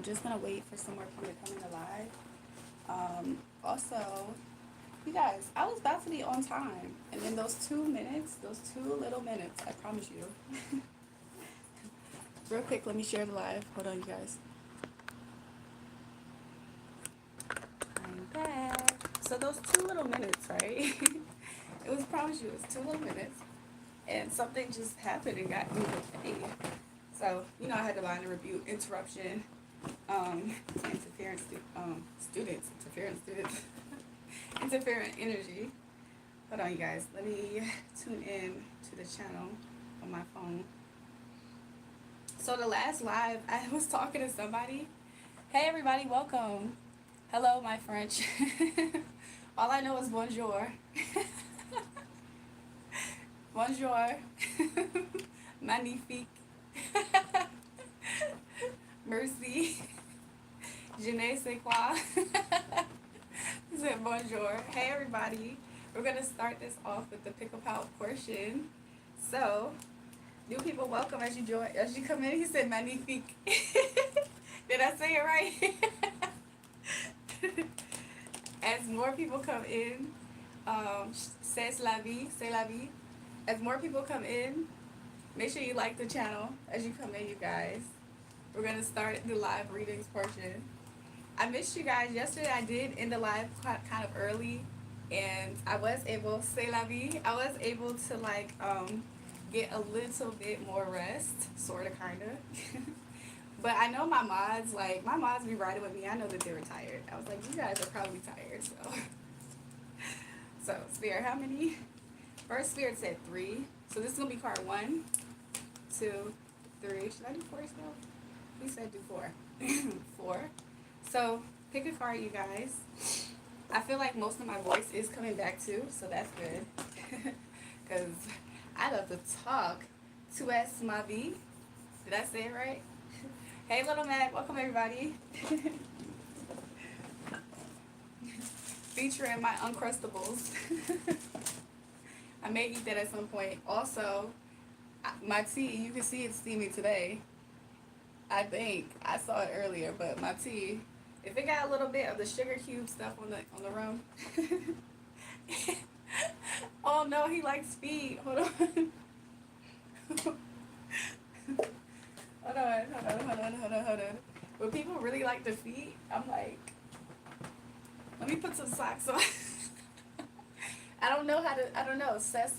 I'm just gonna wait for some more people to come in the live. Also, you guys, I was about to be on time, and in those 2 minutes, those 2 little minutes, I promise you. Real quick, let me share the live. Hold on, you guys. I'm back. So those 2 little minutes, right? It was, promise you, it was 2 little minutes, and something just happened and got me to pay. So I had to line and rebuke interruption, interference, students, interference students, interferent energy. Hold on, you guys. Let me tune in to the channel on my phone. So the last live, I was talking to somebody. Hey, everybody, welcome. Hello, my French. All I know is bonjour. Bonjour. Magnifique. Merci. Je ne sais quoi. Said bonjour. Hey, everybody. We're going to start this off with the pick up out portion. So, new people, welcome as you join. As you come in, he said magnifique. Did I say it right? As more people come in, c'est la vie, c'est la vie. As more people come in, make sure you like the channel as you come in, you guys. We're going to start the live readings portion. I missed you guys. Yesterday I did end the live kind of early, and I was able, c'est la vie, I was able to get a little bit more rest, sort of, kind of. But I know my mods be riding with me. I know that they were tired. I was like, you guys are probably tired, so. So, Spirit, how many? First Spirit said 3. So this is going to be card 1, 2, 3. Should I do 4 still? We said do 4. 4. So, pick a card, you guys. I feel like most of my voice is coming back too, so that's good. Because I love to talk. Tu es ma vie. Did I say it right? Hey, Little Mac. Welcome, everybody. Featuring my Uncrustables. I may eat that at some point. Also, my tea, you can see it's steamy today. I think. I saw it earlier, but my tea, if it got a little bit of the sugar cube stuff on the rum. Oh no, he likes speed. Hold on. Hold on. When people really like the feet, I'm like, let me put some socks on. I don't know. Sesqui?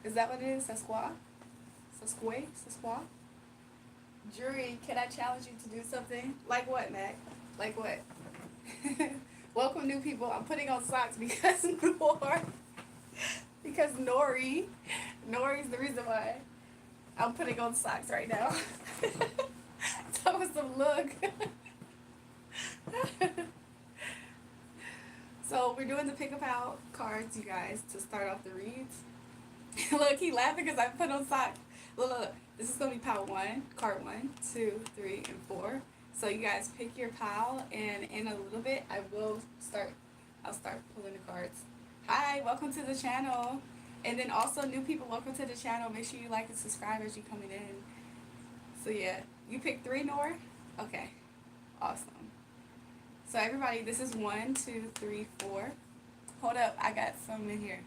Is that what it is? Sesqui? Jury, can I challenge you to do something? Like what, Mac? Like what? Welcome, new people. I'm putting on socks because Nori's the reason why I'm putting on socks right now. That was some look. So we're doing the pick up out cards, you guys, to start off the reads. Look, he laughing because I put on socks. Look. This is going to be pile 1, card 1, 2, 3, and 4. So you guys pick your pile, and in a little bit, I'll start pulling the cards. Hi, welcome to the channel. And then also, new people, welcome to the channel. Make sure you like and subscribe as you're coming in. So yeah, you picked 3, Nor? Okay, awesome. So everybody, this is 1, 2, 3, 4. Hold up, I got some in here.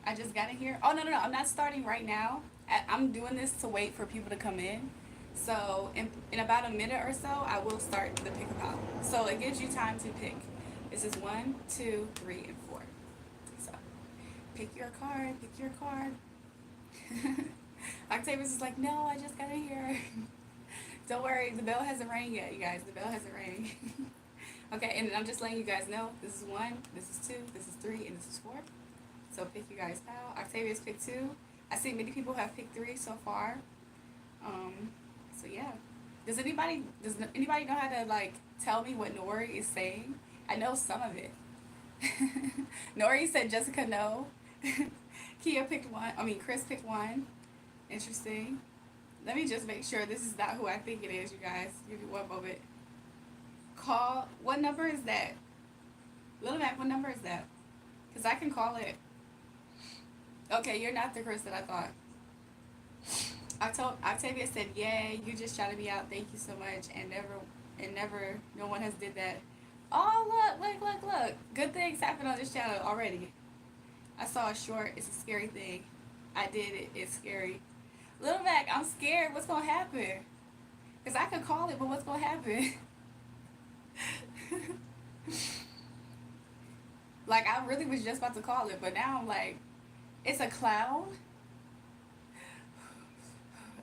I just got in here. Oh, no, I'm not starting right now. I'm doing this to wait for people to come in. So in about a minute or so, I will start the pick up out. So it gives you time to pick. This is 1, 2, 3, and 4. So pick your card. Octavius is like, no, I just got in here. Don't worry, the bell hasn't rang yet, you guys. The bell hasn't rang. Okay, and I'm just letting you guys know, this is 1, this is 2, this is 3, and this is 4. So pick you guys out. Octavius picked 2. I see many people have picked 3 so far. So yeah. Does anybody know how to tell me what Nori is saying? I know some of it. Nori said Jessica no. Kia picked 1. Chris picked 1. Interesting. Let me just make sure this is not who I think it is, you guys. Give me one moment. Call. What number is that? Little Mac, what number is that? Because I can call it. Okay, you're not the Chris that I thought. Octavia said, "Yay, you just shouted me out. Thank you so much." And never, no one has did that. Oh, look! Good things happen on this channel already. I saw a short. It's a scary thing. I did it. It's scary. Little Mac, I'm scared. What's gonna happen? Cause I could call it, but what's gonna happen? Like I really was just about to call it, but now I'm like, it's a clown.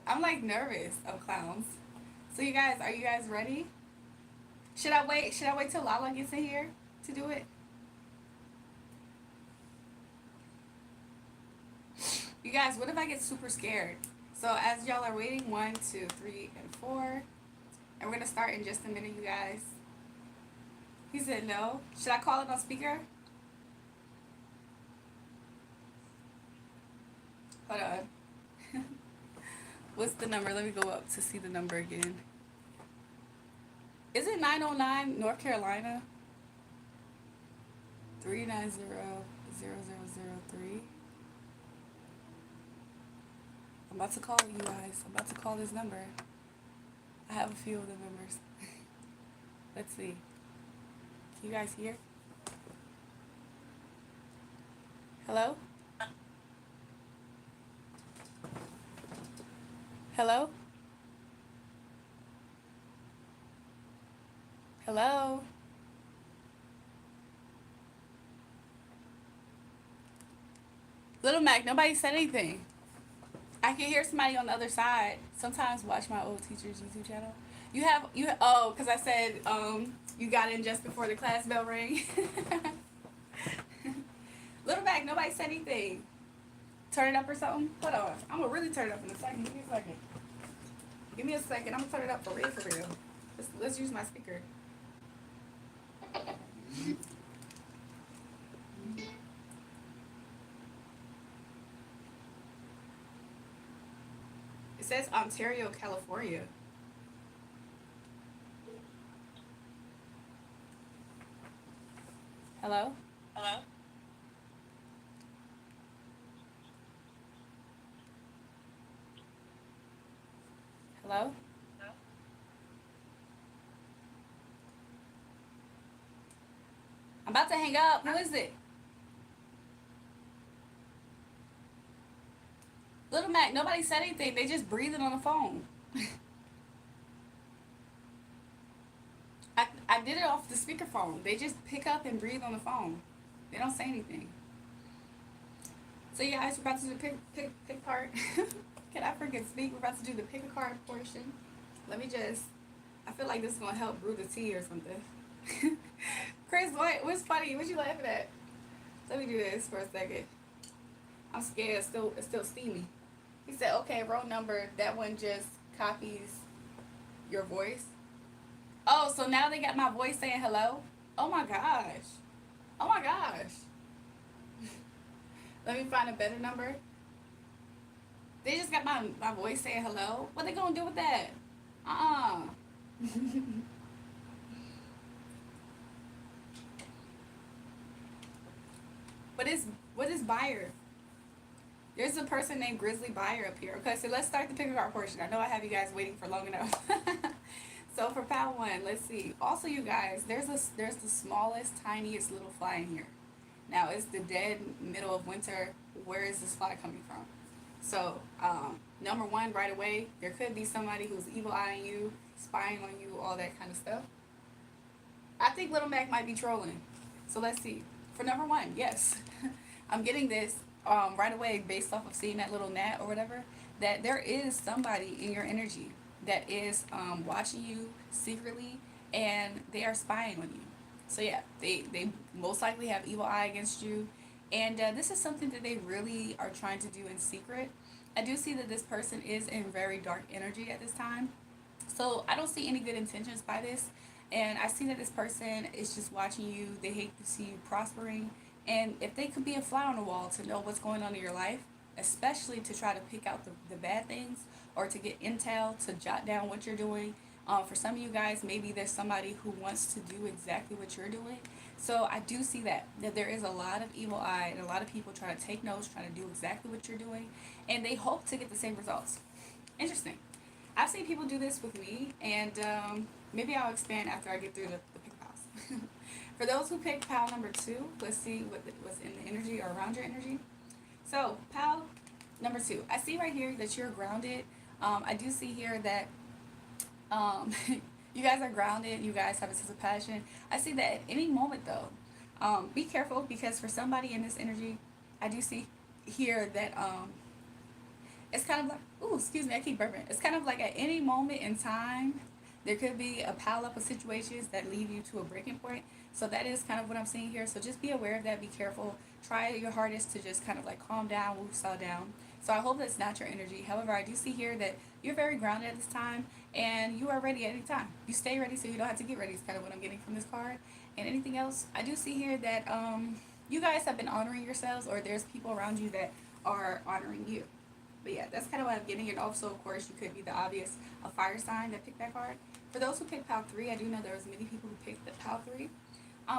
I'm like nervous of clowns. So you guys, are you guys ready? Should I wait? Should I wait till Lala gets in here to do it? You guys, what if I get super scared? So as y'all are waiting, 1, 2, 3, and 4, and we're gonna start in just a minute, you guys. He said no. Should I call it on speaker? Hold on. What's the number? Let me go up to see the number again. Is it 909 North Carolina? 390-0003. I'm about to call it, you guys. I'm about to call this number. I have a few of the numbers. Let's see. Can you guys hear? Hello? Hello? Hello? Little Mac, nobody said anything. I can hear somebody on the other side. Sometimes watch my old teacher's YouTube channel. Oh, because I said you got in just before the class bell rang. Little Mac, nobody said anything. Turn it up or something? Hold on. I'm going to really turn it up in a second. Give me a second. Give me a second. I'm going to turn it up for real, for real. Let's use my speaker. It says Ontario, California. Hello? Hello? Hello? Hello? I'm about to hang up. Who is it? Little Mac, nobody said anything. They just breathing on the phone. I did it off the speakerphone. They just pick up and breathe on the phone. They don't say anything. So you guys, we're about to do the pick part. Can I freaking speak? We're about to do the pick a card portion. Let me just, I feel like this is gonna help brew the tea or something. Chris, what's funny? What you laughing at? Let me do this for a second. I'm scared. It's still steamy. He said, okay, roll number. That one just copies your voice. Oh, so now they got my voice saying hello? Oh my gosh. Oh my gosh. Let me find a better number. They just got my voice saying hello? What they gonna do with that? What is buyer? There's a person named Grizzly Buyer up here. Okay, so let's start the pick a card portion. I know I have you guys waiting for long enough. So for pile 1, let's see. Also, you guys, there's the smallest, tiniest little fly in here. Now it's the dead middle of winter. Where is this fly coming from? So number 1, right away, there could be somebody who's evil eyeing you, spying on you, all that kind of stuff. I think Little Mac might be trolling. So let's see. For number 1, yes, I'm getting this right away based off of seeing that little gnat or whatever, that there is somebody in your energy that is watching you secretly, and they are spying on you. So yeah, they most likely have evil eye against you, and this is something that they really are trying to do in secret. I do see that this person is in very dark energy at this time, so I don't see any good intentions by this, and I see that this person is just watching you. They hate to see you prospering, and if they could be a fly on the wall to know what's going on in your life, especially to try to pick out the bad things or to get intel to jot down what you're doing. For some of you guys, maybe there's somebody who wants to do exactly what you're doing. So I do see that there is a lot of evil eye and a lot of people trying to take notes, trying to do exactly what you're doing, and they hope to get the same results. Interesting. I've seen people do this with me, and maybe I'll expand after I get through the pick pals. For those who picked pal number 2, let's see what was in the energy or around your energy. So, pal number 2, I see right here that you're grounded. I do see here that um, you guys are grounded. You guys have a sense of passion. I see that at any moment, though, be careful because for somebody in this energy, I do see here that it's kind of like, ooh, excuse me, I keep burping. It's kind of like at any moment in time, there could be a pile up of situations that lead you to a breaking point. So that is kind of what I'm seeing here. So just be aware of that. Be careful. Try your hardest to just kind of like calm down, woosah down. So I hope that's not your energy. However, I do see here that you're very grounded at this time and you are ready at any time. You stay ready so you don't have to get ready is kind of what I'm getting from this card. And anything else, I do see here that you guys have been honoring yourselves or there's people around you that are honoring you. But yeah, that's kind of what I'm getting. And also, of course, you could be the obvious a fire sign that picked that card. For those who picked Pal 3, I do know there was many people who picked the Pal 3.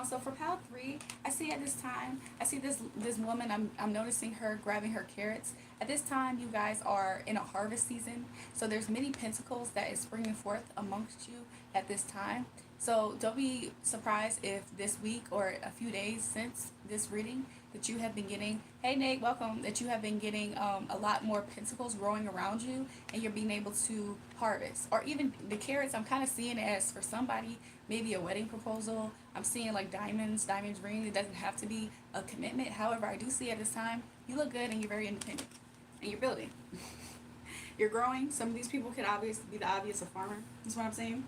So for Pal 3, I see at this time, I see this woman, I'm noticing her grabbing her carrots. At this time, you guys are in a harvest season. So there's many pentacles that is springing forth amongst you at this time. So don't be surprised if this week or a few days since this reading that you have been getting, hey Nate, welcome, that you have been getting a lot more pentacles growing around you and you're being able to harvest. Or even the carrots, I'm kind of seeing as for somebody, maybe a wedding proposal. I'm seeing like diamonds ring. It doesn't have to be a commitment. However, I do see at this time, you look good and you're very independent. And you're building. You're growing. Some of these people could obviously be the obvious a farmer. That's what I'm saying.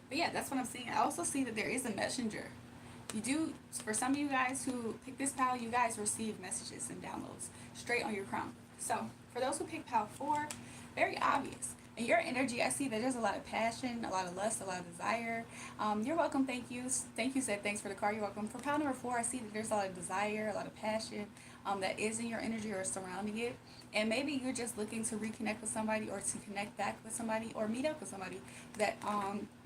But yeah, that's what I'm seeing. I also see that there is a messenger. You do, for some of you guys who pick this pal, you guys receive messages and downloads straight on your crown. So for those who pick pal 4, very obvious. In your energy, I see that there's a lot of passion, a lot of lust, a lot of desire. You're welcome. Thank you. Thank you said thanks for the card. You're welcome. For pal number 4, I see that there's a lot of desire, a lot of passion that is in your energy or surrounding it. And maybe you're just looking to reconnect with somebody or to connect back with somebody or meet up with somebody that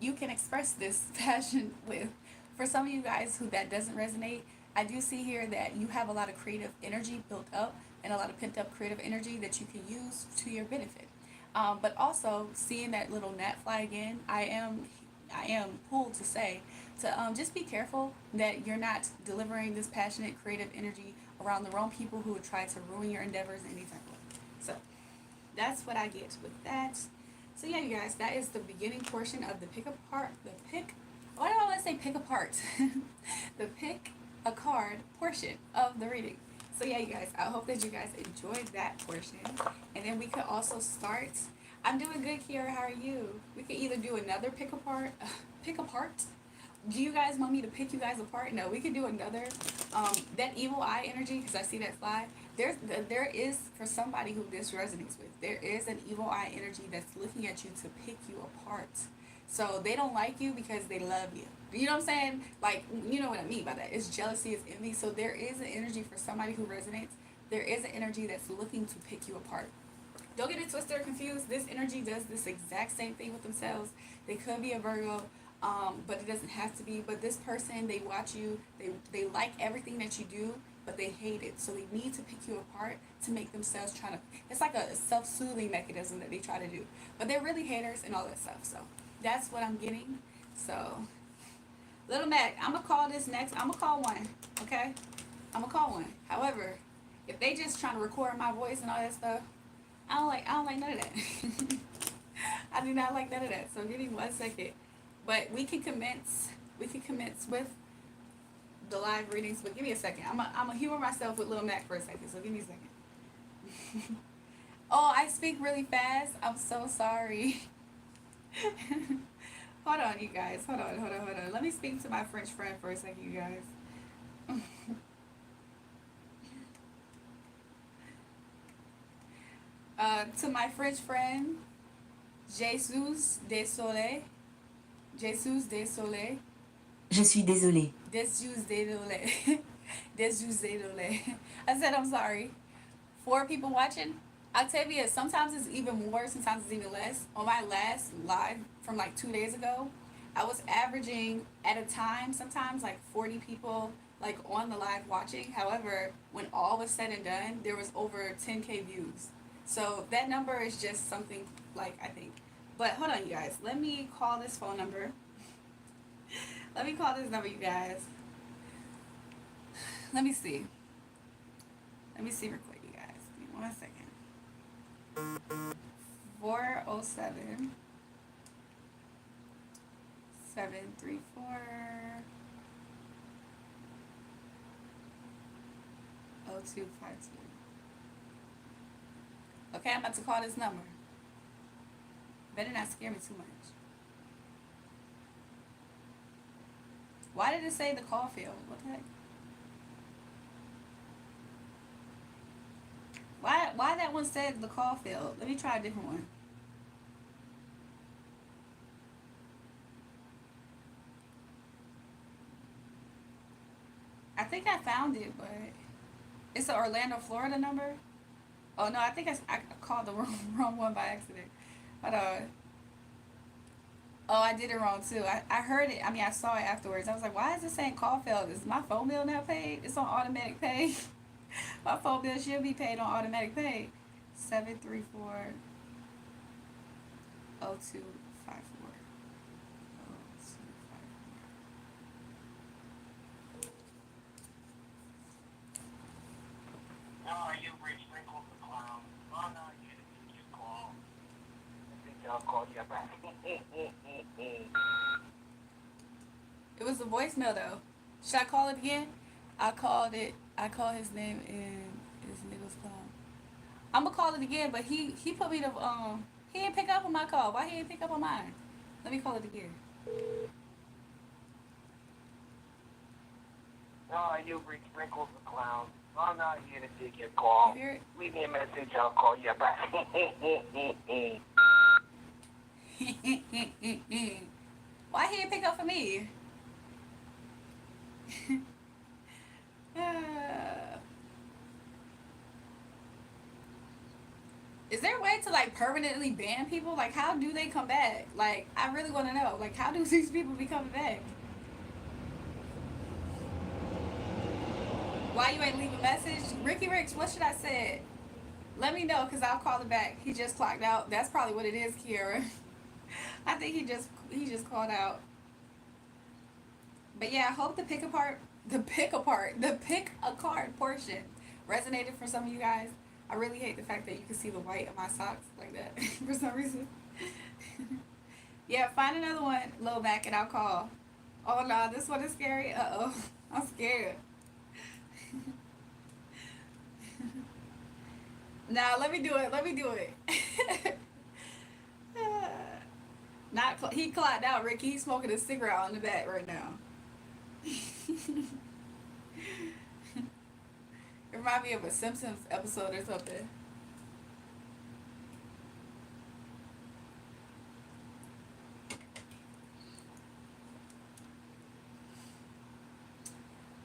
you can express this passion with. For some of you guys who that doesn't resonate, I do see here that you have a lot of creative energy built up and a lot of pent up creative energy that you can use to your benefit. But also seeing that little gnat fly again, I am pulled to say to just be careful that you're not delivering this passionate creative energy around the wrong people who would try to ruin your endeavors in any type of way. So that's what I get with that. So yeah, you guys, that is the beginning portion of the pick apart. Why do I want to say pick apart? The pick a card portion of the reading. So yeah, you guys, I hope that you guys enjoyed that portion. And then we could also start. I'm doing good, Kiara. How are you? We could either do another pick apart. Pick apart. Do you guys want me to pick you guys apart? No, we could do another. That evil eye energy, because I see that fly. There is, for somebody who this resonates with, there is an evil eye energy that's looking at you to pick you apart. So they don't like you because they love you. You know what I'm saying? Like, you know what I mean by that. It's jealousy, it's envy. So there is an energy for somebody who resonates. There is an energy that's looking to pick you apart. Don't get it twisted or confused. This energy does this exact same thing with themselves. They could be a Virgo, but it doesn't have to be. But this person, they watch you. They like everything that you do, but they hate it. So they need to pick you apart to make themselves try to. It's like a self-soothing mechanism that they try to do. But they're really haters and all that stuff. So that's what I'm getting. So, Little Mac, I'm gonna call this next. I'm gonna call one. Okay, I'm gonna call one. However, if they just trying to record my voice and all that stuff, I don't like none of that. I do not like none of that. So give me 1 second. But we can commence. We can commence with the live readings. But give me a second. I'm gonna humor myself with Little Mac for a second. So give me a second. Oh, I speak really fast. I'm so sorry. Hold on, you guys. Hold on. Let me speak to my French friend for a second, you guys. To my French friend, Jesus désolé. Jesus désolé. Je suis désolée. Jesus désolé. Jesus désolé. I said I'm sorry. 4 people watching. Octavia, sometimes it's even more, sometimes it's even less. On my last live from like 2 days ago, I was averaging at a time, sometimes like 40 people like on the live watching. However, when all was said and done, there was over 10K views. So that number is just something like I think. But hold on, you guys. Let me call this phone number. Let me call this number, you guys. Let me see. Let me see real quick, you guys. Give me 1 second. 407 734 0252. Okay, I'm about to call this number. Better not scare me too much. Why did it say the call failed? What the heck? Why that one said the call failed? Let me try a different one. I think I found it, but it's the Orlando, Florida number. Oh no, I think I called the wrong one by accident. Hold on. Oh, I did it wrong too. I heard it. I mean, I saw it afterwards. I was like, why is it saying call failed? Is my phone bill now paid? It's on automatic pay. My phone bill should be paid on automatic pay. 734 0254. No, you reached Wrinkles the Clown. Oh, no, you didn't just call. I think I'll call you back. It was a voicemail though. Should I call it again? I called it. I called his name and his niggas call. I'm gonna call it again, but he put me to he didn't pick up on my call. Why he didn't pick up on mine? Let me call it again. No, you reached Wrinkles the Clown. Oh, no, you didn't take your call. You hear it? Leave me a message, I'll call you back. Why he didn't pick up for me? Is there a way to like permanently ban people? Like, how do they come back? Like, I really want to know. Like, how do these people be coming back? Why you ain't leave a message? Ricky Ricks, what should I say? Let me know, cause I'll call it back. He just clocked out. That's probably what it is, Kiera. I think he just called out. But yeah, I hope the pick a card portion resonated for some of you guys. I really hate the fact that you can see the white of my socks like that for some reason. Yeah, find another one, Lil Mac, and I'll call. Oh no, this one is scary. Uh-oh. I'm scared. Nah, let me do it. Let me do it. He clocked out, Ricky. He's smoking a cigarette on the back right now. It reminds me of a Simpsons episode or something.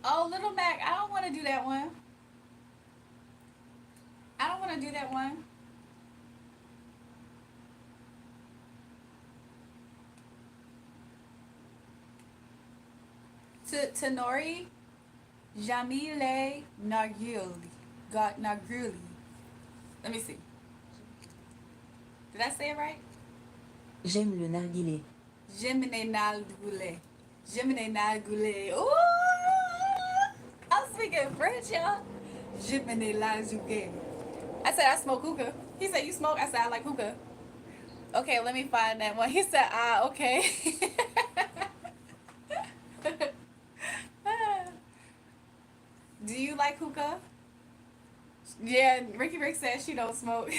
Oh, Little Mac, I don't want to do that one. I don't want to do that one. Nori Jamile Naguli. Got Naguli. Let me see. Did I say it right? J'aime le narguilé. Jimine Nagule. Jimine Nagule. Ooh! I'm speaking French, y'all. Jimine Nagule. I said I smoke hookah. He said you smoke. I said I like hookah. Okay, let me find that one. He said, okay. Do you like hookah? Yeah, Ricky Rick says she don't smoke.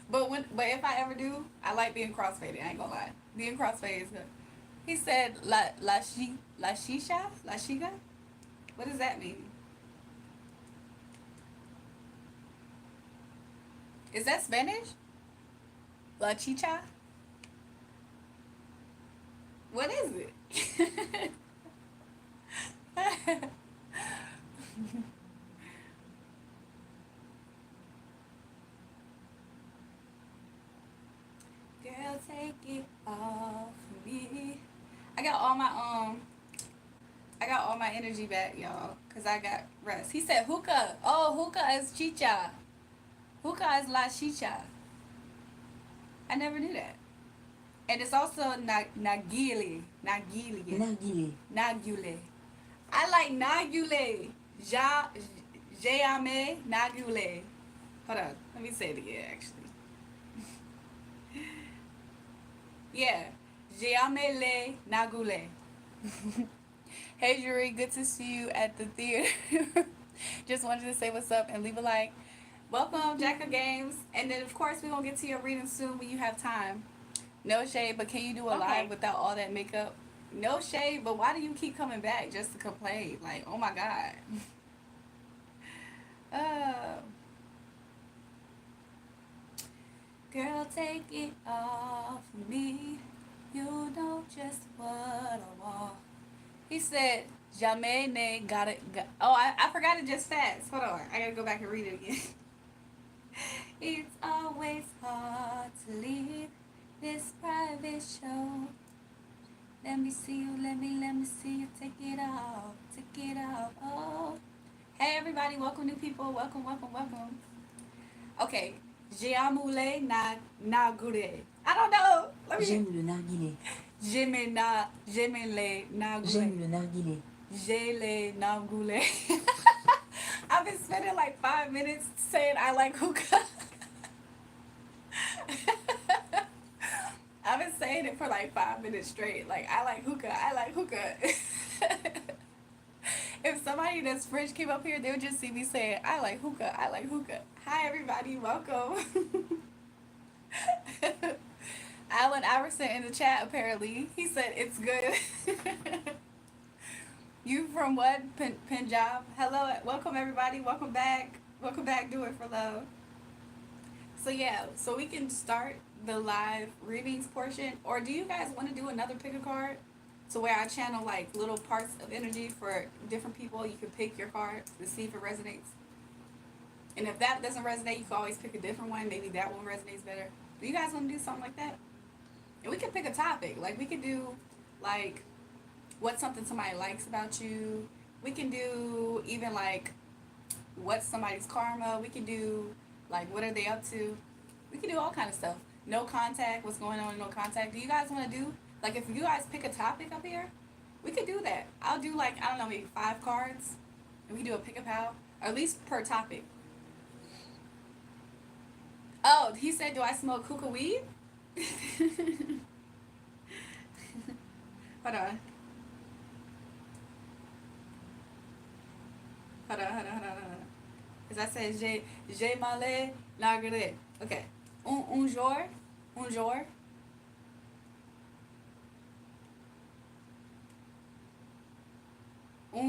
But if I ever do, I like being crossfaded. I ain't gonna lie. Being crossfaded is good. He said la shisha la shiga. What does that mean? Is that Spanish? La chicha. What is it? Girl, take it off me. I got all my energy back, y'all. because I got rest. He said hookah. Oh, hookah is chicha. Hookah is la chicha. I never knew that. And it's also nagile. Nagile. narguilé, Nagule. I like nagule. Jame nagule. Hold on. Let me say it again, actually. Yeah. Jame nagule. Hey, Jury. Good to see you at the theater. Just wanted to say what's up and leave a like. Welcome, Jack of Games. And then, of course, we're going to get to your reading soon when you have time. No shade, but can you do a live without all that makeup? No shade, but why do you keep coming back just to complain? Like, oh my God. Girl, take it off me. You know just what I want. He said, Jamais ne got it. Oh, I forgot it just fast. Hold on. I got to go back and read it again. It's always hard to leave this private show. Let me see you, let me see you take it off, oh. Hey everybody, welcome new people, welcome. Okay, Jiamule na gure. I don't know. j'aime le narguilé, J'aime le na j'aime le narguilé, Jele na gule. I've been spending like 5 minutes saying I like hookah. I've been saying it for like 5 minutes straight. Like, I like hookah. If somebody that's French came up here, they would just see me saying, I like hookah. Hi, everybody. Welcome. Alan Iverson in the chat, apparently. He said, it's good. You from what? Punjab? Hello. Welcome, everybody. Welcome back. Do it for love. So, yeah. So, we can start the live readings portion. Or do you guys want to do another pick a card? So where I channel like little parts of energy for different people. You can pick your card to see if it resonates. And if that doesn't resonate, you can always pick a different one. Maybe that one resonates better. Do you guys want to do something like that? And we can pick a topic. Like we could do like what's something somebody likes about you. We can do even like what's somebody's karma. We can do like what are they up to. We can do all kind of stuff. No contact. What's going on in no contact. Do you guys want to do like if you guys pick a topic up here? We could do that. I'll do like I don't know maybe 5 cards. And we do a pick a pal. Or at least per topic. Oh, he said, do I smoke hookah weed? Hold on. Because I said, j'ai malé lagré. Okay. Un jour. Un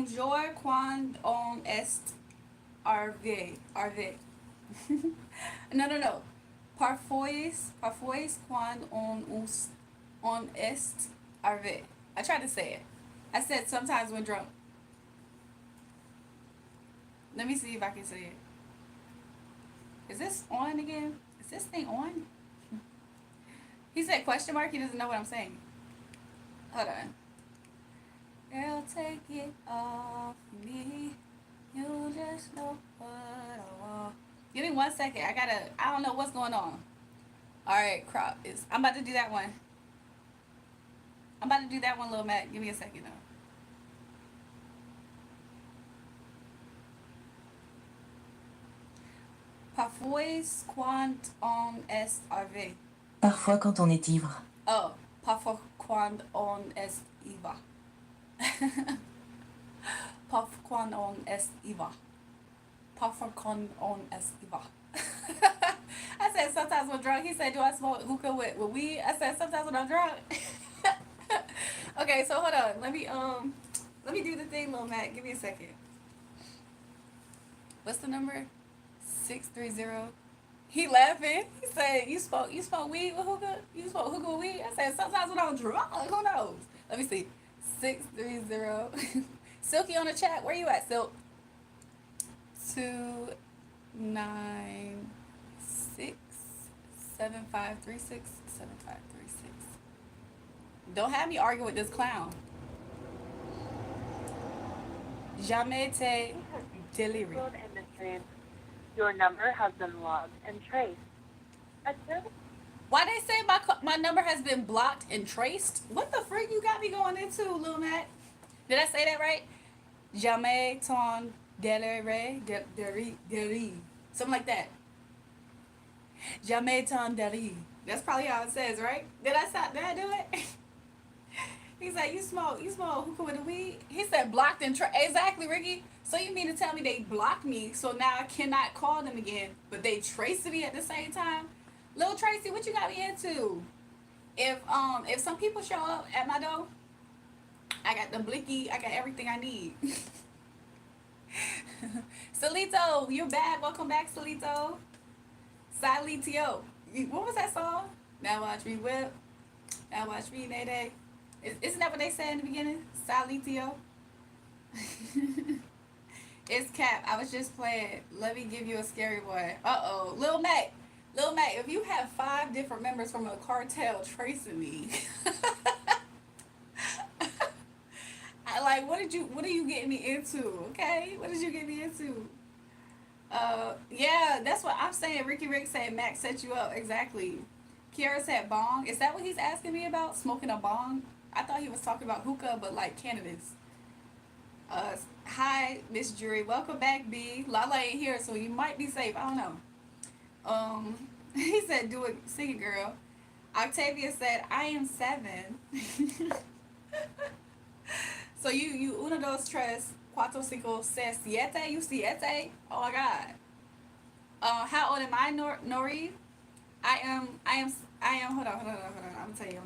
jour quand on est arrivé. No. Parfois quand on est arrivé. I tried to say it. I said sometimes when drunk. Let me see if I can say it. Is this on again? Is this thing on? He said question mark. He doesn't know what I'm saying. Hold on. Girl, take it off me. You just know what I want. Give me 1 second. I don't know what's going on. Alright, crop. I'm about to do that one. Little Mac. Give me a second, though. Parfois quand on est arrivé. Parfois quand on est ivre. Oh, parfois quand on est ivre. Parfois quand on est ivre. Parfois quand on est ivre. I said sometimes when drunk. He said, do I smoke hookah with weed? I said sometimes when I'm drunk. Okay, so hold on. Let me do the thing, Lil Mac. Give me a second. What's the number? 630. He laughing. He said, you smoke weed with hookah? You smoke hookah with weed? I said, sometimes when I'm drunk. Who knows? Let me see. 630. Silky on the chat. Where you at, Silk? 296 7536 7536. Don't have me argue with this clown. Jamais te délire. Code and message. Your number has been logged and traced. Accept. Why they say my number has been blocked and traced? What the freak you got me going into, Lil Mac? Did I say that right? Jamais ton délire, délire, something like that. Jamais ton délire. That's probably how it says, right? Did I do it? He's like, you smoke hookah with the weed? He said blocked and exactly, Ricky. So you mean to tell me they blocked me, so now I cannot call them again, but they traced me at the same time? Lil Tracy, what you got me into? If some people show up at my door, I got the blicky, I got everything I need. Salito, you're back. Welcome back, Salito. Salito. What was that song? Now watch me whip. Now watch me nay nay. Isn't that what they said in the beginning? Salito. It's Cap. I was just playing. Let me give you a scary one. Uh-oh. Lil Mac, if you have 5 different members from a cartel tracing me, what are you getting me into? Okay? What did you get me into? Yeah, that's what I'm saying. Ricky Rick said Mac set you up. Exactly. Kiara said bong. Is that what he's asking me about? Smoking a bong? I thought he was talking about hookah, but like cannabis. Hi, Miss Jury. Welcome back, B. Lala ain't here, so you might be safe. I don't know. He said, do it, sing it, girl. Octavia said, I am 7. So you uno, dos, tres, cuatro, cinco, seis, siete. You siete? Oh my God. How old am I, Nori? I am. Hold on. I'm gonna tell you.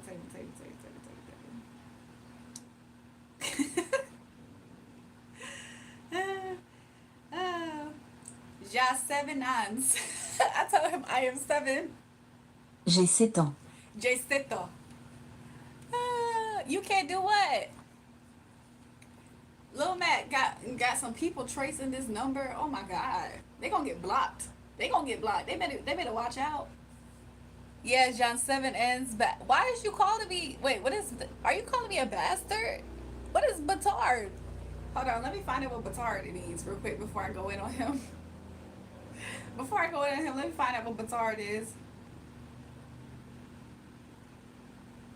J'ai 7 ans. I told him I am 7. J'ai 7 ans. J'ai 7 ans. You can't do what? Lil Mac got some people tracing this number. Oh my God. They gonna get blocked. They better watch out. Yeah, John 7 ends back. Why is you calling me? Wait, are you calling me a bastard? What is batard? Hold on, let me find out what batard means real quick before I go in on him. Let me find out what batard is.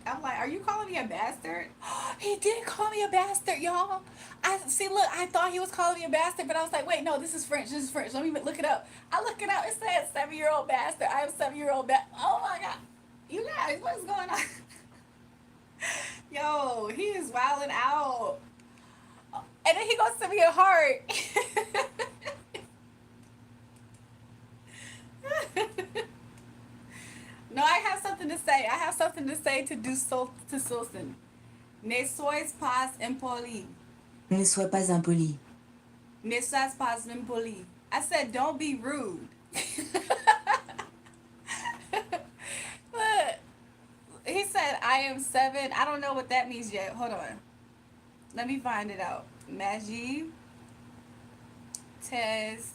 I'm like, are you calling me a bastard? He did call me a bastard, y'all. I thought he was calling me a bastard, but I was like, wait, no, this is French. Let me look it up. I look it up. It says 7-year-old bastard. I am 7-year-old bastard. Oh my God. You guys, what's going on? Yo, he is wilding out. And then he goes to me a heart. No, I have something to say to Sultan. Ne sois pas impoli. Ne sois pas impoli. Ne sois pas impoli. I said, don't be rude. Look, he said, I am 7. I don't know what that means yet. Hold on. Let me find it out. Magie. Tez.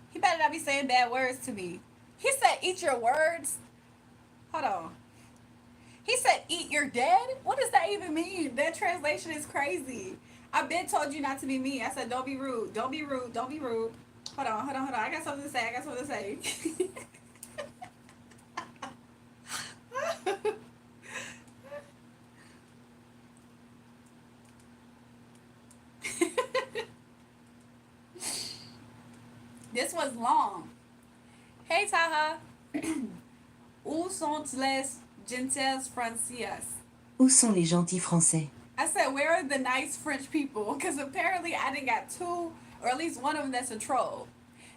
He better not be saying bad words to me. He said, eat your words. Hold on. He said, eat your dead? What does that even mean? That translation is crazy. I've been told you not to be mean. I said, don't be rude. Don't be rude. Don't be rude. Hold on. I got something to say. This was long. Hey, Taha. Où sont les gentils français? Où sont les gentils français? I said, where are the nice French people? Because apparently I didn't got 2, or at least one of them that's a troll.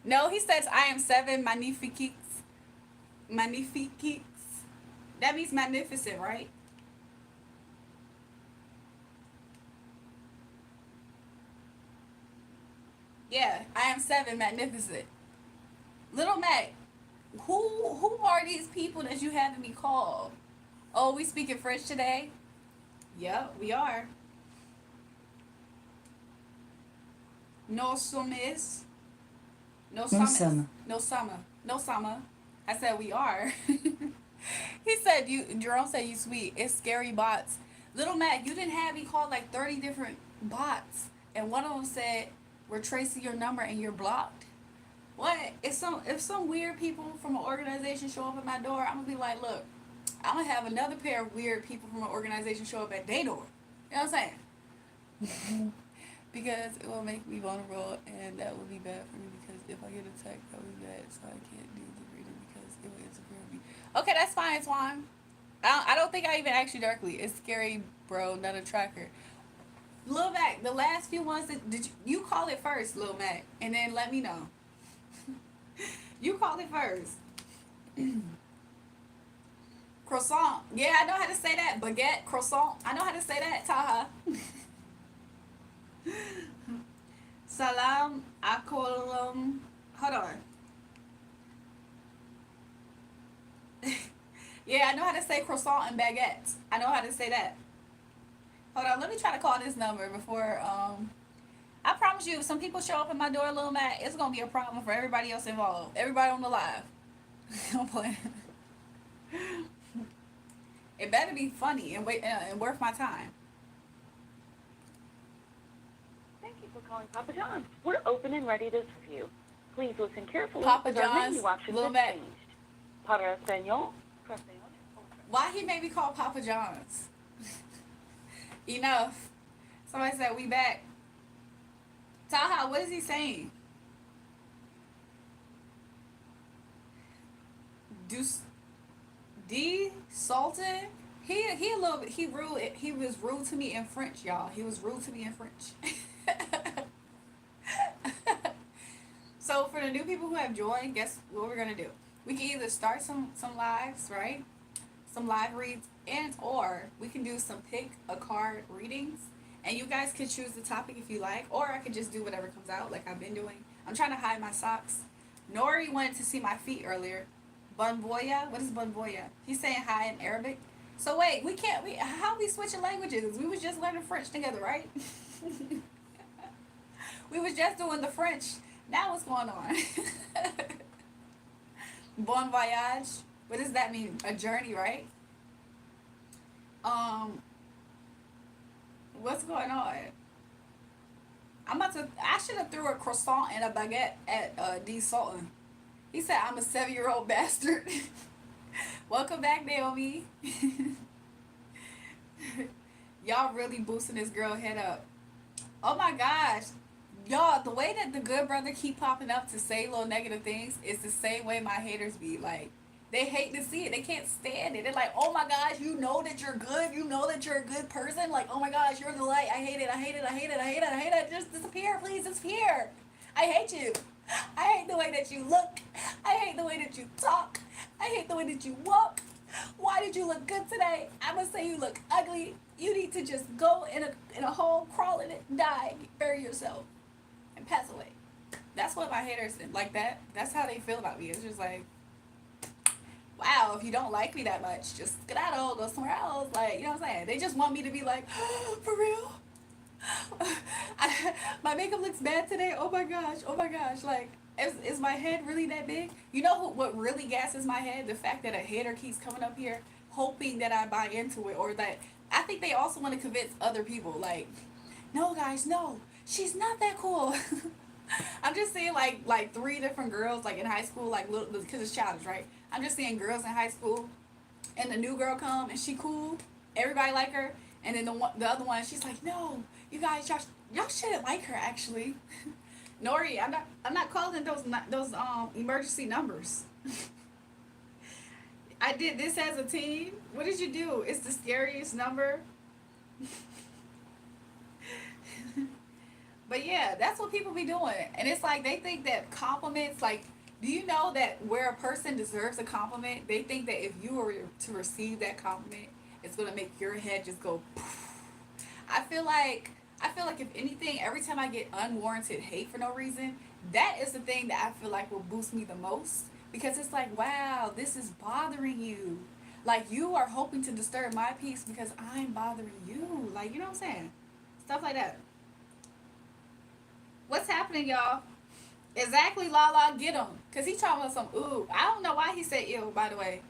No, he says, I am 7 magnifiques. Magnifiques. That means magnificent, right? Yeah, I am 7 magnificent. Little Mac, who are these people that you having me call? Oh, we speaking French today? Yep, we are. No sommes. No Nous sommes. sommes. No summer. I said we are. He said Jerome said you sweet. It's scary bots. Little Mac, you didn't have me call like 30 different bots. And one of them said we're tracing your number and you're blocked. What? If some weird people from an organization show up at my door, I'm gonna be like, look, I'm gonna have another pair of weird people from an organization show up at their door. You know what I'm saying? Because it will make me vulnerable, and that would be bad for me. Because if I get attacked, that would be bad. So I can't do the reading because it will interfere with me. Okay, that's fine, Swan. I don't think I even asked you directly. It's scary, bro, not a tracker. Lil Mac, the last few ones that did you call it first, Lil Mac, and then let me know. You called it first. Croissant. Yeah, I know how to say that. Baguette, croissant. I know how to say that, Taha. Salam alaikum. Hold on. Yeah, I know how to say croissant and baguette. I know how to say that. Hold on, let me try to call this number before I promise you, if some people show up at my door, Lil Matt, it's gonna be a problem for everybody else involved. Everybody on the live. I'm playing. It better be funny and worth my time. Thank you for calling Papa John's. We're open and ready to serve you. Please listen carefully. Papa as our John's, menu options Lil have Mac. changed. Para Espanol, press on. Why he made me call Papa John's? Enough. Somebody said we back. Taha, what is he saying? Salted? He a little bit, he rude. He was rude to me in French, y'all. He was rude to me in French. So for the new people who have joined, guess what we're gonna do? We can either start some lives, right? Some live reads, and or we can do some pick a card readings, and you guys can choose the topic if you like, or I could just do whatever comes out like I've been doing. I'm trying to hide my socks. Nori wanted to see my feet earlier. Bunboya, what is Bunboya? He's saying hi in Arabic. So wait, how we switching languages? We was just learning French together, right? We was just doing the French. Now what's going on? Bon voyage. What does that mean? A journey, right? What's going on? I should have threw a croissant and a baguette at D Sultan. He said I'm a 7-year-old bastard. Welcome back, Naomi. Y'all really boosting this girl head up. Oh my gosh. Y'all, the way that the good brother keep popping up to say little negative things is the same way my haters be. Like, they hate to see it. They can't stand it. They're like, oh my gosh, you know that you're good. You know that you're a good person. Like, oh my gosh, you're the light. I hate it. I hate it. I hate it. I hate it. I hate it. Just disappear. Please disappear. I hate you. I hate the way that you look. I hate the way that you talk. I hate the way that you walk. Why did you look good today? I'm going to say you look ugly. You need to just go in a hole, crawl in it, die, bury yourself, and pass away. That's what my haters like that. That's how they feel about me. It's just like, wow, if you don't like me that much, just skedaddle, go somewhere else. Like, you know what I'm saying? They just want me to be like, oh, for real? My makeup looks bad today. Oh my gosh. Like, is my head really that big? You know what really gasses my head? The fact that a hater keeps coming up here hoping that I buy into it, or that I think they also want to convince other people. Like, no guys, no, she's not that cool. I'm just seeing like 3 different girls like in high school, like little, because it's childish, right? I'm just seeing girls in high school, and the new girl come and she cool, everybody like her, and then the other one, she's like, no, you guys, y'all shouldn't like her actually. Nori, I'm not calling those emergency numbers. I did this as a team. What did you do? It's the scariest number. But yeah, that's what people be doing. And it's like they think that compliments, like, do you know that where a person deserves a compliment, they think that if you were to receive that compliment, it's going to make your head just go poof. I feel like if anything, every time I get unwarranted hate for no reason, that is the thing that I feel like will boost me the most. Because it's like, wow, this is bothering you. Like, you are hoping to disturb my peace because I'm bothering you. Like, you know what I'm saying? Stuff like that. What's happening, y'all? Exactly, Lala, get him. Because he talking about some, ooh. I don't know why he said ill, by the way.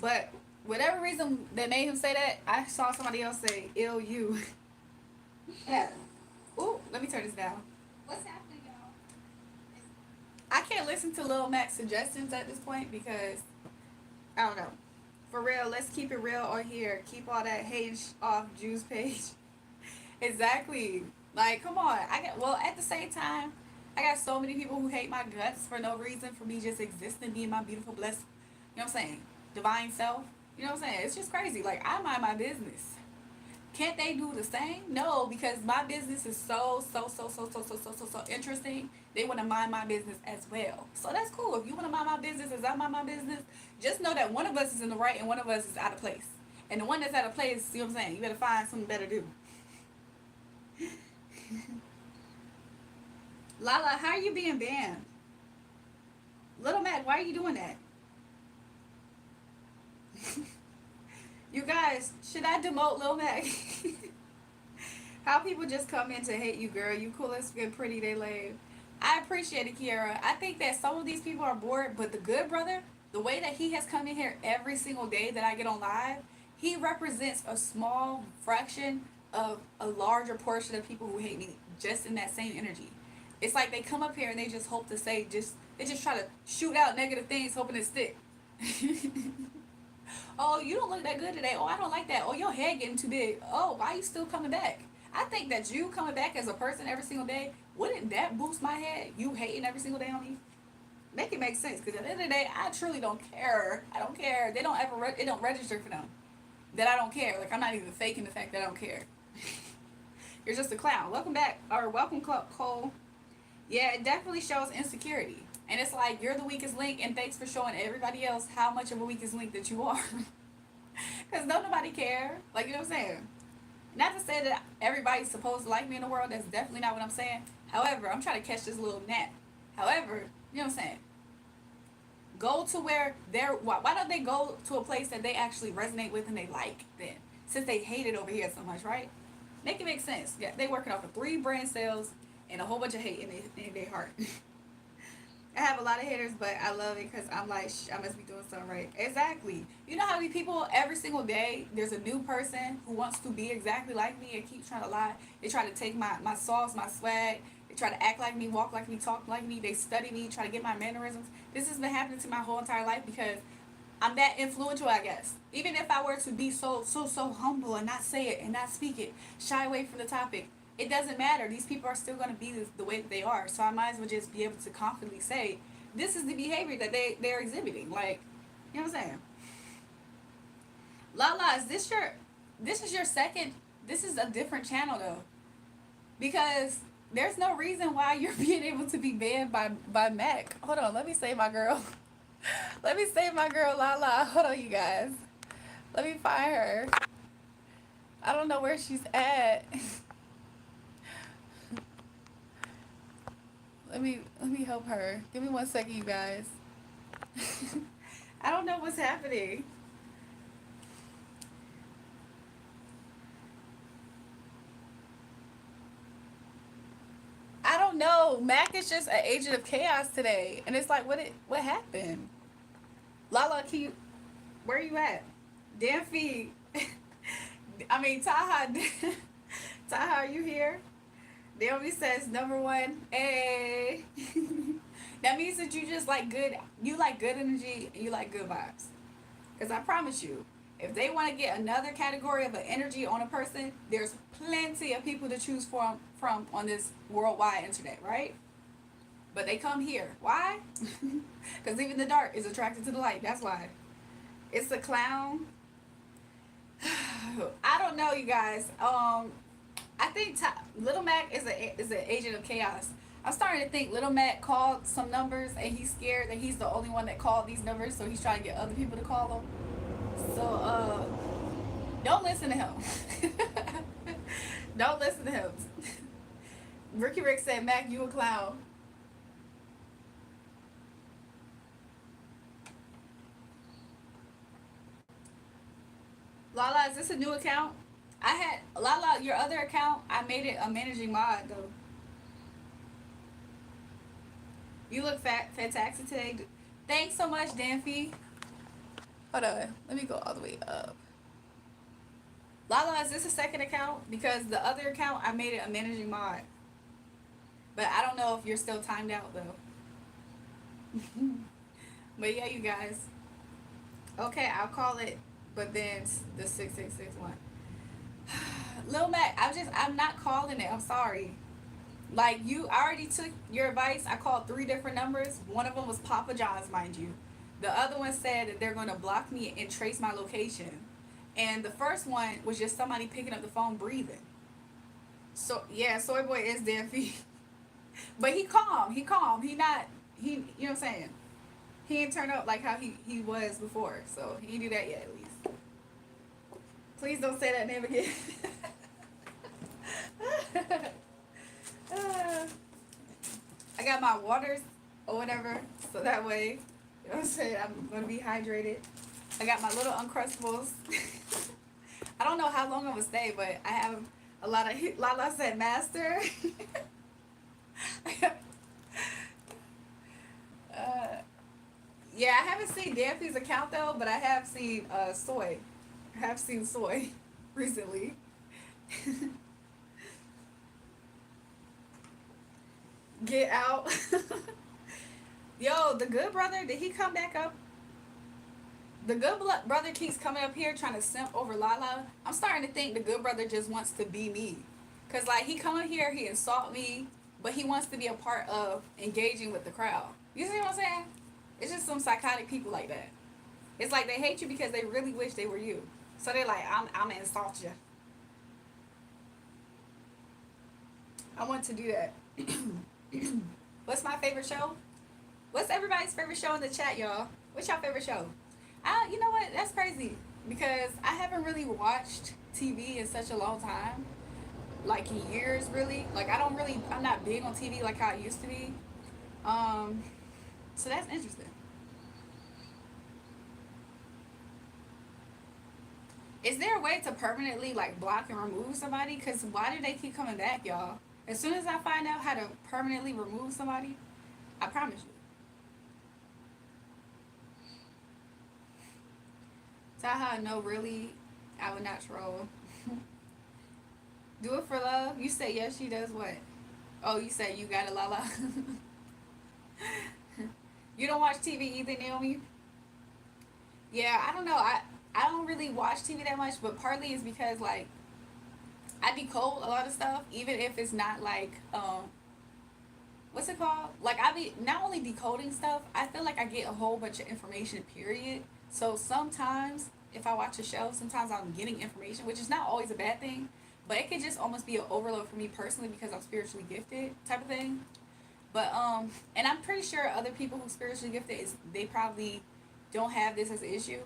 But whatever reason that made him say that, I saw somebody else say, ill you. Yeah. Ooh, let me turn this down. What's happening, y'all? I can't listen to Lil Mac's suggestions at this point because I don't know. For real, let's keep it real on here. Keep all that hate off Juice page. Exactly. Like, come on. At the same time, I got so many people who hate my guts for no reason, for me just existing, being my beautiful, blessed, you know what I'm saying? Divine self. You know what I'm saying? It's just crazy. Like, I mind my business. Can't they do the same? No, because my business is so interesting. They want to mind my business as well. So that's cool. If you want to mind my business as I mind my business, just know that one of us is in the right and one of us is out of place. And the one that's out of place, you know what I'm saying? You better find something better to do. Lala, how are you being banned? Little Mac, why are you doing that? You guys, should I demote Lil Mac? How people just come in to hate you, girl. You cool as good, pretty, they lame. I appreciate it, Kiara. I think that some of these people are bored, but the good brother, the way that he has come in here every single day that I get on live, he represents a small fraction of a larger portion of people who hate me just in that same energy. It's like they come up here and they just hope to say, they just try to shoot out negative things hoping to stick. Oh, you don't look that good today. Oh, I don't like that. Oh, your head getting too big. Oh, why are you still coming back? I think that you coming back as a person every single day, wouldn't that boost my head? You hating every single day on me? Make it make sense. Because at the end of the day, I truly don't care. I don't care. They don't ever, it don't register for them that I don't care. Like, I'm not even faking the fact that I don't care. You're just a clown. Welcome back. Or welcome, Cole. Yeah, it definitely shows insecurity. And it's like, you're the weakest link, and thanks for showing everybody else how much of a weakest link that you are. Because don't nobody care. Like, you know what I'm saying? Not to say that everybody's supposed to like me in the world. That's definitely not what I'm saying. However, I'm trying to catch this little gnat. However, you know what I'm saying? Go to where they're... Why don't they go to a place that they actually resonate with and they like then? Since they hate it over here so much, right? Make it make sense. Yeah, they working off of 3 brand sales and a whole bunch of hate in their heart. I have a lot of haters, but I love it because I'm like, I must be doing something right. Exactly. You know how many people every single day, there's a new person who wants to be exactly like me and keeps trying to lie. They try to take my sauce, my swag. They try to act like me, walk like me, talk like me. They study me, try to get my mannerisms. This has been happening to my whole entire life because I'm that influential, I guess. Even if I were to be so humble and not say it and not speak it, shy away from the topic, it doesn't matter. These people are still going to be the way that they are. So I might as well just be able to confidently say, this is the behavior that they're exhibiting. Like, you know what I'm saying? Lala, this is your second, this is a different channel though. Because there's no reason why you're being able to be banned by Mac. Hold on, let me save my girl. Let me save my girl Lala. Hold on, you guys. Let me find her. I don't know where she's at. Let me help her. Give me 1 second, you guys. I don't know what's happening. I don't know. Mac is just an agent of chaos today, and it's like, what happened? Lala, where are you at? Danfy. I mean, Taha. Taha, are you here? Naomi says number 1. Hey. That means that you just like good. You like good energy and you like good vibes. Because I promise you, if they want to get another category of an energy on a person, there's plenty of people to choose from on this worldwide internet, right? But they come here. Why? Because even the dark is attracted to the light. That's why. It's a clown. I don't know, you guys. I think Little Mac is an agent of chaos. I'm starting to think Little Mac called some numbers and he's scared that he's the only one that called these numbers, so he's trying to get other people to call them. So don't listen to him. Don't listen to him. Ricky Rick said, Mac, you a clown. Lala, is this a new account? I had Lala, your other account, I made it a managing mod though. You look fantastic today. Thanks so much, Danfy. Hold on, let me go all the way up. Lala, is this a second account? Because the other account, I made it a managing mod. But I don't know if you're still timed out though. But yeah, you guys. Okay, I'll call it, but then the 6661. Lil Mac, I'm not calling it. I'm sorry. Like you, I already took your advice. I called 3 different numbers. One of them was Papa John's, mind you. The other one said that they're gonna block me and trace my location. And the first one was just somebody picking up the phone breathing. So yeah, Soy Boy is Daffy. But he calm. He calm. He not he you know what I'm saying? He ain't turn up like how he was before. So he ain't do that yet at least. Please don't say that name again. I got my waters or whatever, so that way, you know what I'm saying, I'm gonna be hydrated. I got my little Uncrustables. I don't know how long I'm gonna stay, but I have a lot of Lala said master. uh, yeah, I haven't seen Dampy's account though, but I have seen Soy. I have seen Soy recently. Get out. Yo, the good brother, did he come back up? The good brother keeps coming up here trying to simp over Lala. I'm starting to think the good brother just wants to be me. Cause like he come up here, he insult me, but he wants to be a part of engaging with the crowd. You see what I'm saying? It's just some psychotic people like that. It's like they hate you because they really wish they were you. So they're like, I'm gonna insult you. I want to do that. What's my favorite show? What's everybody's favorite show in the chat, y'all? What's your favorite show? You know what? That's crazy because I haven't really watched TV in such a long time, like years, really. Like I'm not big on TV like how I used to be. So that's interesting. Is there a way to permanently like block and remove somebody? Cause why do they keep coming back, y'all? As soon as I find out how to permanently remove somebody, I promise you. Taha, no, really, I would not troll. Do it for love? You say yes, she does what? Oh, you said you got it, Lala. You don't watch TV either, Naomi? Yeah, I don't know. I don't really watch TV that much, but partly is because like I decode a lot of stuff, even if it's not like what's it called? Like I be not only decoding stuff, I feel like I get a whole bunch of information, period. So sometimes if I watch a show, sometimes I'm getting information, which is not always a bad thing, but it could just almost be an overload for me personally because I'm spiritually gifted type of thing. But and I'm pretty sure other people who spiritually gifted is they probably don't have this as an issue.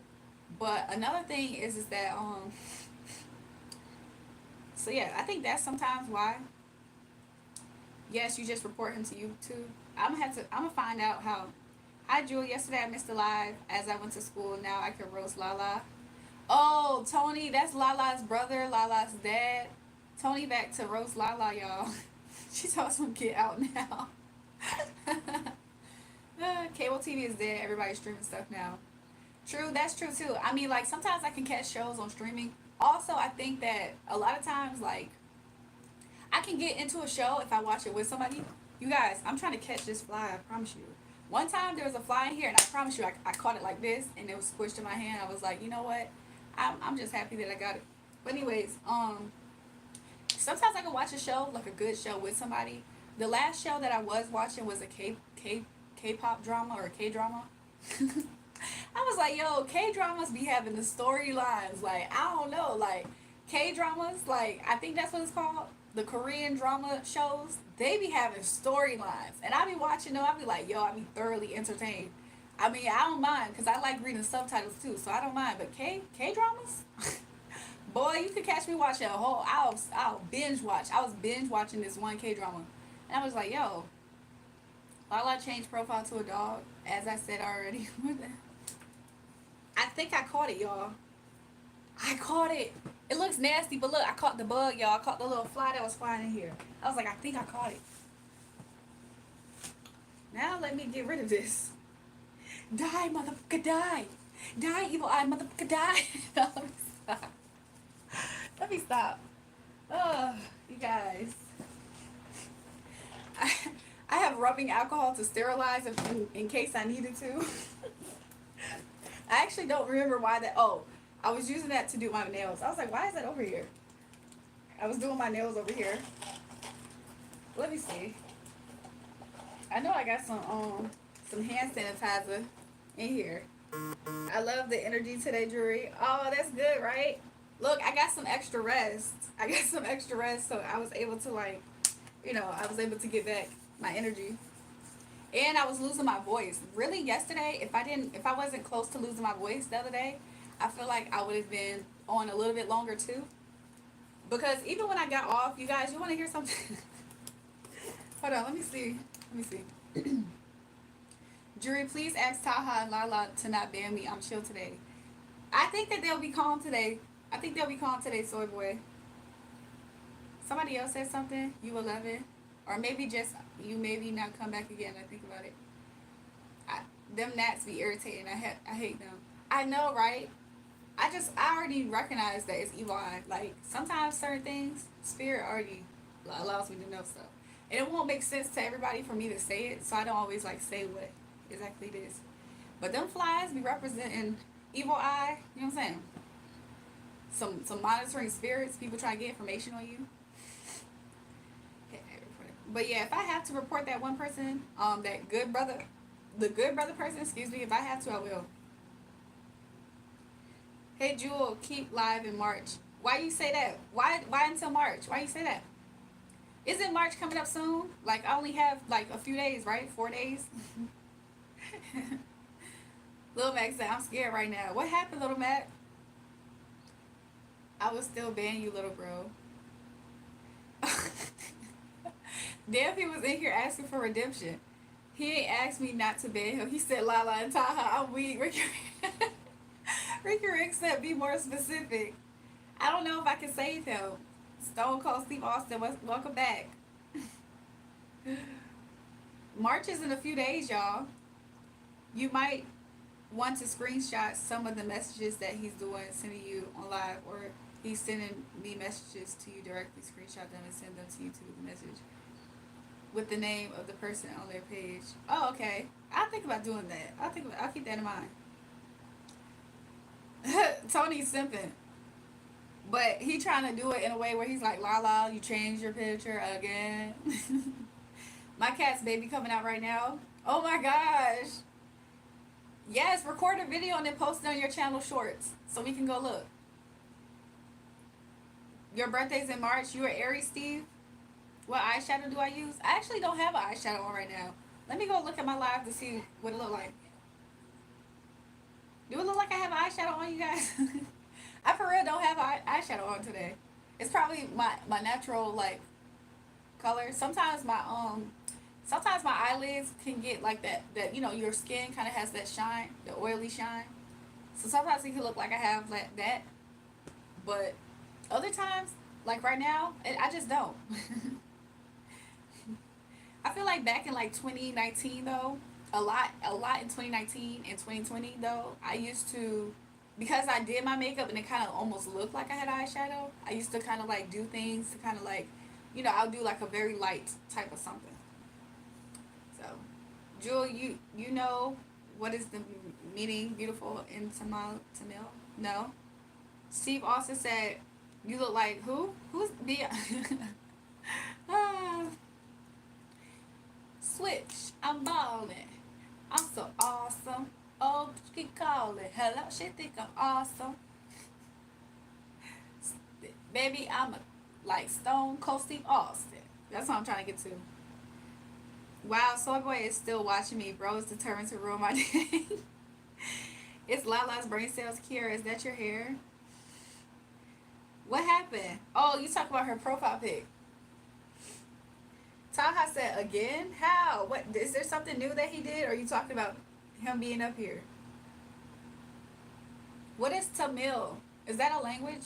But another thing is that so yeah, I think that's sometimes why. Yes, you just report him to YouTube. I'm gonna find out how. Hi Jewel, yesterday I missed the live as I went to school. Now I can roast Lala. Oh, Tony, that's Lala's brother, Lala's dad. Tony back to roast Lala, y'all. She told us to get out now. Cable TV is dead. Everybody's streaming stuff now. True, that's true too. I mean, like sometimes I can catch shows on streaming. Also, I think that a lot of times, like I can get into a show if I watch it with somebody. You guys, I'm trying to catch this fly. I promise you. One time there was a fly in here, and I promise you, I caught it like this, and it was squished in my hand. I was like, you know what? I'm just happy that I got it. But anyways, sometimes I can watch a show, like a good show with somebody. The last show that I was watching was a K-pop drama or a K-drama. I was like, yo, K-dramas be having the storylines. Like, I don't know, like, K-dramas, like, I think that's what it's called. The Korean drama shows, they be having storylines. And I be watching them, I be like, yo, I be thoroughly entertained. I mean, I don't mind, because I like reading subtitles too, so I don't mind. But K-dramas? Boy, you could catch me watching a whole, I'll binge watch. I was binge watching this one K-drama. And I was like, yo, Lala changed profile to a dog, as I said already. I think I caught it, y'all. I caught it. It looks nasty, but look, I caught the bug, y'all. I caught the little fly that was flying in here. I was like, I think I caught it. Now let me get rid of this. Die, motherfucker, die. Die, evil eye, motherfucker, die. No, let me stop. Let me stop. Oh, you guys. I have rubbing alcohol to sterilize in case I needed to. I actually don't remember why that. Oh, I was using that to do my nails. I was like, why is that over here? I was doing my nails over here. Let me see. I know I got some hand sanitizer in here. I love the energy today, Drury. Oh, that's good, right? Look, I got some extra rest. I got some extra rest, so I was able to like, I was able to get back my energy. And I was losing my voice. Really, yesterday, if I wasn't close to losing my voice the other day, I feel like I would have been on a little bit longer too. Because even when I got off, you guys, you want to hear something? Hold on, let me see. Jury, please ask Taha and Lala to not ban me. I'm chill today. I think that they'll be calm today. Soy boy. Somebody else said something. You 11, or maybe just you. Maybe not come back again. I think about it. Them gnats be irritating. I hate them. I know, right? I already recognize that it's evil eye. Like sometimes certain things, spirit already allows me to know stuff, and it won't make sense to everybody for me to say it. So I don't always like say what exactly it is. But them flies be representing evil eye. You know what I'm saying? Some monitoring spirits. People try to get information on you. But yeah, if I have to report that one person, that good brother, the good brother person, excuse me, if I have to, I will. Hey Jewel, keep live in March. Why you say that? Why until March? Why you say that? Isn't March coming up soon? Like I only have like a few days, right? 4 days. Little Mac said, I'm scared right now. What happened, Little Mac? I would still ban you, little bro. Damn, he was in here asking for redemption. He ain't asked me not to ban him. He said Lala and Taha, I'm weak. Ricky Rick said be more specific. I don't know if I can save him. Stone Cold Steve Austin, welcome back. March is in a few days, y'all. You might want to screenshot some of the messages that he's doing, sending you on live, or he's sending me messages to you directly. Screenshot them and send them to you to the message with the name of the person on their page. Oh, okay. I'll think about doing that. I'll keep that in mind. Tony's simping, but he trying to do it in a way where he's like, Lala, you changed your picture again. My cat's baby coming out right now. Oh my gosh. Yes, record a video and then post it on your channel shorts so we can go look. Your birthday's in March. You are Aries, Steve. What eyeshadow do I use? I actually don't have an eyeshadow on right now. Let me go look at my live to see what it look like. Do it look like I have an eyeshadow on, you guys? I for real don't have an eyeshadow on today. It's probably my natural like color. Sometimes my eyelids can get like that your skin kind of has that shine, the oily shine. So sometimes it can look like I have like that, but other times, like right now, I just don't. I feel like back in like 2019 though, a lot in 2019 and 2020 though, I used to, because I did my makeup and it kind of almost looked like I had eyeshadow, I used to kind of like do things to kind of like, I'll do like a very light type of something. So, Jewel, you know what is the meaning beautiful in Tamil? No? Steve also said, you look like who? Who's the... Switch, I'm ballin'. I'm so awesome. Oh, keep calling. Hello, she think I'm awesome. Baby, I'm like Stone Cold Steve Austin. That's what I'm trying to get to. Wow, Soy Boy is still watching me. Bro is determined to ruin my day. It's Lala's brain cells. Kira, is that your hair? What happened? Oh, you talk about her profile pic. Taha said, again? How? What? Is there something new that he did? Or are you talking about him being up here? What is Tamil? Is that a language?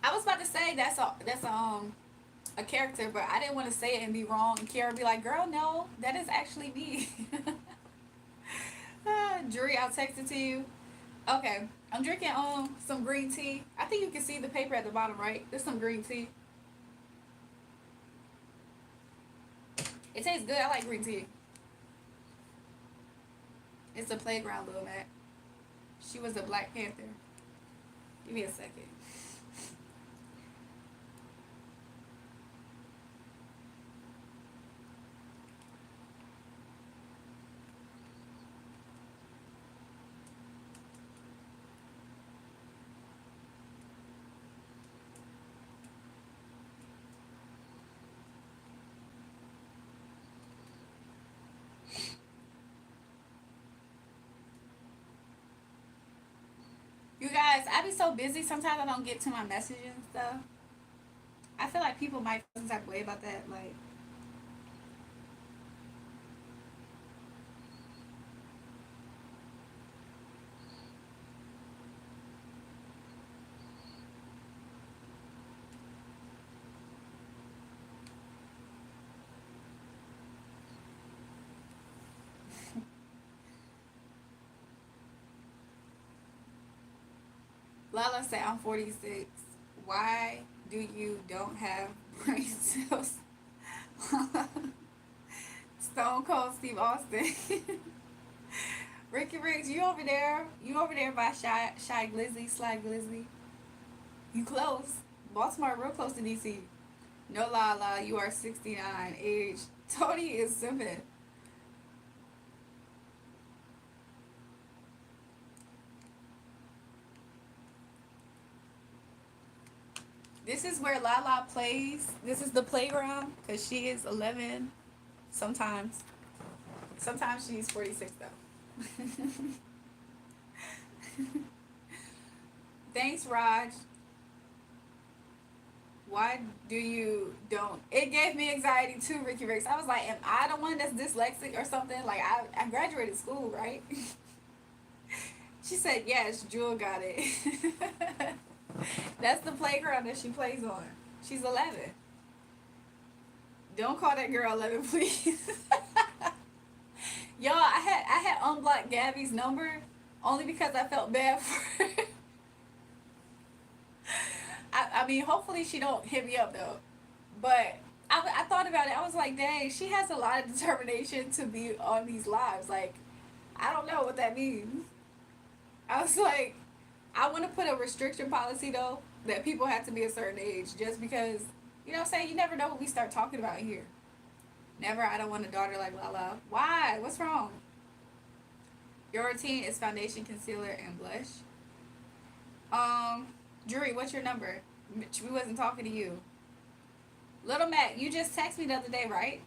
I was about to say that's a character, but I didn't want to say it and be wrong. And Kiara be like, girl, no, that is actually me. Jury, I'll text it to you. Okay. I'm drinking some green tea. I think you can see the paper at the bottom, right? There's some green tea. It tastes good. I like green tea. It's a playground, little Mac. She was a Black Panther. Give me a second. You guys, I be so busy sometimes I don't get to my messages and stuff. I feel like people might feel some type of way about that. Like, Lala said, I'm 46. Why do you don't have brain cells? Stone Cold Steve Austin. Ricky Riggs, you over there? You over there by Shy Glizzy, Sly Glizzy? You close. Baltimore real close to DC. No Lala, you are 69. Age. Tony is 7. This is where Lala plays. This is the playground because she is 11. Sometimes. Sometimes she's 46 though. Thanks, Raj. Why do you don't? It gave me anxiety too, Ricky Ricks. I was like, am I the one that's dyslexic or something? Like, I graduated school, right? She said, yes, Jewel got it. That's the playground that she plays on. She's 11. Don't call that girl 11, please. Y'all, I had unblocked Gabby's number only because I felt bad for her. I mean, hopefully she don't hit me up though. But I thought about it. I was like, dang, she has a lot of determination to be on these lives. Like, I don't know what that means. I was like, I want to put a restriction policy though that people have to be a certain age just because, you know what I'm saying? You never know what we start talking about here. Never, I don't want a daughter like Lala. Why? What's wrong? Your routine is foundation, concealer, and blush. Drury, what's your number? We wasn't talking to you. Little Matt, you just texted me the other day, right?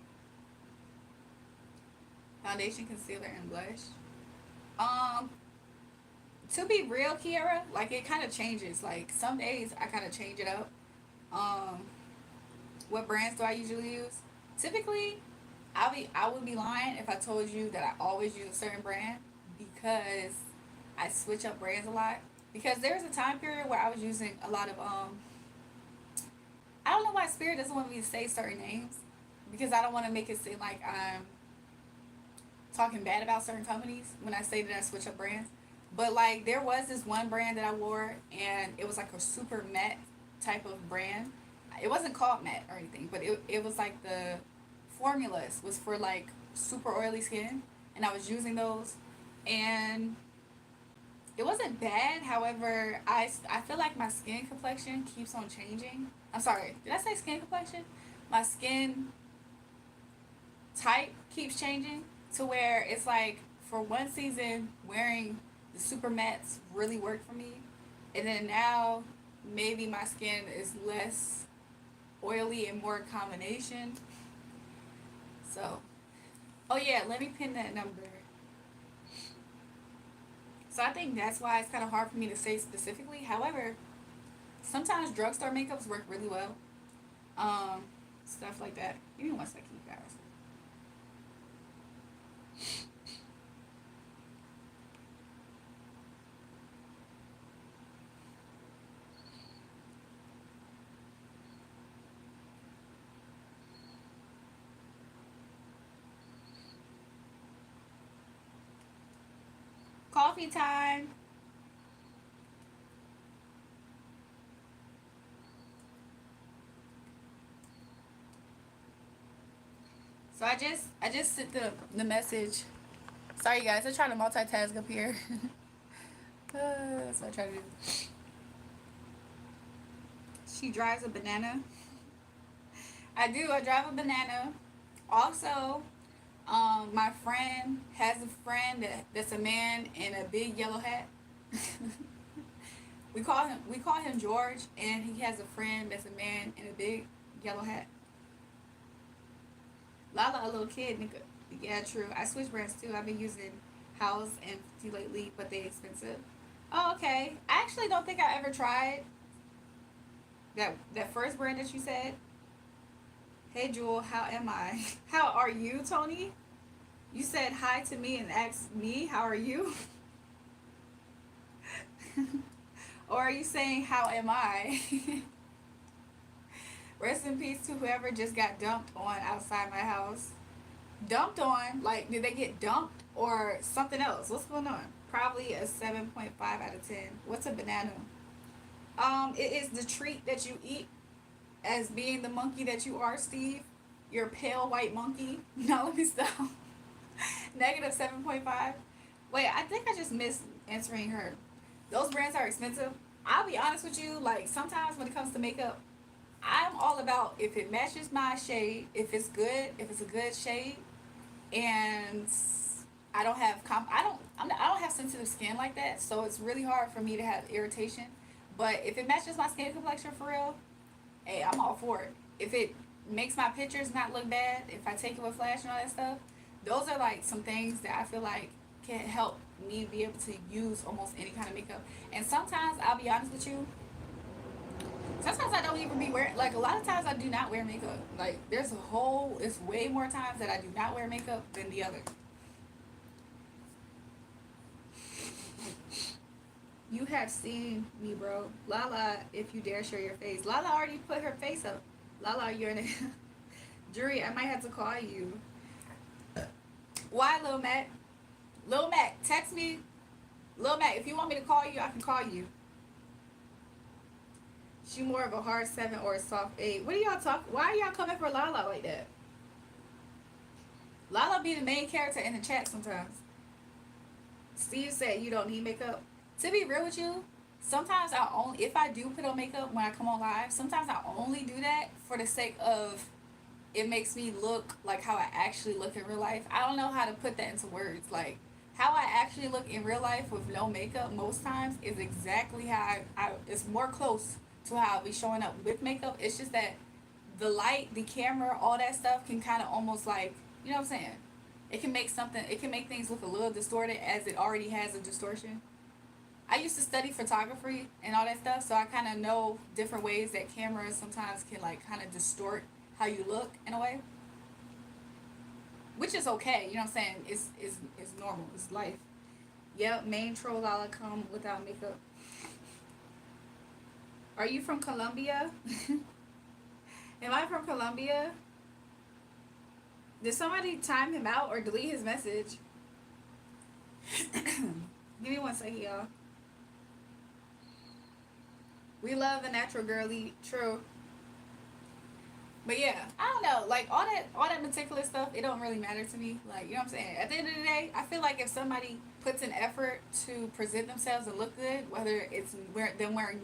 Foundation, concealer, and blush. Um, to be real, Kiara, like it kind of changes. Like some days I kind of change it up. Um, what brands do I usually use? Typically, I would be lying if I told you that I always use a certain brand because I switch up brands a lot. Because there's a time period where I was using a lot of I don't know why Spirit doesn't want me to say certain names because I don't want to make it seem like I'm talking bad about certain companies when I say that I switch up brands. But like there was this one brand that I wore and it was like a super matte type of brand. It wasn't called matte or anything, but it was like the formulas was for like super oily skin and I was using those and it wasn't bad. However, I feel like my skin complexion keeps on changing. I'm sorry, did I say skin complexion? My skin type keeps changing to where it's like for one season wearing the super mattes really worked for me, and then now maybe my skin is less oily and more combination. So, oh yeah, let me pin that number. So I think that's why it's kind of hard for me to say specifically. However, sometimes drugstore makeups work really well. Um, Stuff like that. Give me one second, you guys. Coffee time. So I just sent the message. Sorry guys, I'm trying to multitask up here. That's what I try to do. She drives a banana. I do. I drive a banana. Also, my friend has a friend that's a man in a big yellow hat. we call him George, and he has a friend that's a man in a big yellow hat. Lala, a little kid, nigga. Yeah, true. I switch brands too. I've been using House and 50 lately, but they expensive. Oh, okay. I actually don't think I ever tried that first brand that you said. Hey Jewel, how am I? How are you, Tony? You said hi to me and asked me how are you? Or are you saying how am I? Rest in peace to whoever just got dumped on outside my house. Dumped on? Like, did they get dumped or something else? What's going on? Probably a 7.5 out of 10. What's a banana? It is the treat that you eat as being the monkey that you are, Steve. You're a pale white monkey. No, let me stop. Negative 7.5. Wait, I think I just missed answering her. Those brands are expensive. I'll be honest with you, like sometimes when it comes to makeup, I'm all about if it matches my shade, if it's good, if it's a good shade, and I don't have I don't have sensitive skin like that, so it's really hard for me to have irritation. But if it matches my skin complexion for real, hey, I'm all for it. If it makes my pictures not look bad, if I take it with flash and all that stuff, those are like some things that I feel like can help me be able to use almost any kind of makeup. And sometimes I'll be honest with you, sometimes I don't even be wearing, like a lot of times I do not wear makeup. Like it's way more times that I do not wear makeup than the other. You have seen me, bro. Lala, if you dare share your face. Lala already put her face up. Lala, you're in it. Jury, I might have to call you. Why, Lil Mac? Lil Mac, text me. Lil Mac, if you want me to call you, I can call you. She more of a hard 7 or a soft 8. What are y'all talking? Why are y'all coming for Lala like that? Lala be the main character in the chat sometimes. Steve said you don't need makeup. To be real with you, sometimes if I do put on makeup when I come on live, sometimes I only do that for the sake of it makes me look like how I actually look in real life. I don't know how to put that into words. Like how I actually look in real life with no makeup most times is exactly how it's more close to how I'll be showing up with makeup. It's just that the light, the camera, all that stuff can kind of almost like, you know what I'm saying? It can make things look a little distorted as it already has a distortion. I used to study photography and all that stuff, so I kind of know different ways that cameras sometimes can like kind of distort how you look in a way, which is okay. You know what I'm saying? It's normal. It's life. Yep, main troll Lala come without makeup. Are you from Colombia? Am I from Colombia? Did somebody time him out or delete his message? Give me one second, y'all. We love a natural girly. True. But yeah, I don't know. Like all that meticulous stuff, it don't really matter to me. Like, you know what I'm saying? At the end of the day, I feel like if somebody puts an effort to present themselves and look good, whether it's them wearing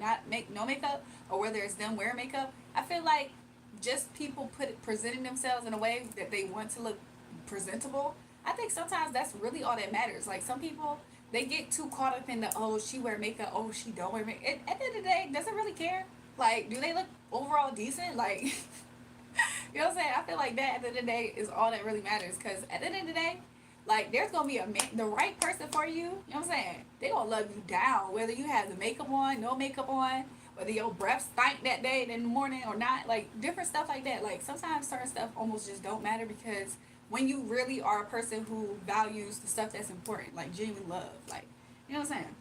no makeup or whether it's them wearing makeup, I feel like just people presenting themselves in a way that they want to look presentable. I think sometimes that's really all that matters. Like some people, they get too caught up in the, oh, she wear makeup, oh, she don't wear makeup. At the end of the day, doesn't really care. Like, do they look overall decent? Like, you know what I'm saying? I feel like that at the end of the day is all that really matters. Because at the end of the day, like, there's going to be the right person for you. You know what I'm saying? They going to love you down. Whether you have the makeup on, no makeup on, whether your breath stank that day in the morning or not. Like, different stuff like that. Like, sometimes certain stuff almost just don't matter because when you really are a person who values the stuff that's important, like genuine love, like, you know what I'm saying?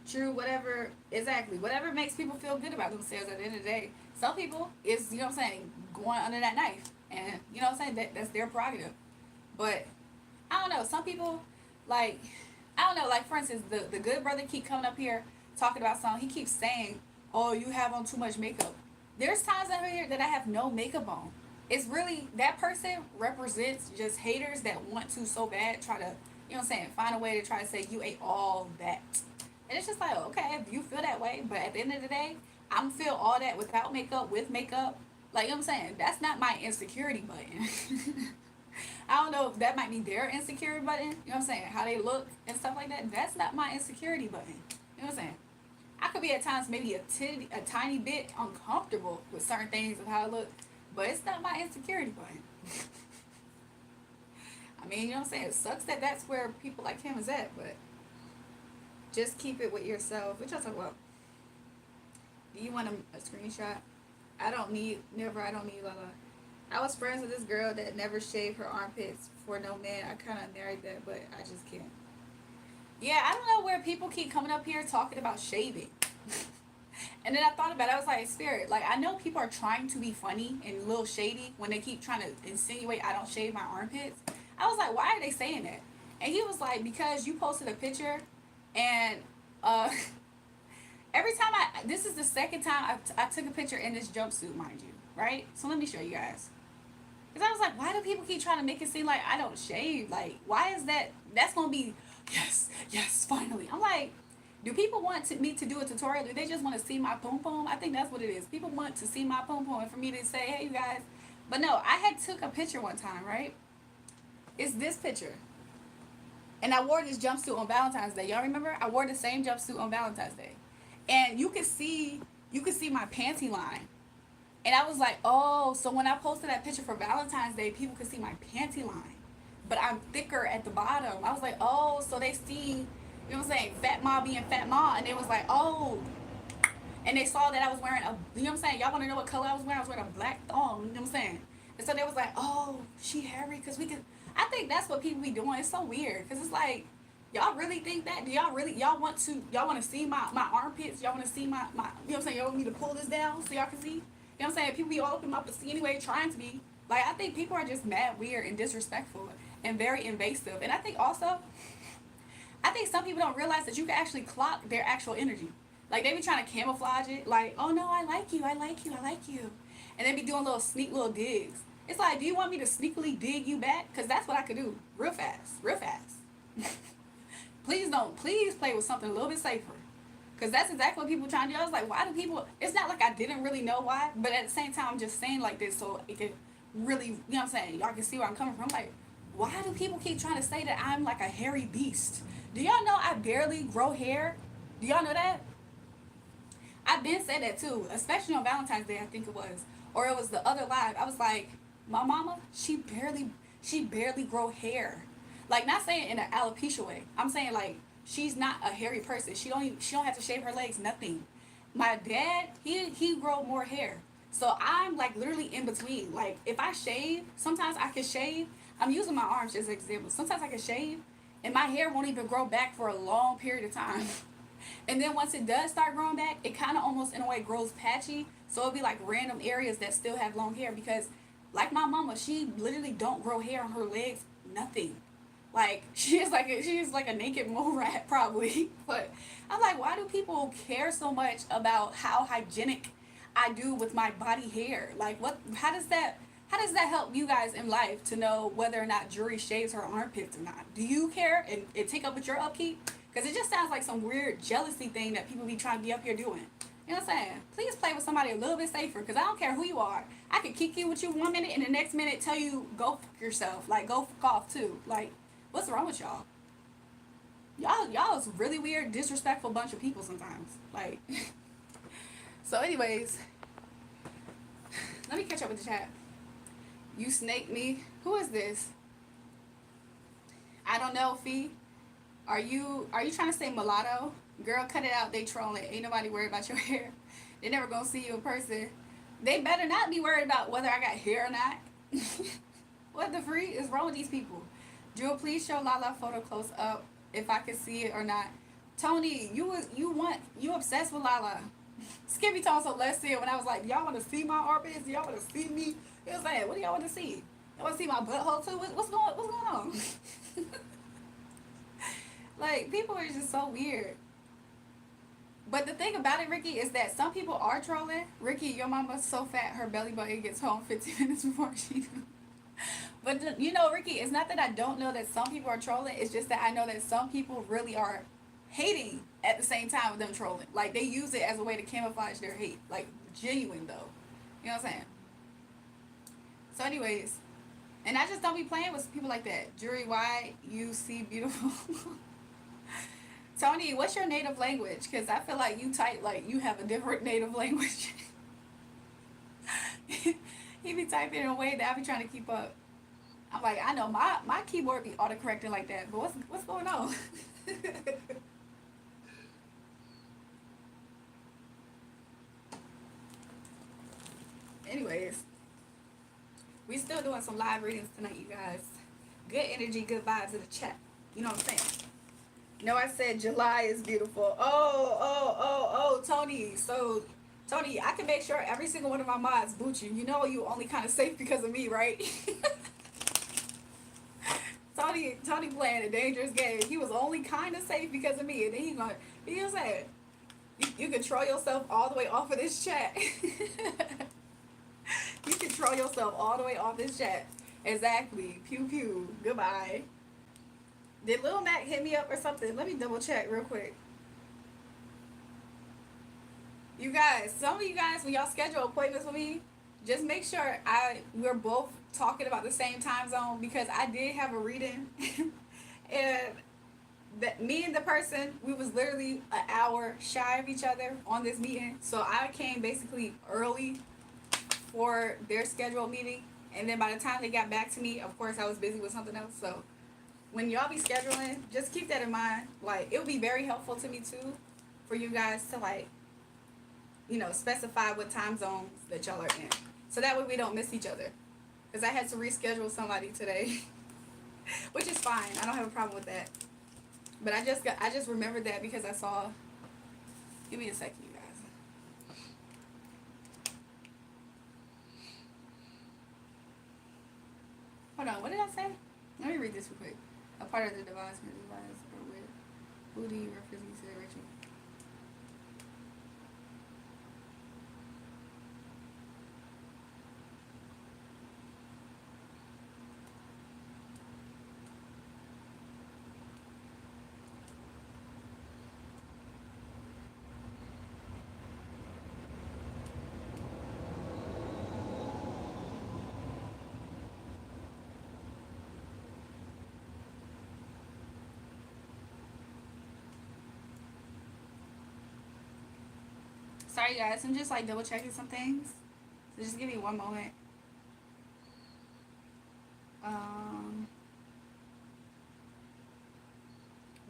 True, whatever, exactly. Whatever makes people feel good about themselves at the end of the day. Some people is, you know what I'm saying, going under that knife. And, you know what I'm saying, that's their prerogative. But, I don't know, some people, like, I don't know, like, for instance, the good brother keep coming up here talking about something. He keeps saying, oh, you have on too much makeup. There's times out here that I have no makeup on. it's really, that person represents just haters that want to so bad try to, you know what I'm saying, find a way to try to say you ate all that. And it's just like, okay, if you feel that way, but at the end of the day, I'm feel all that without makeup, with makeup. Like, you know what I'm saying? That's not my insecurity button. I don't know if that might be their insecurity button. You know what I'm saying? How they look and stuff like that. That's not my insecurity button. You know what I'm saying? I could be at times maybe a tiny bit uncomfortable with certain things of how I look, but it's not my insecurity button. I mean, you know what I'm saying? It sucks that that's where people like him is at, but just keep it with yourself. What y'all talking about? Do you want a screenshot? I don't need Lala. I was friends with this girl that never shaved her armpits for no man. I kind of married that, but I just can't. Yeah, I don't know where people keep coming up here talking about shaving. And then I thought about it. I was like, Spirit, like, I know people are trying to be funny and a little shady when they keep trying to insinuate I don't shave my armpits. I was like, why are they saying that? And he was like, because you posted a picture and uh, every time this is the second time I took a picture in this jumpsuit, mind you, right? So let me show you guys. Because I was like, why do people keep trying to make it seem like I don't shave? Like, why is that? That's going to be, yes, finally. I'm like, do people want me to do a tutorial? Do they just want to see my pom pom? I think that's what it is. People want to see my pom pom and for me to say, hey, you guys. But no, I had took a picture one time, right? It's this picture. And I wore this jumpsuit on Valentine's Day. Y'all remember? I wore the same jumpsuit on Valentine's Day. And you could see my panty line. And I was like, oh, so when I posted that picture for Valentine's Day, people could see my panty line. But I'm thicker at the bottom. I was like, oh, so they see, you know what I'm saying, Fat Ma being Fat Ma. And it was like, oh. And they saw that I was wearing a, you know what I'm saying? Y'all want to know what color I was wearing? I was wearing a black thong, you know what I'm saying? And so they was like, oh, she hairy because we could. I think that's what people be doing. It's so weird because it's like, y'all really think that? Do y'all really, y'all want to see my armpits? Y'all want to see my, you know what I'm saying? Y'all want me to pull this down so y'all can see? You know what I'm saying? People be all up in my pussy anyway, trying to be. Like, I think people are just mad weird and disrespectful and very invasive. And I think also, I think some people don't realize that you can actually clock their actual energy. Like, they be trying to camouflage it. Like, oh, no, I like you. And they be doing little sneak little digs. It's like, do you want me to sneakily dig you back? Because that's what I could do real fast. Please play with something a little bit safer. Because that's exactly what people trying to do. I was like, why do people, it's not like I didn't really know why, but at the same time, I'm just saying like this so it can really, you know what I'm saying, y'all can see where I'm coming from. I'm like, why do people keep trying to say that I'm like a hairy beast? Do y'all know I barely grow hair? Do y'all know that? I've been said that too, especially on Valentine's Day, I think it was. Or it was the other live. I was like, my mama, she barely grow hair. Like, not saying in an alopecia way. I'm saying like, she's not a hairy person. She don't have to shave her legs, nothing. My dad, he grow more hair. So I'm like literally in between. Like, if I shave, sometimes I can shave. I'm using my arms as an example. Sometimes I can shave and my hair won't even grow back for a long period of time. And then once it does start growing back, it kind of almost in a way grows patchy. So it'll be like random areas that still have long hair because like my mama, she literally don't grow hair on her legs, nothing. Like, she is like a naked mole rat probably. But I'm like, why do people care so much about how hygienic I do with my body hair? Like, what? How does that help you guys in life to know whether or not Jury shaves her armpits or not? Do you care and take up with your upkeep? Because it just sounds like some weird jealousy thing that people be trying to be up here doing. You know what I'm saying? Please play with somebody a little bit safer, because I don't care who you are. I could kick you with you 1 minute and the next minute tell you go fuck yourself. Like, go fuck off too. Like, what's wrong with y'all? Y'all is really weird, disrespectful bunch of people sometimes. Like, so anyways, let me catch up with the chat. You snaked me. Who is this? I don't know, Fee. Are you trying to say mulatto? Girl, cut it out. They trolling. Ain't nobody worried about your hair. They never gonna see you in person. They better not be worried about whether I got hair or not. What the freak is wrong with these people? Jewel, please show Lala photo close up if I can see it or not. Tony, you obsessed with Lala. Skippy told so let's see it when I was like, y'all want to see my armpits? Do y'all want to see me? It was like, what do y'all want to see? Y'all want to see my butthole too? What's going on? Like, people are just so weird. But the thing about it, Ricky, is that some people are trolling. Ricky, your mama's so fat her belly button gets home 15 minutes before she do. But you know, Ricky, it's not that I don't know that some people are trolling. It's just that I know that some people really are hating at the same time with them trolling. Like they use it as a way to camouflage their hate. Like genuine though. You know what I'm saying? So anyways, and I just don't be playing with people like that. Jury, why you see beautiful? Tony, what's your native language? Because I feel like you type like you have a different native language. He be typing in a way that I be trying to keep up. I'm like, I know my keyboard be autocorrecting like that, but what's going on? Anyways, we still doing some live readings tonight, you guys. Good energy, good vibes in the chat. You know what I'm saying? No, I said July is beautiful. Oh, Tony. So, Tony, I can make sure every single one of my mods boot you. You know you only kind of safe because of me, right? Tony playing a dangerous game. He was only kind of safe because of me. And then he going, you know what I'm saying? You control yourself all the way off of this chat. You control yourself all the way off this chat. Exactly. Pew pew. Goodbye. Did Lil Mac hit me up or something? Let me double check real quick. You guys, some of you guys, when y'all schedule appointments with me, just make sure we're both talking about the same time zone because I did have a reading, and that me and the person, we was literally an hour shy of each other on this meeting. So I came basically early for their scheduled meeting, and then by the time they got back to me, of course I was busy with something else. So when y'all be scheduling, just keep that in mind. Like it would be very helpful to me too, for you guys to like, you know, specify what time zones that y'all are in, so that way we don't miss each other. Because I had to reschedule somebody today, which is fine. I don't have a problem with that. But I just remembered that because I saw. Give me a second, you guys. Hold on. What did I say? Let me read this real quick. A part of the device or with booty reference consideration. Sorry guys, I'm just like double checking some things. So just give me one moment.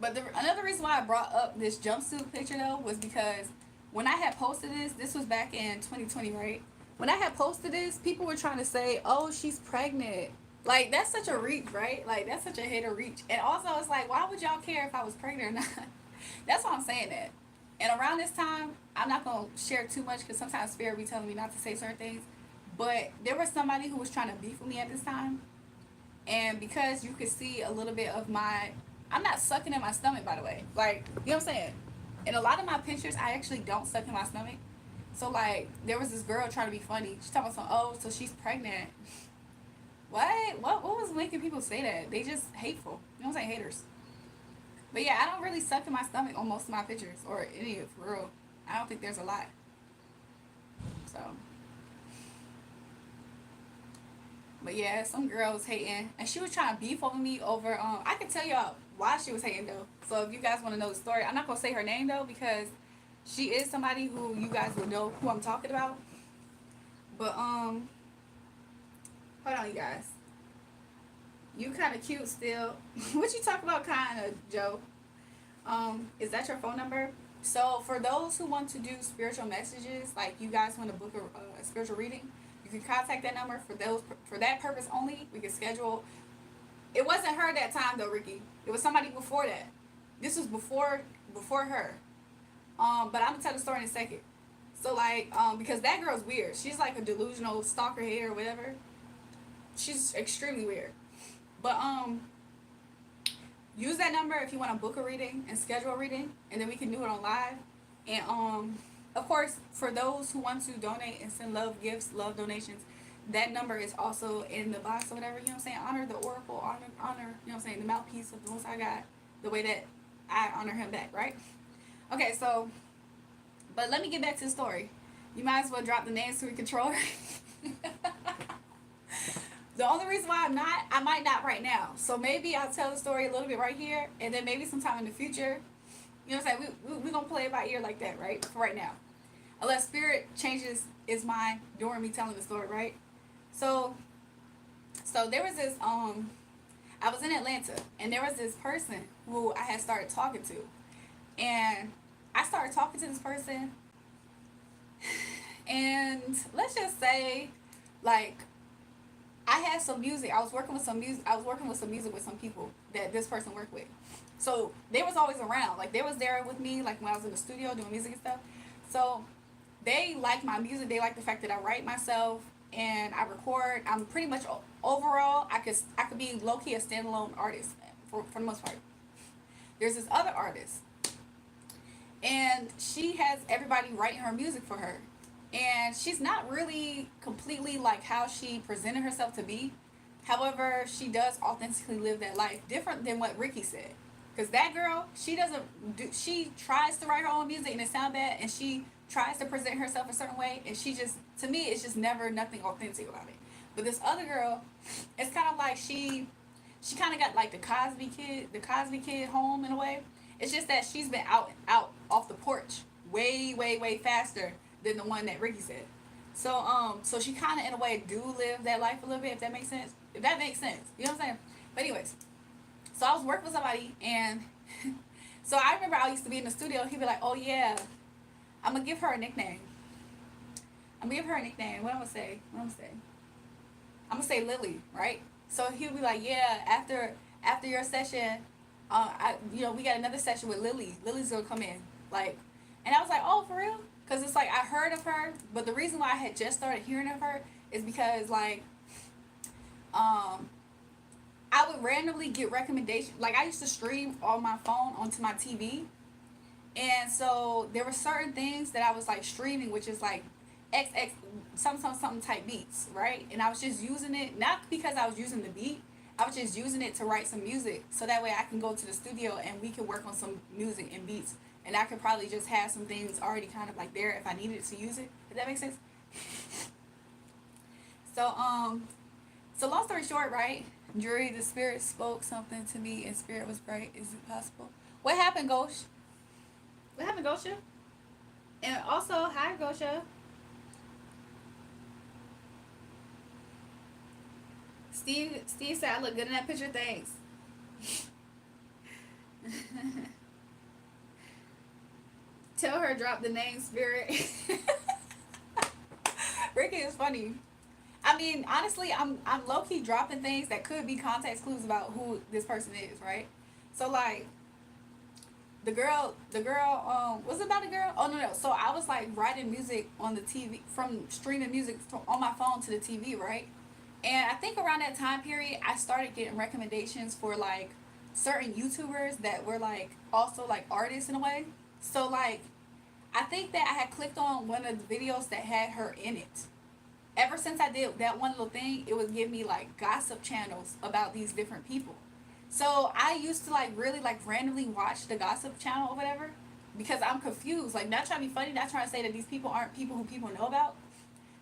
But another reason why I brought up this jumpsuit picture though was because when I had posted this was back in 2020, right? When I had posted this, people were trying to say, "Oh, she's pregnant." Like that's such a reach, right? Like that's such a hater reach. And also, it's like, why would y'all care if I was pregnant or not? That's why I'm saying that. And around this time, I'm not gonna share too much because sometimes Spirit be telling me not to say certain things. But there was somebody who was trying to beef with me at this time, and because you could see a little bit of my, I'm not sucking in my stomach, by the way. Like, you know what I'm saying? In a lot of my pictures, I actually don't suck in my stomach. So like, there was this girl trying to be funny. She's talking about, oh, so she's pregnant. What was making people say that? They just hateful. You know what I'm saying? Haters. But yeah, I don't really suck in my stomach on most of my pictures, or any of for real. I don't think there's a lot. So. But yeah, some girl was hating, and she was trying to beef over me over. I can tell y'all why she was hating though. So if you guys want to know the story, I'm not gonna say her name though because she is somebody who you guys will know who I'm talking about. But hold on, you guys. You kind of cute still. What you talk about, kind of, Joe? Is that your phone number? So for those who want to do spiritual messages, like you guys want to book a spiritual reading, you can contact that number for that purpose only. We can schedule. It wasn't her that time though, Ricky. It was somebody before that. This was before her. But I'm gonna tell the story in a second. So like, because that girl's weird. She's like a delusional stalker hater or whatever. She's extremely weird. But use that number if you want to book a reading and schedule a reading, and then we can do it on live. And of course, for those who want to donate and send love gifts, love donations, that number is also in the box or whatever. You know what I'm saying? Honor the oracle, honor. You know what I'm saying? The mouthpiece of the Most High God, the way that I honor him back, right? Okay, so, but let me get back to the story. You might as well drop the names to a controller. The only reason why I might not right now. So maybe I'll tell the story a little bit right here, and then maybe sometime in the future, you know what I'm saying? We're going to play it by ear like that, right? For right now. Unless Spirit changes its mind during me telling the story, right? So there was this, I was in Atlanta, and there was this person who I had started talking to. And I started talking to this person, and let's just say, like, I had some music. I was working with some music with some people that this person worked with. So they was always around. Like, they was there with me, like, when I was in the studio doing music and stuff. So they like my music. They like the fact that I write myself and I record. I'm pretty much overall, I could be low key a standalone artist for the most part. There's this other artist, and she has everybody writing her music for her, and she's not really completely like how she presented herself to be. However, she does authentically live that life different than what Ricky said. Because that girl, she tries to write her own music and it sounds bad, and she tries to present herself a certain way, and she just, to me, it's just never nothing authentic about it. But this other girl, it's kind of like she kind of got like the Cosby Kid home in a way. It's just that she's been out off the porch way faster than the one that Ricky said. So she kind of in a way do live that life a little bit, if that makes sense. If that makes sense, you know what I'm saying? But anyways, so I was working with somebody, and so I remember I used to be in the studio. He'd be like, "Oh yeah, I'm gonna give her a nickname. I'm gonna give her a nickname. What I'm gonna say? I'm gonna say Lily, right?" So he'll be like, "Yeah, after your session, we got another session with Lily. Lily's gonna come in, like," and I was like, "Oh, for real?" Because it's like I heard of her, but the reason why I had just started hearing of her is because like, I would randomly get recommendations. Like, I used to stream on my phone onto my TV, and so there were certain things that I was like streaming, which is like XX something type beats, right? And I was just using it not because I was using the beat. I was just using it to write some music, so that way I can go to the studio and we can work on some music and beats, and I could probably just have some things already kind of like there if I needed to use it. Does that make sense? So long story short, right? Jury, the spirit spoke something to me, and spirit was bright. Is it possible? What happened, Ghosh? What happened, Gosha? And also, hi, Gosha. Steve said I look good in that picture. Thanks. Tell her drop the name Spirit. Ricky is funny. I mean, honestly, I'm low key dropping things that could be context clues about who this person is, right? So like, the girl, was it about a girl? Oh no. So I was like writing music on the TV, from streaming music on my phone to the TV, right? And I think around that time period, I started getting recommendations for like certain YouTubers that were like also like artists in a way. So like, I think that I had clicked on one of the videos that had her in it. Ever since I did that one little thing, it would give me like gossip channels about these different people. So I used to like really like randomly watch the gossip channel or whatever, because I'm confused. Like, not trying to be funny, not trying to say that these people aren't people who people know about.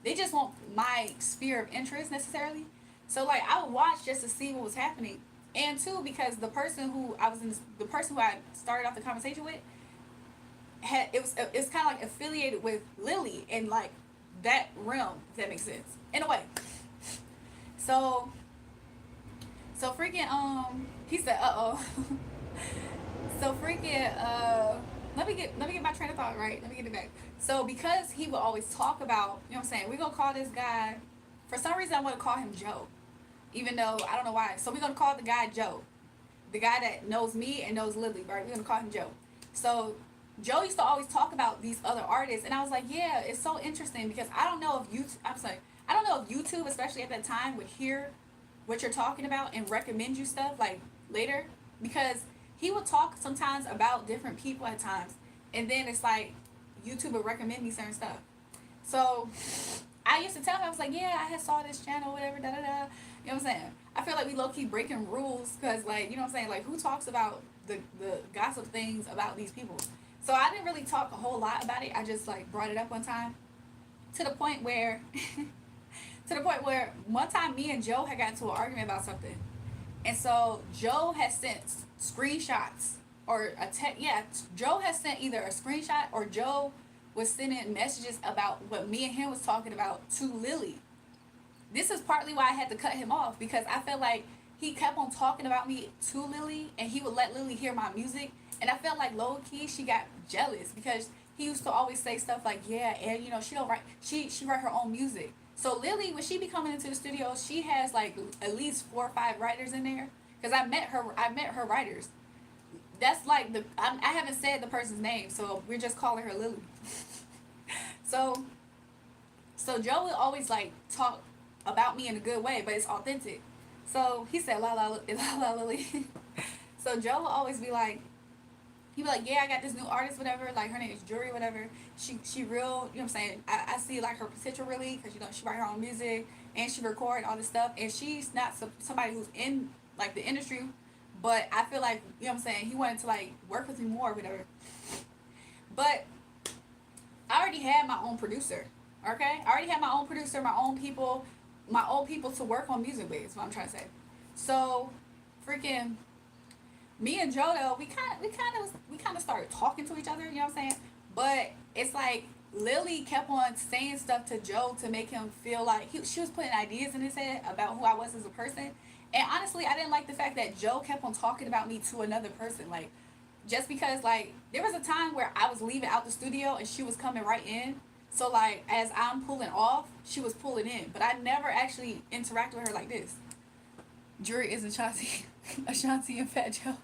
They just want my sphere of interest necessarily. So like, I would watch just to see what was happening, and two, because the person who I started off the conversation with it's kind of like affiliated with Lily and like that realm, if that makes sense in a way. So freaking he said so freaking let me get my train of thought right. Let me get it back. So because he would always talk about, you know what I'm saying, we're gonna call this guy, for some reason I want to call him Joe, even though I don't know why. So we're gonna call the guy Joe, the guy that knows me and knows Lily, right? We're gonna call him Joe. So Joe used to always talk about these other artists, and I was like, yeah, it's so interesting, because I don't know if YouTube, especially at that time, would hear what you're talking about and recommend you stuff like later, because he would talk sometimes about different people at times, and then it's like YouTube would recommend me certain stuff. So I used to tell her, I was like, yeah, I had saw this channel, whatever, da da da. You know what I'm saying? I feel like we low key breaking rules because, like, you know what I'm saying? Like, who talks about the gossip things about these people? So I didn't really talk a whole lot about it. I just like brought it up one time to the point where, one time me and Joe had got into an argument about something, and so Joe has sent screenshots or a text. Yeah, Joe has sent either a screenshot or Joe was sending messages about what me and him was talking about to Lily. This is partly why I had to cut him off because I felt like he kept on talking about me to Lily and he would let Lily hear my music. And I felt like low key she got jealous because he used to always say stuff like, yeah, and you know, she don't write she write her own music. So Lily, when she be coming into the studio, she has like at least 4 or 5 writers in there. Cause I met her writers. That's like I haven't said the person's name, so we're just calling her Lily. so Joe would always like talk about me in a good way, but it's authentic. So he said la la la la Lily. So Joe will always be like, he'd be like, yeah, I got this new artist, whatever. Like her name is Jury, whatever. She real, you know what I'm saying? I see like her potential really, cause you know she write her own music and she record all this stuff, and she's not somebody who's in like the industry, but I feel like, you know what I'm saying, he wanted to like work with me more, whatever. But I already had my own producer. Okay, I already had my own producer, my own people to work on music with. Is what I'm trying to say. So, freaking, me and Joe though, we kind of started talking to each other. You know what I'm saying? But it's like Lily kept on saying stuff to Joe to make him feel like she was putting ideas in his head about who I was as a person. And honestly, I didn't like the fact that Joe kept on talking about me to another person. Like, just because, like, there was a time where I was leaving out the studio and she was coming right in. So, like, as I'm pulling off, she was pulling in. But I never actually interacted with her like this. Jury is Ashanti. Ashanti and Fat Joe.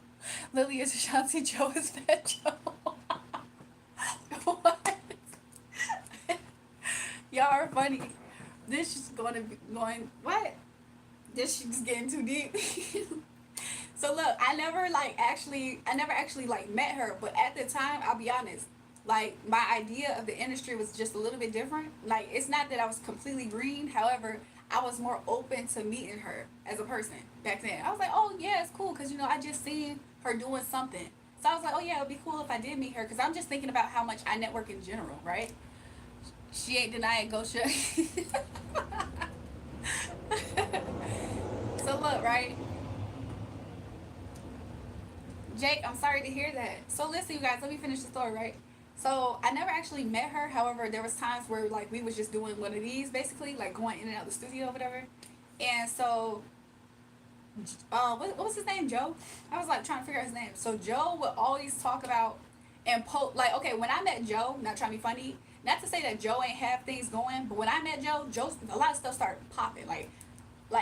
Lily is Ashanti. Joe is Fat Joe. What? Y'all are funny. This is going, what? This shit's getting too deep. So look, I never actually like met her, but at the time, I'll be honest, like my idea of the industry was just a little bit different. Like, it's not that I was completely green, however, I was more open to meeting her as a person back then. I was like, oh yeah, it's cool, because you know, I just seen her doing something. So I was like, oh yeah, it would be cool if I did meet her, because I'm just thinking about how much I network in general, right? She ain't denying Gosha. So look, right? Jake, I'm sorry to hear that. So listen, you guys, let me finish the story, right? So I never actually met her. However, there was times where like we was just doing one of these, basically, like going in and out the studio or whatever. And so, what was his name? Joe. I was like trying to figure out his name. So Joe would always talk about and like, okay, when I met Joe, not trying to be funny, not to say that Joe ain't have things going, but when I met Joe, a lot of stuff started popping, like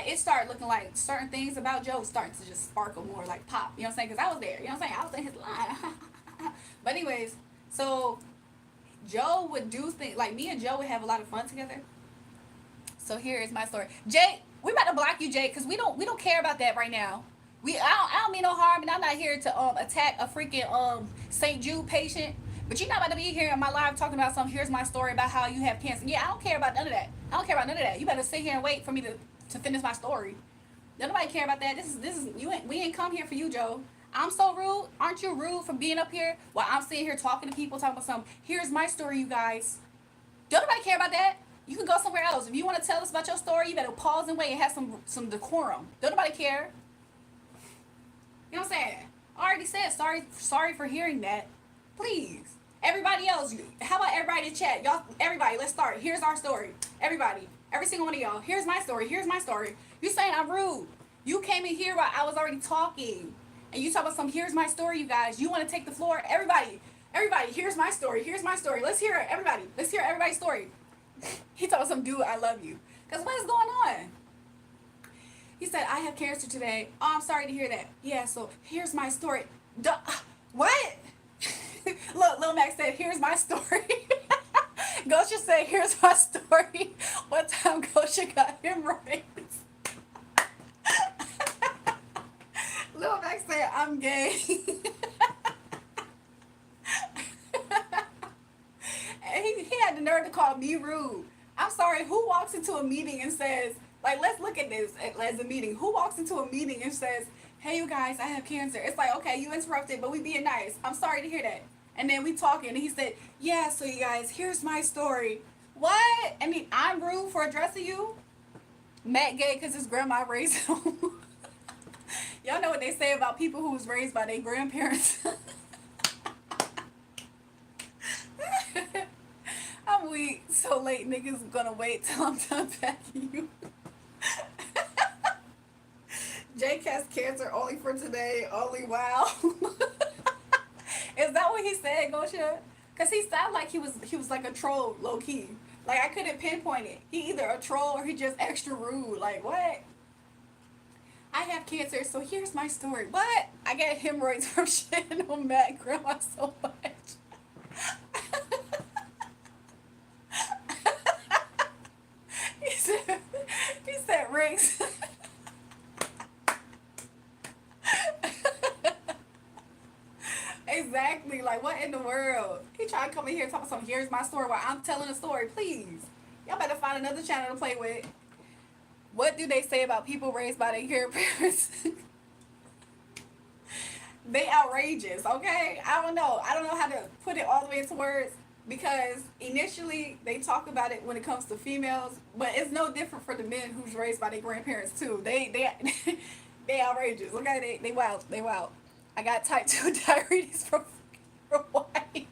it started looking like certain things about Joe starting to just sparkle more, like pop. You know what I'm saying? Because I was there. You know what I'm saying? I was in his line. But anyways, so Joe would do things like me and Joe would have a lot of fun together. So here is my story. Jake, we about to block you, Jake, because we don't care about that right now. I don't mean no harm, and I'm not here to attack a freaking St. Jude patient. But you're not about to be here in my live talking about some. Here's my story about how you have cancer. Yeah, I don't care about none of that. I don't care about none of that. You better sit here and wait for me to finish my story. Nobody care about that. This is we ain't come here for you, Joe. I'm so rude. Aren't you rude for being up here while I'm sitting here talking to people, talking about something? Here's my story, you guys. Don't nobody care about that. You can go somewhere else. If you want to tell us about your story, you better pause and wait and have some decorum. Don't nobody care. You know what I'm saying? I already said sorry for hearing that. Please. Everybody else, how about everybody in chat? Y'all, everybody, let's start. Here's our story. Everybody, every single one of y'all. Here's my story. Here's my story. You saying I'm rude. You came in here while I was already talking. And you talk about some, here's my story, you guys. You want to take the floor? Everybody, here's my story. Here's my story. Let's hear it, everybody. Let's hear everybody's story. He told some dude, I love you. Because what is going on? He said, I have cancer today. Oh, I'm sorry to hear that. Yeah, so here's my story. What? Look, Lil Max said, here's my story. Gosha said, here's my story. One time Gosha got him right. Lil Max said, I'm gay. called me rude. I'm sorry, who walks into a meeting and says, like, let's look at this as a meeting. Who walks into a meeting and says, hey, you guys, I have cancer? It's like, okay, you interrupted, but we being nice. I'm sorry to hear that. And then we talking, and he said, yeah, so you guys, here's my story. What? I mean, I'm rude for addressing you? Matt gay because his grandma raised him. Y'all know what they say about people who was raised by their grandparents. I'm weak. So late, niggas gonna wait till I'm done packing you. Jake has cancer only for today. Only wow. Is that what he said, Gosha? Cause he sounded like he was like a troll, low key. Like I couldn't pinpoint it. He either a troll or he just extra rude. Like what? I have cancer, so here's my story. What? I get hemorrhoids from shitting on Matt and Grandma so much. he said Riggs. Exactly. Like, what in the world? He tried to come in here and talk about something. Here's my story while I'm telling a story. Please. Y'all better find another channel to play with. What do they say about people raised by their grandparents? They outrageous, okay? I don't know. I don't know how to put it all the way into words because initially they talk about it when it comes to females, but it's no different for the men who's raised by their grandparents too. They they outrageous. Okay, they wild. They wild. I got type 2 diabetes from your wife. He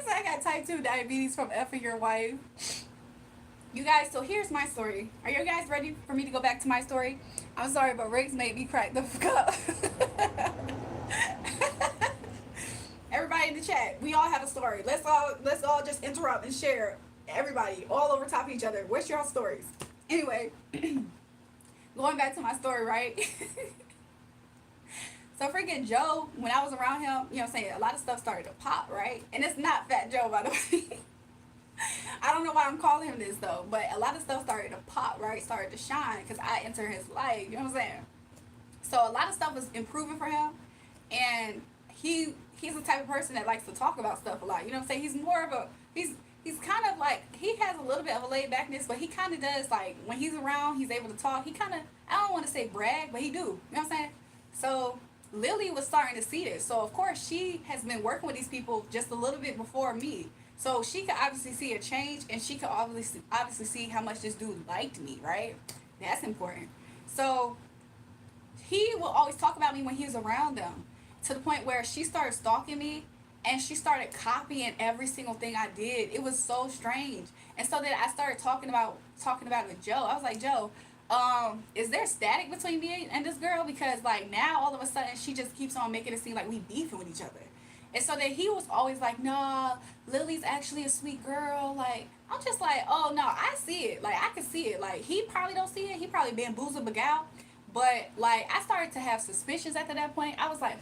said I got type 2 diabetes from effing your wife. You guys, so here's my story. Are you guys ready for me to go back to my story? I'm sorry, but Riggs made me crack the fuck up. Everybody in the chat, we all have a story. Let's all just interrupt and share. Everybody, all over top of each other. What's your stories? Anyway, going back to my story, right? So freaking Joe, when I was around him, you know what I'm saying, a lot of stuff started to pop, right? And it's not Fat Joe, by the way. I don't know why I'm calling him this though, but a lot of stuff started to pop, right? Started to shine because I entered his life. You know what I'm saying? So a lot of stuff was improving for him, and he's the type of person that likes to talk about stuff a lot. You know what I'm saying? He's more of a he's kind of like he has a little bit of a laid backness, but he kind of does like when he's around, he's able to talk. He kind of I don't want to say brag, but he do. You know what I'm saying? So Lily was starting to see this. So of course she has been working with these people just a little bit before me. So she could obviously see a change, and she could obviously see how much this dude liked me, right? That's important. So he will always talk about me when he was around them, to the point where she started stalking me, and she started copying every single thing I did. It was so strange. And so then I started talking about it with Joe. I was like, Joe, is there static between me and this girl? Because like now all of a sudden she just keeps on making it seem like we beefing with each other. And so then he was always like, nah, Lily's actually a sweet girl. Like, I'm just like, oh, no, I see it. Like, I can see it. Like, he probably don't see it. He probably bamboozled Begal. But, like, I started to have suspicions after that point. I was like,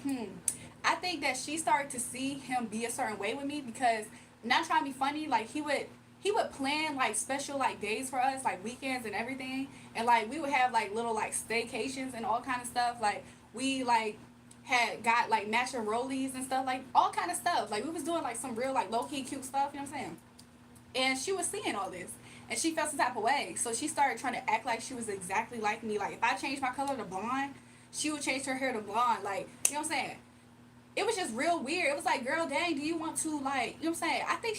I think that she started to see him be a certain way with me because, not trying to be funny, like, he would plan, like, special, like, days for us, like, weekends and everything. And, like, we would have, like, little, like, staycations and all kind of stuff. Like, we, like, had got like matching rollies and stuff, like all kind of stuff. Like we was doing like some real like low key cute stuff, you know what I'm saying? And she was seeing all this, and she felt some type of way. So she started trying to act like she was exactly like me. Like if I changed my color to blonde, she would change her hair to blonde. Like you know what I'm saying? It was just real weird. It was like, girl, dang, do you want to like, you know what I'm saying? I think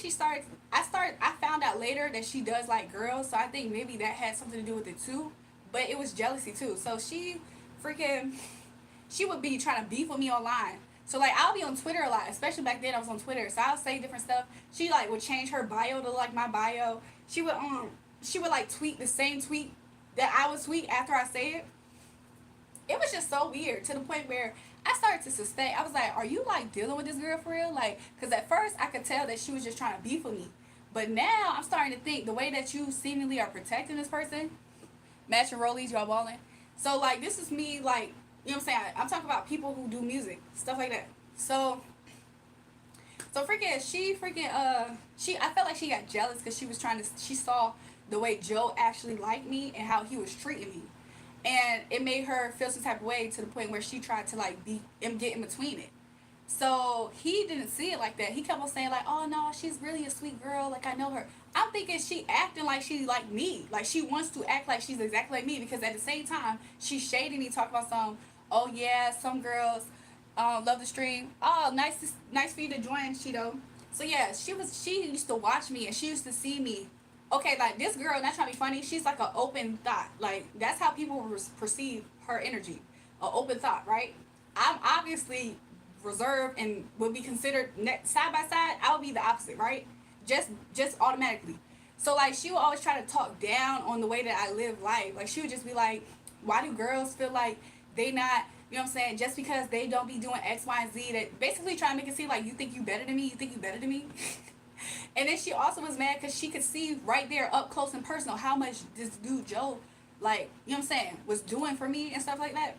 I found out later that she does like girls, so I think maybe that had something to do with it too. But it was jealousy too. So she would be trying to beef with me online. So like I'll be on Twitter a lot, especially back then I was on Twitter. So I'll say different stuff. She like would change her bio to like my bio. She would like tweet the same tweet that I would tweet after I say it. It was just so weird to the point where I started to suspect. I was like, are you like dealing with this girl for real? Like, because at first I could tell that she was just trying to beef with me. But now I'm starting to think the way that you seemingly are protecting this person, matching rollies, y'all balling. So like this is me like, you know what I'm saying? I'm talking about people who do music, stuff like that. So I felt like she got jealous because she saw the way Joe actually liked me and how he was treating me. And it made her feel some type of way to the point where she tried to like get in between it. So he didn't see it like that. He kept on saying like, "Oh no, she's really a sweet girl. Like I know her." I'm thinking she acting like she like me. Like she wants to act like she's exactly like me because at the same time she's shading me, talking about some. Oh yeah, some girls love the stream. Oh, nice for you to join, Cheeto. So yeah, she used to watch me and she used to see me. Okay, like this girl, not trying to be funny. She's like an open thought. Like that's how people perceive her energy. An open thought, right? I'm obviously reserved and would be considered side by side. I would be the opposite, right? Just automatically. So like she would always try to talk down on the way that I live life. Like she would just be like, why do girls feel like they not, you know what I'm saying, just because they don't be doing X, Y, and Z, that basically trying to make it seem like you think you better than me, you think you better than me. And then she also was mad because she could see right there up close and personal how much this dude Joe, like, you know what I'm saying, was doing for me and stuff like that.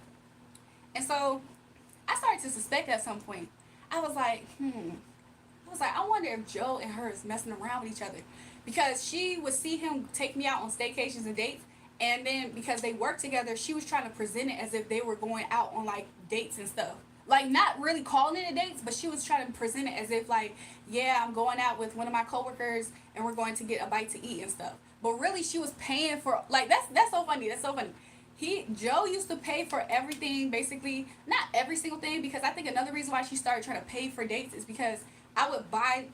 And so I started to suspect at some point. I was like, I wonder if Joe and her is messing around with each other. Because she would see him take me out on staycations and dates. And then because they worked together, she was trying to present it as if they were going out on like dates and stuff. Like not really calling it a dates, but she was trying to present it as if like, yeah, I'm going out with one of my coworkers and we're going to get a bite to eat and stuff. But really she was paying for like that's so funny. That's so funny. Joe used to pay for everything, basically not every single thing, because I think another reason why she started trying to pay for dates is because I would buy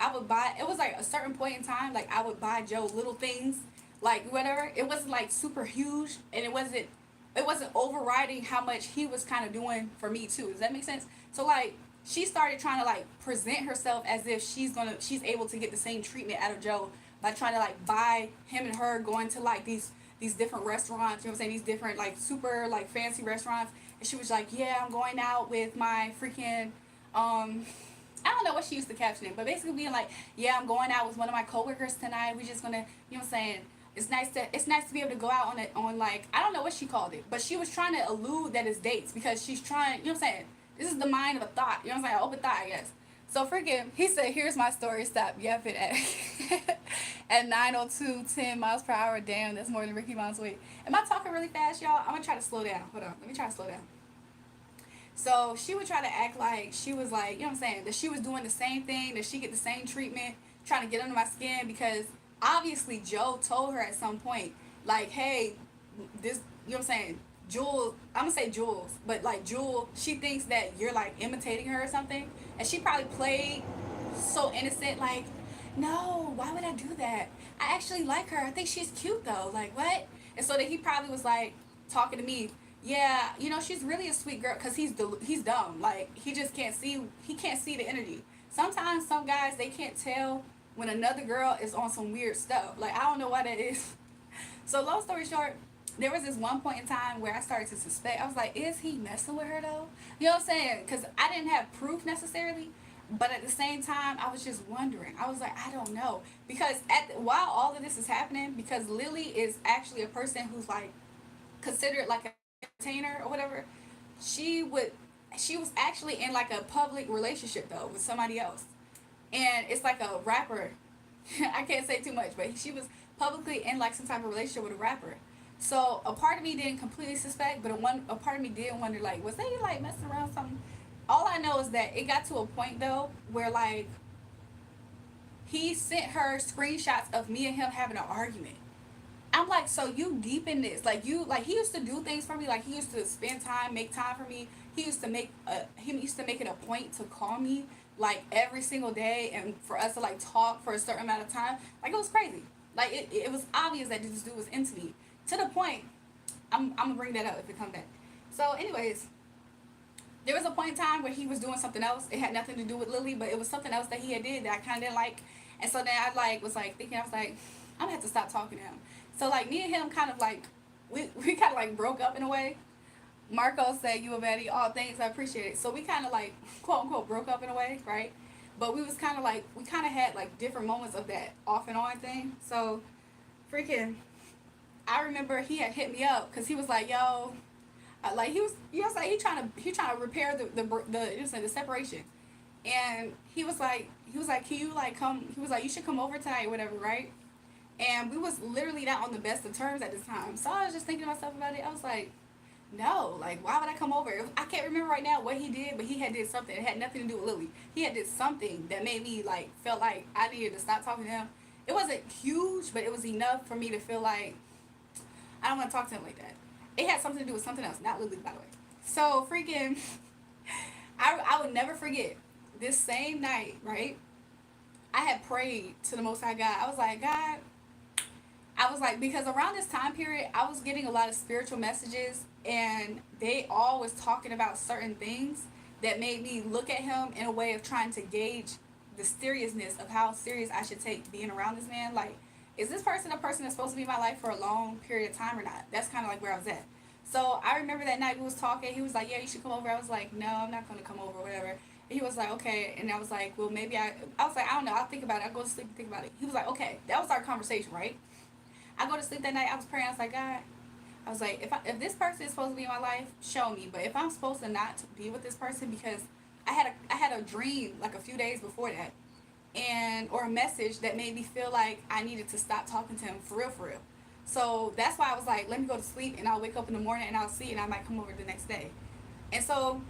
it was like a certain point in time, like I would buy Joe little things, like whatever. It wasn't like super huge and it wasn't overriding how much he was kind of doing for me too. Does that make sense? So like she started trying to like present herself as if she's able to get the same treatment out of Joe by trying to like buy him and her going to like these different restaurants, you know what I'm saying, these different like super like fancy restaurants. And she was like, yeah, I'm going out with my freaking I don't know what she used to caption it, but basically being like, yeah, I'm going out with one of my coworkers tonight. We're just gonna, you know what I'm saying, it's nice to be able to go out on like, I don't know what she called it, but she was trying to allude that it's dates because she's trying, you know what I'm saying, this is the mind of a thought, you know what I'm saying, an open thought, I guess. So freaking, he said, here's my story, stop yapping at at 902, 10 miles per hour. Damn, that's more than Ricky Mont's weight. Am I talking really fast, y'all? I'm gonna try to slow down. Hold on, let me try to slow down. So she would try to act like she was like, you know what I'm saying, that she was doing the same thing, that she get the same treatment, trying to get under my skin because obviously Joe told her at some point, like, hey, this, you know what I'm saying, Jewel, I'm gonna say Jules, but like Jewel, she thinks that you're like imitating her or something, and she probably played so innocent, like, no, why would I do that? I actually like her. I think she's cute though. Like what? And so that he probably was like talking to me. Yeah, you know she's really a sweet girl because he's dumb. Like he can't see the energy. Sometimes some guys they can't tell when another girl is on some weird stuff. Like I don't know why that is. So long story short, there was this one point in time where I started to suspect. I was like, is he messing with her though? You know what I'm saying? Because I didn't have proof necessarily, but at the same time, I was just wondering. I was like, I don't know, because while all of this is happening, because Lily is actually a person who's like considered like a entertainer or whatever. She would, she was actually in like a public relationship though with somebody else, and it's like a rapper. I can't say too much, but she was publicly in like some type of relationship with a rapper. So a part of me didn't completely suspect, but a part of me did wonder like, was they like messing around with something? All I know is that it got to a point though where like he sent her screenshots of me and him having an argument. I'm like, so you deep in this? Like you, like he used to do things for me. Like he used to spend time, make time for me. He used to make it a point to call me like every single day, and for us to like talk for a certain amount of time. Like it was crazy. Like it was obvious that this dude was into me to the point. I'm gonna bring that up if it comes back. So, anyways, there was a point in time where he was doing something else. It had nothing to do with Lily, but it was something else that he had did that I kind of didn't like. And so then I like was like thinking, I was like, I'm gonna have to stop talking to him. So like me and him kind of like we kind of like broke up in a way. Marco said, you a baddie. Oh, thanks, I appreciate it. So we kind of like quote unquote broke up in a way, right? But we was kind of like we kind of had like different moments of that off and on thing. So freaking, I remember he had hit me up because he was like, yo, like he was, you know, like he trying to repair the you know, the separation, and he was like, can you like come? He was like, you should come over tonight, or whatever, right? And we was literally not on the best of terms at this time. So I was just thinking to myself about it. I was like, No, like why would I come over? I can't remember right now what he did, but he had did something. It had nothing to do with Lily. He had did something that made me like felt like I needed to stop talking to him. It wasn't huge, but it was enough for me to feel like I don't want to talk to him like that. It had something to do with something else, not Lily, by the way. So freaking, I would never forget this same night, right? I had prayed to the Most High God. I was like, God, I was like, because around this time period, I was getting a lot of spiritual messages, and they all was talking about certain things that made me look at him in a way of trying to gauge the seriousness of how serious I should take being around this man. Like, is this person a person that's supposed to be in my life for a long period of time or not? That's kind of like where I was at. So I remember that night we was talking. He was like, "Yeah, you should come over." I was like, "No, I'm not gonna come over, whatever." And he was like, "Okay," and I was like, "Well, maybe I." I was like, "I don't know. I'll think about it. I'll go to sleep and think about it." He was like, "Okay." That was our conversation, right? I go to sleep that night. I was praying. I was like, God, I was like, if this person is supposed to be in my life, show me. But if I'm supposed to not be with this person, because I had a dream like a few days before that, and or a message that made me feel like I needed to stop talking to him for real, for real. So that's why I was like, let me go to sleep, and I'll wake up in the morning and I'll see, and I might come over the next day. And so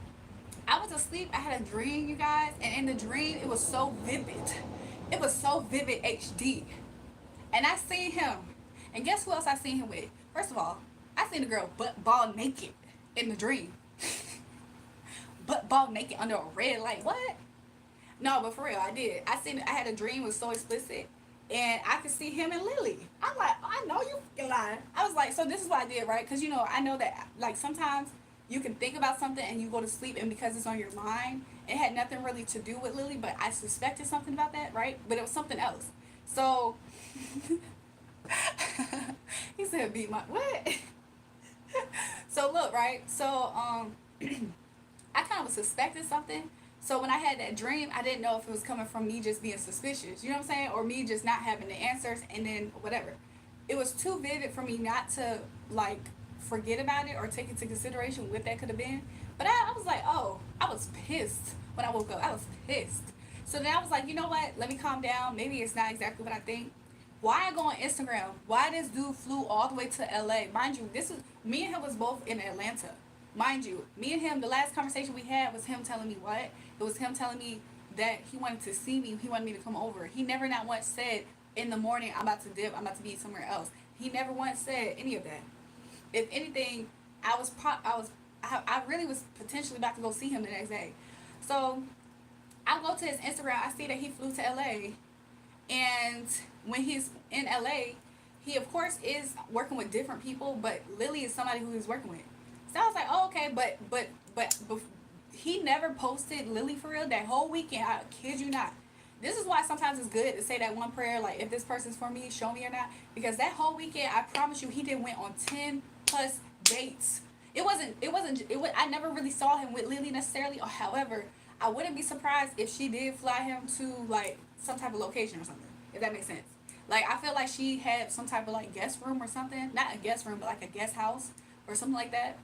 I was asleep. I had a dream, you guys, and in the dream it was so vivid. It was so vivid HD. And I seen him. And guess who else I seen him with? First of all, I seen the girl butt ball naked in the dream. Butt ball naked under a red light. What? No, but for real, I did. I had a dream. It was so explicit. And I could see him and Lily. I'm like, I know you fucking lying. I was like, so this is what I did, right? Because, I know that, like, sometimes you can think about something and you go to sleep, and because it's on your mind, it had nothing really to do with Lily, but I suspected something about that, right? But it was something else. So, he said, beat my, what? So, look, right? So, I kind of suspected something. So when I had that dream, I didn't know if it was coming from me just being suspicious, you know what I'm saying? Or me just not having the answers, and then whatever. It was too vivid for me not to, like, forget about it or take into consideration what that could have been. But I was like, oh, I was pissed when I woke up. I was pissed. So then I was like, you know what? Let me calm down. Maybe it's not exactly what I think. Why I go on Instagram? Why this dude flew all the way to LA? Mind you, this is me and him was both in Atlanta. Mind you, me and him, the last conversation we had was him telling me what? It was him telling me that he wanted to see me. He wanted me to come over. He never not once said, in the morning, I'm about to dip. I'm about to be somewhere else. He never once said any of that. If anything, I really was potentially about to go see him the next day. So I go to his Instagram. I see that he flew to LA. And when he's in LA, he of course is working with different people, but Lily is somebody who he's working with. So I was like, oh, okay, but he never posted Lily for real that whole weekend. I kid you not. This is why sometimes it's good to say that one prayer, like, if this person's for me, show me or not. Because that whole weekend, I promise you, he did went on 10 plus dates. I never really saw him with Lily necessarily. Or however, I wouldn't be surprised if she did fly him to, like, some type of location or something, if that makes sense. Like, I feel like she had some type of, like, guest room or something. Not a guest room, but, like, a guest house or something like that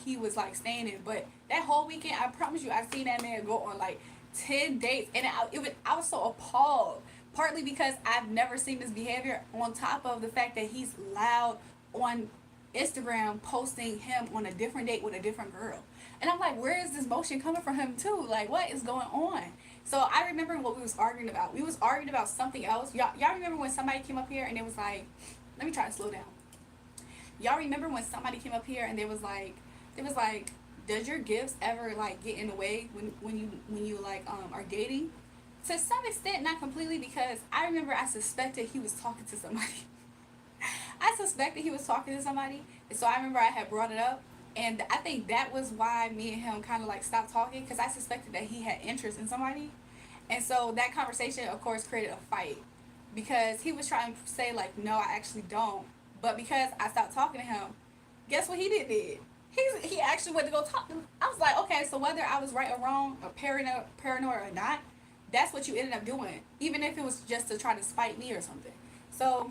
he was, like, staying in. But that whole weekend, I promise you, I seen that man go on, like, 10 dates. And I was so appalled. Partly because I've never seen this behavior, on top of the fact that he's loud on Instagram posting him on a different date with a different girl. And I'm like, where is this motion coming from him too? Like, what is going on? So I remember what we was arguing about. We was arguing about something else. Y'all remember when somebody came up here and it was like, let me try to slow down. Y'all remember when somebody came up here and they was like, does your gifts ever, like, get in the way when you like are dating? To some extent, not completely, because I remember I suspected he was talking to somebody. And so I remember I had brought it up, and I think that was why me and him kind of, like, stopped talking, because I suspected that he had interest in somebody. And so that conversation, of course, created a fight, because he was trying to say, like, no, I actually don't. But because I stopped talking to him, guess what he did? He actually went to go talk to him. I was like, okay, so whether I was right or wrong, or paranoid or not, that's what you ended up doing, even if it was just to try to spite me or something. So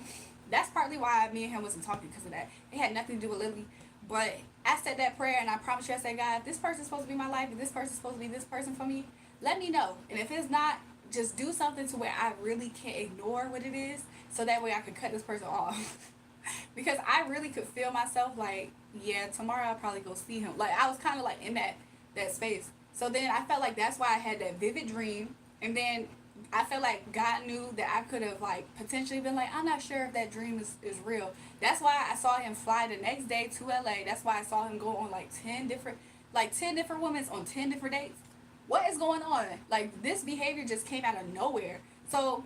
that's partly why me and him wasn't talking, because of that. It had nothing to do with Lily. But I said that prayer, and I promise you, I said, God, if this person's supposed to be my life, if this person's supposed to be this person for me, let me know. And if it's not, just do something to where I really can't ignore what it is, so that way I can cut this person off. because I really could feel myself like, yeah, tomorrow I'll probably go see him. Like I was kind of like in that space. So then I felt like that's why I had that vivid dream, and then I felt like God knew that I could have like potentially been like, I'm not sure if that dream is real. That's why I saw him fly the next day to LA. That's why I saw him go on like 10 different women on 10 different dates. What is going on? Like this behavior just came out of nowhere. So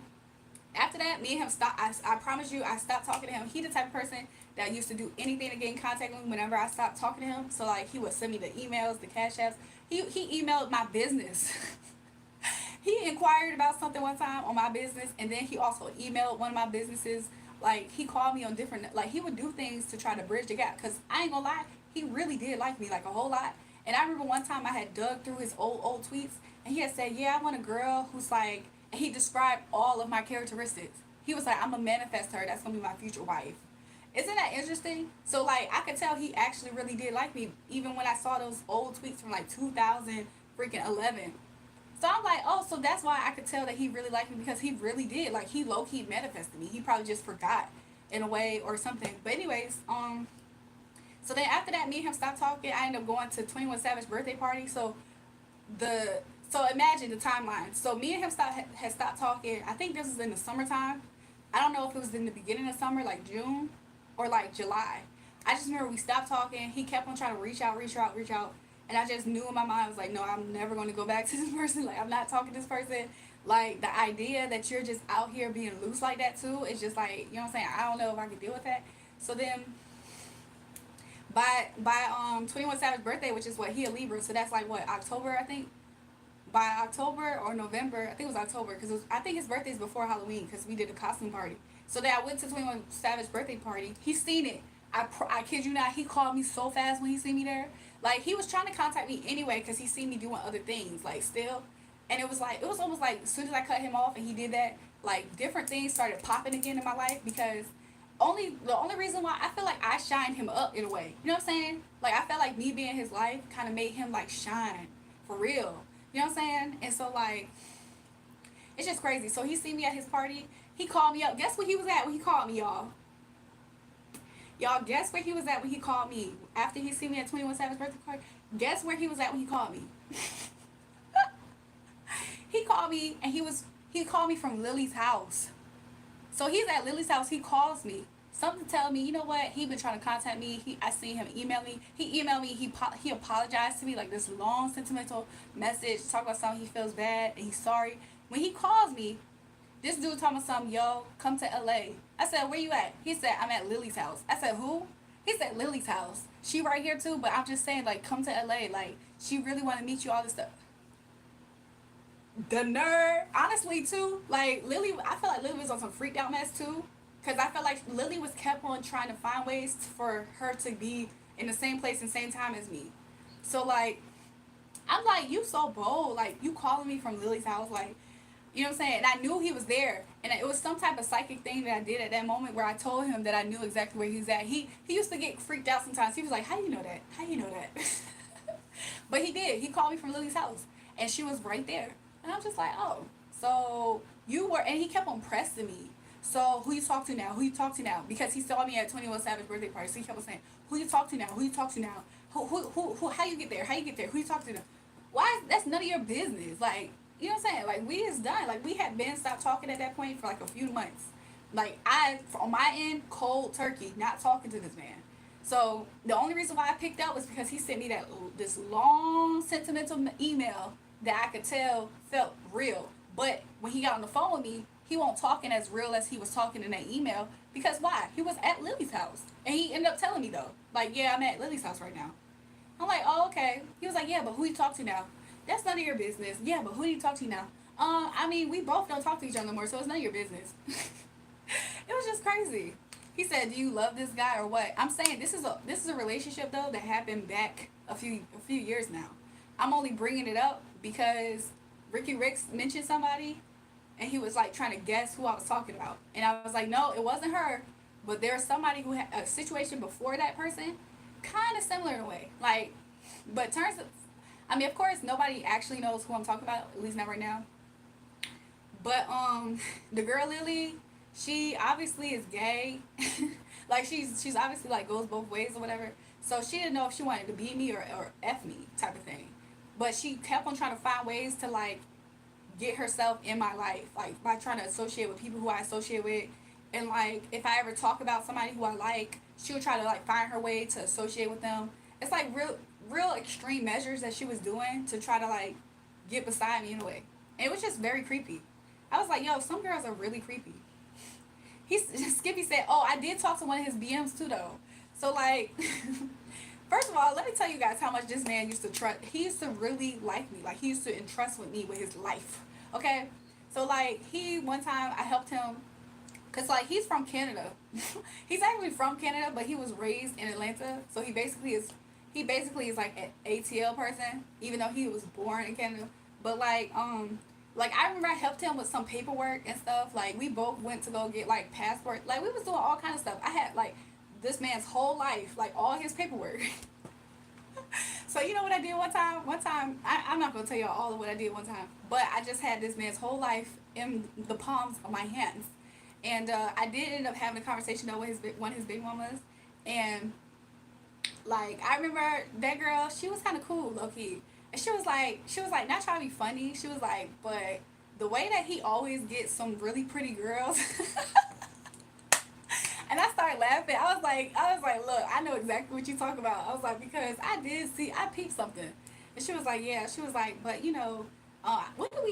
after that, me and him stopped. I promise you, I stopped talking to him. He the type of person that used to do anything to get in contact with me whenever I stopped talking to him. So like he would send me the emails, the cash apps. He emailed my business. He inquired about something one time on my business, and then he also emailed one of my businesses. Like he called me on different, like he would do things to try to bridge the gap. Cause I ain't gonna lie, he really did like me like a whole lot. And I remember one time I had dug through his old tweets, and he had said, "Yeah, I want a girl who's like." And he described all of my characteristics. He was like, "I'm gonna manifest her. That's gonna be my future wife." Isn't that interesting? So like I could tell he actually really did like me, even when I saw those old tweets from like 2000 freaking 11. So I'm like, oh, so that's why I could tell that he really liked me, because he really did. Like he low key manifested me. He probably just forgot in a way or something. But anyways, so then after that, me and him stopped talking. I ended up going to 21 Savage birthday party. The so imagine the timeline. So me and him had stopped talking. I think this was in the summertime. I don't know if it was in the beginning of summer, like June, or like July. I just remember we stopped talking. He kept on trying to reach out. And I just knew in my mind, I was like, no, I'm never going to go back to this person. Like, I'm not talking to this person. Like, the idea that you're just out here being loose like that, too, is just like, you know what I'm saying? I don't know if I can deal with that. So then, by 21 Savage birthday, which is what, he a Libra, so that's like, what, October, I think? By October or November, I think it was October, because I think his birthday is before Halloween, because we did a costume party. So then I went to 21 Savage birthday party. He seen it. I kid you not, he called me so fast when he seen me there. Like, he was trying to contact me anyway, because he seen me doing other things, like, still. And it was almost like, as soon as I cut him off and he did that, like, different things started popping again in my life, because the only reason why I feel like I shined him up in a way. You know what I'm saying? Like, I felt like me being his life kind of made him, like, shine. For real. You know what I'm saying? And so, like, it's just crazy. So he seen me at his party. He called me up. Guess where he was at when he called me, y'all? Y'all, guess where he was at when he called me? After he seen me at 21 Savage birthday party, guess where he was at when he called me? He called me, and he called me from Lily's house. So he's at Lily's house. He calls me. Something tell me, you know what? He been trying to contact me. I seen him email me. He emailed me. He apologized to me, like this long sentimental message, talk about something he feels bad and he's sorry. When he calls me, this dude talking about something, yo, come to LA. I said, where you at? He said, I'm at Lily's house. I said, who? He said, Lily's house. She right here too, but I'm just saying, like, come to LA. Like, she really want to meet you, all this stuff. The nerd, honestly, too. Like, Lily, I feel like Lily was on some freaked out mess too. Because I felt like Lily was kept on trying to find ways for her to be in the same place and same time as me. So, like, I'm like, you so bold. Like, you calling me from Lily's house. Like, you know what I'm saying? And I knew he was there. And it was some type of psychic thing that I did at that moment where I told him that I knew exactly where he was at. He used to get freaked out sometimes. He was like, how do you know that? How do you know that? But he did. He called me from Lily's house. And she was right there. And I'm just like, oh. So, you were... And he kept on pressing me. So, who you talk to now? Who you talk to now? Because he saw me at 21 Savage birthday party. So, he kept on saying, who you talk to now? Who you talk to now? Who how you get there? How you get there? Who you talk to now? Why? That's none of your business. Like, you know what I'm saying? Like, we is done. Like, we had been stopped talking at that point for like a few months. Like, on my end, cold turkey, not talking to this man. So, the only reason why I picked up was because he sent me this long sentimental email that I could tell felt real. But when he got on the phone with me, he won't talking as real as he was talking in that email. Because why? He was at Lily's house. And he ended up telling me, though. Like, yeah, I'm at Lily's house right now. I'm like, oh, okay. He was like, yeah, but who you talk to now? That's none of your business. Yeah, but who do you talk to now? I mean, we both don't talk to each other no more, so it's none of your business. It was just crazy. He said, do you love this guy or what? I'm saying this is a relationship, though, that happened back a few years now. I'm only bringing it up because Ricky Ricks mentioned somebody, and he was like trying to guess who I was talking about. And I was like, no, it wasn't her. But there was somebody who had a situation before that person, kind of similar in a way. Like, but I mean, of course, nobody actually knows who I'm talking about, at least not right now. But the girl Lily, she obviously is gay. Like she's obviously like goes both ways or whatever. So she didn't know if she wanted to be me or F me type of thing. But she kept on trying to find ways to like get herself in my life, like by trying to associate with people who I associate with. And like if I ever talk about somebody who I like, she would try to like find her way to associate with them. It's like real extreme measures that she was doing to try to like get beside me in a way. And it was just very creepy. I was like, yo, some girls are really creepy. Skippy said, oh, I did talk to one of his BMs too though. So like first of all, let me tell you guys how much this man used to trust. He used to really like me. Like he used to entrust with me with his life. Okay? So like one time I helped him cuz like he's from Canada. He's actually from Canada, but he was raised in Atlanta. So he basically is like an ATL person even though he was born in Canada. But like I remember I helped him with some paperwork and stuff. Like we both went to go get like passport. Like we was doing all kind of stuff. I had like this man's whole life, like all his paperwork. So you know what I did one time? I'm not gonna tell y'all all of what I did one time, but I just had this man's whole life in the palms of my hands, and I did end up having a conversation though with one of his big mamas, and like I remember that girl, she was kind of cool, low key, and she was like not trying to be funny. She was like, but the way that he always gets some really pretty girls. And I started laughing. I was like, look, I know exactly what you talk about. I was like, because I peeped something. And she was like, yeah. She was like, but you know, what did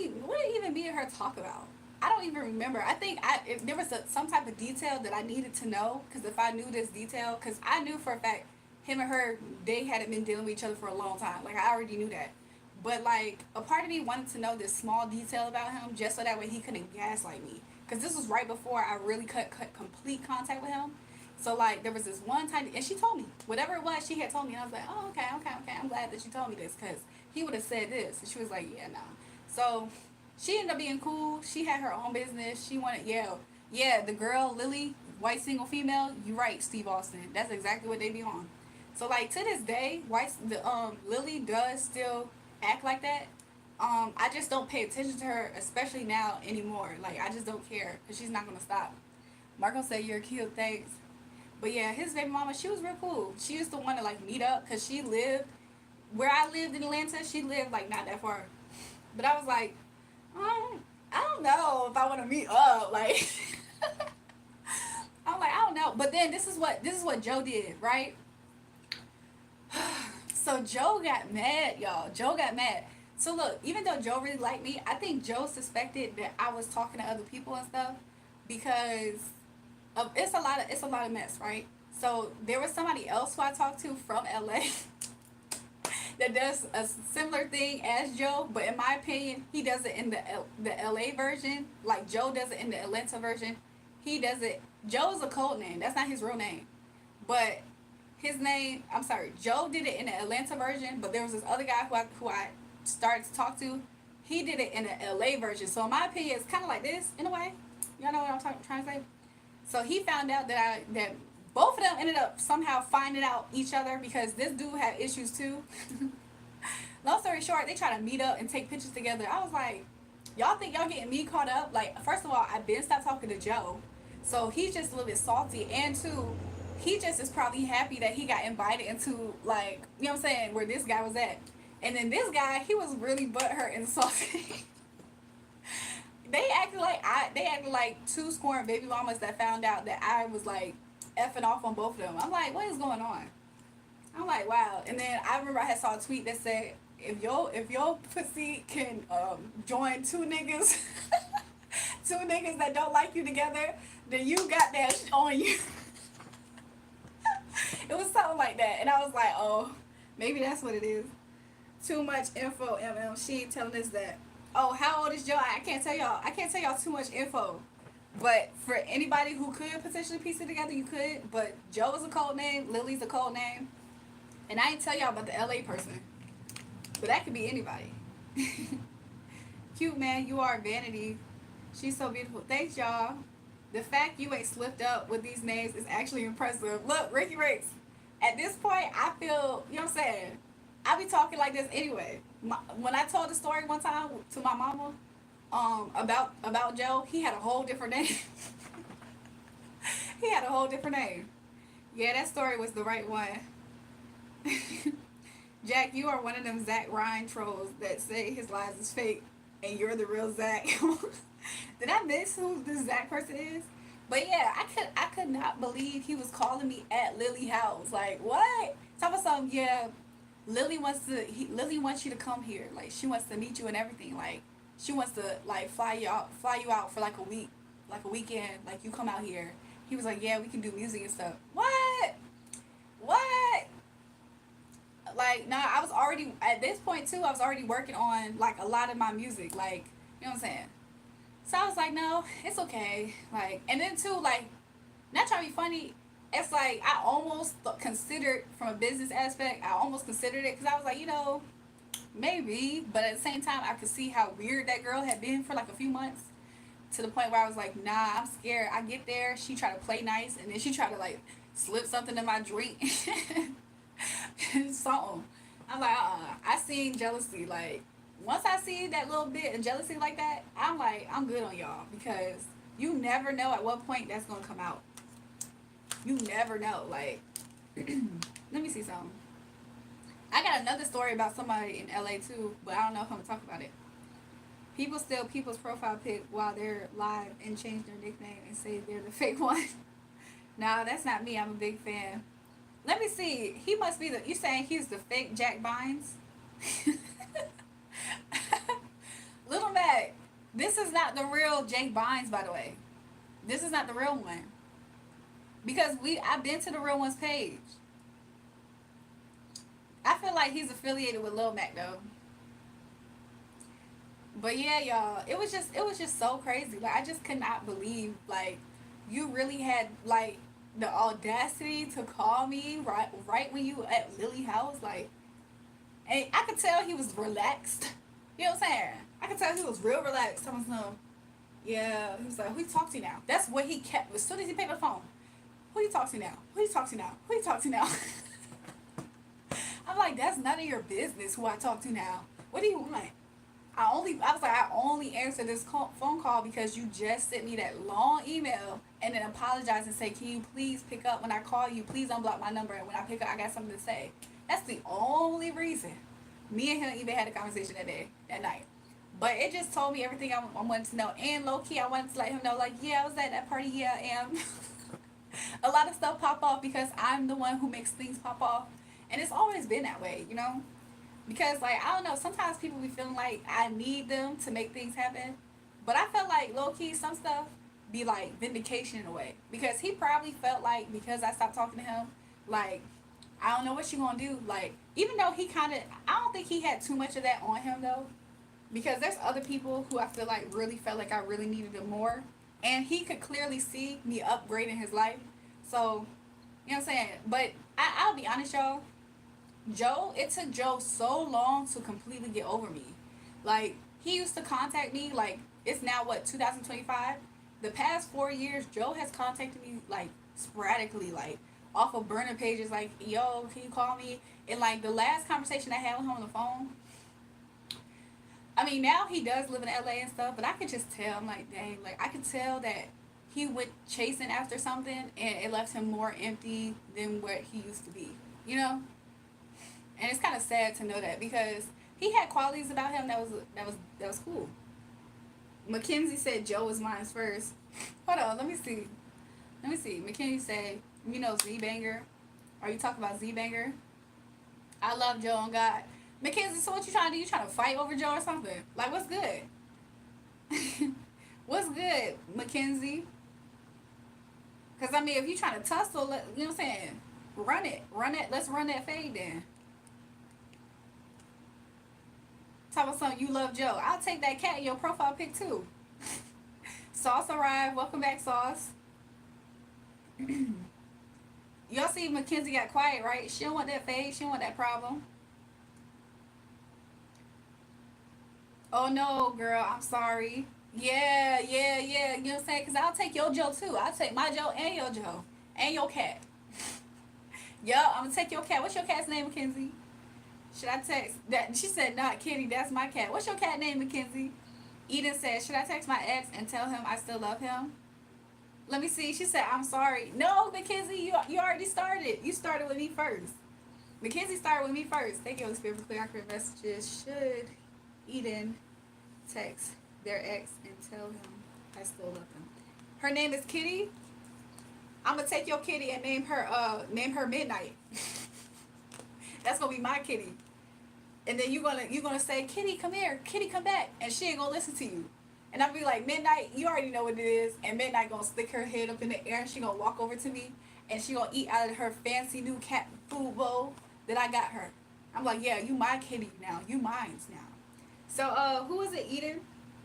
even me and her talk about? I don't even remember. I think if there was some type of detail that I needed to know, because if I knew this detail, because I knew for a fact him and her, they hadn't been dealing with each other for a long time. Like I already knew that. But like a part of me wanted to know this small detail about him, just so that way he couldn't gaslight me. Because this was right before I really cut complete contact with him. So like there was this one time, and she told me whatever it was. She had told me, and I was like, oh okay. I'm glad that you told me this because he would have said this. And she was like, yeah, no. So she ended up being cool. She had her own business. She wanted, yeah. The girl Lily, white single female. You right, Steve Austin. That's exactly what they be on. So like to this day, Lily does still act like that. I just don't pay attention to her, especially now anymore. Like I just don't care because she's not gonna stop. Marco said you're cute, thanks. But yeah, his baby mama, she was real cool. She used to want to like meet up because she lived where I lived in Atlanta. She lived like not that far, but I was like, I don't know if I want to meet up. Like I'm like I don't know. But then this is what Joe did, right? So Joe got mad, y'all. Joe got mad. So look, even though Joe really liked me, I think Joe suspected that I was talking to other people and stuff because it's a lot of mess, right? So there was somebody else who I talked to from LA that does a similar thing as Joe, but in my opinion, he does it in the LA version, like Joe does it in the Atlanta version. He does it. Joe's a code name. That's not his real name, but his name. I'm sorry. Joe did it in the Atlanta version, but there was this other guy who I started to talk to. He did it in the LA version. So in my opinion, it's kind of like this in a way. Y'all know what I'm trying to say. So he found out that both of them ended up somehow finding out each other because this dude had issues too. Long story short, they try to meet up and take pictures together. I was like, y'all think y'all getting me caught up? Like, first of all, I've been stopped talking to Joe. So he's just a little bit salty. And two, he just is probably happy that he got invited into, like, you know what I'm saying, where this guy was at. And then this guy, he was really butthurt and salty. They acted like two scoring baby mamas that found out that I was like effing off on both of them. I'm like, what is going on? I'm like, wow. And then I remember I had saw a tweet that said, if your pussy can join two niggas, two niggas that don't like you together, then you got that on you. It was something like that, and I was like, oh, maybe that's what it is. Too much info, She ain't telling us that. Oh, how old is Joe? I can't tell y'all. I can't tell y'all too much info. But for anybody who could potentially piece it together, you could. But Joe is a code name. Lily's a code name. And I ain't tell y'all about the LA person. But that could be anybody. Cute, man. You are vanity. She's so beautiful. Thanks, y'all. The fact you ain't slipped up with these names is actually impressive. Look, Ricky Riggs. At this point, I feel, you know what I'm saying? I be talking like this anyway. When I told the story one time to my mama, about Joe, he had a whole different name. He had a whole different name. Yeah, that story was the right one. Jack, you are one of them Zach Ryan trolls that say his lies is fake and you're the real Zach. Did I miss who this Zach person is? But yeah, I could not believe he was calling me at Lily House. Like what? Tell me something. Yeah, Lily wants you to come here. Like she wants to meet you and everything. Like she wants to like fly you out for like a week, like a weekend. Like you come out here. He was like, yeah, we can do music and stuff. What? What? Like, nah, I was already at this point too. I was already working on like a lot of my music. Like, you know what I'm saying? So I was like, no, it's okay. Like, and then too, like, not trying to be funny. It's like I almost considered from a business aspect. I almost considered it because I was like, maybe. But at the same time, I could see how weird that girl had been for like a few months. To the point where I was like, nah, I'm scared. I get there, she try to play nice, and then she try to like slip something in my drink. Something. I'm like, I seen jealousy. Like, once I see that little bit of jealousy like that, I'm like, I'm good on y'all because you never know at what point that's gonna come out. You never know. Like, let me see something. I got another story about somebody in LA too, but I don't know if I'm gonna talk about it. People steal people's profile pic while they're live and change their nickname and say they're the fake one. No, that's not me. I'm a big fan. Let me see. He must be the. You saying he's the fake Jack Bynes? Little Mac, this is not the real Jake Bynes, by the way. This is not the real one. Because I've been to the real one's page. I feel like he's affiliated with Lil Mac though. But yeah, y'all, it was just so crazy. Like I just could not believe like you really had like the audacity to call me right when you at Lily House, like, and I could tell he was relaxed. You know what I'm saying? I could tell he was real relaxed. Someone's no, yeah. He was like, "Who you talk to now?" That's what he kept as soon as he picked up the phone. Who you talk to now? Who you talk to now? Who you talk to now? I'm like, that's none of your business who I talk to now. What do you want? I only answered this phone call because you just sent me that long email and then apologize and say, can you please pick up when I call you? Please unblock my number. And when I pick up, I got something to say. That's the only reason. Me and him even had a conversation that night. But it just told me everything I wanted to know. And low key, I wanted to let him know, like, yeah, I was at that party. Yeah, I am. A lot of stuff pop off because I'm the one who makes things pop off. And it's always been that way, you know? Because, like, I don't know, sometimes people be feeling like I need them to make things happen. But I felt like, low-key, some stuff be, like, vindication in a way. Because he probably felt like, because I stopped talking to him, like, I don't know what you gonna do. Like, even though he kind of, I don't think he had too much of that on him, though. Because there's other people who I feel like really felt like I really needed them more. And he could clearly see me upgrading his life. So, you know what I'm saying? But I'll be honest, y'all. It took Joe so long to completely get over me. Like, he used to contact me, like, it's now what, 2025? The past 4 years, Joe has contacted me, like, sporadically, like, off of burner pages, like, yo, can you call me? And, like, the last conversation I had with him on the phone, I mean, now he does live in LA and stuff, but I could just tell, I'm like, dang, like, I could tell that he went chasing after something, and it left him more empty than what he used to be, you know? And it's kind of sad to know that because he had qualities about him that was cool. Mackenzie said Joe was mine first. Hold on, let me see. Mackenzie said, Z Banger. Are you talking about Z Banger? I love Joe on God. Mackenzie, so what you trying to do? You trying to fight over Joe or something? Like, what's good? What's good, Mackenzie? Because, I mean, if you trying to tussle, you know what I'm saying? Run it. Let's run that fade then. Talk about something you love Joe. I'll take that cat in your profile pic too. Sauce arrived. Welcome back, Sauce. Y'all see Mackenzie got quiet, right? She don't want that fade. She don't want that problem. Oh no, girl. I'm sorry. Yeah. You know what I'm saying? Because I'll take your Joe too. I'll take my Joe and your Joe. And your cat. Yup, I'm going to take your cat. What's your cat's name, Mackenzie? Should I text that? She said, not Kitty, that's my cat. What's your cat name, Mackenzie? Eden said, should I text my ex and tell him I still love him? Let me see. She said, I'm sorry. No, Mackenzie, you already started. You started with me first. Mackenzie started with me first. Thank you, Holy Spirit, for clear accurate messages. Should Eden text their ex and tell him I still love him? Her name is Kitty. I'm gonna take your kitty and name her Midnight. That's gonna be my kitty. And then you're gonna say, Kitty, come here, Kitty, come back, and she ain't gonna listen to you. And I'll be like, Midnight, you already know what it is. And Midnight gonna stick her head up in the air and she gonna walk over to me and she gonna eat out of her fancy new cat food bowl that I got her. I'm like, yeah, you my kitty now. You mine's now. So who was it, Eden?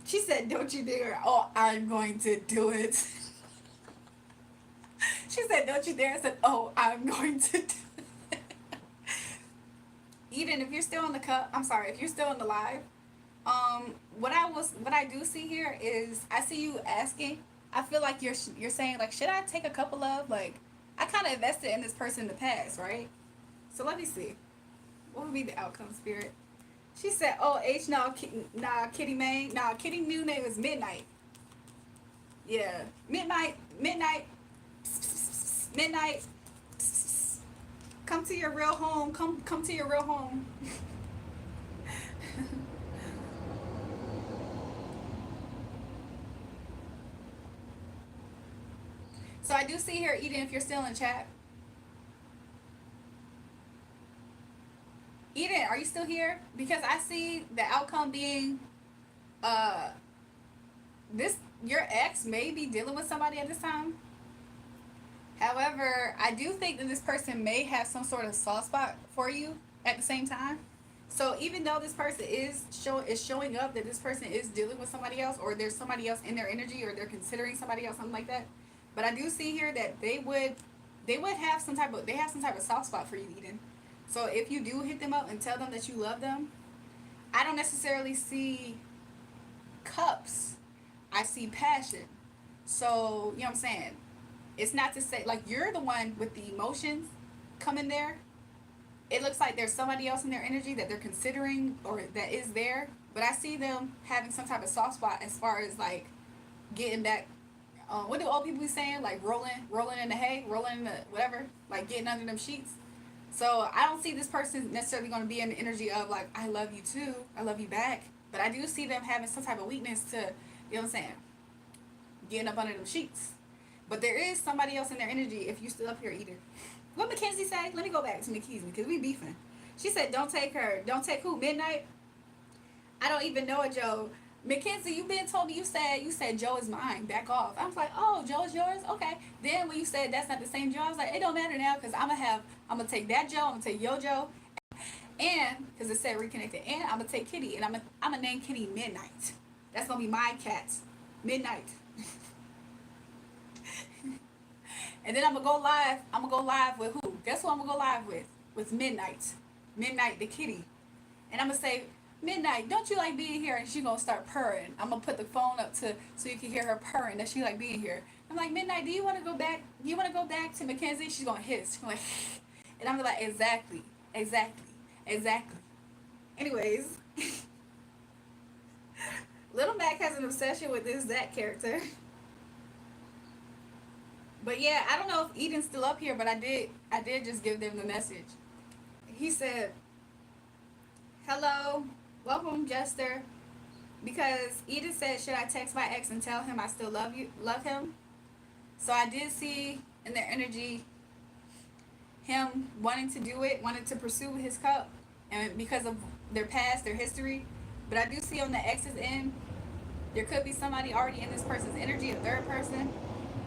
She said, don't you dare. Oh, I'm going to do it. She said, don't you dare. I said, oh, I'm going to do it. Eden, if you're still on the if you're still on the live, what I do see here is I see you asking. I feel like you're saying, like, should I take a couple of, like, I kind of invested in this person in the past, right? So let me see. What would be the outcome, Spirit? She said, oh, nah, Kitty May. Nah, Kitty new name is Midnight. Yeah. Midnight. Come to your real home. Come to your real home. So I do see here, Eden, if you're still in chat. Eden, are you still here? Because I see the outcome being your ex may be dealing with somebody at this time. However, I do think that this person may have some sort of soft spot for you at the same time. So even though this person is showing up that this person is dealing with somebody else, or there's somebody else in their energy, or they're considering somebody else, something like that. But I do see here that they would have some type of soft spot for you, Eden. So if you do hit them up and tell them that you love them, I don't necessarily see cups. I see passion. So, you know what I'm saying? It's not to say, like, you're the one with the emotions coming there. It looks like there's somebody else in their energy that they're considering or that is there. But I see them having some type of soft spot as far as, like, getting back. What do old people be saying? Like, rolling in the hay, rolling in the whatever, like getting under them sheets. So I don't see this person necessarily going to be in the energy of, like, I love you too, I love you back. But I do see them having some type of weakness to, you know what I'm saying, getting up under them sheets. But there is somebody else in their energy if you still up here, Eden. What Mackenzie say? Let me go back to Mackenzie because we beefing. She said, don't take her. Don't take who? Midnight? I don't even know it, Joe. Mackenzie, you been told me, you said Joe is mine. Back off. I was like, oh, Joe is yours? Okay. Then when you said that's not the same Joe, I was like, it don't matter now because I'm going to take that Joe. I'm going to take your Joe. And, because it said reconnected. And I'm going to take Kitty. And I'm going to name Kitty Midnight. That's going to be my cat. Midnight. And then I'm going to go live. I'm going to go live with who? Guess who I'm going to go live with? With Midnight. Midnight the kitty. And I'm going to say, Midnight, don't you like being here? And she's going to start purring. I'm going to put the phone up so you can hear her purring that she like being here. I'm like, Midnight, do you want to go back? Do you want to go back to Mackenzie? She's going to hiss. She's like, and I'm like, exactly. Anyways. Little Mac has an obsession with this Zach character. But yeah, I don't know if Eden's still up here, but I did just give them the message. He said, hello, welcome, Jester. Because Eden said, should I text my ex and tell him I still love him? So I did see in their energy him wanting to do it, wanting to pursue his cup, and because of their past, their history. But I do see on the ex's end, there could be somebody already in this person's energy, a third person.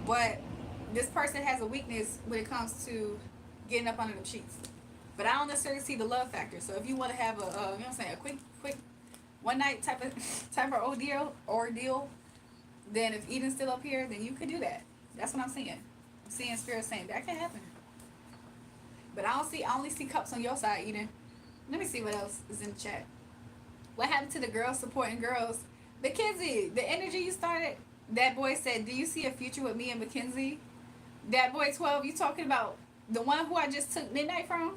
But this person has a weakness when it comes to getting up under the sheets. But I don't necessarily see the love factor. So if you want to have a, you know what I'm saying, a quick one night type of ordeal, then if Eden's still up here, then you could do that. That's what I'm seeing. I'm seeing Spirit saying that can happen. But I only see cups on your side, Eden. Let me see what else is in the chat. What happened to the girls supporting girls? Mackenzie, the energy you started, that boy said, do you see a future with me and Mackenzie? That boy 12, you talking about the one who I just took Midnight from?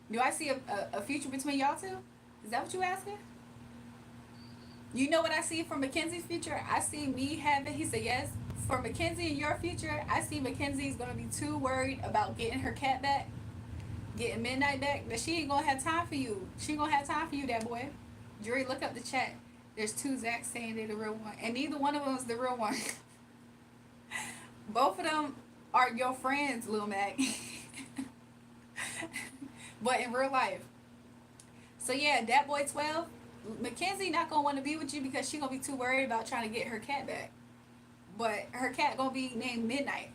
Do I see a future between y'all two? Is that what you asking? You know what I see from Mackenzie's future? I see me having, he said yes, for Mackenzie in your future, I see Mackenzie's gonna be too worried about getting her cat back, getting Midnight back, that she ain't gonna have time for you. She ain't gonna have time for you, that boy. Jury, look up the chat. There's two Zachs saying they're the real one, and neither one of them is the real one. Both of them are your friends, Lil Mac. But in real life. So yeah, that boy 12, Mackenzie not gonna want to be with you because she gonna be too worried about trying to get her cat back. But her cat gonna be named Midnight,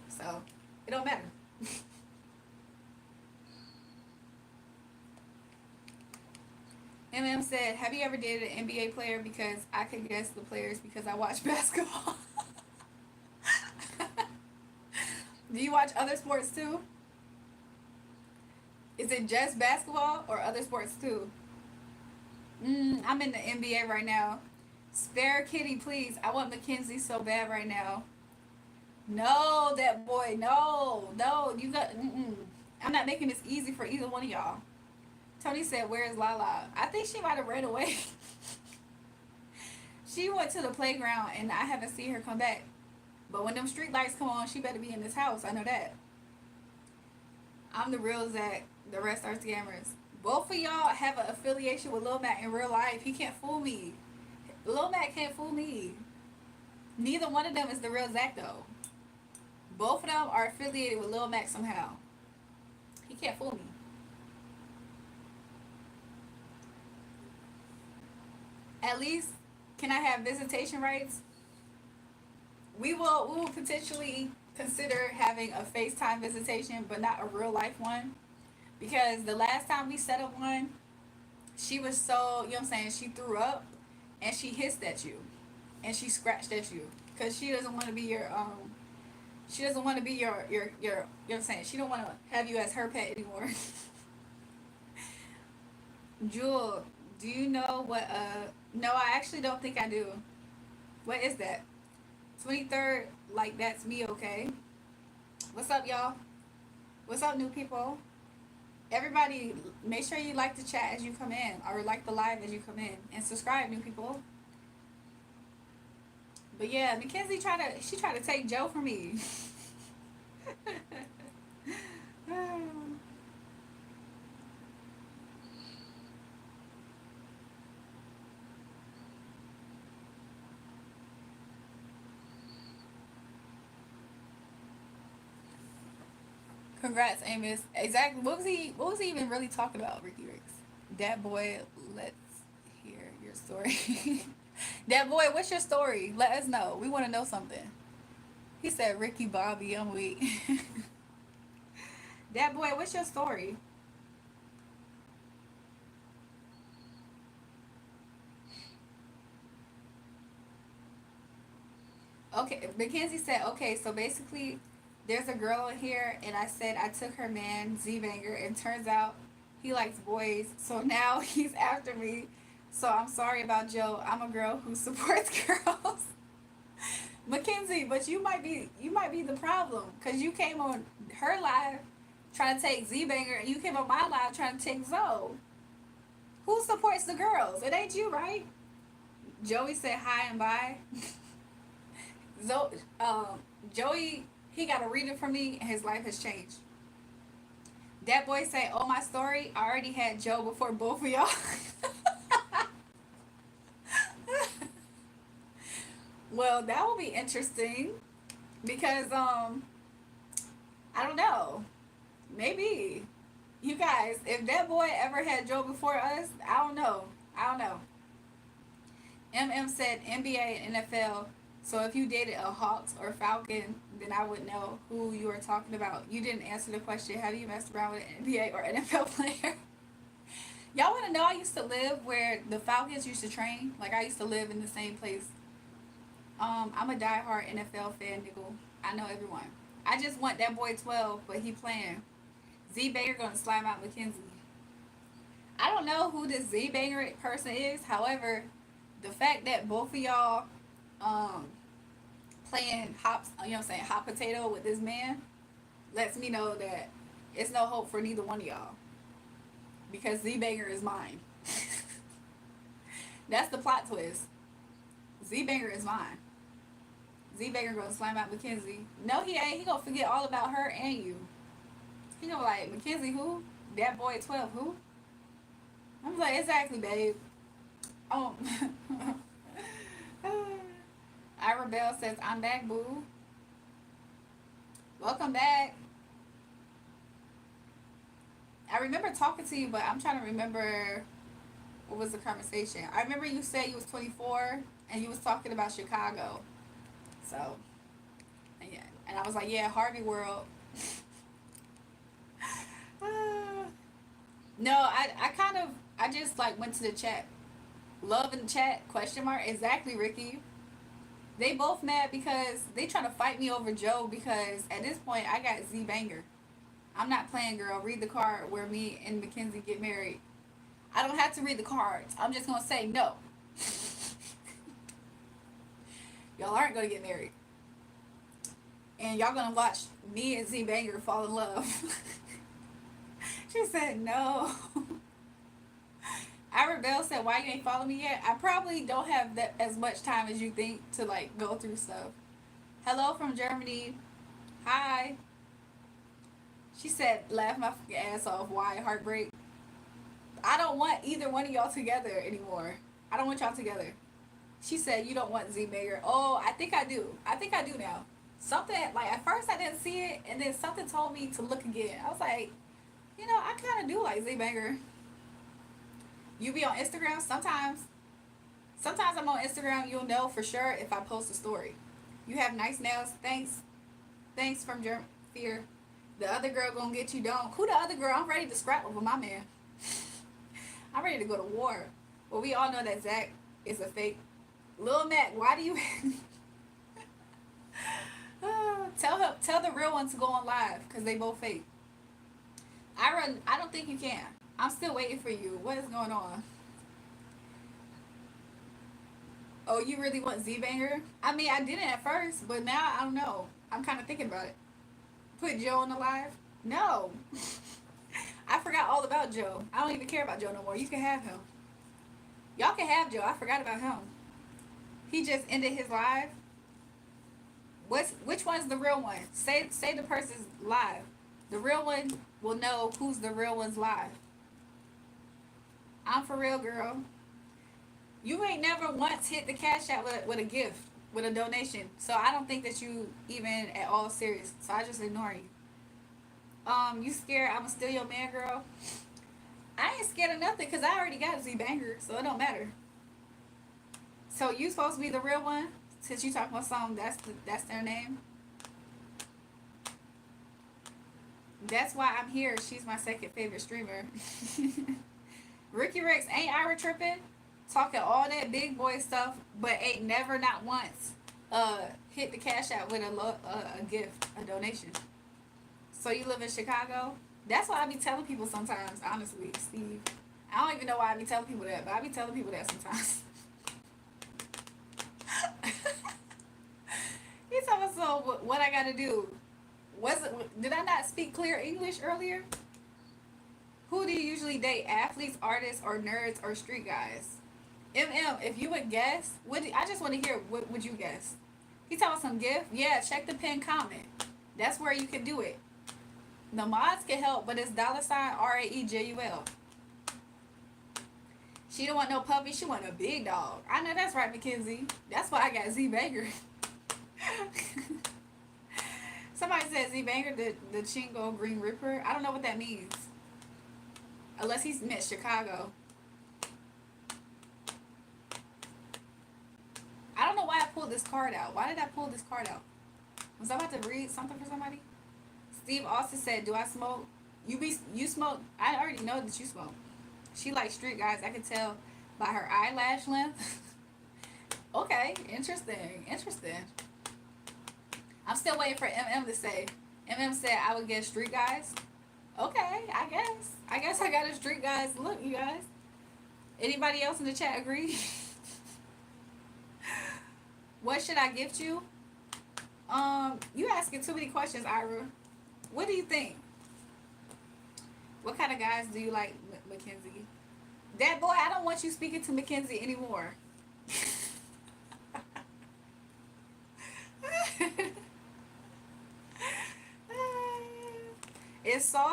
so it don't matter. said, "Have you ever dated an NBA player? Because I can guess the players because I watch basketball." Do you watch other sports too? Is it just basketball or other sports too? I'm in the NBA right now. Spare Kitty, please. I want Mackenzie so bad right now. No, that boy. No, no. You got. I'm not making this easy for either one of y'all. Tony said, "Where is Lala?" I think she might have ran away. She went to the playground and I haven't seen her come back. But when them street lights come on, she better be in this house. I know that. I'm the real Zach. The rest are scammers. Both of y'all have an affiliation with Lil Mac in real life. He can't fool me. Lil Mac can't fool me. Neither one of them is the real Zach though. Both of them are affiliated with Lil Mac somehow. He can't fool me. At least, can I have visitation rights? We will potentially consider having a FaceTime visitation, but not a real life one. Because the last time we set up one, she was so, you know what I'm saying, she threw up and she hissed at you and she scratched at you because she doesn't want to be your she doesn't want to be your you know what I'm saying, she don't want to have you as her pet anymore. Jewel, do you know what no, I actually don't think I do. What is that? 23rd, like that's me, okay? What's up, y'all? What's up, new people? Everybody, make sure you like the chat as you come in, or like the live as you come in, and subscribe, new people. But yeah, Mackenzie tried to take Joe from me. Congrats, Amos. Exactly. What was he even really talking about, Ricky Ricks? That boy, let's hear your story. That boy, what's your story? Let us know. We want to know something. He said, Ricky Bobby, I'm weak. That boy, what's your story? Okay, Mackenzie said, okay, so basically there's a girl in here and I said I took her man, Z-Banger, and turns out he likes boys, so now he's after me. So I'm sorry about Joe. I'm a girl who supports girls. Mackenzie, but you might be the problem because you came on her live trying to take Z-Banger and you came on my live trying to take Zoe. Who supports the girls? It ain't you, right? Joey said hi and bye. Zoe, Joey, he got a reading from me and his life has changed. That boy say, "Oh, my story, I already had Joe before both of y'all." Well, that will be interesting because I don't know. Maybe you guys, if that boy ever had Joe before us, I don't know. I don't know. said NBA and NFL. So if you dated a Hawks or Falcon, then I would know who you were talking about. You didn't answer the question. Have you messed around with an NBA or NFL player? Y'all want to know I used to live where the Falcons used to train? Like I used to live in the same place. I'm a diehard NFL fan, nigga. I know everyone. I just want that boy 12, but he playing. Z Banger gonna slime out Mackenzie. I don't know who this Z Banger person is. However, the fact that both of y'all playing hops, you know what I'm saying, hot potato with this man, lets me know that it's no hope for neither one of y'all. Because Z Banger is mine. That's the plot twist. Z Banger is mine. Z Baker gonna slam out Mackenzie. No, he ain't. He gonna forget all about her and you. He gonna be like, Mackenzie who? That boy at 12 who? I'm like, exactly, babe. Oh. Ira Bell says, I'm back, boo. Welcome back. I remember talking to you, but I'm trying to remember what was the conversation. I remember you said you was 24 and you was talking about Chicago. So, yeah. And I was like, yeah, Harvey World. No, I just like went to the chat. Love in the chat, question mark. Exactly, Ricky. They both mad because they trying to fight me over Joe because at this point I got Z Banger. I'm not playing, girl. Read the card where me and Mackenzie get married. I don't have to read the cards. I'm just gonna say no. Y'all aren't gonna get married. And y'all gonna watch me and Z Banger fall in love. She said no. Ira Bell said, why you ain't follow me yet? I probably don't have that as much time as you think to like go through stuff. Hello from Germany. Hi. She said, laugh my ass off. Why? Heartbreak. I don't want either one of y'all together anymore. I don't want y'all together. She said, you don't want Z Banger. Oh, I think I do. I think I do now. Something, like at first I didn't see it, and then something told me to look again. I was like, you know, I kind of do like Z Banger. You be on Instagram sometimes. Sometimes I'm on Instagram. You'll know for sure if I post a story. You have nice nails. Thanks. Thanks from Fear. The other girl gonna get you done. Who the other girl? I'm ready to scrap with my man. I'm ready to go to war. Well, we all know that Zach is a fake. Lil Mac, why do you... tell the real one to go on live because they both fake. I don't think you can. I'm still waiting for you. What is going on? Oh, you really want Z Banger? I mean, I didn't at first, but now I don't know. I'm kind of thinking about it. Put Joe on the live? No. I forgot all about Joe. I don't even care about Joe no more. You can have him. Y'all can have Joe. I forgot about him. He just ended his live. Which one's the real one? Say the person's live. The real one will know who's the real one's live. I'm for real, girl. You ain't never once hit the cash out with a gift, with a donation. So I don't think that you even at all serious. So I just ignore you. You scared I'ma steal your man, girl? I ain't scared of nothing because I already got Z Banger, so it don't matter. So you supposed to be the real one? Since you talking about something, that's their name. That's why I'm here. She's my second favorite streamer. Ricky Rex, ain't Ira tripping? Talking all that big boy stuff, but ain't never not once hit the cash out with a gift, a donation. So you live in Chicago? That's what I be telling people sometimes, honestly, Steve. I don't even know why I be telling people that, but I be telling people that sometimes. He's talking so what I gotta do. Did I not speak clear English earlier? Who do you usually date? Athletes, artists, or nerds, or street guys? If you would guess, I just want to hear what would you guess? He talking some gift? Yeah, check the pin comment. That's where you can do it. The mods can help, but it's $RAEJUL. She don't want no puppy. She want a big dog. I know that's right, Mackenzie. That's why I got Z Banger. Somebody said Z Banger, the Chingo Green Ripper. I don't know what that means. Unless he's meant Chicago. I don't know why I pulled this card out. Why did I pull this card out? Was I about to read something for somebody? Steve Austin said, do I smoke? You smoke? I already know that you smoke. She likes street guys. I can tell by her eyelash length. Okay, interesting. I'm still waiting for MM to say. MM said I would get street guys. Okay, I guess I got a street guys look, you guys. Anybody else in the chat agree? What should I gift you? You asking too many questions, Ira. What do you think? What kind of guys do you like, Mackenzie? That boy, I don't want you speaking to Mackenzie anymore.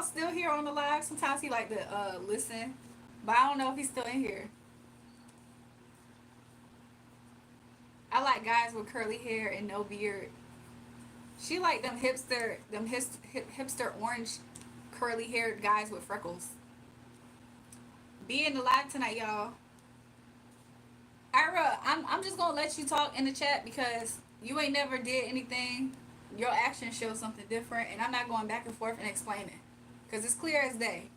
still here on the live? Sometimes he like to listen, but I don't know if he's still in here. I like guys with curly hair and no beard. She like them hipster orange curly haired guys with freckles. Be in the live tonight, y'all. Ira, I'm just gonna let you talk in the chat because you ain't never did anything. Your actions show something different, and I'm not going back and forth and explaining, cause it's clear as day.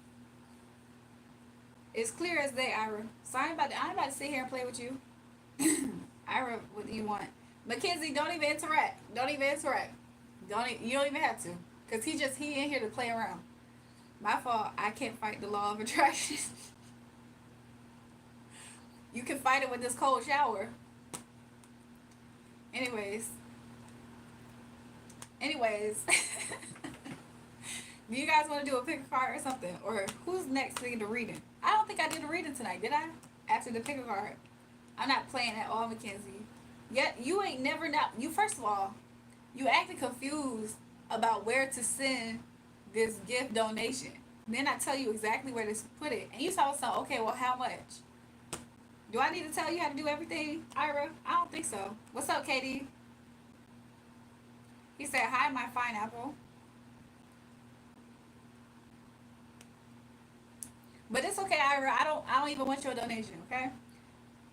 It's clear as day, Ira. So I ain't about to sit here and play with you. Ira, what do you want? Mackenzie, don't even interact. Don't even interact. You don't even have to, cause he in here to play around. My fault. I can't fight the law of attraction. You can fight it with this cold shower. Anyways. Do you guys want to do a pick a card or something? Or who's next to the reading? I don't think I did a reading tonight, did I? After the pick a card. I'm not playing at all, Mackenzie. Yet you ain't never not. You first of all, you acted confused about where to send this gift donation. Then I tell you exactly where to put it, and you tell us, okay, well, how much? Do I need to tell you how to do everything, Ira? I don't think so. What's up, Katie? He said, hi, my fine apple. But it's okay, Ira. I don't even want your donation, okay?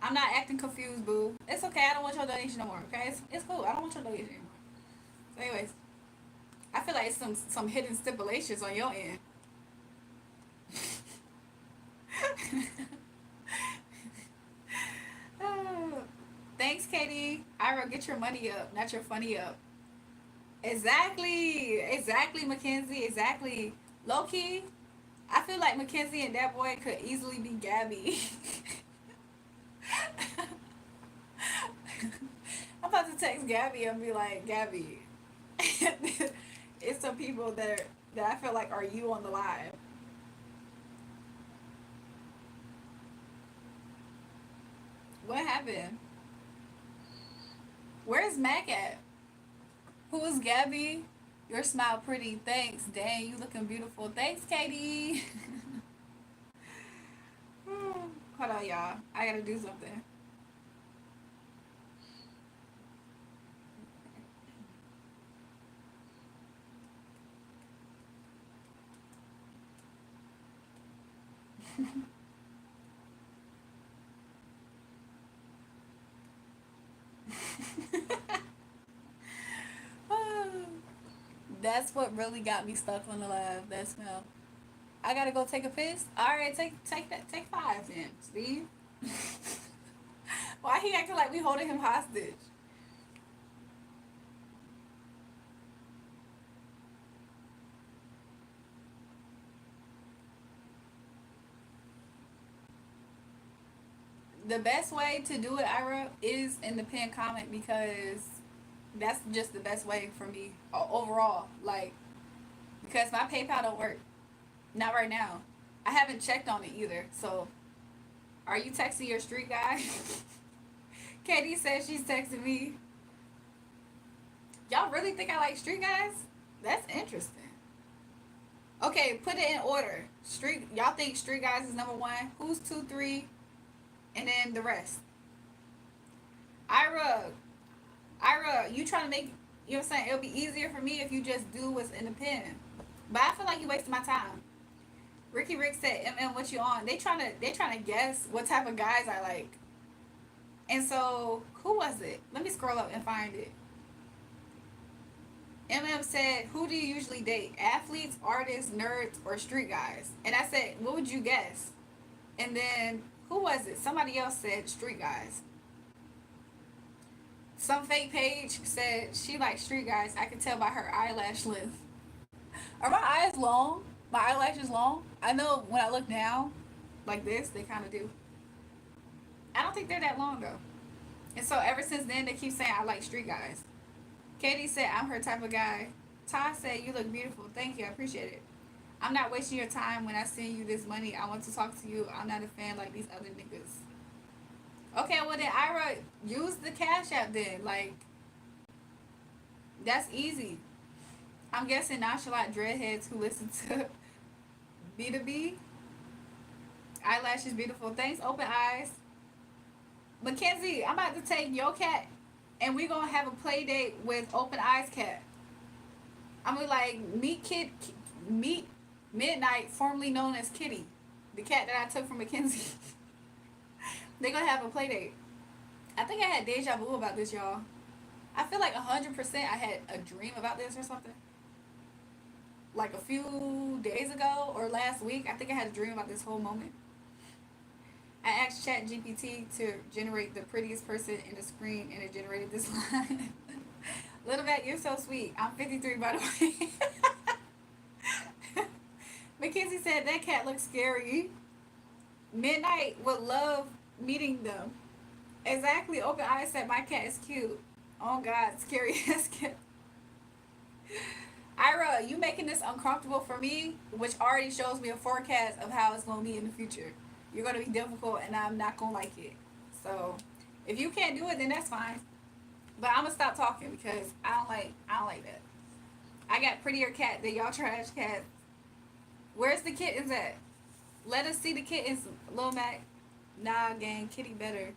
I'm not acting confused, boo. It's okay. I don't want your donation no more, okay? It's cool. I don't want your donation anymore. So anyways, I feel like some hidden stipulations on your end. Thanks, Katie. Ira, get your money up, not your funny up. Exactly, Mackenzie, exactly. Low key, I feel like Mackenzie and that boy could easily be Gabby. I'm about to text Gabby and be like, Gabby, it's some people that I feel like are you on the live. What happened? Where's Mac at? Who is Gabby? Your smile pretty. Thanks. Dang, you looking beautiful. Thanks, Katie. Hold on, y'all. I gotta do something. That's what really got me stuck on the live. That smell. I gotta go take a piss. All right, take 5 then, Steve. Why he acting like we holding him hostage? The best way to do it, Ira, is in the pinned comment because that's just the best way for me overall. Like, because my PayPal don't work. Not right now. I haven't checked on it either. So, are you texting your street guy? Katie says she's texting me. Y'all really think I like street guys? That's interesting. Okay, put it in order. Y'all think street guys is number 1? Who's 2, 3, and then the rest? Ira, you trying to make, you know what I'm saying? It'll be easier for me if you just do what's in the pin. But I feel like you wasted my time. Ricky Rick said, "MM, what you on?" They trying to guess what type of guys I like. And so, who was it? Let me scroll up and find it. MM said, "Who do you usually date? Athletes, artists, nerds, or street guys?" And I said, "What would you guess?" And then, who was it? Somebody else said street guys. Some fake page said she likes street guys. I can tell by her eyelash length. Are my eyes long? My eyelashes long? I know when I look down like this, they kind of do. I don't think they're that long though. And so ever since then, they keep saying I like street guys. Katie said I'm her type of guy. Todd said you look beautiful. Thank you. I appreciate it. I'm not wasting your time when I send you this money. I want to talk to you. I'm not a fan like these other niggas. Okay, well then Ira, use the Cash App then. Like, that's easy. I'm guessing nonchalant dreadheads who listen to B2B. Eyelashes beautiful. Thanks, Open Eyes. Mackenzie, I'm about to take your cat and we're gonna have a play date with Open Eyes cat. I'm gonna like meet Midnight, formerly known as Kitty, the cat that I took from Mackenzie. They're gonna have a play date. I think I had deja vu about this, y'all. I feel like 100% I had a dream about this or something. Like a few days ago or last week, I think I had a dream about this whole moment. I asked ChatGPT to generate the prettiest person in the screen, and it generated this line. Little Mac, you're so sweet. I'm 53, by the way. Mackenzie said that cat looks scary. Midnight would love meeting them. Exactly. Open Eyes said my cat is cute. Oh God, scary ass cat. Ira, you making this uncomfortable for me, which already shows me a forecast of how it's gonna be in the future. You're gonna be difficult, and I'm not gonna like it. So, if you can't do it, then that's fine. But I'm gonna stop talking because I don't like that. I got prettier cat than y'all trash cats. Where's the kittens at? Let us see the kittens, Lil Mac. Nah, gang, kitty better.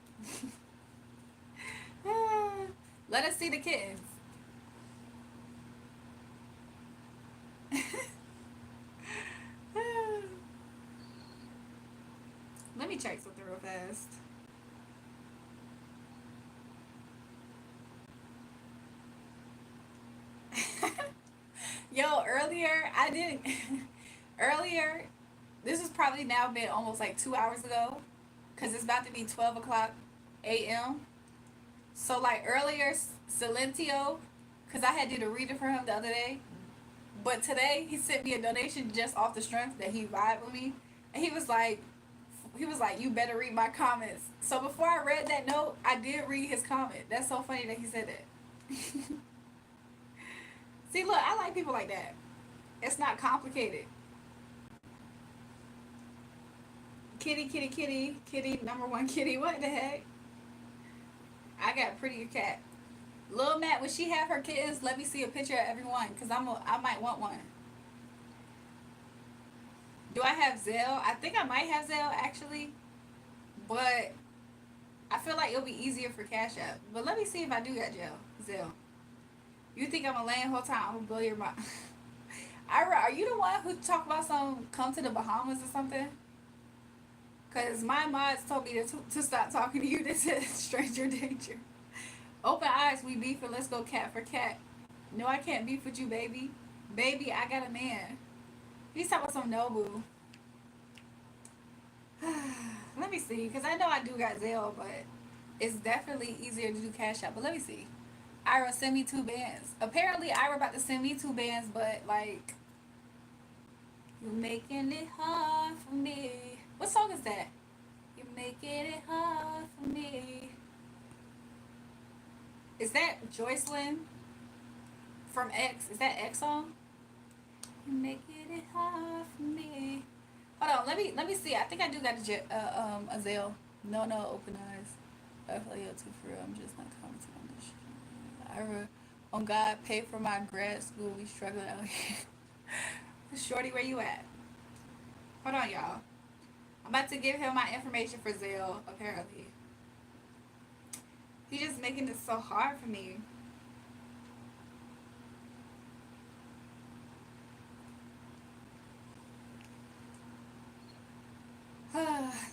Let us see the kittens. Let me check something real fast. Yo, earlier I didn't. Earlier, this has probably now been almost like 2 hours ago, cause it's about to be 12 o'clock a.m. So like earlier, Silentio, cause I had did a reader for him the other day, but today he sent me a donation just off the strength that he vibed with me, and he was like, you better read my comments. So before I read that note, I did read his comment. That's so funny that he said that. See, look, I like people like that. It's not complicated. Kitty, kitty, kitty, kitty, number one kitty. What the heck? I got prettier cat. Lil Matt, when she have her kittens, let me see a picture of everyone, cause I might want one. Do I have Zelle? I think I might have Zelle actually, but I feel like it'll be easier for Cash App. But let me see if I do got Zelle. You think I'm a lame whole time? I'm gonna blow your mind. Ira, are you the one who talked about some come to the Bahamas or something? Cause my mods told me to stop talking to you. They said stranger danger. Open Eyes, we beef and let's go cat for cat. No, I can't beef with you, baby. Baby, I got a man. He's talking about some Nobu. Let me see, because I know I do got Zelle, but it's definitely easier to do Cash App. But let me see. Ira, send me 2 bands. Apparently, Ira about to send me 2 bands, but like, you're making it hard for me. What song is that? You're making it hard for me. Is that Joycelyn from X? Is that X song? You're making it hard for me. Hold on, let me see. I think I do got a Zelle. No, Open Eyes. I feel you too for real. I'm just not commenting on this shit. Ira, on God, pay for my grad school. We struggling out here. Shorty, where you at? Hold on, y'all. I'm about to give him my information for Zelle, apparently. He's just making this so hard for me.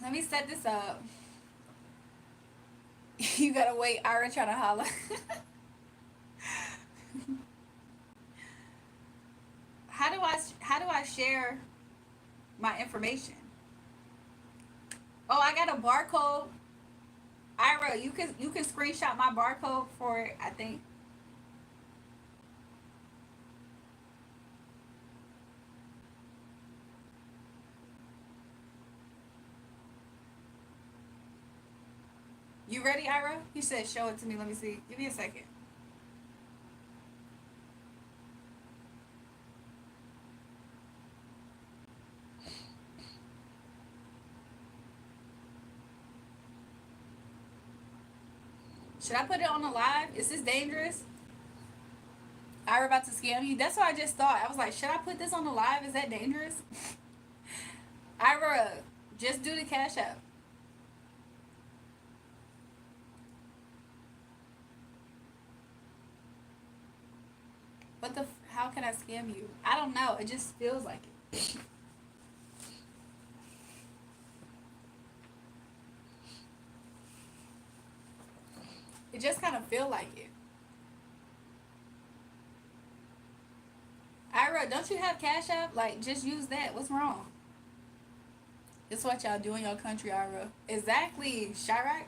Let me set this up. You gotta wait. Ira trying to holler. How do I share my information? Oh, I got a barcode. Ira, you can screenshot my barcode for it, I think. You ready, Ira? He said show it to me. Let me see. Give me a second. Should I put it on the live? Is this dangerous? Ira about to scam you? That's what I just thought. I was like, should I put this on the live? Is that dangerous? Ira, just do the Cash App. What the? How can I scam you? I don't know. It just feels like it. It just kind of feel like it. Ira, don't you have Cash App? Like, just use that. What's wrong? It's what y'all do in your country, Ira. Exactly, Chirac.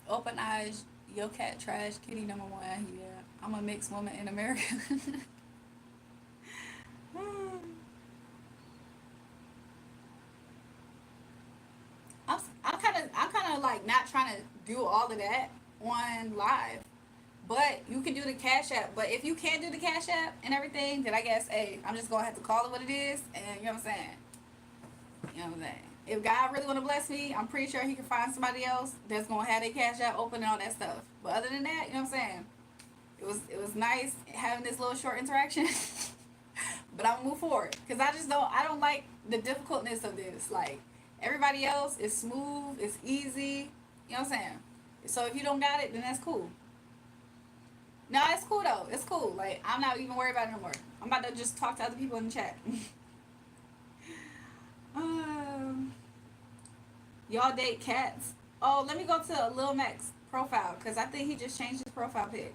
Open eyes, your cat trash, kitty number one. Yeah, I'm a mixed woman in America. I'm kind of like not trying to do all of that on live, but you can do the Cash App. But if you can't do the Cash App and everything, then I guess, hey, I'm just gonna have to call it what it is, and you know what I'm saying. You know what I'm saying. If God really want to bless me, I'm pretty sure He can find somebody else that's gonna have their Cash App open and all that stuff. But other than that, you know what I'm saying. It was nice having this little short interaction, but I'm gonna move forward because I don't like the difficultness of this. Like everybody else is smooth, it's easy. You know what I'm saying. So if you don't got it, then that's cool. No, it's cool though. It's cool. Like I'm not even worried about it no more. I'm about to just talk to other people in the chat. um, y'all date cats? Oh, let me go to Lil Mac's profile because I think he just changed his profile pic.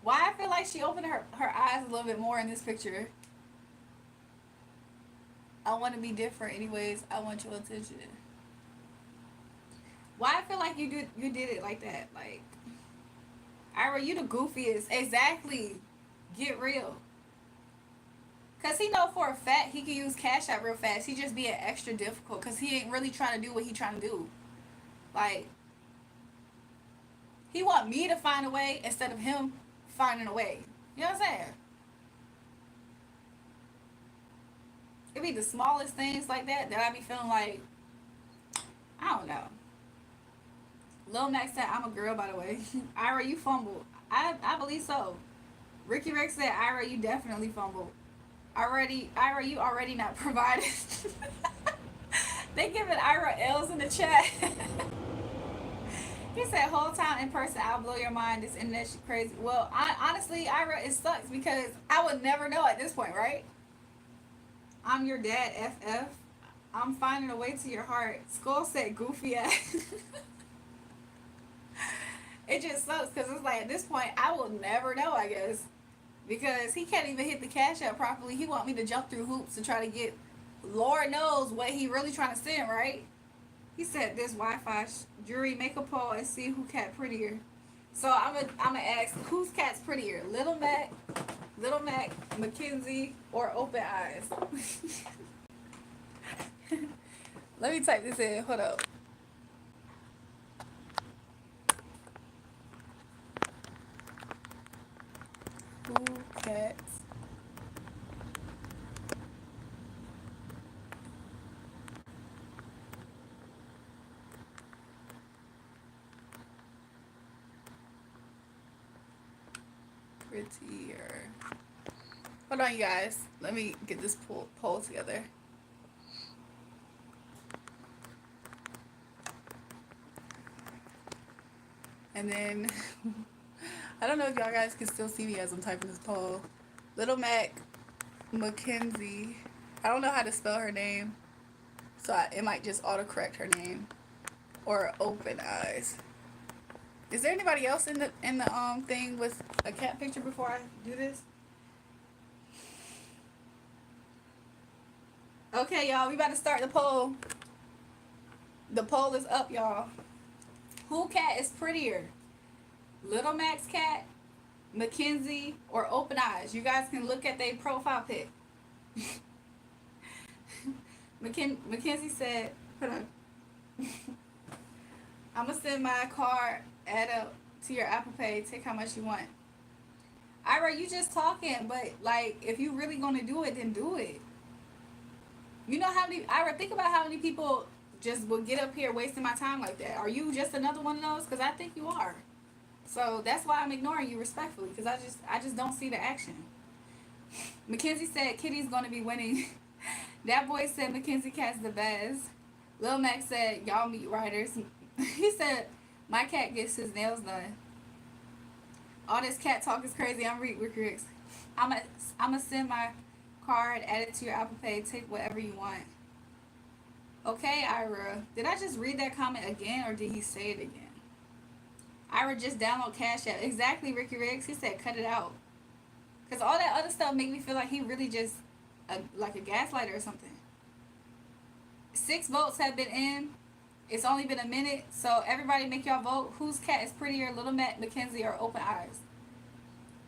Why I feel like she opened her eyes a little bit more in this picture. I want to be different anyways. I want your attention. Why I feel like you did it like that? Like Ira, you the goofiest. Exactly. Get real. Cause he know for a fact he can use Cash App real fast. He just being extra difficult cause he ain't really trying to do what he trying to do. Like he want me to find a way instead of him finding a way. You know what I'm saying? It be the smallest things like that I be feeling like I don't know. Lil Max said I'm a girl by the way. Ira, you fumbled. I believe so. Ricky Rex said Ira, you definitely fumbled. Ira, you already not provided. They giving Ira L's in the chat. He said, whole time in person, I'll blow your mind. This internet shit crazy. Well, honestly, Ira, it sucks because I would never know at this point, right? I'm your dad, FF. I'm finding a way to your heart. Skull said, goofy ass. It just sucks because it's like at this point, I will never know, I guess. Because he can't even hit the Cash App properly. He want me to jump through hoops to try to get, Lord knows what he really trying to send, right? He said this Wi-Fi jury make a poll and see who cat prettier. So I'm gonna ask whose cat's prettier, Little Mac, Mackenzie, or Open Eyes. Let me type this in. Hold up. Who cats prettier? Hold on, you guys. Let me get this poll together. And then, I don't know if y'all guys can still see me as I'm typing this poll. Little Mac, Mackenzie. I don't know how to spell her name, so it might just autocorrect her name. Or Open Eyes. Is there anybody else in the thing with a cat picture before I do this? Okay, y'all, we about to start the poll. The poll is up, y'all. Who cat is prettier? Little Mac's cat, Mackenzie, or Open Eyes? You guys can look at their profile pic. Mackenzie said, hold on. I'm gonna send my card, add up to your Apple Pay, take how much you want. Ira, you just talking, but like if you really gonna do it, then do it. You know how many Ira, think about how many people just will get up here wasting my time like that. Are you just another one of those? Because I think you are. So that's why I'm ignoring you respectfully, because I just don't see the action. Mackenzie said Kitty's gonna be winning. That boy said Mackenzie cat's the best. Lil Mac said y'all meat riders. He said my cat gets his nails done. All this cat talk is crazy. I'm read Ricks. I'm gonna send my card, add it to your Apple Pay, take whatever you want. Okay, Ira. Did I just read that comment again, or did he say it again? Ira, just download Cash App. Exactly, Ricky Riggs. He said cut it out. Because all that other stuff make me feel like he really just like a gaslighter or something. 6 votes have been in. It's only been a minute. So everybody make y'all vote. Whose cat is prettier, Little Matt, Mackenzie, or Open Eyes?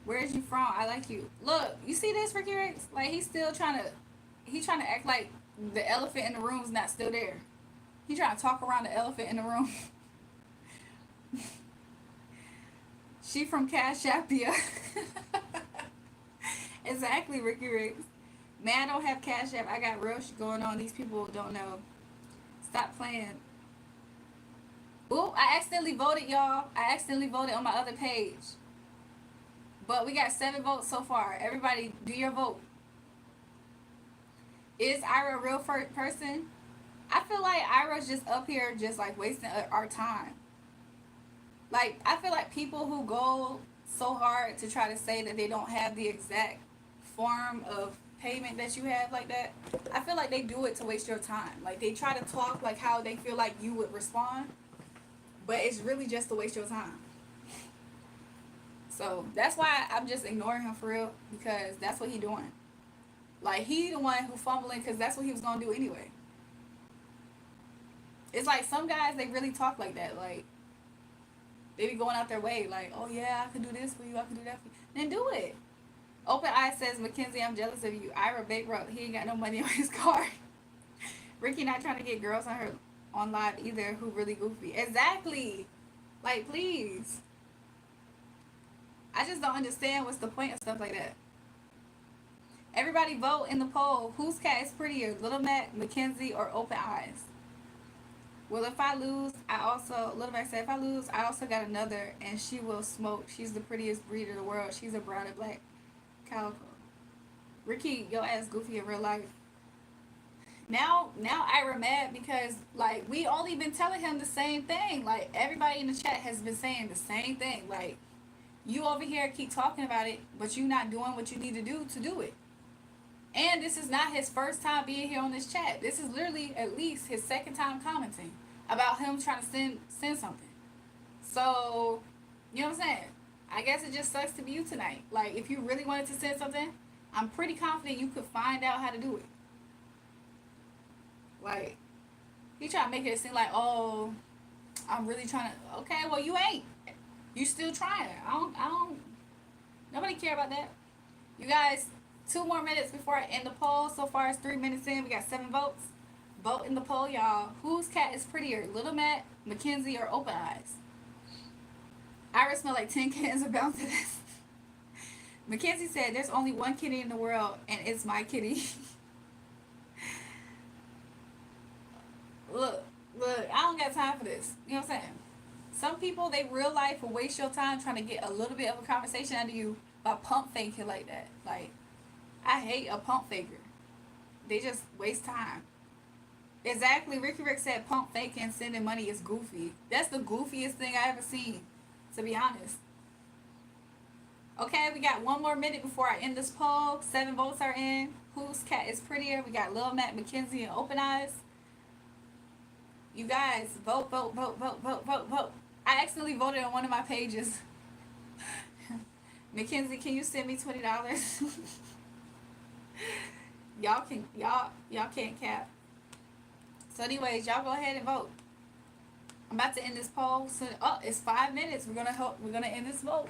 Where is you from? I like you. Look, you see this, Ricky Riggs? Like, he's trying to act like the elephant in the room is not still there. He trying to talk around the elephant in the room. She from Cash App, yeah. Exactly, Ricky Riggs. Man, I don't have Cash App. I got real shit going on. These people don't know. Stop playing. Ooh, I accidentally voted, y'all. I accidentally voted on my other page. But we got 7 votes so far. Everybody, do your vote. Is Ira a real person? I feel like Ira's just up here just like wasting our time. Like, I feel like people who go so hard to try to say that they don't have the exact form of payment that you have like that, I feel like they do it to waste your time. Like, they try to talk like how they feel like you would respond, but it's really just to waste your time. So that's why I'm just ignoring him for real, because that's what he doing. Like, he the one who fumbling, because that's what he was gonna do anyway. It's like some guys, they really talk like that. Like, they be going out their way, like, oh yeah, I can do this for you, I can do that for you. Then do it. Open Eye says, Mackenzie, I'm jealous of you. Ira bankrupt. He ain't got no money on his card. Ricky not trying to get girls on live either who really goofy. Exactly. Like, please. I just don't understand what's the point of stuff like that. Everybody vote in the poll. Whose cat is prettier, Little Mac, Mackenzie, or Open Eyes? Well, if I lose, Little Mac said, if I lose, I also got another, and she will smoke. She's the prettiest breed in the world. She's a brown and black calico. Ricky, your ass goofy in real life. Now Ira mad because, like, we only been telling him the same thing. Like, everybody in the chat has been saying the same thing. Like, you over here keep talking about it, but you not doing what you need to do it. And this is not his first time being here on this chat. This is literally at least his second time commenting about him trying to send something. So, you know what I'm saying? I guess it just sucks to be you tonight. Like, if you really wanted to send something, I'm pretty confident you could find out how to do it. Like, he trying to make it seem like, oh, I'm really trying to. Okay, well, you ain't. You still trying. I don't. Nobody care about that. You guys, 2 more minutes before I end the poll. So far, it's 3 minutes in. We got 7 votes. Vote in the poll, y'all. Whose cat is prettier, Little Matt, Mackenzie, or Open Eyes? Ira smell like 10 cans of Bounty. Mackenzie said, there's only one kitty in the world, and it's my kitty. Look, I don't got time for this. You know what I'm saying? Some people, they real life will waste your time trying to get a little bit of a conversation out of you by pump faking like that. Like, I hate a pump faker. They just waste time. Exactly. Ricky Rick said pump faking and sending money is goofy. That's the goofiest thing I ever seen, to be honest. Okay, we got 1 more minute before I end this poll. 7 votes are in. Whose cat is prettier? We got Lil Matt, Mackenzie, and Open Eyes. You guys, vote. I accidentally voted on one of my pages. Mackenzie, can you send me $20? y'all can't cap. So anyways, y'all go ahead and vote. I'm about to end this poll. So, it's 5 minutes. We're gonna end this vote.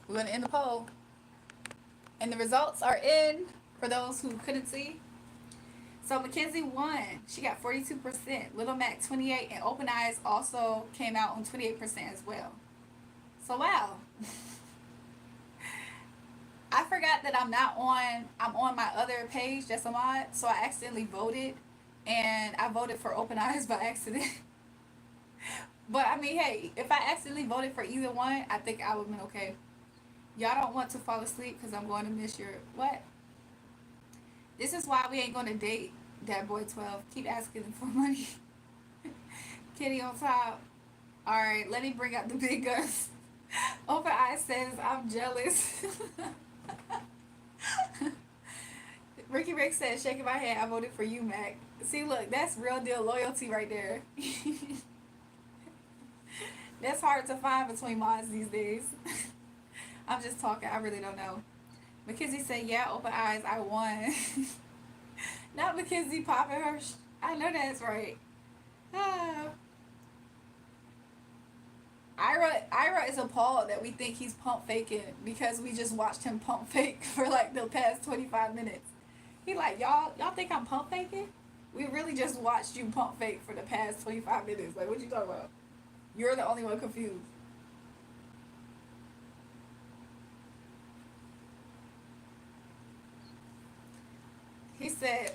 We're gonna end the poll. And the results are in for those who couldn't see. So Mackenzie won. She got 42%. Little Mac 28%, and Open Eyes also came out on 28% as well. So wow. I forgot that I'm on my other page that's a mod, so I accidentally voted, and I voted for Open Eyes by accident. But I mean, hey, if I accidentally voted for either one, I think I would have been okay. Y'all don't want to fall asleep because I'm going to miss your what? This is why we ain't going to date that boy 12. Keep asking him for money. Kitty on top. All right, let me bring out the big guns. Open Eye says, I'm jealous. Ricky Rick said, shaking my head, I voted for you, Mac. See, look, that's real deal loyalty right there. That's hard to find between mods these days. I'm just talking, I really don't know. Mackenzie said, yeah, open eyes, I won. Not Mackenzie popping her. I know that's right. Ah. Ira is appalled that we think he's pump faking because we just watched him pump fake for like the past 25 minutes. He like, y'all think I'm pump faking? We really just watched you pump fake for the past 25 minutes. Like, what you talking about? You're the only one confused. He said,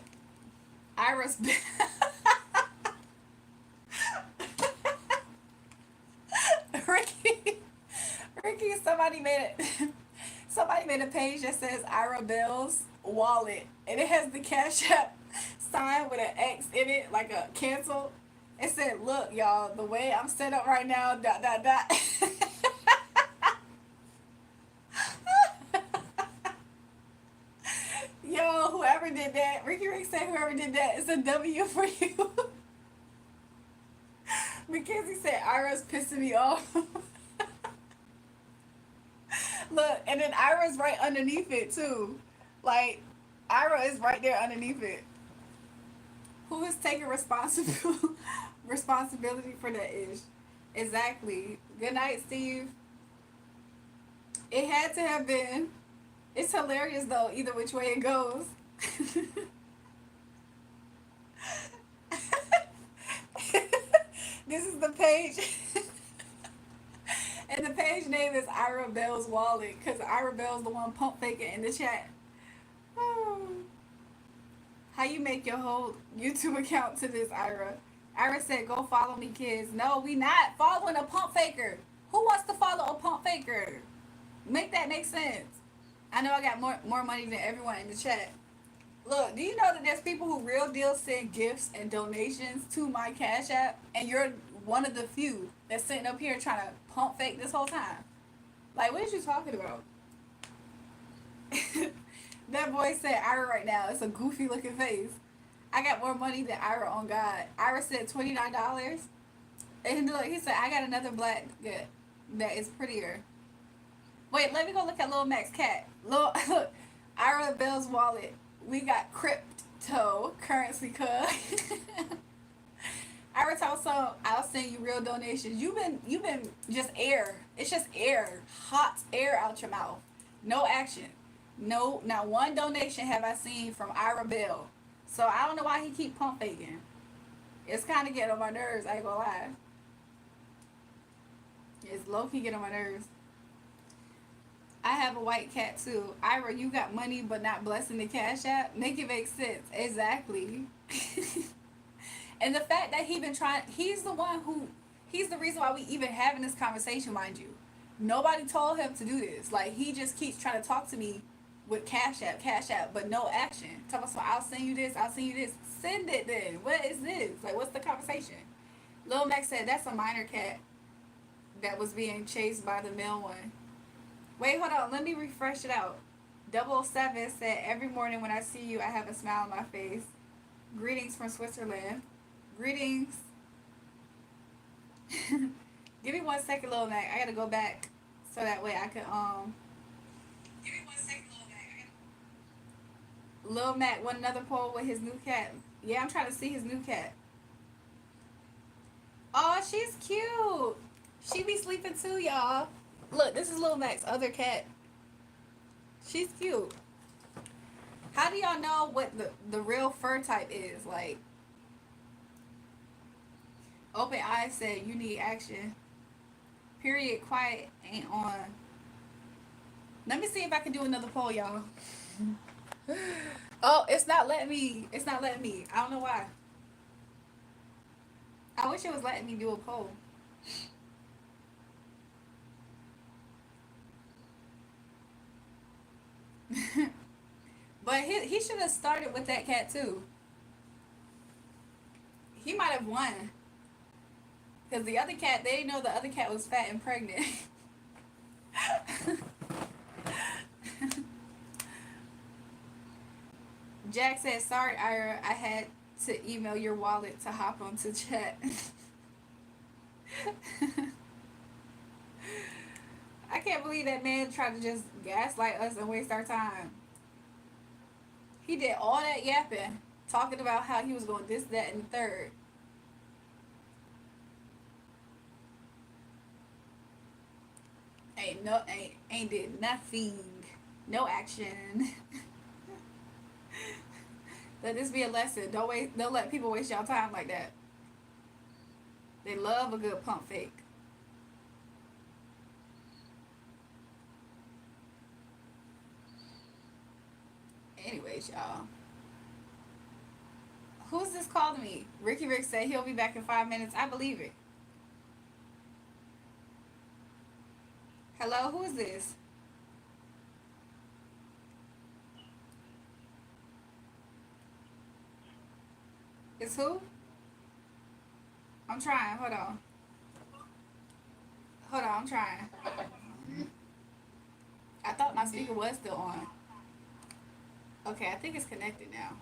Ira's Ricky, Ricky, somebody made a page that says Ira Bell's wallet, and it has the Cash App sign with an X in it, like a cancel. It said, "Look, y'all, the way I'm set up right now, dot dot dot." Yo, whoever did that, Ricky Rick said whoever did that is a W for you. Mackenzie said Ira's pissing me off. Look, and then Ira's right underneath it too. Like, Ira is right there underneath it. Who is taking responsibility for that ish? Exactly. Good night, Steve. It had to have been. It's hilarious though, either which way it goes. This is the page. And the page name is Ira Bell's wallet because Ira Bell's the one pump faking in the chat. Oh. How you make your whole YouTube account to this, Ira? Ira said, go follow me, kids. No, we not following a pump faker. Who wants to follow a pump faker? Make that make sense. I know I got more money than everyone in the chat. Look, do you know that there's people who real deal send gifts and donations to my Cash App, and you're one of the few that's sitting up here trying to pump fake this whole time? Like, what are you talking about? That boy said Ira right now. It's a goofy looking face. I got more money than Ira on God. Ira said $29. And look, he said, I got another black that is prettier. Wait, let me go look at Lil Mac's cat. Look, Ira Bell's wallet. We got crypto currency, cuz. Ira told some, I'll send you real donations. You've been just air. It's just air. Hot air out your mouth. No action. No, not one donation have I seen from Ira Bell. So I don't know why he keep pump faking. It's kind of getting on my nerves. I ain't gonna lie. It's low key getting on my nerves. I have a white cat too. Ira, you got money but not blessing the Cash App. Make it make sense. Exactly. And the fact that he's the reason why we even having this conversation, mind you. Nobody told him to do this. Like, he just keeps trying to talk to me with Cash App, but no action. Talking about, so I'll send you this, Send it then. What is this? Like, what's the conversation? Lil Max said, that's a minor cat that was being chased by the male one. Wait, hold on. Let me refresh it out. 007 said, every morning when I see you, I have a smile on my face. Greetings from Switzerland. Greetings. Give me 1 second, Lil Mac. I gotta go back so that way I can Give me 1 second, Lil Mac want another poll with his new cat. Yeah, I'm trying to see his new cat. Oh, she's cute. She be sleeping too, y'all. Look, this is Lil Mac's other cat. She's cute. How do y'all know what the real fur type is? Like, Open Eyes said, you need action. Period. Quiet ain't on. Let me see if I can do another poll, y'all. Oh, it's not letting me. It's not letting me. I don't know why. I wish it was letting me do a poll. But he should have started with that cat too. He might have won. Because the other cat, they didn't know the other cat was fat and pregnant. Jack said, sorry, Ira, I had to email your wallet to hop onto chat. I can't believe that man tried to just gaslight us and waste our time. He did all that yapping, talking about how he was going this, that, and the third. Ain't did nothing. No action. Let this be a lesson. Don't let people waste y'all time like that. They love a good pump fake. Anyways, y'all. Who's this calling me? Ricky Rick said he'll be back in 5 minutes. I believe it. Hello, who is this? It's who? I'm trying. Hold on. Hold on, I'm trying. I thought my speaker was still on. Okay, I think it's connected now.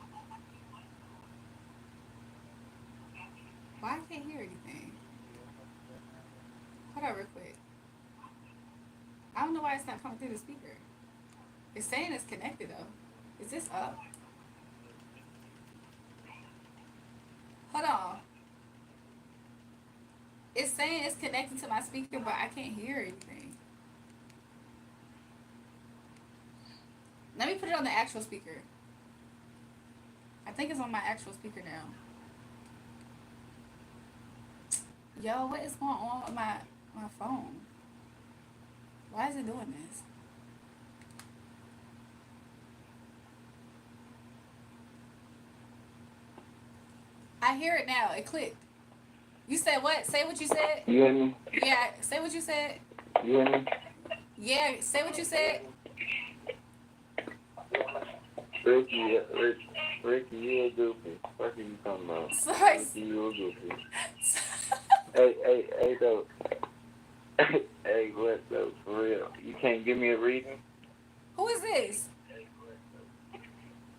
Why I can't hear anything? Hold on real quick. I don't know why it's not coming through the speaker. It's saying it's connected though. Is this up? Hold on. It's saying it's connected to my speaker, but I can't hear anything. Let me put it on the actual speaker. I think it's on my actual speaker now. Yo, what is going on with my phone? Why is it doing this? I hear it now. It clicked. You said what? Say what you said. You hear me? Yeah, say what you said. You hear me? Yeah, say what you said. Ricky, you a goofy. What are you talking about? Sorry. Ricky, you a goofy. Hey, though. Hey, what, though, for real? You can't give me a reading? Who is this?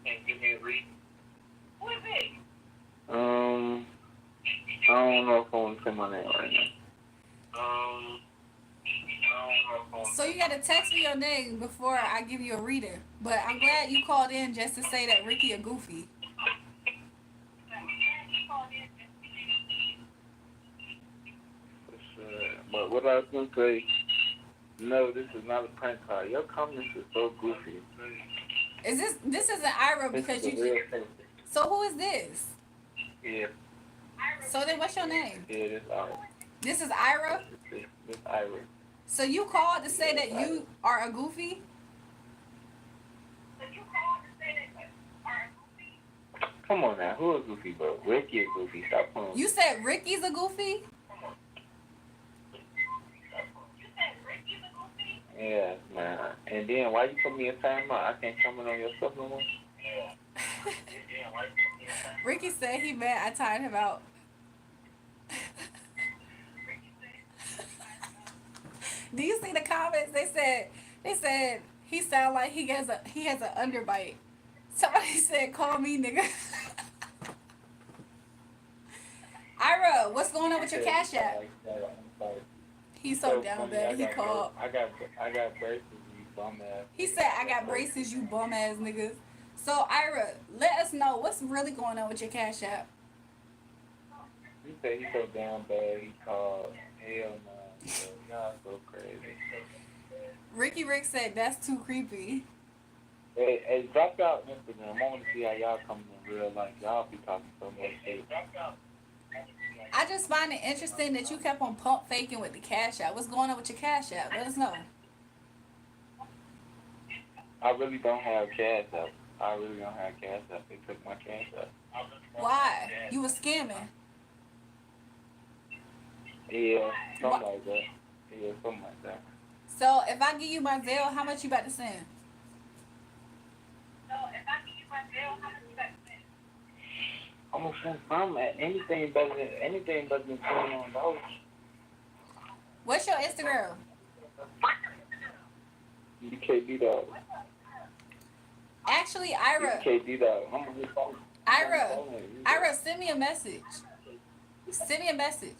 Can't give me a reading. Who is it? I don't know if I want to say my name right now. So you gotta text me your name before I give you a reader. But I'm glad you called in just to say that Ricky a goofy. But what I was going to say, no, this is not a prank call. Your comments are so goofy. This isn't Ira because This is a you. real thing. So who is this? Yeah. So then what's your name? Yeah, this Ira. This is Ira? This Ira. So you called to say that you are a goofy? Come on now, who is goofy, bro? Ricky is goofy. Stop playing. You said Ricky's a goofy? Yeah, man. And then why you put me in time out? I can't comment on your stuff no more. Ricky said he mad I tired him out. Do you see the comments? They said he sound like he has an underbite. Somebody said, call me nigga. Ira, what's going on with your Cash App? He's so down bad. He called. I got braces, you bum ass. He said, I got braces, you bum ass niggas. So, Ira, let us know what's really going on with your Cash App. He said he's so down bad, he called. Hell no. So, y'all so crazy. Ricky Rick said, that's too creepy. Hey, drop out Instagram. I want to see how y'all come in real life. Y'all be talking so much shit. I just find it interesting that you kept on pump faking with the Cash App. What's going on with your Cash App? Let us know. I really don't have cash up. They took my cash up. Why? You was scamming. Yeah, something like that. Yeah, something like that. So if I give you my Zelle, how much you about to send? I'm gonna send some. Anything better than $21. What's your Instagram? UKD dog. Actually, Ira, UKD dog. I'm gonna be phone. Ira, send me a message. Send me a message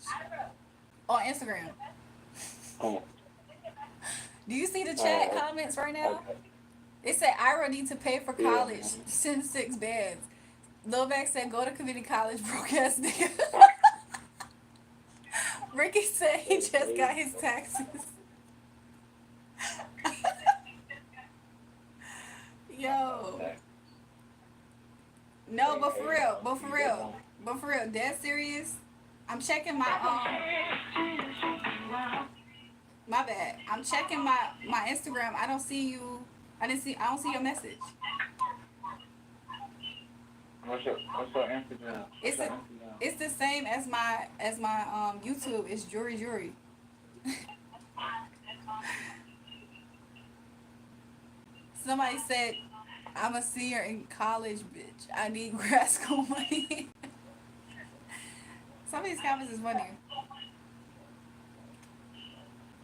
on Instagram. Oh, Do you see the chat comments right now? okay. It said Ira need to pay for Yeah. college. Send 6 bands. Lil Mac said go to community college, broke ass nigga. Ricky said he just got his taxes. Yo. No, but for real, dead serious. I'm checking my my bad. I'm checking my Instagram. I don't see you. I don't see your message. What's your Instagram? It's the same as my YouTube. It's Jury. Somebody said I'm a senior in college, bitch. I need grad school money. Some of these comments is funny.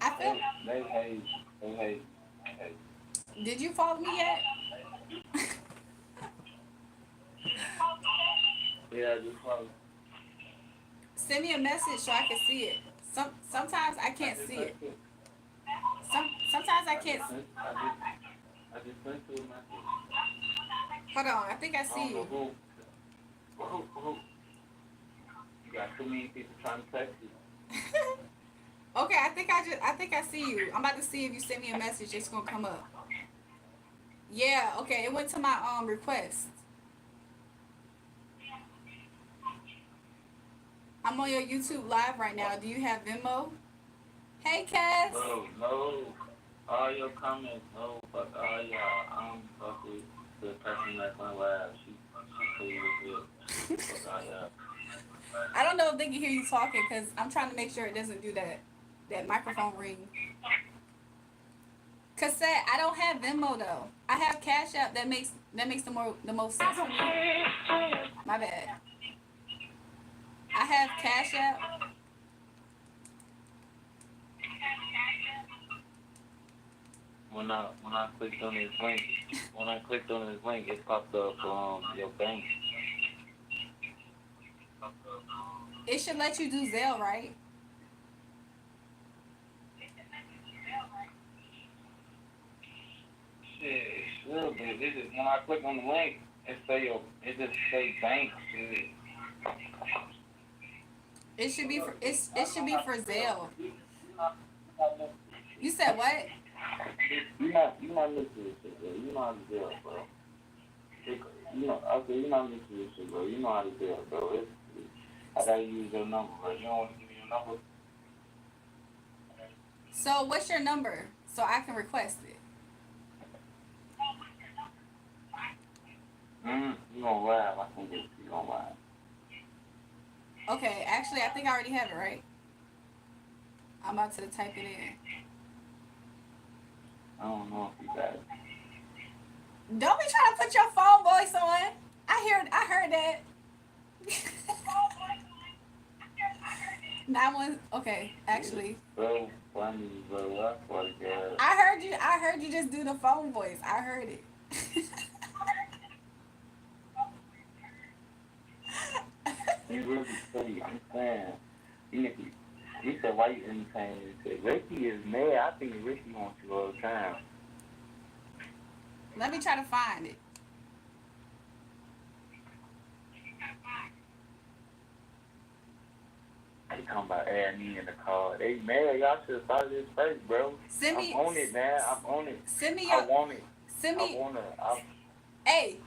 I feel. They hate. Did you follow me yet? Yeah, I just follow. Send me a message so I can see it. Sometimes I can't see it. Sometimes I can't. I just sent you a message. Hold on, I think I see you. Who? You got too many people trying to text you. Okay, I think I see you. I'm about to see if you send me a message. It's gonna come up. Yeah. Okay, it went to my request. I'm on your YouTube live right now. Do you have Venmo? Hey, Cass. No. All your comments, no, fuck all y'all. I don't fuck with the person that's on live. She cool as hell. Fuck all y'all. I don't know if they can hear you talking because I'm trying to make sure it doesn't do that microphone ring. Cassette, I don't have Venmo though. I have Cash App. That makes the most sense for me. My bad. I have Cash App. When I clicked on this link, it popped up your bank. It should let you do Zelle, right? Shit, it should be. It just, when I click on the link, it just say bank. Shit. It should be for Zelle. You said what? You not listening to this shit, bro. You know how to do it, bro. You're not listening to this shit, bro. You know how to do it, bro. I gotta use your number, bro. You don't want to give me your number? So what's your number so I can request it? You gonna laugh. I can get you gonna laugh. Okay, actually I think I already have it, right? I'm about to type it in. I don't know if you got it. Don't be trying to put your phone voice on. I heard that. Okay, actually. So funny, bro. I swear to God. I heard you just do the phone voice. I heard it. You really funny. I'm saying. He said, why you entertaining this shit? Ricky is mad. I think Ricky wants you all the time. Let me try to find it. They talking about adding me in the car. They mad. Y'all should have started this first, bro. Send me. I'm on it, man. I'm on it. Send me I your. want it. Send me. I want it. Hey,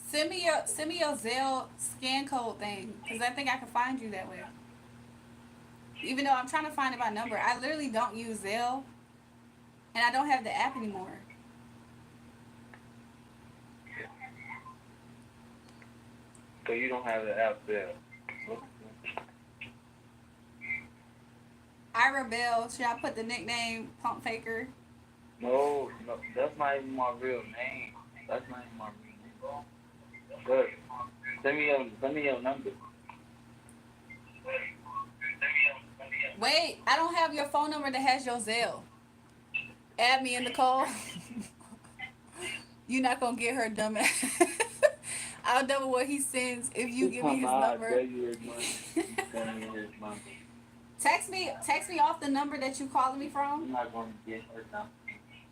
send me your Zelle scan code thing, because I think I can find you that way. Even though I'm trying to find it by number, I literally don't use Zelle, and I don't have the app anymore. So you don't have the app there. Ira Bell. Should I put the nickname Pump Faker? No, that's not even my real name. That's not even my real name. Good. Send me your number. Wait, I don't have your phone number that has your Zelle. Add me in the call. You're not gonna get her dumb ass. I'll double what he sends if you give me his number. Tell you his money. Send me his number. Text me off the number that you calling me from. I'm not gonna get her number.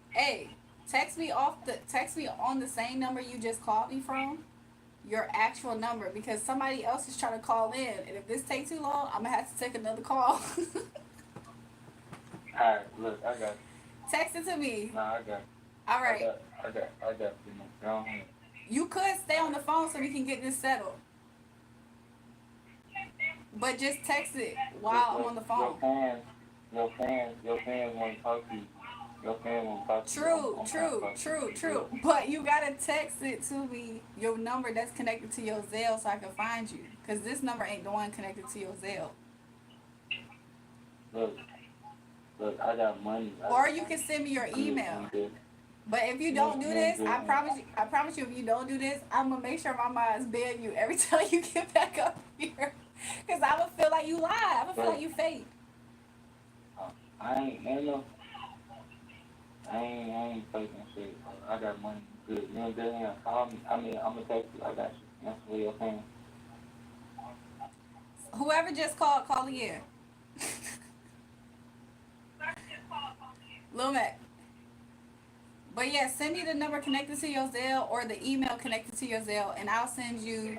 Hey, text me on the same number you just called me from. Your actual number, because somebody else is trying to call in, and if this takes too long, I'm gonna have to take another call. Alright, look, I got you. Text it to me. Nah, I got you. All right. I got you. Go ahead. You could stay on the phone so we can get this settled. But just text it while I'm on the phone. Your fans want to talk to you. Your fans want to talk to you. True. But you gotta text it to me, your number that's connected to your Zelle, so I can find you. Cause this number ain't the one connected to your Zelle. Look, I got money. Or you can send me your email. But if you don't do this, I promise you, if you don't do this, I'm gonna make sure my mind's ban you every time you get back up here. Cause I'm gonna feel like you lie. I'm gonna feel like you fake. I ain't faking shit. I got money. Good. You know what I'm saying? Call me. I'm gonna text you. I got you. That's what you're saying. Whoever just call again. Lil Mac. But yeah, send me the number connected to your Zelle or the email connected to your Zelle, and I'll send you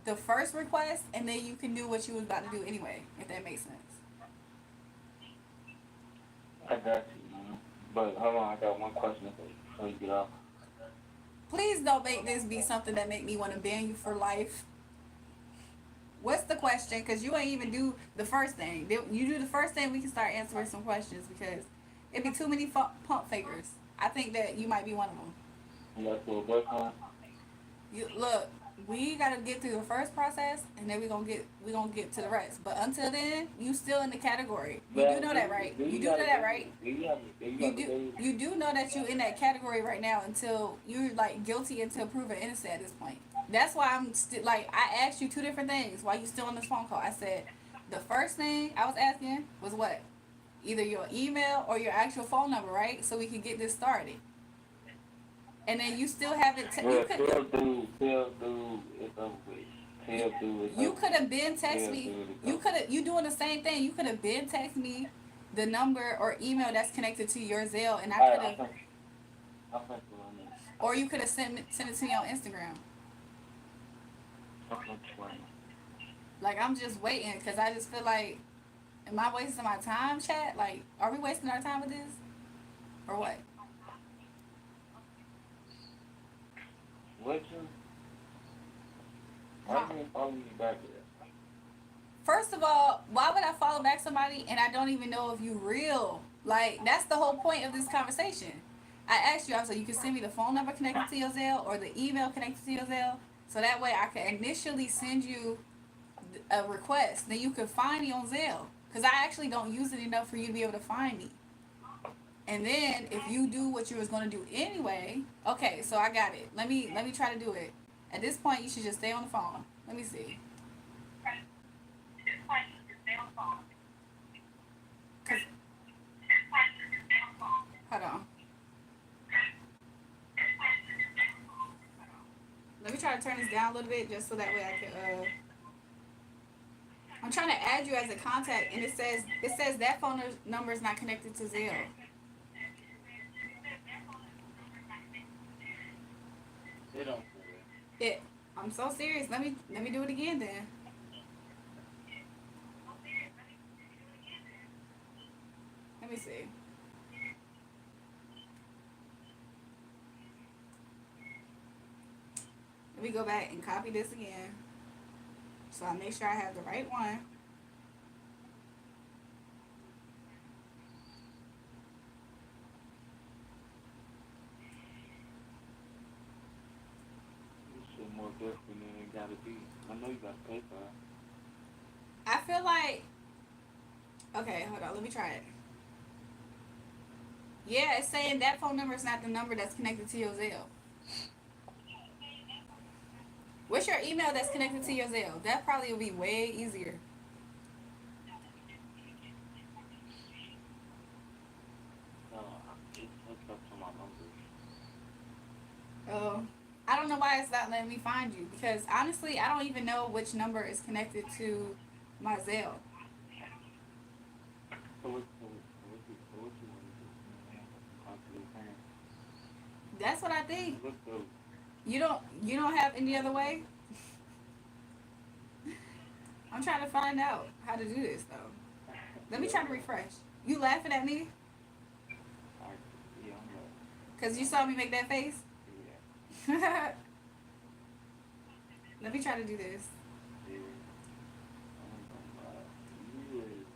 the first request, and then you can do what you was about to do anyway, if that makes sense. I got you, man. But hold on, I got one question before you get off. Please don't make this be something that make me want to ban you for life. What's the question? Because you ain't even do the first thing. You do the first thing, we can start answering some questions, because it'd be too many pump fakers. I think that you might be one of them. You got to a boyfriend? Look, we gotta get through the first process, and then we gonna get to the rest. But until then, you still in the category. You do know that, right? You do know that, right? You do know that you in that category right now until you're like guilty until proven innocent at this point. That's why I'm still like, I asked you two different things while you still on this phone call. I said the first thing I was asking was what? Either your email or your actual phone number, right? So we can get this started. And then you still haven't. You could have been text me. You doing the same thing. You could have been text me the number or email that's connected to your Zelle, and I could have. Or you could have sent it to me on Instagram. Like, I'm just waiting, because I just feel like, am I wasting my time, chat? Like, are we wasting our time with this? Or what? What you? Why didn't you follow me back there? First of all, why would I follow back somebody and I don't even know if you real? Like, that's the whole point of this conversation. I asked you, I was like, you can send me the phone number connected to your Zelle or the email connected to your Zelle, so that way I can initially send you a request. Then you can find me on Zelle, because I actually don't use it enough for you to be able to find me. And then if you do what you was going to do anyway, okay, so I got it. Let me try to do it. At this point, you should just stay on the phone. Let me see. Hold on. Let me try to turn this down a little bit just so that way I can I'm trying to add you as a contact, and it says that phone number is not connected to Zelle. They don't. I'm so serious. Let me do it again then. Let me see. Let me go back and copy this again, so I make sure I have the right one. This shit more different than it gotta be. I know you gotta pay for it. I feel like Okay, hold on. Let me try it. Yeah, it's saying that phone number is not the number that's connected to your Zelle. What's your email that's connected to your Zelle? That probably will be way easier. No, it's hooked up to my number. Oh, I don't know why it's not letting me find you because honestly, I don't even know which number is connected to my Zelle. So what you want to do? Constantly saying, That's what I think. look though. You don't have any other way? I'm trying to find out how to do this though. Let me try to refresh. You laughing at me? I, yeah, I'm like, Cause you saw me make that face? yeah, Let me try to do this. yeah. I'm gonna lie. You is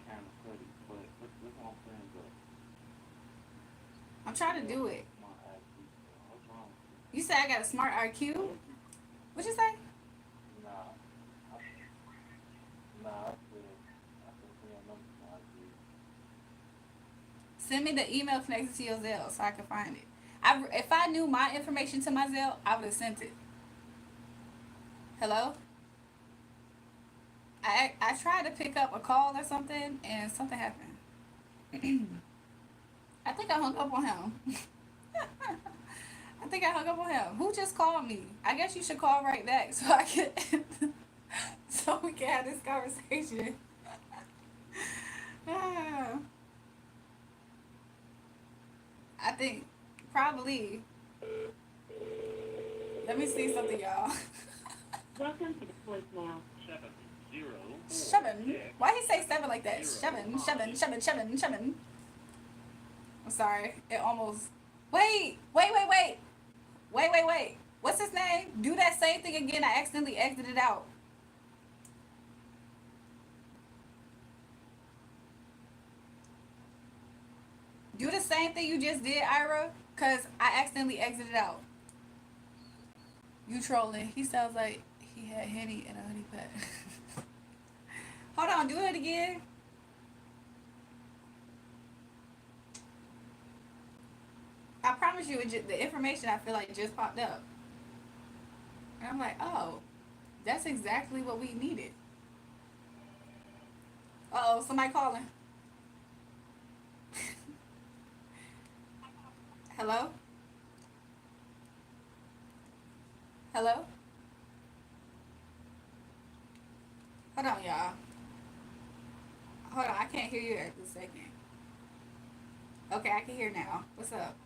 kind of funny, but look what I'm saying though. I'm trying to do it. My IQ, what's wrong with You said I got a smart IQ? you? What you say? Nah, I, I said see your number, my IQ. Send me the email connected to your Zelle so I can find it. If I knew my information to my Zelle, I would have sent it. Hello? I tried to pick up a call or something and something happened. I think I hung up on him. I think I hung up on him. Who just called me? I guess you should call right back so I can so we can have this conversation. Ah, I think probably. Let me see something, y'all. Welcome to the voicemail. 7. Why he say 7 like that? 7, 7, 7, 7, 7. I'm sorry. It almost. Wait. What's his name? Do that same thing again. I accidentally exited out. Do the same thing you just did, Ira. Cause I accidentally exited out. You trolling. He sounds like he had Henny and a honey pet. Hold on, do it again. I promise you, the information I feel like just popped up. And I'm like, oh, that's exactly what we needed. Uh oh, somebody calling. Hello? Hello? Hold on, y'all. Hold on, I can't hear you at this second. Okay, I can hear now. What's up?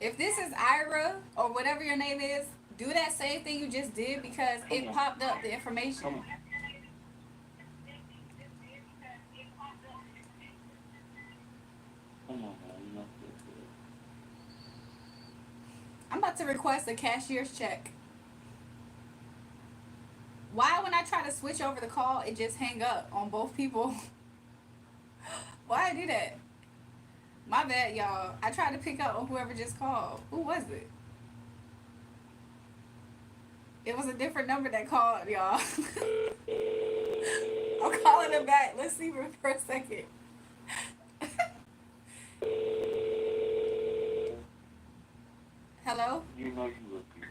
If this is Ira or whatever your name is, do that same thing you just did because it popped up the information. Come on. Come on, man. You know this. I'm about to request a cashier's check. Why, when I try to switch over the call, it just hang up on both people? Why I do that? My bad, y'all. I tried to pick up on whoever just called. Who was it? It was a different number that called, y'all. I'm calling it back. Let's see for a second. Hello? You know you look good.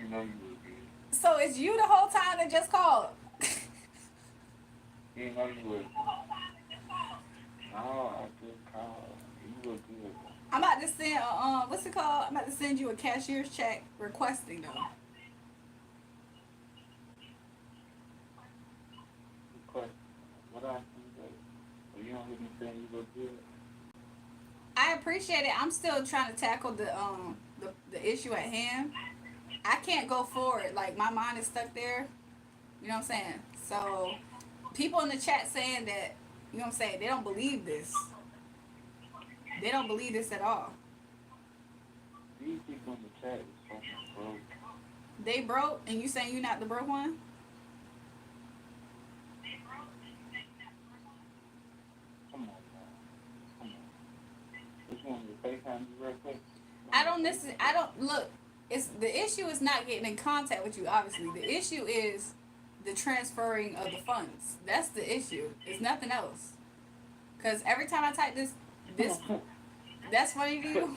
You know you look good. So it's you the whole time that just called? You know you look good. No, I just called. You look good. I'm about to send what's it called? I'm about to send you a cashier's check requesting though. Question. What I think that you don't hear me saying you look good? I appreciate it. I'm still trying to tackle the issue at hand. I can't go forward. Like my mind is stuck there. You know what I'm saying? So people in the chat saying that, you know what I'm saying, they don't believe this. They don't believe this at all. These people in the chat is fucking broke. They broke and you saying you not the broke one? Come on, man. Come on. Just want to FaceTime you real quick. I don't look, it's the issue is not getting in contact with you, obviously. The issue is the transferring of the funds. That's the issue. It's nothing else. Cause every time I type this, that's funny to you.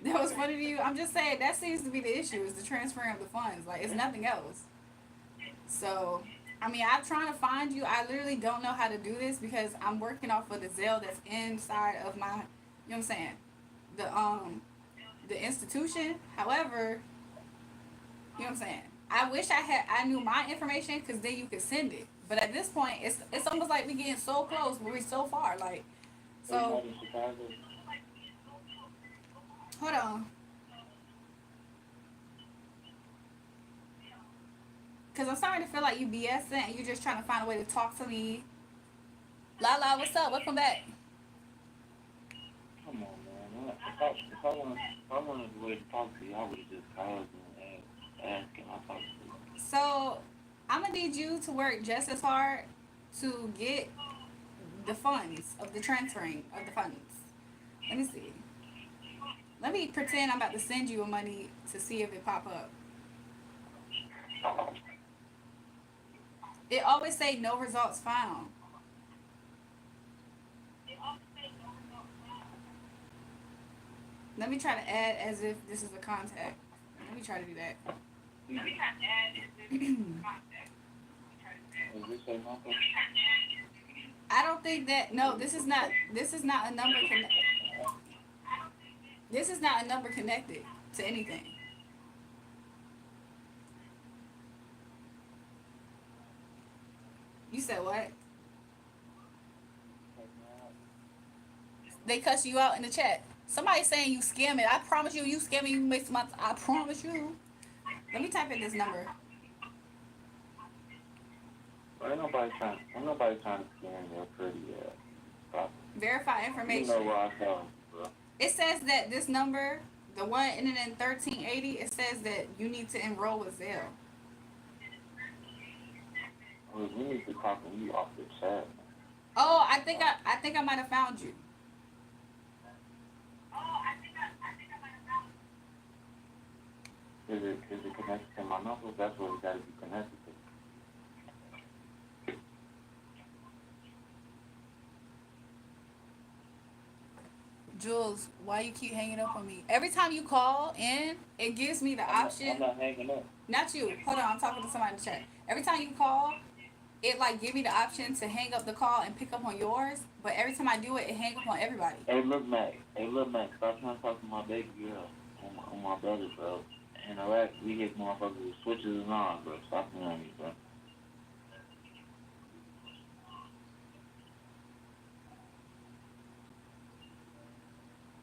That was funny to you. I'm just saying that seems to be the issue is the transferring of the funds. Like it's nothing else. So, I mean, I'm trying to find you. I literally don't know how to do this because I'm working off of the Zelle that's inside of my, you know what I'm saying, the institution. However, you know what I'm saying. I wish I knew my information because then you could send it. But at this point, it's almost like we getting so close, but we're so far. Like, so hold on. Because I'm starting to feel like you BSing and you're just trying to find a way to talk to me. Lala, what's up? Welcome back. Come on, man. If I wanted a way to talk to you, I would have just called you and asked, can I talk to you? So, I'm going to need you to work just as hard to get the funds of the transferring of the funds. Let me see. Let me pretend I'm about to send you money to see if it pop up. It always say no results found. Let me try to add as if this is a contact. Let me try to do that. Is this a number? I don't think that. No, this is not a number. This is not a number connected to anything. You said what? They cuss you out in the chat. Somebody saying you scamming. I promise you, you scamming. You make some. I promise you. Let me type in this number. Ain't nobody trying to scam your pretty ass. Verify information. You know where I come, bro. It says that this number, the one ending in 1380, it says that you need to enroll with Zelle. Well, we need to talk to you off the chat. Oh, I think I might have found you. Is it connected to my number? That's what it got to be connected to. Jules, why you keep hanging up on me? Every time you call in, it gives me the option. I'm not hanging up. Not you. Hold on, I'm talking to somebody in the chat. Every time you call, it like give me the option to hang up the call and pick up on yours. But every time I do it, it hang up on everybody. Hey, look, Mac. Stop trying to talk to my baby girl on my brother, bro. In Iraq, we hit motherfuckers with switches and all, bro. Stop playing me, bro.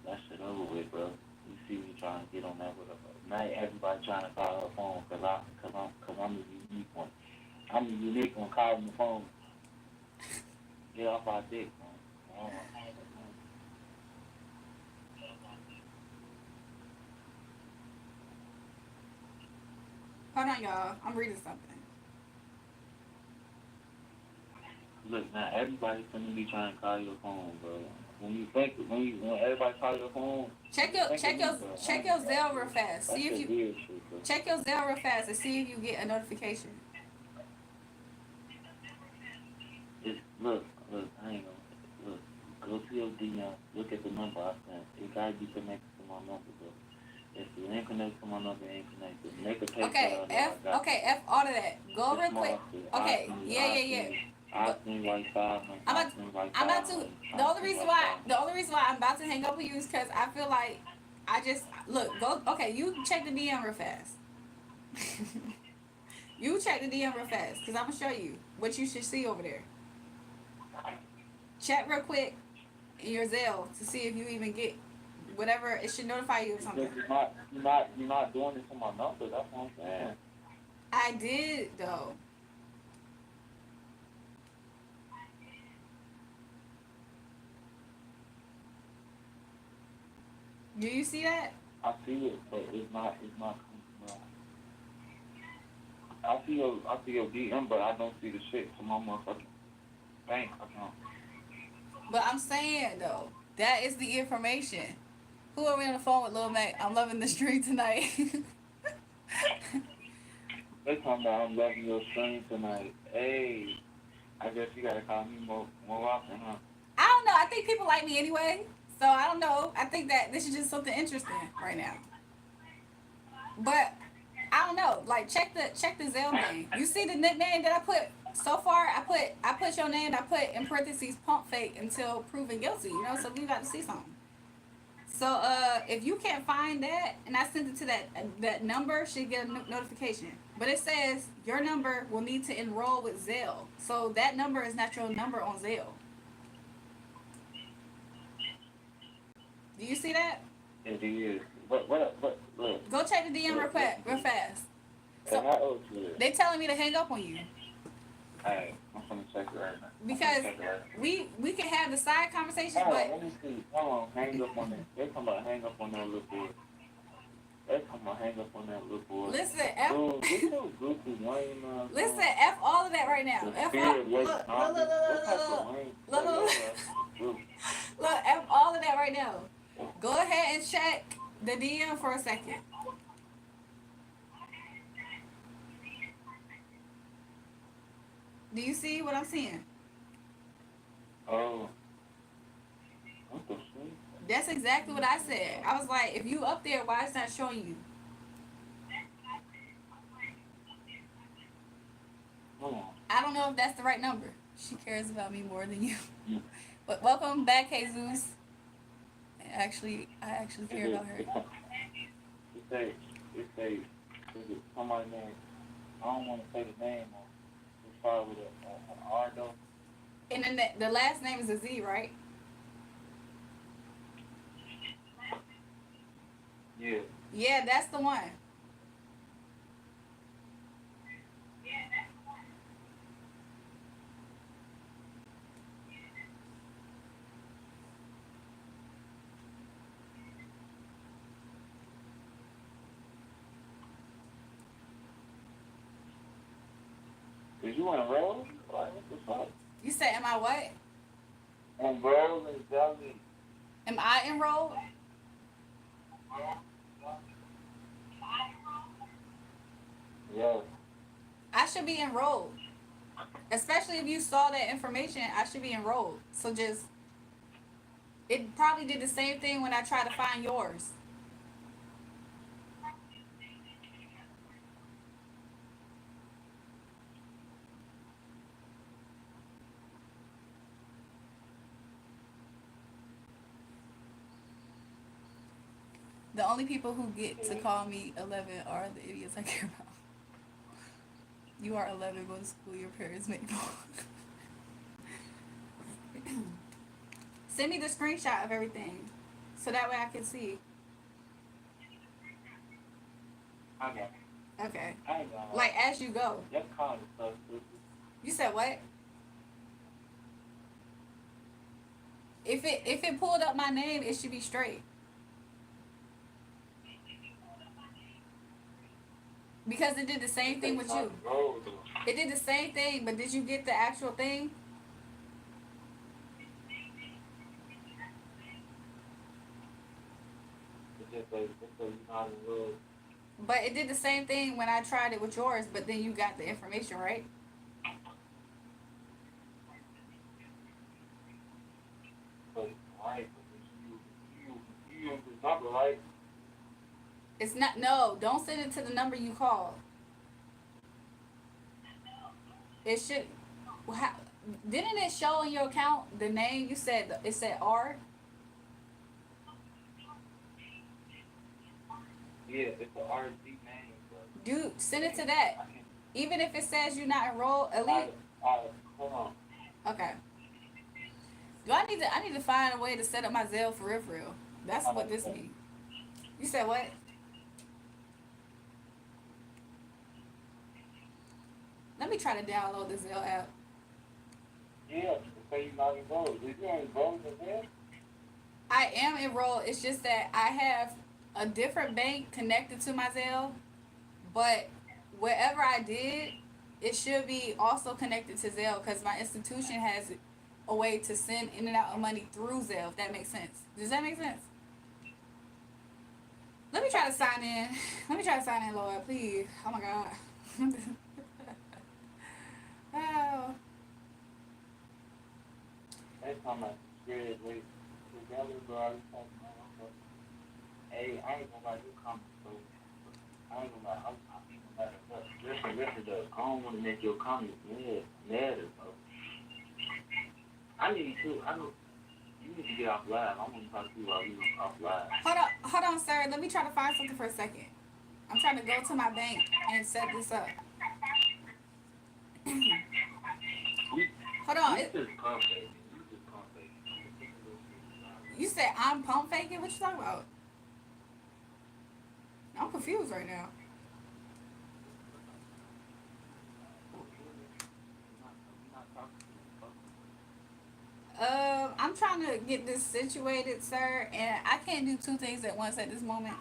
That shit over with, bro. You see me trying to get on that with her. Now everybody trying to call her phone cause I'm the unique one. I'm the unique one calling the phone. Get off our dick, man. Hold on, y'all. I'm reading something. Look, now everybody's gonna be trying to call your phone, bro. When everybody call your phone, check your Zelle real fast. See if you check your Zelle real fast and see if you get a notification. Look, hang on. Look, go to your DM. Look at the number I sent. It gotta be connected to my number, bro. If it ain't connected to my number, it ain't connected. Make a pay F all of that. Go real quick. Okay, yeah. I think like 5 months. I'm about to. The only reason why I'm about to hang up with you is because I feel like go. Okay, you check the DM real fast. You check the DM real fast because I'm gonna show you what you should see over there. Check real quick in your Zelle to see if you even get whatever. It should notify you or something. You're not doing it to my number. That's what I'm saying. I did though. Do you see that? I see it, but it's not coming. I see your DM, but I don't see the shit to my motherfucking bank account. But I'm saying though, that is the information. Who are we on the phone with, Lil Mac? I'm loving the street tonight. They talking about I'm loving your stream tonight. Hey, I guess you gotta call me more often, huh? I don't know. I think people like me anyway. So I don't know. I think that this is just something interesting right now. But I don't know. Like check the Zell name. You see the nickname that I put so far? I put your name. I put in parentheses pump fake until proven guilty. You know, so we got to see something. So if you can't find that, and I sent it to that number, should get a notification. But it says your number will need to enroll with Zelle. So that number is not your number on Zelle. Do you see that? It is. What, look. Go check the DM real fast. And I owe you it. They telling me to hang up on you Alright, I'm gonna check it right now. because we can have the side conversations, Hold on, but let me see. Hold on, hang up on that. They talking about hang up on that little boy. They talking about hang up on that little boy. listen, Dude, this little goofy lame. listen, F all of that right now. F all, look, F all of that right now. Go ahead and check the DM for a second. Do you see what I'm seeing? Oh. What the shit? That's exactly what I said. I was like, if you up there, why it's not showing you? Hold on. I don't know if that's the right number. She cares about me more than you. But welcome back, Jesus. I actually care about her. It say, somebody name. I don't want to say the name. It's probably with an R though. And then the last name is a Z, right? Yeah. Yeah, that's the one. Is you enrolled? Like, what the fuck? You said, am I what? Enrolled in Zelly. Am I enrolled? Yeah. I should be enrolled. Especially if you saw that information, I should be enrolled. So just, it probably did the same thing when I tried to find yours. The only people who get to call me 11 are the idiots I care about. You are 11, go to school, your parents make more. Send me the screenshot of everything so that way I can see. Okay. Okay. I ain't gonna lie. Like as you go. Your car is so stupid. You said what? If it pulled up my name, it should be straight. Because it did the same thing with you. It did the same thing, but did you get the actual thing? But it did the same thing when I tried it with yours, but then you got the information, right? You use the number, right? It's not, no, don't send it to the number you called. It should, how, didn't it show in your account the name you said, it said R? Yeah, it's the RC name, bro. Dude, send it to that. Even if it says you're not enrolled, at least. Hold on. Okay. Do I need to find a way to set up my Zelle for real? That's what this means. You said what? Let me try to download the Zelle app. Yeah, so you're not enrolled. Is you enrolled in there? I am enrolled. It's just that I have a different bank connected to my Zelle, but whatever I did, it should be also connected to Zelle because my institution has a way to send in and out of money through Zelle, if that makes sense. Does that make sense? Let me try to sign in. Let me try to sign in, Lord, please. Oh my God. Oh. They talking about spread weight together, bro. I was talking about, but, hey, I ain't gonna lie, you coming, so I ain't gonna lie, I'm even mad at that. Listen, though, I don't want to make your comments matter, bro. I need to, you need to get off live. I want to talk to you while we off live. Hold on, sir. Let me try to find something for a second. I'm trying to go to my bank and set this up. Hold on. You just pump faking. You said I'm pump faking? What you talking about? I'm confused right now. I'm trying to get this situated, sir, and I can't do two things at once at this moment.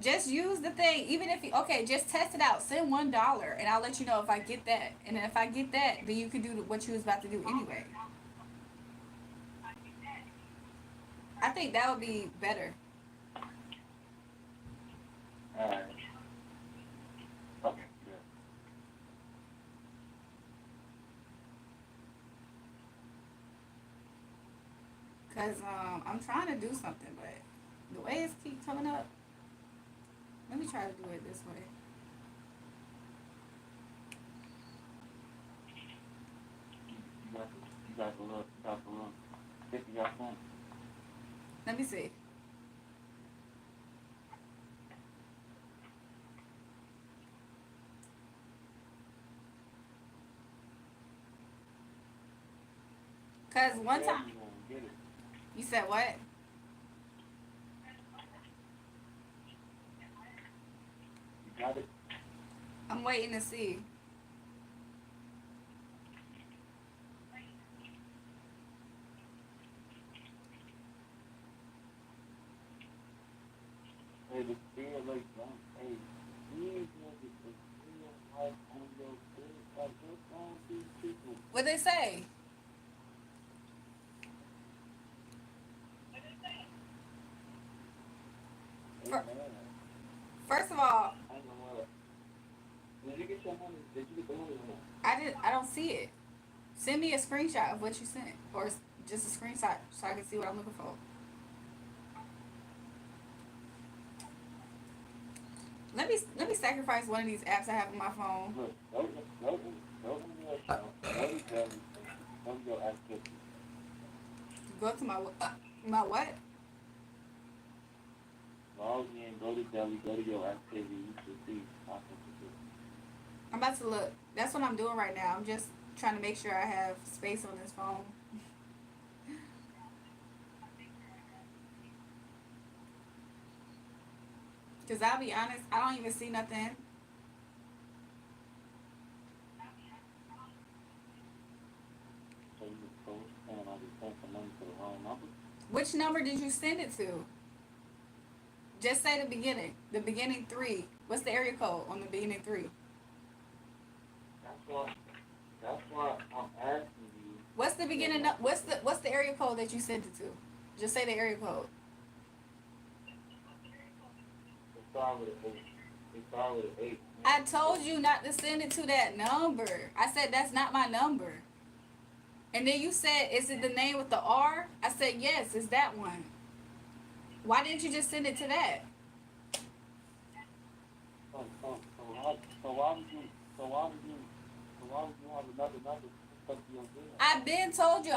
Just use the thing, even if you just test it out. Send $1, and I'll let you know if I get that. And if I get that, then you can do what you was about to do anyway. I think that would be better. Alright. Okay, good. Cause I'm trying to do something, but the way it keeps coming up. Let me try to do it this way. You got the little 50 y'all sent. Let me see. Cause one time you said what? You got it? I'm waiting to see. Hey, the spirit like hey, these niggas is still like on your bed, like what's wrong with these people? What they say? First of all, I don't know what. Did you get your money? Did you get the money or not? I don't see it. Send me a screenshot of what you sent, or just a screenshot so I can see what I'm looking for. Let me sacrifice one of these apps I have on my phone. Look, go to your account, go to your activity. Go to my what? Log in, go to Deli, go to your activity, you should see something to do. I'm about to look. That's what I'm doing right now. I'm just trying to make sure I have space on this phone. Cause I'll be honest, I don't even see nothing. So you just post saying I just sent some money to the wrong number? Which number did you send it to? Just say the beginning 3. What's the area code on the beginning 3? That's why I'm asking you. What's the beginning? What's the area code that you sent it to? Just say the area code. It started with an 8. It started with an 8. I told you not to send it to that number. I said that's not my number. And then you said, is it the name with the R? I said yes, it's that one. Why didn't you just send it to that? So why would you have another number stuck to your bill? I've been told you.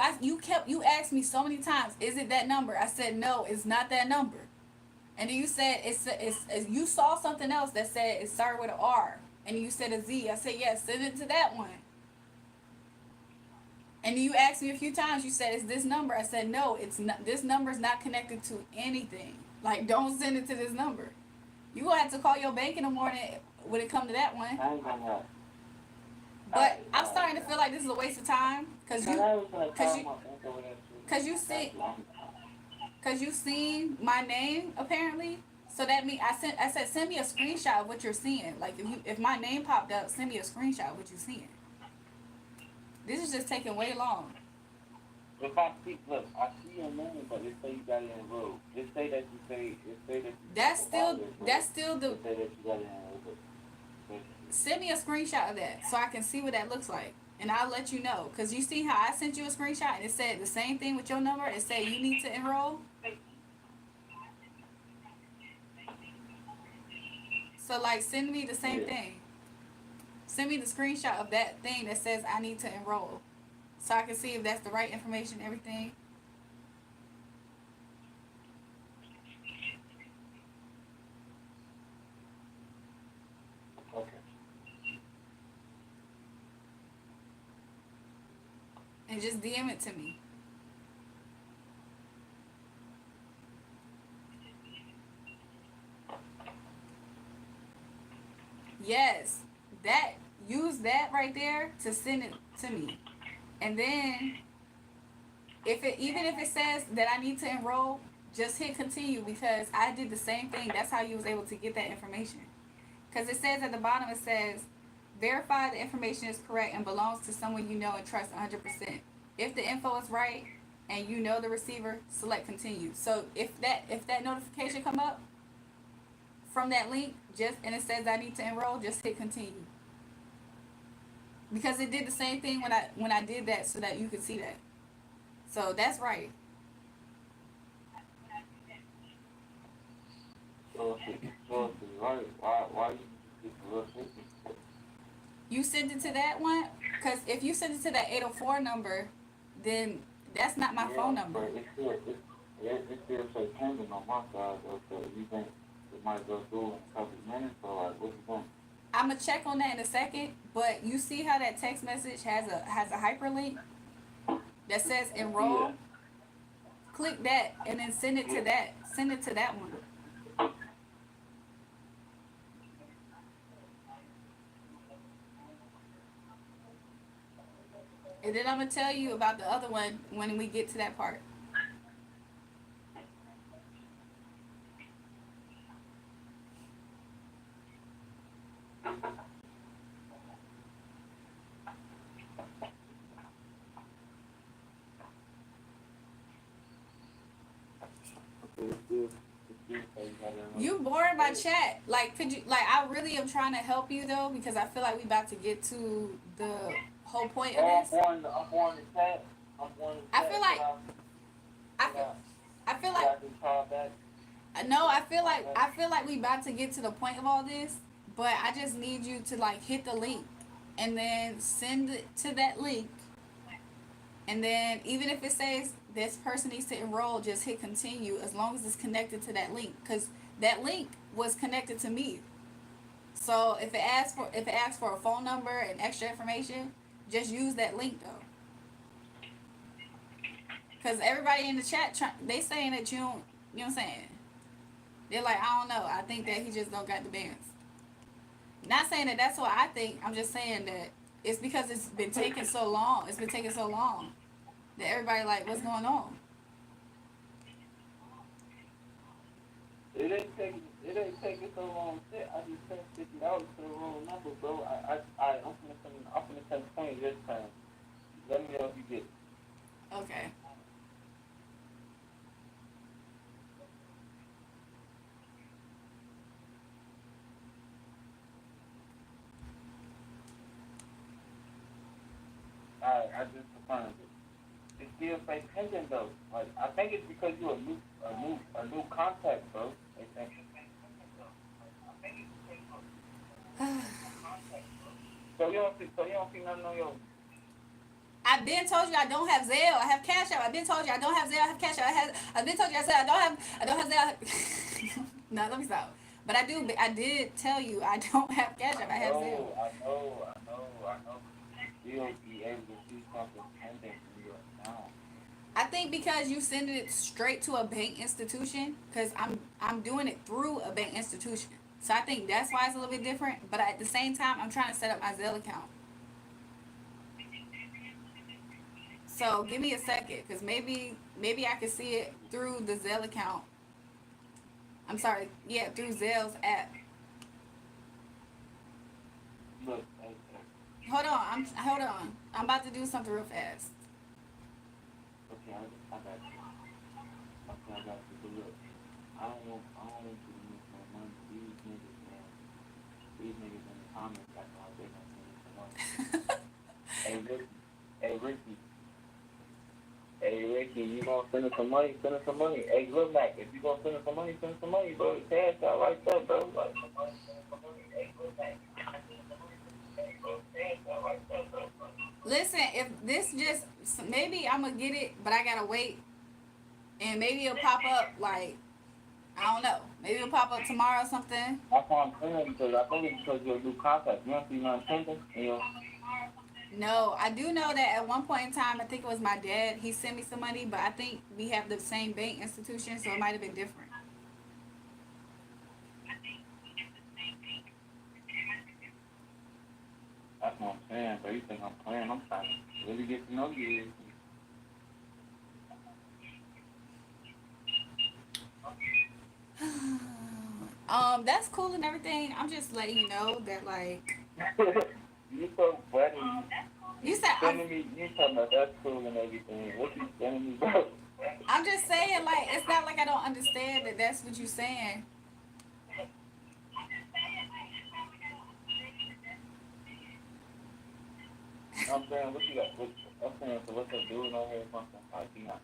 You asked me so many times, is it that number? I said no, it's not that number. And then you said it's you saw something else that said it started with an R, and you said a Z. I said yes, send it to that one. And you asked me a few times. You said, "Is this number?" I said, "No, it's not. This number is not connected to anything. Like, don't send it to this number. You gonna have to call your bank in the morning when it come to that one." I ain't gonna lie. But I'm starting to feel like this is a waste of time because you seen my name apparently. So that means I said send me a screenshot of what you're seeing. Like if my name popped up, send me a screenshot of what you're seeing. This is just taking way long. If I see, look, I see your name, but it say you got it enrolled. It say that you say, it say that you. That's still the. It say that you got it enrolled. Send me a screenshot of that so I can see what that looks like, and I'll let you know. Cause you see how I sent you a screenshot and it said the same thing with your number. It said you need to enroll. So like, send me the same thing. Send me the screenshot of that thing that says I need to enroll, so I can see if that's the right information. Everything. Okay. And just DM it to me. Yes, that, use that right there to send it to me. And then even if it says that I need to enroll, just hit continue, because I did the same thing. That's how you was able to get that information. Because it says at the bottom, it says verify the information is correct and belongs to someone you know and trust 100%. If the info is right and you know the receiver, select continue. So if that notification come up from that link, and it says I need to enroll, just hit continue. Because it did the same thing when I did that, so that you could see that. So that's right. So it's right. Why you just get the real safety? You sent it to that one? Because if you send it to that 804 number, then that's not my phone number. But it still say pending on my side, though, so you think it might go through in a couple of minutes, or like, what you think? I'm gonna check on that in a second, but you see how that text message has a hyperlink that says enroll? Yeah. Click that and then send it to that. Send it to that one. And then I'm gonna tell you about the other one when we get to that part. You bored my chat. Like, could you, like, I really am trying to help you though, because I feel like we about to get to the whole point of this. I'm going to chat. I feel like no, I feel like we about to get to the point of all this, but I just need you to like hit the link and then send it to that link. And then even if it says this person needs to enroll, just hit continue, as long as it's connected to that link, because that link was connected to me. So if it asks for a phone number and extra information, just use that link though. Because everybody in the chat, they saying that you don't, you know what I'm saying? They're like, I don't know. I think that he just don't got the bands. Not saying that that's what I think. I'm just saying that it's because it's been taking so long. It's been taking so long that everybody like, what's going on? It ain't taking so long. Shit, I just sent $50 to the wrong number, bro. I'm gonna send 20 this time. Let me know if you get it. Okay. Alright, I just confirmed it. It still say pending though. Like, I think it's because you're a new contact, bro. So you don't see nothing on your. I've been told you I don't have Zelle. I have Cash App. I've been told you I don't have Zelle. I have Cash App. I've been told you I said I don't have Zelle. No, let me stop. But I did tell you I don't have Cash App. I have Zelle. I know. You still be able to see something pending in your account. I think because you send it straight to a bank institution, because I'm doing it through a bank institution. So I think that's why it's a little bit different. But at the same time, I'm trying to set up my Zelle account. So give me a second, because maybe I can see it through the Zelle account. I'm sorry, yeah, through Zelle's app. Look, Hold on. I'm about to do something real fast. I got you. Okay, I got you. But look, I don't want you to miss no money. These niggas in the comments acting like they gonna send you some money. Hey, Ricky. Hey, Ricky. Hey, Ricky, you gonna send us some money? Send us some money. Hey, look, Mac, if you gonna send us some money, send us some money, bro. Cash out like that, bro. Like, some money, send us some money. Hey, look, Mac, hey, bro, cash out like that, bro. Listen, if this just maybe I'm gonna get it, but I gotta wait, and maybe it'll pop up like I don't know. Maybe it'll pop up tomorrow or something. That's what I'm saying, because I think it's because you're a new contact. You don't see nothing changing, and you're... No, I do know that at one point in time, I think it was my dad. He sent me some money, but I think we have the same bank institution, so it might have been different. That's what I'm saying, so you think I'm playing. I'm trying to really get to know you. That's cool and everything. I'm just letting you know that, like, You so funny. you said You talking about that's cool and everything. What you sending me, bro? I'm just saying, like, it's not like I don't understand that that's what you're saying. I'm saying, what you got? I'm saying, so what's that dude on here or something? Like, you know.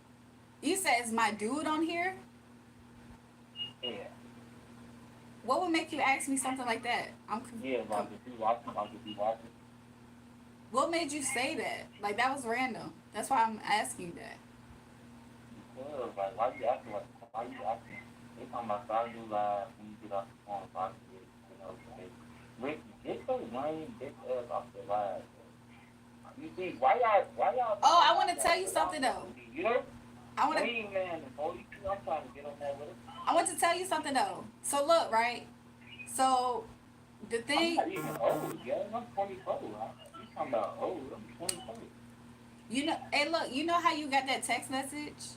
You said it's my dude on here? Yeah. What would make you ask me something like that? Yeah, like if you watching. What made you say that? Like, that was random. That's why I'm asking that. Because, like, why you acting? They talking about starting to do live when you get off the phone, talk to you, you know, Ricky, get your lame bitch ass off the live. You see, why y'all? Oh, I want to tell you something, though. You know? I want to. Hey, man, I'm trying to get on that with it. I want to tell you something, though. So, look, right? So, the thing... I'm not even old, yeah. I'm 24. You talking about old? I'm 24. You know, hey, look, you know how you got that text message?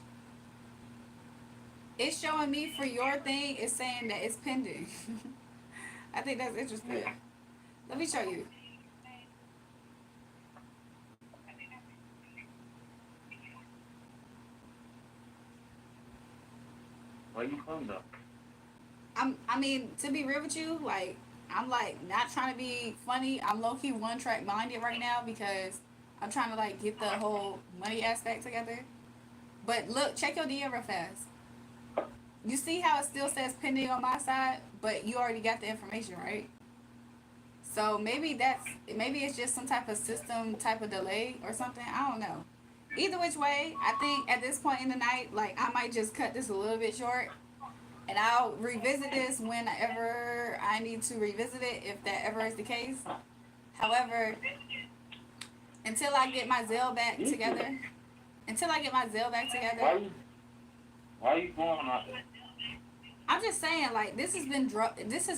It's showing me for your thing, it's saying that it's pending. I think that's interesting. Yeah. Let me show you. Where you from, though? I mean, to be real with you, like, I'm, like, not trying to be funny. I'm low-key one-track minded right now because I'm trying to, like, get the whole money aspect together. But look, check your DM real fast. You see how it still says pending on my side, but you already got the information, right? So maybe it's just some type of system type of delay or something. I don't know. Either which way, I think at this point in the night, like, I might just cut this a little bit short, and I'll revisit this whenever I need to revisit it, if that ever is the case. However, until I get my Zelle back together, Why you going out there? I'm just saying, like, this has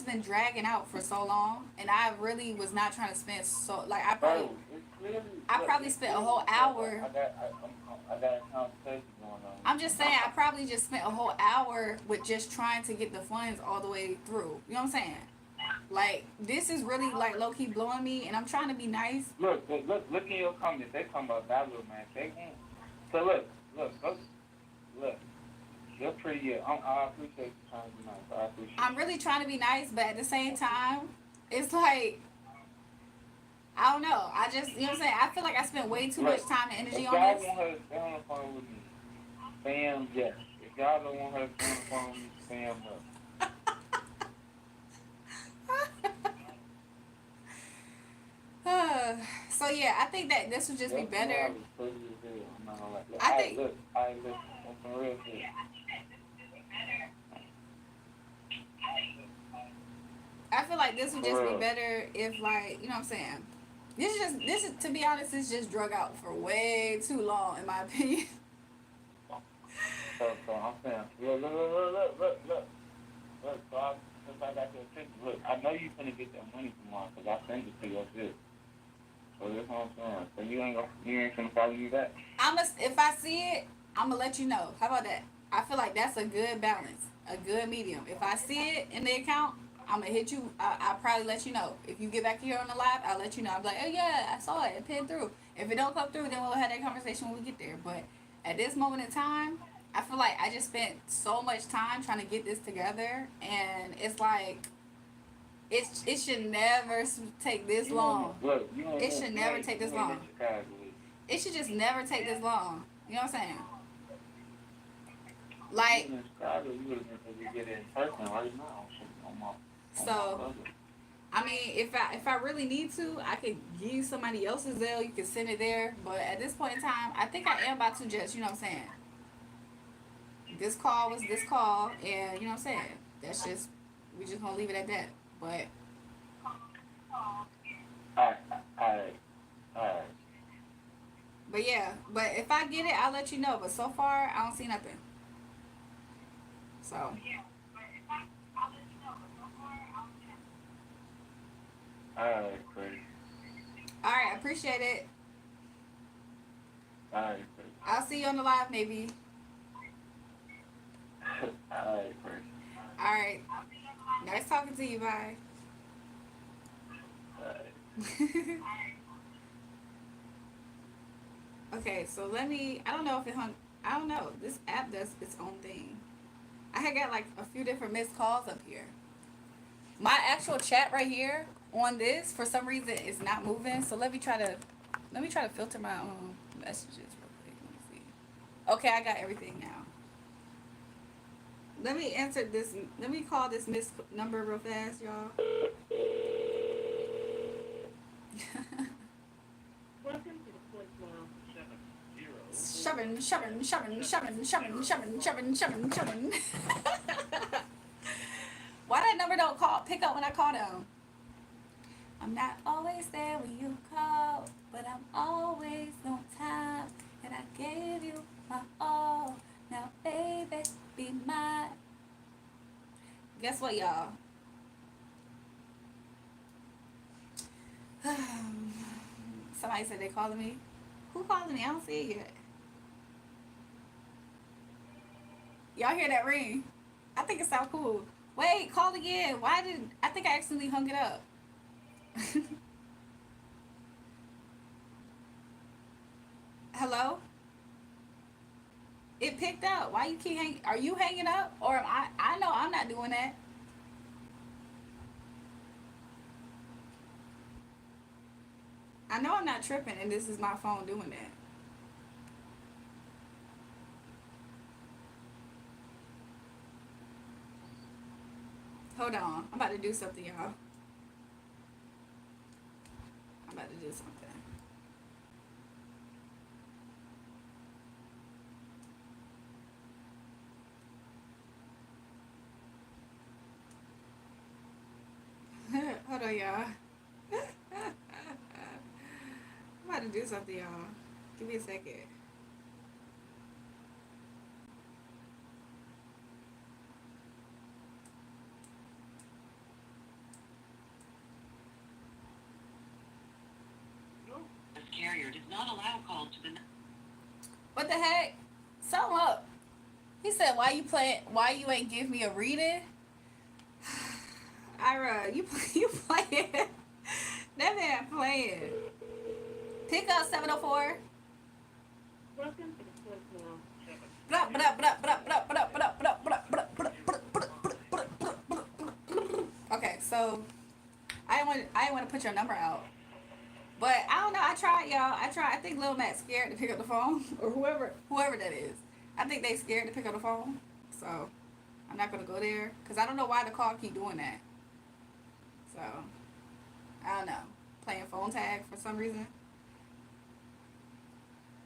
been dragging out for so long, and I really was not trying to spend I probably spent a whole hour. I got a conversation going on. I'm just saying, I probably just spent a whole hour with just trying to get the funds all the way through. You know what I'm saying? Like, this is really, like, low-key blowing me, and I'm trying to be nice. Look in your comments. They talking about that little man. They ain't. So look. You're pretty good. I appreciate you trying to be nice. I appreciate it. I'm really trying to be nice, but at the same time, it's like, I don't know. I just, you know what I'm saying? I feel like I spent way too much time and energy on this. If y'all want her to stay on the phone with me, spam yes. If y'all don't want her to stay on the phone with me, spam no. So yeah, I think that this would just be better. I think. Look, I'm for real shit. I feel like this would just be better if, like, you know what I'm saying? This is to be honest, it's just drug out for way too long, in my opinion. So I'm saying, look. So since I got your attention, look, I know you finna get that money tomorrow because I sent it to your sis. So that's what I'm saying. So you ain't finna follow me back. If I see it, I'm gonna let you know. How about that? I feel like that's a good balance, a good medium. If I see it in the account, I'm gonna hit you. I'll probably let you know. If you get back here on the live, I'll let you know. I'll be like, oh yeah, I saw it. It pinned through. If it don't come through, then we'll have that conversation when we get there. But at this moment in time, I feel like I just spent so much time trying to get this together, and it's like it should never take this long. It should never take this long. It should just never take this long. You know what I'm saying? Like, so I mean, if I really need to, I could give you somebody else's Zelle. You can send it there. But at this point in time, I think I am about to just, you know what I'm saying. This call was this call, and you know what I'm saying. That's just we just gonna leave it at that. But Alright. but yeah, but if I get it, I'll let you know. But so far, I don't see nothing. So Alright, Freddie. all right, I appreciate it. Alright, Freddie. I'll see you on the live, maybe. Alright, Freddie. All right, nice talking to you. Bye. Alright. Okay, so let me. I don't know if it hung. I don't know. This app does its own thing. I had got like a few different missed calls up here. My actual chat right here on this for some reason is not moving. So let me try to filter my messages real quick. Let me see. Okay, I got everything now. Let me answer this. Let me call this missed number real fast, y'all. Welcome to the voicemail. Shoving. Why that number don't pick up when I call them? I'm not always there when you call, but I'm always on time, and I gave you my all. Now, baby, be mine. Guess what, y'all? Somebody said they calling me. Who calling me? I don't see it yet. Y'all hear that ring? I think it sounds cool. Wait, call again. Why did I think I accidentally hung it up? Hello? It picked up. Why you keep hanging? Are you hanging up? Or am I know I'm not doing that. I know I'm not tripping and this is my phone doing that. Hold on. I'm about to do something, y'all. I'm about to do something. Hold on, y'all. I'm about to do something, y'all. Give me a second. This carrier does not allow calls to the. What the heck? Sum up. He said, "Why you ain't give me a reading?" Ira, you playing? That man playing. Pick up 704. Welcome to the voicemail. Okay, so I didn't want to put your number out, but I don't know. I tried, y'all. I think Lil Matt's scared to pick up the phone, or whoever that is. I think they scared to pick up the phone, so I'm not gonna go there because I don't know why the call keep doing that. So I don't know, playing phone tag for some reason.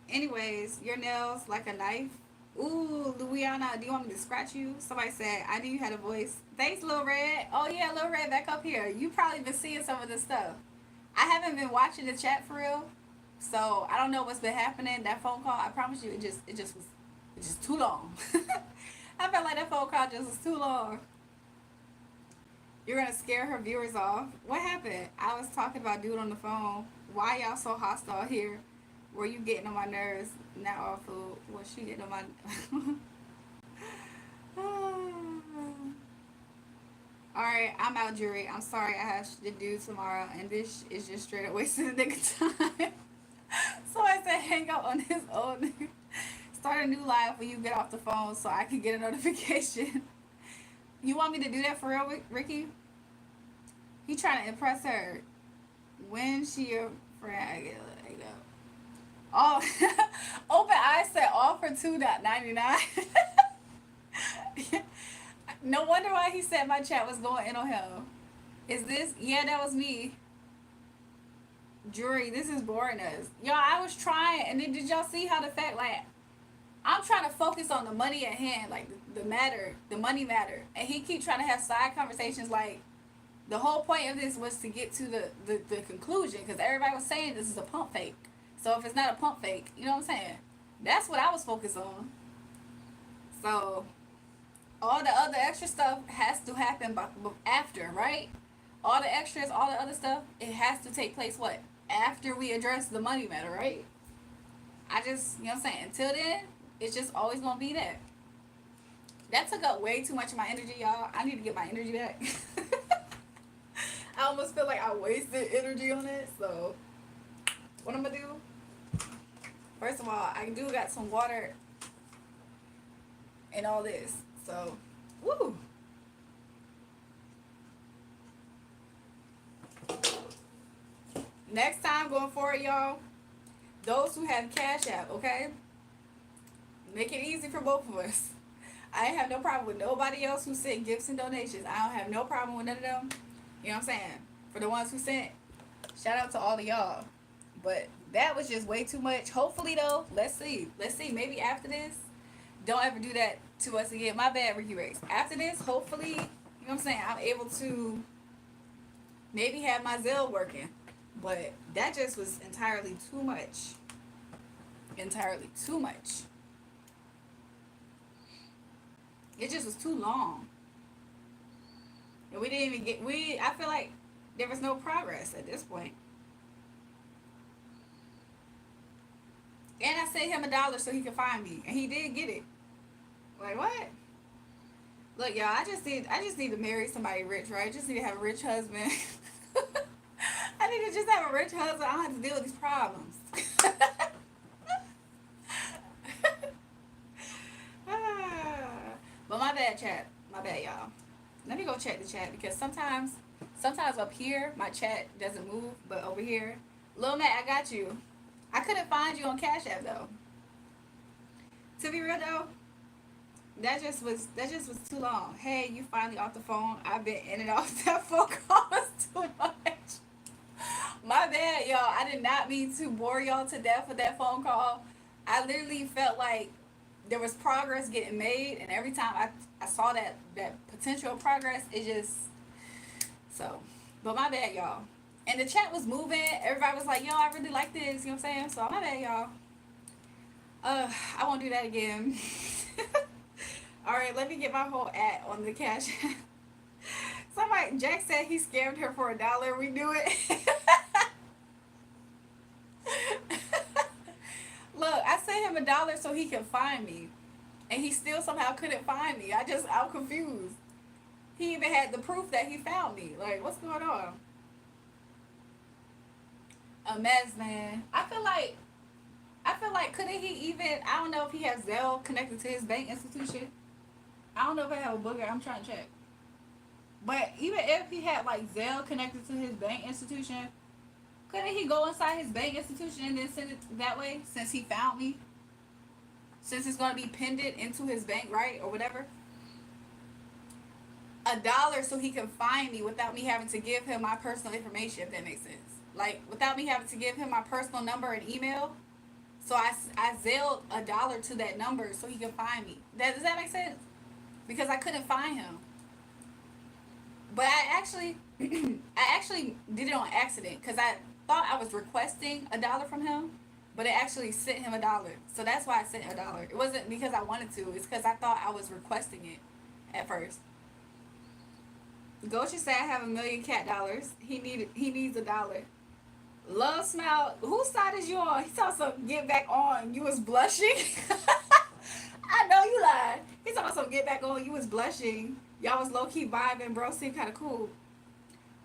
Anyways, your nails like a knife. Ooh, Louiana, do you want me to scratch you? Somebody said, I knew you had a voice. Thanks, Lil Red. Oh, yeah, Lil Red, back up here. You probably been seeing some of this stuff. I haven't been watching the chat for real, so I don't know what's been happening. That phone call, I promise you, it just was too long. I felt like that phone call just was too long. You're going to scare her viewers off. What happened? I was talking about dude on the phone. Why y'all so hostile here? Were you getting on my nerves? Not all food. Was she getting on my... Alright, I'm out, jury. I'm sorry I have to do tomorrow. And this is just straight up wasting the nigga time. So I said hang up on his own. Start a new live when you get off the phone so I can get a notification. You want me to do that for real, Ricky? He trying to impress her. When she your friend, I get it. Oh, Open Eyes said all for $2.99. No wonder why he said my chat was going in on him. Is this? Yeah, that was me. Jury, this is boring us. Y'all, I was trying, and then did y'all see how the fact, like, I'm trying to focus on the money at hand, like, the matter, the money matter. And he keep trying to have side conversations, like, the whole point of this was to get to the conclusion, because everybody was saying this is a pump fake. So if it's not a pump fake, you know what I'm saying? That's what I was focused on. So all the other extra stuff has to happen after, right? All the extras, all the other stuff, it has to take place what? After we address the money matter, right? I just, you know what I'm saying? Until then, it's just always gonna be that. That took up way too much of my energy, y'all. I need to get my energy back. I almost feel like I wasted energy on it. So, what I'm gonna do? First of all, I do got some water and all this. So, woo. Next time going forward, y'all, those who have Cash App, okay? Make it easy for both of us. I ain't have no problem with nobody else who sent gifts and donations. I don't have no problem with none of them. You know what I'm saying? For the ones who sent, shout out to all of y'all. But that was just way too much. Hopefully, though, let's see. Let's see. Maybe after this, don't ever do that to us again. My bad, Ricky Race. After this, hopefully, you know what I'm saying, I'm able to maybe have my Zelle working. But that just was entirely too much. Entirely too much. It just was too long. And we didn't even get, I feel like there was no progress at this point. And I sent him $1 so he could find me. And he did get it. Like, what? Look, y'all, I just need to marry somebody rich, right? I just need to have a rich husband. I need to just have a rich husband. I don't have to deal with these problems. But my bad, chat. My bad, y'all. Let me go check the chat because sometimes up here my chat doesn't move, but over here, Lil Matt, I got you. I couldn't find you on Cash App though. To be real though, that just was too long. Hey, you finally off the phone. I've been in and off that phone call. It's too much. My bad, y'all. I did not mean to bore y'all to death with that phone call. I literally felt like there was progress getting made, and every time I saw that potential progress, it just so. But my bad, y'all. And the chat was moving. Everybody was like, "Yo, I really like this." You know what I'm saying? So my bad, y'all. I won't do that again. All right, let me get my whole ad on the Cash. Somebody, Jack said he scammed her for $1. We knew it. Look, I sent him $1 so he could find me, and he still somehow couldn't find me. I'm confused. He even had the proof that he found me. Like, what's going on? A mess, man. I feel like couldn't he even? I don't know if he has Zelle connected to his bank institution. I don't know if I have a booger. I'm trying to check. But even if he had like Zelle connected to his bank institution, couldn't he go inside his bank institution and then send it that way? Since he found me, since it's gonna be pinned into his bank, right, or whatever. $1 so he can find me without me having to give him my personal information. If that makes sense. Like without me having to give him my personal number and email. So I Zelled $1 to that number so he can find me. Does that make sense? Because I couldn't find him. But I actually did it on accident because I thought I was requesting $1 from him, but it actually sent him $1. So that's why I sent $1. It wasn't because I wanted to. It's because I thought I was requesting it at first. Gosha said I have $1 million cat dollars. He needs $1. Love Smile. Whose side is you on? He saw some get back on. You was blushing. I know you lied. He saw some get back on. You was blushing. Y'all was low key vibing. Bro seemed kind of cool.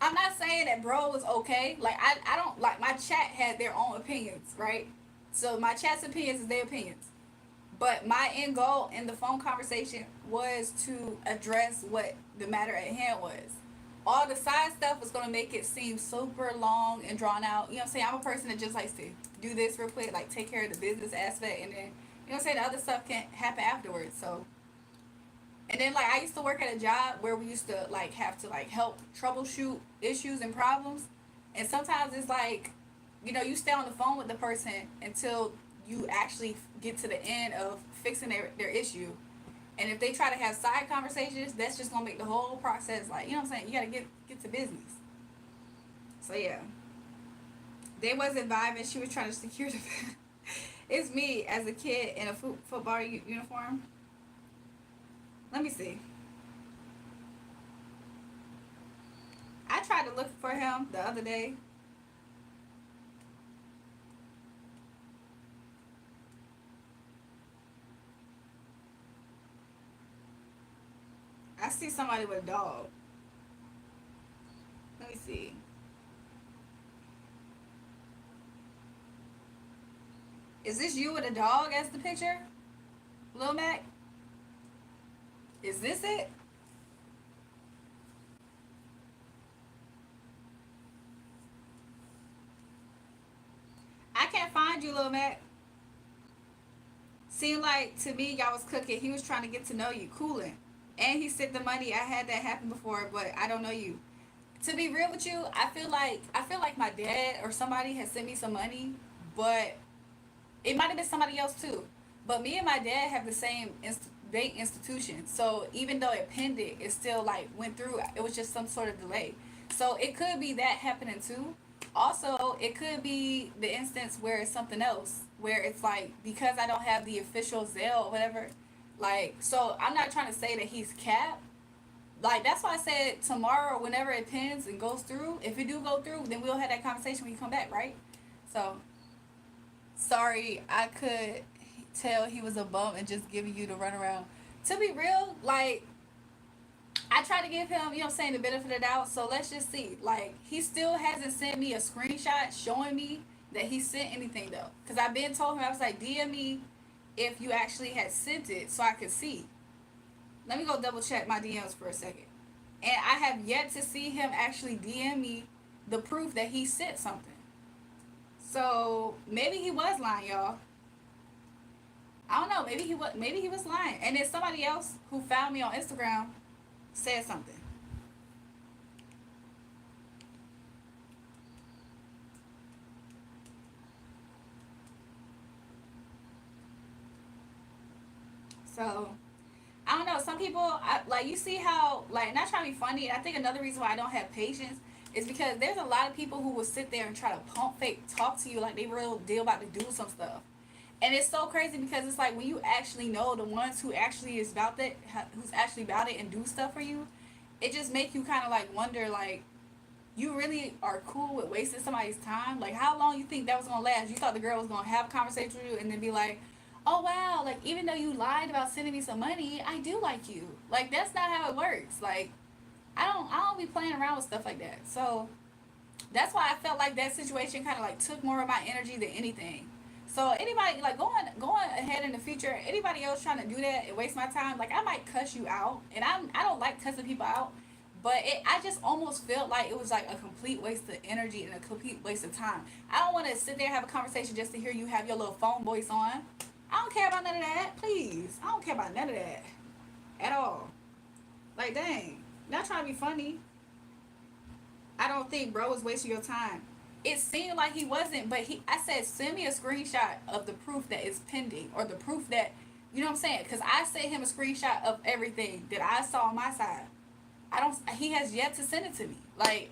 I'm not saying that bro was okay. Like I don't like my chat had their own opinions, right? So my chat's opinions is their opinions. But my end goal in the phone conversation was to address what the matter at hand was. All the side stuff was going to make it seem super long and drawn out. You know what I'm saying? I'm a person that just likes to do this real quick, like take care of the business aspect, and then, you know what I'm saying, the other stuff can happen afterwards. So, and then like I used to work at a job where we used to like have to like help troubleshoot issues and problems. And sometimes it's like, you know, you stay on the phone with the person until you actually get to the end of fixing their issue. And if they try to have side conversations, that's just gonna make the whole process like, you know what I'm saying? You gotta get to business. So yeah. They wasn't vibing. She was trying to secure the It's me as a kid in a football uniform. Let me see. I tried to look for him the other day. I see somebody with a dog. Let me see. Is this you with a dog as the picture? Lil Mac? Is this it? I can't find you, Lil Mac. Seemed like to me y'all was cooking. He was trying to get to know you, cooling. And he sent the money. I had that happen before, but I don't know you. To be real with you, I feel like my dad or somebody has sent me some money, but it might have been somebody else too. But me and my dad have the same bank institution. So even though it pended, it still like went through. It was just some sort of delay. So it could be that happening too. Also, it could be the instance where it's something else, where it's like because I don't have the official Zelle or whatever. Like, so I'm not trying to say that he's capped. Like that's why I said tomorrow, whenever it pins and goes through. If it do go through, then we'll have that conversation when you come back, right? So sorry, I could tell he was a bum and just giving you the runaround. To be real, like I try to give him, you know what I'm saying, the benefit of the doubt. So let's just see. Like he still hasn't sent me a screenshot showing me that he sent anything though. Cause I've been told him I was like DM me if you actually had sent it so I could see. Let me go double check my DMs for a second. And I have yet to see him actually DM me the proof that he sent something. So maybe he was lying, y'all. I don't know. Maybe he was lying. And then somebody else who found me on Instagram said something. So I don't know. Some people, like you see how, like, not trying to be funny. And I think another reason why I don't have patience is because there's a lot of people who will sit there and try to pump fake talk to you like they real deal about to do some stuff. And it's so crazy because it's like when you actually know the ones who actually is about that, who's actually about it and do stuff for you, it just make you kind of like wonder, like, you really are cool with wasting somebody's time? Like, how long you think that was gonna last? You thought the girl was gonna have a conversation with you and then be like, oh wow, like even though you lied about sending me some money, I do like you. Like that's not how it works. Like I don't be playing around with stuff like that. So that's why I felt like that situation kind of like took more of my energy than anything. So anybody like going ahead in the future, anybody else trying to do that and waste my time, like I might cuss you out, and I don't like cussing people out, but I just almost felt like it was like a complete waste of energy and a complete waste of time. I don't want to sit there and have a conversation just to hear you have your little phone voice on. I don't care about none of that, please. I don't care about none of that at all. Like dang, not trying to be funny. I don't think bro was wasting your time. It seemed like he wasn't, but I said send me a screenshot of the proof that is pending or the proof that, you know what I'm saying? Because I sent him a screenshot of everything that I saw on my side. I don't. He has yet to send it to me. Like,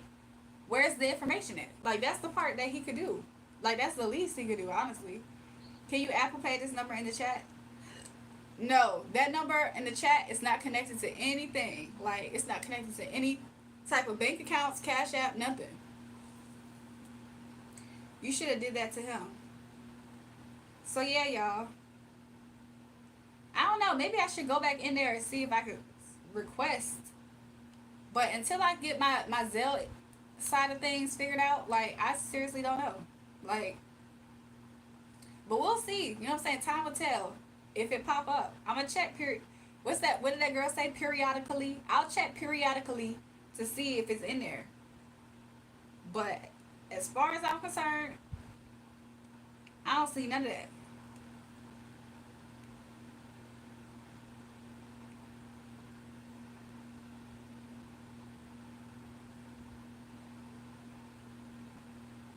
where's the information at? Like that's the part that he could do. Like that's the least he could do, honestly. Can you Apple Pay this number in the chat? No, that number in the chat is not connected to anything. Like it's not connected to any type of bank accounts, Cash App, nothing. You should have did that to him. So yeah, y'all. I don't know. Maybe I should go back in there and see if I could request. But until I get my Zelle side of things figured out, like I seriously don't know. Like, but we'll see. You know what I'm saying? Time will tell. if it pop up. I'm gonna check what's that? What did that girl say? Periodically. I'll check periodically to see if it's in there. But as far as I'm concerned, I don't see none of that.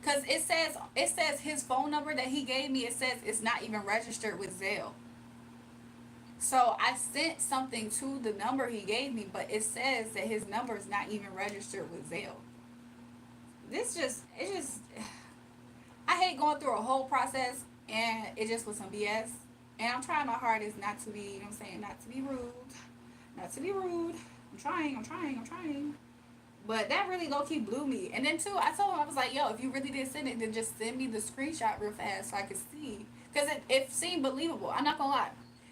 Cause it says his phone number that he gave me. It says it's not even registered with Zelle. So I sent something to the number he gave me, but it says that his number is not even registered with Zelle. It just, I hate going through a whole process and it just was some BS. And I'm trying my hardest not to be, you know what I'm saying, not to be rude. Not to be rude. I'm trying. But that really low key blew me. And then too, I told him, I was like, yo, if you really did send it, then just send me the screenshot real fast so I could see. Because it seemed believable. I'm not gonna lie.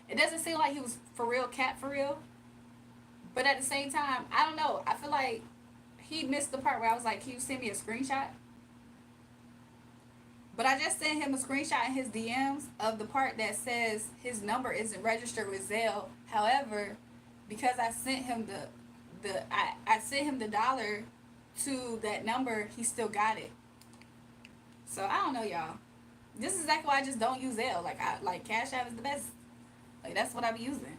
It doesn't seem like he was for real, cat for real. But at the same time, I don't know. I feel like he missed the part where I was like, can you send me a screenshot? But I just sent him a screenshot in his DMs of the part that says his number isn't registered with Zelle. However, because I sent him I sent him the dollar to that number, he still got it. So I don't know, y'all. This is exactly why I just don't use Zelle. Like Cash App is the best. Like that's what I be using.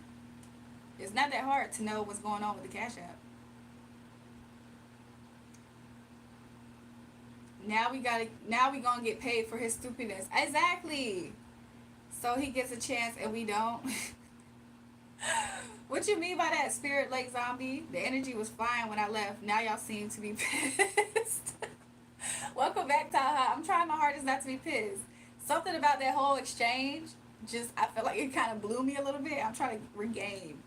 It's not that hard to know what's going on with the Cash App. Now we gonna get paid for his stupidness. Exactly. So he gets a chance and we don't. What you mean by that, Spirit Lake Zombie? The energy was fine when I left. Now y'all seem to be pissed. Welcome back, Taha. I'm trying my hardest not to be pissed. Something about that whole exchange, just I feel like it kind of blew me a little bit. I'm trying to regain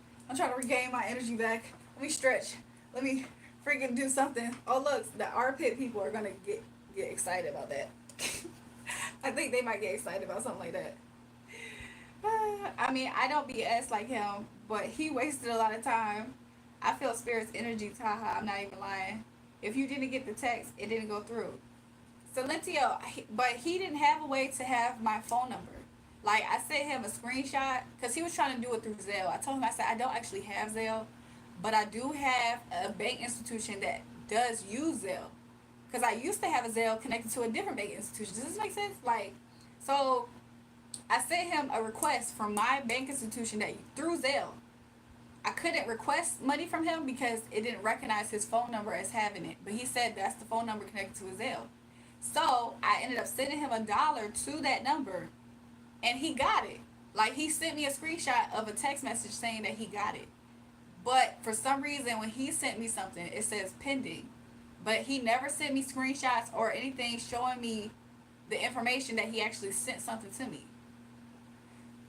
my energy back. Let me stretch. Let me freaking do something. Oh look, the armpit people are gonna get excited about that. I think they might get excited about something like that. I mean, I don't BS like him, but he wasted a lot of time. I feel Spirit's energy, Taha. I'm not even lying. If you didn't get the text, it didn't go through. Salentio, but he didn't have a way to have my phone number. Like, I sent him a screenshot because he was trying to do it through Zelle. I told him, I said, I don't actually have Zelle, but I do have a bank institution that does use Zelle. Because I used to have a Zelle connected to a different bank institution. Does this make sense? Like, so I sent him a request from my bank institution that through Zelle. I couldn't request money from him because it didn't recognize his phone number as having it. But he said that's the phone number connected to his Zelle. So I ended up sending him $1 to that number, and he got it. Like, he sent me a screenshot of a text message saying that he got it. But for some reason, when he sent me something, it says pending. But he never sent me screenshots or anything showing me the information that he actually sent something to me.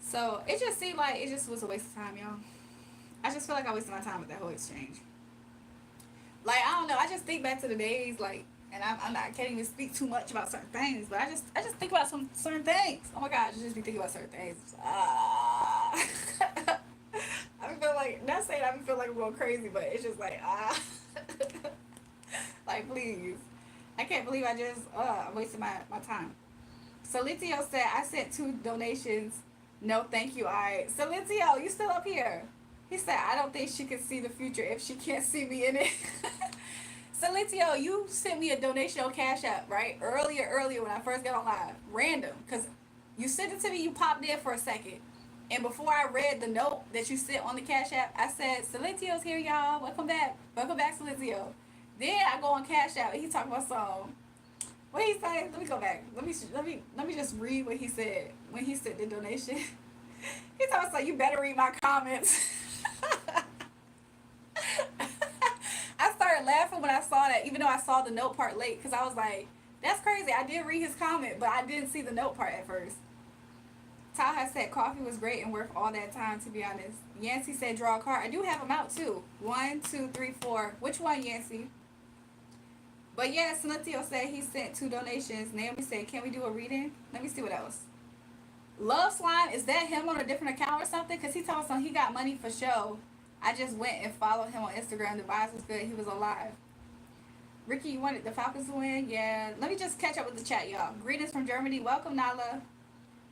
So it just seemed like it just was a waste of time, y'all. I just feel like I wasted my time with that whole exchange. Like, I don't know. I just think back to the days, like, and I'm not, I can't even speak too much about certain things, but I just think about some certain things. Oh my gosh, I just be thinking about certain things. I feel like, not saying I feel like I'm going crazy, but it's just like, like, please. I can't believe I just, I'm wasting my time. Solitio said, I sent 2 donations. No, thank you. All right. Solitio, you still up here? He said, I don't think she can see the future if she can't see me in it. Solitio, you sent me a donation on Cash App, right? Earlier when I first got on live. Random. Because you sent it to me, you popped in for a second. And before I read the note that you sent on the Cash App, I said, Solitio's here, y'all. Welcome back. Welcome back, Solitio. Then I go on Cash App and he talking about some. What he say? Let me go back. Let me just read what he said when he sent the donation. He talking about, you better read my comments. I started laughing when I saw that, even though I saw the note part late, because I was like, that's crazy. I did read his comment, but I didn't see the note part at first. Taha said coffee was great and worth all that time, to be honest. Yancey said draw a card. I do have them out too. 1, 2, 3, 4. Which one, Yancey? But yeah, Sanatio said he sent 2 donations. Naomi said, can we do a reading? Let me see what else. Love Slime, is that him on a different account or something? Because he told us he got money for show. I just went and followed him on Instagram. The vibes was good. He was alive. Ricky, you wanted the Falcons to win? Yeah. Let me just catch up with the chat, y'all. Greetings from Germany. Welcome, Nala.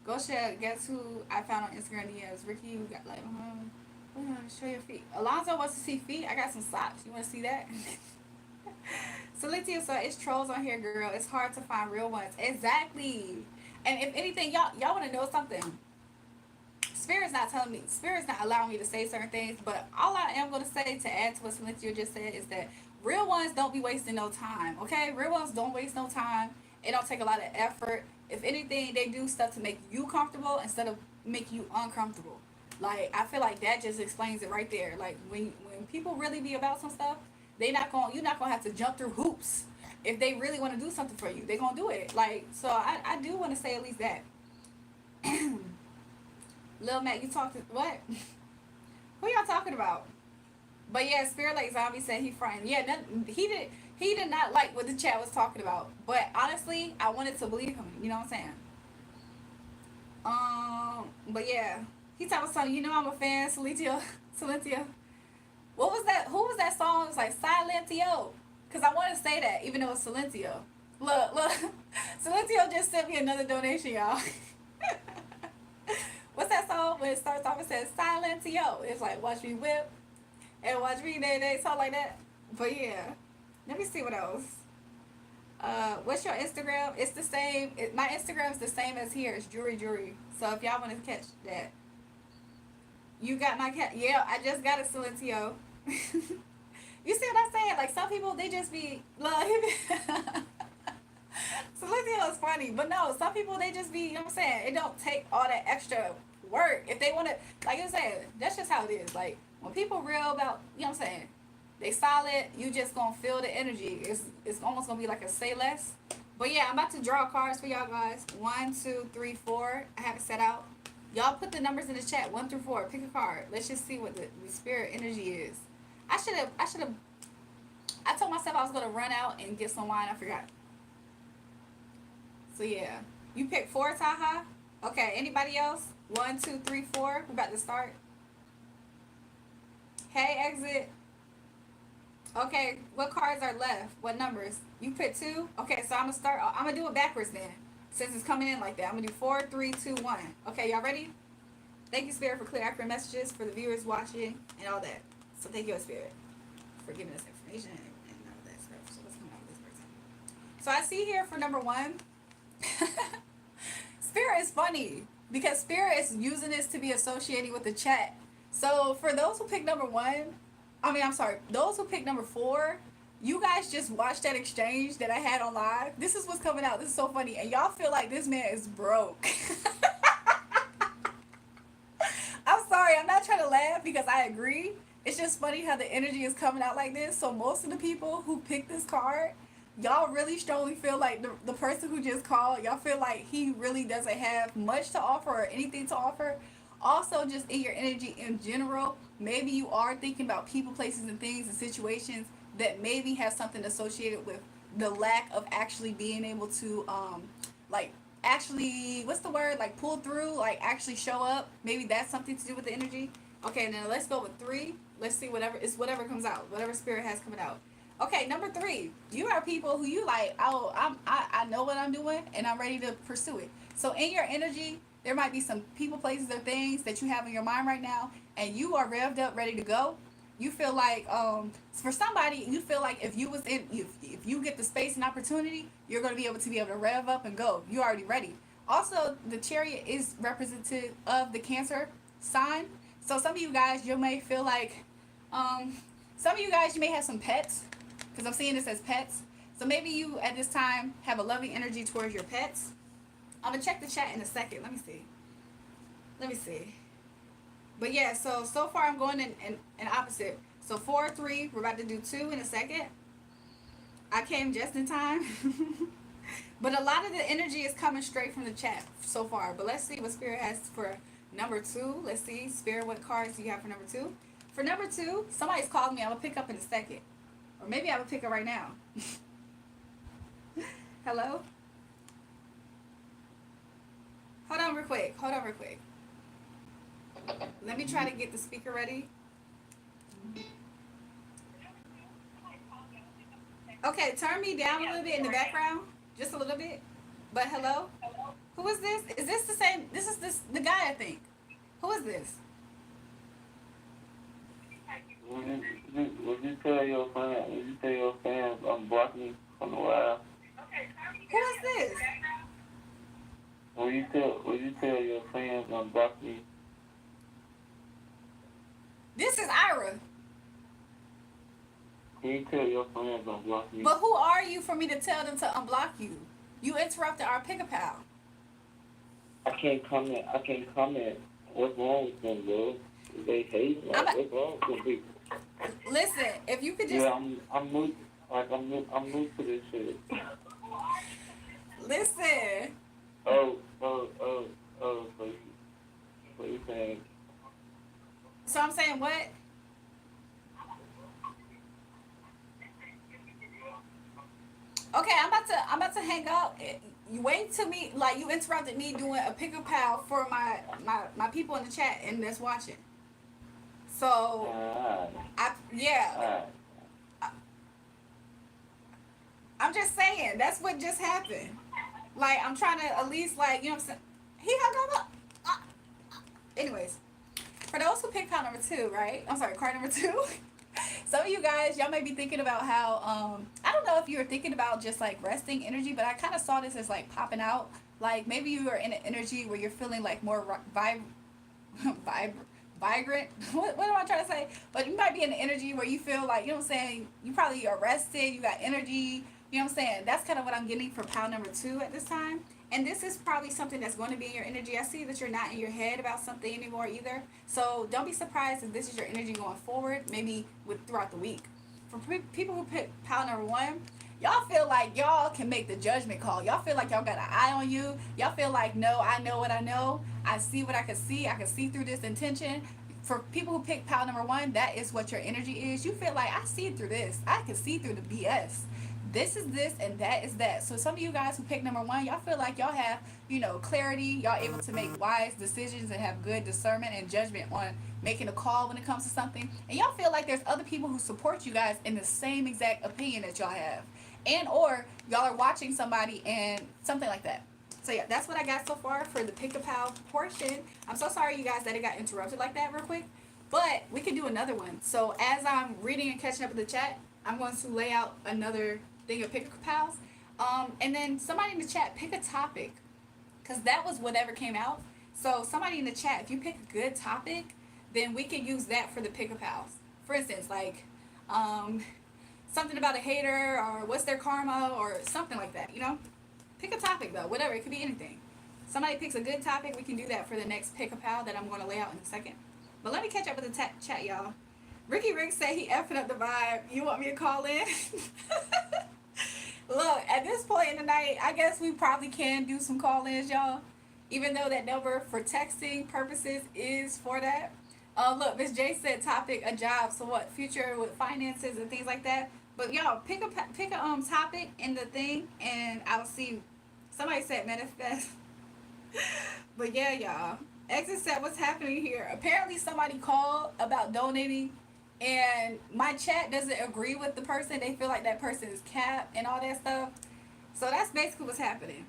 Go share. Guess who I found on Instagram DMs? Ricky, you got like, show your feet. Alonzo wants to see feet. I got some socks. You want to see that? So Leticia, so it's trolls on here, girl. It's hard to find real ones. Exactly. And if anything, y'all want to know something? Spirit's not telling me. Spirit's not allowing me to say certain things. But all I am going to say to add to what Cynthia just said is that real ones don't be wasting no time. Okay, real ones don't waste no time. It don't take a lot of effort. If anything, they do stuff to make you comfortable instead of make you uncomfortable. Like I feel like that just explains it right there. Like when people really be about some stuff, you're not gonna have to jump through hoops. If they really want to do something for you, they gonna do it. Like so, I do want to say at least that. Lil Mac, you talked to what? Who y'all talking about? But yeah, Spirit Like Zombie said he frightened. Yeah, he did not like what the chat was talking about. But honestly, I wanted to believe him. You know what I'm saying? But yeah, he talking about something. You know I'm a fan, Celitia. What was that? Who was that song? It was like Silentio. Cause I want to say that, even though it's Silentio. Look, Silentio just sent me another donation, y'all. What's that song when it starts off? It says Silentio. It's like watch me whip and watch me they something like that. But yeah, let me see what else. What's your Instagram? It's the same. My Instagram is the same as here. It's Jury. So if y'all want to catch that, you got my cat. Yeah, I just got a Silentio. You see what I'm saying? Like some people, they just be like. Silentio is funny, but no, some people they just be. You know what I'm saying? It don't take all that extra work if they want to. Like I said, that's just how it is. Like when people real about, you know what I'm saying? They solid. You just gonna feel the energy. It's almost gonna be like a say less. But yeah, I'm about to draw cards for y'all guys. 1, 2, 3, 4. I have it set out. Y'all put the numbers in the chat. 1 through 4. Pick a card. Let's just see what the spirit energy is. I should have. I told myself I was gonna run out and get some wine. I forgot. So yeah, you pick 4, Taha. Okay. Anybody else? 1, 2, 3, 4. We're about to start. Hey, exit. Okay, what cards are left? What numbers? You put 2? Okay, so I'm gonna start. I'm gonna do it backwards then, since it's coming in like that. I'm gonna do 4, 3, 2, 1. Okay, y'all ready? Thank you, Spirit, for clear, accurate messages for the viewers watching and all that. So thank you, Spirit, for giving us information and all that stuff. So what's coming out with this person? So I see here for number 1. Spirit is funny because Spirit is using this to be associated with the chat. So for those who pick number 1. Those who picked number 4, you guys just watched that exchange that I had on live. This is what's coming out. This is so funny. And y'all feel like this man is broke. I'm sorry. I'm not trying to laugh because I agree. It's just funny how the energy is coming out like this. So most of the people who picked this card, y'all really strongly feel like the person who just called, y'all feel like he really doesn't have much to offer or anything to offer. Also, just in your energy in general, maybe you are thinking about people, places, and things and situations that maybe have something associated with the lack of actually being able to, like, actually, what's the word? Like, pull through, like, actually show up. Maybe that's something to do with the energy. Okay, now let's go with 3. Let's see whatever comes out, whatever spirit has coming out. Okay, number 3. You are people who you like, I know what I'm doing, and I'm ready to pursue it. So in your energy, there might be some people, places, or things that you have in your mind right now, and you are revved up, ready to go. You feel like, for somebody, you feel like if you get the space and opportunity, you're going to be able to rev up and go. You're already ready. Also, the Chariot is representative of the Cancer sign. So some of you guys, you may feel like, some of you guys, you may have some pets, because I'm seeing this as pets. So maybe you, at this time, have a loving energy towards your pets. I'm going to check the chat in a second. Let me see. But yeah, so far I'm going in opposite. So 4, 3. We're about to do 2 in a second. I came just in time. But a lot of the energy is coming straight from the chat so far. But let's see what Spirit has for number 2. Let's see, Spirit, what cards do you have for number 2? For number 2, somebody's called me. I'm going to pick up in a second. Or maybe I will pick up right now. Hello? Hold on real quick. Let me try to get the speaker ready. Okay, turn me down a little bit in the background. Just a little bit. But hello? Who is this? Is this the same? This is the guy, I think. Who is this? Would you tell your fans unblock me from the wild? Who is this? Will you tell your fans unblock me? This is Ira. Can you tell your fans unblock me? But who are you for me to tell them to unblock you? You interrupted our pick-a-pal. I can't comment. What's wrong with them, bro? They hate. What's wrong with them people? Listen, if you could just Yeah, I'm new. I'm new to this shit. listen. Oh. So you saying? So I'm saying what? Okay, I'm about to hang up. You wait till me, like you interrupted me doing a pick-a-pal for my people in the chat and that's watching. So yeah. I'm just saying that's what just happened. Like I'm trying to at least like you know what I'm saying. He hung up. Anyways, for those who picked card number 2, right? I'm sorry, card number 2. Some of you guys, y'all may be thinking about how I don't know if you were thinking about just like resting energy, but I kind of saw this as like popping out. Like maybe you are in an energy where you're feeling like more vibrant. What am I trying to say? But you might be in an energy where you feel like, you know what I'm saying, you probably are rested, you got energy, you know what I'm saying? That's kind of what I'm getting for pile number 2 at this time. And this is probably something that's going to be in your energy. I see that you're not in your head about something anymore either. So don't be surprised if this is your energy going forward, maybe with throughout the week. For people who pick pile number 1, y'all feel like y'all can make the judgment call. Y'all feel like y'all got an eye on you. Y'all feel like, no, I know what I know. I see what I can see. I can see through this intention. For people who pick pile number 1, that is what your energy is. You feel like, I see through this. I can see through the BS. This is this and that is that. So some of you guys who pick number 1, y'all feel like y'all have, clarity. Y'all able to make wise decisions and have good discernment and judgment on making a call when it comes to something. And y'all feel like there's other people who support you guys in the same exact opinion that y'all have. And or y'all are watching somebody and something like that. So yeah, that's what I got so far for the pick-a-pal portion. I'm so sorry you guys that it got interrupted like that real quick. But we can do another one. So as I'm reading and catching up with the chat, I'm going to lay out another thing of pick-a-pals. And then somebody in the chat, pick a topic. Because that was whatever came out. So somebody in the chat, if you pick a good topic, then we can use that for the pick-a-pals. For instance, like something about a hater or what's their karma or something like that, Pick a topic though, whatever, it could be anything. Somebody picks a good topic, we can do that for the next pick-a-pal that I'm going to lay out in a second. But let me catch up with the chat, y'all. Ricky Rick said he effing up the vibe. You want me to call in? Look, at this point in the night, I guess we probably can do some call-ins, y'all. Even though that number for texting purposes is for that. Look, Miss J said topic, a job. So what, future with finances and things like that. But y'all, pick a topic in the thing, and I'll see. Somebody said manifest. But yeah, y'all. Exit said, what's happening here? Apparently somebody called about donating, and my chat doesn't agree with the person. They feel like that person is capped and all that stuff. So that's basically what's happening.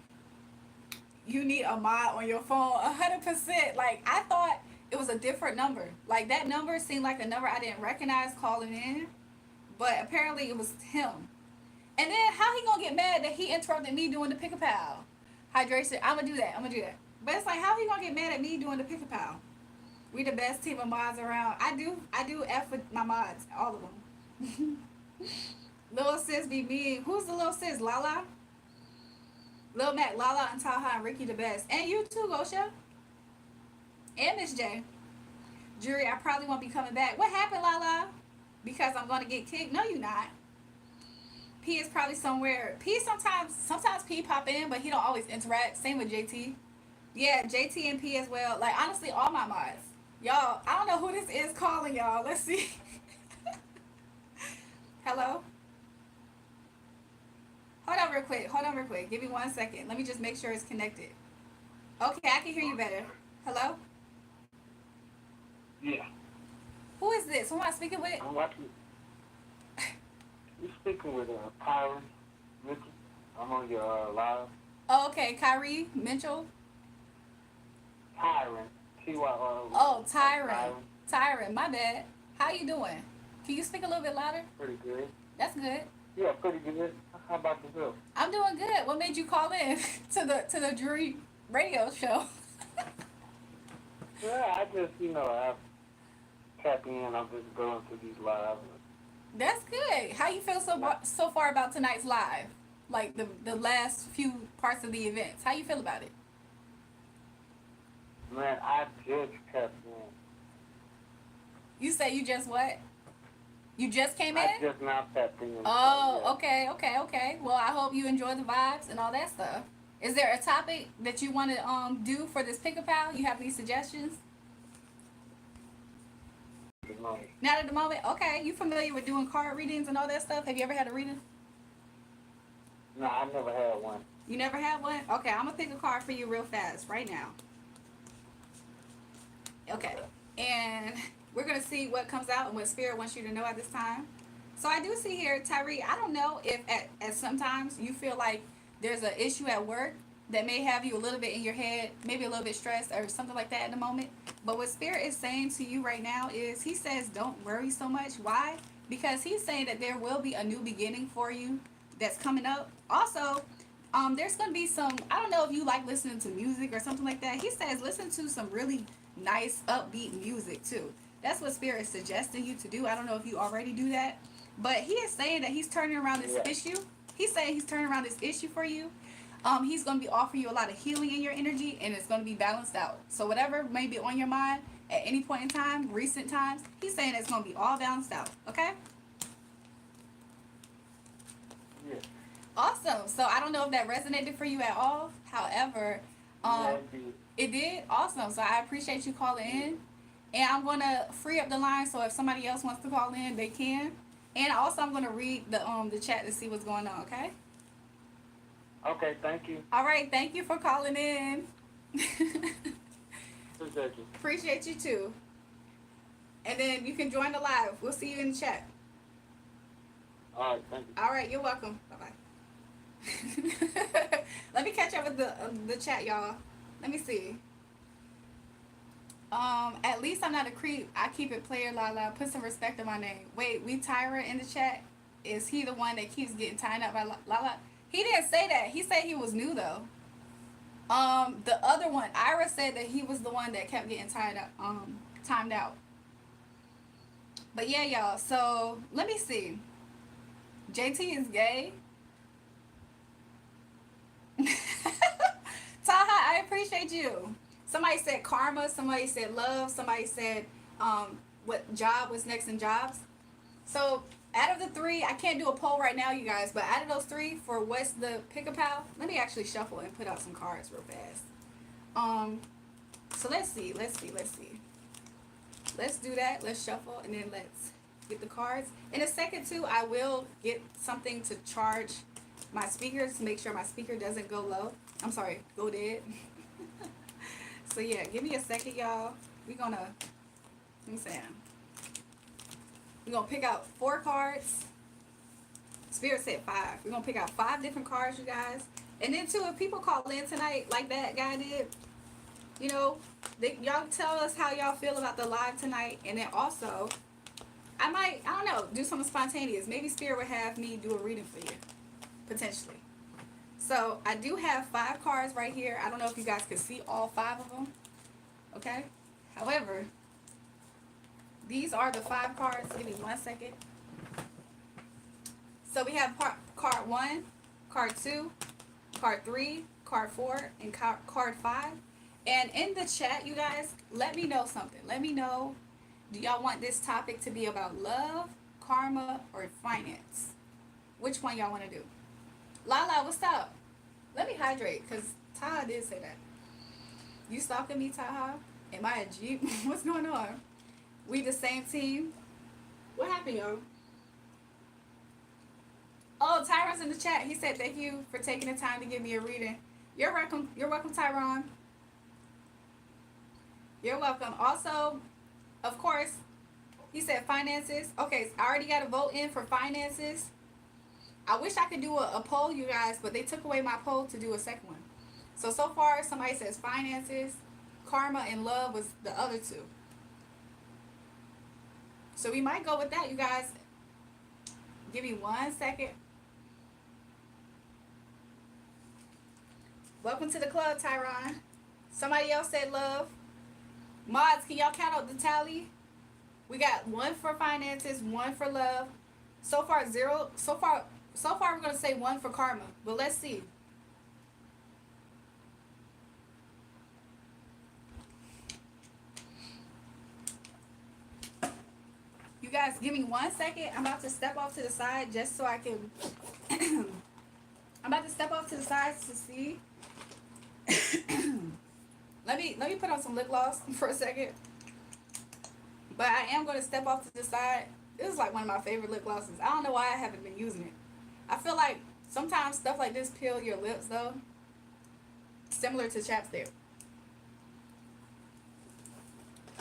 You need a mod on your phone, 100%. Like, I thought it was a different number. Like, that number seemed like a number I didn't recognize calling in. But apparently it was him. And then how he gonna get mad that he interrupted me doing the pick-a-pal? Hydration, I'm gonna do that. But it's like, how he gonna get mad at me doing the pick-a-pal? We the best team of mods around. I do F with my mods, all of them. Little sis be mean. Who's the little sis? Lala? Lil Mac, Lala, and Taha, and Ricky the best. And you too, Gosha. And Miss J. Jury, I probably won't be coming back. What happened, Lala? Because I'm going to get kicked? No, you're not. P is probably somewhere. P sometimes P pop in, but he don't always interact. Same with JT. Yeah, JT and P as well. Like, honestly, all my mods. Y'all, I don't know who this is calling y'all. Let's see. Hello? Hold on real quick. Give me 1 second. Let me just make sure it's connected. Okay, I can hear you better. Hello? Yeah. Who is this? Who am I speaking with? I'm watching. You're speaking with Kyrie Mitchell. I'm on your live. Oh, okay. Kyrie Mitchell. Tyron. T-Y-R-O. Oh, Tyron. Tyron, my bad. How you doing? Can you speak a little bit louder? Pretty good. That's good. Yeah, pretty good. How about yourself? I'm doing good. What made you call in to the Drury radio show? Yeah, I just, I tap in. I'm just going through these lives. That's good. How you feel so far about tonight's live? Like the last few parts of the events. How you feel about it? Man, I just tapped in. You say you just what? You just came in? I just now tapped in. Oh, Yeah. okay. Well, I hope you enjoy the vibes and all that stuff. Is there a topic that you want to do for this pick a pal? You have any suggestions? No. Not at the moment. Okay, you familiar with doing card readings and all that stuff? Have you ever had a reading? No, I never had one. You never had one? Okay, I'm gonna pick a card for you real fast right now. Okay, and we're gonna see what comes out and what spirit wants you to know at this time. So I do see here, Tyree. I don't know if at sometimes you feel like there's an issue at work that may have you a little bit in your head, maybe a little bit stressed or something like that in the moment. But what spirit is saying to you right now is he says don't worry so much. Why? Because he's saying that there will be a new beginning for you that's coming up. Also, there's going to be some, I don't know if you like listening to music or something like that. He says listen to some really nice upbeat music too. That's what spirit is suggesting you to do. I don't know if you already do that. But he is saying that he's turning around this issue. He's saying he's turning around this issue for you. He's going to be offering you a lot of healing in your energy, and it's going to be balanced out. So whatever may be on your mind at any point in time, recent times, he's saying it's going to be all balanced out. Okay? Yeah. Awesome. So I don't know if that resonated for you at all. However, it did. Awesome. So I appreciate you calling in. And I'm going to free up the line so if somebody else wants to call in, they can. And also I'm going to read the chat to see what's going on, okay? Okay, thank you. All right, thank you for calling in. Appreciate you. Appreciate you too. And then you can join the live. We'll see you in the chat. All right, thank you. All right, you're welcome. Bye-bye. Let me catch up with the chat, y'all. Let me see. At least I'm not a creep. I keep it player, la. Put some respect on my name. Wait, we Tyra in the chat? Is he the one that keeps getting tied up by la? He didn't say that. He said he was new though. The other one, Ira said that he was the one that kept getting timed out. But yeah, y'all. So let me see. JT is gay. Taha, I appreciate you. Somebody said karma. Somebody said love. Somebody said what job was next in jobs. So out of the three, I can't do a poll right now, you guys, but out of those three, for what's the pick-a-pal, let me actually shuffle and put out some cards real fast. So let's see. Let's do that. Let's shuffle, and then let's get the cards. In a second, too, I will get something to charge my speakers to make sure my speaker doesn't go low. I'm sorry, go dead. So, yeah, give me a second, y'all. We're going to, we're going to pick out 4 cards. Spirit said 5. We're going to pick out 5 different cards, you guys. And then, too, if people call in tonight like that guy did, you know, y'all tell us how y'all feel about the live tonight. And then also, I don't know, do something spontaneous. Maybe Spirit would have me do a reading for you, potentially. So, I do have 5 cards right here. I don't know if you guys can see all 5 of them. Okay? However, these are the 5 cards. Give me 1 second. So, we have card 1, card 2, card 3, card 4, and card 5. And in the chat, you guys, let me know something. Let me know, do y'all want this topic to be about love, karma, or finance? Which one y'all want to do? Lala, what's up? Let me hydrate, because Taha did say that. You stalking me, Taha? Am I a Jeep? What's going on? We the same team? What happened, yo? Oh, Tyron's in the chat. He said thank you for taking the time to give me a reading. You're welcome. You're welcome, Tyron. You're welcome. Also, of course, he said finances. Okay, so I already got a vote in for finances. I wish I could do a poll, you guys, but they took away my poll to do a second one. So far, somebody says finances, Karma, and Love was the other two. So we might go with that, you guys. Give me 1 second. Welcome to the club, Tyron. Somebody else said Love. Mods, can y'all count out the tally? We got 1 for finances, 1 for love. So far, 0. So far we're gonna say 1 for karma. But let's see. You guys, give me 1 second. I'm about to step off to the side just so I can. I'm about to step off to the side to see. Let me put on some lip gloss for a second. But I am going to step off to the side. This is like one of my favorite lip glosses. I don't know why I haven't been using it. I feel like sometimes stuff like this peel your lips though. Similar to chapstick.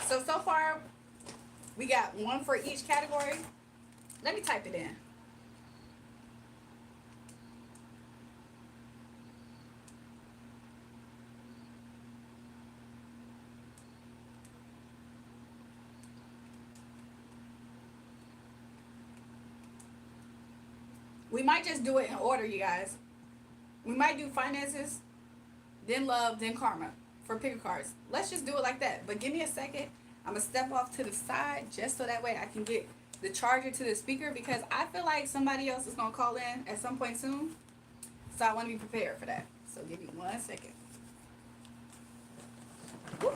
So far, we got 1 for each category. Let me type it in. We might just do it in order, you guys. We might do finances, then love, then karma for picker cards. Let's just do it like that. But give me a second. I'm going to step off to the side just so that way I can get the charger to the speaker because I feel like somebody else is going to call in at some point soon. So I want to be prepared for that. So give me 1 second. Woo.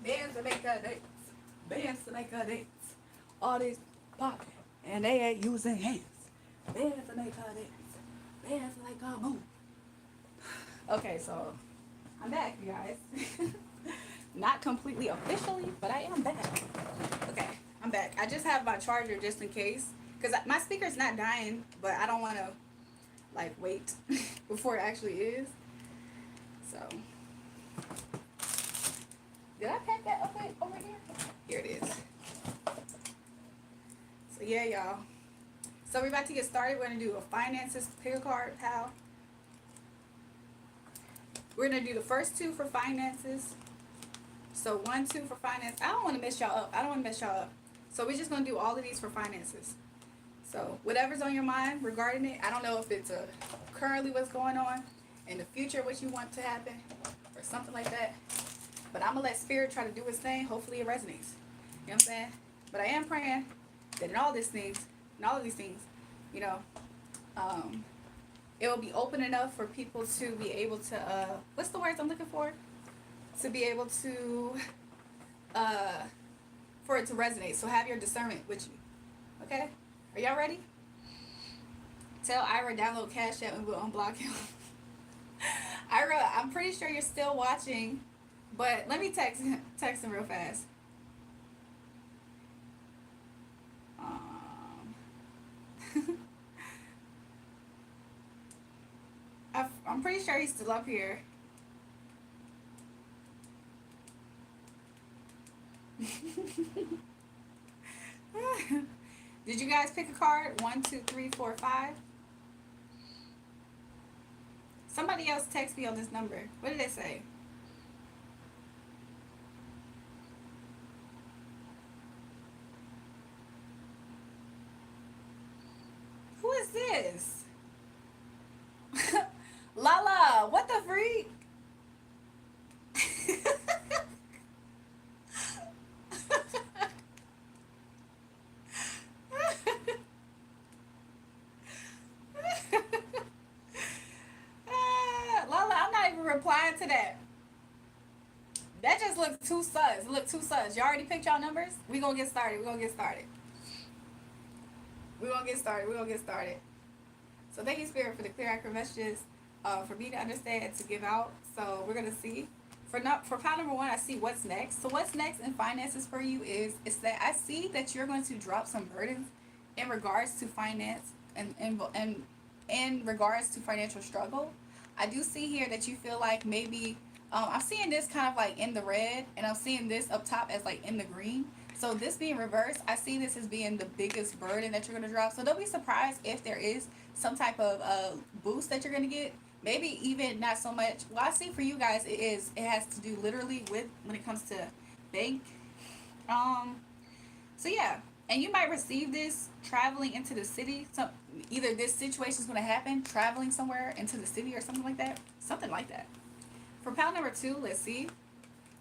Bands to make her dates. Bands to make her dates. All this popping. And they ain't using hands. Bands to make her dates. Bands to make her move. Okay, so I'm back, you guys. Not completely officially, but I am back. Okay, I'm back. I just have my charger just in case. Because my speaker's not dying, but I don't want to, like, wait before it actually is. So... did I pack that up over here? Here it is. So yeah, y'all. So we're about to get started. We're going to do a finances picker card, pal. We're going to do the first 2 for finances. So 1, 2 for finance. I don't want to mess y'all up. So we're just going to do all of these for finances. So whatever's on your mind regarding it, I don't know if it's currently what's going on, in the future what you want to happen, or something like that. But I'm going to let Spirit try to do its thing. Hopefully it resonates. You know what I'm saying? But I am praying that in all of these things, you know, it will be open enough for people to be able to, what's the words I'm looking for? To be able to, for it to resonate. So have your discernment with you. Okay? Are y'all ready? Tell Ira download Cash App and we'll unblock him. Ira, I'm pretty sure you're still watching. But let me text him real fast. I'm pretty sure he's still up here. Did you guys pick a card? 1, 2, 3, 4, 5. Somebody else text me on this number. What did they say? Who is this? Lala, what the freak? Lala, I'm not even replying to that. That just looked too sus. Y'all already picked y'all numbers? We gonna get started. We're gonna get started. So thank you, Spirit, for the clear, accurate messages, for me to understand and to give out. So we're gonna see. For pile number one, I see what's next. So what's next in finances for you is that I see that you're going to drop some burdens in regards to finance and in regards to financial struggle. I do see here that you feel like maybe I'm seeing this kind of like in the red, and I'm seeing this up top as like in the green. So this being reversed, I see this as being the biggest burden that you're gonna drop. So don't be surprised if there is some type of boost that you're gonna get. Maybe even not so much. Well, I see for you guys, it has to do literally with when it comes to bank. Um, so yeah, and you might receive this traveling into the city. So either this situation is going to happen traveling somewhere into the city or something like that. Something like that. For pile number two, let's see.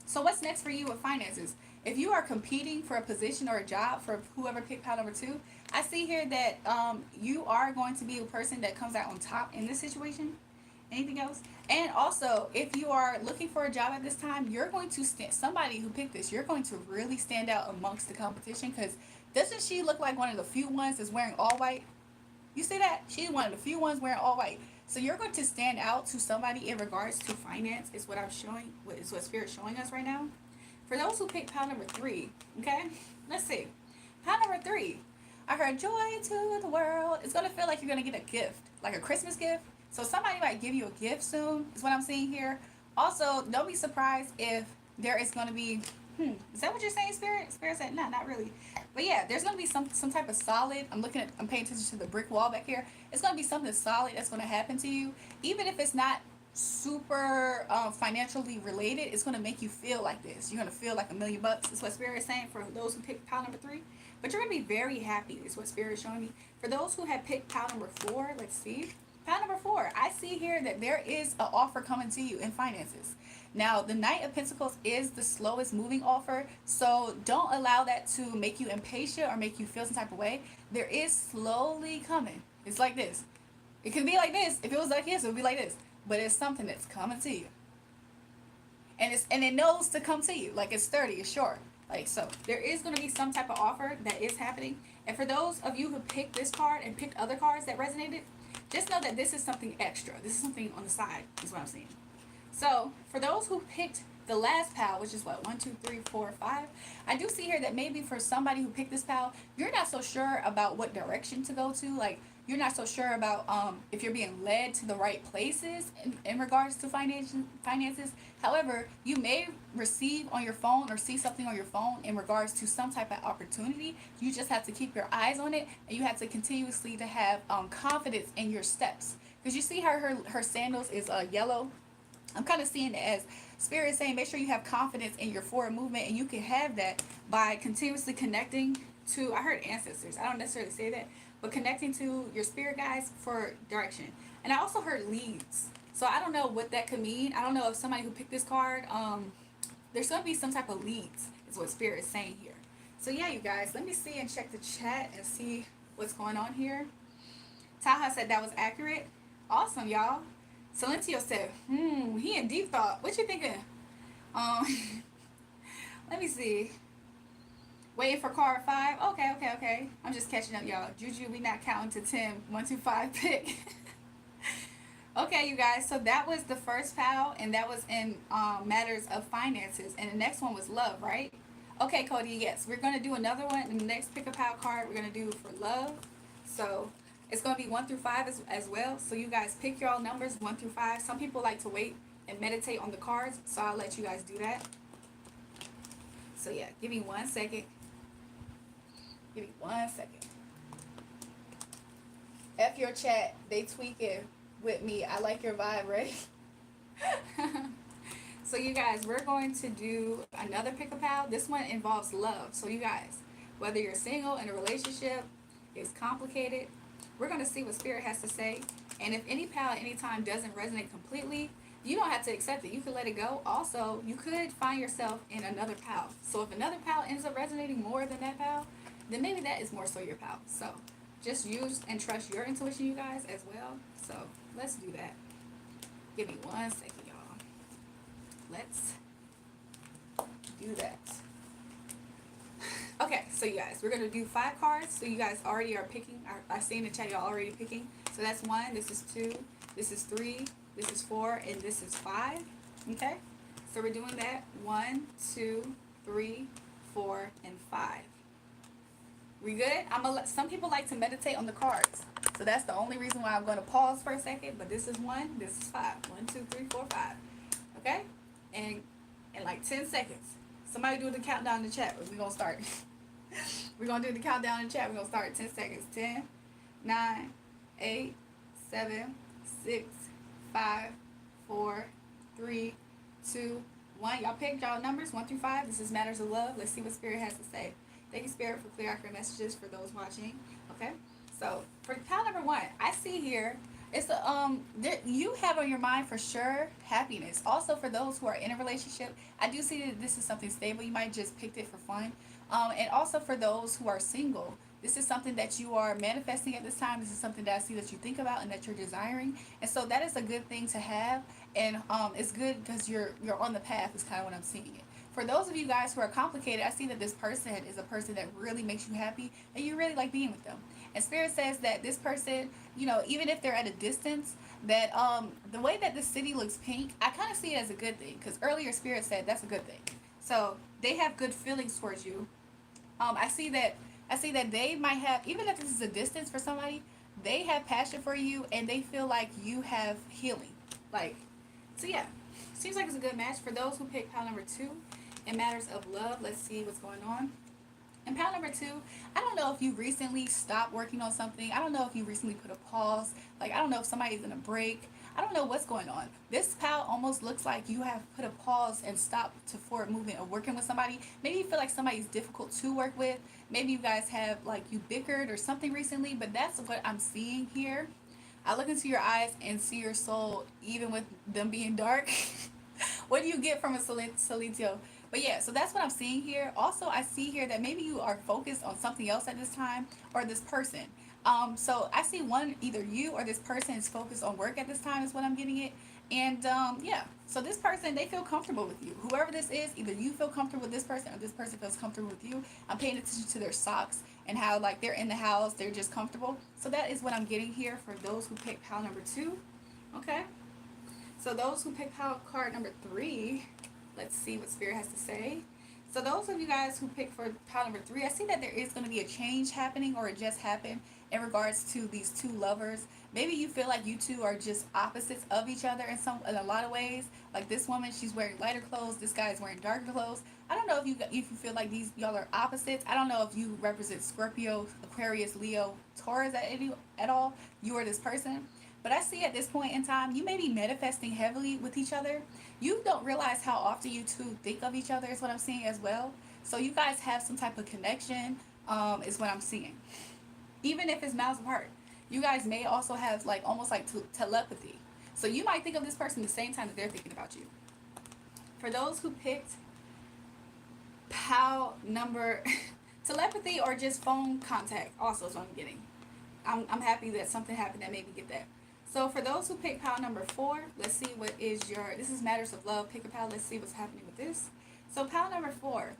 So what's next for you with finances? If you are competing for a position or a job for whoever picked pile number two, I see here that you are going to be a person that comes out on top in this situation. Anything else? And also, if you are looking for a job at this time, you're going to stand, somebody who picked this, you're going to really stand out amongst the competition, because doesn't she look like one of the few ones that's wearing all white? You see that? She's one of the few ones wearing all white. So you're going to stand out to somebody in regards to finance, is what I'm showing, is what Spirit's showing us right now. For those who picked pile number three, okay? Let's see. Pile number three. I heard joy to the world. It's going to feel like you're going to get a gift, like a Christmas gift. So somebody might give you a gift soon, is what I'm seeing here. Also, don't be surprised if there is going to be, is that what you're saying, Spirit? Spirit said, no, not really. But yeah, there's going to be some type of solid, I'm paying attention to the brick wall back here. It's going to be something solid that's going to happen to you. Even if it's not super financially related, it's going to make you feel like this. You're going to feel like $1 million. Is what Spirit is saying for those who picked pile number three. But you're going to be very happy, is what Spirit is showing me. For those who have picked pile number four, let's see. Pile number four, I see here that there is an offer coming to you in finances. Now, the Knight of Pentacles is the slowest moving offer, so don't allow that to make you impatient or make you feel some type of way. There is slowly coming. It's like this. It could be like this. If it was like this, it would be like this. But it's something that's coming to you. And it knows to come to you. Like, it's sturdy, it's short. Like, so there is going to be some type of offer that is happening. And for those of you who picked this card and picked other cards that resonated, just know that this is something extra. This is something on the side, is what I'm saying. So, for those who picked the last pal, which is what, 1, 2, 3, 4, 5, I do see here that maybe for somebody who picked this pal, you're not so sure about what direction to go to. Like, you're not so sure about if you're being led to the right places in regards to finances. However, you may receive on your phone or see something on your phone in regards to some type of opportunity. You just have to keep your eyes on it, and you have to continuously to have confidence in your steps. Because you see her sandals is yellow. I'm kind of seeing it as Spirit is saying, make sure you have confidence in your forward movement, and you can have that by continuously connecting to, I heard ancestors, I don't necessarily say that, but connecting to your spirit guides for direction. And I also heard leads. So I don't know what that could mean. I don't know if somebody who picked this card, there's going to be some type of leads, is what Spirit is saying here. So yeah, you guys, let me see and check the chat and see what's going on here. Taha said that was accurate. Awesome, y'all. Silentio said, he in deep thought. What you thinking? Let me see. Waiting for card 5. Okay. I'm just catching up, y'all. Juju, we not counting to 10. 1, 2, 5 pick. Okay, you guys. So that was the first pal, and that was in matters of finances. And the next one was love, right? Okay, Cody, yes. We're going to do another one. And the next pick a pal card we're going to do for love. So it's going to be 1 through 5 as well. So you guys pick your own numbers, 1 through 5. Some people like to wait and meditate on the cards. So I'll let you guys do that. So yeah, give me 1 second. Give me 1 second. F your chat. They tweaking with me. I like your vibe, right? So you guys, we're going to do another pick a pal. This one involves love. So you guys, whether you're single in a relationship, it's complicated. We're going to see what Spirit has to say. And if any pal at any time doesn't resonate completely, you don't have to accept it. You can let it go. Also, you could find yourself in another pal. So if another pal ends up resonating more than that pal, then maybe that is more so your pal. So just use and trust your intuition, you guys, as well. So let's do that. Give me 1 second, y'all. Let's do that. Okay, so you guys, we're going to do 5 cards. So you guys already are picking. I see in the chat y'all already picking. So that's 1, this is 2, this is 3, this is 4, and this is 5. Okay? So we're doing that 1, 2, 3, 4, and 5. We good? Some people like to meditate on the cards. So that's the only reason why I'm going to pause for a second. But this is 1, this is 5. 1, 2, 3, 4, 5. Okay? And in like 10 seconds, somebody do the countdown in the chat. We're going to start. We're going to do the countdown in the chat. We're going to start 10 seconds. 10, 9, 8, 7, 6, 5, 4, 3, 2, 1. Y'all picked y'all numbers 1 through 5. This is Matters of Love. Let's see what Spirit has to say. Thank you, Spirit, for clear accurate messages for those watching. Okay, so for pile number 1, I see here it's you have on your mind for sure happiness. Also, for those who are in a relationship, I do see that this is something stable. You might just picked it for fun. And also for those who are single, this is something that you are manifesting at this time. This is something that I see that you think about and that you're desiring. And so that is a good thing to have. And it's good because you're on the path is kind of what I'm seeing it. For those of you guys who are complicated, I see that this person is a person that really makes you happy and you really like being with them. And Spirit says that this person, you know, even if they're at a distance, that the way that the city looks pink, I kind of see it as a good thing. Because earlier Spirit said that's a good thing. So they have good feelings towards you. I see that they might have, even if this is a distance for somebody, they have passion for you and they feel like you have healing. Like, so yeah, seems like it's a good match. For those who pick pile number 2, in Matters of Love, let's see what's going on. In pile number 2, I don't know if you recently stopped working on something. I don't know if you recently put a pause. Like, I don't know if somebody's in a break. I don't know what's going on. This pile almost looks like you have put a pause and stopped to forward movement of working with somebody. Maybe you feel like somebody's difficult to work with. Maybe you guys have, like, you bickered or something recently, but that's what I'm seeing here. I look into your eyes and see your soul, even with them being dark. What do you get from a solitio? But yeah, so that's what I'm seeing here. Also, I see here that maybe you are focused on something else at this time, or this person. So I see either you or this person is focused on work at this time is what I'm getting it. And yeah, so this person, they feel comfortable with you. Whoever this is, either you feel comfortable with this person or this person feels comfortable with you. I'm paying attention to their socks and how, like, they're in the house, they're just comfortable. So that is what I'm getting here for those who pick pile number 2. Okay. So those who pick pile card number 3, let's see what Spirit has to say. So those of you guys who pick for pile number 3, I see that there is going to be a change happening, or it just happened in regards to these 2 lovers. Maybe you feel like you two are just opposites of each other in a lot of ways. Like this woman, she's wearing lighter clothes. This guy is wearing darker clothes. I don't know if you feel like y'all are opposites. I don't know if you represent Scorpio, Aquarius, Leo, Taurus at all. You are this person. But I see at this point in time, you may be manifesting heavily with each other. You don't realize how often you two think of each other is what I'm seeing as well. So you guys have some type of connection is what I'm seeing. Even if it's miles apart. You guys may also have like almost like telepathy. So you might think of this person the same time that they're thinking about you. For those who picked pile number telepathy or just phone contact also is what I'm getting. I'm happy that something happened that made me get that. So for those who pick pile number 4, let's see what is this is Matters of Love. Pick a pile. Let's see what's happening with this. So pile number 4.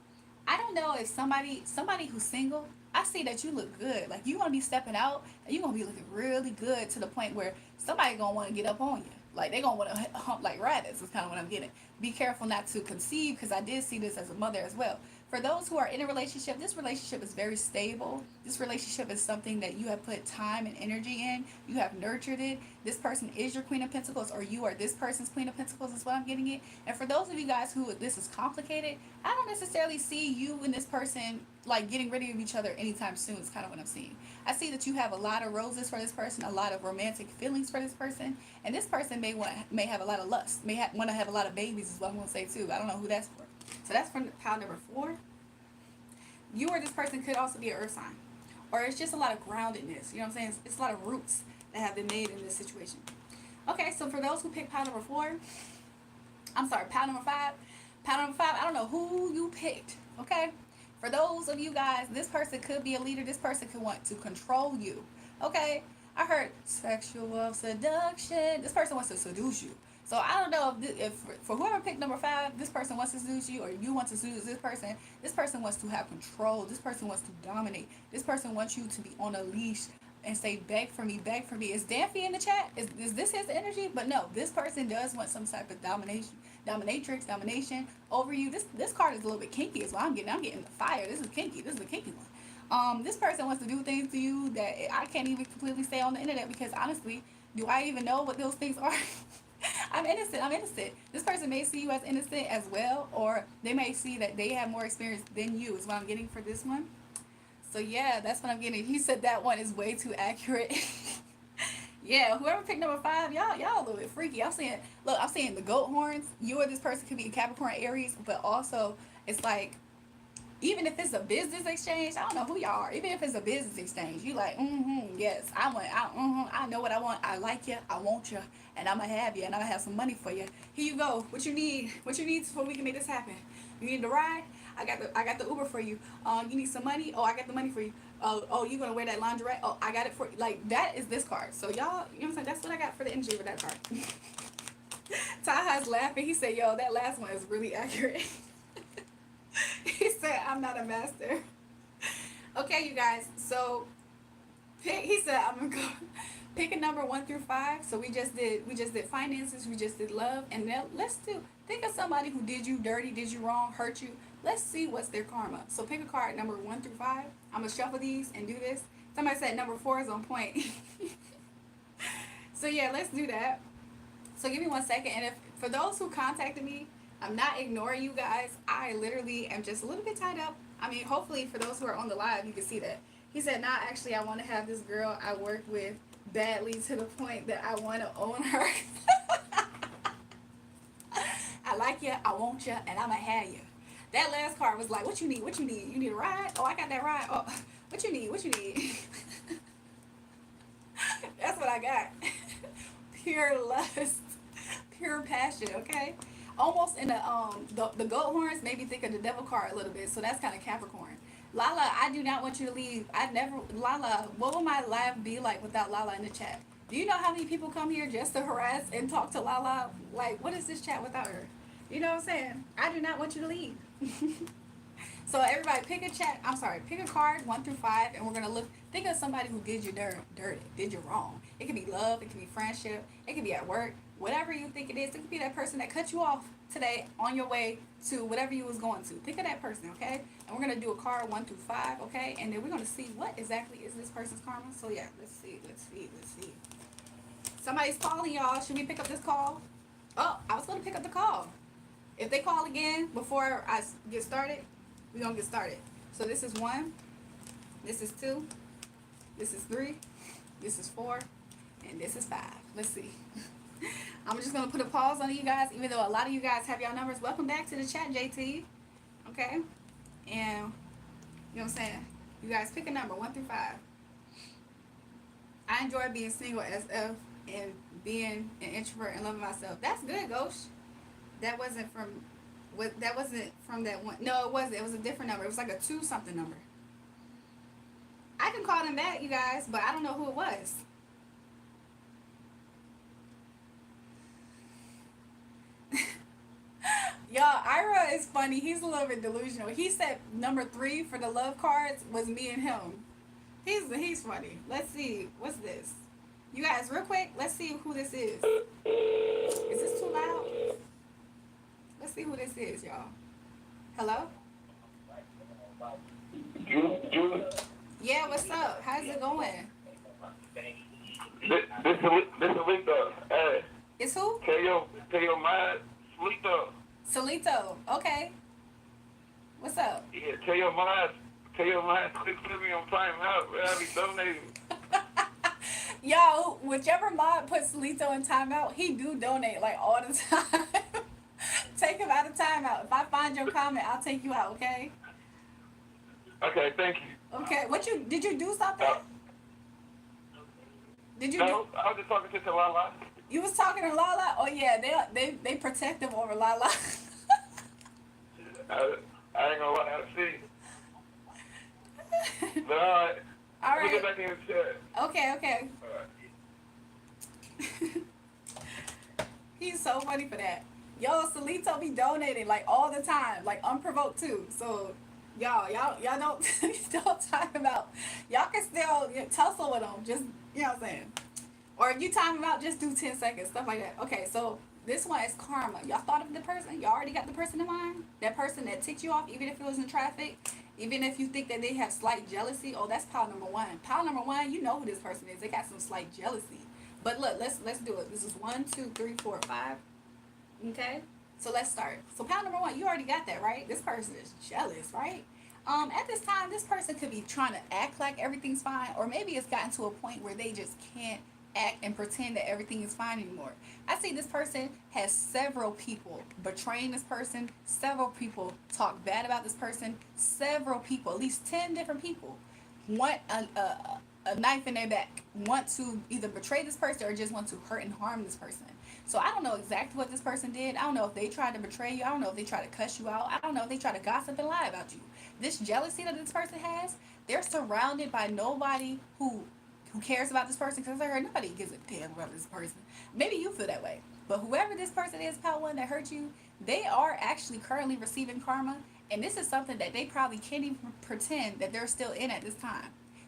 I don't know if somebody who's single, I see that you look good. Like you're going to be stepping out and you're going to be looking really good to the point where somebody going to want to get up on you. Like they're going to want to hump like rabbits is kind of what I'm getting. Be careful not to conceive because I did see this as a mother as well. For those who are in a relationship, this relationship is very stable. This relationship is something that you have put time and energy in. You have nurtured it. This person is your Queen of Pentacles, or you are this person's Queen of Pentacles is what I'm getting it. And for those of you guys who this is complicated, I don't necessarily see you and this person like getting rid of each other anytime soon is kind of what I'm seeing. I see that you have a lot of roses for this person, a lot of romantic feelings for this person, and this person may have a lot of lust, may want to have a lot of babies is what I'm going to say too. I don't know who that's for. So that's from pile number 4. You or this person could also be an earth sign. Or it's just a lot of groundedness. You know what I'm saying? It's a lot of roots that have been made in this situation. Okay, so for those who picked pile number 4, pile number 5. Pile number 5, I don't know who you picked. Okay? For those of you guys, this person could be a leader. This person could want to control you. Okay? I heard sexual seduction. This person wants to seduce you. So I don't know if for whoever picked number 5, this person wants to seduce you, or you want to seduce this person. This person wants to have control. This person wants to dominate. This person wants you to be on a leash and say beg for me, beg for me. Is Danfy in the chat? Is this his energy? But no, this person does want some type of domination over you. This card is a little bit kinky as well. I'm getting the fire. This is kinky. This is a kinky one. This person wants to do things to you that I can't even completely say on the internet because honestly, do I even know what those things are? I'm innocent. I'm innocent. This person may see you as innocent as well, or they may see that they have more experience than you. Is what I'm getting for this one. So yeah, that's what I'm getting. He said that one is way too accurate. Yeah, whoever picked number 5, y'all a little bit freaky. I'm saying the goat horns. You or this person could be a Capricorn, Aries, but also it's like even if it's a business exchange, I don't know who y'all are. Even if it's a business exchange, you like, yes, I know what I want. I like you, I want you, and I'm gonna have you, and I'm gonna have some money for you. Here you go. What you need? What you need so we can make this happen? You need the ride? I got the Uber for you. You need some money? Oh, I got the money for you. Oh, you gonna wear that lingerie? Oh, I got it for you. Like that is this card. So y'all, you know what I'm saying? That's what I got for the energy with that card. Taha's laughing. He said, "Yo, that last one is really accurate." He said, "I'm not a master." Okay, you guys. So he said, "I'm gonna go pick a number 1 through 5." So we just did finances. We just did love, and now let's think of somebody who did you dirty, did you wrong, hurt you. Let's see what's their karma. So pick a card number 1 through 5. I'm gonna shuffle these and do this. Somebody said number 4 is on point. So yeah, let's do that. So give me 1 second. And if for those who contacted me, I'm not ignoring you guys. I literally am just a little bit tied up. I mean, hopefully for those who are on the live, you can see that. He said, "Nah, actually, I want to have this girl I work with badly to the point that I want to own her." I like you, I want you, and I'ma have you. That last card was like, what you need? What you need? You need a ride? Oh, I got that ride. Oh, what you need? What you need? That's what I got. Pure lust, pure passion. Okay. Almost in the goat horns made me think of the devil card a little bit. So that's kind of Capricorn. Lala, I do not want you to leave. Lala, what will my life be like without Lala in the chat? Do you know how many people come here just to harass and talk to Lala? Like, what is this chat without her? You know what I'm saying? I do not want you to leave. So everybody pick a card 1 through 5, and we're gonna think of somebody who did you dirty, did you wrong. It could be love, it could be friendship, it could be at work, whatever you think it is. It could be that person that cut you off today on your way to whatever you was going to. Think of that person, okay? And we're gonna do a card 1 through 5, okay? And then we're gonna see what exactly is this person's karma. So yeah, let's see. Somebody's calling, y'all. Should we pick up this call? Oh, I was gonna pick up the call. If they call again before I get started, we're gonna get started. So this is 1, this is 2, this is 3, this is 4, and this is 5. Let's see. I'm just gonna put a pause on you guys, even though a lot of you guys have y'all numbers. Welcome back to the chat, JT. Okay? And you know what I'm saying? You guys pick a number 1 through 5. I enjoy being single as F and being an introvert and loving myself. That's good, Ghost. That wasn't from that one. No, it wasn't. It was a different number. It was like a 2 something number. I can call them back, you guys, but I don't know who it was. Y'all, Ira is funny. He's a little bit delusional. He said number 3 for the love cards was me and him. He's funny. Let's see. What's this? You guys, real quick, let's see who this is. Is this too loud? Let's see who this is, y'all. Hello? Julie? Yeah, what's up? How's it going? This is Lito. Hey, It's who? tell your mind, Lito. Solito. Okay. What's up? Yeah, tell your mind, quick put me on time out, man. I be donating. Yo, whichever mod puts Solito in timeout, he do donate like all the time. Take him out of timeout. If I find your comment, I'll take you out, okay? Okay, thank you. Okay. Did you do something? Did you No, I was just talking to Lala. You was talking to Lala? Oh yeah, they protective over Lala. I ain't gonna lie, I see. But alright. All Let me right. get back in the chat. Okay. Alright. He's so funny for that. Yo, Solito be donating like all the time, like unprovoked too. So y'all don't talk about. Y'all can still tussle with them. Just what I'm saying. Or if you time them out, just do 10 seconds, stuff like that. Okay, so this one is karma. Y'all thought of the person. Y'all already got the person in mind. That person that ticked you off, even if it was in traffic, even if you think that they have slight jealousy. Oh, that's pile number one. Pile number one, you know who this person is. They got some slight jealousy. But look, let's do it. This is 1, 2, 3, 4, 5. Okay, so let's start. So pile number one, you already got that right. This person is jealous, right? At this time, this person could be trying to act like everything's fine, or maybe it's gotten to a point where they just can't act and pretend that everything is fine anymore. I see this person has several people betraying this person, several people talk bad about this person, several people, at least 10 different people want a knife in their back, want to either betray this person or just want to hurt and harm this person. So I don't know exactly what this person did. I don't know if they tried to betray you. I don't know if they tried to cuss you out. I don't know if they tried to gossip and lie about you. This jealousy that this person has, they're surrounded by nobody who cares about this person, because I heard nobody gives a damn about this person. Maybe you feel that way. But whoever this person is, Pal One, that hurt you, they are actually currently receiving karma. And this is something that they probably can't even pretend that they're still in at this time.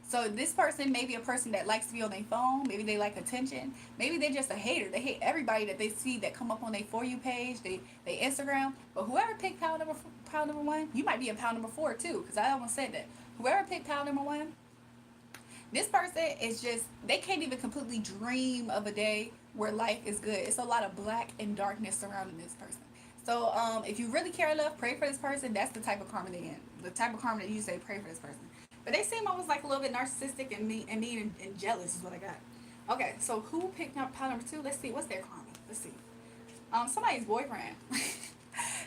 So this person may be a person that likes to be on their phone. Maybe they like attention. Maybe they're just a hater. They hate everybody that they see that come up on their For You page, they Instagram. But whoever picked pile number one, you might be in pile number four too, because I almost said that. Whoever picked pile number one, this person is just, they can't even completely dream of a day where life is good. It's a lot of black and darkness surrounding this person. So if you really care enough, pray for this person. That's the type of karma they in. The type of karma that you say pray for this person. But they seem almost like a little bit narcissistic and mean and jealous is what I got. Okay, so who picked up pile number two? Let's see. What's their karma? Let's see. Somebody's boyfriend.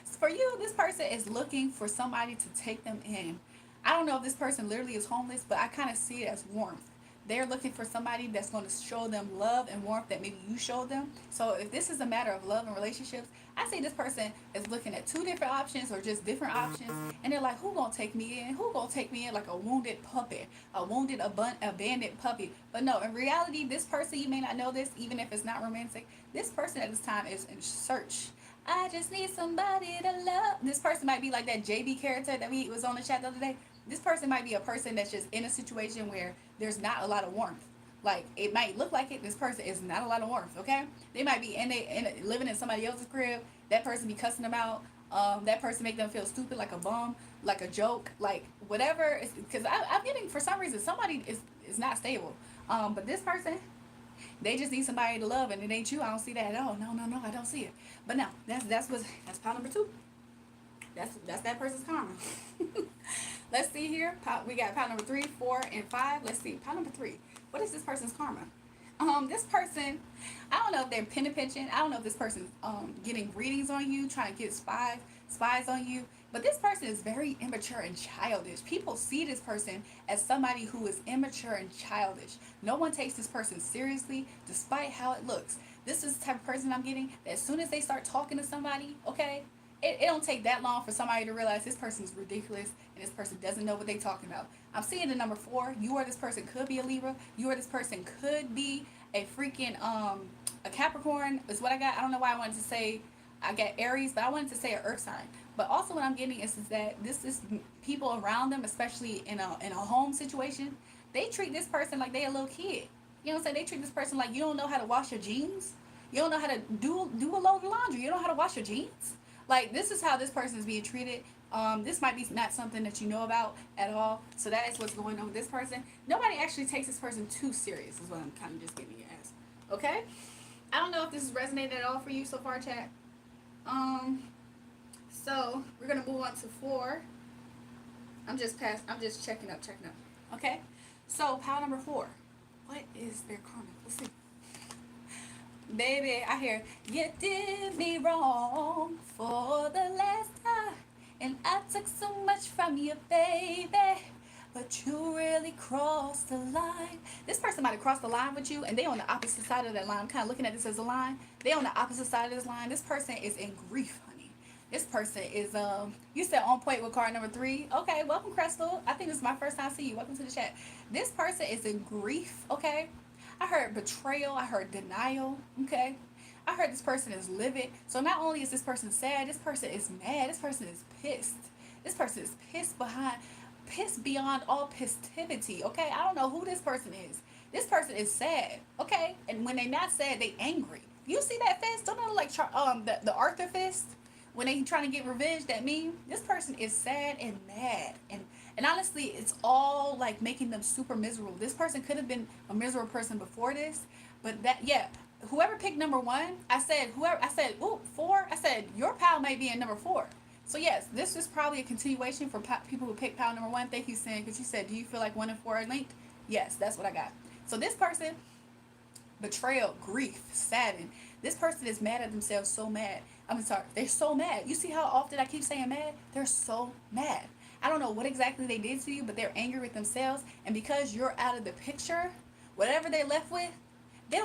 For you, this person is looking for somebody to take them in. I don't know if this person literally is homeless, but I kind of see it as warmth. They're looking for somebody that's going to show them love and warmth that maybe you showed them. So if this is a matter of love and relationships, I say this person is looking at two different options or just different options, and they're like, who gonna take me in? Who gonna take me in, like a wounded puppy, a wounded abandoned puppy? But no, in reality, this person, you may not know this, even if it's not romantic. This person at this time is in search. I just need somebody to love. This person might be like that JB character that we was on the chat the other day. This person might be a person that's just in a situation where there's not a lot of warmth. Like, it might look like it. This person is not a lot of warmth. Okay, they might be living in somebody else's crib. That person be cussing them out. That person make them feel stupid, like a bum, like a joke, like whatever. Because I'm getting, for some reason, somebody is not stable. But this person, they just need somebody to love, and it ain't you. I don't see that at all. No, I don't see it. But no, that's pile number two. That's that person's karma. Let's see here. We got pile number 3, 4, and 5. Let's see. Pile number 3. What is this person's karma? This person, I don't know if they're penny pinching. I don't know if this person's getting readings on you, trying to get spies on you. But this person is very immature and childish. People see this person as somebody who is immature and childish. No one takes this person seriously, despite how it looks. This is the type of person I'm getting that as soon as they start talking to somebody, okay, it don't take that long for somebody to realize this person is ridiculous and this person doesn't know what they're talking about. I'm seeing the number 4. You or this person could be a Libra. You or this person could be a freaking a Capricorn is what I got. I don't know why I wanted to say I got Aries, but I wanted to say an Earth sign. But also what I'm getting is that this is people around them, especially in a home situation. They treat this person like they a little kid. You know what I'm saying? They treat this person like you don't know how to wash your jeans. You don't know how to do a load of laundry. You don't know how to wash your jeans. Like, this is how this person is being treated. This might be not something that you know about at all. So that is what's going on with this person. Nobody actually takes this person too serious is what I'm kind of just getting you as. Okay? I don't know if this is resonating at all for you so far, chat. So we're gonna move on to 4. I'm just checking up. Okay? So pile number 4. What is their karma? Let's see. Baby, I hear you did me wrong for the last time, and I took so much from you, baby, but you really crossed the line. This person might have crossed the line with you, and they on the opposite side of that line. I'm kind of looking at this as a line. They on the opposite side of this line. This person is in grief, honey. This person is you said on point with card number 3. Okay, welcome, Crystal. I think this is my first time seeing you. Welcome to the chat. This person is in grief. Okay. I heard betrayal. I heard denial. Okay. I heard this person is livid. So not only is this person sad, this person is mad. This person is pissed. This person is pissed beyond all pistivity. Okay, I don't know who this person is. This person is sad. Okay, and when they not sad, they angry. You see that fist? Don't it look like the Arthur fist when they trying to get revenge? That meme. This person is sad and mad, and honestly, it's all like making them super miserable. This person could have been a miserable person before this, but that yeah. Whoever picked number one, ooh, four. I said your pal may be in number four. So yes, this is probably a continuation for people who picked pal number one. Thank you, Sin, because you said, do you feel like 1 and 4 are linked? Yes, that's what I got. So this person, betrayal, grief, saddened. This person is mad at themselves, so mad. I'm sorry, they're so mad. You see how often I keep saying mad? They're so mad. I don't know what exactly they did to you, but they're angry with themselves. And because you're out of the picture, whatever they're left with, they're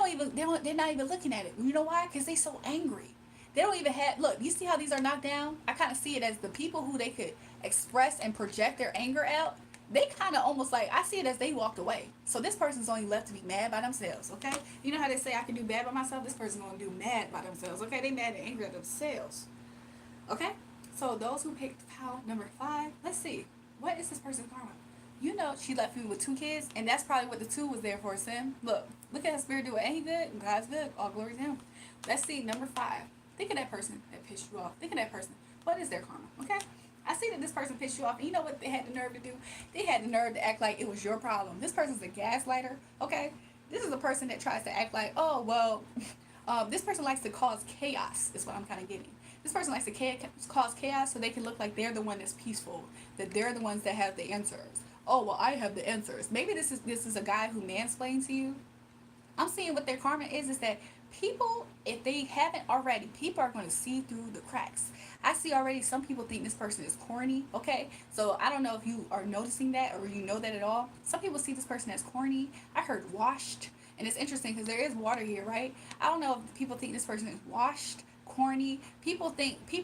not even looking at it. You know why? Because they're so angry. They don't even have, look, you see how these are knocked down? I kind of see it as the people who they could express and project their anger out. They kind of almost like, I see it as they walked away. So this person's only left to be mad by themselves, okay? You know how they say I can do bad by myself? This person's going to do mad by themselves, okay? They mad and angry at themselves, okay? So those who picked pal number 5, let's see. What is this person's karma? You know she left you with 2 kids, and that's probably what the 2 was there for, Sim. Look at how Spirit do it. Ain't he good? God's good. All glory to him. Let's see, number 5. Think of that person that pissed you off. Think of that person. What is their karma, okay? I see that this person pissed you off. And you know what they had the nerve to do? They had the nerve to act like it was your problem. This person's a gaslighter, okay? This is a person that tries to act like, oh, well, this person likes to cause chaos, is what I'm kind of getting. This person likes to cause chaos so they can look like they're the one that's peaceful, that they're the ones that have the answers. Oh, well, I have the answers. Maybe this is a guy who mansplains to you. I'm seeing what their karma is that people, if they haven't already, people are going to see through the cracks. I see already some people think this person is corny, okay? So I don't know if you are noticing that or you know that at all. Some people see this person as corny. I heard washed, and it's interesting because there is water here, right? I don't know if people think this person is washed, corny.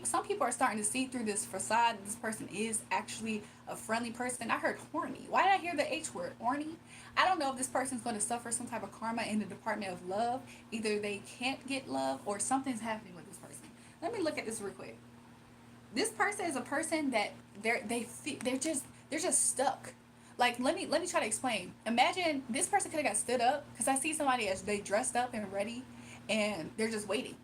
Some people are starting to see through this facade that this person is actually a friendly person. I heard horny. Why did I hear the H word, horny? I don't know if this person's going to suffer some type of karma in the department of love. Either they can't get love or something's happening with this person. Let me look at this real quick. This person is a person that they're just stuck. Like let me try to explain. Imagine this person could have got stood up because I see somebody as they dressed up and ready, and they're just waiting,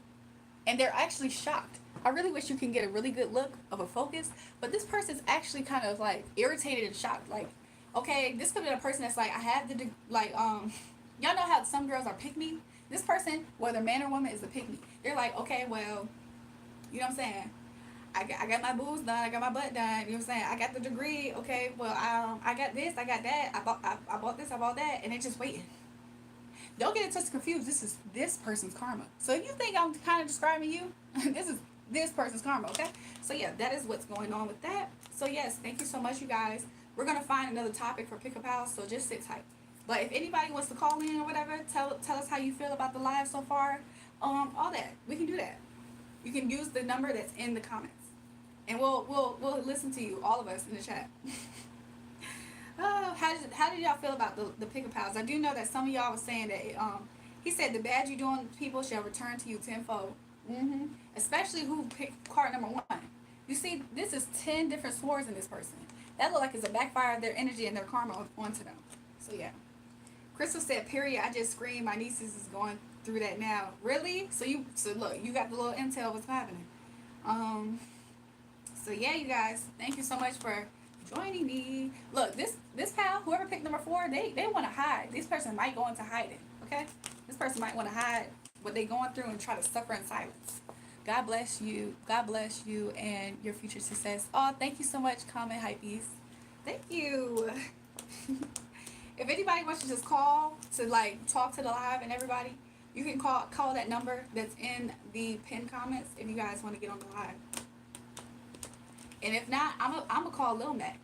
and they're actually shocked. I really wish you can get a really good look of a focus, but this person's actually kind of like irritated and shocked. Like, okay, this could be a person that's like, I have the y'all know how some girls are pick me. This person, whether man or woman, is a pick me. They're like, okay, well, you know what I'm saying? I got my boobs done, I got my butt done, you know what I'm saying? I got the degree, okay, well, I got this, I got that, I bought this, I bought that, and they're just waiting. Don't get it twisted confused. This is this person's karma. So if you think I'm kind of describing you, this is this person's karma, okay? So yeah, that is what's going on with that. So yes, thank you so much, you guys. We're going to find another topic for Pick a Pal, so just sit tight. But if anybody wants to call in or whatever, tell us how you feel about the live so far, all that. We can do that. You can use the number that's in the comments. And we'll listen to you, all of us in the chat. How did y'all feel about the Pick a Pals? I do know that some of y'all was saying that he said the bad you doing people shall return to you tenfold. Especially who picked card number 1. You see, this is 10 different swords in this person. That look like it's a backfire of their energy and their karma onto them. So yeah. Crystal said, period, I just screamed. My nieces is going through that now. Really? So look, you got the little intel what's happening. So yeah, you guys, thank you so much for joining me. Look, this pal, whoever picked number 4, they want to hide. This person might go into hiding, okay? This person might want to hide what they're going through and try to suffer in silence. God bless you. God bless you and your future success. Oh, thank you so much, comment hypebeast. Thank you. If anybody wants to just call to like talk to the live and everybody, you can call that number that's in the pinned comments if you guys want to get on the live. And if not, I'm gonna call Lil Mac.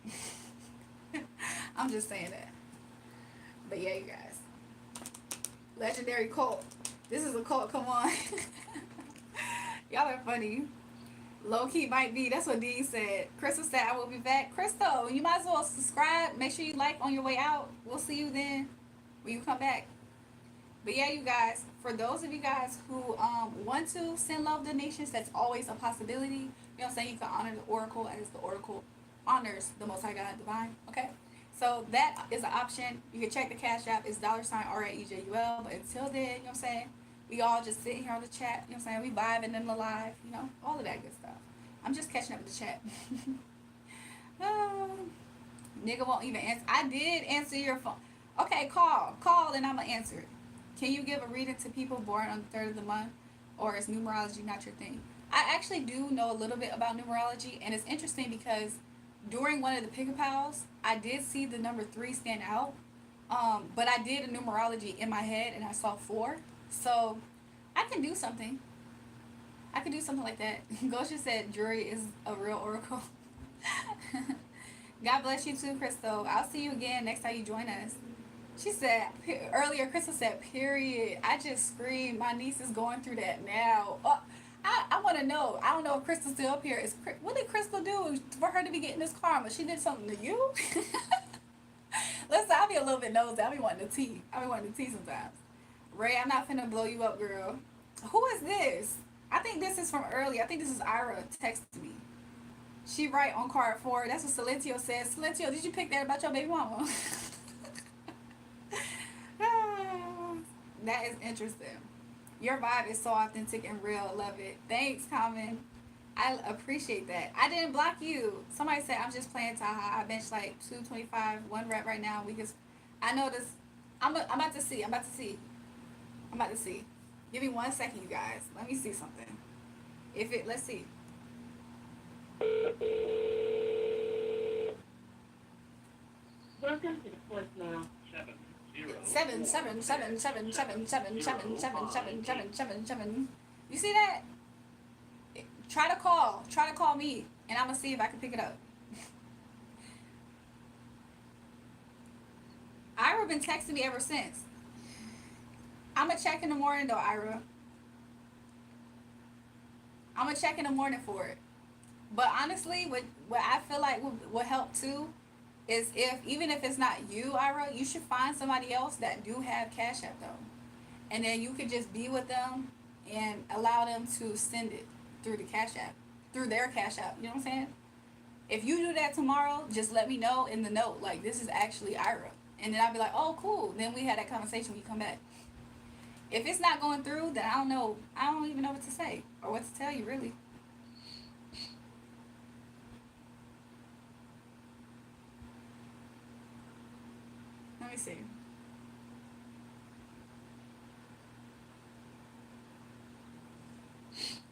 I'm just saying that. But yeah, you guys. Legendary cult. This is a cult, come on. Y'all are funny. Low key might be. That's what Dean said. Crystal said, I will be back. Crystal, you might as well subscribe. Make sure you like on your way out. We'll see you then when you come back. But yeah, you guys, for those of you guys who want to send love donations, that's always a possibility. You know what I'm saying? You can honor the oracle as the oracle honors the Most High God divine. Okay, so that is an option. You can check the Cash App. It's $RAEJUL. But until then, you know what I'm saying, we all just sitting here on the chat. You know what I'm saying, we vibing in the live. You know, all of that good stuff. I'm just catching up with the chat. Oh, nigga won't even answer. I did answer your phone. Okay, call, and I'ma answer it. Can you give a reading to people born on the 3rd of the month, or is numerology not your thing? I actually do know a little bit about numerology, and it's interesting because during one of the pick a pals, I did see the number 3 stand out. But I did a numerology in my head, and I saw 4. So I can do something. I could do something like that. Gosha said Drury is a real oracle. God bless you too, Crystal. I'll see you again next time you join us. She said, earlier, Crystal said, period. I just screamed. My niece is going through that now. Oh, I want to know. I don't know if Crystal's still up here. What did Crystal do for her to be getting this karma? She did something to you? Listen, I'll be a little bit nosy. I'll be wanting to tea. Sometimes. Ray, I'm not finna blow you up, girl. Who is this? I think this is from earlier. I think this is Ira texted me. She right on card 4. That's what Silentio says. Silentio, did you pick that about your baby mama? That is interesting. Your vibe is so authentic and real. Love it. Thanks, Common. I appreciate that. I didn't block you. Somebody said I'm just playing Taha. I bench like 225, 1 rep right now. I know this. I'm about to see. Give me 1 second, you guys. Let me see something. Let's see. Welcome to the voicemail. 7077777777777. You see that? Try to call me, and I'm gonna see if I can pick it up. Ira been texting me ever since. I'm gonna check in the morning though, Ira. I'm gonna check in the morning for it. But honestly, what I feel like would help too is even if it's not you, Ira, you should find somebody else that do have Cash App though, and then you could just be with them and allow them to send it through the Cash App, through their Cash App. You know what I'm saying? If you do that tomorrow, just let me know in the note, like, this is actually Ira, and then I'll be like, oh, cool. Then we had that conversation when you come back. If it's not going through, then I don't know. I don't even know what to say or what to tell you, really. Let me see.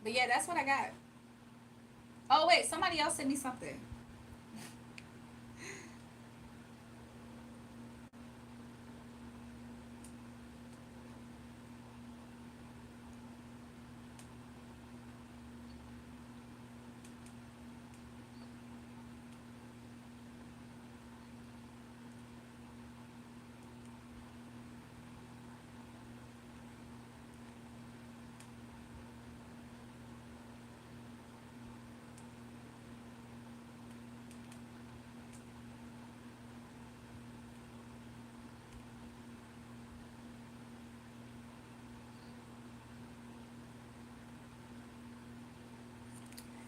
But yeah, that's what I got. Oh, wait. Somebody else sent me something.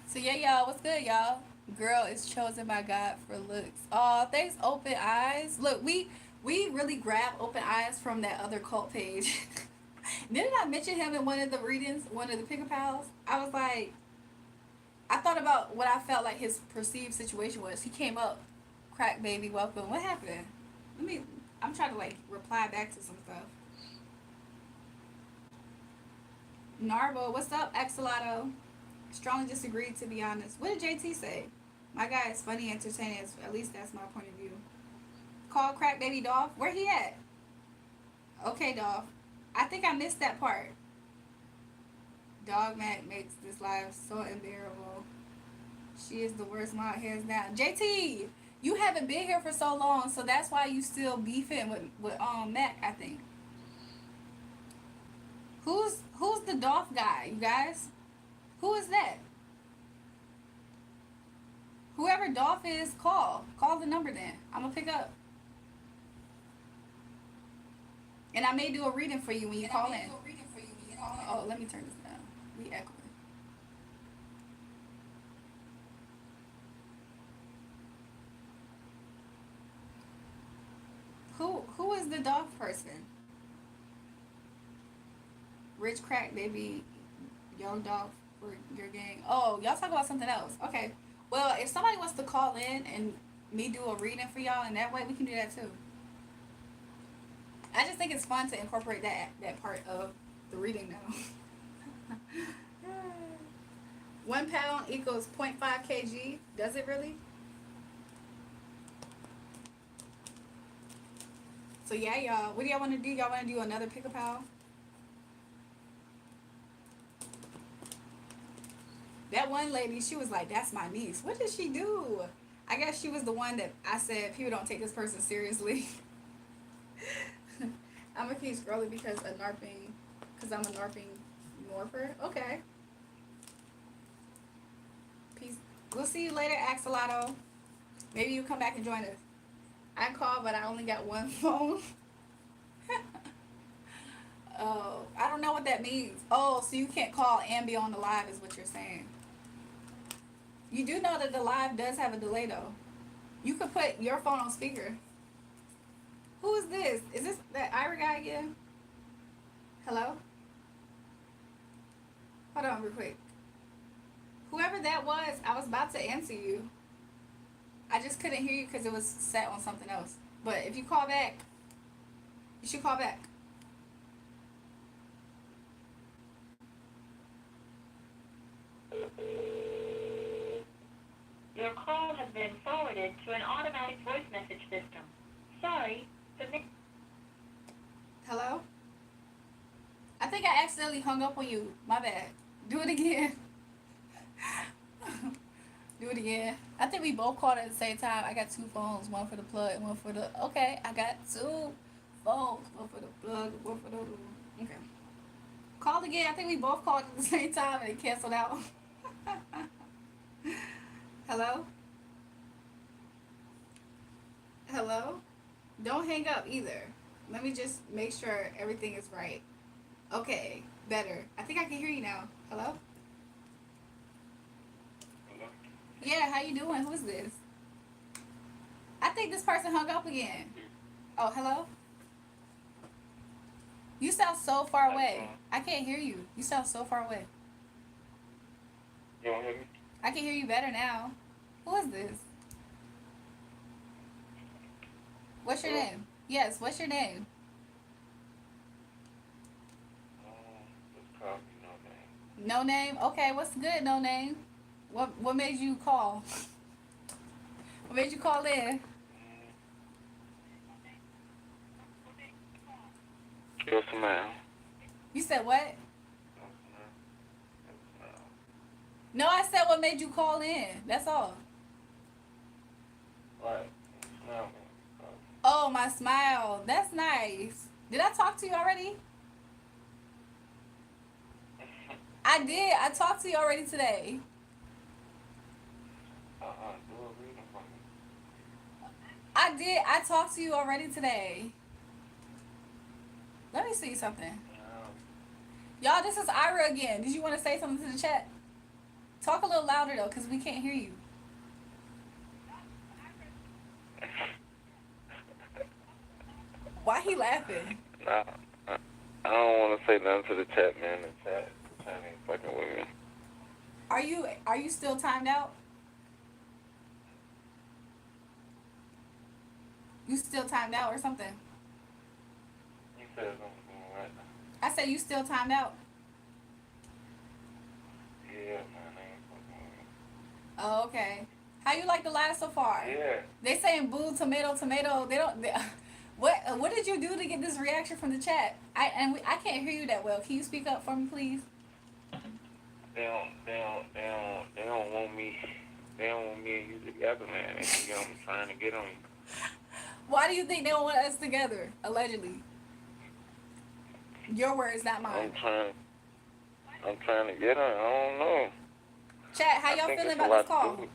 So yeah, y'all, what's good, y'all? Girl is chosen by God for looks. Oh, thanks, Open Eyes. Look, we really grabbed Open Eyes from that other cult page. Didn't I mention him in one of the readings, one of the pick a pals? I was like, I thought about what I felt like his perceived situation was. He came up, crack baby, welcome. What happened? I'm trying to like reply back to some stuff. Narbo, what's up, Axolotl? Strongly disagree, to be honest. What did JT say? My guy is funny, entertaining. At least that's my point of view. Call crack baby Dolph. Where he at? Okay, Dolph. I think I missed that part. Dog Mac makes this life so unbearable. She is the worst mom, hands down. JT, you haven't been here for so long, so that's why you still beefing with Mac, I think. Who's the Dolph guy, you guys? Who is that? Whoever Dolph is, call the number then. I'm gonna pick up. And I may do a reading for you when you call in. Oh, let me turn this down. We echoing. Who is the dog person? Rich crack baby, young dog for your gang. Oh, y'all talk about something else. Okay. Well, if somebody wants to call in and me do a reading for y'all, and that way we can do that too. I just think it's fun to incorporate that part of the reading now. 1 pound equals 0.5 kg. Does it really? So yeah, y'all. What do y'all want to do? Y'all want to do another pick a pal? That one lady, she was like, "That's my niece." What did she do? I guess she was the one that I said people don't take this person seriously. I'm gonna keep scrolling because I'm a narping morpher. Okay. Peace. We'll see you later, Axolotl. Maybe you come back and join us. I called, but I only got one phone. Oh, I don't know what that means. Oh, so you can't call and be on the live is what you're saying. You do know that the live does have a delay, though. You could put your phone on speaker. Who is this? Is this that Ira guy again? Hello? Hold on real quick. Whoever that was, I was about to answer you. I just couldn't hear you because it was set on something else. But if you call back, you should call back. Your call has been forwarded to an automatic voice message system. Sorry, Hello? I think I accidentally hung up on you. My bad. Do it again. Do it again. I think we both called at the same time. I got two phones. One for the plug and one for the... Okay, I got two phones. One for the plug, one for the... Okay. Call again. I think we both called at the same time and it canceled out. Hello? Hello? Don't hang up either. Let me just make sure everything is right. Okay, better. I think I can hear you now. Hello? Hello? Yeah, how you doing? Who's this? I think this person hung up again. Oh, hello? You sound so far away. I can't hear you. You sound so far away. You don't hear me? I can hear you better now. Who is this? What's your name? Yes, what's your name? Just call me no name. No name? Okay, what's good, no name? What made you call? What made you call in? Your smile. You said what? No, I said what made you call in. That's all. Right. Smile. Oh, my smile. That's nice. Did I talk to you already? I did. I talked to you already today. Do a reading for me. I did. I talked to you already today. Let me see something. Y'all, this is Ira again. Did you want to say something to the chat? Talk a little louder, though, because we can't hear you. Why he laughing? Nah, I don't want to say nothing to the chat, man. The chat ain't fucking with me. Are you still timed out? You still timed out or something? You said something, right? I said you still timed out. Yeah, man, they ain't fucking with me. Oh, okay. How you like the live so far? Yeah. They saying boo, tomato, tomato. They don't. What did you do to get this reaction from the chat? I can't hear you that well. Can you speak up for me, please? They don't want me. They don't want me and you together, man. They think I'm trying to get on you. Why do you think they don't want us together? Allegedly. Your words, not mine. I'm trying to get on. I don't know. Chat, how y'all feeling about this call?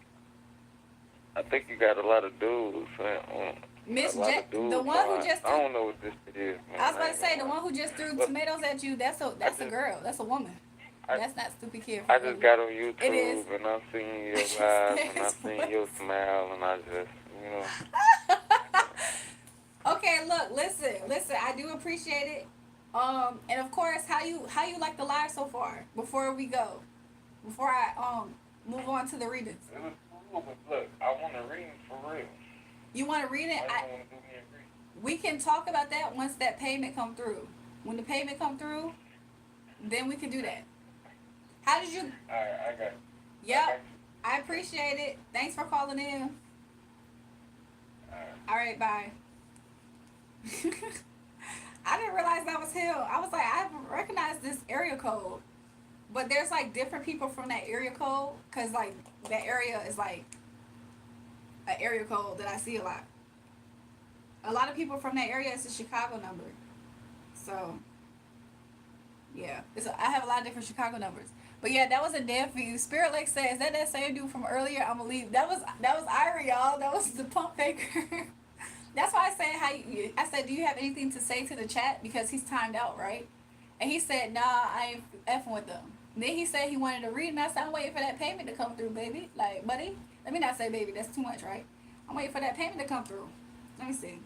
I think you got a lot of dudes. Miss Jack, the one who just I don't know what this is, man. I was about to say, the one who just threw tomatoes at you, that's a girl. That's a woman. That's not stupid kid. I just got on YouTube It is. and I seen your live and I seen your smile and I just, Okay, look, listen. I do appreciate it. And of course, how you like the live so far? Before we go, before I move on to the readings, It was cool, but look, I want to read for real. you want to read it? Why you want to do me a read? We can talk about that once that payment come through. When the payment come through, then we can do that. How did you? Alright, I got you. Yep, I appreciate it. Thanks for calling in. Alright. All right, bye. I didn't realize that was him. I was like, I recognize this area code, but there's like different people from that area code, cause like that area is like an area code that I see a lot. A lot of people from that area. It's a Chicago number, so yeah, I have a lot of different Chicago numbers. But yeah, that was a damn for you. Spirit Lake says that same dude from earlier. I'm gonna leave. That was Ira, y'all. That was the pump faker. That's why I said I said, do you have anything to say to the chat, because he's timed out, right? And he said, nah, I ain't effing with them. And then he said he wanted to read, and I said, I'm waiting for that payment to come through, baby. Like, buddy, let me not say baby. That's too much, right? I'm waiting for that payment to come through. Let me see.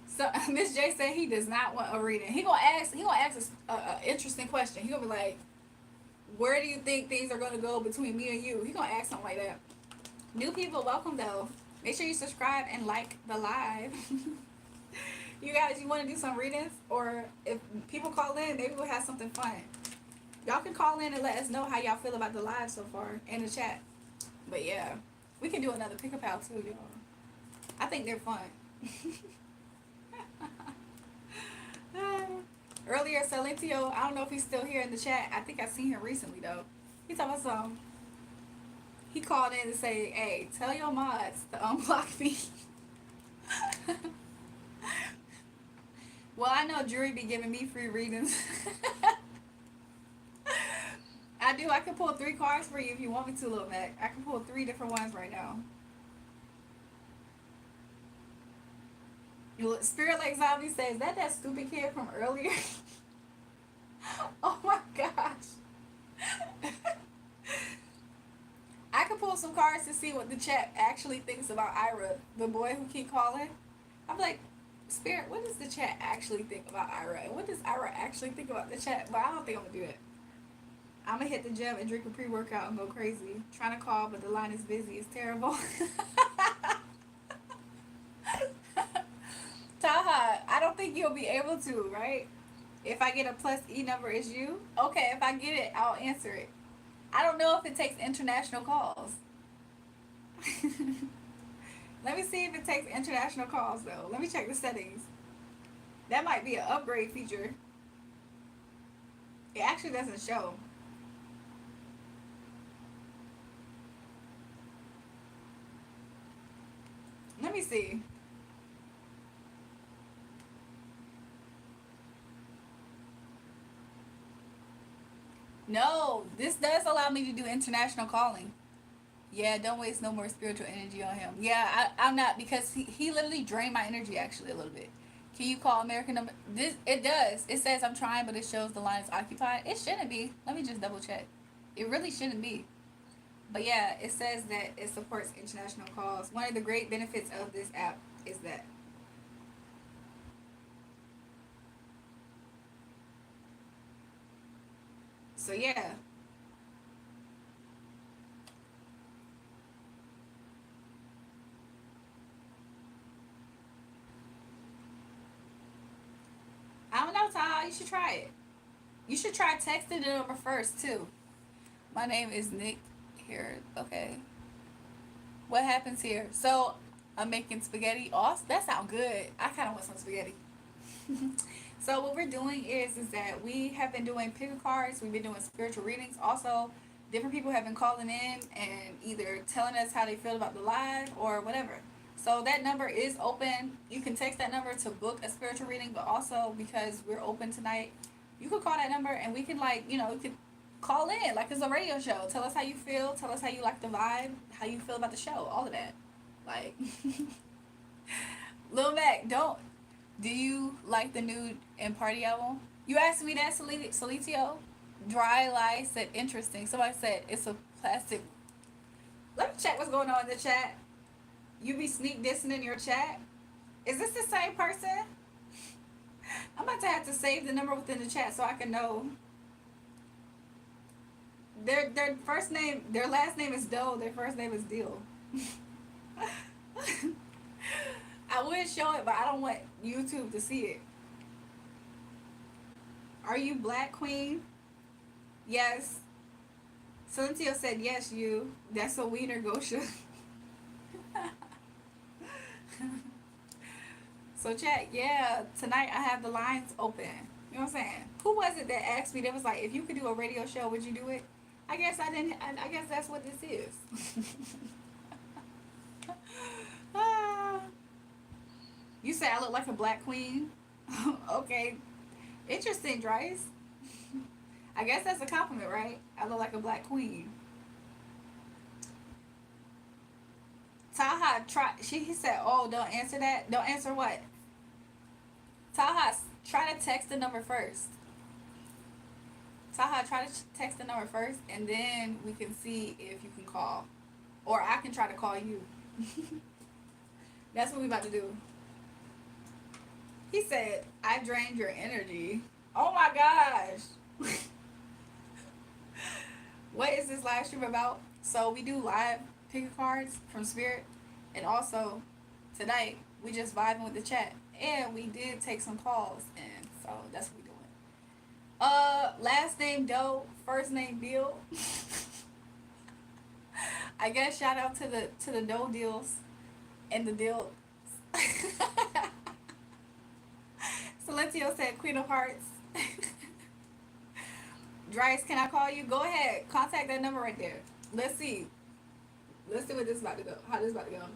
So Miss J said he does not want a reading. He gonna ask a interesting question. He gonna be like, where do you think things are gonna go between me and you? He gonna ask something like that. New people, welcome though. Make sure you subscribe and like the live. You guys, you want to do some readings? Or if people call in, maybe we'll have something fun. Y'all can call in and let us know how y'all feel about the live so far in the chat. But yeah, we can do another pick a pal too, y'all. I think they're fun. Earlier, Salentio, I don't know if he's still here in the chat. I think I've seen him recently though. He talking about some. He called in to say, "Hey, tell your mods to unblock me." Well, I know Jury be giving me free readings. I do. I can pull 3 cards for you if you want me to, Lil Mac. I can pull 3 different ones right now. Spirit Lake Zombie says, that stupid kid from earlier? Oh my gosh. I can pull some cards to see what the chat actually thinks about Ira, the boy who keep calling. I'm like, Spirit, what does the chat actually think about Ira? And what does Ira actually think about the chat? But I don't think I'm going to do it. I'm going to hit the gym and drink a pre-workout and go crazy. Trying to call, but the line is busy. It's terrible. Taha, I don't think you'll be able to, right? If I get a plus E number, is you? Okay, if I get it, I'll answer it. I don't know if it takes international calls. Let me see if it takes international calls, though. Let me check the settings. That might be an upgrade feature. It actually doesn't show. Let me see. No, this does allow me to do international calling. Yeah, don't waste no more spiritual energy on him. Yeah, I'm not, because he literally drained my energy actually a little bit. Can you call American number? This it does. It says I'm trying, but it shows the line is occupied. It shouldn't be. Let me just double check. It really shouldn't be. But yeah, it says that it supports international calls. One of the great benefits of this app is that. So yeah. I don't know, Ty. You should try it. You should try texting the number first too. My name is Nick here. Okay. What happens here? So I'm making spaghetti. Oh, that sounds good. I kind of want some spaghetti. So what we're doing is that we have been doing pick a cards. We've been doing spiritual readings. Also, different people have been calling in and either telling us how they feel about the live or whatever. So that number is open. You can text that number to book a spiritual reading, but also because we're open tonight, you could call that number and we can, like, you could call in like it's a radio show. Tell us how you feel. Tell us how you like the vibe. How you feel about the show. All of that. Like, Lil Mac, do you like the Nude and Party album? You asked me that, Solitio. Dry Lie said interesting. Somebody said it's a plastic. Let me check what's going on in the chat. You be sneak dissing in your chat? Is this the same person? I'm about to have to save the number within the chat so I can know. Their first name, their last name is Doe. Their first name is Deal. I would show it, but I don't want YouTube to see it. Are you Black Queen? Yes. Cynthia said yes. You. That's a wiener, Gosha. So chat, yeah, tonight I have the lines open. You know what I'm saying? Who was it that asked me? That was like, if you could do a radio show, would you do it? I guess I didn't. I guess that's what this is. You say I look like a black queen? Okay, interesting, Dries. I guess that's a compliment, right? I look like a black queen. Taha, he said, oh, don't answer that. Don't answer what? Taha, try to text the number first. Taha, try to text the number first, and then we can see if you can call. Or I can try to call you. That's what we about to do. He said, I drained your energy. Oh my gosh. What is this live stream about? So we do live pick cards from Spirit. And also, tonight, we just vibing with the chat. And we did take some calls. And so that's what we doing. Last name Doe, first name Bill. I guess shout out to the Doe deals and the deal. Celestio said Queen of Hearts. Dries, can I call you? Go ahead. Contact that number right there. Let's see. Let's see what this is about to go. How this is about to go.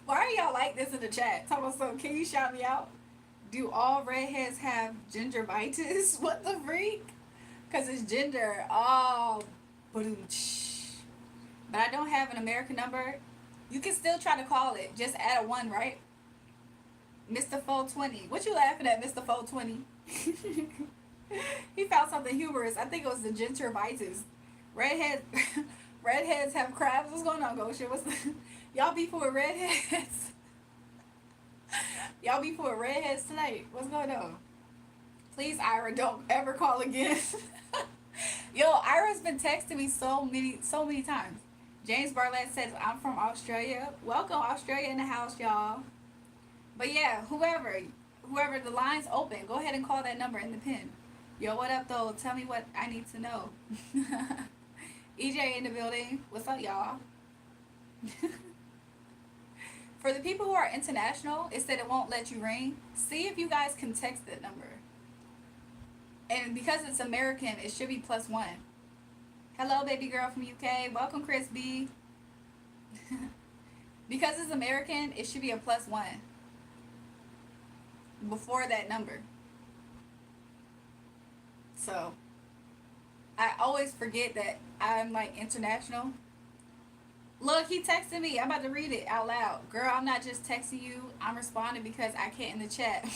Why are y'all like this in the chat? Talk about something. Can you shout me out? Do all redheads have gingivitis? What the freak? Because it's ginger. Oh, but I don't have an American number. You can still try to call it. Just add a 1, right? Mr. 420. What you laughing at, Mr. 420? He found something humorous. I think it was the gingivitis. Redheads have crabs. What's going on, Gosha? Y'all beefing with redheads? Y'all beefing with redheads tonight? What's going on? Please, Ira, don't ever call again. Yo, Ira's been texting me so many times. James Barlett says, I'm from Australia. Welcome, Australia in the house, y'all. But yeah, whoever the line's open, go ahead and call that number in the pin. Yo, what up, though? Tell me what I need to know. EJ in the building. What's up, y'all? For the people who are international, it said it won't let you ring. See if you guys can text that number. And because it's American, it should be +1. Hello, baby girl from UK. Welcome, Chris B. Because it's American, it should be a +1 before that number. So, I always forget that I'm like international. Look, he texted me. I'm about to read it out loud. Girl, I'm not just texting you. I'm responding because I can't in the chat.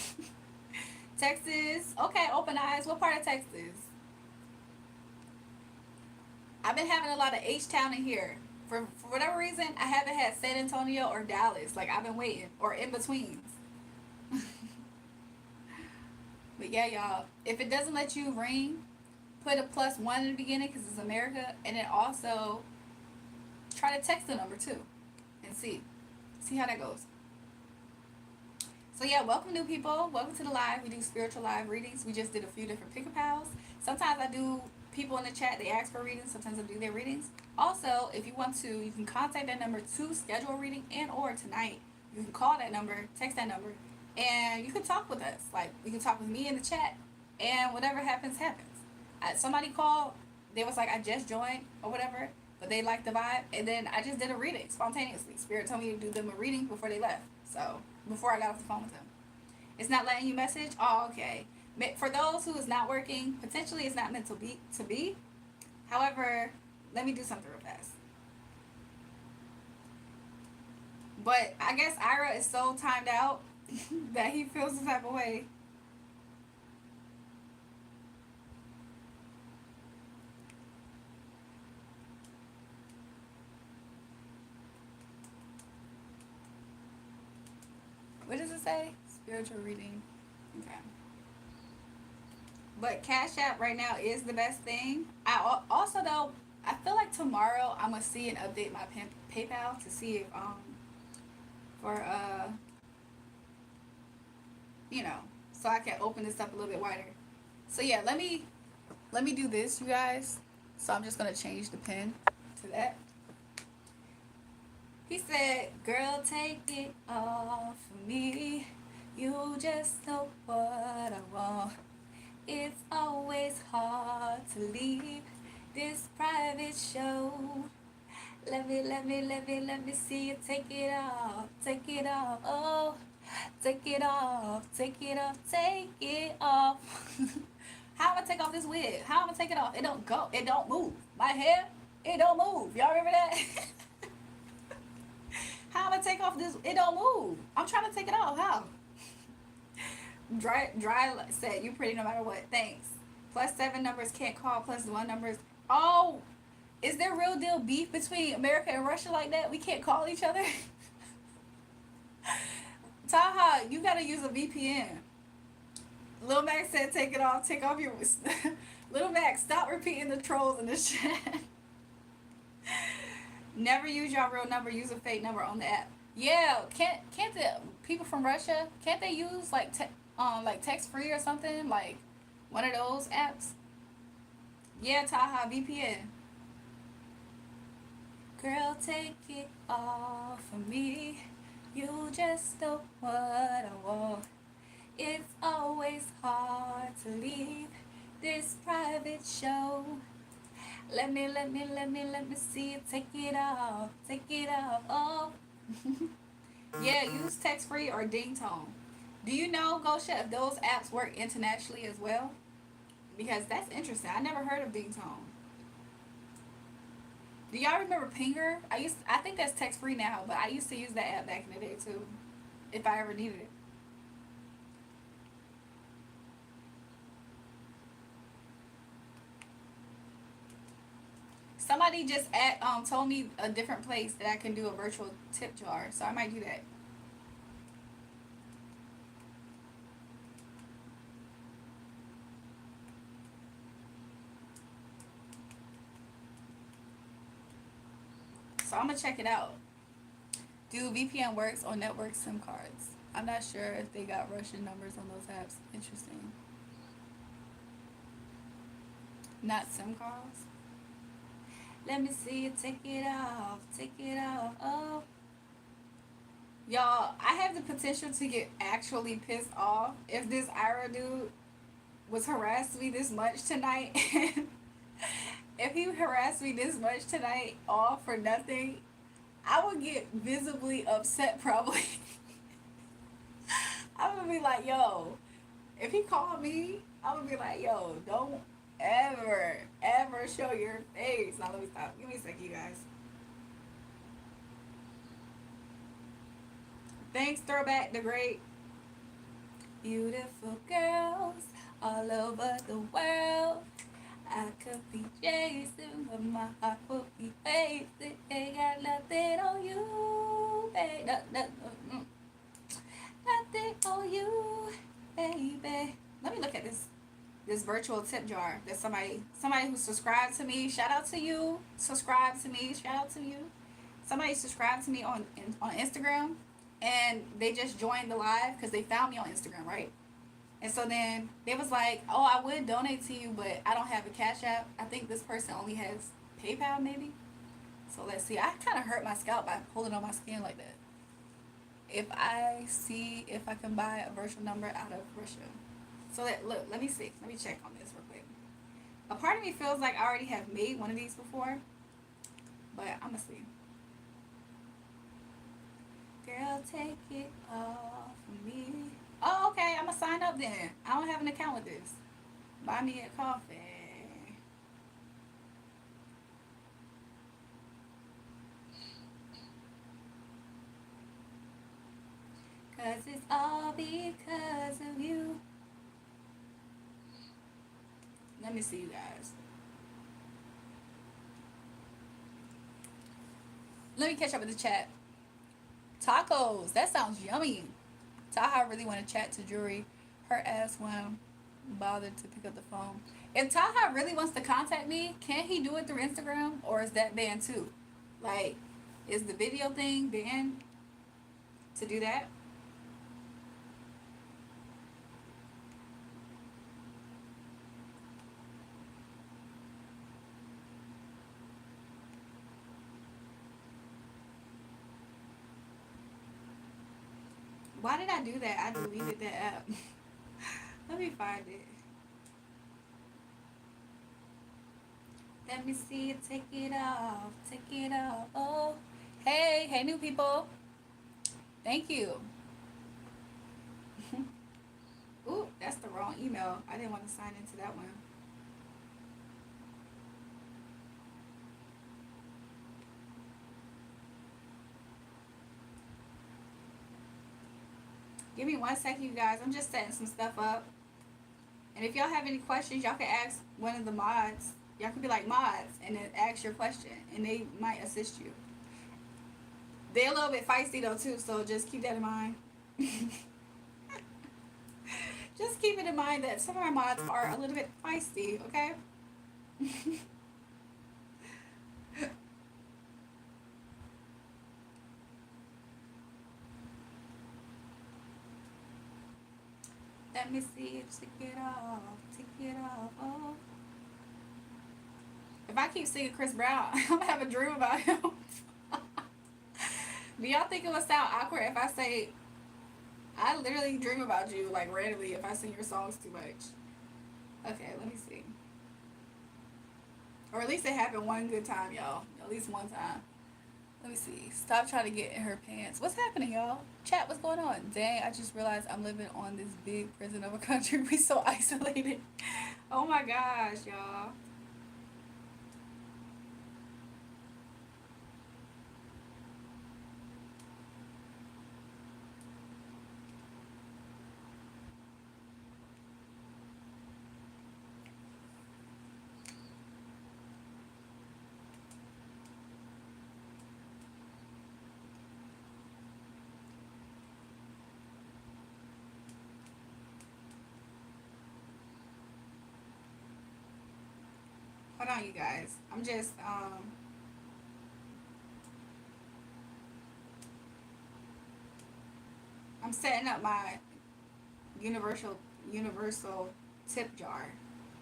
Texas. Okay, open eyes. What part of Texas? I've been having a lot of H-Town in here. For whatever reason, I haven't had San Antonio or Dallas. Like, I've been waiting. Or in betweens. But yeah, y'all. If it doesn't let you ring, put a +1 in the beginning because it's America. And then also, try to text the number too. And see how that goes. So yeah, welcome new people. Welcome to the live. We do spiritual live readings. We just did a few different pick-a-pals. Sometimes I do people in the chat, they ask for readings. Sometimes I do their readings. Also, if you want to, you can contact that number to schedule a reading and or tonight. You can call that number, text that number, and you can talk with us. Like, you can talk with me in the chat, and whatever happens, happens. Somebody called, they was like, I just joined or whatever, but they liked the vibe, and then I just did a reading spontaneously. Spirit told me to do them a reading before they left. So, before I got off the phone with them. It's not letting you message? Oh, okay. For those who is not working, potentially it's not meant to be. However, let me do something real fast. But I guess Ira is so timed out that he feels the type of way. What does it say? Spiritual reading. Okay. But Cash App right now is the best thing. Also though, I feel like tomorrow I'm gonna see and update my PayPal to see if for you know, so I can open this up a little bit wider. So yeah, let me do this, you guys. So I'm just gonna change the pin to that. He said, "Girl, take it off of me. You just know what I want. It's always hard to leave this private show. Let me see you take it off, take it off, oh, take it off, take it off, take it off." How am I take off this wig? How am I take it off? It don't go, it don't move. My hair, it don't move. Y'all remember that? How am I take off this? It don't move. I'm trying to take it off. How? Dry said, "You pretty no matter what. Thanks. +7 numbers can't call. +1 numbers. Oh, is there real deal beef between America and Russia like that? We can't call each other." Taha, you gotta use a VPN. Lil Max said, "Take it off. Take off your." Lil Max, stop repeating the trolls in this chat. Never use your real number. Use a fake number on the app. Yeah, can't the people from Russia, can't they use like text free or something, like one of those apps? Yeah, Taha, VPN. Girl, take it off of me. You just know what I want. It's always hard to leave this private show. Let me see you take it off, oh. Yeah, use text free or ding tone. Do you know, Gosha, if those apps work internationally as well? Because that's interesting. I never heard of ding tone. Do y'all remember Pinger? I think that's text free now, but I used to use that app back in the day too, if I ever needed it. Somebody just told me a different place that I can do a virtual tip jar, so I might do that. So I'm gonna check it out. Do VPN works on network SIM cards? I'm not sure if they got Russian numbers on those apps. Interesting. Not SIM cards. Let me see you take it off, oh. Y'all, I have the potential to get actually pissed off if this Ira dude was harassing me this much tonight. If he harassed me this much tonight, all for nothing, I would get visibly upset probably. I would be like, yo, if he called me, I would be like, yo, don't ever show your face. Now let me stop. Give me a second, you guys. Thanks, Throwback the Great. Beautiful girls all over the world. I could be chasing, but my heart will be facing. Ain't got nothing on you, babe. Nothing on you, baby. Let me look at this virtual tip jar that somebody who subscribed to me. Shout out to you. Subscribe to me. Shout out to you. Somebody subscribed to me on Instagram, and they just joined the live because they found me on Instagram, right? And so then they was like, "Oh, I would donate to you, but I don't have a Cash App. I think this person only has PayPal, maybe." So let's see. I kind of hurt my scalp by pulling on my skin like that. If I see if I can buy a virtual number out of Russia. So let me see. Let me check on this real quick. A part of me feels like I already have made one of these before, but I'm gonna see. Girl, take it off of me. Oh, okay. I'm gonna sign up then. I don't have an account with this. Buy me a coffee. 'Cause it's all because of you. Let me see, you guys. Let me catch up with the chat. Tacos. That sounds yummy. Taha really want to chat to Jury. Her ass won't bother to pick up the phone. If Taha really wants to contact me, can he do it through Instagram, or is that banned too? Like, is the video thing banned to do that? Why did I do that? I deleted that app. Let me find it. Let me see it. Take it off. Take it off. Oh, hey, new people. Thank you. Ooh, that's the wrong email. I didn't want to sign into that one. Give me 1 second, you guys. I'm just setting some stuff up. And if y'all have any questions, y'all can ask one of the mods. Y'all can be like mods and then ask your question, and they might assist you. They're a little bit feisty though too, so just keep that in mind. Just keep it in mind that some of our mods are a little bit feisty, okay? Let me see it. Take it off. Take it off. Oh. If I keep singing Chris Brown, I'm gonna have a dream about him. Do y'all think it would sound awkward if I say, I literally dream about you, like randomly, if I sing your songs too much? Okay, let me see. Or at least it happened one good time, y'all. At least one time. Let me see. Stop trying to get in her pants. What's happening, y'all? Chat, what's going on? Dang, I just realized I'm living on this big prison of a country. We so isolated. Oh my gosh, y'all. Hold on, you guys. I'm just I'm setting up my universal tip jar,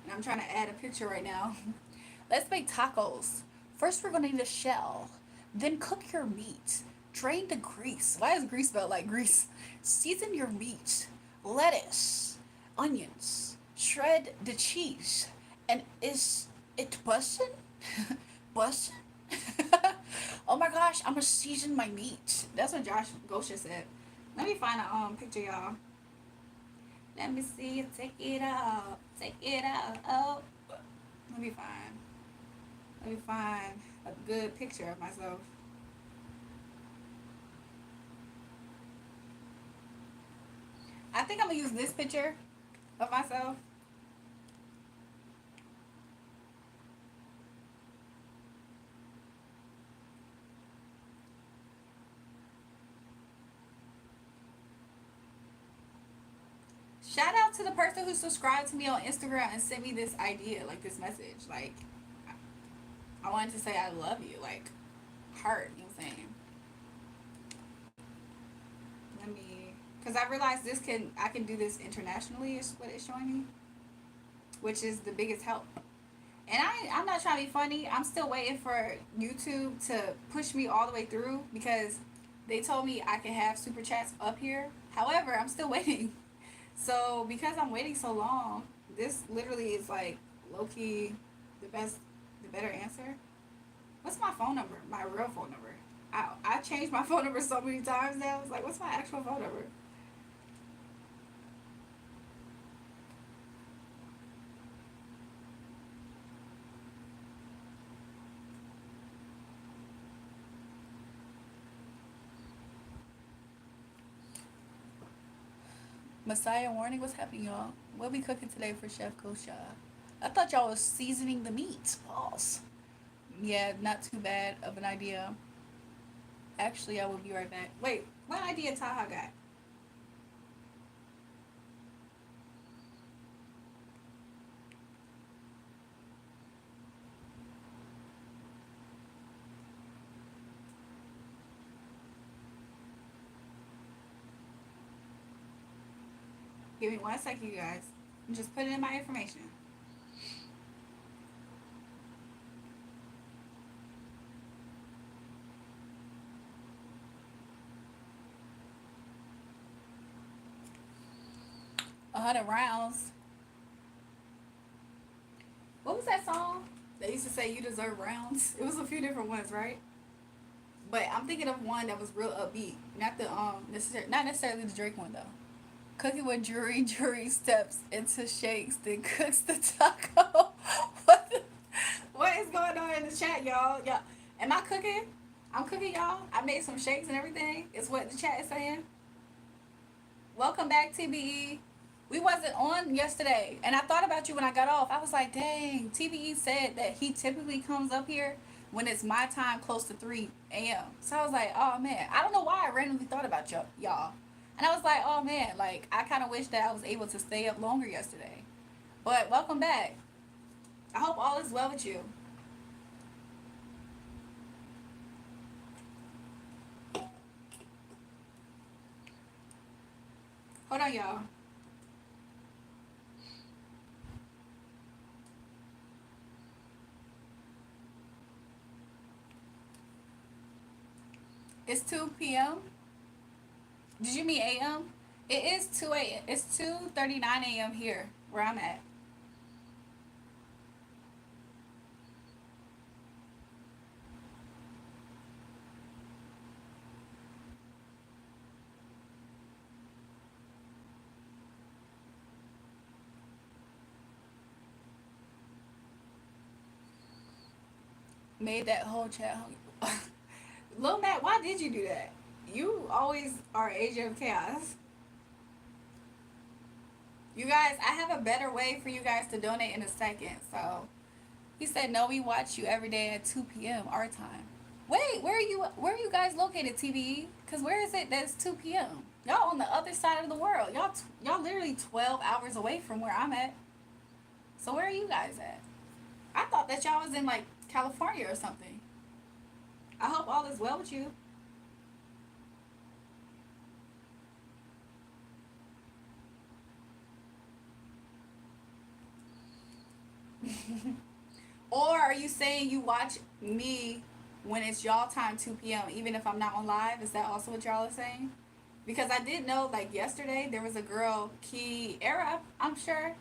and I'm trying to add a picture right now. Let's make tacos. First, we're gonna need a shell. Then cook your meat. Drain the grease. Why is grease spelled like grease? Season your meat. Lettuce, onions. Shred the cheese. And is it bussin'? Bussin'? Oh my gosh, I'm gonna season my meat. That's what Josh Gosha said. Let me find a picture, y'all. Let me see. Take it out. Take it out. Oh. Let me find a good picture of myself. I think I'm gonna use this picture of myself. Shout out to the person who subscribed to me on Instagram and sent me this idea, like this message. Like, I wanted to say I love you, like, heart, you know what I'm saying? Let me, because I realized I can do this internationally, is what it's showing me, which is the biggest help. And I'm not trying to be funny. I'm still waiting for YouTube to push me all the way through, because they told me I can have super chats up here. However, I'm still waiting. So because I'm waiting so long, this literally is like low-key the better answer. What's my phone number? My real phone number. I changed my phone number so many times now. It's like, what's my actual phone number? Messiah warning. What's happening, y'all? What we cooking today for Chef Kosha? I thought y'all was seasoning the meat. Boss. Yeah, not too bad of an idea. Actually, I will be right back. Wait, what idea Taha got? Give me 1 second, you guys. I'm just putting in my information. A 100 rounds. What was that song? They used to say you deserve rounds. It was a few different ones, right? But I'm thinking of one that was real upbeat. Not the not necessarily the Drake one though. Cooking with jury, jury steps into shakes, then cooks the taco. what, what is going on in the chat, y'all? Y'all, am I cooking? I'm cooking, y'all. I made some shakes and everything. Is what the chat is saying. Welcome back, TBE. We wasn't on yesterday, and I thought about you when I got off. I was like, dang, TBE said that he typically comes up here when it's my time close to 3 a.m. So I was like, oh man, I don't know why I randomly thought about y'all. And I was like, oh man, like I kind of wish that I was able to stay up longer yesterday. But welcome back. I hope all is well with you. Hold on, y'all. It's 2 p.m. Did you mean a.m.? It is 2 a.m. It's 2:39 a.m. here where I'm at. Made that whole chat hungry. Lil Matt, why did you do that? You always are agent of chaos. You guys, I have a better way for you guys to donate in a second. So he said, no, we watch you every day at 2 p.m. our time. Wait, where are you guys located, TVE? Cause where is it that's 2 p.m.? Y'all on the other side of the world. Y'all literally 12 hours away from where I'm at. So where are you guys at? I thought that y'all was in like California or something. I hope all is well with you. Or are you saying you watch me when it's y'all time 2 p.m. even if I'm not on live? Is that also what y'all are saying? Because I did know like yesterday there was a girl, Kiera, I'm sure,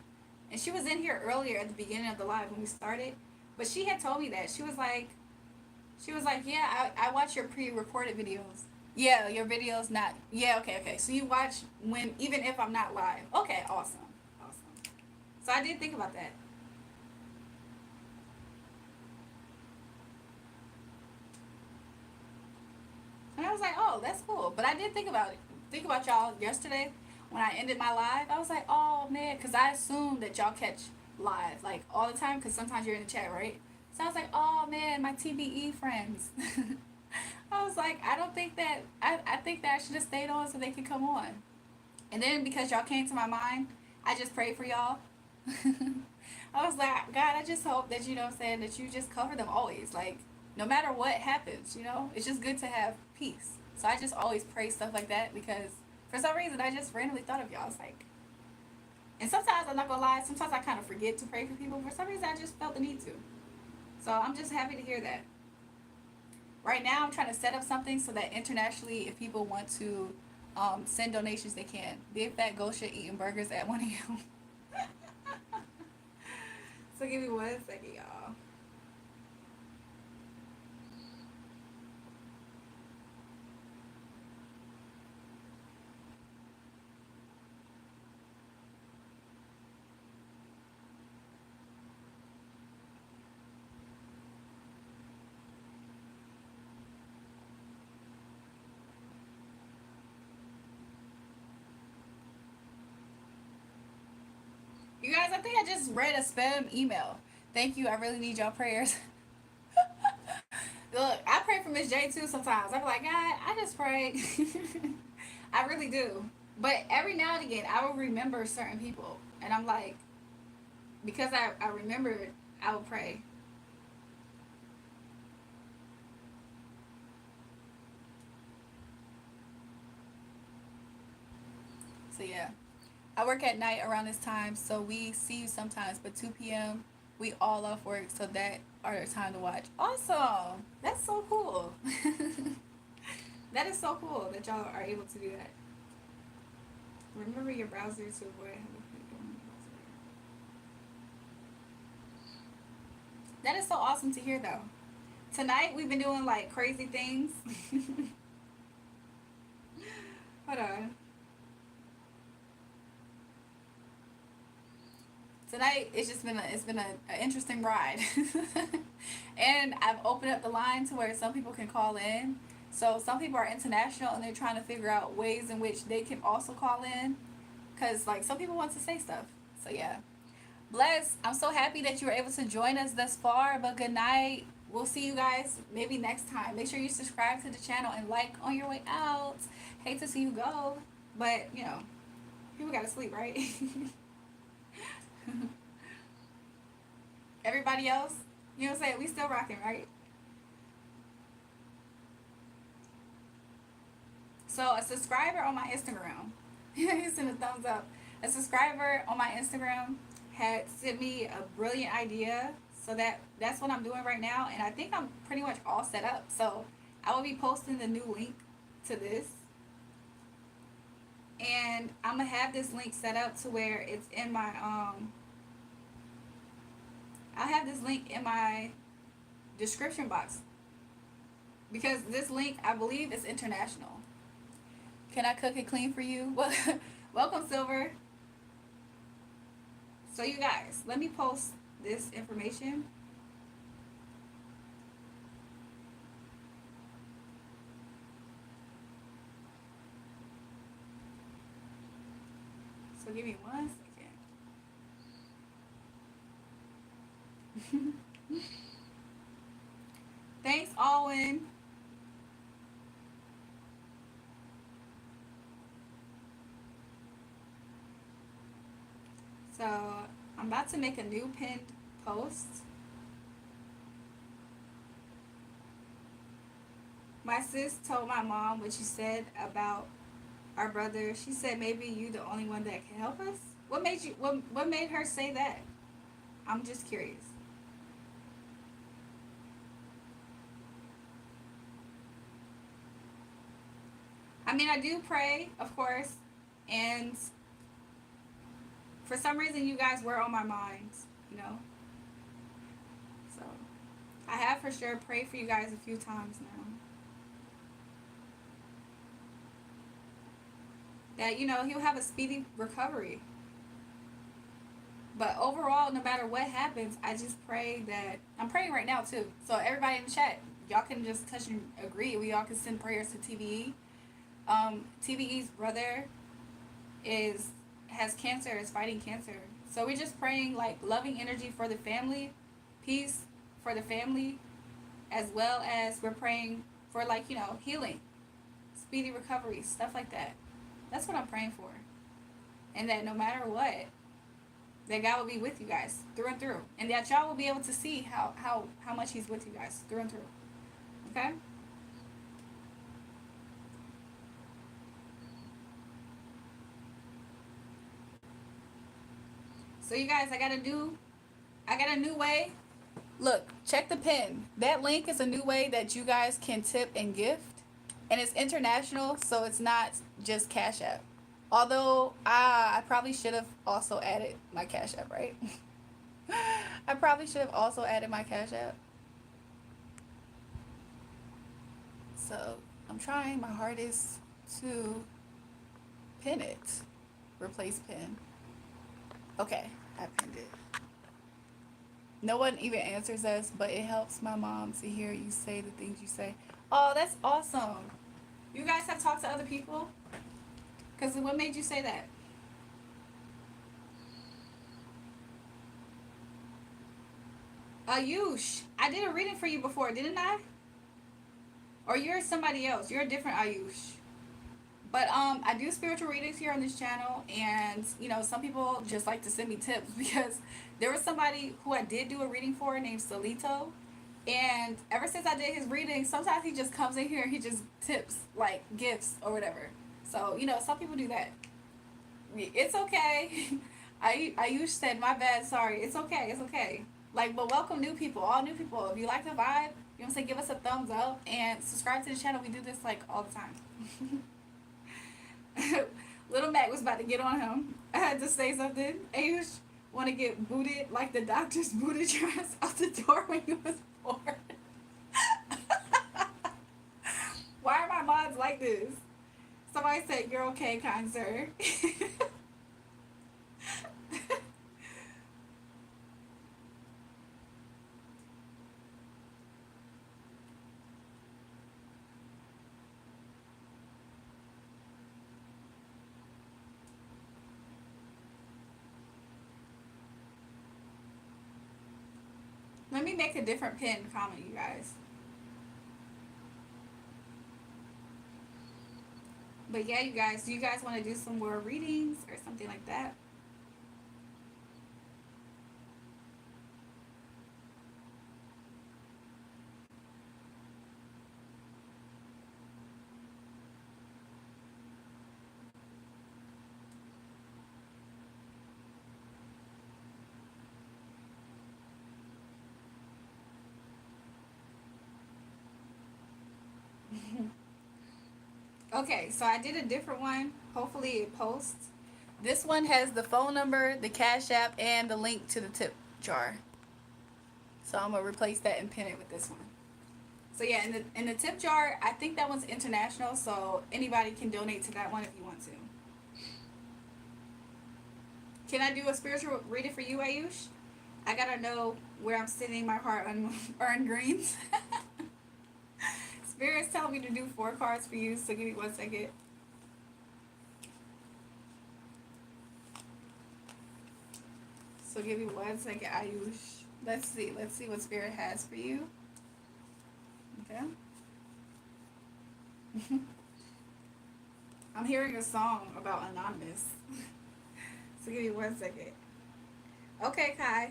and she was in here earlier at the beginning of the live when we started. But she had told me that she was like, yeah, I watch your pre-recorded videos. Yeah, your videos not. Yeah, okay. So you watch when even if I'm not live. Okay, awesome. So I did think about that. And I was like, oh, that's cool. But I did think about it. Think about y'all yesterday when I ended my live. I was like, oh man, because I assumed that y'all catch live like all the time because sometimes you're in the chat, right? So I was like, oh man, my TBE friends. I was like, I don't think that, I think that I should have stayed on so they could come on. And then because y'all came to my mind, I just prayed for y'all. I was like, God, I just hope that, you know what I'm saying, that you just cover them always. Like, no matter what happens, you know, it's just good to have peace. So I just always pray stuff like that because for some reason I just randomly thought of y'all. It's like, and sometimes I'm not gonna lie, sometimes I kind of forget to pray for people. For some reason I just felt the need to. So I'm just happy to hear that. Right now I'm trying to set up something so that internationally, if people want to send donations, they can. Big Fat Gosha eating burgers at 1 a.m. So give me 1 second, y'all. guys, I think I just read a spam email. Thank you. I really need y'all prayers. Look, I pray for Miss J too sometimes. I'm like, God, I just pray. I really do. But every now and again, I will remember certain people. And I'm like, because I remembered, I will pray. So yeah. I work at night around this time, so we see you sometimes. But 2 p.m., we all off work, so that are the time to watch. Awesome! That's so cool. That is so cool that y'all are able to do that. Remember your browser to avoid. That is so awesome to hear, though. Tonight we've been doing like crazy things. Hold on. Tonight it's just been an interesting ride. And I've opened up the line to where some people can call in. So some people are international and they're trying to figure out ways in which they can also call in, because like some people want to say stuff. So yeah, bless. I'm so happy that you were able to join us thus far. But good night. We'll see you guys maybe next time. Make sure you subscribe to the channel and like on your way out. Hate to see you go, but you know, people gotta sleep, right? Everybody else, you know what I'm saying? We still rocking, right? So a subscriber on my Instagram, he's sent a thumbs up. A subscriber on my Instagram had sent me a brilliant idea. So that's what I'm doing right now, and I think I'm pretty much all set up. So I will be posting the new link to this, and I'm gonna have this link set up to where it's in my I'll have this link in my description box, because this link, I believe, is international. Can I cook and clean for you? Well, welcome, Silver. So you guys, let me post this information. So give me 1 second. Thanks, Alwyn. So I'm about to make a new pinned post. My sis told my mom what you said about our brother. She said maybe you the only one that can help us. What made you? What made her say that? I'm just curious. I mean, I do pray, of course, and for some reason, you guys were on my mind, you know. So I have for sure prayed for you guys a few times now. That, you know, he'll have a speedy recovery. But overall, no matter what happens, I just pray that I'm praying right now too. So everybody in the chat, y'all can just touch and agree. We all can send prayers to TVE. TVE's brother has cancer, is fighting cancer. So we're just praying like loving energy for the family, peace for the family, as well as we're praying for, like, you know, healing, speedy recovery, stuff like that. That's what I'm praying for. And that no matter what, that God will be with you guys through and through. And that y'all will be able to see how much he's with you guys through and through. Okay? So you guys, I got a new way. Look, check the pin. That link is a new way that you guys can tip and gift. And it's international, so it's not just Cash App. Although I probably should have also added my Cash App, right? I probably should have also added my Cash App. So I'm trying my hardest to pin it. Replace pin. Okay, I pinned it. No one even answers us, but it helps my mom to hear you say the things you say. Oh, that's awesome. You guys have talked to other people? Because what made you say that? Ayush, I did a reading for you before, didn't I? Or you're somebody else. You're a different Ayush. But I do spiritual readings here on this channel, and some people just like to send me tips because there was somebody who I did do a reading for named Solito, and ever since I did his reading, sometimes he just comes in here and he just tips like gifts or whatever. So some people do that. It's okay. I usually said my bad, sorry. It's okay. It's okay. Like, but welcome new people, all new people. If you like the vibe, you know what I'm saying, give us a thumbs up and subscribe to the channel. We do this like all the time. Little Mac was about to get on him. I had to say something. Ayush want to get booted like the doctors booted your ass out the door when you was born. Why are my mods like this? Somebody said, you're okay, kind sir. Let me make a different pinned comment, you guys. But yeah, you guys, do you guys want to do some more readings or something like that? Okay, so I did a different one. Hopefully it posts. This one has the phone number, the Cash App, and the link to the tip jar. So I'm gonna replace that and pin it with this one. So yeah, in the tip jar, I think that one's international, so anybody can donate to that one if you want to. Can I do a spiritual reading for you, Ayush? I gotta know where I'm sending my heart on earned greens. Spirit's telling me to do 4 cards for you, so give me 1 second. So give me 1 second, Ayush. Let's see what Spirit has for you. Okay. I'm hearing a song about Anonymous. So give me 1 second. Okay, Kai.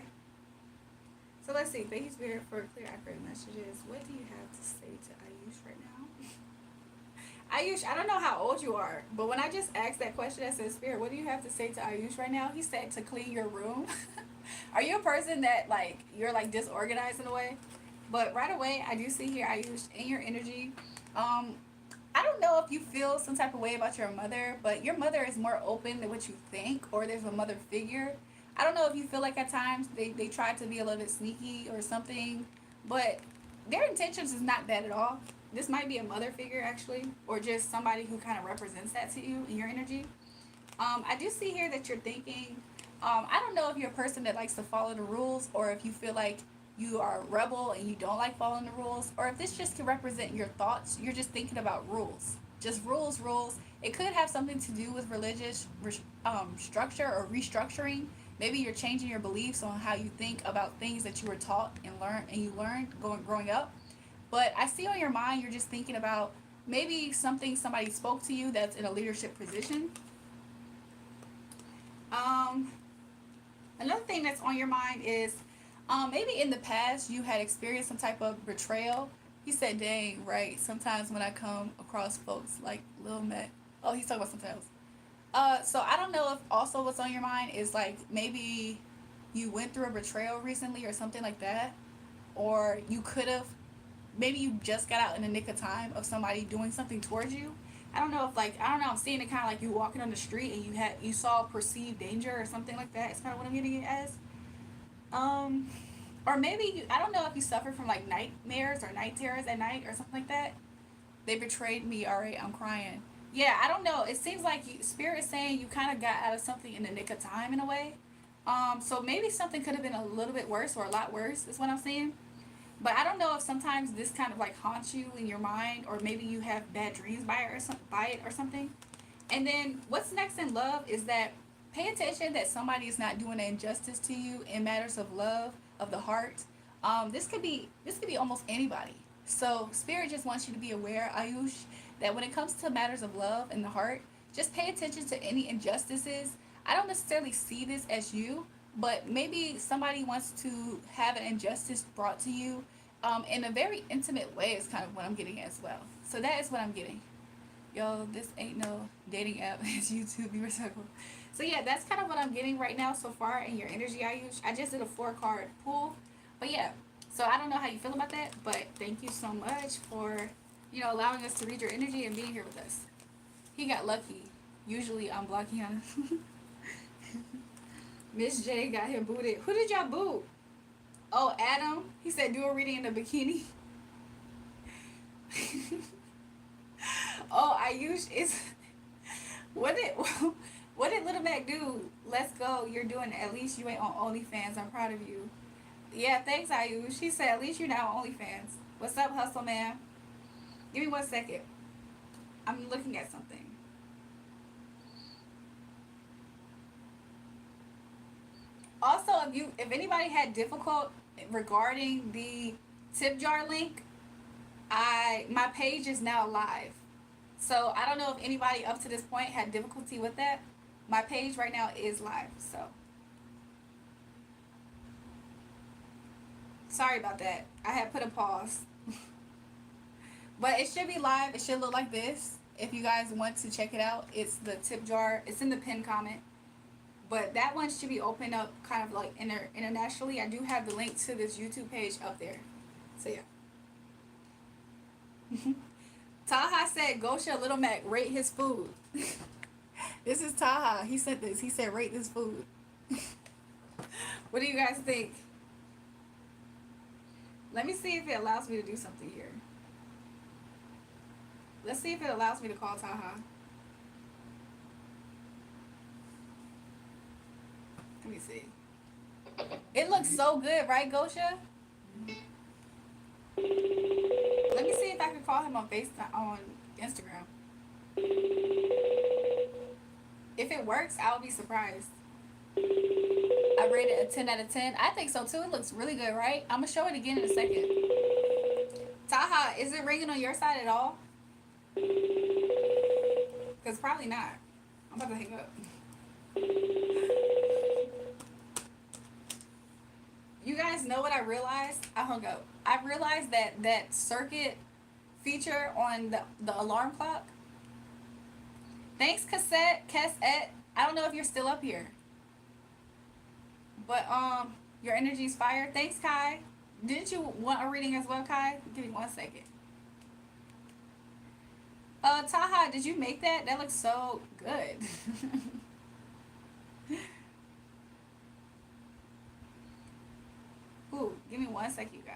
So let's see. Thank you, Spirit, for clear, accurate messages. What do you have to say to Ayush right now? Ayush, I don't know how old you are, but when I just asked that question, I said, Spirit, what do you have to say to Ayush right now? He said to clean your room. Are you a person that, like, you're, like, disorganized in a way? But right away, I do see here, Ayush, in your energy. I don't know if you feel some type of way about your mother, but your mother is more open than what you think, or there's a mother figure. I don't know if you feel like at times they try to be a little bit sneaky or something, but their intentions is not bad at all. This might be a mother figure, actually, or just somebody who kind of represents that to you in your energy. I do see here that you're thinking, I don't know if you're a person that likes to follow the rules, or if you feel like you are a rebel and you don't like following the rules, or if this just can represent your thoughts, you're just thinking about rules. Just rules. It could have something to do with religious structure or restructuring. Maybe you're changing your beliefs on how you think about things that you were taught and learned growing up. But I see on your mind you're just thinking about maybe somebody spoke to you that's in a leadership position. Another thing that's on your mind is maybe in the past you had experienced some type of betrayal. He said, dang, right, sometimes when I come across folks like Lil Matt. Oh, he's talking about something else. So I don't know if also what's on your mind is like maybe you went through a betrayal recently or something like that. Or you could have, maybe you just got out in the nick of time of somebody doing something towards you. I don't know, I'm seeing it kind of like you walking on the street and you saw perceived danger or something like that. It's kind of what I'm getting it as. Or maybe I don't know if you suffer from like nightmares or night terrors at night or something like that. They betrayed me. All right, I'm crying. Yeah, I don't know. It seems like Spirit is saying you kind of got out of something in the nick of time in a way. So maybe something could have been a little bit worse or a lot worse is what I'm seeing. But I don't know if sometimes this kind of like haunts you in your mind, or maybe you have bad dreams by it or something. And then what's next in love is that pay attention that somebody is not doing an injustice to you in matters of love, of the heart. This could be almost anybody. So spirit just wants you to be aware, Ayush, that when it comes to matters of love and the heart, just pay attention to any injustices. I don't necessarily see this as you, but maybe somebody wants to have an injustice brought to you in a very intimate way is kind of what I'm getting as well. So that is what I'm getting. Yo, this ain't no dating app. It's YouTube. Be respectful. So yeah, that's kind of what I'm getting right now so far in your energy, Ayush. I just did a 4 card pull, but yeah. So I don't know how you feel about that, but thank you so much for allowing us to read your energy and being here with us. He got lucky. Usually I'm blocking him. Miss J got him booted. Who did y'all boot? Oh, Adam. He said do a reading in a bikini. Oh, Ayush is. What did Little Mac do? Let's go. You're doing it. At least you ain't on OnlyFans. I'm proud of you. Yeah, thanks, Ayush. She said at least you're now on OnlyFans. What's up, hustle man? Give me 1 second. I'm looking at something. Also, if anybody had difficult regarding the tip jar link, my page is now live. So I don't know if anybody up to this point had difficulty with that. My page right now is live. So sorry about that. I had put a pause. But it should be live. It should look like this. If you guys want to check it out, it's the tip jar. It's in the pinned comment. But that one should be opened up kind of like internationally. I do have the link to this YouTube page up there. So yeah. Taha said, Gosha Little Mac, rate his food. This is Taha. He said this. He said, rate this food. What do you guys think? Let me see if it allows me to do something here. Let's see if it allows me to call Taha. Let me see. It looks so good, right, Gosha? Let me see if I can call him on FaceTime on Instagram. If it works, I'll be surprised. I rated a 10 out of 10. I think so too. It looks really good, right? I'm gonna show it again in a second. Taha, is it ringing on your side at all? Because probably not. I'm about to hang up. You guys know what I realized? I hung up. I realized that circuit feature on the alarm clock. Thanks, Cassette. I don't know if you're still up here. But your energy's fire. Thanks, Kai. Didn't you want a reading as well, Kai? Give me 1 second. Taha, did you make that? That looks so good. Ooh, give me 1 second, you guys.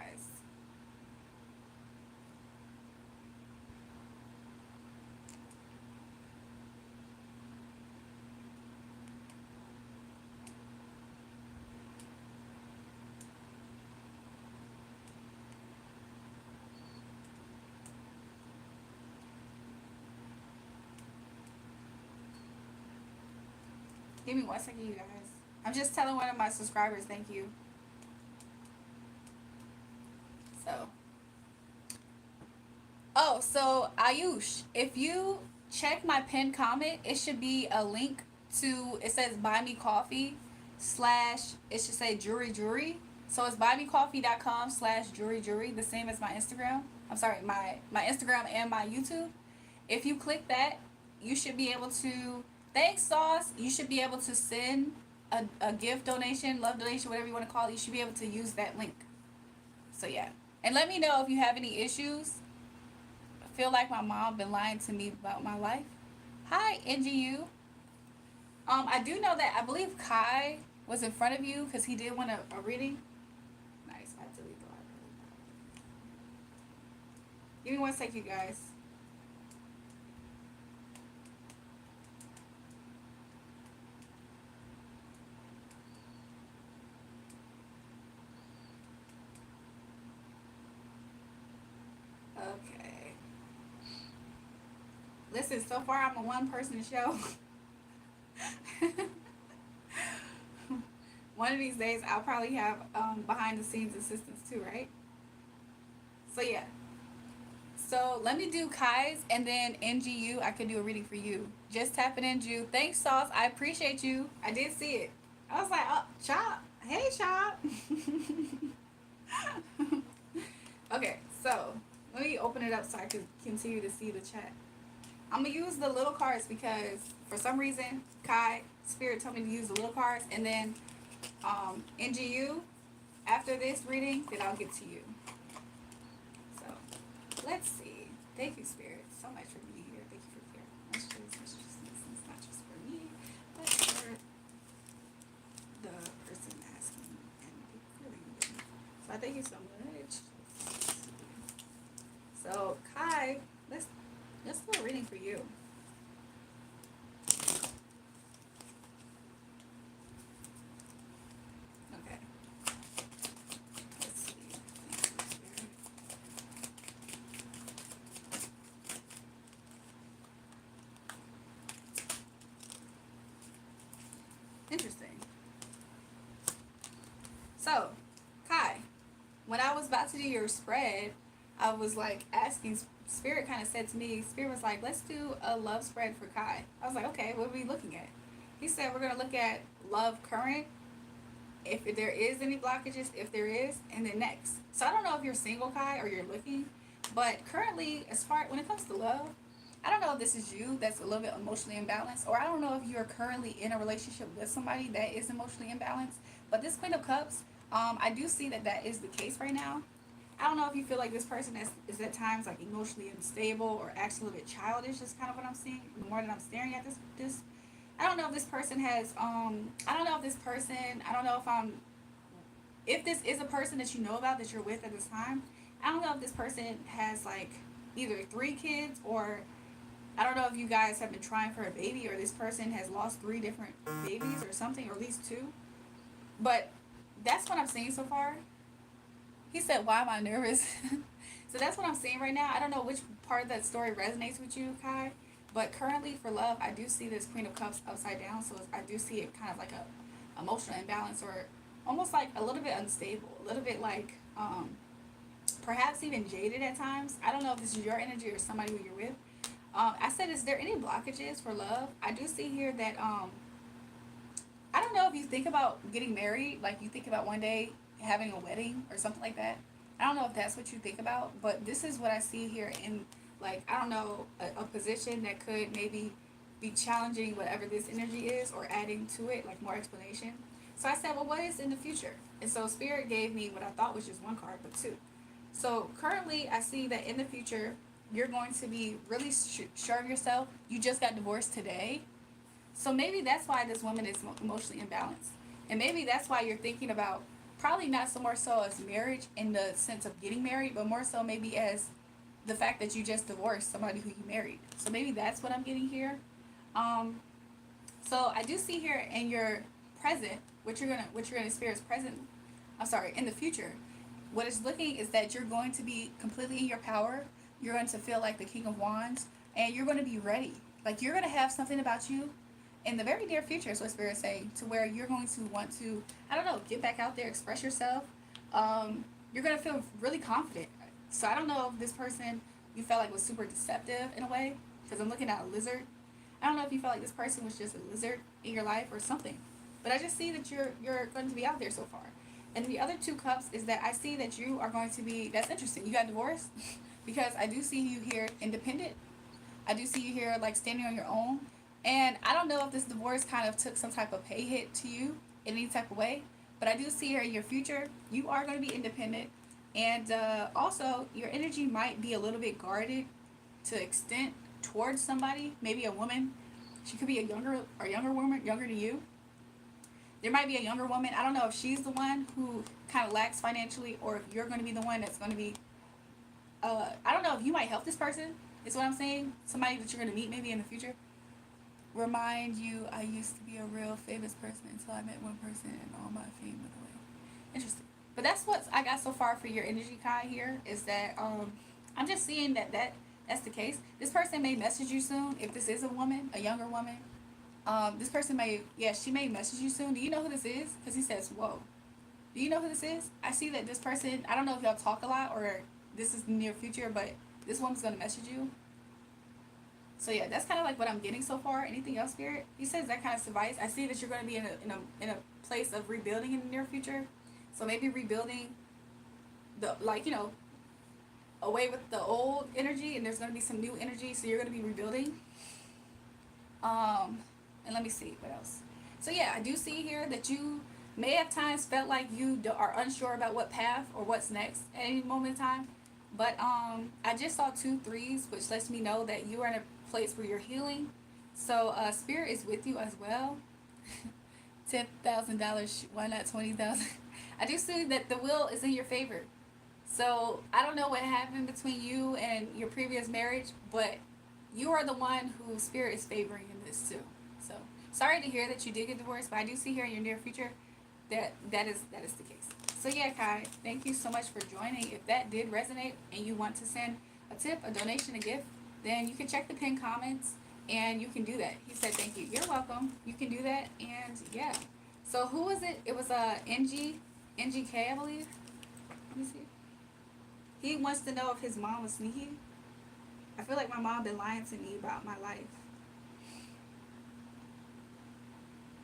Give me 1 second, you guys. I'm just telling one of my subscribers thank you. So Ayush, if you check my pinned comment, it should be a link to, it says buy me coffee / it should say jewelry. So it's buymecoffee.com/jewelry, the same as my Instagram. I'm sorry, my Instagram and my YouTube. If you click that, you should be able to, thanks Sauce, you should be able to send a gift donation, love donation, whatever you want to call it. You should be able to use that link. So yeah. And let me know if you have any issues. I feel like my mom been lying to me about my life. Hi, NGU. I do know that I believe Kai was in front of you because he did want a reading. Nice. I have to leave the library. Give me 1 second, you guys. Okay. Listen, so far I'm a one-person show. one of these days I'll probably have behind the scenes assistance too, right? So yeah. So let me do Kai's and then NGU. I could do a reading for you. Just tap it in, Ju. Thanks, Sauce. I appreciate you. I did see it. I was like, oh, Chop. Hey, Chop. Okay, so let me open it up so I can continue to see the chat. I'm gonna use the little cards because for some reason Kai Spirit told me to use the little cards, and then NGU after this reading, then I'll get to you. So let's see. Thank you, Spirit, so much for being here. Thank you for clearing messages. It's not just for me, but for the person asking and feeling. So I thank you so much. So Kai, let's do a reading for you. Okay. Let's see. Interesting. So, Kai, when I was about to do your spread, I was like asking, Spirit kind of said to me, Spirit was like, let's do a love spread for Kai. I was like, okay, what are we looking at? He said, we're going to look at love current, if there is any blockages, if there is, and then next. So I don't know if you're single, Kai, or you're looking, but currently, as far when it comes to love, I don't know if this is you that's a little bit emotionally imbalanced, or I don't know if you're currently in a relationship with somebody that is emotionally imbalanced. But this Queen of Cups, I do see that is the case right now. I don't know if you feel like this person is at times like emotionally unstable or acts a little bit childish. Is kind of what I'm seeing. The more that I'm staring at this, I don't know if this person has. I don't know if this person. I don't know if if this is a person that you know about that you're with at this time. I don't know if this person has like either 3 kids, or I don't know if you guys have been trying for a baby, or this person has lost 3 different babies or something, or at least 2. But that's what I'm seeing so far. He said, why am I nervous? So that's what I'm seeing right now. I don't know which part of that story resonates with you, Kai. But currently for love, I do see this Queen of Cups upside down. So I do see it kind of like a emotional imbalance, or almost like a little bit unstable. A little bit like perhaps even jaded at times. I don't know if this is your energy or somebody who you're with. I said, is there any blockages for love? I do see here that I don't know if you think about getting married, like you think about one day having a wedding or something like that. I don't know if that's what you think about, but this is what I see here in, like, I don't know, a position that could maybe be challenging whatever this energy is, or adding to it, like more explanation. So I said, well, what is in the future? And so Spirit gave me what I thought was just 1 card, but 2. So currently I see that in the future, you're going to be really sure of yourself. You just got divorced today. So maybe that's why this woman is emotionally imbalanced. And maybe that's why you're thinking about probably not so more so as marriage in the sense of getting married, but more so maybe as the fact that you just divorced somebody who you married. So maybe that's what I'm getting here. So I do see here in your present, what you're gonna experience present. I'm sorry, in the future. What it's looking is that you're going to be completely in your power. You're going to feel like the King of Wands, and you're going to be ready. Like you're going to have something about you in the very near future, is what Spirit's saying, to where you're going to want to, I don't know, get back out there, express yourself. You're going to feel really confident. So I don't know if this person you felt like was super deceptive in a way, because I'm looking at a lizard. I don't know if you felt like this person was just a lizard in your life or something. But I just see that you're going to be out there so far. And the other 2 cups is that I see that you are going to be, that's interesting, you got divorced, because I do see you here independent. I do see you here like standing on your own. And I don't know if this divorce kind of took some type of pay hit to you in any type of way, but I do see here in your future, you are going to be independent. And also, your energy might be a little bit guarded to extent towards somebody, maybe a woman. She could be a younger woman, younger than you. There might be a younger woman. I don't know if she's the one who kind of lacks financially, or if you're going to be the one that's going to be, I don't know if you might help this person, is what I'm saying. Somebody that you're going to meet maybe in the future. Remind you, I used to be a real famous person until I met one person and all my fame went away. Interesting. But that's what I got so far for your energy, Kai, here, is that I'm just seeing that's the case. This person may message you soon, if this is a woman, a younger woman. This person may, yeah, she may message you soon. Do you know who this is? Because he says, whoa. Do you know who this is? I see that this person, I don't know if y'all talk a lot or this is the near future, but this woman's going to message you. So yeah, that's kind of like what I'm getting so far. Anything else, Spirit? He says that kind of suffice. I see that you're going to be in a place of rebuilding in the near future. So maybe rebuilding the, like, you know, away with the old energy, and there's going to be some new energy. So you're going to be rebuilding. And let me see what else. So yeah, I do see here that you may have times felt like you are unsure about what path or what's next at any moment in time. But I just saw 2 threes, which lets me know that you are in a place where you're healing. So Spirit is with you as well. $10,000. Why not 20,000? I do see that the will is in your favor. So I don't know what happened between you and your previous marriage, but you are the one who Spirit is favoring in this too. So sorry to hear that you did get divorced, but I do see here in your near future that is the case. So yeah, Kai, thank you so much for joining. If that did resonate and you want to send a tip, a donation, a gift, then you can check the pinned comments and you can do that. He said thank you. You're welcome. You can do that, and yeah. So who was it? It was NGK, I believe. Let me see. He wants to know if his mom was sneaky. I feel like my mom been lying to me about my life.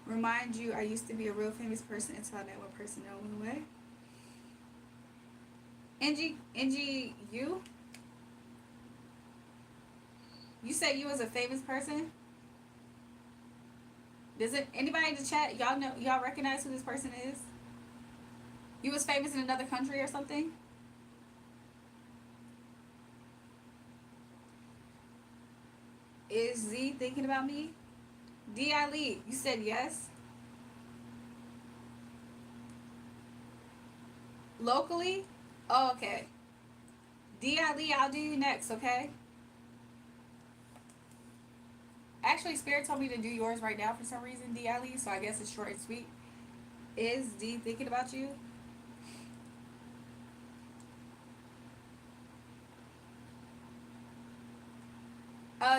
Remind you, I used to be a real famous person until I met one person that went away. NG, you said you was a famous person. Does it anybody in the chat y'all recognize who this person is? You was famous in another country or something? Is Z thinking about me? D. Ali, you said yes. Locally? Oh, okay. D. Ali, I'll do you next, okay? Actually, Spirit told me to do yours right now for some reason, D. Ali, so I guess it's short and sweet. Is D thinking about you?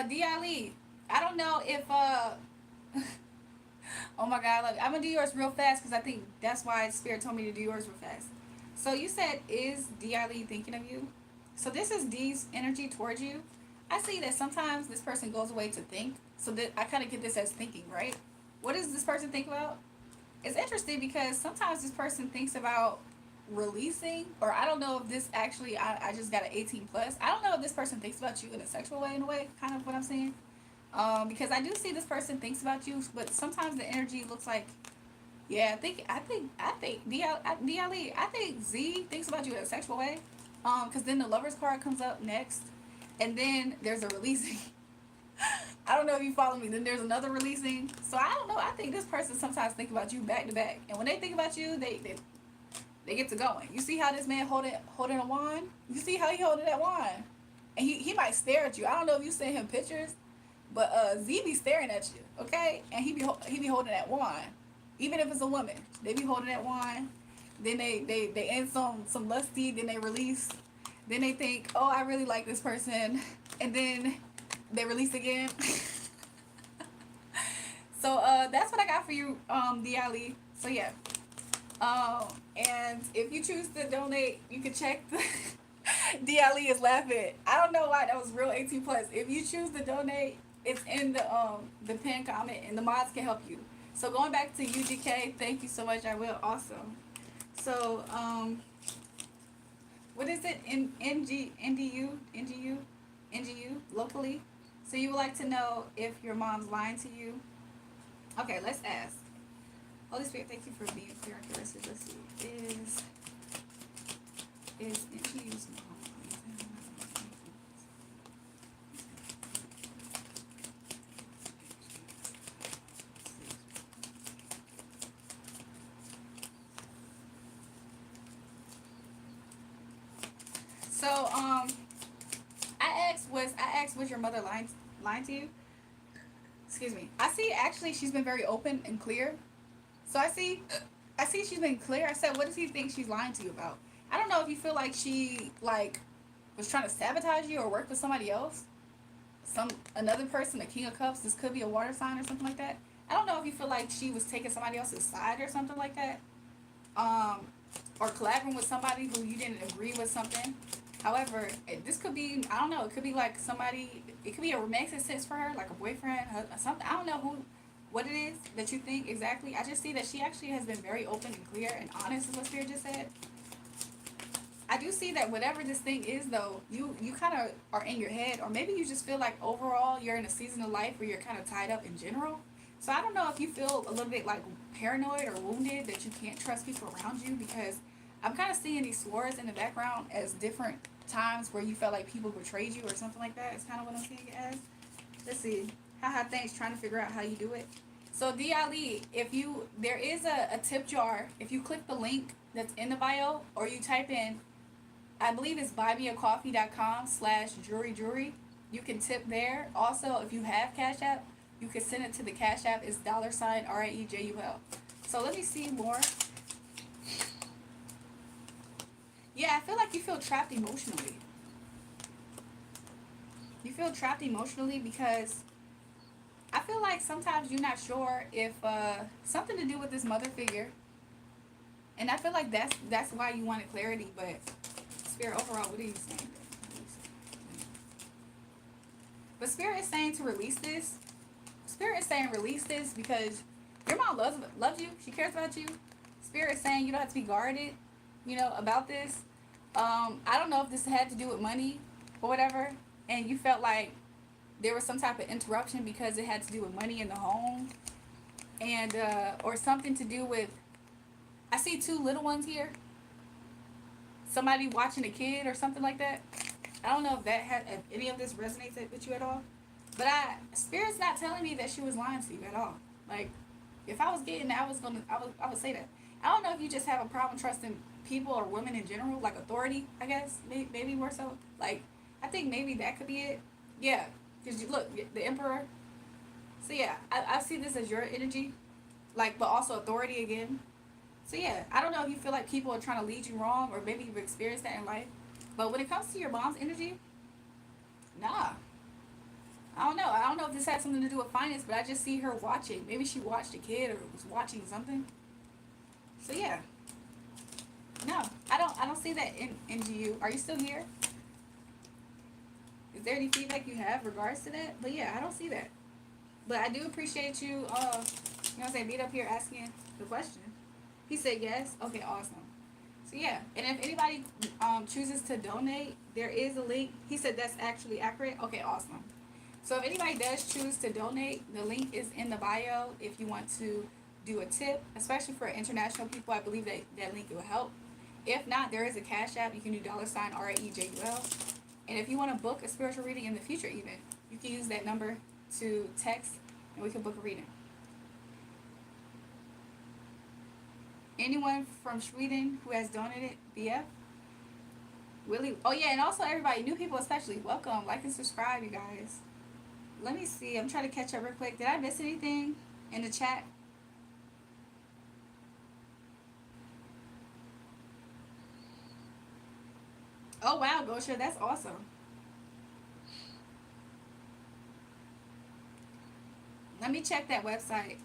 D. Ali, I don't know if, oh my God, look, I'm gonna do yours real fast because I think that's why Spirit told me to do yours real fast. So you said, is D. Ali thinking of you? So this is D's energy towards you. I see that sometimes this person goes away to think. So that I kind of get this as thinking, right? What does this person think about? It's interesting because sometimes this person thinks about releasing, or I don't know if this actually, I just got an 18 plus. I don't know if this person thinks about you in a sexual way, in a way, kind of what I'm saying. Because I do see this person thinks about you, but sometimes the energy looks like, yeah, I think D. Ali, I think Z thinks about you in a sexual way. Because then the Lover's card comes up next, and then there's a releasing. I don't know if you follow me. Then there's another releasing. So I don't know. I think this person sometimes think about you back to back, and when they think about you, they get to going. You see how this man holding a wand? You see how he holding that wand, and he might stare at you. I don't know if you send him pictures, but Z be staring at you, okay? And he be holding that wand, even if it's a woman. They be holding that wand. Then they end some lusty. Then they release. Then they think, oh, I really like this person, and then they release again. So that's what I got for you, D. Ali. So yeah. And if you choose to donate, you can check the D. Ali is laughing. I don't know why that was real 18 plus. If you choose to donate, it's in the pinned comment, and the mods can help you. So going back to UGK, thank you so much. I will. Awesome. So what is it in NGU locally? So you would like to know if your mom's lying to you? Okay, let's ask. Holy Spirit, thank you for being clear on your message. Let's see. Is NGU's mom? So I asked was your mother lying to you? Excuse me. I see actually she's been very open and clear. So I see she's been clear. I said, what does he think she's lying to you about? I don't know if you feel like she was trying to sabotage you or work with somebody else. Another person, a King of Cups, this could be a water sign or something like that. I don't know if you feel like she was taking somebody else's side or something like that, or collaborating with somebody who you didn't agree with something. However, this could be, I don't know, it could be like somebody, it could be a romantic sense for her, like a boyfriend, something. I don't know what it is that you think exactly. I just see that she actually has been very open and clear and honest, is what Spirit just said. I do see that whatever this thing is, though, you kind of are in your head, or maybe you just feel like overall you're in a season of life where you're kind of tied up in general. So I don't know if you feel a little bit like paranoid or wounded that you can't trust people around you, because I'm kind of seeing these swords in the background as different times where you felt like people betrayed you or something like that. It's kind of what I'm seeing it as. Let's see. Haha, thanks. Trying to figure out how you do it. So D Ali, if you there is a tip jar. If you click the link that's in the bio, or you type in, I believe it's buymeacoffee.com/jewelry. You can tip there. Also, if you have Cash App, you can send it to the Cash App. It's $RAEJUL. So let me see more. Yeah, I feel like you feel trapped emotionally. You feel trapped emotionally because I feel like sometimes you're not sure if something to do with this mother figure, and I feel like that's why you wanted clarity. But Spirit, overall, what are you saying? But Spirit is saying to release this. Spirit is saying release this because your mom loves you. She cares about you. Spirit is saying you don't have to be guarded, about this. I don't know if this had to do with money or whatever, and you felt like there was some type of interruption because it had to do with money in the home, and or something to do with. I see two little ones here. Somebody watching a kid or something like that. I don't know if any of this resonates with you at all. But Spirit's not telling me that she was lying to you at all. Like, if I was getting that, I would say that. I don't know if you just have a problem trusting people or women in general, like authority, I guess, maybe more so. Like, I think maybe that could be it. Yeah, because you look, the Emperor. So yeah, I see this as your energy, like, but also authority again. So yeah, I don't know if you feel like people are trying to lead you wrong, or maybe you've experienced that in life. But when it comes to your mom's energy, nah. I don't know. I don't know if this had something to do with finance, but I just see her watching. Maybe she watched a kid or was watching something. So yeah. No, I don't see that in you. Are you still here? Is there any feedback you have regards to that? But yeah, I don't see that. But I do appreciate you being up here asking the question. He said yes. Okay, awesome. So yeah, and if anybody chooses to donate, there is a link. He said that's actually accurate. Okay, awesome. So if anybody does choose to donate, the link is in the bio if you want to do a tip, especially for international people. I believe that link will help. If not, there is a Cash App. You can do $RAEJUL. And if you want to book a spiritual reading in the future even, you can use that number to text and we can book a reading. Anyone from Sweden who has donated, BF? Willie. Oh yeah, and also everybody, new people especially, welcome. Like and subscribe, you guys. Let me see. I'm trying to catch up real quick. Did I miss anything in the chat? Oh wow, Gosha, that's awesome. Let me check that website.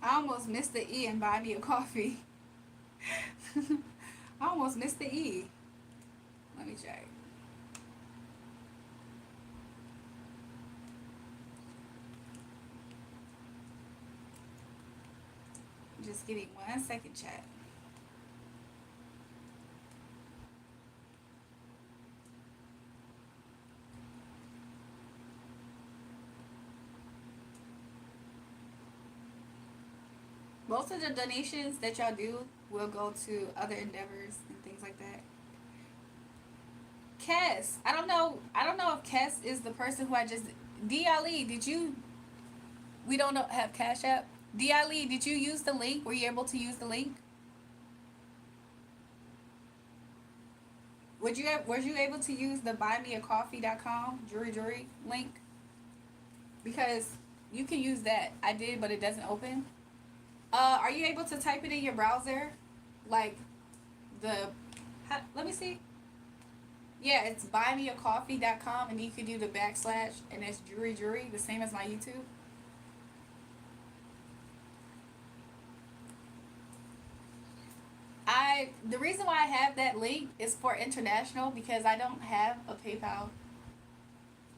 I almost missed the E and buy me a coffee. I almost missed the E. Let me check. Just give me 1 second, chat. Most of the donations that y'all do will go to other endeavors and things like that. Kess, I don't know if Kess is the person who I just. D Ali, did you? We don't have Cash App. D Ali, did you use the link? Were you able to use the link? Was you able to use the buymeacoffee.com jewelry link? because you can use that. I did, but it doesn't open. Are you able to type it in your browser? Like let me see. Yeah, it's buymeacoffee.com, and you can do the backslash, and it's jury, the same as my YouTube. The reason why I have that link is for international because I don't have a PayPal.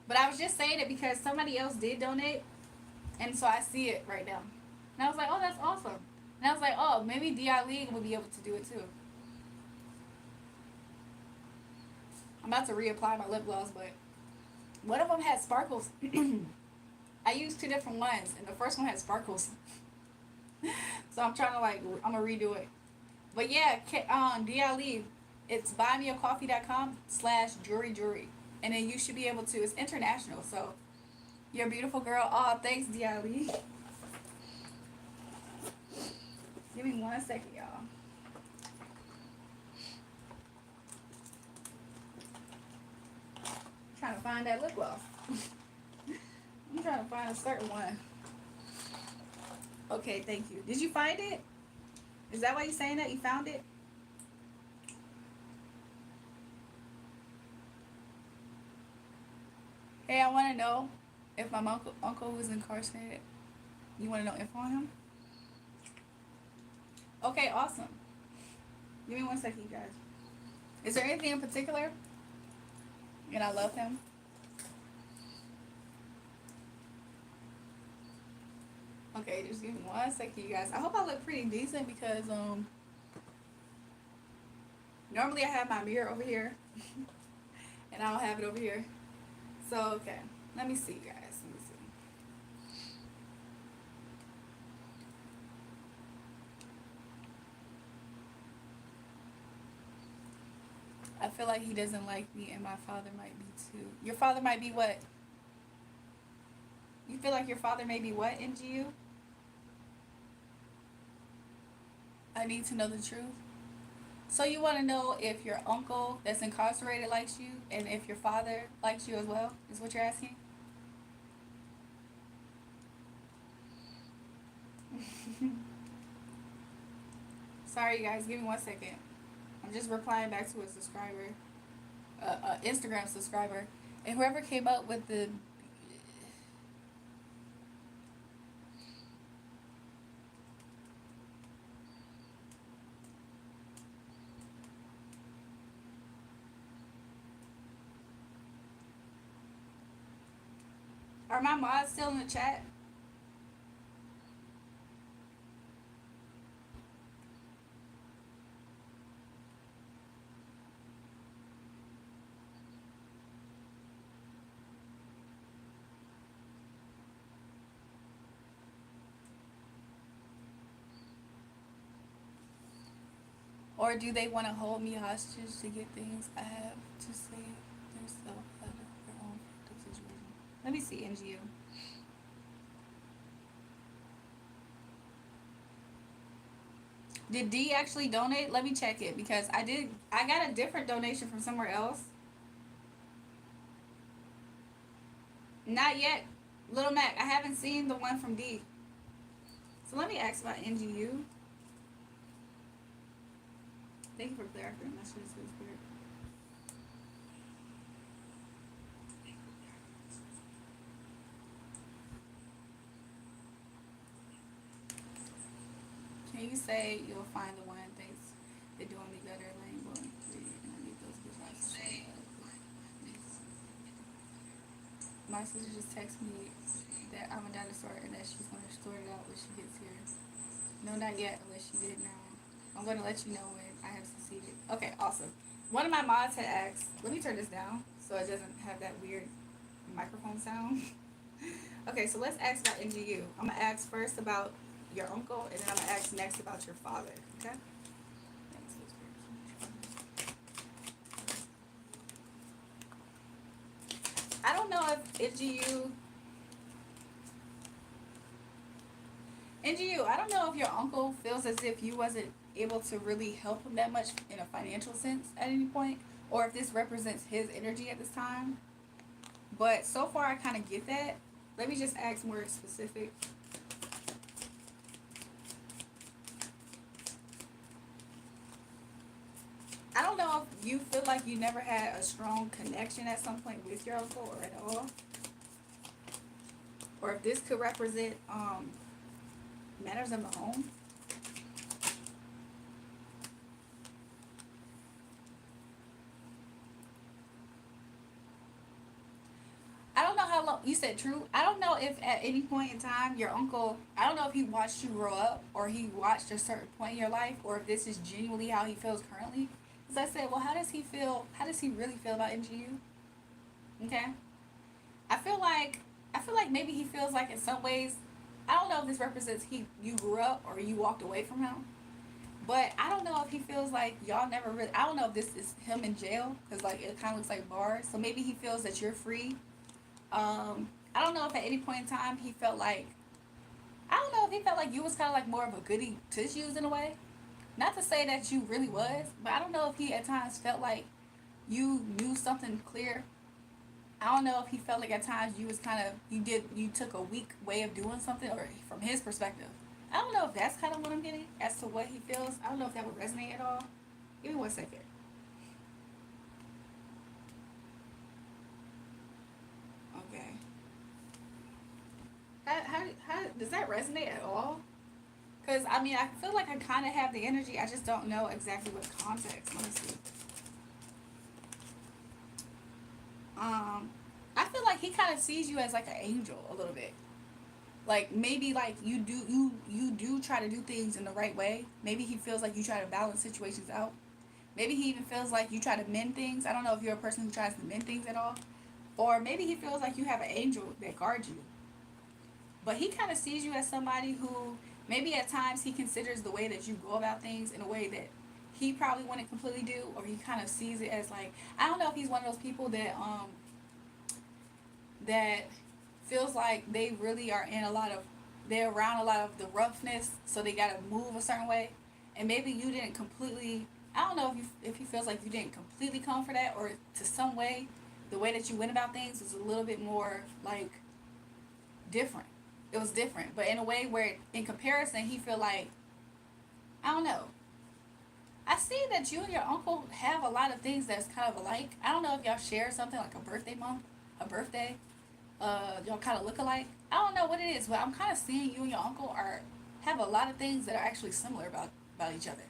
But I was just saying it because somebody else did donate, and so I see it right now. And I was like, oh, that's awesome. And I was like, oh, maybe DI League will be able to do it too. I'm about to reapply my lip gloss, but one of them had sparkles. I used 2 different ones, and the first one had sparkles. So I'm trying to I'm gonna redo it. But yeah, DI League, it's buymeacoffee.com/jury. And then you should be able to, it's international, so you're a beautiful girl. Oh, thanks, DI League. Give me 1 second, y'all. I'm trying to find that lip gloss. I'm trying to find a certain one. Okay, thank you. Did you find it? Is that why you're saying that? You found it? Hey, I want to know if my uncle was incarcerated. You want to know info on him? Okay, awesome. Give me 1 second, you guys. Is there anything in particular? And I love him. Okay, just give me 1 second, you guys. I hope I look pretty decent because normally I have my mirror over here and I don't have it over here. So okay, let me see, guys. Let me see. I feel like he doesn't like me, and my father might be too. Your father might be what? You feel like your father may be what, NGU? I need to know the truth. So you want to know if your uncle that's incarcerated likes you, and if your father likes you as well, is what you're asking? Sorry, you guys. Give me 1 second. I'm just replying back to a subscriber, Instagram subscriber, and whoever came up with the. Are my mods still in the chat? Or do they want to hold me hostage to get things I have to say themselves out of their own situation? Let me see, NGU. Did D actually donate? Let me check it because I got a different donation from somewhere else. Not yet. Little Mac, I haven't seen the one from D. So let me ask about NGU. Thank you for clarifying my shit, sweet spirit. Can you say you'll find the one? Thanks. They're doing me better, lame boy. And I need those good vibes. My sister just texted me that I'm a dinosaur and that she's going to sort it out when she gets here. No, not yet, unless she did now. I'm going to let you know when I have succeeded. Okay, awesome. One of my mods had asked, let me turn this down so it doesn't have that weird microphone sound. Okay, so let's ask about NGU. I'm going to ask first about your uncle, and then I'm going to ask next about your father, okay? I don't know if NGU, I don't know if your uncle feels as if you wasn't able to really help him that much in a financial sense at any point, or if this represents his energy at this time. But so far, I kind of get that. Let me just ask more specific. I don't know if you feel like you never had a strong connection at some point with your uncle or at all. Or if this could represent matters of the home. I don't know how long you said true. I don't know if at any point in time your uncle, I don't know if he watched you grow up or he watched a certain point in your life or if this is genuinely how he feels currently. Because I said, well, how does he feel? How does he really feel about NGU? Okay. I feel like maybe he feels like in some ways, I don't know if this represents you grew up or you walked away from him. But I don't know if he feels like y'all never really. I don't know if this is him in jail because like it kind of looks like bars. So maybe he feels that you're free. I don't know if at any point in time he felt like. I don't know if he felt like you was kind of like more of a goody tissues in a way. Not to say that you really was, but I don't know if he at times felt like you knew something clear. I don't know if he felt like at times you was kind of you took a weak way of doing something or from his perspective. I don't know if that's kind of what I'm getting as to what he feels. I don't know if that would resonate at all. Give me 1 second. Okay. How does that resonate at all? Because I mean, I feel like I kind of have the energy. I just don't know exactly what context. Let me see. I feel like he kind of sees you as like an angel a little bit. Like maybe like you do try to do things in the right way. Maybe he feels like you try to balance situations out. Maybe he even feels like you try to mend things. I don't know if you're a person who tries to mend things at all. Or maybe he feels like you have an angel that guards you. But he kind of sees you as somebody who maybe at times he considers the way that you go about things in a way that he probably wouldn't completely do, or he kind of sees it as like I don't know if he's one of those people that feels like they really are in a lot of they're around a lot of the roughness, so they gotta move a certain way, and maybe you didn't completely. I don't know if he feels like you didn't completely come for that, or to some way, the way that you went about things was a little bit more like different. It was different, but in a way where, in comparison, he feel like I don't know. I see that you and your uncle have a lot of things that's kind of alike. I don't know if y'all share something like a birthday month, a birthday. Y'all kind of look alike. I don't know what it is, but I'm kind of seeing you and your uncle are have a lot of things that are actually similar about each other,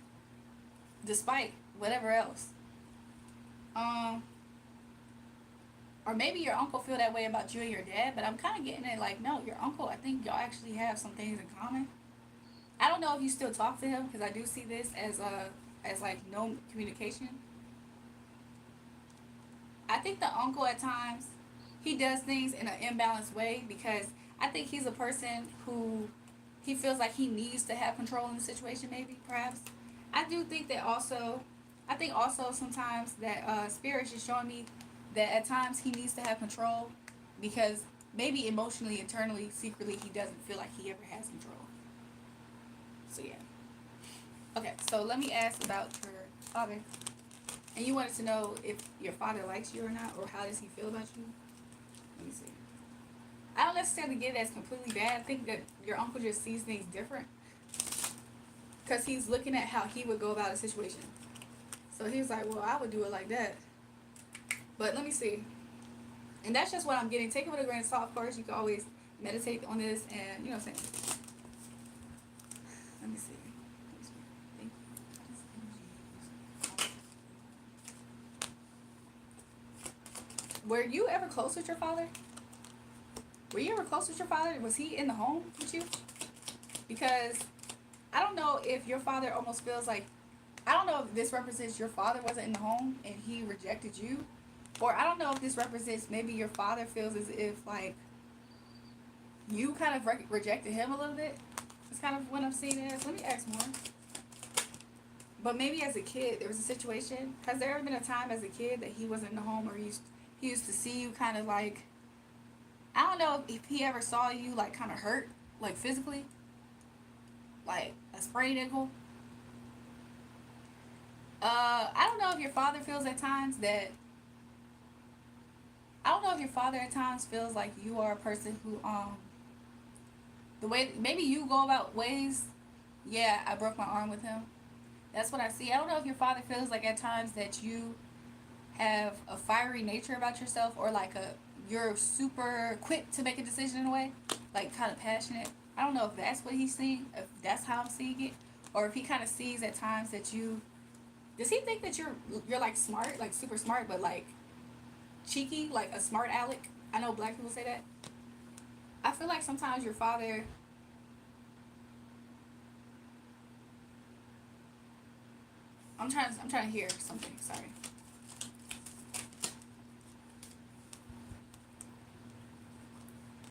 despite whatever else. Um, or maybe your uncle feel that way about you and your dad, but I'm kind of getting it like no, your uncle. I think y'all actually have some things in common. I don't know if you still talk to him because I do see this as like no communication. I think the uncle at times he does things in an imbalanced way because I think he's a person who he feels like he needs to have control in the situation. Maybe perhaps I do think that also. I think also sometimes that spirit is showing me that at times he needs to have control because maybe emotionally, internally, secretly he doesn't feel like he ever has control. So yeah. Okay, so let me ask about your father. And you wanted to know if your father likes you or not, or how does he feel about you? Let me see. I don't necessarily get it as completely bad. I think that your uncle just sees things different. Because he's looking at how he would go about a situation. So he's like, well, I would do it like that. But let me see. And that's just what I'm getting. Take it with a grain of salt, of course. You can always meditate on this and, you know what I'm saying? Let me see. Were you ever close with your father? Were you ever close with your father? Was he in the home with you? Because I don't know if your father almost feels like, I don't know if this represents your father wasn't in the home and he rejected you. Or I don't know if this represents maybe your father feels as if like you kind of rejected him a little bit. It's kind of what I'm seeing as. Let me ask more. But maybe as a kid, there was a situation. Has there ever been a time as a kid that he wasn't in the home or he used to see you kind of like, I don't know if he ever saw you like kind of hurt, like physically, like a sprained ankle. I don't know if your father feels at times that, I don't know if your father at times feels like you are a person who the way maybe you go about ways. Yeah, I broke my arm with him. That's what I see. I don't know if your father feels like at times that you have a fiery nature about yourself, or like you're super quick to make a decision in a way, like kind of passionate. I don't know if that's what he's seeing, if that's how I'm seeing it, or if he kind of sees at times that you. Does he think that you're like smart, like super smart, but like cheeky, like a smart aleck? I know black people say that. I feel like sometimes your father. I'm trying to hear something. Sorry.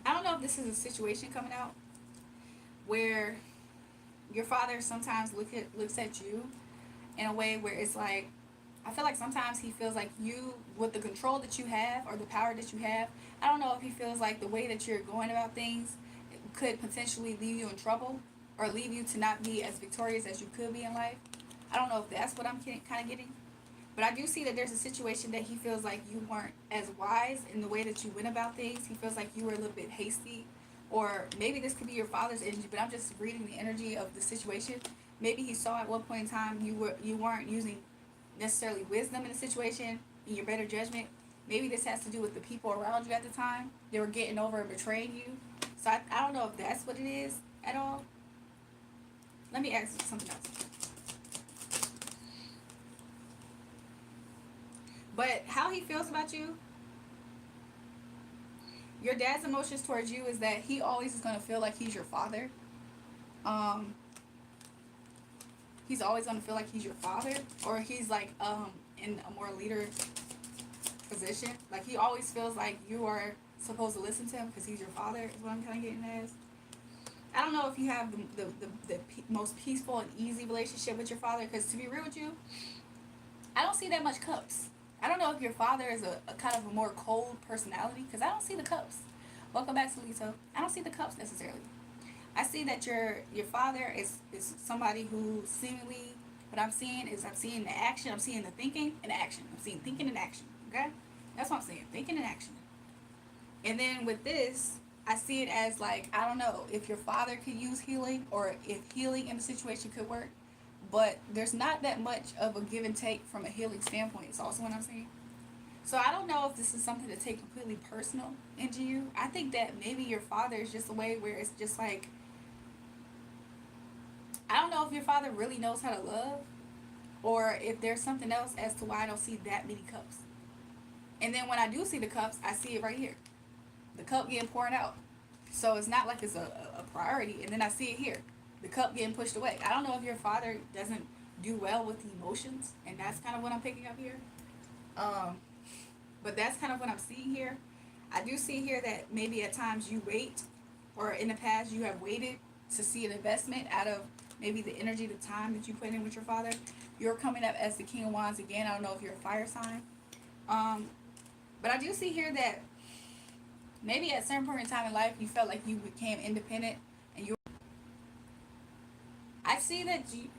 I don't know if this is a situation coming out where your father sometimes looks at you in a way where it's like, I feel like sometimes he feels like you, with the control that you have or the power that you have, I don't know if he feels like the way that you're going about things could potentially leave you in trouble or leave you to not be as victorious as you could be in life. I don't know if that's what I'm kind of getting. But I do see that there's a situation that he feels like you weren't as wise in the way that you went about things. He feels like you were a little bit hasty. Or maybe this could be your father's energy, but I'm just reading the energy of the situation. Maybe he saw at one point in time you weren't using necessarily wisdom in the situation, in your better judgment. Maybe this has to do with the people around you at the time. They were getting over and betraying you. So I don't know if that's what it is at all. Let me ask you something else. But how he feels about you, your dad's emotions towards you is that he always is going to feel like he's your father. He's always going to feel like he's your father, or he's like in a more leader position. Like he always feels like you are supposed to listen to him because he's your father, is what I'm kind of getting as. I don't know if you have the most peaceful and easy relationship with your father, because to be real with you, I don't see that much cups. I don't know if your father is a kind of a more cold personality, because I don't see the cups. Welcome back, Salito. I don't see the cups necessarily. I see that your father is somebody who seemingly, what I'm seeing is I'm seeing the action, I'm seeing the thinking and action. I'm seeing thinking and action, okay? That's what I'm saying, thinking and action. And then with this, I see it as like, I don't know if your father could use healing or if healing in the situation could work. But there's not that much of a give and take from a healing standpoint. It's also what I'm saying. So I don't know if this is something to take completely personal into you. I think that maybe your father is just a way where it's just like, I don't know if your father really knows how to love, or if there's something else as to why I don't see that many cups. And then when I do see the cups, I see it right here. The cup getting poured out. So it's not like it's a priority. And then I see it here. The cup getting pushed away. I don't know if your father doesn't do well with emotions, and that's kind of what I'm picking up here. But that's kind of what I'm seeing here. I do see here that maybe at times you wait, or in the past you have waited to see an investment out of maybe the energy, the time that you put in with your father. You're coming up as the King of Wands again. I don't know if you're a fire sign. But I do see here that maybe at a certain point in time in life you felt like you became independent, and you. I see that you.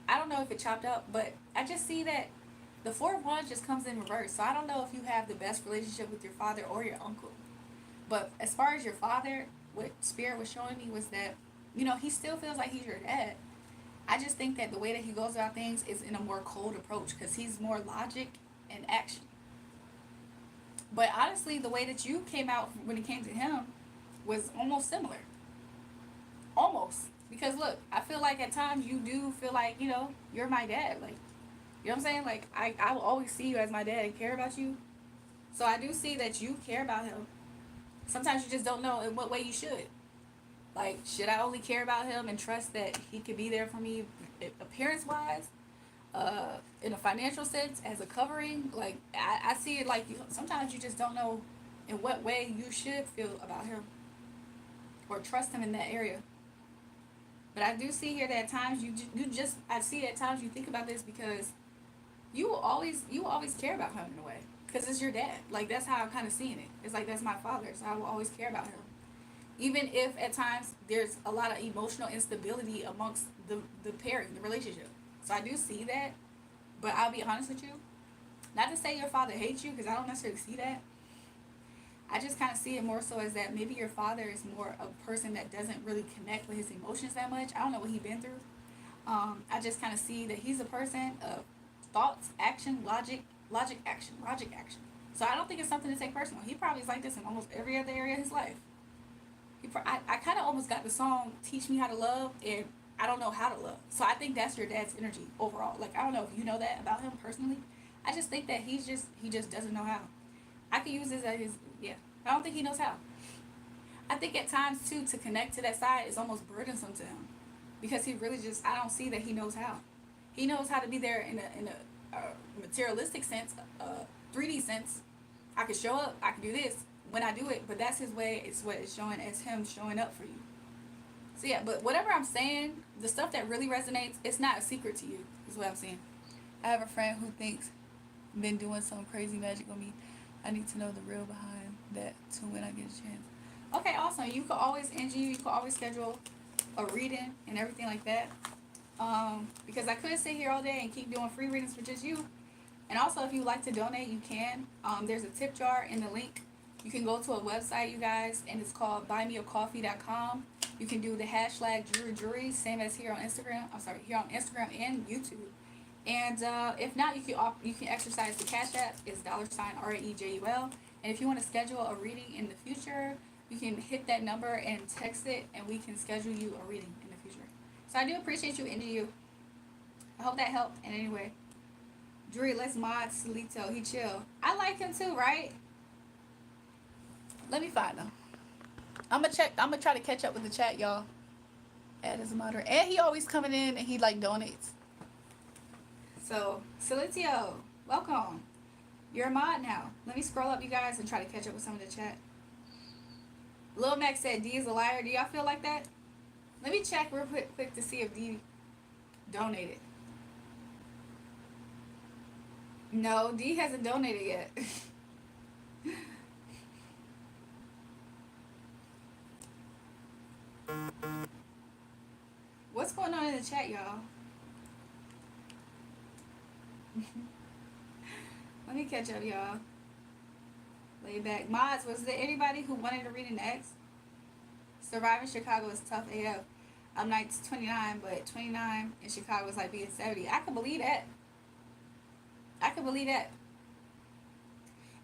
I don't know if it chopped up, but I just see that the Four of Wands just comes in reverse. So I don't know if you have the best relationship with your father or your uncle. But as far as your father, what Spirit was showing me was that, he still feels like he's your dad. I just think that the way that he goes about things is in a more cold approach, because he's more logic and action. But honestly, the way that you came out when it came to him was almost similar. Almost. Because look, I feel like at times you do feel like, you're my dad. Like, you know what I'm saying? Like, I will always see you as my dad and care about you. So I do see that you care about him. Sometimes you just don't know in what way you should. Like, should I only care about him and trust that he could be there for me appearance-wise? In a financial sense, as a covering? Like, I see it like sometimes you just don't know in what way you should feel about him. Or trust him in that area. But I do see here that at times I see at times you think about this because you always care about him in a way, because it's your dad. Like, that's how I'm kind of seeing it. It's like, that's my father, so I will always care about him, even if at times there's a lot of emotional instability amongst the pairing, the relationship. So I do see that, but I'll be honest with you, not to say your father hates you, because I don't necessarily see that, I just kind of see it more so as that maybe your father is more a person that doesn't really connect with his emotions that much. I don't know what he's been through. I just kind of see that he's a person of thoughts, action, logic, action, logic, action. So I don't think it's something to take personal. He probably is like this in almost every other area of his life. I kind of almost got the song "Teach Me How to Love," and I don't know how to love. So I think that's your dad's energy overall. Like I don't know if you know that about him personally. I just think that he just doesn't know how. I could use this as his yeah. I don't think he knows how. I think at times too to connect to that side is almost burdensome to him because he really just I don't see that he knows how. He knows how to be there in a materialistic sense, 3D sense. I can show up. I can do this when I do it, but that's his way. It's what it's showing as him showing up for you. So yeah, but whatever I'm saying, the stuff that really resonates, it's not a secret to you. Is what I'm saying. I have a friend who thinks been doing some crazy magic on me. I need to know the real behind that too when I get a chance. Okay, awesome. You could always you could always schedule a reading and everything like that. Because I could sit here all day and keep doing free readings for just you. And also, if you like to donate, you can. There's a tip jar in the link. You can go to a website, you guys, and it's called buymeacoffee.com. You can do the hashtag julrarjulrae, same as here on Instagram. I'm sorry, here on Instagram and YouTube. And if not, you can exercise the Cash App. It's $RAEJUL. And if you want to schedule a reading in the future, you can hit that number and text it, and we can schedule you a reading in the future. So I do appreciate you, into you. I hope that helped in any way. Drury, let's mod Solito. He chill. I like him too, right? Let me find him. I'm gonna try to catch up with the chat, y'all. Add as a moderator. And he always coming in and he like donates. So, Solitio, welcome. You're a mod now. Let me scroll up, you guys, and try to catch up with some of the chat. Lil Mac said D is a liar. Do y'all feel like that? Let me check real quick to see if D donated. No, D hasn't donated yet. What's going on in the chat, y'all? Let me catch up, y'all. Lay back. Mods, was there anybody who wanted to read an X? Surviving Chicago is tough AF. I'm 29, but 29 in Chicago is like being 70. I can believe that. I can believe that.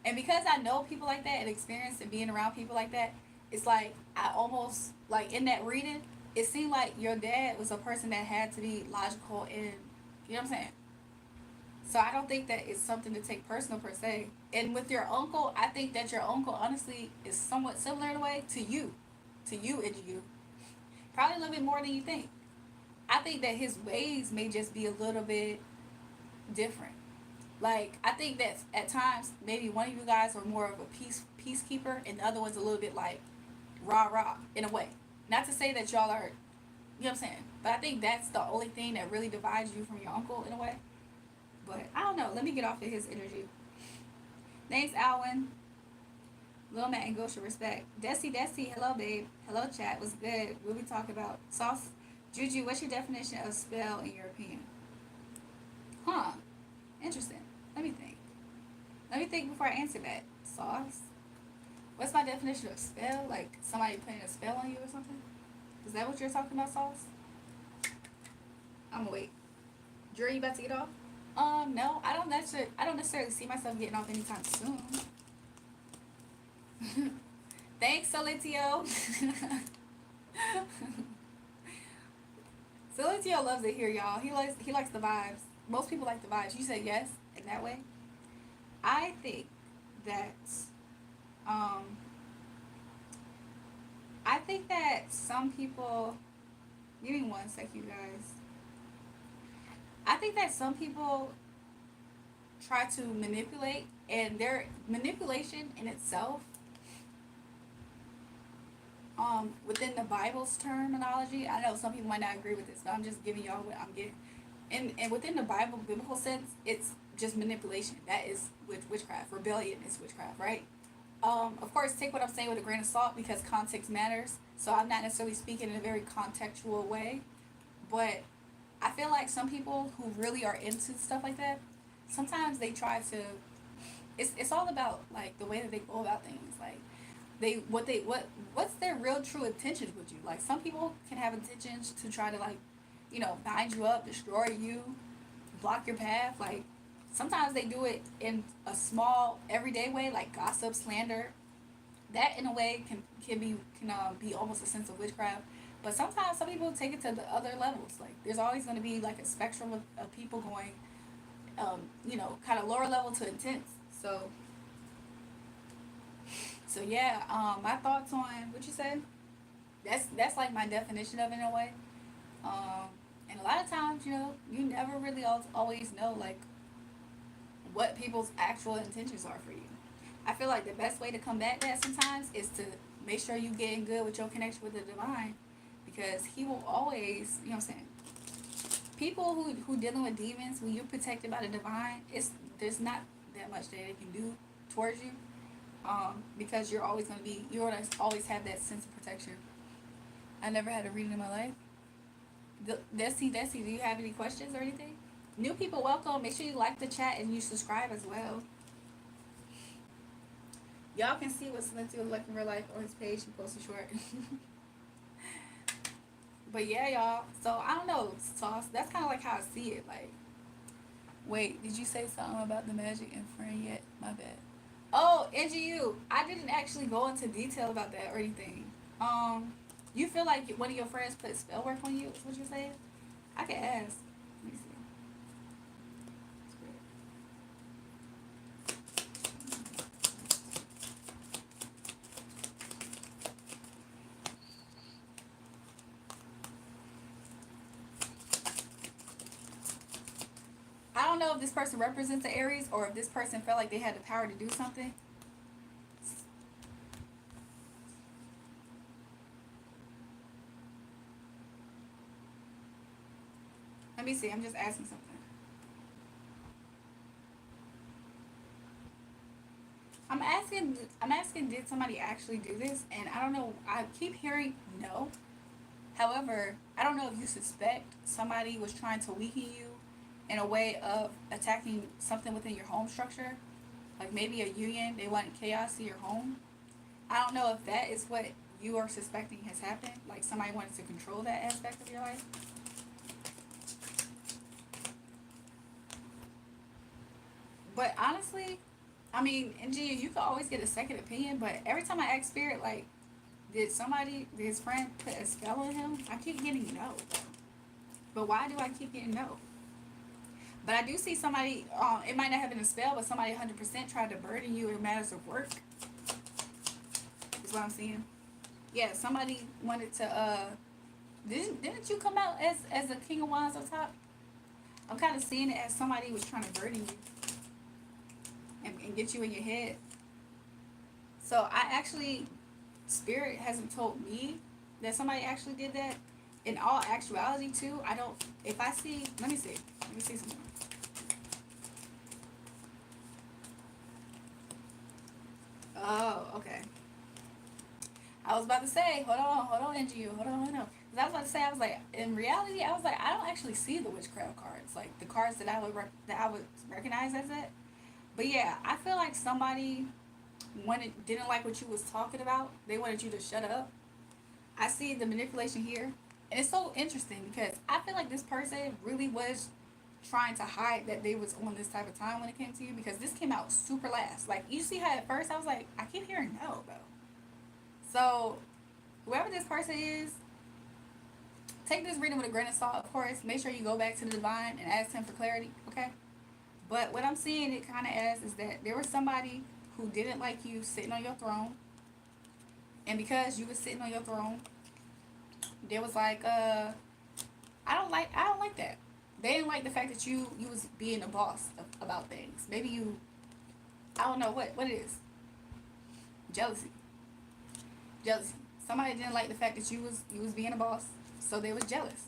And because I know people like that and experience and being around people like that, it's like I almost like in that reading, it seemed like your dad was a person that had to be logical and you know what I'm saying? So I don't think that it's something to take personal per se. And with your uncle, I think that your uncle honestly is somewhat similar in a way to you and you. Probably a little bit more than you think. I think that his ways may just be a little bit different. Like I think that at times maybe one of you guys are more of a peacekeeper and the other one's a little bit like rah in a way. Not to say that y'all are, you know what I'm saying, but I think that's the only thing that really divides you from your uncle in a way. But I don't know. Let me get off of his energy. Thanks, Alwyn. Lil Matt and Gosha respect. Desi, hello babe. Hello chat. What's good? What we talk about? Sauce. Juju, what's your definition of spell in your opinion? Huh. Interesting. Let me think before I answer that. Sauce. What's my definition of spell? Like somebody putting a spell on you or something? Is that what you're talking about, Sauce? I'm gonna wait. Drew, you about to get off? No, I don't necessarily see myself getting off anytime soon. Thanks, Solitio. Solitio loves it here, y'all. He likes the vibes. Most people like the vibes. You say yes in that way. I think that some people. Give me one sec, you guys. I think that some people try to manipulate, and their manipulation in itself, within the Bible's terminology, I know some people might not agree with this, but I'm just giving y'all what I'm getting. And within the biblical sense, it's just manipulation. That is witchcraft. Rebellion is witchcraft, right? Of course, take what I'm saying with a grain of salt because context matters. So I'm not necessarily speaking in a very contextual way, but I feel like some people who really are into stuff like that, sometimes they try to it's all about like the way that they go about things. Like what's their real true intentions with you? Like some people can have intentions to try to like, bind you up, destroy you, block your path. Like sometimes they do it in a small everyday way, like gossip, slander. That in a way can be almost a sense of witchcraft. But sometimes some people take it to the other levels. Like there's always going to be like a spectrum of people going, kind of lower level to intense. So yeah, my thoughts on what you said. That's like my definition of it in a way. Um, and a lot of times, you never really always know like what people's actual intentions are for you. I feel like the best way to combat that sometimes is to make sure you getting good with your connection with the divine, because he will always, you know what I'm saying. People who dealing with demons, when you're protected by the divine, there's not that much that they can do towards you, because you're always always have that sense of protection. I never had a reading in my life. Desi, do you have any questions or anything? New people, welcome. Make sure you like the chat and you subscribe as well. Y'all can see what Celestia look like in real life on his page. He posted short. But yeah, y'all. So I don't know, Sauce. That's kind of like how I see it. Like, wait, did you say something about the magic and friend yet? My bad. Oh, NGU. I didn't actually go into detail about that or anything. You feel like one of your friends put spell work on you? Is what you're saying? I can ask. Let me see. I don't know if this person represents the Aries or if this person felt like they had the power to do something. Let me see. I'm just asking something. I'm asking, did somebody actually do this? And I don't know. I keep hearing no. However, I don't know if you suspect somebody was trying to weaken you in a way of attacking something within your home structure. Like maybe a union, they want chaos to your home. I don't know if that is what you are suspecting has happened. Like somebody wanted to control that aspect of your life. But honestly, I mean, and Gia, you could always get a second opinion, but every time I ask Spirit, like, did his friend put a spell on him? I keep getting no. But why do I keep getting no? But I do see somebody, it might not have been a spell, but somebody 100% tried to burden you in matters of work. Is what I'm seeing. Yeah, somebody wanted to, didn't you come out as a King of Wands on top? I'm kind of seeing it as somebody was trying to burden you and get you in your head. So I actually, Spirit hasn't told me that somebody actually did that. In all actuality too, I don't, if I see, let me see something. Oh, okay. I was about to say, hold on, NGU, hold on. Because I was about to say, I was like, in reality, I was like, I don't actually see the witchcraft cards, like the cards that I would recognize as it. But yeah, I feel like somebody didn't like what you was talking about. They wanted you to shut up. I see the manipulation here, and it's so interesting because I feel like this person really was trying to hide that they was on this type of time when it came to you, because this came out super last. Like you see how at first I was like, I keep hearing no, bro. So whoever this person is, take this reading with a grain of salt, of course. Make sure you go back to the divine and ask him for clarity, okay? But what I'm seeing it kind of as is that there was somebody who didn't like you sitting on your throne, and because you was sitting on your throne, there was like I don't like that. They didn't like the fact that you was being a boss about things. Maybe you, I don't know what it is. Jealousy. Somebody didn't like the fact that you was being a boss, so they was jealous.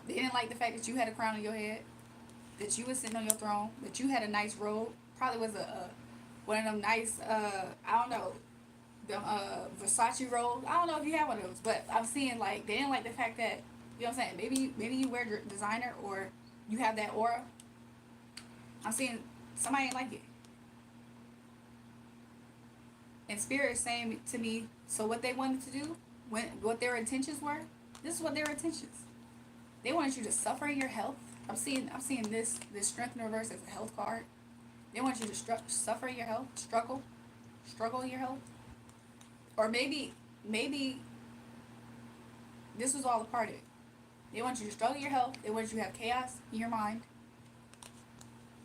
They didn't like the fact that you had a crown on your head, that you was sitting on your throne, that you had a nice robe. Probably was a one of them nice I don't know, the Versace robes. I don't know if you have one of those, but I'm seeing like they didn't like the fact that, you know what I'm saying, maybe you wear designer or you have that aura. I'm seeing somebody didn't like it. And Spirit is saying to me, so what they wanted to do, what their intentions were, this is what their intentions. They wanted you to suffer in your health. I'm seeing this strength in reverse as a health card. They want you to suffer in your health, struggle in your health, or maybe this was all a part of it. They want you to struggle in your health. They want you to have chaos in your mind.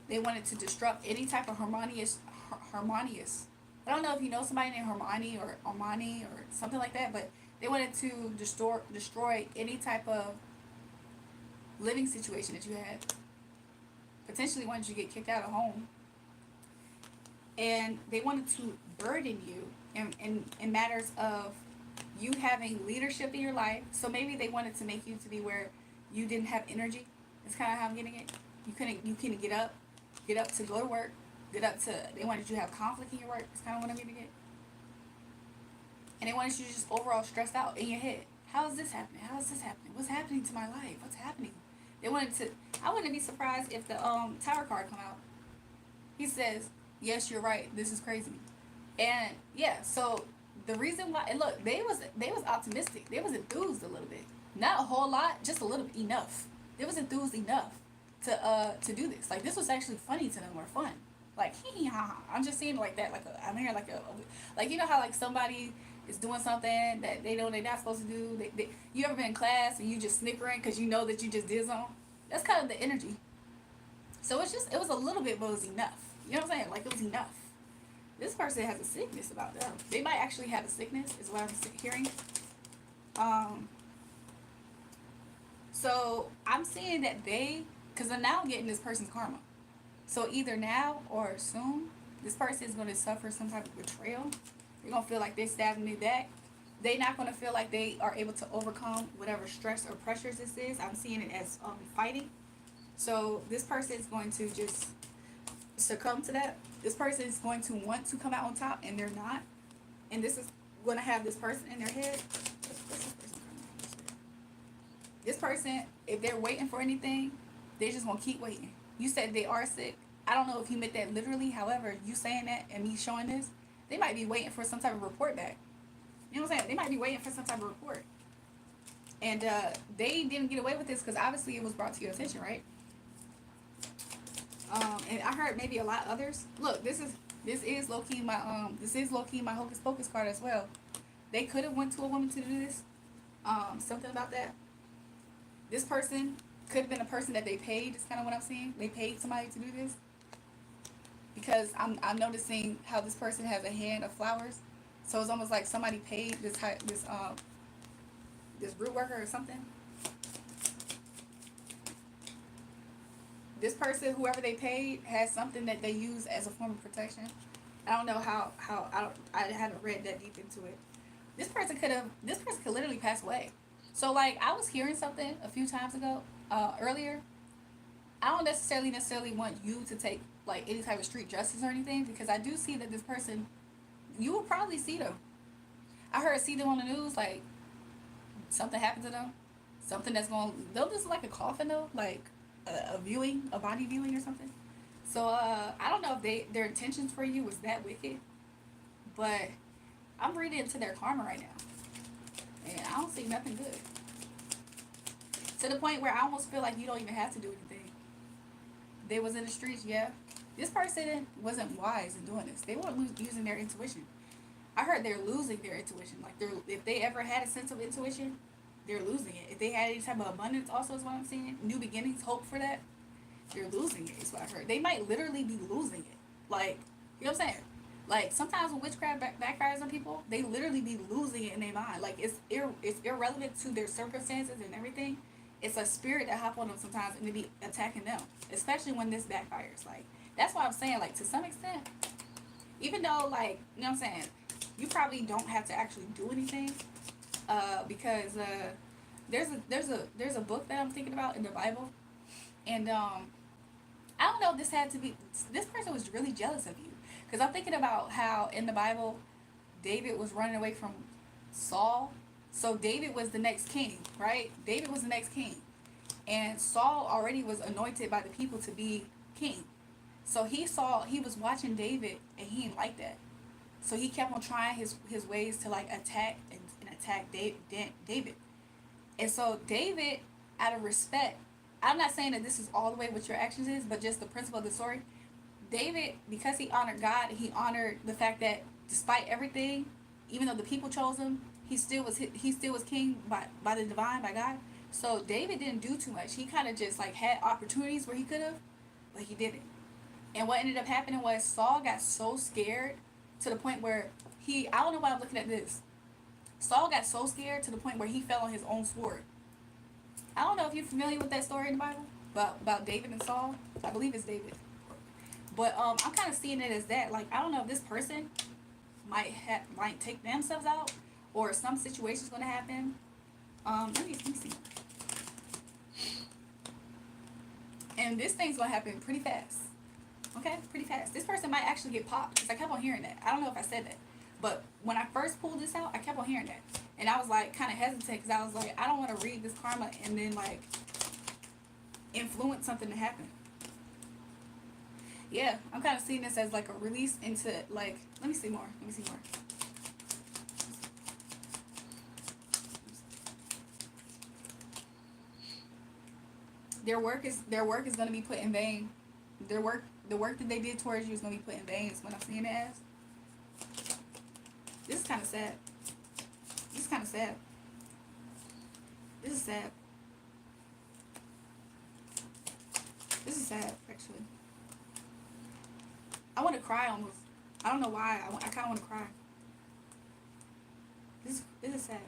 They wanted to disrupt any type of harmonious. I don't know if you know somebody named Hermione or Armani or something like that, but they wanted to destroy any type of living situation that you had. Potentially wanted you to get kicked out of home. And they wanted to burden you in matters of you having leadership in your life. So maybe they wanted to make you to be where you didn't have energy. That's kind of how I'm getting it. You couldn't get up to go to work, they wanted you to have conflict in your work. That's kind of what I'm getting at. And they wanted you to just overall stressed out in your head. How is this happening? How is this happening? What's happening to my life? What's happening? I wouldn't be surprised if the Tower card come out. He says, yes, you're right. This is crazy. And yeah, so the reason why, and look, they was optimistic. They was enthused a little bit. Not a whole lot, just a little bit, enough. They was enthused enough to do this. Like, this was actually funny to them or fun. Like, hee hee ha ha. I'm just seeing it like that. I'm hearing like, you know how like somebody is doing something that they know they're not supposed to do. You ever been in class and you just snickering because you know that you just did something? That's kind of the energy. So it was a little bit, but it was enough. You know what I'm saying? Like, it was enough. This person has a sickness about them. They might actually have a sickness, is what I'm hearing. So I'm seeing that because I'm now getting this person's karma. So either now or soon, this person is going to suffer some type of betrayal. They're going to feel like they're stabbing me back. They're not going to feel like they are able to overcome whatever stress or pressures this is. I'm seeing it as fighting. So this person is going to just succumb to that. This person is going to want to come out on top, and they're not. And this is going to have this person in their head. This person, if they're waiting for anything, they're just going to keep waiting. You said they are sick. I don't know if you meant that literally. However, you saying that and me showing this, they might be waiting for some type of report back. You know what I'm saying? They might be waiting for some type of report. And they didn't get away with this because obviously it was brought to your attention, right? And I heard maybe a lot of others. Look, this is low key my Hocus Pocus card as well. They could have went to a woman to do this. Something about that. This person could have been a person that they paid. Is kind of what I'm seeing. They paid somebody to do this. Because I'm noticing how this person has a hand of flowers. So it's almost like somebody paid this root worker or something. This person, whoever they paid, has something that they use as a form of protection. I don't know how I haven't read that deep into it. This person could literally pass away. So like I was hearing something a few times ago, earlier. I don't necessarily want you to take like any type of street justice or anything, because I do see that this person, you will probably see them. I see them on the news, like something happened to them, something they'll just like a coffin though, like a body viewing or something. So I don't know if their intentions for you was that wicked, but I'm reading into their karma right now, and I don't see nothing good. To the point where I almost feel like you don't even have to do anything. They was in the streets, yeah. This person wasn't wise in doing this. They weren't using their intuition. I heard they're losing their intuition. Like if they ever had a sense of intuition, they're losing it. If they had any type of abundance, also is what I'm seeing. New beginnings, hope for that. They're losing it. Is what I heard. They might literally be losing it. Like, you know what I'm saying? Like sometimes when witchcraft backfires on people, they literally be losing it in their mind. Like it's irrelevant to their circumstances and everything. It's a spirit that hop on them sometimes and they be attacking them, especially when this backfires. Like that's why I'm saying, like to some extent, even though like you know what I'm saying, you probably don't have to actually do anything, because there's a book that I'm thinking about in the Bible, and I don't know if this person was really jealous of you, because I'm thinking about how in the Bible David was running away from Saul. So David was the next king, right? David was the next king. And Saul already was anointed by the people to be king. So he was watching David and he didn't like that. So he kept on trying his ways to like attack and attack David. And so David, out of respect, I'm not saying that this is all the way what your actions is, but just the principle of the story. David, because he honored God, he honored the fact that despite everything, even though the people chose him, he still was king by the divine, by God. So David didn't do too much. He kind of just like had opportunities where he could have, but he didn't. And what ended up happening was Saul got so scared to the point where I don't know why I'm looking at this. Saul got so scared to the point where he fell on his own sword. I don't know if you're familiar with that story in the Bible about David and Saul. I believe it's David. But I'm kind of seeing it as that. Like, I don't know if this person might take themselves out, or some situation's gonna happen. Let me see. And this thing's gonna happen pretty fast. Okay, pretty fast. This person might actually get popped, because I kept on hearing that. I don't know if I said that, but when I first pulled this out, I kept on hearing that, and I was like kind of hesitant, because I was like, I don't want to read this karma and then like influence something to happen. Yeah, I'm kind of seeing this as like a release into like. Let me see more. Their work is going to be put in vain. The work that they did towards you is going to be put in vain. Is what I'm seeing it as. This is kind of sad. This is sad, actually. I want to cry almost. I don't know why. I kind of want to cry. This is sad.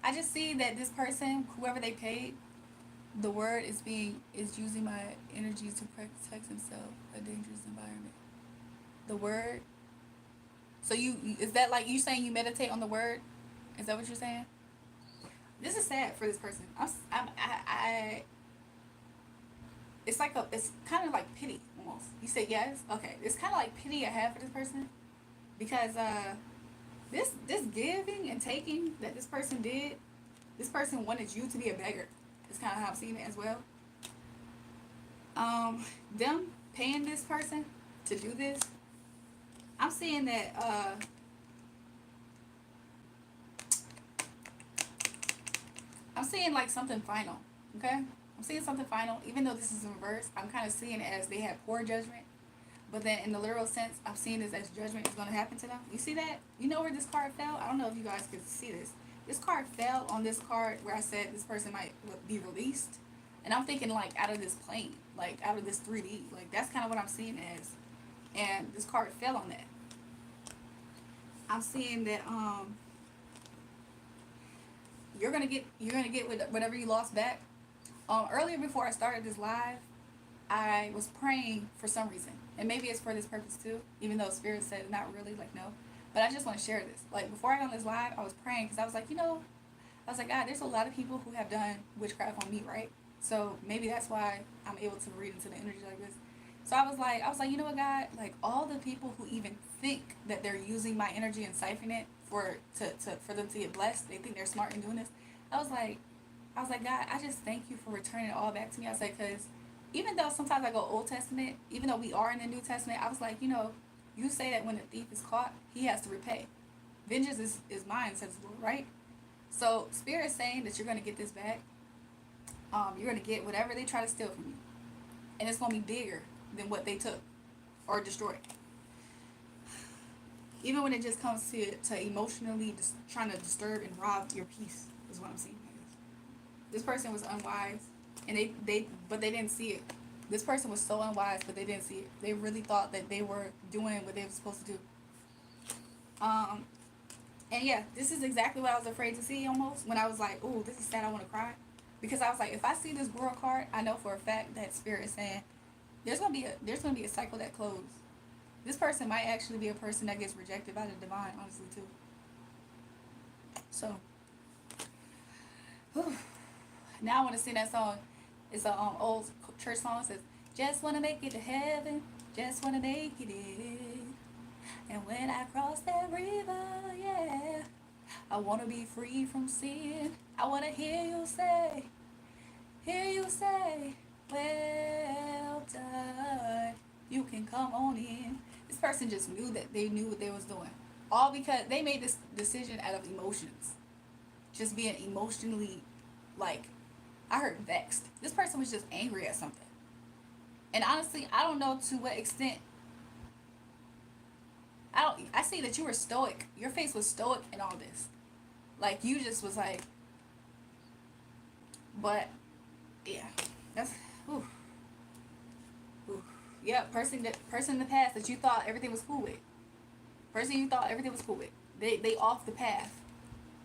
I just see that this person, whoever they paid, the word is using my energy to protect himself a dangerous environment. The word. So is that like you saying you meditate on the word? Is that what you're saying? This is sad for this person. It's kind of like pity almost. You say yes, okay. It's kind of like pity I have for this person, because this giving and taking that this person did, this person wanted you to be a beggar. It's kind of how I'm seeing it as well. Them paying this person to do this, I'm seeing that I'm seeing like something final. Okay, I'm seeing something final. Even though this is in reverse, I'm kind of seeing it as they had poor judgment. But then in the literal sense, I'm seeing this as judgment is going to happen to them. You see that? You know where this card fell? I don't know if you guys can see this. This card fell on this card where I said this person might be released. And I'm thinking like out of this plane, like out of this 3D. Like that's kind of what I'm seeing as. And this card fell on that. I'm seeing that you're gonna get whatever you lost back. Earlier before I started this live, I was praying for some reason, and maybe it's for this purpose too, even though Spirit said not really, like no. But I just want to share this. Like before I got on this live, I was praying because I was like, God, there's a lot of people who have done witchcraft on me, right? So maybe that's why I'm able to read into the energy like this. So I was like, you know what, God, like all the people who even think that they're using my energy and siphoning it for them to get blessed, they think they're smart in doing this. I was like, God, I just thank you for returning it all back to me. I was like, because even though sometimes I go Old Testament, even though we are in the New Testament, I was like, you say that when the thief is caught, he has to repay. Vengeance is mine, says the Lord, right? So Spirit is saying that you're going to get this back. You're going to get whatever they try to steal from you. And it's going to be bigger than what they took or destroyed. Even when it just comes to emotionally just trying to disturb and rob your peace, is what I'm seeing. This person was unwise, and but they didn't see it. This person was so unwise, but they didn't see it. They really thought that they were doing what they were supposed to do. And yeah, this is exactly what I was afraid to see almost, when I was like, oh, this is sad, I want to cry. Because I was like, if I see this world card, I know for a fact that Spirit is saying there's gonna be a cycle that closes. This person might actually be a person that gets rejected by the divine, honestly too. So now I want to sing that song. It's an old church song. It says, just want to make it to heaven, just want to make it in. And when I cross that river, yeah, I want to be free from sin. I want to hear you say, well, all done. You can come on in. This person just knew that they knew what they was doing. All because they made this decision out of emotions. Just being emotionally, like, I heard vexed. This person was just angry at something. And honestly, I don't know to what extent. I see that you were stoic. Your face was stoic in all this. Like, you just was like, but yeah, that's ooh. Ooh. Yeah, person in the past that you thought everything was cool with. Person you thought everything was cool with. They off the path.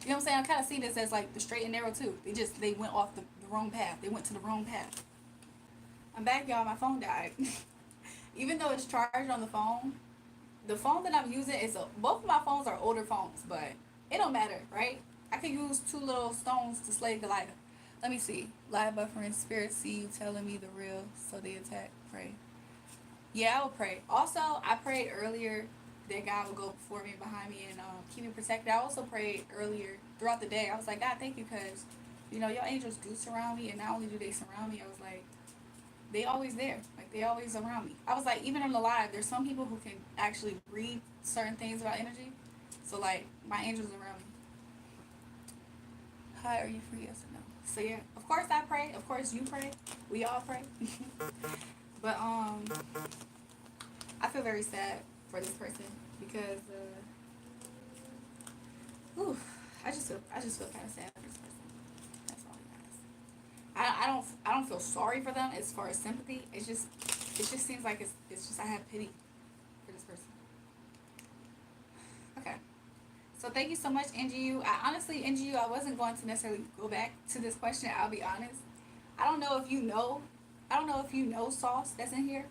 You know what I'm saying? I kind of see this as like the straight and narrow too. They went off the wrong path. They went to the wrong path. I'm back, y'all. My phone died. Even though it's charged on the phone that I'm using is both of my phones are older phones, but it don't matter, right? I can use two little stones to slay Goliath. Let me see. Live buffering, spirit see you telling me the real, so they attack. Pray. Yeah, I will pray. Also, I prayed earlier that God would go before me and behind me and keep me protected. I also prayed earlier throughout the day. I was like, God, thank you, because, you know, your angels do surround me, and not only do they surround me, I was like, they always there. Like, they always around me. I was like, even in the live, there's some people who can actually read certain things about energy. So, like, my angels around me. Hi, are you free? Yes or no? So, yeah. Of course I pray. Of course you pray. We all pray. But, I feel very sad for this person because, I just feel kind of sad for this person. That's all, guys. I don't feel sorry for them as far as sympathy. It just seems like it's just I have pity for this person. Okay. So thank you so much, NGU. NGU, I wasn't going to necessarily go back to this question. I'll be honest. I don't know if you know Sauce that's in here,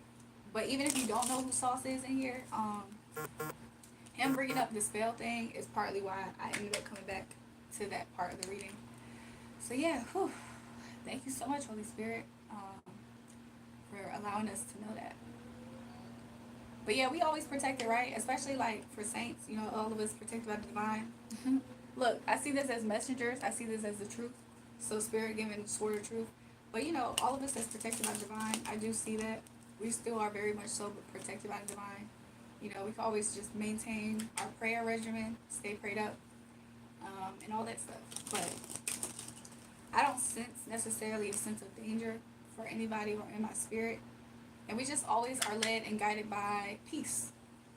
but even if you don't know who Sauce is in here, him bringing up the spell thing is partly why I ended up coming back to that part of the reading. So yeah, thank you so much, Holy Spirit, for allowing us to know that. But yeah, we always protected, right? Especially like for saints, you know, all of us protected by the divine. Look, I see this as messengers. I see this as the truth. So spirit giving the sword of truth. But you know, all of us as protected by the divine. I do see that. We still are very much so protected by the divine. You know, we can always just maintain our prayer regimen, stay prayed up, and all that stuff. But I don't sense necessarily a sense of danger for anybody or in my spirit. And we just always are led and guided by peace,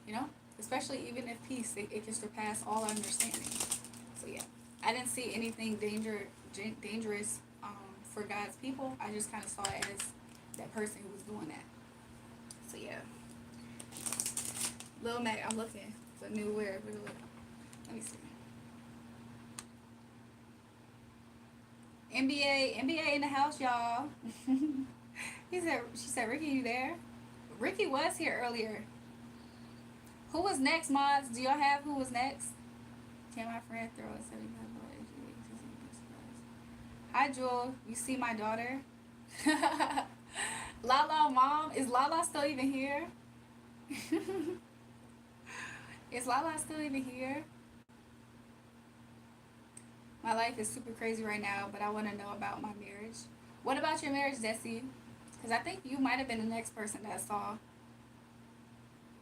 you know? Especially even if peace, it can surpass all understanding. So yeah, I didn't see anything dangerous for God's people. I just kind of saw it as that person who was doing that. So yeah. Lil Mac, I'm looking for new wear. Let me see. NBA in the house, y'all. She said, Ricky, you there? Ricky was here earlier. Who was next, mods? Do y'all have who was next? Can my friend throw a 75? Hi, Jewel. You see my daughter? Lala, mom. Is Lala still even here? Is Lala still even here? My life is super crazy right now, but I want to know about my marriage. What about your marriage, Desi? Because I think you might have been the next person that I saw.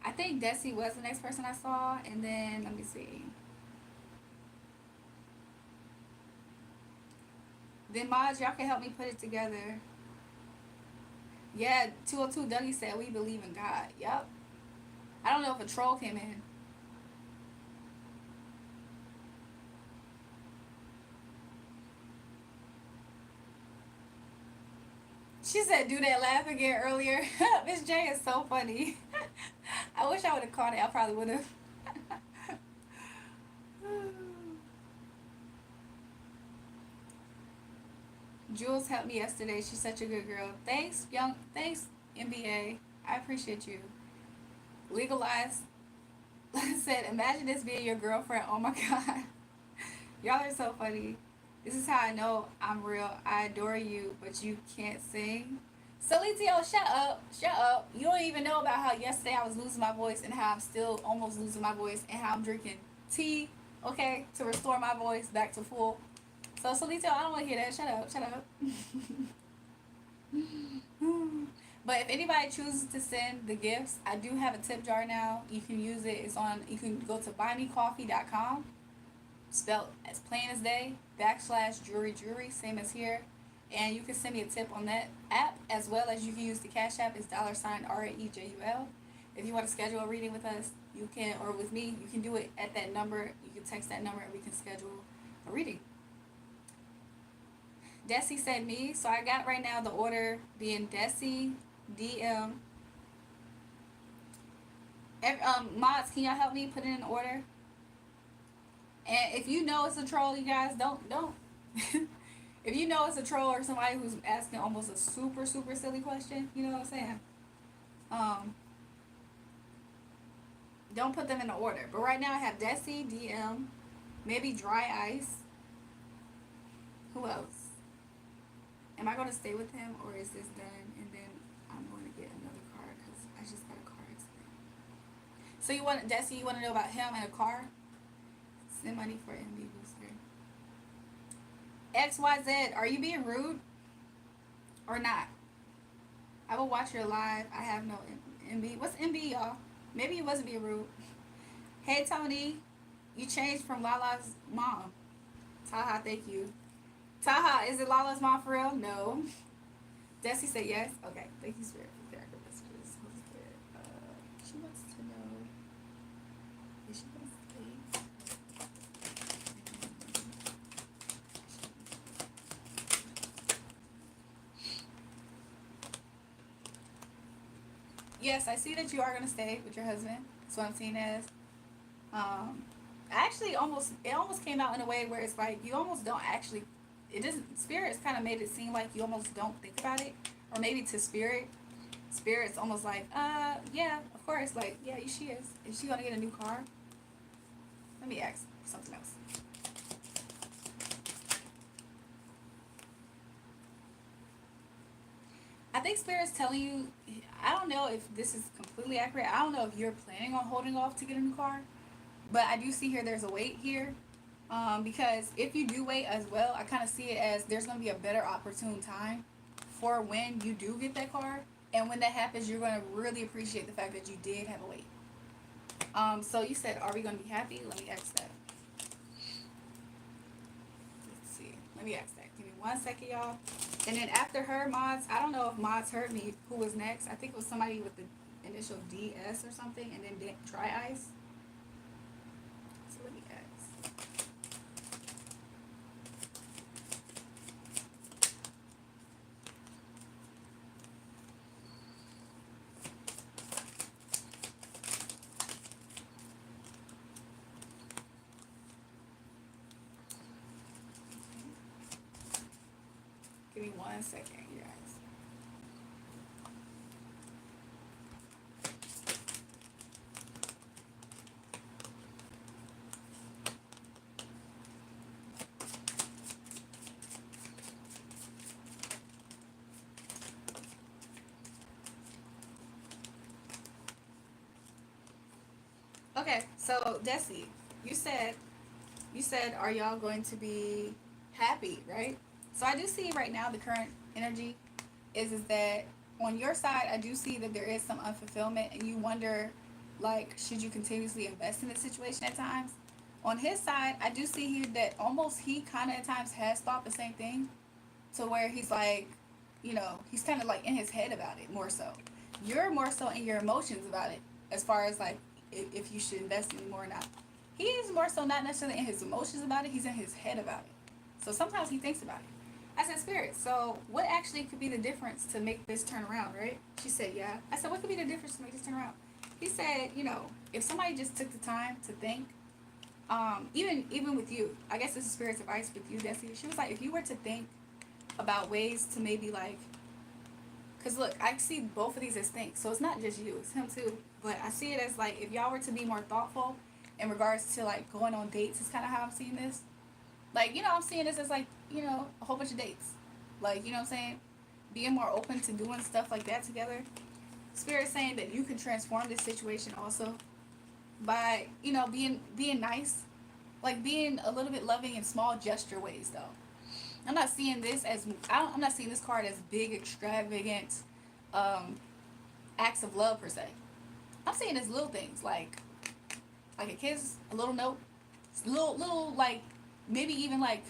I think Desi was the next person I saw, and then, let me see. Then, mods, y'all can help me put it together. Yeah, 202 Dougie said, we believe in God. Yep. I don't know if a troll came in. She said, do that laugh again earlier. Miss J is so funny. I wish I would have caught it. I probably would have. Jules helped me yesterday. She's such a good girl. Thanks, NBA. I appreciate you. Legalized. Said, imagine this being your girlfriend. Oh my God. Y'all are so funny. This is how I know I'm real. I adore you, but you can't sing. Salitio, shut up. Shut up. You don't even know about how yesterday I was losing my voice and how I'm still almost losing my voice and how I'm drinking tea, okay, to restore my voice back to full. So, Salitio, I don't want to hear that. Shut up. Shut up. But if anybody chooses to send the gifts, I do have a tip jar now. You can use it. It's on. You can go to buymecoffee.com, spelled as plain as day, /jewelry, same as here, and you can send me a tip on that app, as well as you can use the Cash App. It's $RAEJUL. If you want to schedule a reading with us, you can, or with me, you can do it at that number. You can text that number and we can schedule a reading. Desi said me, so I got right now the order being Desi, DM. Mods, can y'all help me put it in order? And if you know it's a troll, you guys, don't. If you know it's a troll or somebody who's asking almost a super silly question, you know what I'm saying? Don't put them in the order. But right now I have Desi, DM, maybe Dry Ice. Who else? Am I going to stay with him, or is this done and then I'm going to get another card because I just got a car accident? So you want, Desi, you want to know about him and a car? Send money for MB booster. XYZ, are you being rude or not? I will watch your live. I have no MB. What's MB, y'all? Maybe he wasn't being rude. Hey, Tony. You changed from Lala's mom. Taha, thank you. Taha, is it Lala's mom for real? No. Desi said yes. Okay. Thank you, Spirit, for character messages. Holy Spirit. She wants to know. Is she going to stay? Yes, I see that you are going to stay with your husband. That's what I'm seeing as. Actually, it almost came out in a way where it's like you almost don't actually. It doesn't. Spirit's kind of made it seem like you almost don't think about it, or maybe to Spirit's almost like, yeah, of course, like, yeah, she is. Is she gonna get a new car? Let me ask something else. I think Spirit's telling you. I don't know if this is completely accurate. I don't know if you're planning on holding off to get a new car, but I do see here there's a wait here. Because if you do wait as well, I kind of see it as there's going to be a better opportune time for when you do get that car. And when that happens, you're going to really appreciate the fact that you did have a wait. So you said, are we going to be happy? Let me ask that. Let's see. Let me ask that. Give me 1 second, y'all. And then after her, Mods, I don't know if Mods heard me. Who was next? I think it was somebody with the initial DS or something. And then Dry Ice. So let me ask. Give me 1 second, you guys. Okay, so Desi, you said, are y'all going to be happy, right? So I do see right now the current energy is that on your side, I do see that there is some unfulfillment, and you wonder, like, should you continuously invest in the situation at times? On his side, I do see here that almost he kind of at times has thought the same thing, to where he's like, he's kind of like in his head about it more so. You're more so in your emotions about it, as far as like if you should invest anymore or not. He is more so not necessarily in his emotions about it, he's in his head about it. So sometimes he thinks about it. I said, Spirit, so what actually could be the difference to make this turn around, right? She said, yeah. I said, what could be the difference to make this turn around? He said, if somebody just took the time to think, even with you, I guess this is Spirit's advice with you, Desi. She was like, if you were to think about ways to maybe like, because look, I see both of these as things. So it's not just you, it's him too. But I see it as like, if y'all were to be more thoughtful in regards to like going on dates, is kind of how I'm seeing this. Like, I'm seeing this as like, a whole bunch of dates. Like, you know what I'm saying? Being more open to doing stuff like that together. Spirit saying that you can transform this situation also by, being nice. Like being a little bit loving in small gesture ways though. I'm not seeing this as, I'm not seeing this card as big, extravagant, acts of love per se. I'm saying it's little things like a kiss, a little note, little like maybe even like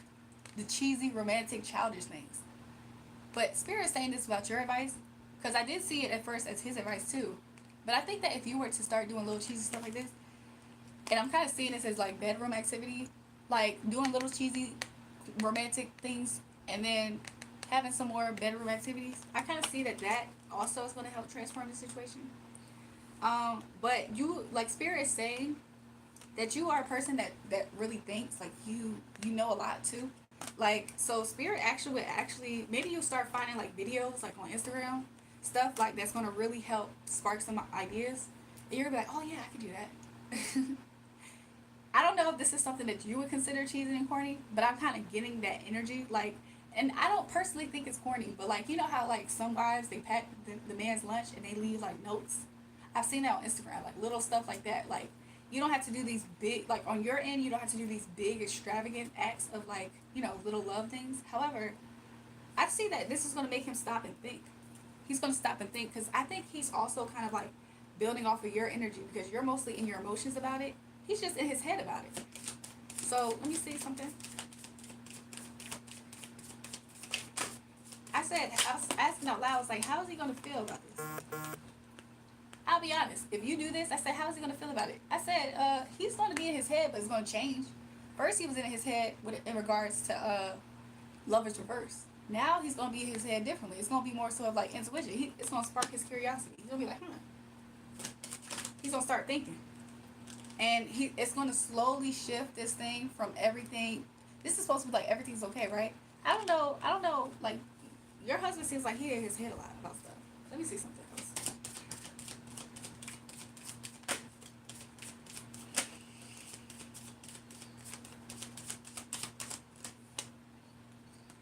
the cheesy romantic childish things. But Spirit's saying this about your advice because I did see it at first as his advice too. But I think that if you were to start doing little cheesy stuff like this, and I'm kind of seeing this as like bedroom activity, like doing little cheesy romantic things and then having some more bedroom activities, I kind of see that that also is going to help transform the situation. But you, like Spirit is saying, that you are a person that really thinks like you know a lot too. Like so Spirit actually would actually maybe you'll start finding like videos like on Instagram, stuff like that's gonna really help spark some ideas. And you're gonna be like, oh yeah, I could do that. I don't know if this is something that you would consider cheesy and corny, but I'm kind of getting that energy. Like, and I don't personally think it's corny, but like, you know how like some wives they pack the man's lunch and they leave like notes. I've seen that on Instagram, like little stuff like that. Like, you don't have to do these big, like on your end, you don't have to do these big extravagant acts of like, you know, little love things. However, I see that this is going to make him stop and think. He's going to stop and think because I think he's also kind of like building off of your energy because you're mostly in your emotions about it. He's just in his head about it. So let me see something. I was asking out loud, I was like, how is he going to feel about this? I'll be honest. If you do this, I said, how is he going to feel about it? I said, he's going to be in his head, but it's going to change. First, he was in his head in regards to Love is Reverse. Now, he's going to be in his head differently. It's going to be more sort of like intuition. It's going to spark his curiosity. He's going to be like, He's going to start thinking. And it's going to slowly shift this thing from everything. This is supposed to be like everything's okay, right? I don't know. Like, your husband seems like he in his head a lot about stuff. Let me see something else.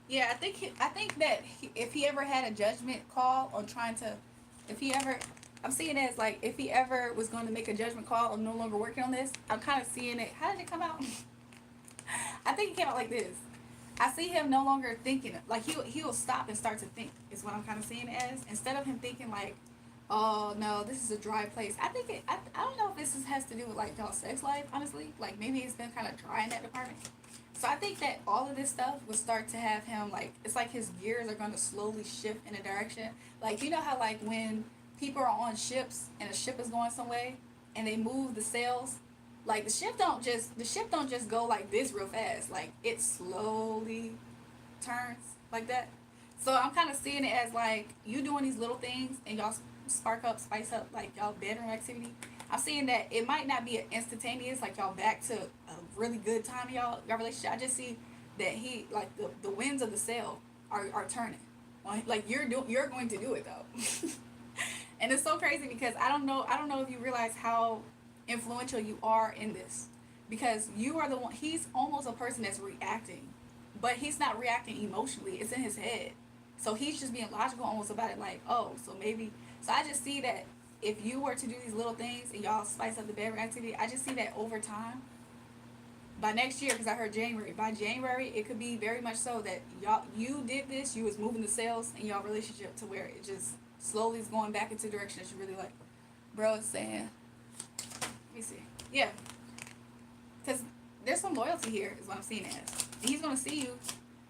Yeah, I think that if he ever had a judgment call on trying to, if he ever, I'm seeing it as like if he ever was going to make a judgment call on no longer working on this, I'm kind of seeing it. How did it come out? I think it came out like this. I see him no longer thinking like he'll stop and start to think is what I'm kind of seeing it as instead of him thinking like, oh no, this is a dry place. I think I don't know if has to do with like y'all's sex life honestly. Like maybe it's been kind of dry in that department. So I think that all of this stuff will start to have him like it's like his gears are going to slowly shift in a direction. Like you know how like when people are on ships and a ship is going some way and they move the sails, like the ship don't just go like this real fast. Like it slowly turns like that. So I'm kind of seeing it as like you doing these little things and y'all spice up like y'all bedroom activity. I'm seeing that it might not be an instantaneous, like y'all back to a really good time in y'all relationship. I just see that he like the winds of the sail are turning. Like you're going to do it though. And it's so crazy because I don't know if you realize how influential you are in this. Because you are the one he's almost a person that's reacting. But he's not reacting emotionally. It's in his head. So he's just being logical almost about it like, oh, so maybe so I just see that if you were to do these little things and y'all spice up the bedroom activity, I just see that over time, by next year, because I heard January, by January, it could be very much so that you did this, you was moving the sails in y'all relationship to where it just slowly is going back into the direction that you really like. Bro is saying, let me see. Yeah. Because there's some loyalty here, is what I'm seeing it as. And he's going to see you.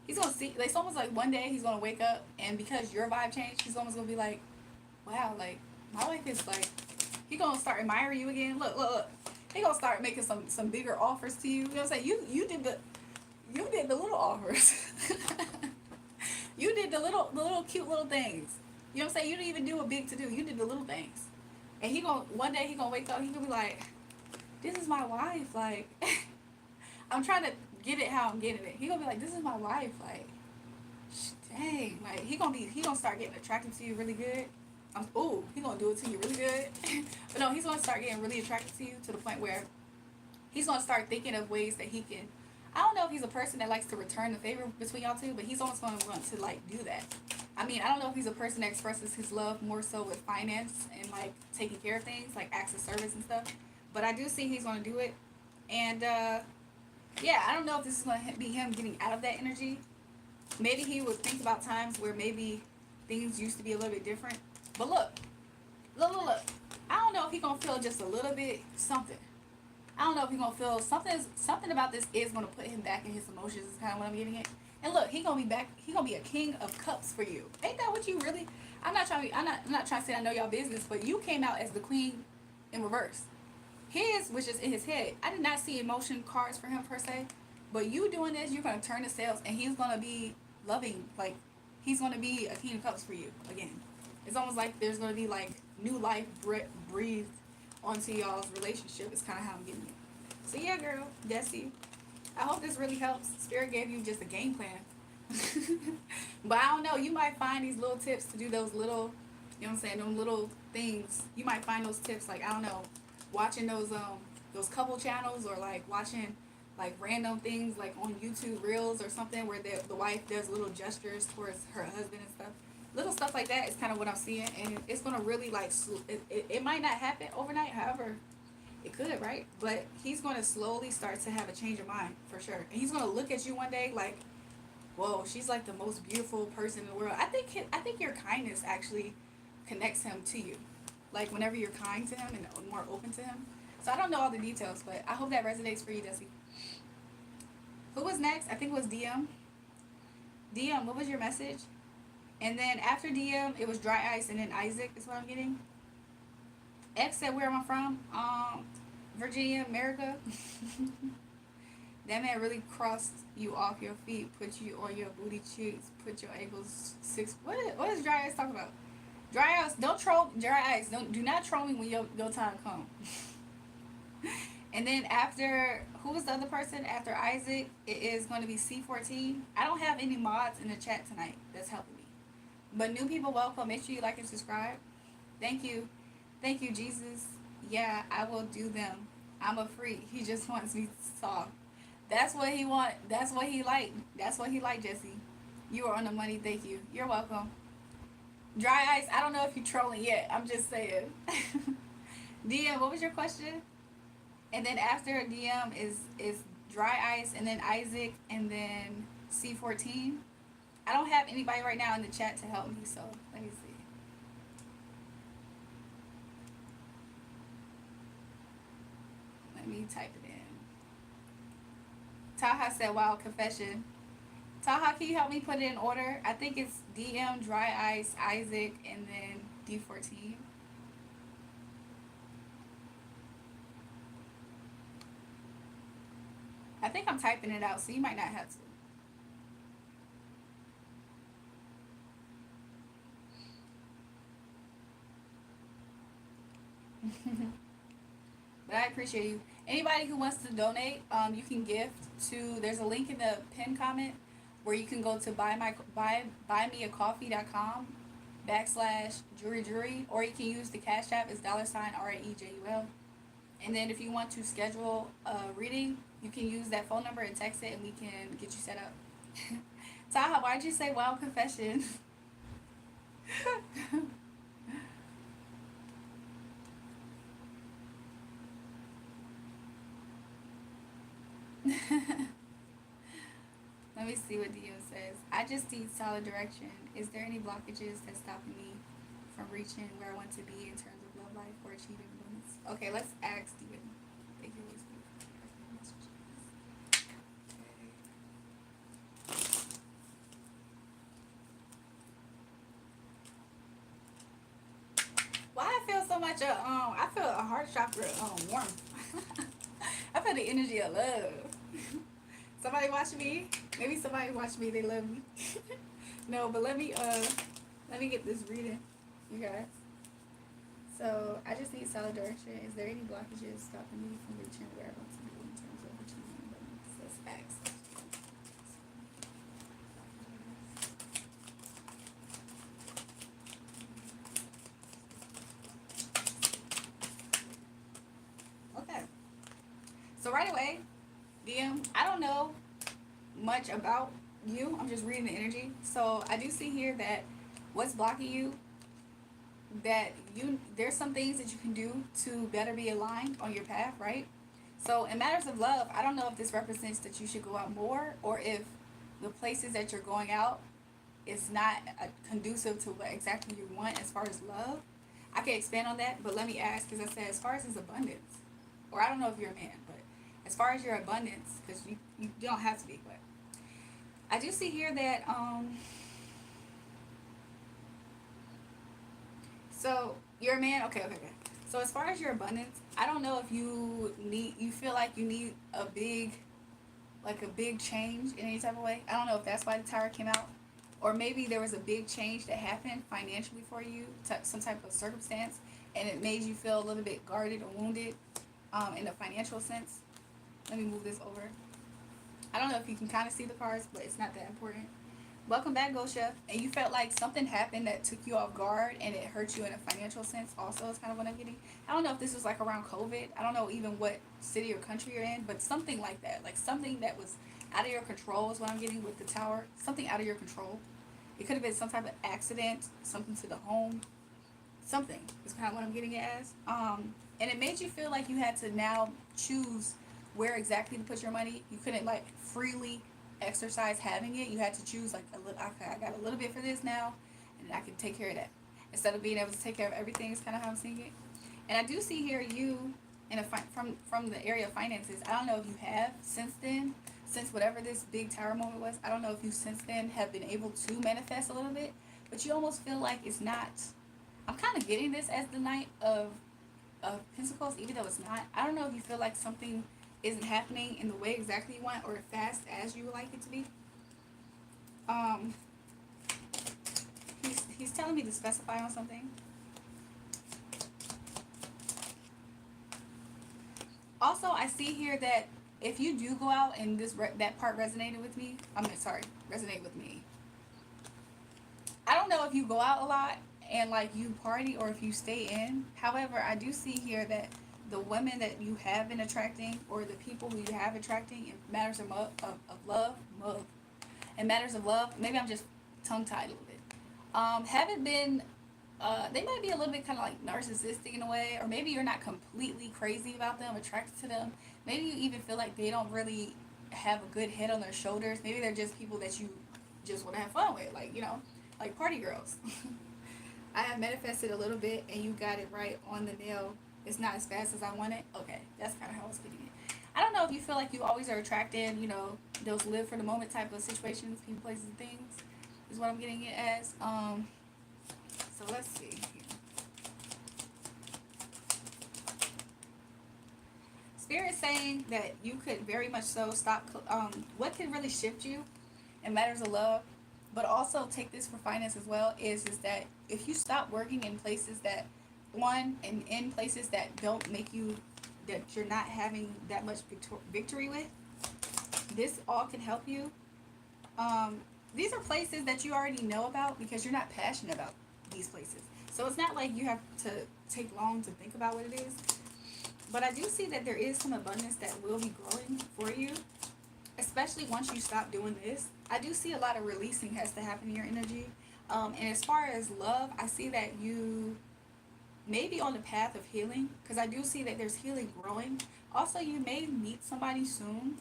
He's going to see, like, it's almost like one day he's going to wake up, and because your vibe changed, he's almost going to be like, wow, like, my wife is like, he gonna start admiring you again. Look. He gonna start making some bigger offers to you. You know what I'm saying? You did the little offers. You did the little cute little things. You know what I'm saying? You didn't even do a big to do. You did the little things. And one day he gonna wake up, he gonna be like, this is my wife, like I'm trying to get it how I'm getting it. He gonna be like, this is my wife, like dang, like he gonna start getting attracted to you really good. He's gonna do it to you really good. But no, he's gonna start getting really attracted to you to the point where he's gonna start thinking of ways that he can. I don't know if he's a person that likes to return the favor between y'all two, but he's almost gonna want to like do that. I mean, I don't know if he's a person that expresses his love more so with finance and like taking care of things, like acts of service and stuff. But I do see he's gonna do it, and yeah, I don't know if this is gonna be him getting out of that energy. Maybe he would think about times where maybe things used to be a little bit different. But look. I don't know if he gonna feel just a little bit something. I don't know if he gonna feel something about this is gonna put him back in his emotions. Is kind of what I'm getting at. And look, he gonna be back. He gonna be a king of cups for you. Ain't that what you really? I'm not trying to say I know y'all business, but you came out as the queen in reverse. His was just in his head. I did not see emotion cards for him per se, but you doing this, you're gonna turn the sales, and he's gonna be loving. Like he's gonna be a king of cups for you again. It's almost like there's gonna be like new life breathed onto y'all's relationship. Is kind of how I'm getting it. So yeah, girl, Desi. I hope this really helps. Spirit gave you just a game plan. But I don't know, you might find these little tips to do those little, you know what I'm saying, those little things. You might find those tips like, I don't know, watching those couple channels, or like watching like random things like on YouTube Reels or something where the wife does little gestures towards her husband and stuff. Little stuff like that is kind of what I'm seeing, and it's gonna really like it might not happen overnight, however it could, right? But he's going to slowly start to have a change of mind for sure, and he's going to look at you one day like, whoa, she's like the most beautiful person in the world. I think your kindness actually connects him to you, like whenever you're kind to him and more open to him. So I don't know all the details, but I hope that resonates for you, Desi. Who was next? I think it was DM. DM, what was your message? And then after DM, it was Dry Ice, and then Isaac is what I'm getting. X said, where am I from? Virginia, America. That man really crossed you off your feet, put you on your booty cheeks, put your ankles six. What is Dry Ice talking about? Dry Ice, don't troll. Dry Ice, do not troll me when your time comes. And then after, who was the other person? After Isaac, it is going to be C14. I don't have any mods in the chat tonight that's helping me. But new people, welcome. Make sure you like and subscribe. Thank you. Thank you, Jesus. Yeah, I will do them. I'm a freak. He just wants me soft. That's what he want. That's what he like. That's what he like, Jesse. You are on the money. Thank you. You're welcome. Dry Ice, I don't know if you're trolling yet. I'm just saying. DM, what was your question? And then after DM is Dry Ice, and then Isaac, and then C14. I don't have anybody right now in the chat to help me, so let me see. Let me type it in. Taha said, wow, confession. Taha, can you help me put it in order? I think it's DM, Dry Ice, Isaac, and then D14. I think I'm typing it out, so you might not have to. But I appreciate you. Anybody who wants to donate, you can gift to. There's a link in the pin comment where you can go to buymeacoffee.com/jewelry, or you can use the Cash App as $RAEJUL. And then if you want to schedule a reading, you can use that phone number and text it, and we can get you set up. Taha, why'd you say wild confession? Let me see what DM says. I just need solid direction. Is there any blockages that's stopping me from reaching where I want to be in terms of love life or achieving abundance? Okay, let's ask DM. Thank you, Holy Spirit. Why I feel so much? I feel a heart chakra warmth. I feel the energy of love. Somebody watch me. Maybe somebody watch me. They love me. No, but let me get this reading, you guys. So I just need solid direction. Is there any blockages stopping me from reaching where I want to be in terms of achieving abundance? Let's ask. Okay. So right away, DM, I don't know much about you. I'm just reading the energy. So I do see here that what's blocking you, that there's some things that you can do to better be aligned on your path, right? So in matters of love, I don't know if this represents that you should go out more, or if the places that you're going out is not conducive to what exactly you want as far as love. I can expand on that, but let me ask, because I said as far as his abundance, or I don't know if you're a man, but as far as your abundance, because you don't have to be, but I do see here that so you're a man, okay. So as far as your abundance, I don't know if you feel like you need a big change in any type of way. I don't know if that's why the tower came out, or maybe there was a big change that happened financially for you, some type of circumstance, and it made you feel a little bit guarded or wounded in a financial sense. Let me move this over. I don't know if you can kind of see the cards, but it's not that important. Welcome back, Gosha. And you felt like something happened that took you off guard and it hurt you in a financial sense also is kind of what I'm getting. I don't know if this was like around COVID. I don't know even what city or country you're in, but something like that. Like something that was out of your control is what I'm getting with the tower. Something out of your control. It could have been some type of accident, something to the home. Something is kind of what I'm getting it as. And it made you feel like you had to now choose where exactly to put your money. You couldn't like freely exercise having it. You had to choose like a little. Okay, I got a little bit for this now, and I can take care of that instead of being able to take care of everything. Is kind of how I'm seeing it. And I do see here you in a from the area of finances. I don't know if you have since then, since whatever this big tower moment was. I don't know if you since then have been able to manifest a little bit, but you almost feel like it's not. I'm kind of getting this as the Knight of Pentacles, even though it's not. I don't know if you feel like something isn't happening in the way exactly you want or fast as you would like it to be. He's telling me to specify on something. Also, I see here that if you do go out and that part resonated with me, resonate with me. I don't know if you go out a lot and like you party or if you stay in. However, I do see here that the women that you have been attracting or the people who you have attracting in matters of love, in matters of love, maybe I'm just tongue-tied a little bit, haven't been, they might be a little bit kind of like narcissistic in a way, or maybe you're not completely crazy about them, attracted to them. Maybe you even feel like they don't really have a good head on their shoulders. Maybe they're just people that you just want to have fun with, like, like party girls. I have manifested a little bit and you got it right on the nail. It's not as fast as I want it. Okay, that's kind of how I was getting it. I don't know if you feel like you always are attracted, those live for the moment type of situations, people, places, and things, is what I'm getting it as. So let's see here. Spirit saying that you could very much so stop. What can really shift you in matters of love, but also take this for finance as well, is that if you stop working in places that in places that don't make you, that you're not having that much victory with, this all can help you. These are places that you already know about because you're not passionate about these places. So it's not like you have to take long to think about what it is. But I do see that there is some abundance that will be growing for you, especially once you stop doing this. I do see a lot of releasing has to happen in your energy. And as far as love, I see that you may be on the path of healing, because I do see that there's healing growing. Also, you may meet somebody soon.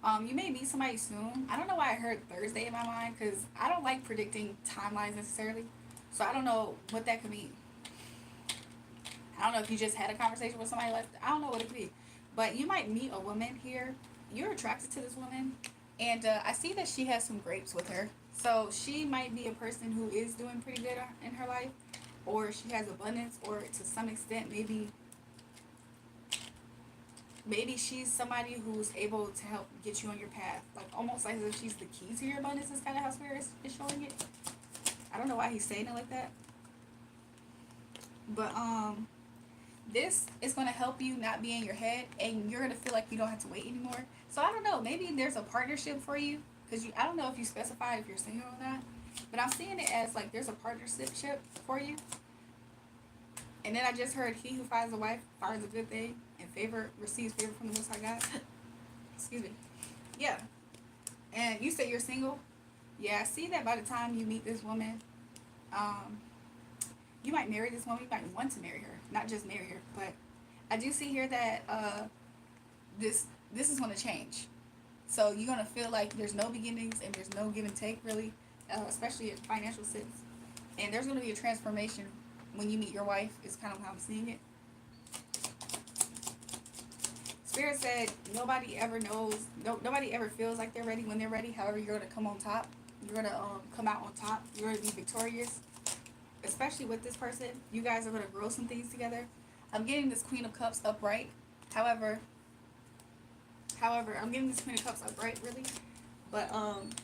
You may meet somebody soon. I don't know why I heard Thursday in my mind, because I don't like predicting timelines necessarily. So I don't know what that could mean. I don't know if you just had a conversation with somebody like that. I don't know what it could be. But you might meet a woman here. You're attracted to this woman. And I see that she has some grapes with her. So she might be a person who is doing pretty good in her life. Or she has abundance. Or to some extent, maybe she's somebody who's able to help get you on your path. Like almost like as if she's the key to your abundance is kind of how Spirit is showing it. I don't know why he's saying it like that. But this is going to help you not be in your head, and you're going to feel like you don't have to wait anymore. So I don't know, maybe there's a partnership for you, because I don't know if you specify if you're single or not, but I'm seeing it as like there's a partnership for you. And then I just heard, he who finds a wife finds a good thing, and receives favor from the Most High God. Excuse me. Yeah. And you say you're single. Yeah, I see that by the time you meet this woman, you might marry this woman. You might want to marry her, not just marry her. But I do see here that this is going to change. So you're gonna feel like there's no beginnings and there's no give and take really, especially in financial sense. And there's gonna be a transformation when you meet your wife. Is kind of how I'm seeing it. Spirit said nobody ever knows, nobody ever feels like they're ready when they're ready. However, you're gonna come on top. You're gonna come out on top. You're gonna be victorious, especially with this person. You guys are gonna grow some things together. I'm getting this Queen of Cups upright. However, I'm getting this Queen of Cups upright really. But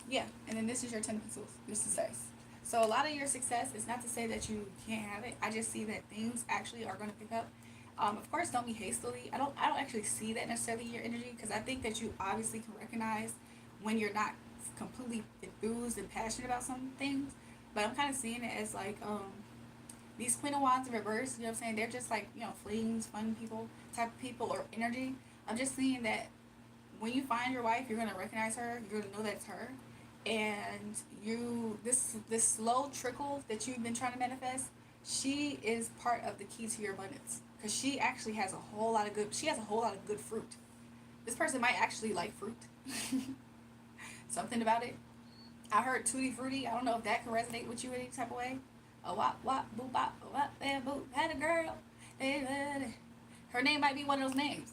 yeah. And then this is your Ten of Pentacles, your success. So a lot of your success is not to say that you can't have it. I just see that things actually are gonna pick up. Of course, don't be hastily. I don't actually see that necessarily in your energy, because I think that you obviously can recognize when you're not completely enthused and passionate about some things. But I'm kind of seeing it as like these Queen of Wands in reverse. You know what I'm saying? They're just like, you know, flings, fun people type of people or energy. I'm just seeing that when you find your wife, you're gonna recognize her. You're gonna know that's her, and this slow trickle that you've been trying to manifest. She is part of the key to your abundance, because she actually has a whole lot of good. She has a whole lot of good fruit. This person might actually like fruit. Something about it. I heard tutti frutti. I don't know if that can resonate with you in any type of way. A wop wop boop bop wop bam boop. Had a girl. Her name might be one of those names.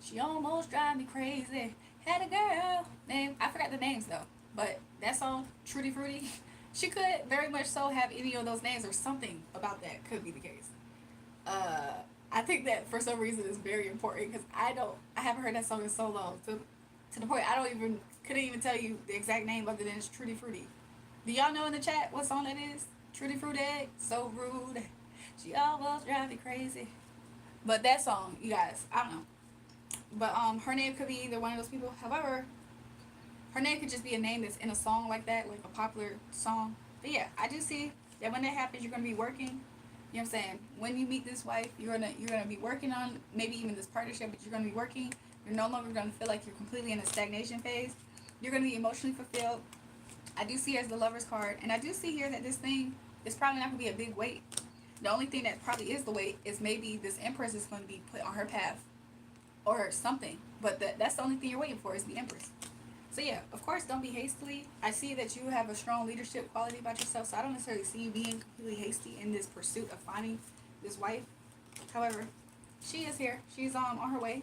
She almost drive me crazy. Had a girl name. I forgot the names though. But that song, Trudy Fruity, she could very much so have any of those names, or something about that could be the case. I think that for some reason is very important, because I haven't heard that song in so long, to the point couldn't even tell you the exact name other than it's Trudy Fruity. Do y'all know in the chat what song that is? Trudy Fruity, so rude. She almost drive me crazy. But that song, you guys, I don't know. But her name could be either one of those people. However, her name could just be a name that's in a song like that, like a popular song. But yeah, I do see that when that happens, you're gonna be working. You know what I'm saying? When you meet this wife, you're gonna be working on maybe even this partnership, but you're gonna be working. You're no longer gonna feel like you're completely in a stagnation phase. You're gonna be emotionally fulfilled. I do see as the Lover's card, and I do see here that this thing is probably not gonna be a big weight. The only thing that probably is the weight is maybe this Empress is going to be put on her path, or something. But that's the only thing you're waiting for, is the Empress. So yeah, of course, don't be hastily. I see that you have a strong leadership quality about yourself, so I don't necessarily see you being completely hasty in this pursuit of finding this wife. However, she is here. She's on her way.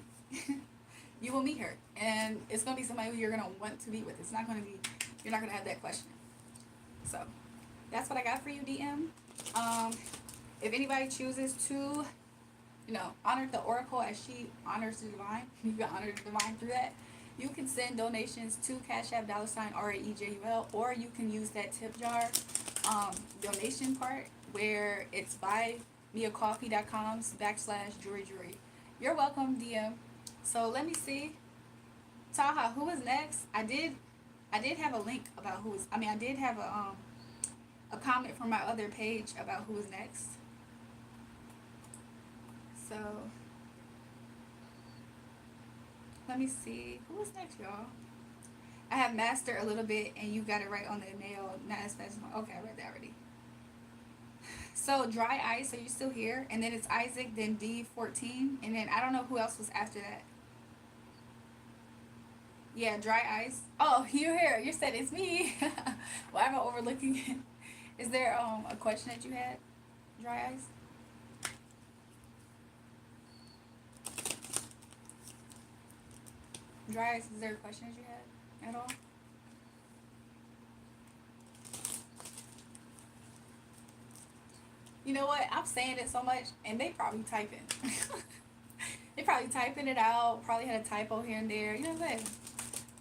You will meet her, and it's gonna be somebody who you're gonna want to be with. It's not gonna be, you're not gonna have that question. So that's what I got for you, DM. If anybody chooses to, honor the oracle as she honors the divine, you can honor the divine through that. You can send donations to Cash App $RAEJUL, or you can use that tip jar donation part where it's buymeacoffee.com/jewelry. You're welcome, DM. So let me see. Taha, who is next? I did have a link about I did have a comment from my other page about who is next. So let me see. Who is next, y'all? I have mastered a little bit, and you got it right on the nail. Not as fast as okay, I read that already. So Dry Ice, are you still here? And then it's Isaac, then D14, and then I don't know who else was after that. Yeah, Dry Ice. Oh, you're here. You said it's me. Why am I overlooking it? Is there a question that you had, Dry Ice? Dry Ice, is there a question that you had at all? You know what? I'm saying it so much, and they probably typing. They probably typing it out. Probably had a typo here and there. You know what I'm saying?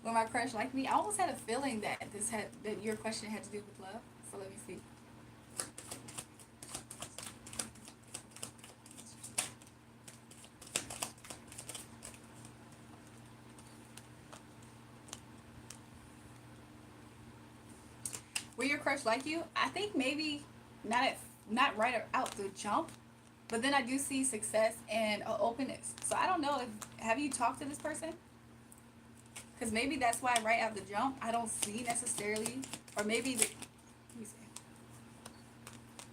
When my crush liked me, I almost had a feeling that that your question had to do with love. So let me see. Will your crush like you? I think maybe not right out the jump, but then I do see success and openness. So I don't know have you talked to this person? Because maybe that's why right out the jump I don't see necessarily, or maybe let me see.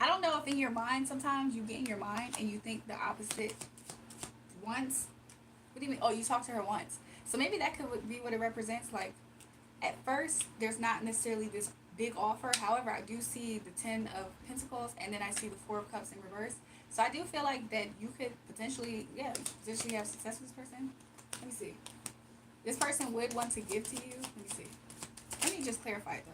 I don't know if in your mind sometimes you get in your mind and you think the opposite once. What do you mean? Oh, you talked to her once. So maybe that could be what it represents. Like, at first, there's not necessarily this big offer. However, I do see the 10 of Pentacles, and then I see the 4 of Cups in reverse. So I do feel like that you could potentially, potentially have success with this person. Let me see. This person would want to give to you. Let me see. Let me just clarify it, though.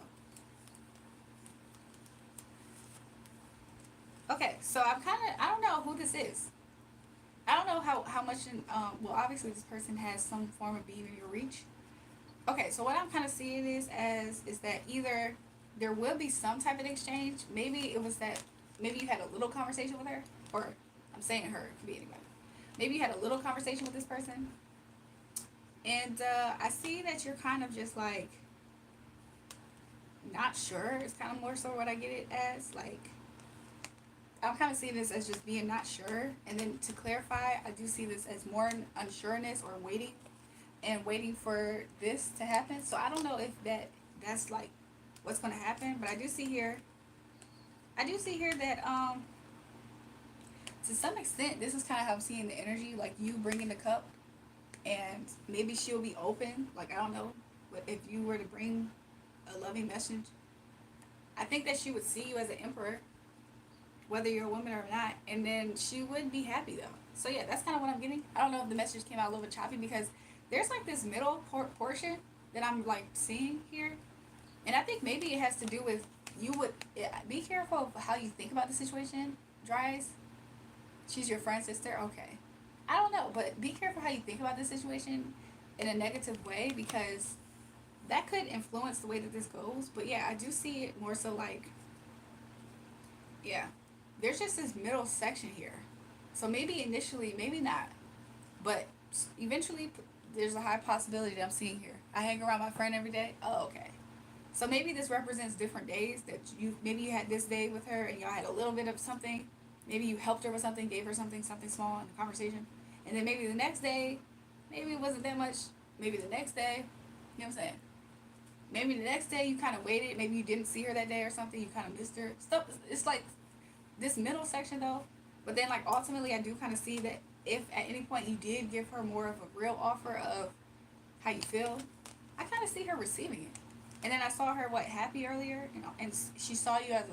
Okay, so I don't know who this is. I don't know how much, well, obviously this person has some form of being in your reach. Okay, so what I'm kind of seeing is that either there will be some type of exchange. Maybe it was that, maybe you had a little conversation with her, or I'm saying her, it could be anybody. Maybe you had a little conversation with this person, and I see that you're kind of just like not sure. It's kind of more so what I get it as. Like, I'm kind of seeing this as just being not sure, and then to clarify, I do see this as more unsureness or waiting for this to happen. So I don't know if that's like what's going to happen, but I do see here that to some extent this is kind of how I'm seeing the energy, like you bringing the cup, and maybe she'll be open, like I don't know, but if you were to bring a loving message, I think that she would see you as an emperor, whether you're a woman or not, and then she would be happy though. So yeah, that's kind of what I'm getting. I don't know if the message came out a little bit choppy because there's like this middle portion that I'm like seeing here, and I think maybe it has to do with you would be careful of how you think about the situation. Dry eyes. She's your friend, sister. Okay, I don't know, but be careful how you think about this situation in a negative way, because that could influence the way that this goes. But yeah, I do see it more so like, yeah, there's just this middle section here. So maybe initially, maybe not, but eventually there's a high possibility that I'm seeing here. I hang around my friend every day. Oh, okay. So maybe this represents different days that maybe you had this day with her and y'all had a little bit of something. Maybe you helped her with something, gave her something small in the conversation. And then maybe the next day, maybe it wasn't that much. Maybe the next day, you know what I'm saying? Maybe the next day you kind of waited. Maybe you didn't see her that day or something. You kind of missed her. Stuff. It's like this middle section though. But then like ultimately I do kind of see that if at any point you did give her more of a real offer of how you feel, I kind of see her receiving it. And then I saw her happy earlier, and she saw you as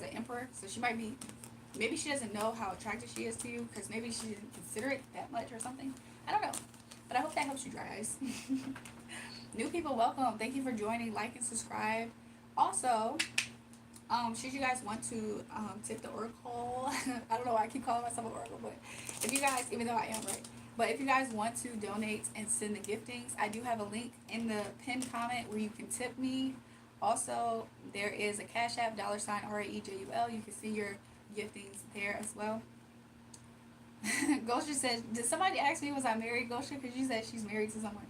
an emperor. So she might be, maybe she doesn't know how attracted she is to you because maybe she didn't consider it that much or something. I don't know, but I hope that helps you, dry eyes. New people, welcome. Thank you for joining. Like and subscribe. Also, should you guys want to tip the oracle, I don't know why I keep calling myself an oracle, but if you guys, even though I am, right, but if you guys want to donate and send the giftings, I do have a link in the pinned comment where you can tip me. Also, there is a Cash App, $RAEJUL. You can see your giftings there as well. Gosha said, did somebody ask me was I married, Gosha? Because you said she's married to someone.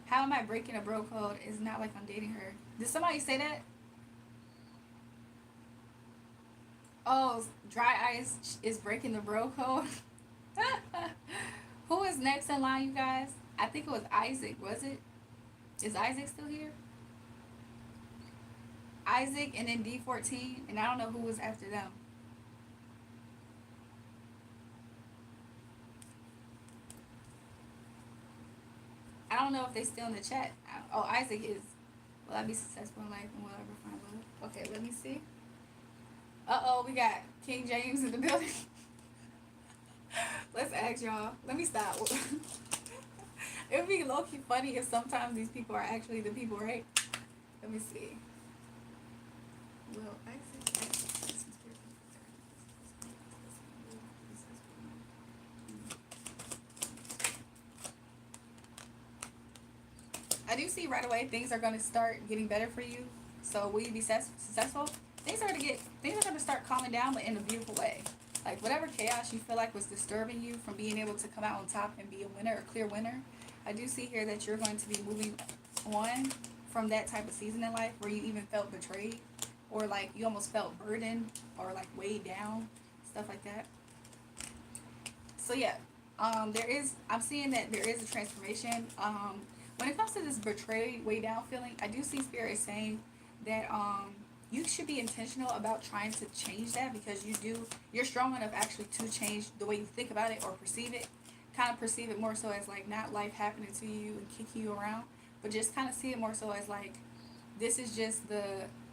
How am I breaking a bro code? It's not like I'm dating her. Did somebody say that? Oh, Dry Ice is breaking the bro code. Who is next in line, you guys? I think it was Isaac, was it? Is Isaac still here? Isaac and then D14, and I don't know who was after them. I don't know if they still in the chat. Oh, Isaac is. Will I be successful in life and will I ever find love? Okay, let me see. Uh-oh, we got King James in the building. Let's ask y'all. Let me stop. It would be low-key funny if sometimes these people are actually the people, right? Let me see. Well, I do see right away things are going to start getting better for you. So will you be successful? Things are going to start calming down, but in a beautiful way. Like whatever chaos you feel like was disturbing you from being able to come out on top and be a winner, a clear winner, I do see here that you're going to be moving on from that type of season in life where you even felt betrayed, or like you almost felt burdened or like weighed down, stuff like that. So yeah, I'm seeing that there is a transformation. When it comes to this betrayed, weighed down feeling, I do see Spirit saying that you should be intentional about trying to change that, because you're strong enough actually to change the way you think about it or perceive it. kind of perceive it more so as like not life happening to you and kicking you around, but just kind of see it more so as like this is just the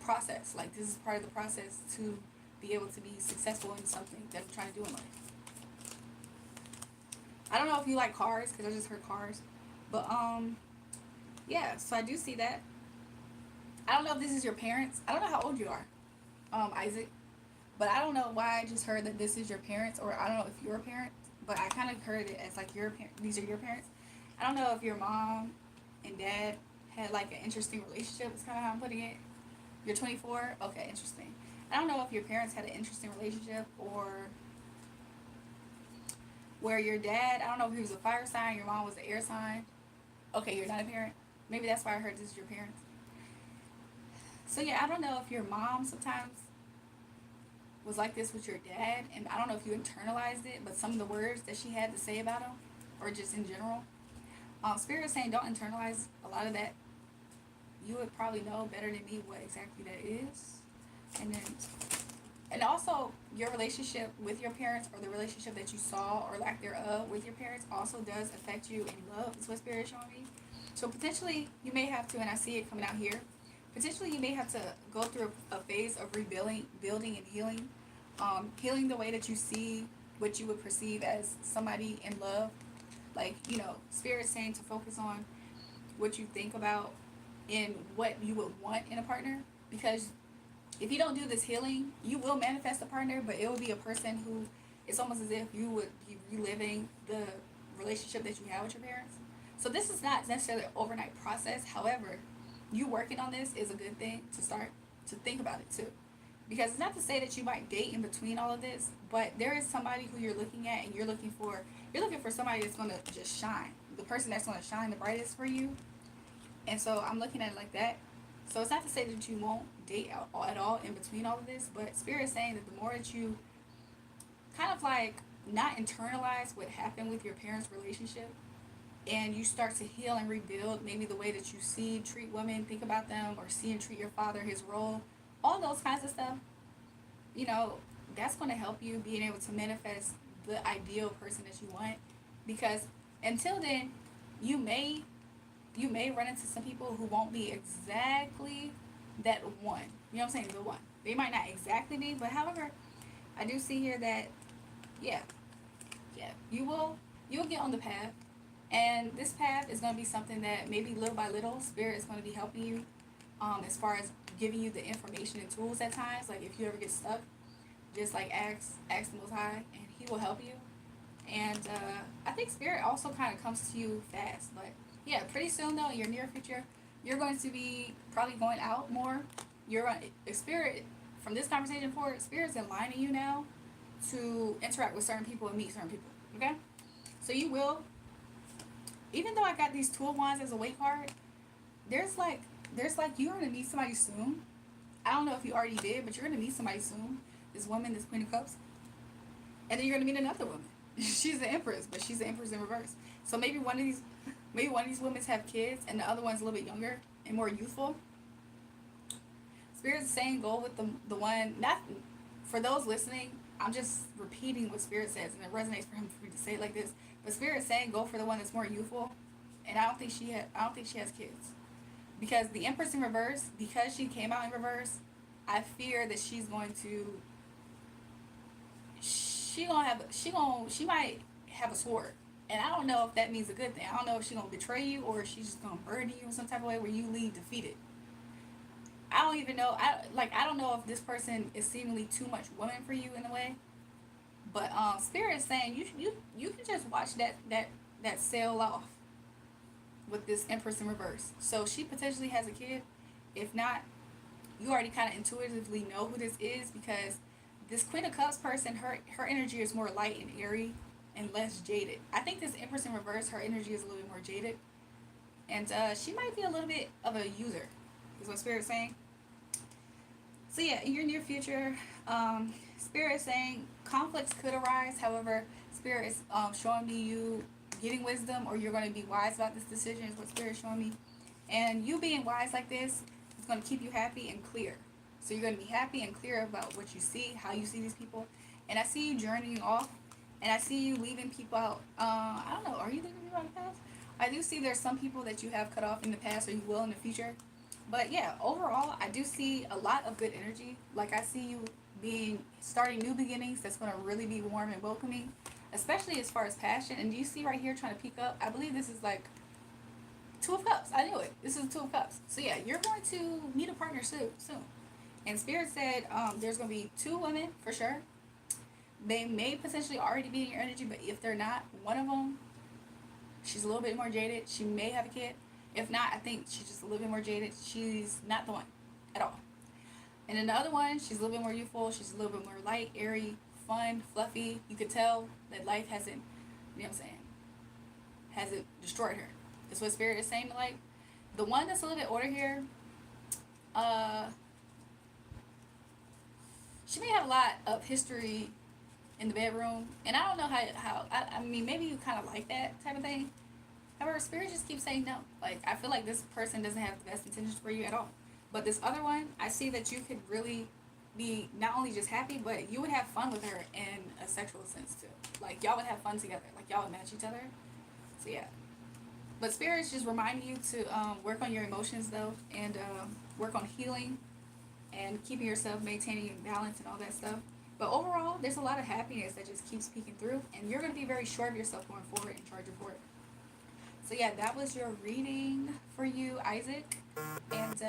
process. Like this is part of the process to be able to be successful in something that I'm trying to do in life. I don't know if you like cars because I just heard cars, but yeah. So I do see that. I don't know if this is your parents. I don't know how old you are, Isaac, but I don't know why I just heard that this is your parents, or I don't know if you're a parent, but I kind of heard it as like your these are your parents. I don't know if your mom and dad had like an interesting relationship. Is kind of how I'm putting it. You're 24. Okay, interesting. I don't know if your parents had an interesting relationship or where your dad. I don't know if he was a fire sign. Your mom was an air sign. Okay, you're not a parent. Maybe that's why I heard this is your parents. So yeah, I don't know if your mom sometimes was like this with your dad, and I don't know if you internalized it, but some of the words that she had to say about him, or just in general, Spirit is saying don't internalize a lot of that. You would probably know better than me what exactly that is, and also your relationship with your parents, or the relationship that you saw or lack thereof with your parents, also does affect you in love. Is what Spirit is showing me. So potentially you may have to, and I see it coming out here. Potentially you may have to go through a phase of rebuilding, building, and healing. Healing the way that you see what you would perceive as somebody in love. Like, Spirit's saying to focus on what you think about and what you would want in a partner. Because if you don't do this healing, you will manifest a partner, but it will be a person who, it's almost as if you would be reliving the relationship that you had with your parents. So this is not necessarily an overnight process. However, you working on this is a good thing to start to think about it too. Because it's not to say that you might date in between all of this, but there is somebody who you're looking at, and you're looking for somebody that's going to just shine. The person that's going to shine the brightest for you. And so I'm looking at it like that. So it's not to say that you won't date at all in between all of this, but Spirit is saying that the more that you kind of like not internalize what happened with your parents' relationship, and you start to heal and rebuild maybe the way that you see, treat women, think about them, or see and treat your father, his role, all those kinds of stuff, that's going to help you being able to manifest the ideal person that you want. Because until then, you may run into some people who won't be exactly that one. You know what I'm saying? The one. They might not exactly be, but however, I do see here that, yeah, you'll get on the path. And this path is going to be something that maybe little by little, Spirit is going to be helping you as far as giving you the information and tools at times. Like if you ever get stuck, just like ask the Most High, and He will help you. And I think Spirit also kind of comes to you fast. But yeah, pretty soon though, in your near future, you're going to be probably going out more. Spirit, from this conversation forward, Spirit's aligning you now to interact with certain people and meet certain people. Okay? So you will. Even though I got these tool wands as a weight card, there's like you're gonna meet somebody soon. I don't know if you already did, but you're gonna meet somebody soon. This woman, this Queen of Cups, and then you're gonna meet another woman. She's the Empress, but she's the Empress in reverse. So maybe one of these women have kids, and the other one's a little bit younger and more youthful. Spirit's saying go with the one. Not for those listening. I'm just repeating what Spirit says, and it resonates for me to say it like this. But Spirit's saying go for the one that's more youthful, and I don't think she has kids, because the Empress in reverse, because she came out in reverse, I fear that she might have a sword, and I don't know if that means a good thing. I don't know if she's gonna betray you or if she's just gonna burden you in some type of way where you leave defeated. I don't even know. I don't know if this person is seemingly too much woman for you in a way. But Spirit is saying you can just watch that sail off with this Empress in reverse. So she potentially has a kid. If not, you already kind of intuitively know who this is, because this Queen of Cups person, her energy is more light and airy and less jaded. I think this Empress in reverse, her energy is a little bit more jaded, and she might be a little bit of a user, is what Spirit's saying. So yeah, in your near future, Spirit is saying conflicts could arise. However, Spirit is showing me you getting wisdom, or you're going to be wise about this decision, is what Spirit is showing me. And you being wise like this is going to keep you happy and clear. So you're going to be happy and clear about what you see, how you see these people. And I see you journeying off And I see you leaving people out. I don't know. Are you leaving people out in the past? I do see there's some people that you have cut off in the past or you will in the future. But yeah, overall, I do see a lot of good energy. Like I see you starting new beginnings that's going to really be warm and welcoming, especially as far as passion. And do you see right here trying to peek up? I believe this is like Two of Cups. I knew it. This is Two of Cups. So yeah, you're going to meet a partner soon. And Spirit said there's going to be two women for sure. They may potentially already be in your energy, but if they're not, one of them, she's a little bit more jaded. She may have a kid. If not, I think she's just a little bit more jaded. She's not the one at all. And then the other one, she's a little bit more youthful. She's a little bit more light, airy, fun, fluffy. You could tell that life hasn't, you know what I'm saying, hasn't destroyed her. That's what Spirit is saying. Like, the one that's a little bit older here, she may have a lot of history in the bedroom, and I don't know I mean, maybe you kind of like that type of thing. However, Spirit just keeps saying no. Like, I feel like this person doesn't have the best intentions for you at all. But this other one, I see that you could really be not only just happy, but you would have fun with her in a sexual sense too. Like, y'all would have fun together. Like, y'all would match each other. So yeah. But Spirit's just reminding you to work on your emotions though, and work on healing and keeping yourself maintaining balance and all that stuff. But overall, there's a lot of happiness that just keeps peeking through, and you're going to be very sure of yourself going forward and charge your forward. So yeah, that was your reading for you, Isaac. And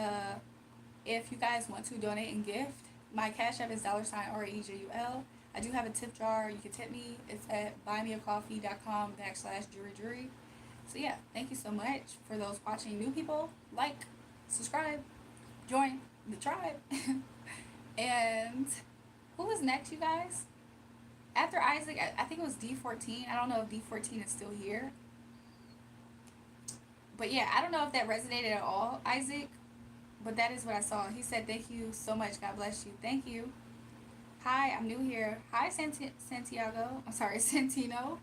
if you guys want to donate and gift, my cash app is $RAEJUL. I do have a tip jar. You can tip me. It's at buymeacoffee.com/julrarjulrae. So yeah, thank you so much for those watching. New people, like, subscribe, join the tribe. And who is next, you guys? After Isaac, I think it was D14. I don't know if D14 is still here. But yeah, I don't know if that resonated at all, Isaac. But that is what I saw. He said, thank you so much. God bless you. Thank you. Hi, I'm new here. Hi, Santiago. I'm sorry, Santino.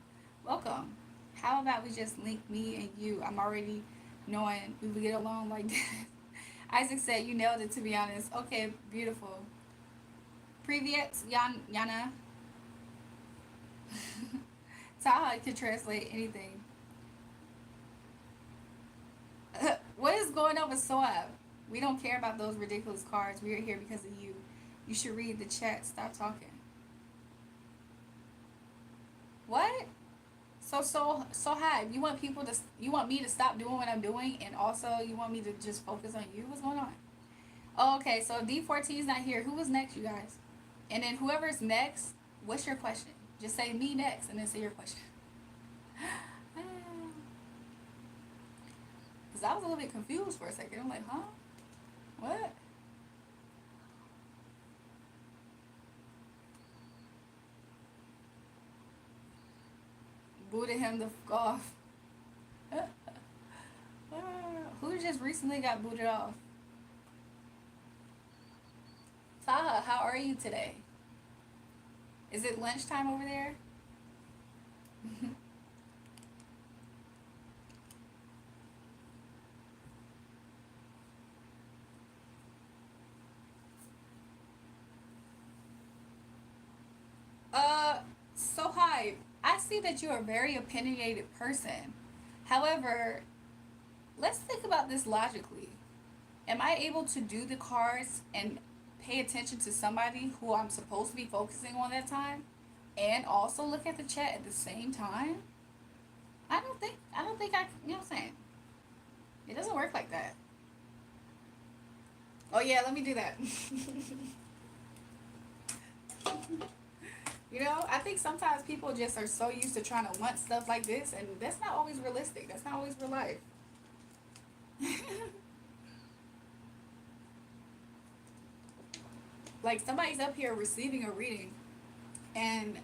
Welcome. How about we just link me and you? I'm already knowing we would get along like this. Isaac said, you nailed it, to be honest. Okay, beautiful. Privyet, Yana. Taha can translate anything. What is going on with Soab? We don't care about those ridiculous cards. We are here because of you. You should read the chat. Stop talking. What? So hi. You want me to stop doing what I'm doing, and also you want me to just focus on you? What's going on? Oh, okay, so D14 is not here. Who was next, you guys? And then whoever's next, what's your question? Just say me next, and then say your question. Because I was a little bit confused for a second. I'm like, huh? What? Booted him the f*** off. Who just recently got booted off? Taha, how are you today? Is it lunchtime over there? So hi. I see that you're a very opinionated person. However, let's think about this logically. Am I able to do the cards and pay attention to somebody who I'm supposed to be focusing on that time and also look at the chat at the same time? I don't think I, you know what I'm saying? It doesn't work like that. Oh yeah, let me do that. You know, I think sometimes people just are so used to trying to want stuff like this, and that's not always realistic. That's not always real life. Like, somebody's up here receiving a reading, and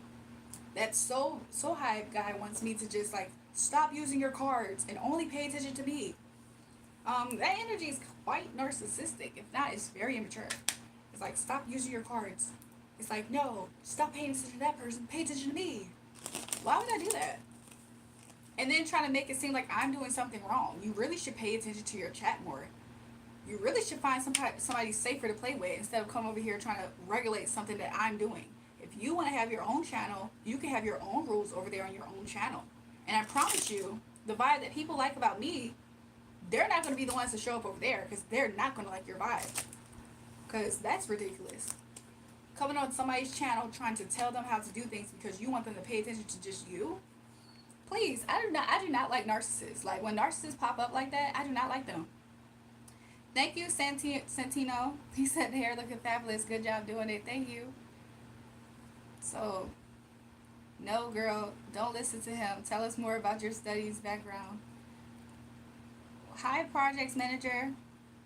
that so hype guy wants me to just like stop using your cards and only pay attention to me. That energy is quite narcissistic. If not, it's very immature. It's like, stop using your cards. It's like, no, stop paying attention to that person. Pay attention to me. Why would I do that? And then trying to make it seem like I'm doing something wrong. You really should pay attention to your chat more. You really should find somebody safer to play with instead of come over here trying to regulate something that I'm doing. If If you want to have your own channel, you can have your own rules over there on your own channel. And I promise you, the vibe that people like about me, they're not going to be the ones to show up over there because they're not going to like your vibe. Because that's ridiculous. Coming on somebody's channel trying to tell them how to do things because you want them to pay attention to just you. Please, I do not like narcissists. Like when narcissists pop up like that, I do not like them. Thank you, Santino. He said the hair looking fabulous. Good job doing it. Thank you. So, no, girl, don't listen to him. Tell us more about your studies background. Hi, projects manager.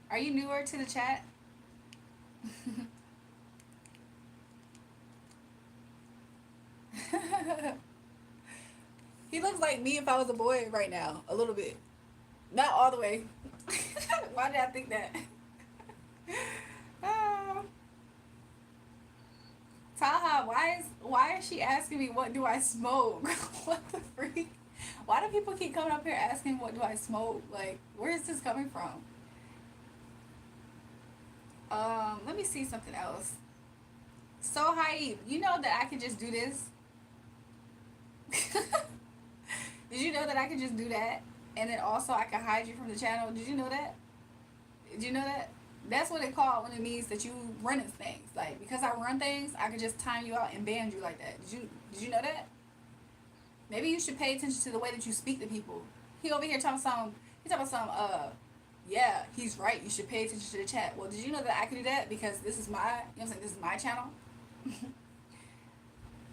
Are you newer to the chat? He looks like me if I was a boy right now, a little bit. Not all the way. Why did I think that? Ah. Taha, why is she asking me what do I smoke? What the freak? Why do people keep coming up here asking what do I smoke? Like, where is this coming from? Let me see something else. So Haib, you know that I can just do this? Did you know that I could just do that? And then also I can hide you from the channel. Did you know that? Did you know that? That's what it called when it means that you running things. Like, because I run things, I could just time you out and ban you like that. Did you know that? Maybe you should pay attention to the way that you speak to people. He over here talking about some yeah, he's right. You should pay attention to the chat. Well, did you know that I can do that? Because this is my, you know what I'm saying, this is my channel.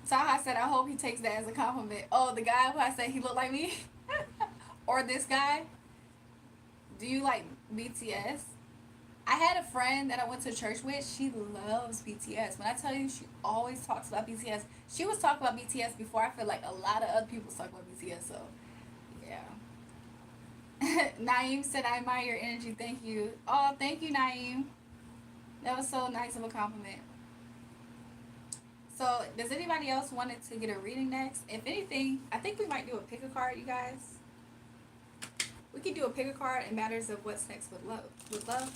Taha said, I hope he takes that as a compliment. Oh, the guy who I said he looked like me? Or this guy? Do you like BTS? I had a friend that I went to church with. She loves BTS. When I tell you, she always talks about BTS. She was talking about BTS before I feel like a lot of other people was talking about BTS. So, yeah. Naeem said, I admire your energy. Thank you. Oh, thank you, Naeem. That was so nice of a compliment. So, does anybody else want to get a reading next? If anything, I think we might do a pick a card, you guys. We could do a pick a card in matters of what's next with love.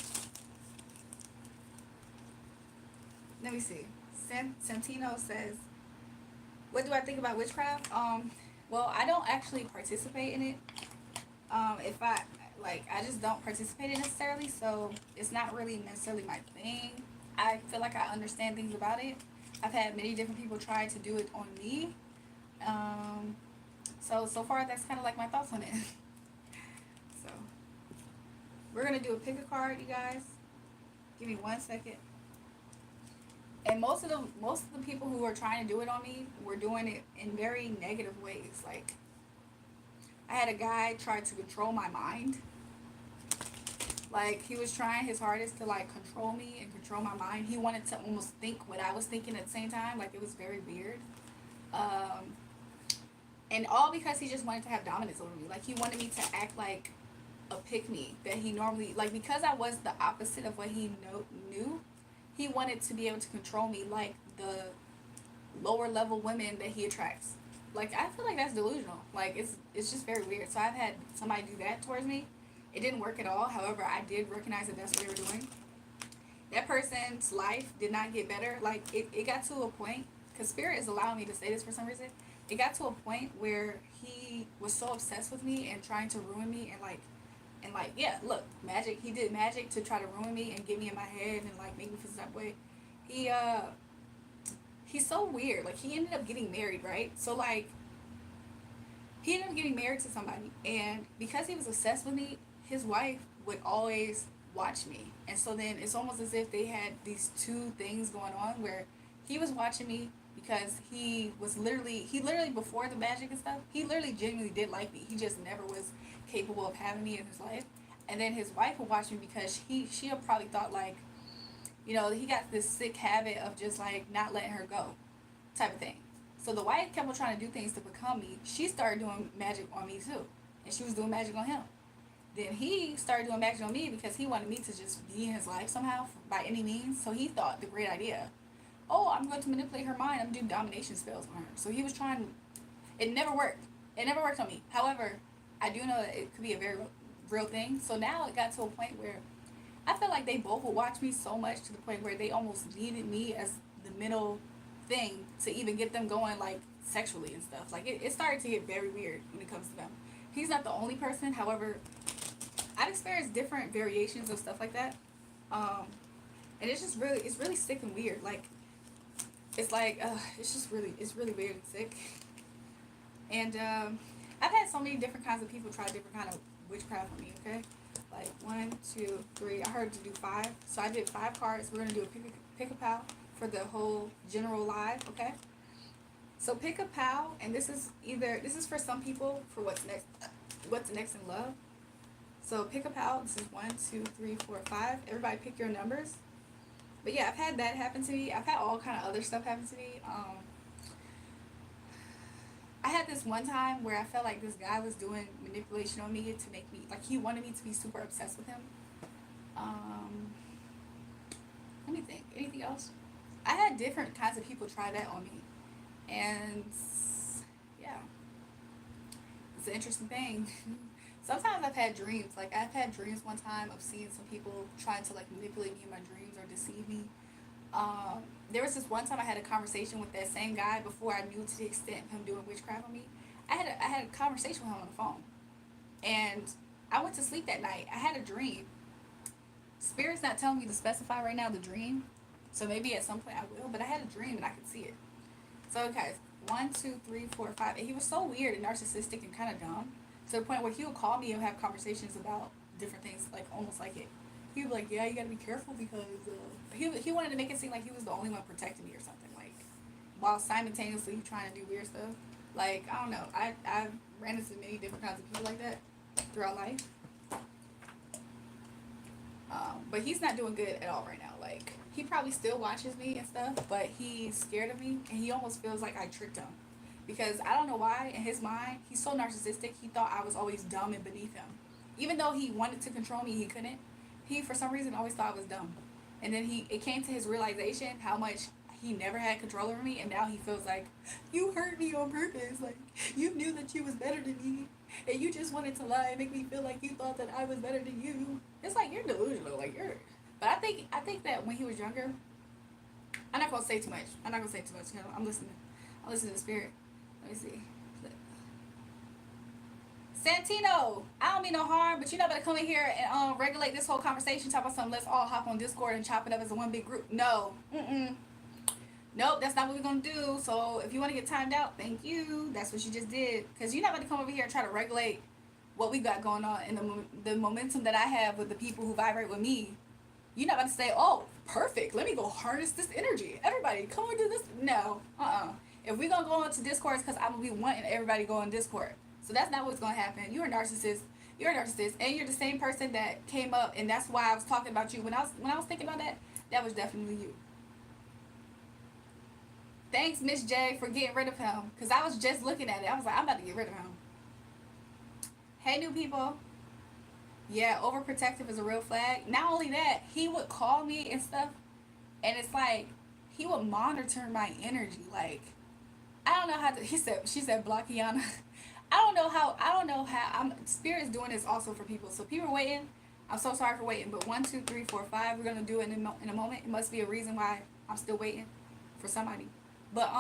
Let me see. Santino says, what do I think about witchcraft? Well, I don't actually participate in it. If I just don't participate in it necessarily, so it's not really necessarily my thing. I feel like I understand things about it. I've had many different people try to do it on me. So far that's kind of like my thoughts on it. So we're gonna do a pick a card, you guys. Give me 1 second. And most of the people who are trying to do it on me were doing it in very negative ways. Like, I had a guy try to control my mind. Like, he was trying his hardest to, like, control me and control my mind. He wanted to almost think what I was thinking at the same time. Like, it was very weird. And all because he just wanted to have dominance over me. Like, he wanted me to act like a pick-me that he normally... Like, because I was the opposite of what he knew, he wanted to be able to control me like the lower-level women that he attracts. Like, I feel like that's delusional. Like, it's just very weird. So I've had somebody do that towards me. It didn't work at all. However, I did recognize that that's what they were doing. That person's life did not get better. Like, it got to a point, because Spirit is allowing me to say this for some reason. It got to a point where he was so obsessed with me and trying to ruin me and yeah, look, magic. He did magic to try to ruin me and get me in my head and like make me feel that way. He's so weird. Like, he ended up getting married, right? So like, he ended up getting married to somebody, and because he was obsessed with me, his wife would always watch me. And so then it's almost as if they had these two things going on where he was watching me because he literally before the magic and stuff, he literally genuinely did like me. He just never was capable of having me in his life. And then his wife would watch me because she probably thought like, you know, he got this sick habit of just like not letting her go type of thing. So the wife kept on trying to do things to become me. She started doing magic on me too. And she was doing magic on him. Then he started doing magic on me because he wanted me to just be in his life somehow by any means. So he thought the great idea, oh, I'm going to manipulate her mind. I'm doing domination spells on her. So he was trying. It never worked. It never worked on me. However, I do know that it could be a very real thing. So now it got to a point where I feel like they both would watch me so much to the point where they almost needed me as the middle thing to even get them going like sexually and stuff. Like it started to get very weird when it comes to them. He's not the only person. However, I've experienced different variations of stuff like that. And it's really sick and weird. Like it's like it's really weird and sick. And I've had so many different kinds of people try different kind of witchcraft on me. Okay, like 1, 2, 3. I heard to do 5, so I did 5 cards. We're gonna do a pick a pal for the whole general live. Okay, so pick a pal, and this is for some people for what's next in love. So pick a pal. This is 1, 2, 3, 4, 5. Everybody pick your numbers. But yeah, I've had that happen to me. I've had all kind of other stuff happen to me. I had this one time where I felt like this guy was doing manipulation on me to make me, like, he wanted me to be super obsessed with him. Let me think. Anything else? I had different kinds of people try that on me. And yeah, it's an interesting thing. Sometimes I've had dreams. Like, I've had dreams one time of seeing some people trying to, like, manipulate me in my dreams or deceive me. There was this one time I had a conversation with that same guy before I knew to the extent of him doing witchcraft on me. I had a conversation with him on the phone. And I went to sleep that night. I had a dream. Spirit's not telling me to specify right now the dream. So maybe at some point I will. But I had a dream and I could see it. So, okay. 1, 2, 3, 4, 5. And he was so weird and narcissistic and kind of dumb. To the point where he would call me and have conversations about different things. Like, almost like it. He would be like, yeah, you gotta be careful because he wanted to make it seem like he was the only one protecting me or something, like, while simultaneously trying to do weird stuff. Like, I don't know. I've ran into many different kinds of people like that throughout life. But he's not doing good at all right now. Like, he probably still watches me and stuff, but he's scared of me, and he almost feels like I tricked him. Because I don't know why, in his mind, he's so narcissistic, he thought I was always dumb and beneath him. Even though he wanted to control me, he couldn't. He, for some reason, always thought I was dumb. And then it came to his realization how much he never had control over me, and now he feels like, you hurt me on purpose. Like, you knew that you was better than me, and you just wanted to lie and make me feel like you thought that I was better than you. It's like, you're delusional. Like, you're... But I think that when he was younger, I'm not going to say too much. I'm listening. I'm listening to Spirit. Let me see. Santino, I don't mean no harm, but you not better come in here and regulate this whole conversation. Talk about something. Let's all hop on Discord and chop it up as a one big group. No, nope, that's not what we're gonna do. So if you want to get timed out, thank you. That's what you just did. Cause you're not gonna come over here and try to regulate what we got going on and the momentum that I have with the people who vibrate with me. You're not about to say, oh, perfect. Let me go harness this energy. Everybody, come and do this. No, If we're gonna go into Discord, it's because I'm gonna be wanting everybody to go on Discord. So that's not what's gonna happen. You're a narcissist. And you're the same person that came up, and that's why I was talking about you. When I was thinking about that, that was definitely you. Thanks, Miss J, for getting rid of him. Cause I was just looking at it. I was like, I'm about to get rid of him. Hey, new people. Yeah, overprotective is a real flag. Not only that, he would call me and stuff, and it's like he would monitor my energy. Like, I don't know how to. She said, block Kiana. I don't know how. Spirit's doing this also for people. So people are waiting. I'm so sorry for waiting. But 1, 2, 3, 4, 5. We're gonna do it in a moment. It must be a reason why I'm still waiting for somebody. But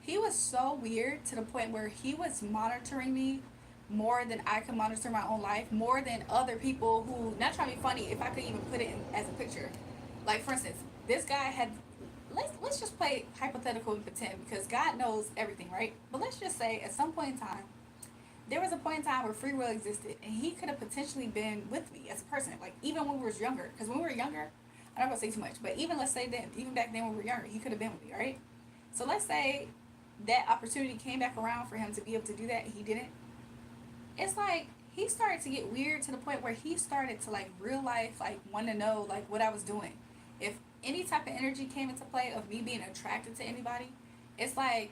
he was so weird to the point where he was monitoring me more than I could monitor my own life, more than other people who, not trying to be funny, if I could even put it in, as a picture. Like, for instance, this guy had, let's just play hypothetical and pretend, because God knows everything, right? But let's just say at some point in time, there was a point in time where free will existed, and he could have potentially been with me as a person, like, even when we were younger. Because when we were younger, I'm not going to say too much, but even, let's say then, even back then when we were younger, he could have been with me, right? So let's say that opportunity came back around for him to be able to do that, and he didn't. It's like, he started to get weird to the point where he started to, like, real life, like, want to know, like, what I was doing. If any type of energy came into play of me being attracted to anybody, it's like,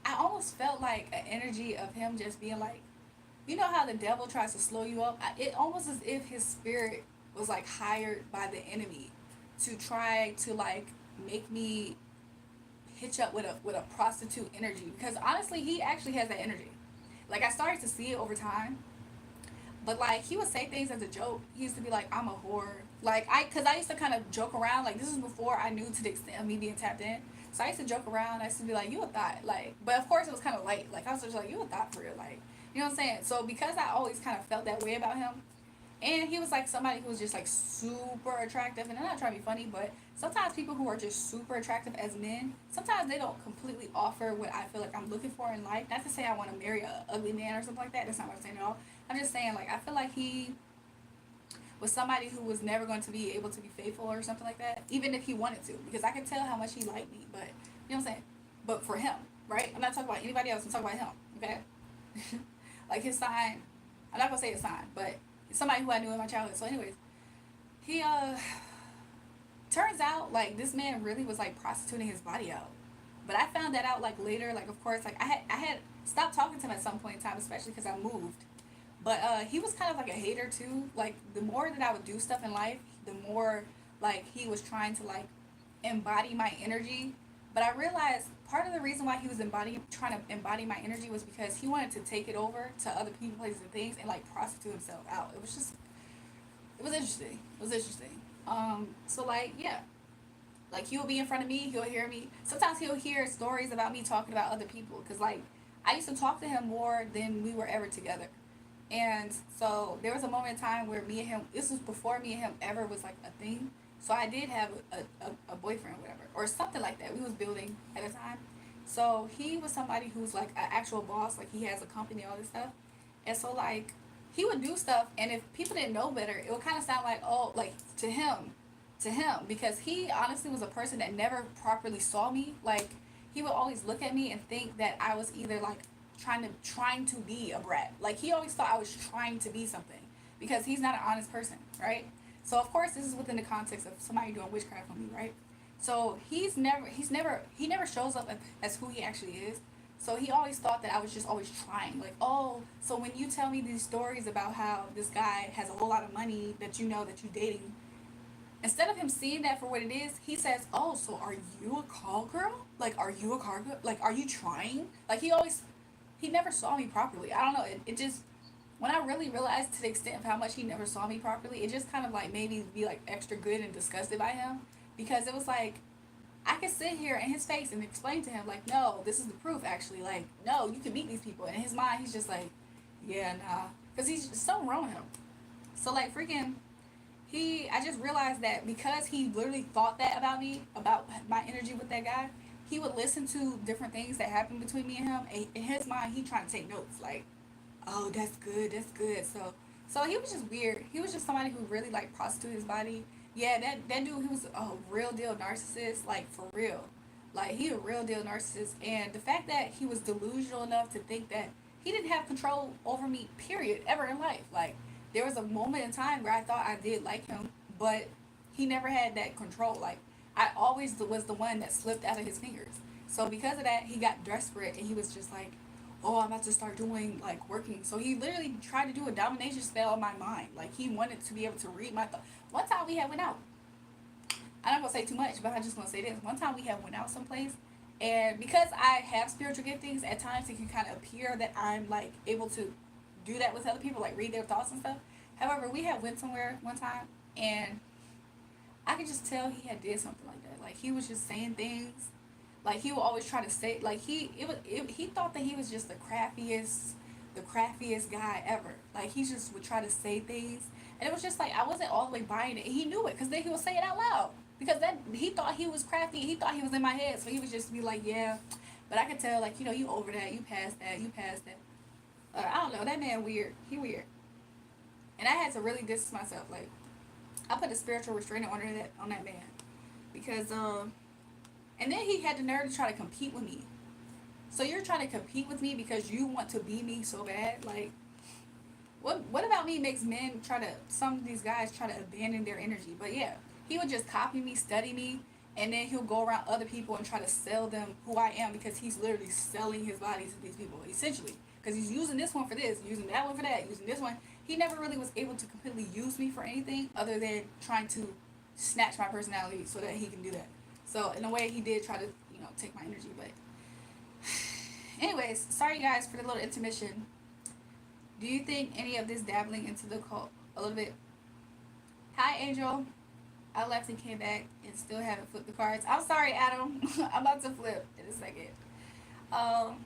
I almost felt like an energy of him just being like, you know how the devil tries to slow you up? It almost as if his spirit was, like, hired by the enemy to try to, like, make me hitch up with a prostitute energy. Because honestly, he actually has that energy. Like, I started to see it over time. But, like, he would say things as a joke. He used to be like, I'm a whore Like, cause I used to kind of joke around. Like, this is before I knew to the extent of me being tapped in. So I used to joke around. I used to be like, you a thought. Like, but of course it was kind of light. Like, I was just like, you a thought for real. Like, you know what I'm saying? So because I always kind of felt that way about him, and he was like somebody who was just like super attractive. And I'm not trying to be funny, but sometimes people who are just super attractive as men, sometimes they don't completely offer what I feel like I'm looking for in life. Not to say I want to marry a ugly man or something like that. That's not what I'm saying at all. I'm just saying, like, I feel like he was somebody who was never going to be able to be faithful or something like that, even if he wanted to, because I could tell how much he liked me. But you know what I'm saying? But for him, right? I'm not talking about anybody else. I'm talking about him. Okay? Like his sign. I'm not gonna say his sign, but somebody who I knew in my childhood. So, anyways, he turns out like this man really was like prostituting his body out. But I found that out like later. Like, of course, like I had stopped talking to him at some point in time, especially because I moved. But he was kind of like a hater too. Like the more that I would do stuff in life, the more like he was trying to like embody my energy. But I realized part of the reason why he was trying to embody my energy was because he wanted to take it over to other people, places, and things, and like prostitute himself out. It was interesting. It was interesting. So like, yeah, like he'll be in front of me, he'll hear me. Sometimes he'll hear stories about me talking about other people, cause like I used to talk to him more than we were ever together. And so there was a moment in time where me and him, this was before me and him ever was like a thing. So I did have a boyfriend, or whatever, or something like that. We was building at a time. So he was somebody who's like an actual boss, like he has a company, all this stuff. And so like he would do stuff, and if people didn't know better, it would kind of sound like, oh, like to him, because he honestly was a person that never properly saw me. Like he would always look at me and think that I was either like trying to be a brat. Like he always thought I was trying to be something because he's not an honest person, right? So of course this is within the context of somebody doing witchcraft on me, right? So he never shows up as who he actually is. So he always thought that I was just always trying. Like, oh, so when you tell me these stories about how this guy has a whole lot of money that you know that you're dating, instead of him seeing that for what it is, he says, oh, so are you a call girl? Like, are you a car girl? Like, are you trying? Like, he never saw me properly. I don't know. It just, when I really realized to the extent of how much he never saw me properly, it just kind of like made me be like extra good and disgusted by him. Because it was like, I could sit here in his face and explain to him, like, no, this is the proof, actually. Like, no, you can meet these people. And in his mind, he's just like, yeah, nah. Because he's just so wrong with him. So, like, freaking, I just realized that because he literally thought that about me, about my energy with that guy, he would listen to different things that happened between me and him. And in his mind, he trying to take notes. Like, oh, that's good, that's good. So he was just weird. He was just somebody who really, like, prostituted his body. Yeah, that dude, he was a real deal narcissist, like, for real. Like, he a real deal narcissist. And the fact that he was delusional enough to think that he didn't have control over me, period, ever in life. Like, there was a moment in time where I thought I did like him, but he never had that control. Like, I always was the one that slipped out of his fingers. So because of that, he got desperate and he was just like, oh, I'm about to start doing, like, working. So he literally tried to do a domination spell on my mind. Like, he wanted to be able to read my thoughts. One time we had went out. I'm not going to say too much, but I'm just going to say this. One time we had went out someplace, and because I have spiritual giftings, at times it can kind of appear that I'm, like, able to do that with other people, like, read their thoughts and stuff. However, we had went somewhere one time, and I could just tell he had did something like that. Like, he was just saying things. Like, he would always try to say, like, he thought that he was just the craftiest guy ever. Like, he just would try to say things, and it was just like I wasn't all the way buying it. And he knew it because then he would say it out loud because then he thought he was crafty. He thought he was in my head, so he would just be like, yeah. But I could tell, like, you know, you over that, you past that, you past that. I don't know. That man weird. He weird. And I had to really distance myself. Like, I put a spiritual restraining order on that man because and then he had the nerve to try to compete with me. So you're trying to compete with me because you want to be me so bad? Like, what about me makes some of these guys try to abandon their energy? But yeah, he would just copy me, study me, and then he'll go around other people and try to sell them who I am because he's literally selling his body to these people, essentially. Because he's using this one for this, using that one for that, using this one. He never really was able to completely use me for anything other than trying to snatch my personality so that he can do that. So in a way, he did try to, take my energy. But anyways, sorry guys for the little intermission. Do you think any of this dabbling into the cult a little bit Hi, Angel. I left and came back and still haven't flipped the cards. I'm sorry, Adam. I'm about to flip in a second. Um,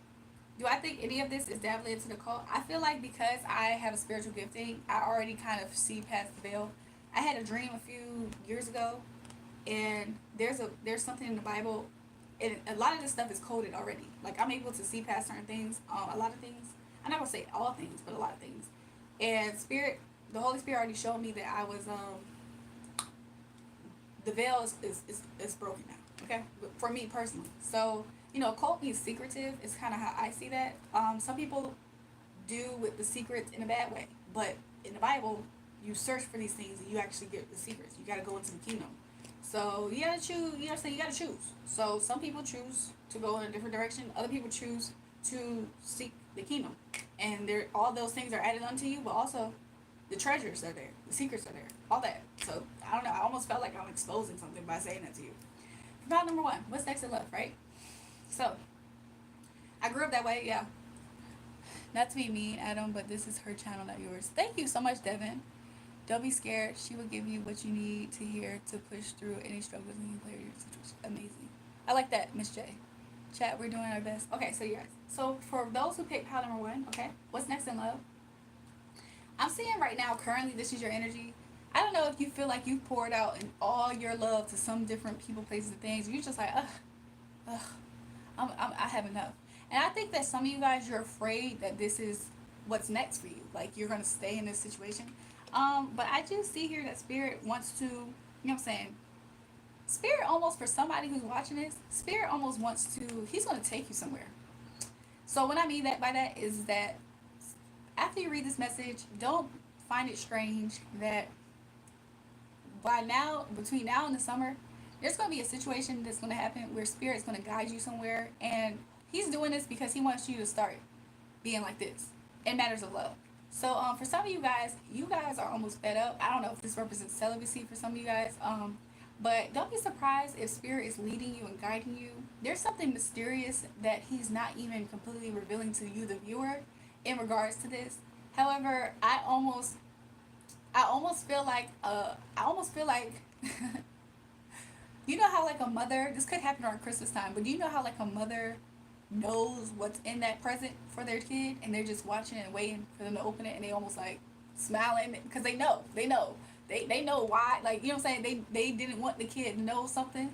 do I think any of this is dabbling into the cult? I feel like because I have a spiritual gifting, I already kind of see past the veil. I had a dream a few years ago, and there's something in the Bible, and a lot of this stuff is coded already. Like I'm able to see past certain things, a lot of things. I'm not gonna say all things, but a lot of things. And the Holy Spirit already showed me that I was the veil is broken now. Okay, but for me personally. So cult means secretive. Is kind of how I see that. Some people do with the secrets in a bad way, but in the Bible, you search for these things and you actually get the secrets. You got to go into the kingdom. So you gotta choose. You know what I'm saying? You gotta choose. So some people choose to go in a different direction. Other people choose to seek the kingdom, and there all those things are added unto you, but also the treasures are there, the secrets are there, all that. So I don't know. I almost felt like I'm exposing something by saying that to you. About number one, what's next in love, right? So I grew up that way, yeah. Not to be mean, Adam, but this is her channel, not yours. Thank you so much, Devin. Don't be scared. She will give you what you need to hear to push through any struggles in your player situation. Amazing. I like that, Miss J. Chat, we're doing our best. Okay, so yes. So for those who picked pile number one, okay, what's next in love? I'm seeing right now, currently, this is your energy. I don't know if you feel like you've poured out in all your love to some different people, places, and things. You're just like, ugh, I have enough. And I think that some of you guys, you're afraid that this is what's next for you. Like, you're going to stay in this situation. But I do see here that Spirit wants to, you know what I'm saying? Spirit almost, for somebody who's watching this, Spirit almost wants to, he's going to take you somewhere. So what I mean that by that is that after you read this message, don't find it strange that by now, between now and the summer, there's going to be a situation that's going to happen where Spirit's going to guide you somewhere, and he's doing this because he wants you to start being like this in matters of love. So for some of you guys are almost fed up. I don't know if this represents celibacy for some of you guys, but don't be surprised if Spirit is leading you and guiding you. There's something mysterious that he's not even completely revealing to you, the viewer, in regards to this. However, I almost feel like you know how like a mother, this could happen around Christmas time, but do you know how like a mother knows what's in that present for their kid, and they're just watching and waiting for them to open it, and they almost like smiling because they know why, like, you know what I'm saying, they didn't want the kid to know something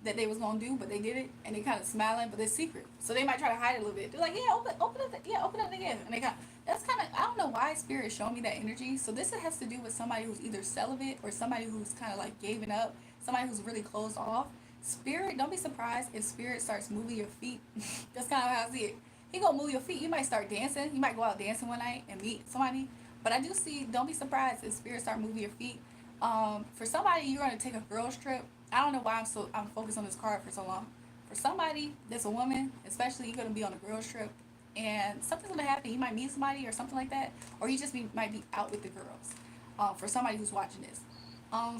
that they was gonna do, but they did it, and they kind of smiling, but it's secret, so they might try to hide it a little bit. They're like, yeah, open it again, and they kind of, that's kind of, I don't know why Spirit is showing me that energy. So this has to do with somebody who's either celibate or somebody who's kind of like giving up, somebody who's really closed off. Spirit, don't be surprised if Spirit starts moving your feet. That's kind of how I see it. He gonna move your feet. You might start dancing. You might go out dancing one night and meet somebody. But I do see. Don't be surprised if Spirit start moving your feet. For somebody, you're gonna take a girls trip. I don't know why I'm focused on this card for so long. For somebody that's a woman, especially, you're gonna be on a girls trip, and something's gonna happen. You might meet somebody or something like that, or you just might be out with the girls. For somebody who's watching this,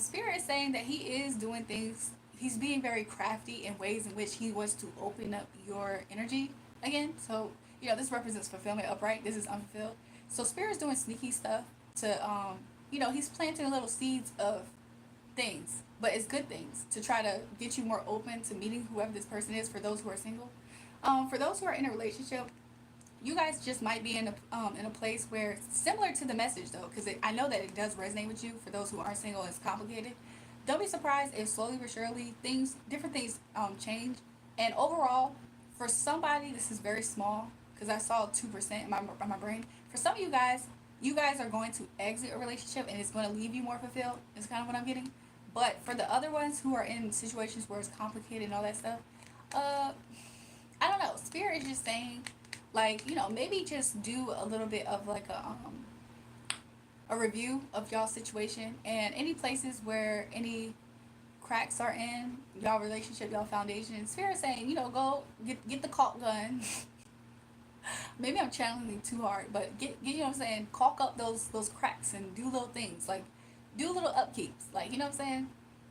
Spirit is saying that he is doing things. He's being very crafty in ways in which he wants to open up your energy again. So this represents fulfillment upright. This is unfulfilled. So Spirit's doing sneaky stuff to he's planting little seeds of things, but it's good things to try to get you more open to meeting whoever this person is. For those who are single, for those who are in a relationship, you guys just might be in a place where, similar to the message though, because I know that it does resonate with you. For those who aren't single, it's complicated. Don't be surprised if slowly but surely different things change. And overall, for somebody, this is very small because I saw 2% in my brain. For some of you guys are going to exit a relationship and it's going to leave you more fulfilled. Is kind of what I'm getting. But for the other ones who are in situations where it's complicated and all that stuff, I don't know. Spirit is just saying, like, maybe just do a little bit of like a review of y'all situation and any places where any cracks are in y'all relationship, y'all foundation. Spirit saying, go get the caulk gun. Maybe I'm channeling too hard, but get you know what I'm saying, caulk up those cracks and do little things, like do little upkeeps, like, you know what I'm saying,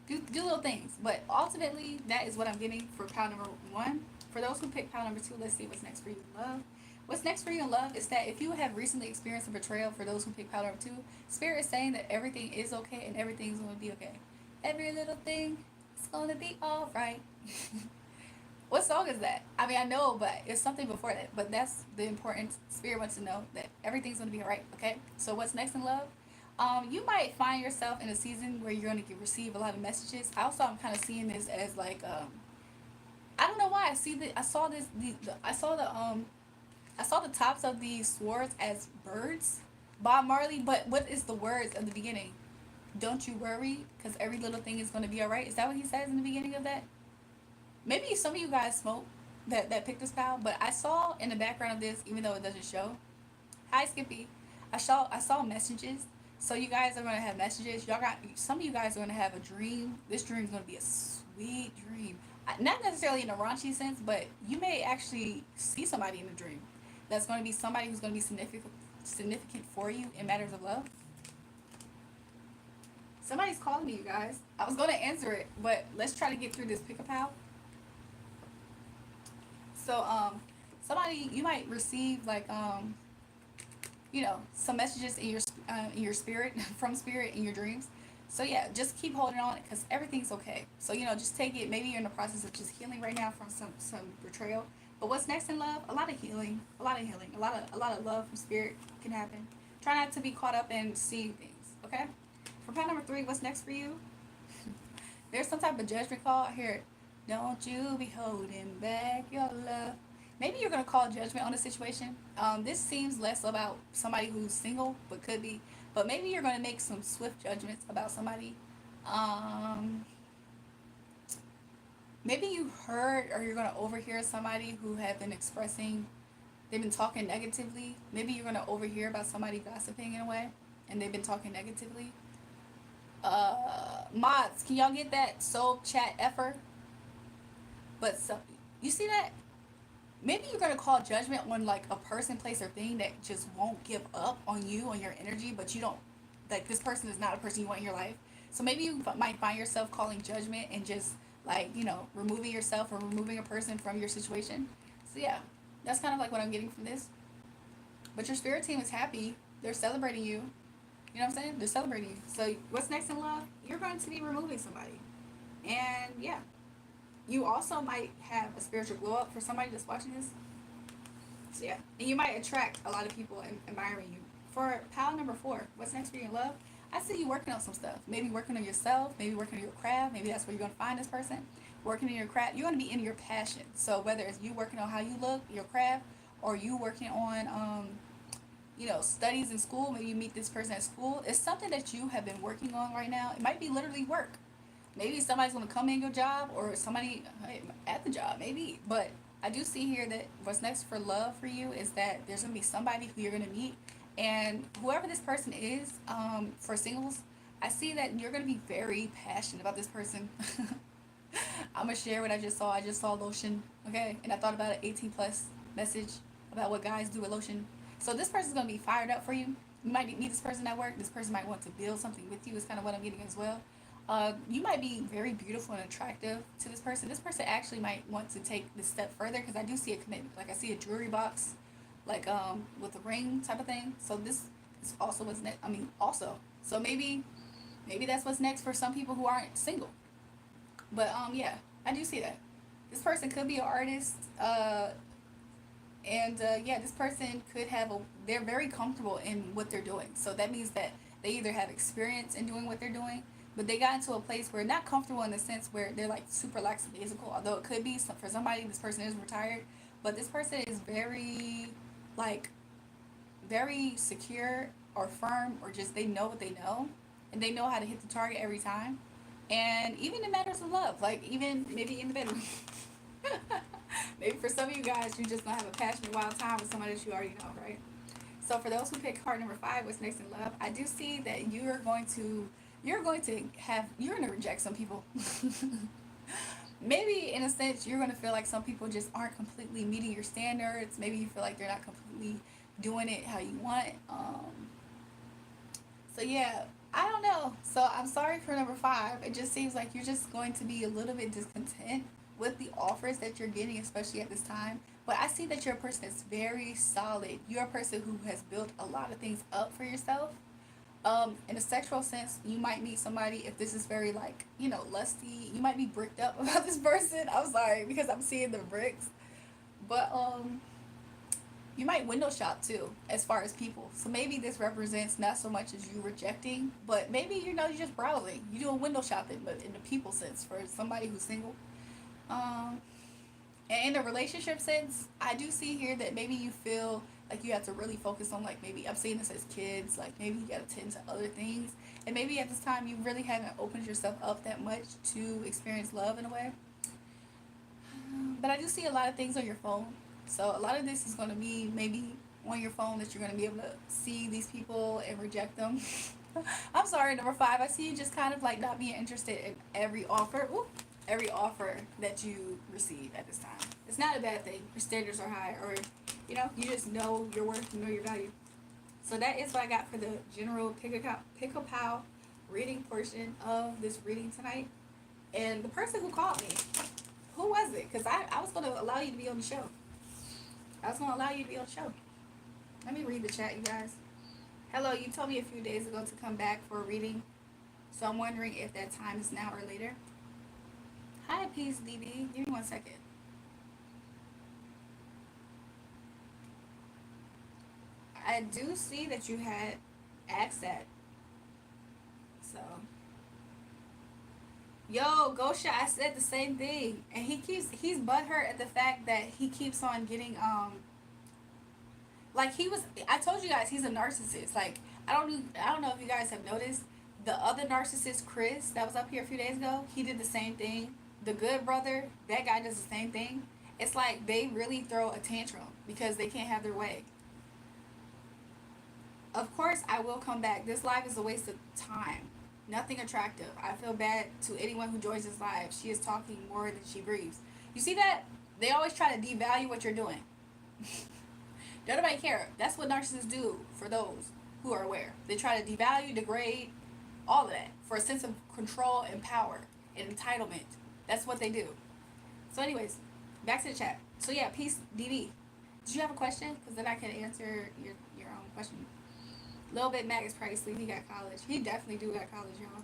do little things. But ultimately, that is what I'm getting for pile number one. For those who pick pile number two, let's see what's next for you, love. What's next for you in love is that if you have recently experienced a betrayal, for those who pick pile number 2, Spirit is saying that everything is okay and everything's going to be okay. Every little thing is going to be all right. What song is that? I mean, I know, but it's something before that. But that's the important. Spirit wants to know that everything's going to be all right, okay? So what's next in love? You might find yourself in a season where you're going to receive a lot of messages. I also am kind of seeing this as like, I don't know why I see that. I saw the tops of these swords as birds. Bob Marley, but what is the words of the beginning? Don't you worry, because every little thing is going to be alright. Is that what he says in the beginning of that? Maybe some of you guys smoke that picked this pal, but I saw in the background of this, even though it doesn't show. Hi Skippy. I saw messages. So you guys are gonna have messages. Y'all got some of you guys are gonna have a dream. This dream is gonna be a sweet dream. Not necessarily in a raunchy sense, but you may actually see somebody in a dream. That's gonna be somebody who's gonna be significant for you in matters of love. Somebody's calling me, you guys. I was gonna answer it, but let's try to get through this pick a pal. So somebody you might receive like some messages in your spirit from spirit in your dreams. So yeah, just keep holding on because everything's okay. So just take it. Maybe you're in the process of just healing right now from some betrayal. But what's next in love? A lot of healing, a lot of healing, a lot of love from spirit can happen. Try not to be caught up in seeing things. Okay. For pile number 3, what's next for you? There's some type of judgment call here. Don't you be holding back your love. Maybe you're gonna call judgment on the situation. This seems less about somebody who's single, but could be. But maybe you're gonna make some swift judgments about somebody. Um, Maybe you heard or you're gonna overhear somebody who have been expressing. They've been talking negatively. Maybe you're gonna overhear about somebody gossiping in a way, and they've been talking negatively. Mods, can y'all get that soul chat effort? But so, you see that? Maybe you're gonna call judgment on like a person, place, or thing that just won't give up on you, on your energy, but you don't like this person is not a person you want in your life. So maybe you might find yourself calling judgment and just like removing yourself or removing a person from your situation. So yeah, that's kind of like what I'm getting from this. But your spirit team is happy. They're celebrating you. You know what I'm saying? They're celebrating you. So what's next in love? You're going to be removing somebody. And yeah. You also might have a spiritual glow up for somebody that's watching this. So yeah. And you might attract a lot of people admiring you. For pile number 4, what's next for you in love? I see you working on some stuff. Maybe working on yourself. Maybe working on your craft. Maybe that's where you're going to find this person. Working in your craft. You're going to be in your passion. So whether it's you working on how you look, your craft, or you working on studies in school, maybe you meet this person at school. It's something that you have been working on right now. It might be literally work. Maybe somebody's going to come in your job or somebody at the job, maybe. But I do see here that what's next for love for you is that there's going to be somebody who you're going to meet. And whoever this person is, for singles, I see that you're going to be very passionate about this person. I'm going to share what I just saw. I just saw lotion, okay? And I thought about an 18 plus message about what guys do with lotion. So this person's going to be fired up for you. You might meet this person at work. This person might want to build something with you is kind of what I'm getting as well. You might be very beautiful and attractive to this person. This person actually might want to take this step further because I do see a commitment. Like I see a jewelry box, like with a ring type of thing. So this is also what's next. So maybe that's what's next for some people who aren't single. But yeah, I do see that. This person could be an artist. Yeah, this person could they're very comfortable in what they're doing. So that means that they either have experience in doing what they're doing, but they got into a place where not comfortable in the sense where they're like super lackadaisical, although it could be for somebody. This person is retired, but this person is very very secure or firm, or just they know what they know and they know how to hit the target every time. And even in matters of love, like even maybe in the bedroom. Maybe for some of you guys, you just don't have a passionate wild time with somebody that you already know, right? So for those who pick card number 5, what's next in love? I do see that you're going to reject some people. Maybe in a sense, you're going to feel like some people just aren't completely meeting your standards. Maybe you feel like they're not completely doing it how you want. So yeah, I don't know. So I'm sorry for number 5. It just seems like you're just going to be a little bit discontent with the offers that you're getting, especially at this time. But I see that you're a person that's very solid. You're a person who has built a lot of things up for yourself. In a sexual sense, you might meet somebody, if this is very like, lusty, you might be bricked up about this person. I'm sorry because I'm seeing the bricks. But you might window shop too, as far as people. So maybe this represents not so much as you rejecting, but maybe you're just browsing. You're doing window shopping, but in the people sense for somebody who's single. Um, and in a relationship sense, I do see here that maybe you feel like you have to really focus on, like, maybe I'm seeing this as kids, like maybe you gotta tend to other things, and maybe at this time you really haven't opened yourself up that much to experience love in a way. But I do see a lot of things on your phone. So a lot of this is going to be maybe on your phone that you're going to be able to see these people and reject them. I'm sorry, number 5. I see you just kind of like not being interested in every offer. Every offer that you receive at this time. It's not a bad thing. Your standards are high, or you just know your worth, you know your value. So that is what I got for the general pick a pal reading portion of this reading tonight. And the person who called me, who was it? Because I was going to allow you to be on the show. I was going to allow you to be on the show. Let me read the chat, you guys. Hello, you told me a few days ago to come back for a reading. So I'm wondering if that time is now or later. Hi, Peace DB. Give me 1 second. I do see that you had asked that. So. Yo, Gosha, I said the same thing. And he's butthurt at the fact that he keeps on getting, like I told you guys, he's a narcissist. Like, I don't know if you guys have noticed, the other narcissist, Chris, that was up here a few days ago, he did the same thing. The good brother, that guy does the same thing. It's like they really throw a tantrum because they can't have their way. Of course, I will come back. This live is a waste of time. Nothing attractive. I feel bad to anyone who joins this live. She is talking more than she breathes. You see that? They always try to devalue what you're doing. Don't nobody care. That's what narcissists do, for those who are aware. They try to devalue, degrade, all of that for a sense of control and power and entitlement. That's what they do. So anyways, back to the chat. So yeah, Peace DD. Did you have a question? Because then I can answer your own question. Little bit Mac is probably asleep. He got college. He definitely do got college, y'all.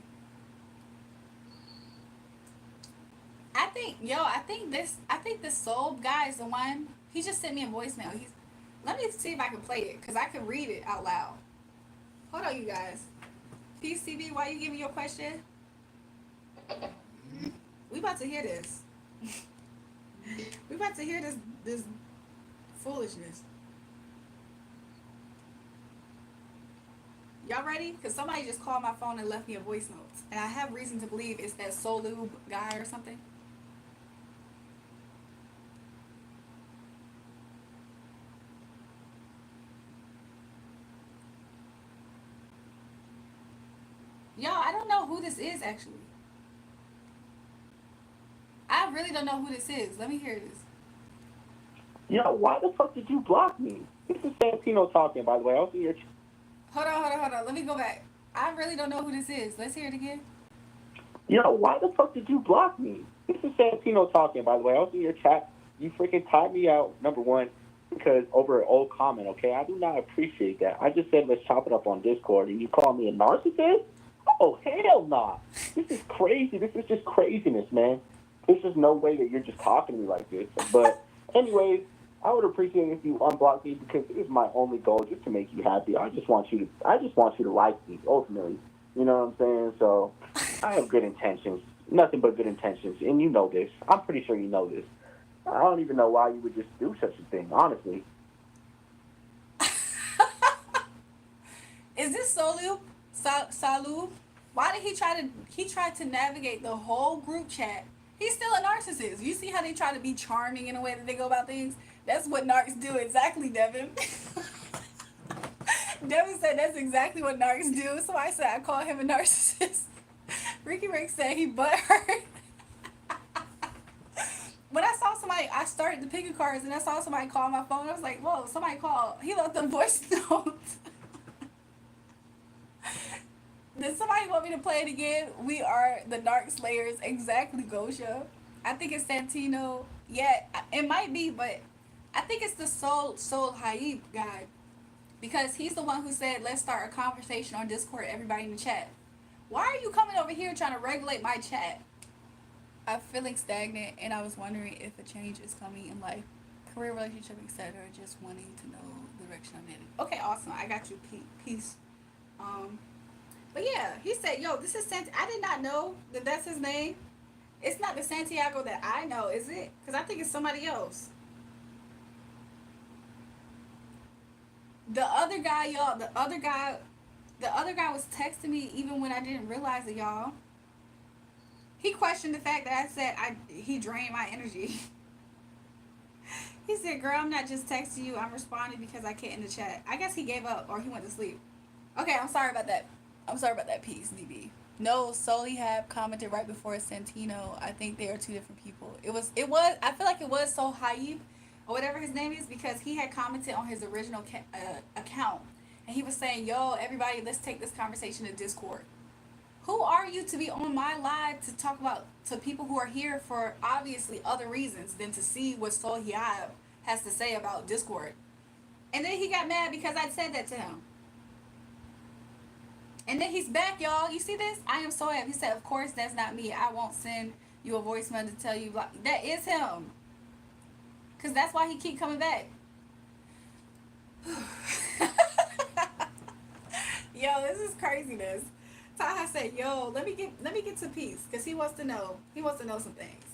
I think this soul guy is the one. He just sent me a voicemail. Let me see if I can play it, because I can read it out loud. Hold on, you guys. PCB, why you give me your question? We about to hear this. We about to hear this foolishness. Y'all ready? Because somebody just called my phone and left me a voice note. And I have reason to believe it's that Soul Lube guy or something. Y'all, I don't know who this is, actually. I really don't know who this is. Let me hear this. Yo, why the fuck did you block me? This is Santino talking, by the way. I was in your... Hold on. Let me go back. I really don't know who this is. Let's hear it again. Yo, why the fuck did you block me? This is Santino talking, by the way. I was in your chat. You freaking tied me out, number one, because over an old comment, okay? I do not appreciate that. I just said let's chop it up on Discord, and you call me a narcissist? Oh, hell nah. This is crazy. This is just craziness, man. There's just no way that you're just talking to me like this. But anyways, I would appreciate it if you unblock me, because it is my only goal, just to make you happy. I just want you to like me, ultimately. You know what I'm saying? So I have good intentions. Nothing but good intentions. And you know this. I'm pretty sure you know this. I don't even know why you would just do such a thing, honestly. Is this Salub? Salub? Why did he tried to navigate the whole group chat? He's still a narcissist. You see how they try to be charming in a way that they go about things? That's what narcs do. Exactly, Devin. Devin said that's exactly what narcs do. So I said I call him a narcissist. Ricky Rick said he butthurt. When I saw somebody, I started the picking cards and I saw somebody call my phone. I was like, whoa, somebody called. He left a voice note. Did somebody want me to play it again? We are the Narc Slayers. Exactly, Gosha. I think it's Santino. Yeah, it might be, but I think it's the Soul Haib guy because he's the one who said, "Let's start a conversation on Discord. Everybody in the chat." Why are you coming over here trying to regulate my chat? I'm feeling stagnant, and I was wondering if a change is coming in life, career, relationship, etc. Just wanting to know the direction I'm in. Okay, awesome. I got you. Peace. But yeah, he said, "Yo, this is I did not know that that's his name. It's not the Santiago that I know, is it? Because I think it's somebody else. The other guy, y'all. The other guy was texting me even when I didn't realize it, y'all. He questioned the fact that I said he drained my energy. He said, "Girl, I'm not just texting you. I'm responding because I can't in the chat." I guess he gave up or he went to sleep. Okay, I'm sorry about that. I'm sorry about that piece, DB. No, Solely have commented right before Santino. I think they are two different people. It was. I feel like it was Sol Haib, or whatever his name is, because he had commented on his original account, and he was saying, "Yo, everybody, let's take this conversation to Discord." Who are you to be on my live to talk about to people who are here for obviously other reasons than to see what Sol Haib has to say about Discord? And then he got mad because I said that to him. And then he's back, y'all. You see this? I am so happy. He said, "Of course, that's not me. I won't send you a voicemail to tell you." That is him. Because that's why he keep coming back. Yo, this is craziness. Taha said, "Yo, let me get to peace." Because he wants to know. He wants to know some things.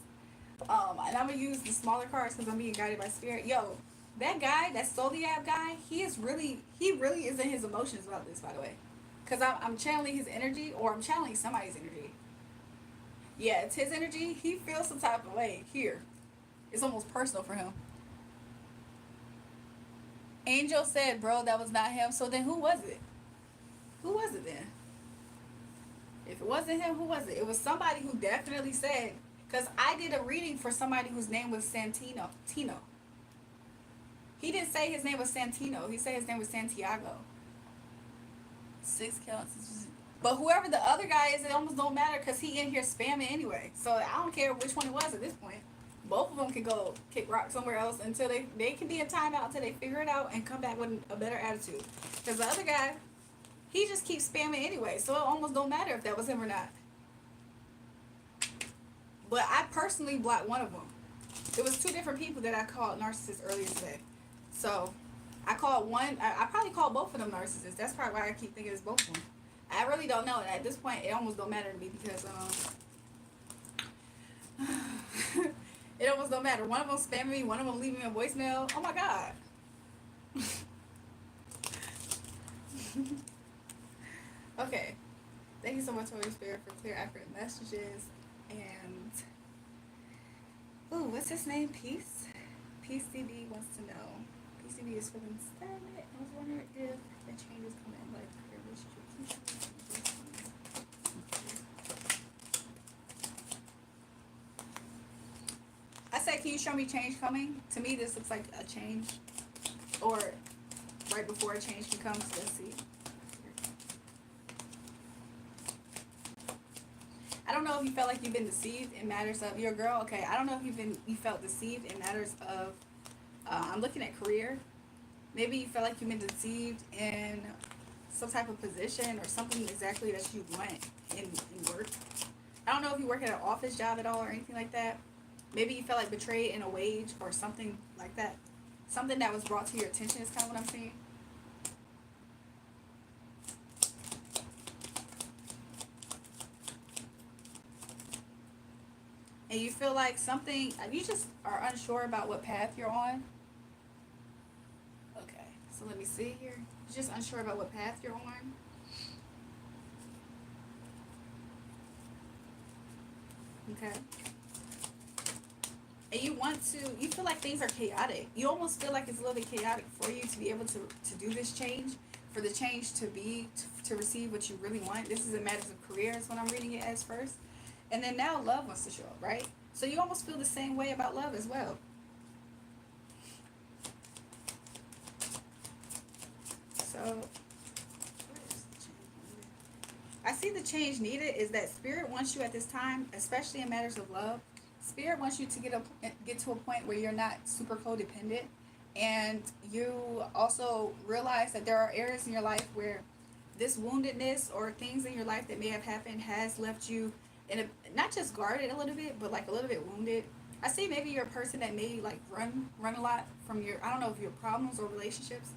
And I'm going to use the smaller cards because I'm being guided by spirit. Yo, that guy, that Soliab guy, he really is in his emotions about this, by the way. Because I'm channeling his energy, or I'm channeling somebody's energy. Yeah, it's his energy. He feels some type of way here. It's almost personal for him. Angel said, "Bro, that was not him." So then who was it? Who was it then? If it wasn't him, who was it? It was somebody who definitely said, because I did a reading for somebody whose name was Tino. He didn't say his name was Santino. He said his name was Santiago. 6 counts. But whoever the other guy is, it almost don't matter because he in here spamming anyway. So I don't care which one it was at this point. Both of them can go kick rock somewhere else until they can be in timeout until they figure it out and come back with a better attitude. Because the other guy, he just keeps spamming anyway. So it almost don't matter if that was him or not. But I personally blocked one of them. It was 2 different people that I called narcissists earlier today. So I called one. I probably called both of them narcissists. That's probably why I keep thinking it's both of them. I really don't know. And at this point, it almost don't matter to me because it almost don't matter. One of them spamming me. One of them leaving me a voicemail. Oh my god. Okay. Thank you so much, Holy Spirit, for clear, accurate messages. And what's his name? Peace. PCB wants to know. PCB is feeling stagnant. I was wondering if the changes come in like career relationship. I said, "Can you show me change coming?" To me, this looks like a change, or right before a change can come. So let's see. I don't know if you felt like you've been deceived in matters of your girl. Okay, I don't know if you felt deceived in matters of. I'm looking at career. Maybe you felt like you've been deceived in some type of position or something exactly that you want in work. I don't know if you work at an office job at all or anything like that. Maybe you felt like betrayed in a wage or something like that. Something that was brought to your attention is kind of what I'm seeing. And you feel like something, you just are unsure about what path you're on. Okay, so let me see here. You're just unsure about what path you're on. Okay. And you feel like things are chaotic. You almost feel like it's a little bit chaotic for you to be able to do this change, for the change to receive what you really want. This is in matters of career is what I'm reading it as first. And then now love wants to show up, right? So you almost feel the same way about love as well. So I see the change needed is that spirit wants you at this time, especially in matters of love. Spirit wants you to get to a point where you're not super codependent, and you also realize that there are areas in your life where this woundedness or things in your life that may have happened has left you in a not just guarded a little bit, but like a little bit wounded. I see maybe you're a person that may like run a lot from your, I don't know if your problems or relationships,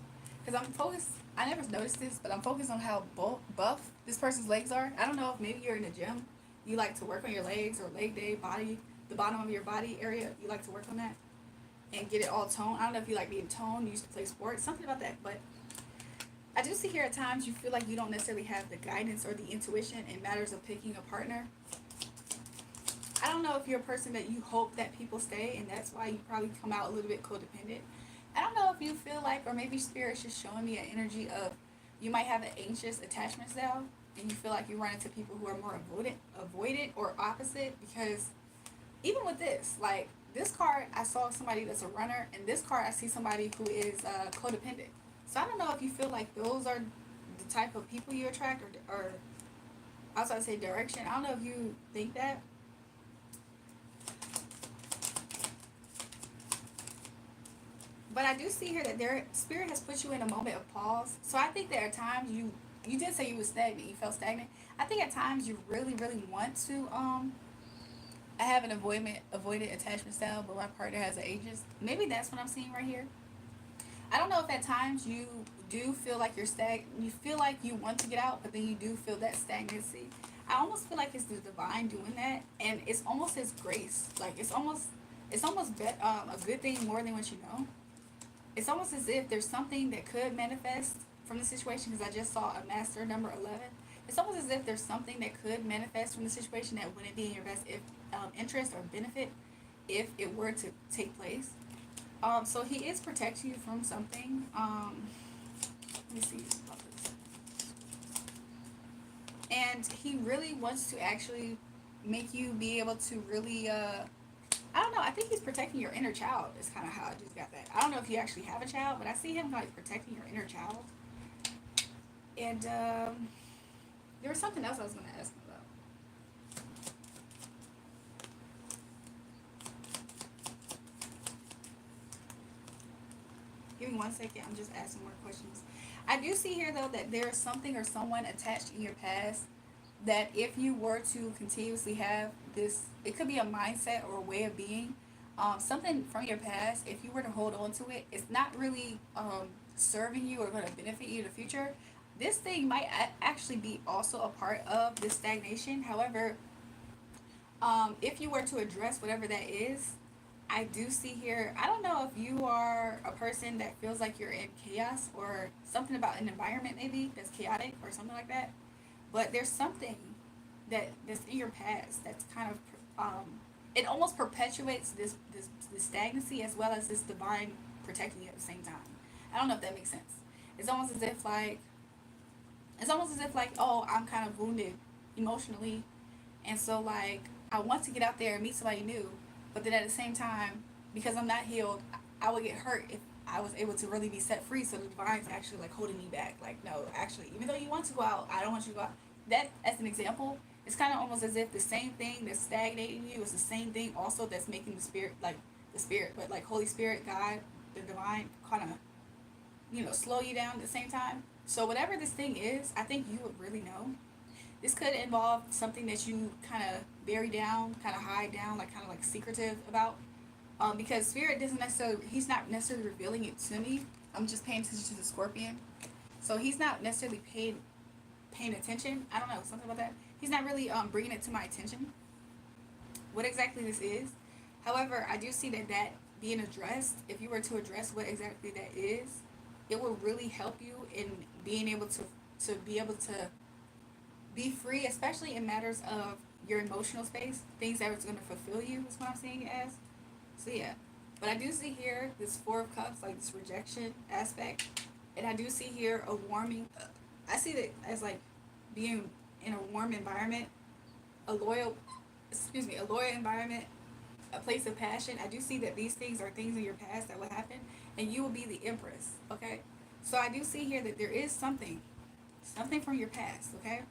because I'm focused. I never noticed this, but I'm focused on how buff this person's legs are. I don't know if maybe you're in the gym, you like to work on your legs or leg day, body, the bottom of your body area. You like to work on that and get it all toned. I don't know if you like being toned. You used to play sports, something about that. But I do see here at times you feel like you don't necessarily have the guidance or the intuition in matters of picking a partner. I don't know if you're a person that you hope that people stay, and that's why you probably come out a little bit codependent. I don't know if you feel like, or maybe Spirit's just showing me an energy of you might have an anxious attachment style, and you feel like you run into people who are more avoidant or opposite, because even with this, like this card, I saw somebody that's a runner, and this card, I see somebody who is codependent. So I don't know if you feel like those are the type of people you attract, or I was about to say direction. I don't know if you think that. But I do see here that their Spirit has put you in a moment of pause. So I think that at times you did say you were stagnant. You felt stagnant. I think at times you really want to I have an avoidant attachment style, but my partner has an ageist. Maybe that's what I'm seeing right here. I don't know if at times you do feel like you're you feel like you want to get out, but then you do feel that stagnancy. I almost feel like it's the divine doing that, and it's almost His grace. Like it's almost a good thing more than what you know. It's almost as if there's something that could manifest from the situation, because I just saw a master number 11. It's almost as if there's something that could manifest from the situation that wouldn't be in your best interest or benefit if it were to take place. So He is protecting you from something. Let me see about this. And He really wants to actually make you be able to really I don't know. I think He's protecting your inner child. Is kind of how I just got that. I don't know if you actually have a child, but I see Him like protecting your inner child. And there was something else I was going to ask Him about. Give me 1 second. I'm just asking more questions. I do see here though that there is something or someone attached in your past that if you were to continuously have this, it could be a mindset or a way of being, something from your past, if you were to hold on to it, it's not really serving you or going to benefit you in the future. This thing might actually be also a part of this stagnation. However, if you were to address whatever that is, I do see here, I don't know if you are a person that feels like you're in chaos or something about an environment maybe that's chaotic or something like that. But there's something that's in your past that's kind of it almost perpetuates this stagnancy as well as this divine protecting you at the same time. I don't know if that makes sense. It's almost as if like oh, I'm kind of wounded emotionally, and so like I want to get out there and meet somebody new, but then at the same time, because I'm not healed, I would get hurt if I was able to really be set free. So the divine's actually like holding me back. Like, no, actually, even though you want to go out, I don't want you to go out. That, as an example, it's kind of almost as if the same thing that's stagnating you is the same thing also that's making the spirit, but like Holy Spirit, God, the divine, kind of, slow you down at the same time. So whatever this thing is, I think you would really know. This could involve something that you kind of bury down, kind of hide down, like kind of like secretive about. Because Spirit He's not necessarily revealing it to me. I'm just paying attention to the Scorpion. So He's not necessarily paying attention. I don't know, something about that. He's not really bringing it to my attention, what exactly this is. However, I do see that being addressed, if you were to address what exactly that is, it will really help you in being able to be free, especially in matters of your emotional space, things that are going to fulfill you is what I'm seeing it as. So yeah, but I do see here this Four of Cups, like this rejection aspect, and I do see here a warming. I see that as like being in a warm environment, a loyal environment, a place of passion. I do see that these things are things in your past that will happen, and you will be the Empress. Okay, so I do see here that there is something from your past. Okay,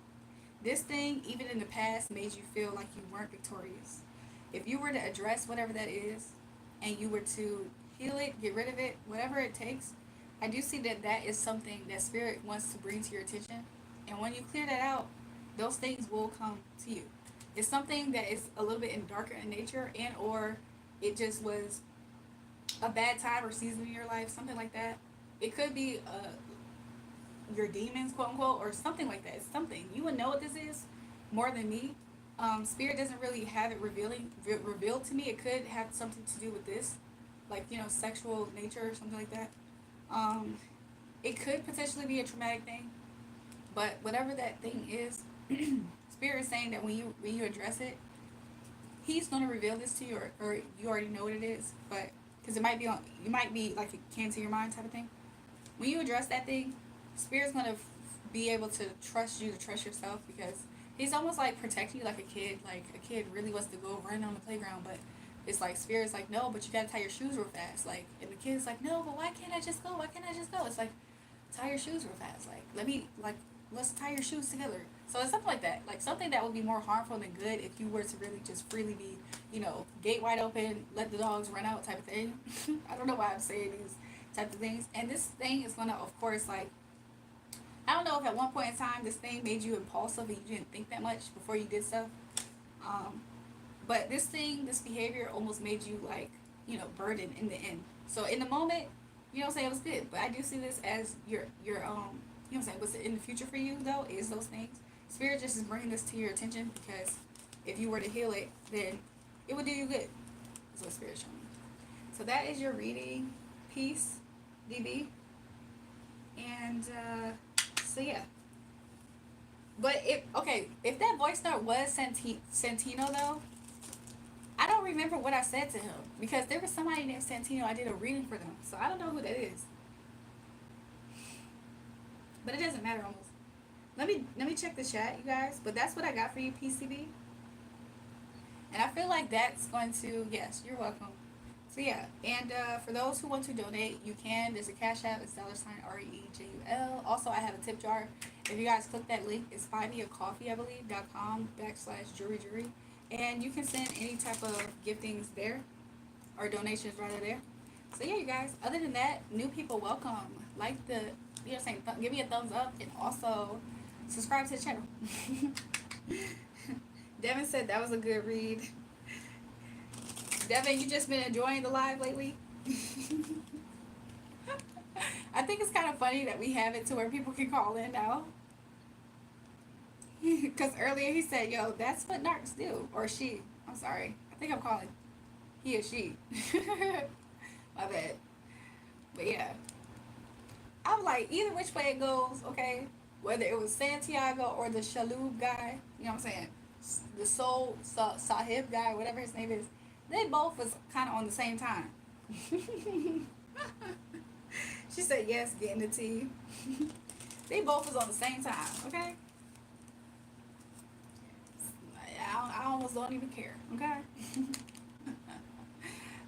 this thing even in the past made you feel like you weren't victorious. if you were to address whatever that is, and you were to heal it, get rid of it, whatever it takes, I do see that that is something that spirit wants to bring to your attention. And when you clear that out, those things will come to you. It's something that is a little bit in darker in nature, and or it just was a bad time or season in your life, something like that. It could be your demons, quote unquote, or something like that. It's something you would know what this is more than me. Spirit doesn't really have it revealed to me. It could have something to do with this, like sexual nature or something like that. It could potentially be a traumatic thing, but whatever that thing is, Spirit is saying that when you address it, He's going to reveal this to you, or you already know what it is, but because you might be like it came to your mind type of thing. When you address that thing, Spirit's going to be able to trust you, to trust yourself, because He's almost like protecting you like a kid. Like a kid really wants to go run on the playground, but it's like Spirit's like, no, but you gotta tie your shoes real fast. Like, and the kid's like, no, but why can't I just go? Why can't I just go? It's like, tie your shoes real fast. Let's tie your shoes together. So it's something like that. Like something that would be more harmful than good if you were to really just freely be, gate wide open, let the dogs run out type of thing. I don't know why I'm saying these type of things. And this thing is gonna, of course, like, I don't know if at one point in time this thing made you impulsive and you didn't think that much before you did stuff. But this behavior almost made you like, burdened in the end. So in the moment, it was good. But I do see this as your what's in the future for you though is those things. Spirit just is bringing this to your attention because if you were to heal it, then it would do you good. That's what Spirit's showing me. So that is your reading. Peace, DB. And so yeah. But if that voice note was Santino though, I don't remember what I said to him because there was somebody named Santino. I did a reading for them, so I don't know who that is. But it doesn't matter almost. Let me check the chat, you guys. But that's what I got for you, PCB. And I feel like that's going to, yes, you're welcome. So yeah, and for those who want to donate, you can. There's a Cash App. It's $REJUL. Also, I have a tip jar. If you guys click that link, it's buymeacoffee, I believe, .com/jury. And you can send any type of giftings there, or donations rather there. So yeah, you guys, other than that, new people welcome. Like give me a thumbs up, and also subscribe to the channel. Devin said that was a good read. Devin, you just been enjoying the live lately? I think it's kind of funny that we have it to where people can call in now. Because earlier he said, yo, that's what narcs do. Or she. I'm sorry. I think I'm calling he or she. My bad. But yeah. I'm like, either which way it goes, okay? Whether it was Santiago or the Shaloub guy, you know what I'm saying? The Soul Sahib guy, whatever his name is. They both was kind of on the same time. She said yes, getting the tea. They both was on the same time, okay? I almost don't even care, okay?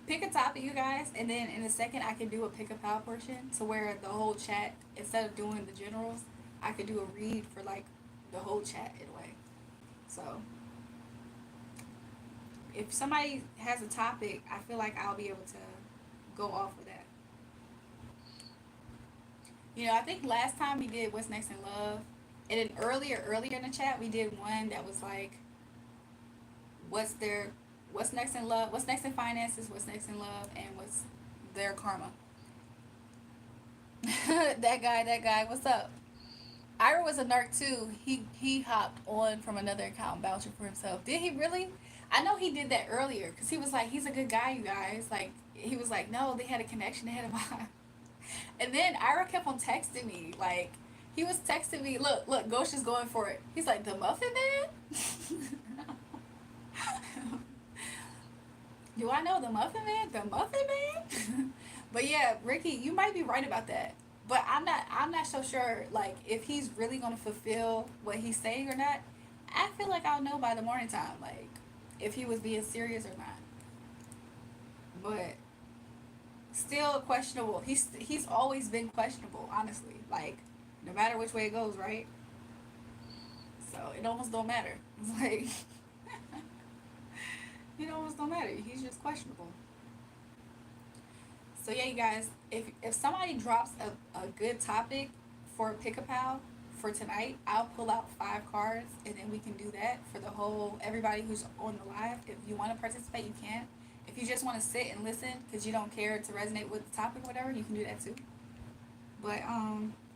Pick a topic, you guys, and then in a second I can do a pick a pal portion to where the whole chat, instead of doing the generals, I could do a read for like the whole chat in a way. So if somebody has a topic, I feel like I'll be able to go off with that. I think last time we did What's Next in Love, and then earlier in the chat we did one that was like, what's next in love, what's next in finances, what's next in love, and what's their karma. that guy, what's up? Ira was a narc too. He hopped on from another account vouching for himself. Did he really? I know he did that earlier because he was like, he's a good guy, you guys. Like, he was like, no, they had a connection, they had a vibe. And then Ira kept on texting me. Like, he was texting me, look, Ghosh is going for it. He's like, the Muffin Man? Do I know the Muffin Man? The Muffin Man? But yeah, Ricky, you might be right about that. But I'm not so sure, like, if he's really going to fulfill what he's saying or not. I feel like I'll know by the morning time, like, if he was being serious or not. But still questionable. He's always been questionable, honestly. Like, no matter which way it goes, right? So it almost don't matter. It's like It almost don't matter. He's just questionable. So yeah, you guys, if somebody drops a good topic for Pick a Pal for tonight, I'll pull out 5 cards and then we can do that for the whole everybody who's on the live. If you want to participate, you can. If you just want to sit and listen because you don't care to resonate with the topic or whatever, you can do that too. But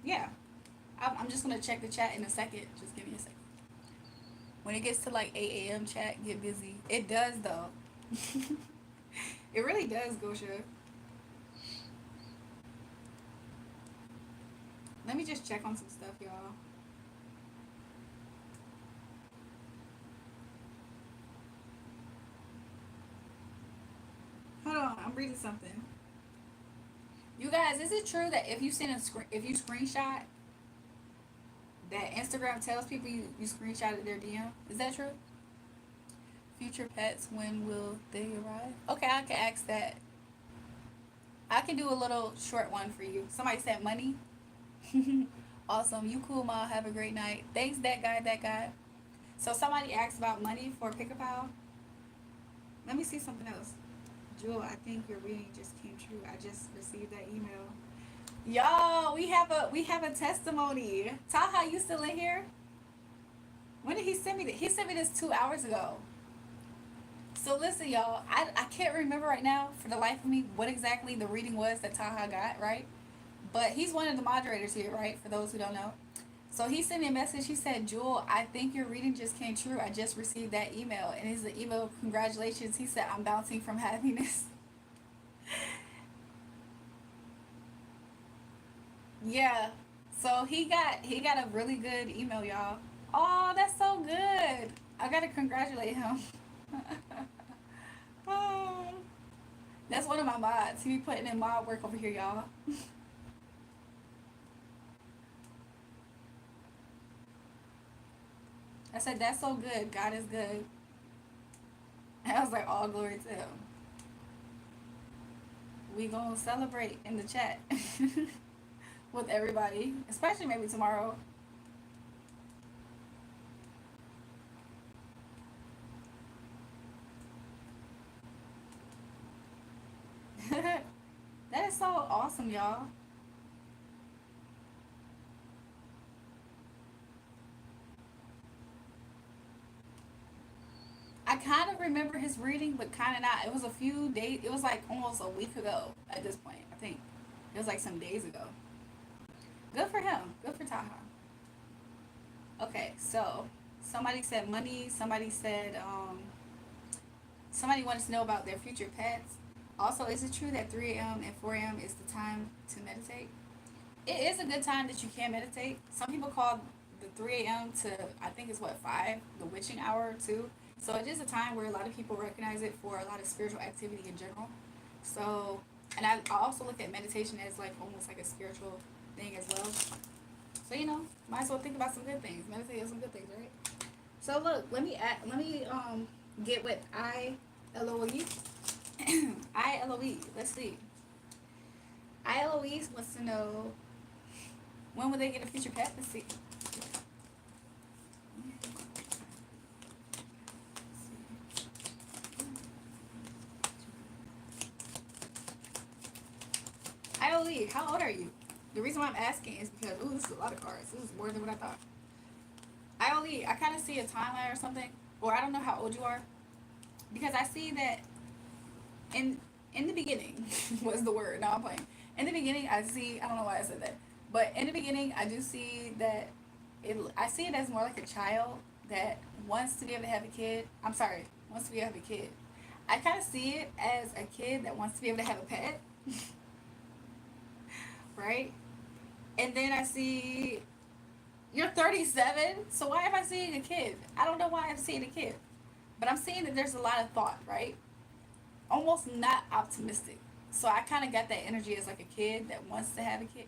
yeah, I'm just gonna check the chat in a second. Just give me a second. When it gets to like 8 a.m. chat, get busy. It does though. It really does, Gosha. Let me just check on some stuff, y'all. Hold on, I'm reading something. You guys, is it true that if you screenshot, that Instagram tells people you screenshotted their DM? Is that true? Future pets, when will they arrive? Okay, I can ask that. I can do a little short one for you. Somebody said money. Awesome. You cool, Ma. Have a great night. Thanks, that guy. So somebody asked about money for Pick a Pal. Let me see something else. Jewel, I think your reading just came true. I just received that email. Y'all, we have a testimony. Taha, you still in here? When did he send me this? He sent me this 2 hours ago. So listen, y'all, I can't remember right now for the life of me what exactly the reading was that Taha got, right? But he's one of the moderators here, right? For those who don't know. So he sent me a message. He said, Jewel, I think your reading just came true. I just received that email. And it's the email, congratulations. He said, I'm bouncing from happiness. Yeah. So he got a really good email, y'all. Oh, that's so good. I gotta congratulate him. Oh, that's one of my mods. He be putting in mod work over here, y'all. I said, that's so good. God is good. And I was like, all glory to him. We gonna celebrate in the chat with everybody, especially maybe tomorrow. That is so awesome, y'all. I kind of remember his reading, but kind of not. It was a few days. It was like almost a week ago at this point, I think. It was like some days ago. Good for him. Good for Taha. Okay, so somebody said money. Somebody said somebody wanted to know about their future pets. Also, is it true that 3 a.m. and 4 a.m. is the time to meditate? It is a good time that you can meditate. Some people call the 3 a.m. to, I think it's what, 5, the witching hour too. So it is a time where a lot of people recognize it for a lot of spiritual activity in general. So, and I also look at meditation as like almost like a spiritual thing as well. So, you know, might as well think about some good things. Meditate on some good things, right? So look, let me get with ILOE. ILOE, let's see. ILOE wants to know, when will they get a future pet? Let's see. ILOE, how old are you? The reason why I'm asking is because, ooh, this is a lot of cards. This is more than what I thought. ILE, I kind of see a timeline or something, or I don't know how old you are, because I see that in the beginning was the word. No, I'm playing. In the beginning, I don't know why I said that, but in the beginning, I do see that I see it as more like a child that wants to be able to have a kid. I'm sorry, wants to be able to have a kid. I kind of see it as a kid that wants to be able to have a pet, right? And then I see you're 37, so why am I seeing a kid? I don't know why I'm seeing a kid, but I'm seeing that there's a lot of thought, right? Almost not optimistic. So I kind of got that energy as like a kid that wants to have a kid.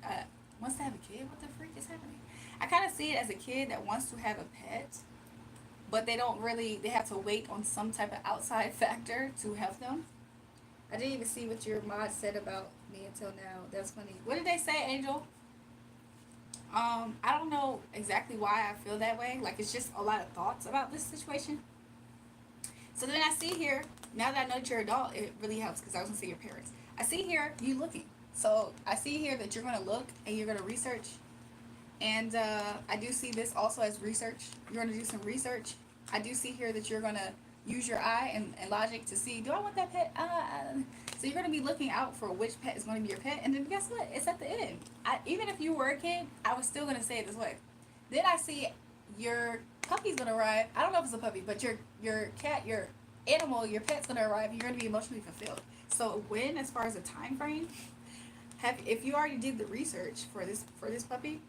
Wants to have a kid? What the freak is happening? I kind of see it as a kid that wants to have a pet, but they have to wait on some type of outside factor to help them. I didn't even see what your mod said about me until now. That's funny. What did they say, Angel? I don't know exactly why I feel that way. Like, it's just a lot of thoughts about this situation. So then I see here now that I know that you're an adult, it really helps because I was gonna say your parents. I see here you looking. So I see here that you're gonna look and you're gonna research. And I do see this also as research. You're gonna do some research. I do see here that you're gonna use your eye and logic to see, do I want that pet? So you're gonna be looking out for which pet is gonna be your pet. And then guess what? It's at the end. Even if you were a kid, I was still gonna say it this way. Then I see your puppy's gonna arrive. I don't know if it's a puppy, but your cat, your animal, your pet's gonna arrive. And you're gonna be emotionally fulfilled. So when, as far as a time frame, if you already did the research for this puppy,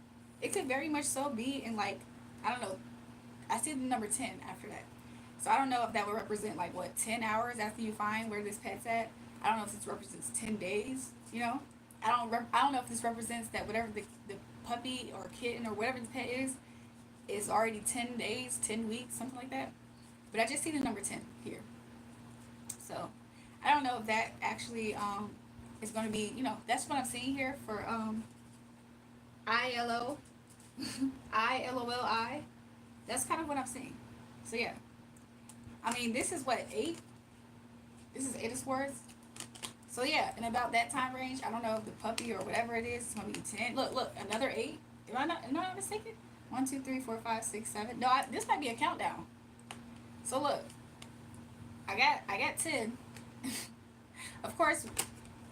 it could very much so be in like, I don't know. I see the number 10 after that. So I don't know if that would represent like what, 10 hours after you find where this pet's at. I don't know if this represents 10 days, you know? I don't know if this represents that whatever the puppy or kitten or whatever the pet is already 10 days, 10 weeks, something like that. But I just see the number 10 here. So I don't know if that actually is going to be, you know, that's what I'm seeing here for ILO, ILOLI. That's kind of what I'm seeing. So yeah. I mean, this is what, 8? This is 8 of swords. So yeah, in about that time range, I don't know if the puppy or whatever it is, it's gonna be 10. Look, another 8. Am I not mistaken? 1, 2, 3, 4, 5, 6, 7. No, this might be a countdown. So look, I got 10. Of course,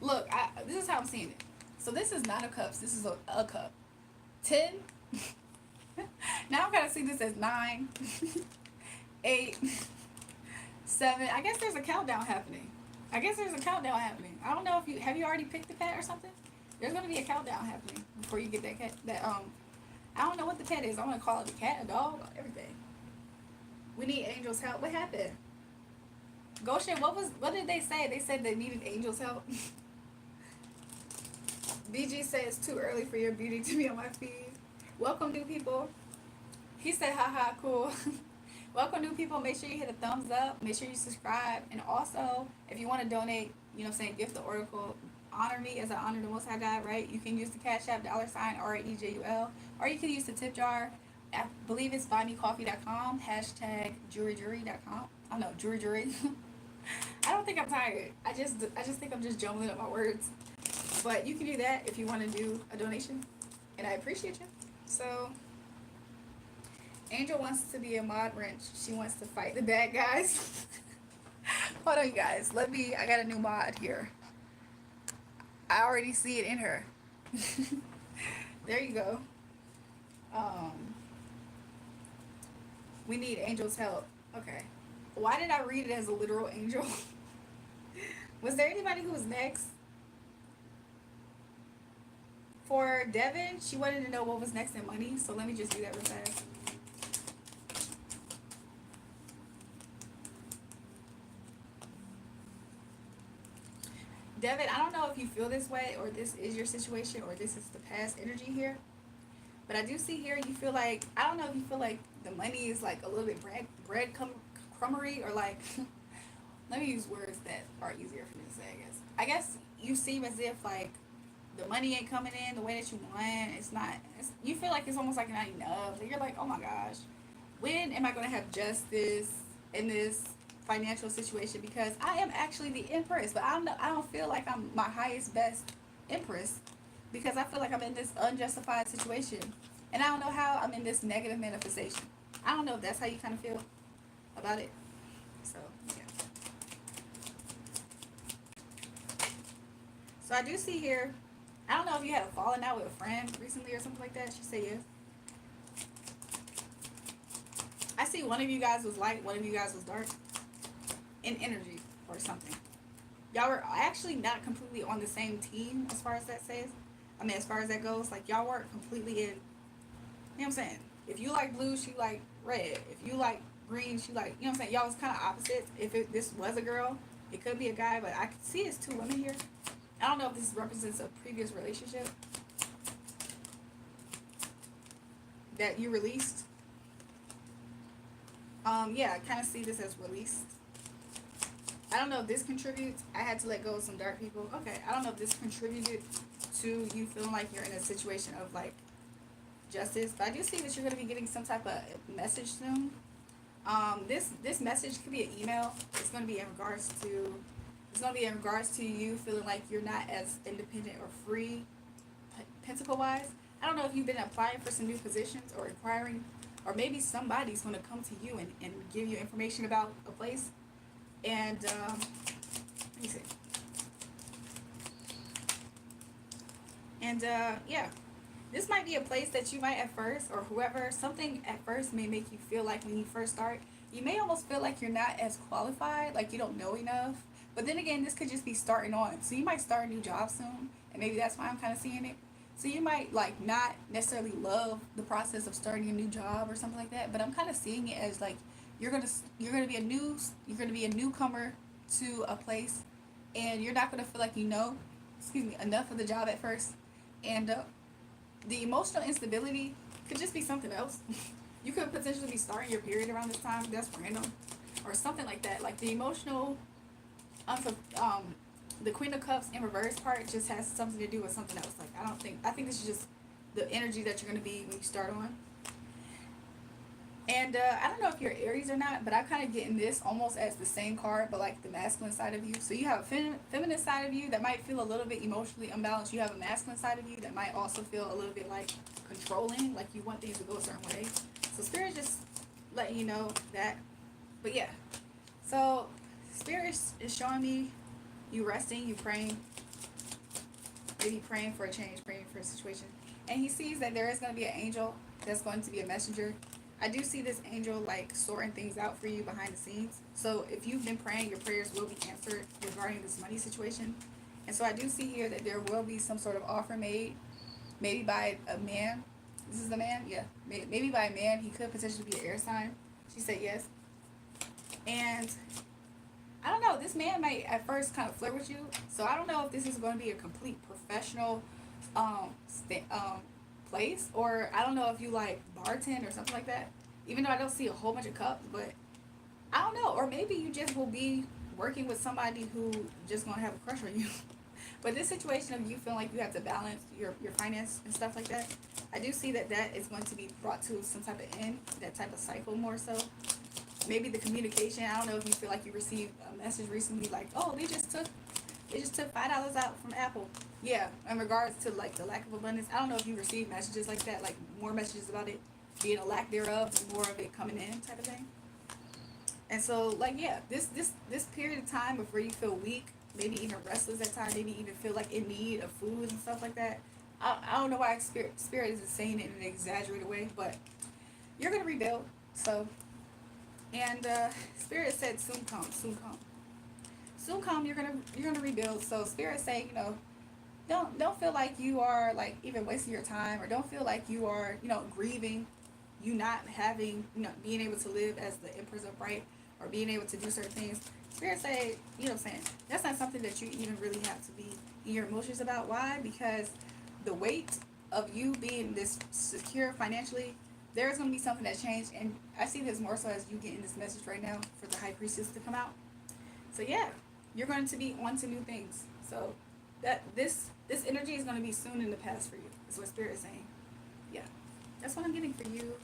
look, this is how I'm seeing it. So this is 9 of cups. This is a cup. 10. Now I'm gonna see this as 9, 8, 7. I guess there's a countdown happening. I don't know if have you already picked the pet or something? There's gonna be a countdown happening before you get that cat. I don't know what the pet is. I'm gonna call it a cat, a dog, everything. We need Angel's help. What happened? Goshen, what did they say? They said they needed Angel's help. BG said it's too early for your beauty to be on my feed. Welcome, new people. He said, haha, cool. Welcome, new people. Make sure you hit a thumbs up. Make sure you subscribe. And also, if you want to donate, you know what I'm saying, gift the oracle, honor me as I honor the Most High God, right? You can use the Cash App, $RAEJUL, or you can use the tip jar. I believe it's buymecoffee.com, #jewelryjewelry.com. I know, jewelry. I don't think I'm tired. I just think I'm just jumbling up my words. But you can do that if you want to do a donation. And I appreciate you. So, Angel wants to be a mod wrench. She wants to fight the bad guys. Hold on, you guys. I got a new mod here. I already see it in her. There you go. We need Angel's help. Okay. Why did I read it as a literal angel? Was there anybody who was next? For Devin, she wanted to know what was next in money, so let me just do that real fast. Devin, I don't know if you feel this way, or this is your situation, or this is the past energy here, but I do see here you feel like, I don't know if you feel like the money is like a little bit crumbery, or like, let me use words that are easier for me to say, I guess you seem as if like the money ain't coming in the way that you want. You feel like it's almost like not enough. Like you're like, oh my gosh, when am I going to have justice in this financial situation? Because I am actually the empress, but I don't feel like I'm my highest best empress, because I feel like I'm in this unjustified situation, and I don't know how I'm in this negative manifestation. I don't know if that's how you kind of feel about it. So yeah. So I do see here, I don't know if you had a falling out with a friend recently or something like that. She said yes. I see one of you guys was light, one of you guys was dark in energy or something. Y'all were actually not completely on the same team as far as that says. I mean, as far as that goes, like y'all weren't completely in, you know what I'm saying? If you like blue, she like red. If you like green, she like, you know what I'm saying? Y'all was kind of opposites. If this was a girl, it could be a guy, but I can see it's 2 women here. I don't know if this represents a previous relationship that you released. Yeah, I kind of see this as released. I don't know if this contributes. I had to let go of some dark people. Okay, I don't know if this contributed to you feeling like you're in a situation of like justice, but I do see that you're going to be getting some type of message soon. This message could be an email. It's gonna be in regards to you feeling like you're not as independent or free, pentacle wise. I don't know if you've been applying for some new positions or inquiring, or maybe somebody's gonna come to you and give you information about a place. And let me see. And yeah, this might be a place that you might at first, or whoever, something at first may make you feel like when you first start, you may almost feel like you're not as qualified, like you don't know enough. But then again, this could just be starting on. So you might start a new job soon, and maybe that's why I'm kind of seeing it. So you might like not necessarily love the process of starting a new job or something like that, but I'm kind of seeing it as like you're gonna be a newcomer to a place, and you're not gonna feel like you know, enough of the job at first, and the emotional instability could just be something else. You could potentially be starting your period around this time. That's random, or something like that. Like the emotional, the Queen of Cups in reverse part just has something to do with something else. Like I think this is just the energy that you're gonna be when you start on. And I don't know if you're Aries or not, but I'm kind of getting this almost as the same card, but like the masculine side of you. So you have a feminine side of you that might feel a little bit emotionally unbalanced. You have a masculine side of you that might also feel a little bit like controlling, like you want things to go a certain way. So Spirit just letting you know that. But yeah, so Spirit is showing me you resting, you praying, maybe praying for a change, praying for a situation. And he sees that there is going to be an angel that's going to be a messenger. I do see this angel like sorting things out for you behind the scenes. So if you've been praying, your prayers will be answered regarding this money situation. And so I do see here that there will be some sort of offer made, maybe by a man. This is a man? Yeah. Maybe by a man. He could potentially be an air sign. She said yes. And I don't know. This man might at first kind of flirt with you. So I don't know if this is going to be a complete professional place, or I don't know if you like bartend or something like that. Even though I don't see a whole bunch of cups, but I don't know. Or maybe you just will be working with somebody who just gonna have a crush on you. But this situation of you feeling like you have to balance your finance and stuff like that, I do see that that is going to be brought to some type of end, that type of cycle more so. Maybe the communication. I don't know if you feel like you received a message recently like, oh, they just took $5 out from Apple. Yeah, in regards to like the lack of abundance. I don't know if you received messages like that, like more messages about it being a lack thereof, and more of it coming in type of thing. And so like yeah, this period of time before you feel weak, maybe even restless at times, maybe even feel like in need of food and stuff like that. I don't know why spirit is saying it in an exaggerated way, but you're gonna rebuild. So and Spirit said soon come, soon come. Soon come, you're gonna rebuild. So Spirit say, you know, don't feel like you are like even wasting your time, or don't feel like you are, you know, grieving you not having, you know, being able to live as the Empress upright, or being able to do certain things. Spirit say, you know what I'm saying, that's not something that you even really have to be in your emotions about. Why? Because the weight of you being this secure financially, there's going to be something that changed. And I see this more so as you getting this message right now for the High Priestess to come out. So yeah, you're going to be on to new things. So that this energy is going to be soon in the past for you, is what Spirit is saying. Yeah, that's what I'm getting for you,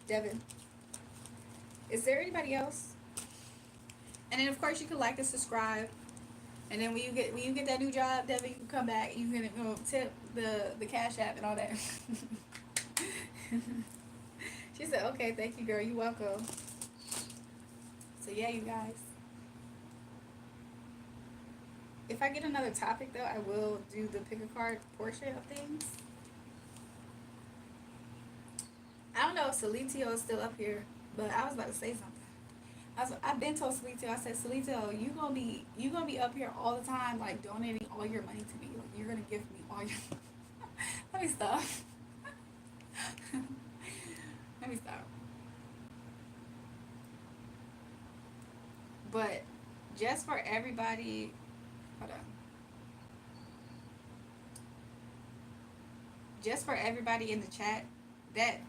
Devin. Is there anybody else? And then of course you can like and subscribe. And then when you get that new job, Devin, you can come back. You can, you know, tip the Cash App and all that. She said, "Okay, thank you, girl. You're welcome." So yeah, you guys. If I get another topic though, I will do the pick a card portion of things. I don't know if Solitio is still up here, but I was about to say something. I've been told Solitio, I said, Solitio, you gonna be up here all the time, like donating all your money to me. Like you're gonna give me all your let me stop. Let me stop. But just for everybody, hold on. Just for everybody in the chat, that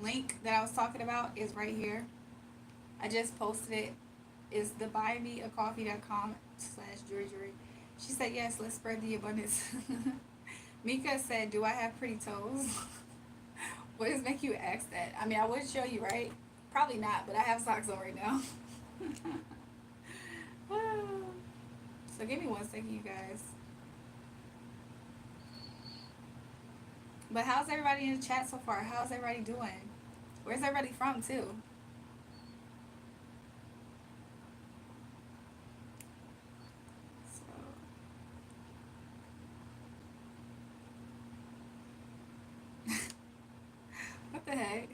link that I was talking about is right here. I just posted it. It's the buymeacoffee.com/julrarjulrae. She said, yes, let's spread the abundance. Mika said, do I have pretty toes? What does make you ask that? I mean, I would show you, right? Probably not, but I have socks on right now. So give me 1 second, you guys. But how's everybody in the chat so far? How's everybody doing? Where's everybody from, too? So. What the heck?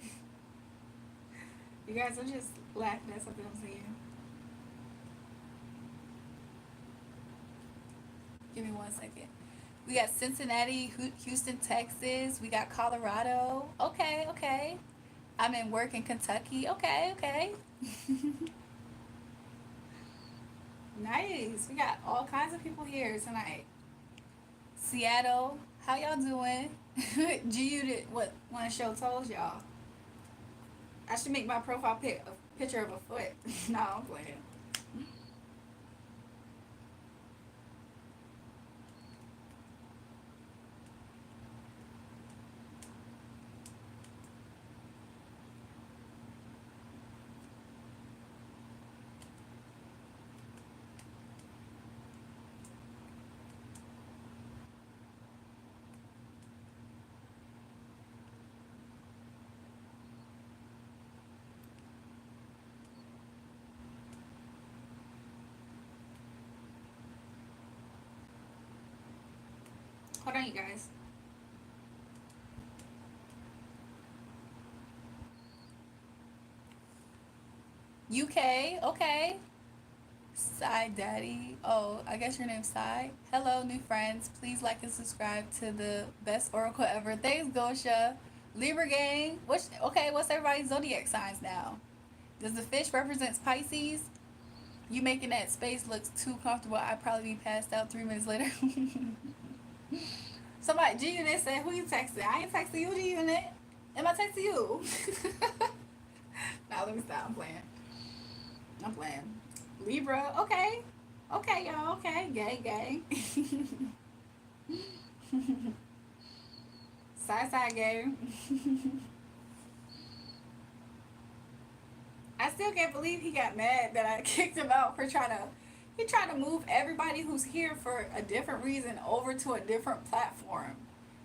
You guys are just laughing at something I'm saying. Give me 1 second. We got Cincinnati, Houston, Texas. We got Colorado. Okay, okay. I'm in work in Kentucky. Okay, okay. Nice. We got all kinds of people here tonight. Seattle. How y'all doing? G Unit, what one show told y'all? I should make my profile pic a picture of a foot. No, I'm playing. Hold on, you guys. UK, okay. Sai Daddy. Oh, I guess your name's Sai. Hello, new friends. Please like and subscribe to the best oracle ever. Thanks, Gosha. Libra gang. What's everybody's zodiac signs now? Does the fish represent Pisces? You making that space look too comfortable. I'd probably be passed out 3 minutes later. Somebody, G Unit said, who you texting? I ain't texting you, G Unit. Am I texting you? Now let me stop. I'm playing. Libra, okay. Okay, y'all, okay. Gang. Side gang. I still can't believe he got mad that I kicked him out for trying to move everybody who's here for a different reason over to a different platform.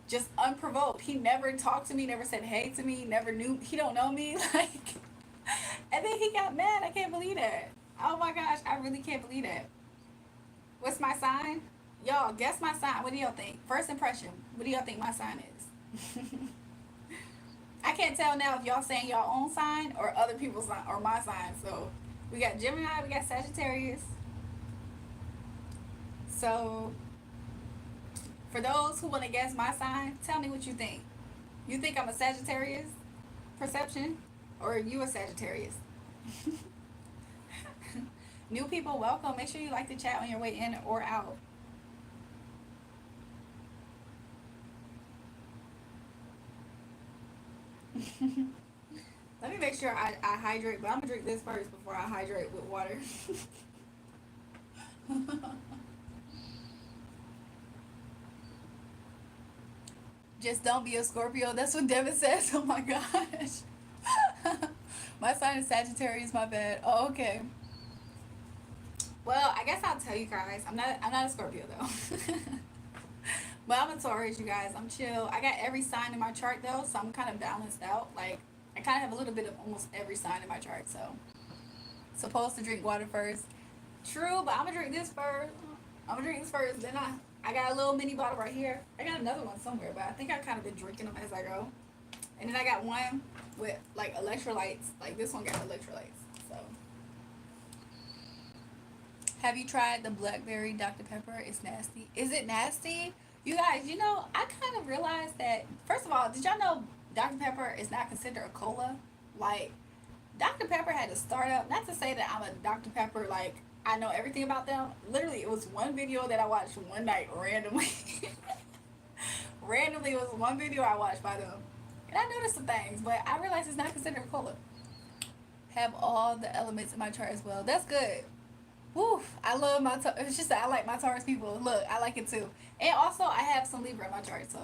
Just unprovoked. He never talked to me, never said hey to me, never knew, he don't know me, like, and then he got mad. I can't believe that. Oh my gosh, I really can't believe that. What's my sign? Y'all, guess my sign. What do y'all think? First impression, what do y'all think my sign is? I can't tell now if y'all saying y'all own sign or other people's sign or my sign. So we got Gemini, we got Sagittarius. So for those who want to guess my sign, tell me what you think. You think I'm a Sagittarius? Perception? Or are you a Sagittarius? New people, welcome. Make sure you like the chat on your way in or out. Let me make sure I hydrate, but I'm gonna drink this first before I hydrate with water. Just don't be a Scorpio. That's what Devin says. Oh my gosh. My sign is Sagittarius, my bad. Oh, okay. Well, I guess I'll tell you guys. I'm not a Scorpio though. But I'm a Taurus, you guys. I'm chill. I got every sign in my chart though, so I'm kind of balanced out. Like, I kind of have a little bit of almost every sign in my chart, so. Supposed to drink water first. True, but I'm gonna drink this first. Then I got a little mini bottle right here. I got another one somewhere, but I think I've kind of been drinking them as I go. And then I got one with like electrolytes. Like this one got electrolytes. So. Have you tried the blackberry Dr. Pepper? It's nasty. Is it nasty? You guys, you know, I kind of realized that, first of all, did y'all know Dr. Pepper is not considered a cola? Like, Dr. Pepper had to start up, not to say that I'm a Dr. Pepper, like, I know everything about them. Literally, it was one video that I watched one night randomly. Randomly, it was one video I watched by them. And I noticed some things, but I realized it's not considered a cola. Have all the elements in my chart as well. That's good. Woo, I love my, it's just that I like my Taurus people. Look, I like it too. And also, I have some Libra in my chart, so.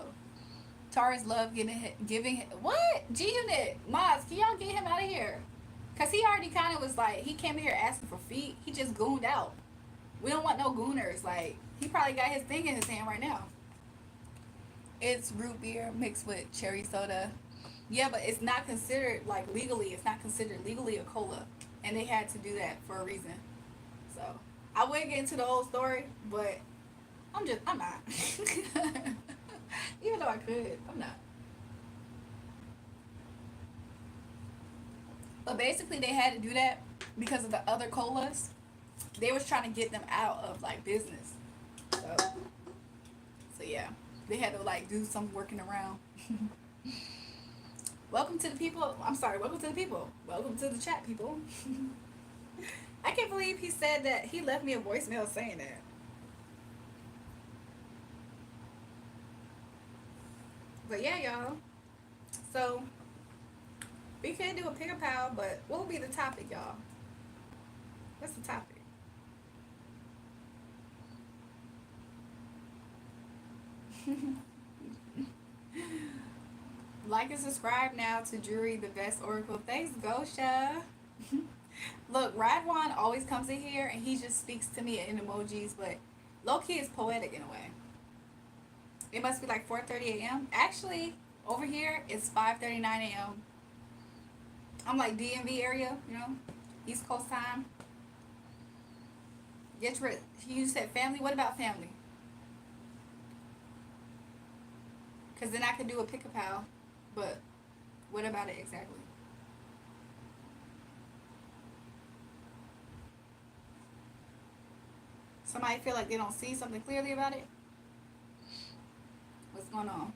Taurus love giving, what? G-Unit, Mods, can y'all get him out of here? Cause he already kind of was like, he came in here asking for feet. He just gooned out. We don't want no gooners. Like, he probably got his thing in his hand right now. It's root beer mixed with cherry soda. Yeah, but it's not considered like legally. It's not considered legally a cola, and they had to do that for a reason. So I wouldn't get into the whole story, but I'm not. Even though I could, I'm not. But basically, they had to do that because of the other colas. They was trying to get them out of like business. So yeah, they had to like do some working around. Welcome to the people. I'm sorry. Welcome to the people. Welcome to the chat, people. I can't believe he said that. He left me a voicemail saying that. But yeah, y'all. So we can do a pick a pal, but what will be the topic, y'all? What's the topic? Like and subscribe now to Jury the Best Oracle. Thanks, Gosha. Look, Radwan always comes in here and he just speaks to me in emojis, but low key is poetic in a way. It must be like 4:30 a.m. Actually, over here it's 5:39 a.m. I'm like DMV area, you know, East Coast time. Get rid. You said family. What about family? Cause then I could do a pick a pal, but what about it exactly? Somebody feel like they don't see something clearly about it? What's going on?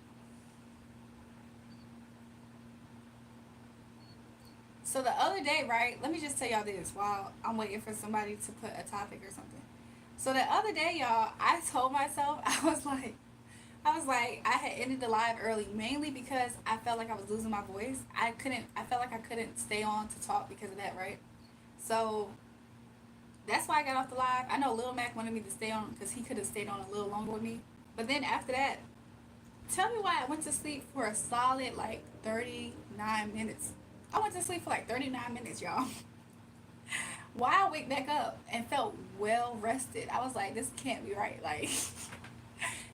So the other day, right? Let me just tell y'all this while I'm waiting for somebody to put a topic or something. So the other day, y'all, I told myself, I had ended the live early mainly because I felt like I was losing my voice. I felt like I couldn't stay on to talk because of that, right? So that's why I got off the live. I know Lil Mac wanted me to stay on because he could have stayed on a little longer with me. But then after that, tell me why I went to sleep for a solid like 39 minutes. I went to sleep for like 39 minutes, y'all. Why I wake back up and felt well rested. I was like, this can't be right. Like,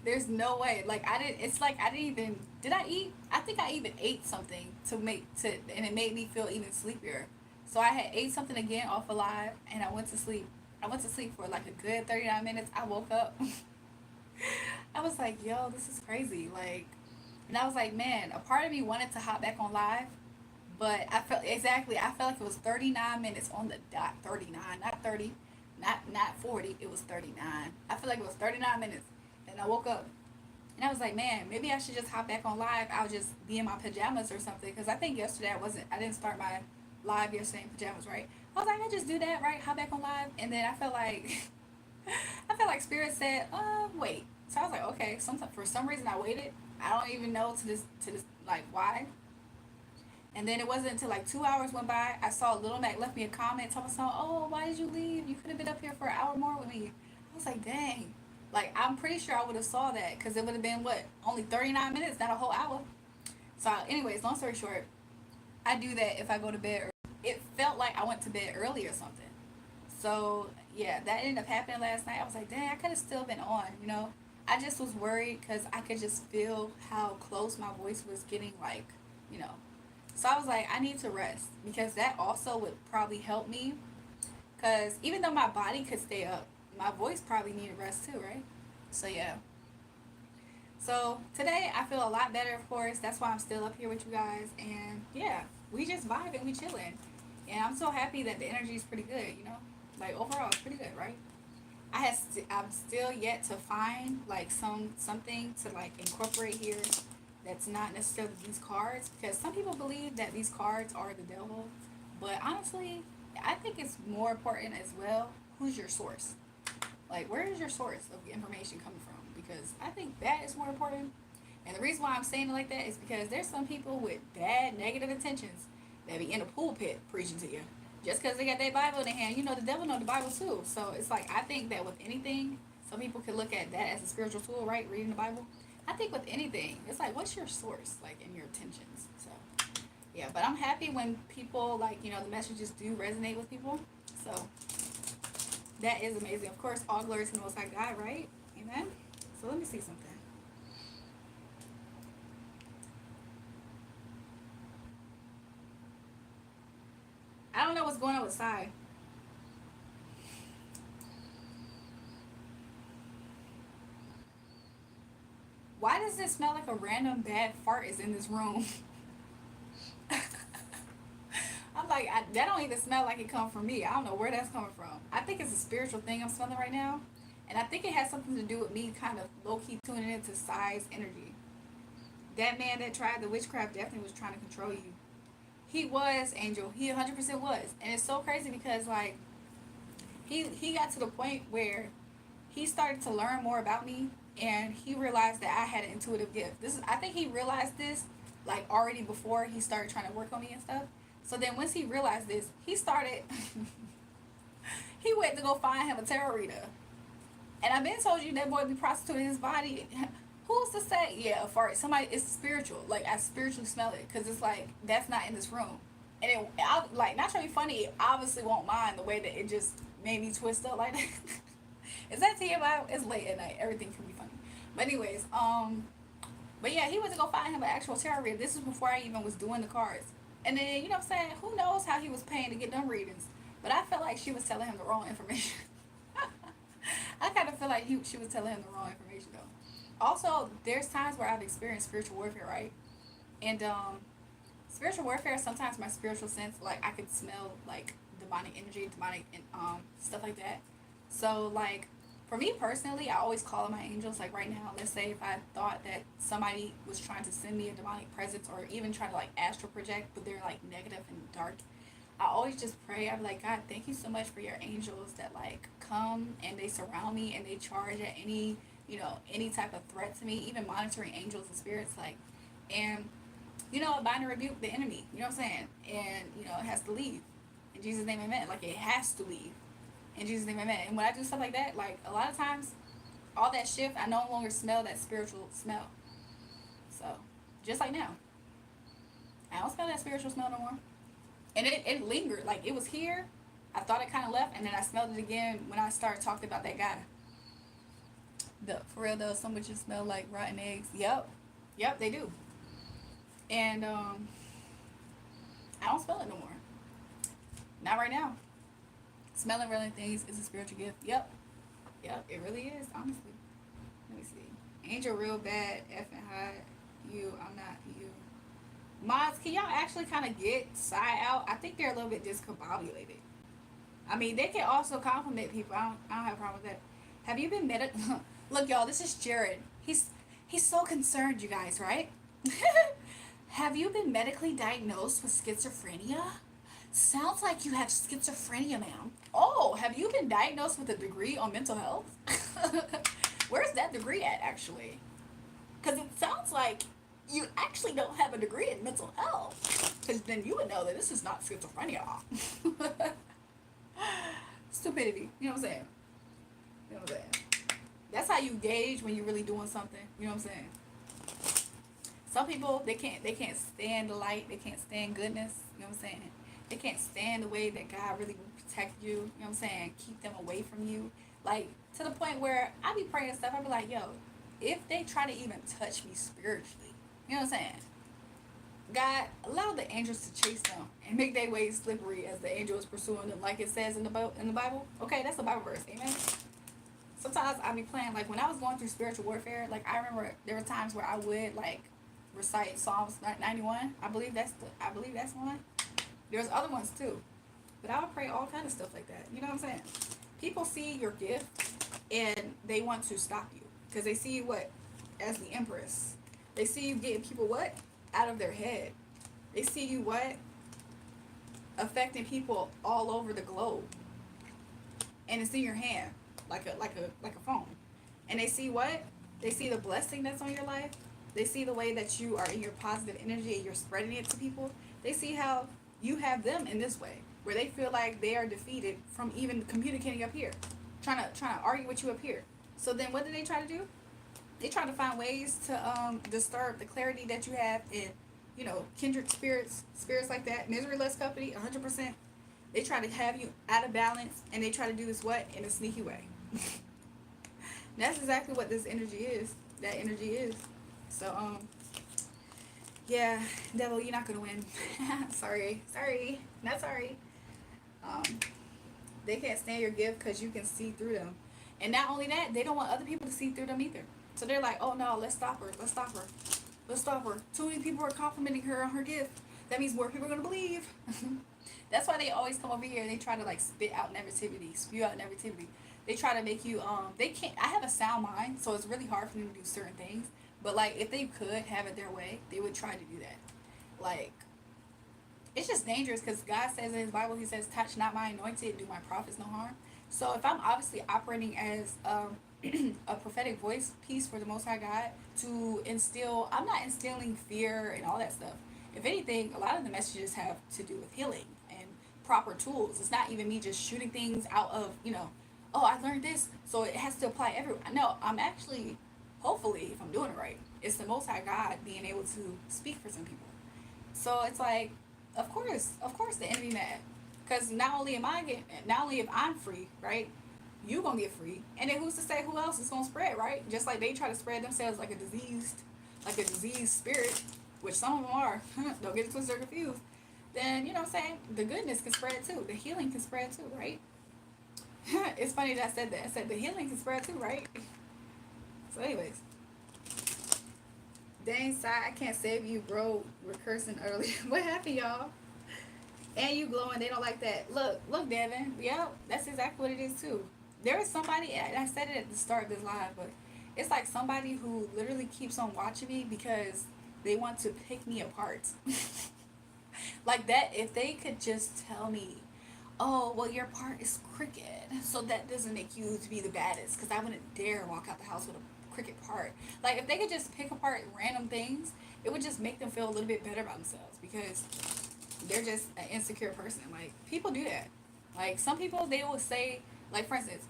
there's no way. Like, did I eat? I think I even ate something and it made me feel even sleepier. So I had ate something again off alive and I went to sleep. I went to sleep for like a good 39 minutes. I woke up. I was like, yo, this is crazy. Like, and I was like, man, a part of me wanted to hop back on live, but I felt like it was 39 minutes on the dot. 39, not 30, not 40. It was 39. I feel like it was 39 minutes. And I woke up and I was like, man, maybe I should just hop back on live. I'll just be in my pajamas or something. Because I think yesterday I didn't start my live yesterday in pajamas, right? I was like, I just do that, right? Hop back on live. And then I felt like Spirit said, wait. So I was like, okay. For some reason I waited. I don't even know to this like why. And then it wasn't until like 2 hours went by, I saw Little Mac left me a comment talking about, oh, why did you leave? You could have been up here for an hour more with me. I was like, dang. Like, I'm pretty sure I would have saw that because it would have been, only 39 minutes, not a whole hour. So, anyways, long story short, I do that if I go to bed early. It felt like I went to bed early or something. So, yeah, that ended up happening last night. I was like, dang, I could have still been on, you know. I just was worried because I could just feel how close my voice was getting, like, you know. So I was like, I need to rest because that also would probably help me. Because even though my body could stay up, my voice probably needed rest too, right? So yeah. So today I feel a lot better, of course. That's why I'm still up here with you guys. And yeah, we just vibing, we chilling. And I'm so happy that the energy is pretty good, you know? Like overall, it's pretty good, right? I'm still yet to find like something to like incorporate here that's not necessarily these cards, because some people believe that these cards are the devil, but honestly I think it's more important as well, who's your source? Like, where is your source of the information coming from? Because I think that is more important. And the reason why I'm saying it like that is because there's some people with bad negative intentions that be in a pulpit preaching to you just because they got their Bible in their hand. You know, the devil know the Bible too. So it's like, I think that with anything, some people can look at that as a spiritual tool, right? Reading the Bible. I think with anything, it's like, what's your source, like, in your intentions? So, Yeah, but I'm happy when people, like, you know, the messages do resonate with people. So that is amazing. Of course, all glory to the Most High God, right? Amen. So let me see something. I don't know what's going on with Sai. Why does it smell like a random bad fart is in this room? I'm like, that don't even smell like it come from me. I don't know where that's coming from. I think it's a spiritual thing I'm smelling right now. And I think it has something to do with me kind of low-key tuning into Sai's energy. That man that tried the witchcraft definitely was trying to control you. He was, Angel. He 100% was. And it's so crazy because, like, he got to the point where he started to learn more about me, and he realized that I had an intuitive gift. I think he realized this like already before he started trying to work on me and stuff. So then once he realized this, he started he went to go find him a tarot reader. And I've been told you that boy be prostituting his body. Who's to say, yeah, for somebody, it's spiritual. Like, I spiritually smell it, because it's like, that's not in this room. And like, not trying to be funny, it obviously won't mind the way that it just made me twist up like that. Is that TMI? It's late at night. Everything can be funny. But anyways, but yeah, he went to go find him an actual tarot reader. This was before I even was doing the cards. And then, you know what I'm saying? Who knows how he was paying to get them readings? But I felt like she was telling him the wrong information. I kind of feel like she was telling him the wrong information, though. Also, there's times where I've experienced spiritual warfare, right? And spiritual warfare, sometimes my spiritual sense, like, I could smell, like, demonic energy, demonic stuff like that. So, like, for me personally, I always call on my angels. Like, right now, let's say if I thought that somebody was trying to send me a demonic presence, or even try to, like, astral project, but they're, like, negative and dark, I always just pray. I'm like, God, thank you so much for your angels that, like, come and they surround me and they charge at any, you know, any type of threat to me, even monitoring angels and spirits, like, and, you know, bind and rebuke the enemy, you know what I'm saying? And, you know, it has to leave. In Jesus' name, amen. Like, it has to leave. In Jesus' name, amen. And when I do stuff like that, like, a lot of times, all that shift, I no longer smell that spiritual smell. So, just like now. I don't smell that spiritual smell no more. And it lingered. Like, it was here. I thought it kind of left, and then I smelled it again when I started talking about that guy. For real, though, some witches smell like rotten eggs. Yep, they do. And I don't smell it no more. Not right now. Smelling really things is a spiritual gift. Yep, it really is, honestly. Let me see. Angel real bad, effing hot. You, I'm not you. Mods, can y'all actually kind of get Sai out? I think they're a little bit discombobulated. I mean, they can also compliment people. I don't have a problem with that. Have you been Look, y'all, this is Jared. He's so concerned, you guys, right? Have you been medically diagnosed with schizophrenia? Sounds like you have schizophrenia, ma'am. Oh, have you been diagnosed with a degree on mental health? Where's that degree at, actually? Because it sounds like you actually don't have a degree in mental health. Because then you would know that this is not schizophrenia. Stupidity. You know what I'm saying? You know what I'm saying? That's how you gauge when you're really doing something. You know what I'm saying? Some people, they can't stand the light. They can't stand goodness. You know what I'm saying? They can't stand the way that God really will protect you. You know what I'm saying? Keep them away from you. Like, to the point where I be praying stuff. I be like, yo, if they try to even touch me spiritually, you know what I'm saying? God, allow the angels to chase them and make their ways slippery as the angel is pursuing them, like it says in the Bible. Okay, that's the Bible verse. Amen. Sometimes I be playing, like, when I was going through spiritual warfare, like, I remember there were times where I would, like, recite Psalms 91. I believe that's one. There's other ones too, but I would pray all kind of stuff like that. You know what I'm saying? People see your gift and they want to stop you because they see you what as the empress. They see you getting people what out of their head. They see you what affecting people all over the globe, and it's in your hand like a phone. And they see what? They see the blessing that's on your life. They see the way that you are in your positive energy and you're spreading it to people. They see how you have them in this way, where they feel like they are defeated from even communicating up here, trying to argue with you up here. So then what do they try to do? They try to find ways to disturb the clarity that you have, and kindred spirits, spirits like that. Misery loves company, 100%. They try to have you out of balance, and they try to do this what in a sneaky way. That's exactly what this energy is. That energy is. So yeah, devil, you're not gonna win. Sorry, not sorry. Um, they can't stand your gift because you can see through them, and not only that, they don't want other people to see through them either. So they're like, oh no, let's stop her. Too many people are complimenting her on her gift. That means more people are gonna believe. That's why they always come over here and they try to like spit out negativity, spew out negativity. They try to make you they can't. I have a sound mind, so it's really hard for them to do certain things. But like if they could have it their way, they would try to do that. Like it's just dangerous because God says in His Bible, He says, "Touch not my anointed, do my prophets no harm." So if I'm obviously operating as a prophetic voice piece for the Most High God to instill, I'm not instilling fear and all that stuff. If anything, a lot of the messages have to do with healing and proper tools. It's not even me just shooting things out of, oh, I learned this, so it has to apply everywhere. No, I'm actually, hopefully, if I'm doing it right, it's the Most High God being able to speak for some people. So it's like, of course, the enemy mad, because not only if I'm free, right, you gonna get free, and then who's to say who else is gonna spread, right? Just like they try to spread themselves like a diseased spirit, which some of them are. Don't get it twisted or confused. Then you know what I'm saying, the goodness can spread too, the healing can spread too, right? It's funny that I said that. I said the healing can spread too, right? So anyways, dang, side, I can't save you, bro. We're cursing earlier. What happened, y'all? And you glowing, they don't like that. Look, Devin. Yep, that's exactly what it is too. There is somebody, and I said it at the start of this live, but it's like somebody who literally keeps on watching me because they want to pick me apart. Like that, if they could just tell me, oh, well, your part is crooked, so that doesn't make you to be the baddest, because I wouldn't dare walk out the house with a crooked part. Like, if they could just pick apart random things, it would just make them feel a little bit better about themselves, because they're just an insecure person. Like, people do that. Like, some people, they will say, like, for instance,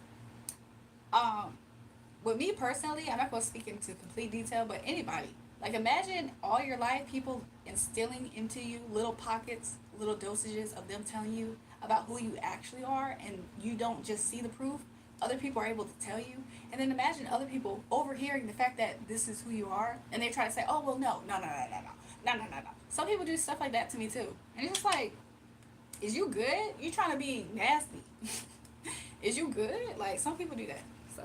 with me personally, I'm not going to speak into complete detail, but anybody, like, imagine all your life people instilling into you little pockets, little dosages of them telling you about who you actually are, and you don't just see the proof. Other people are able to tell you, and then imagine other people overhearing the fact that this is who you are, and they try to say, oh, well, no. Some people do stuff like that to me too, and it's just like, is you good? You trying to be nasty? Is you good? Like, some people do that. So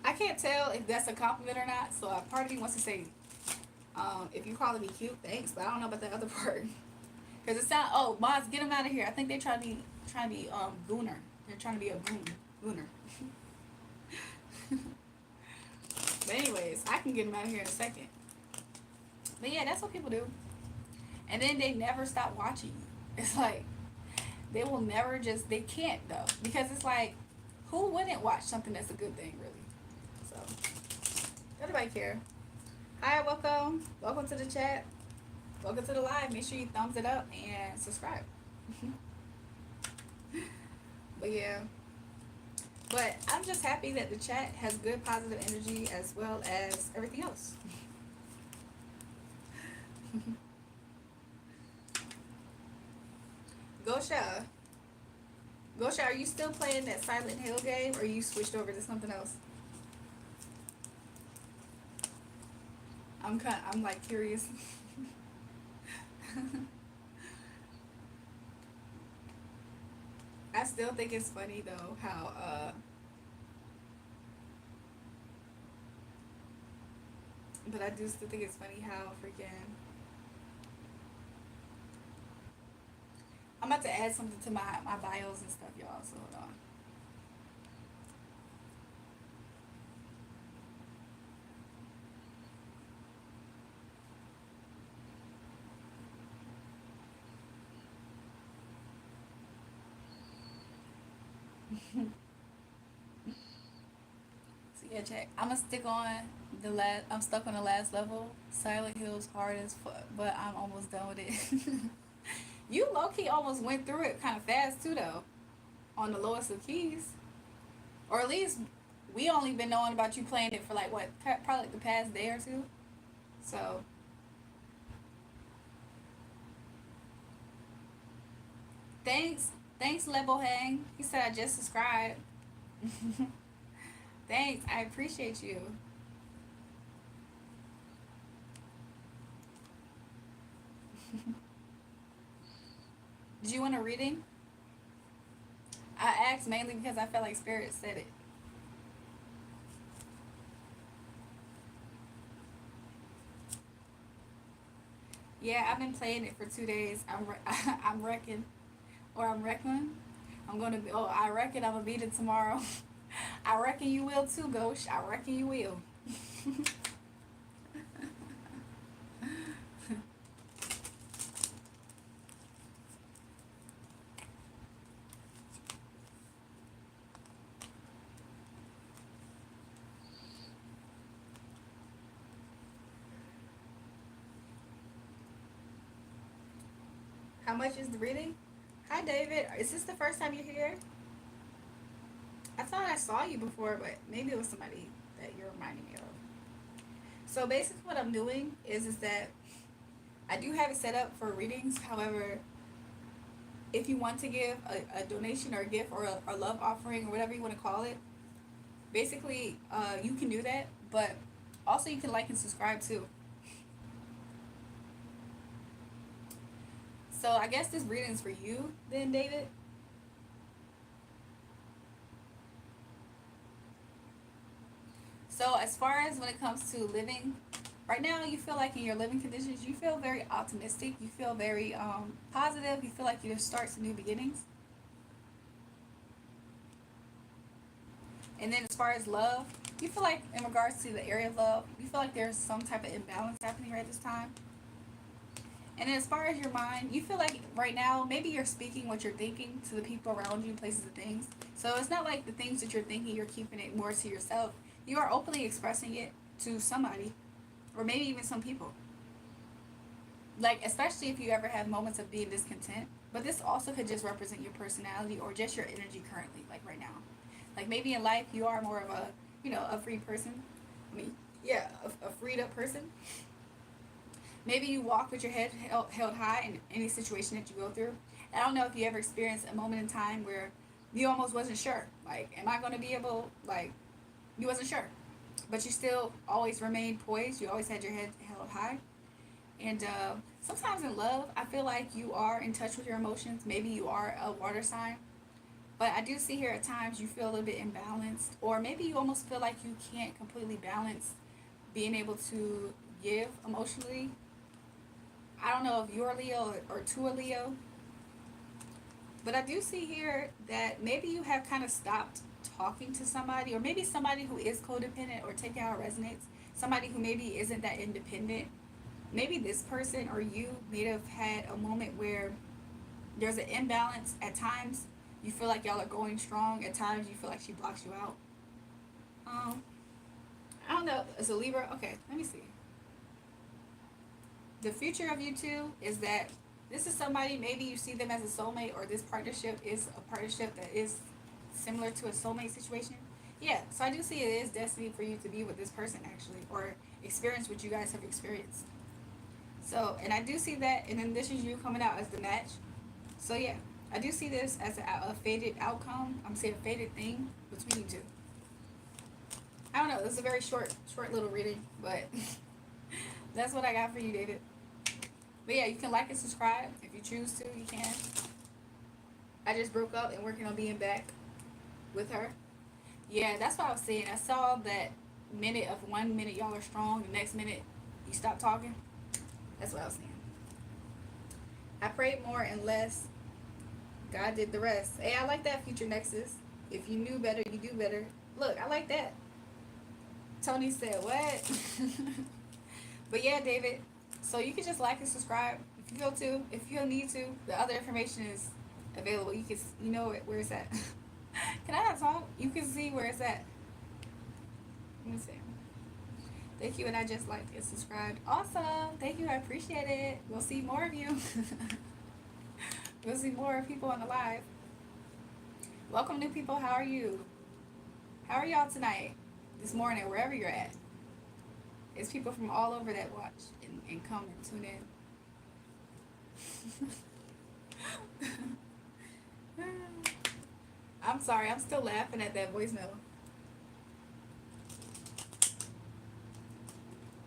I can't tell if that's a compliment or not, so a part of me wants to say, if you calling me cute, thanks, but I don't know about the other part. Because it sounds, oh, Mods, get him out of here. I think they try to be gooner. They're trying to be a gooner. But anyways, I can get him out of here in a second. But yeah, that's what people do. And then they never stop watching you. It's like, they will never just, they can't though. Because it's like, who wouldn't watch something that's a good thing, really? So, nobody care. Hi, welcome. Welcome to the chat. Welcome to the live. Make sure you thumbs it up and subscribe. But yeah. But I'm just happy that the chat has good positive energy as well as everything else. Gosha, are you still playing that Silent Hill game, or you switched over to something else? I'm like curious. I still think it's funny though how but I do still think it's funny how freaking I'm about to add something to my bios and stuff, y'all, so hold on. So yeah, check. I'm stuck on the last level. Silent Hill's hard as fuck, but I'm almost done with it. You low-key almost went through it kind of fast too though, on the lowest of keys. Or at least we only been knowing about you playing it for like what, probably like the past day or two. So thanks Lebo Hang. He said I just subscribed. Thanks, I appreciate you. Did you want a reading? I asked mainly because I felt like Spirit said it. Yeah, I've been playing it for 2 days. I'm wrecking, or I'm wrecking. I'm gonna be. Oh, I reckon I'm gonna beat it tomorrow. I reckon you will too, Ghost. I reckon you will. How much is the reading? Hi, David. Is this the first time you're here? I thought I saw you before, but maybe it was somebody that you're reminding me of. So basically, what I'm doing is that I do have it set up for readings. However, if you want to give a donation or a gift or a love offering or whatever you want to call it, basically, you can do that. But also, you can like and subscribe too. So I guess this reading is for you, then, David. So as far as when it comes to living, right now you feel like in your living conditions, you feel very optimistic. You feel very positive. You feel like you just start some new beginnings. And then as far as love, you feel like in regards to the area of love, you feel like there's some type of imbalance happening right this time. And then as far as your mind, you feel like right now, maybe you're speaking what you're thinking to the people around you, places and things. So it's not like the things that you're thinking, you're keeping it more to yourself. You are openly expressing it to somebody, or maybe even some people. Like, especially if you ever have moments of being discontent. But this also could just represent your personality or just your energy currently, like right now. Like maybe in life you are more of a, a free person. I mean, yeah, a freed up person. Maybe you walk with your head held high in any situation that you go through. I don't know if you ever experienced a moment in time where you almost wasn't sure. Like, am I going to be able, like, you wasn't sure. But you still always remained poised. You always had your head held high. And sometimes in love, I feel like you are in touch with your emotions. Maybe you are a water sign. But I do see here at times you feel a little bit imbalanced. Or maybe you almost feel like you can't completely balance being able to give emotionally. I don't know if you're a Leo or to a Leo. But I do see here that maybe you have kind of stopped talking to somebody, or maybe somebody who is codependent, or take how it resonates, somebody who maybe isn't that independent. Maybe this person or you may have had a moment where there's an imbalance. At times you feel like y'all are going strong, at times you feel like she blocks you out. I don't know, as a Libra, okay, let me see. The future of you two is that this is somebody, maybe you see them as a soulmate, or this partnership is a partnership that is similar to a soulmate situation. Yeah, so I do see it is destiny for you to be with this person, actually, or experience what you guys have experienced. So, and I do see that, and then this is you coming out as the match. So yeah, I do see this as a fated outcome. I'm saying a fated thing between you two. I don't know, this is a very short little reading, but that's what I got for you, David. But yeah, you can like and subscribe if you choose to. You can. I just broke up and working on being back with her. Yeah, that's what I was saying. I saw that minute of 1 minute y'all are strong, the next minute you stop talking. That's what I was saying. I prayed more and less. God did the rest. Hey, I like that, Future Nexus. If you knew better, you do better. Look, I like that. Tony said, what? But yeah, David. So you can just like and subscribe if you feel to. If you need to, the other information is available. You can, where it's at. Can I not talk? You can see where it's at. Let me see. Thank you, and I just liked and subscribed. Awesome. Thank you. I appreciate it. We'll see more of you. We'll see more people on the live. Welcome, new people. How are you? How are y'all tonight? This morning, wherever you're at. It's people from all over that watch and come and tune in. I'm sorry, I'm still laughing at that voicemail.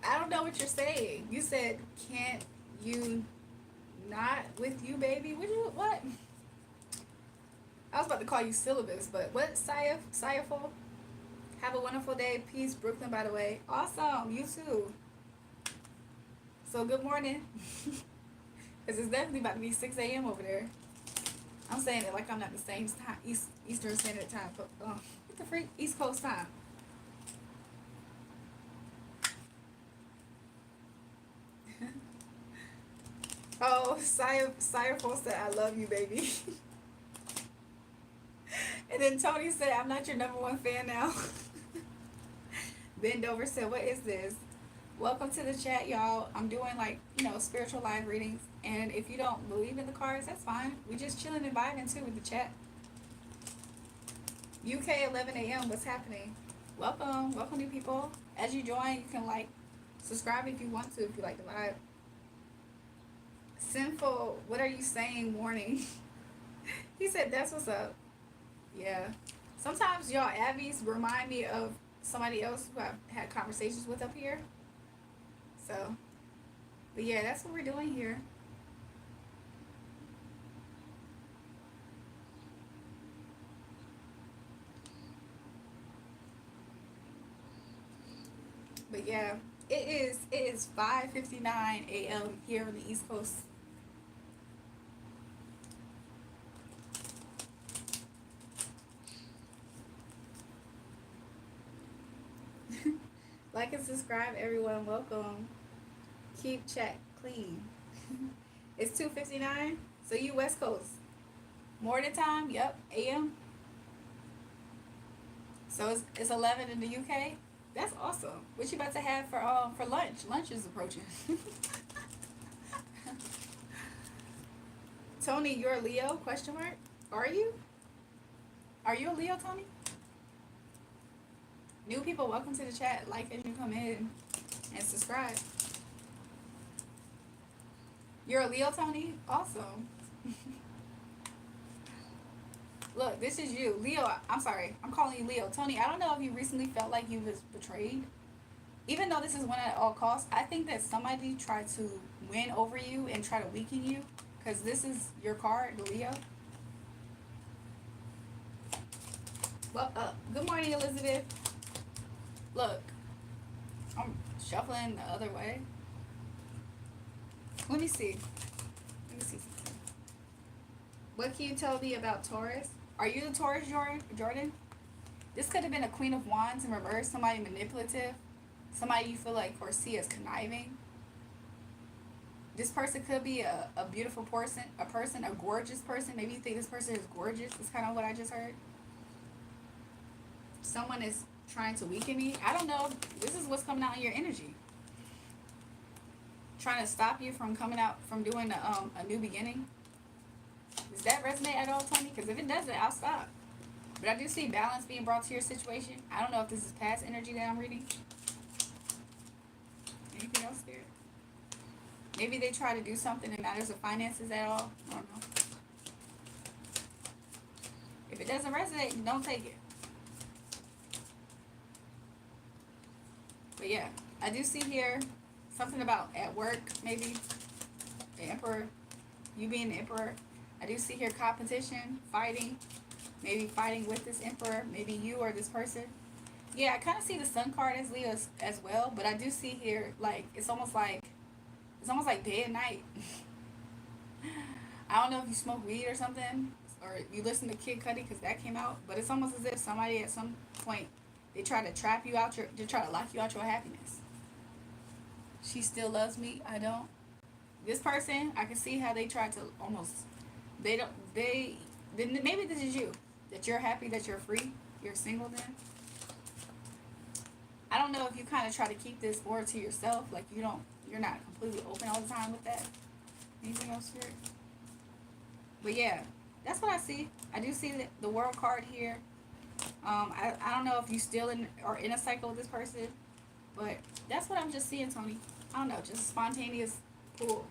I don't know what you're saying. You said, can't you not with you, baby? What? I was about to call you syllabus, but what, Sayaful? Have a wonderful day. Peace, Brooklyn, by the way. Awesome. You too. So, good morning. Because it's definitely about to be 6 a.m. over there. I'm saying it like I'm not the same time, Eastern Standard Time. But, what the freak? East Coast time. Oh, Sayaful said, I love you, baby. And then Tony said, I'm not your #1 fan now. Bend over said, what is this? Welcome to the chat, y'all. I'm doing spiritual live readings. And if you don't believe in the cards, that's fine. We just chilling and vibing too with the chat. UK 11 a.m. What's happening? Welcome new people. As you join, you can subscribe if you want to, if you like the vibe. Sinful, what are you saying? Warning. He said, that's what's up. Yeah. Sometimes y'all Abbeys remind me of somebody else who I've had conversations with up here. So, but yeah, that's what we're doing here. But yeah, it is 5:59 a.m. here on the East Coast. Like and subscribe, everyone. Welcome. Keep chat clean. It's 2:59. So you West Coast. Morning time. Yep. AM. So it's 11 in the UK. That's awesome. What you about to have for lunch? Lunch is approaching. Tony, you're a Leo? Question mark. Are you? Are you a Leo, Tony? New people, welcome to the chat. Like as you come in and subscribe. You're a Leo, Tony? Awesome. Look, this is you. Leo, I'm sorry. I'm calling you Leo. Tony, I don't know if you recently felt like you was betrayed. Even though this is win at all costs, I think that somebody tried to win over you and try to weaken you. Because this is your card, the Leo. Well, good morning, Elizabeth. Look, I'm shuffling the other way. Let me see something. What can you tell me about Taurus? Are you the Taurus, Jordan? This could have been a Queen of Wands in reverse, somebody manipulative, somebody you feel like or see as conniving. This person could be a beautiful person, a gorgeous person. Maybe you think this person is gorgeous. That's kind of what I just heard. Someone is trying to weaken me. I don't know. This is what's coming out in your energy. Trying to stop you from coming out, from doing a new beginning. Does that resonate at all, Tony? Because if it doesn't, I'll stop. But I do see balance being brought to your situation. I don't know if this is past energy that I'm reading. Anything else, Spirit? Maybe they try to do something in matters of finances at all. I don't know. If it doesn't resonate, don't take it. But yeah, I do see here something about at work, maybe the Emperor, you being the Emperor. I do see here competition, fighting, maybe fighting with this Emperor, maybe you or this person. Yeah, I kind of see the Sun card as Leo as well, but I do see here it's almost like day and night. I don't know if you smoke weed or something, or you listen to Kid Cudi because that came out, but it's almost as if somebody at some point they try to trap you out they try to lock you out your happiness. She still loves me. I don't. This person, I can see how they try to almost. Maybe this is you. That you're happy that you're free. You're single then. I don't know if you kind of try to keep this more to yourself. Like you're not completely open all the time with that. Anything else, Spirit? But yeah, that's what I see. I do see the World card here. I don't know if you still in a cycle with this person, but that's what I'm I'm just seeing, Tony. I don't know, just spontaneous pull.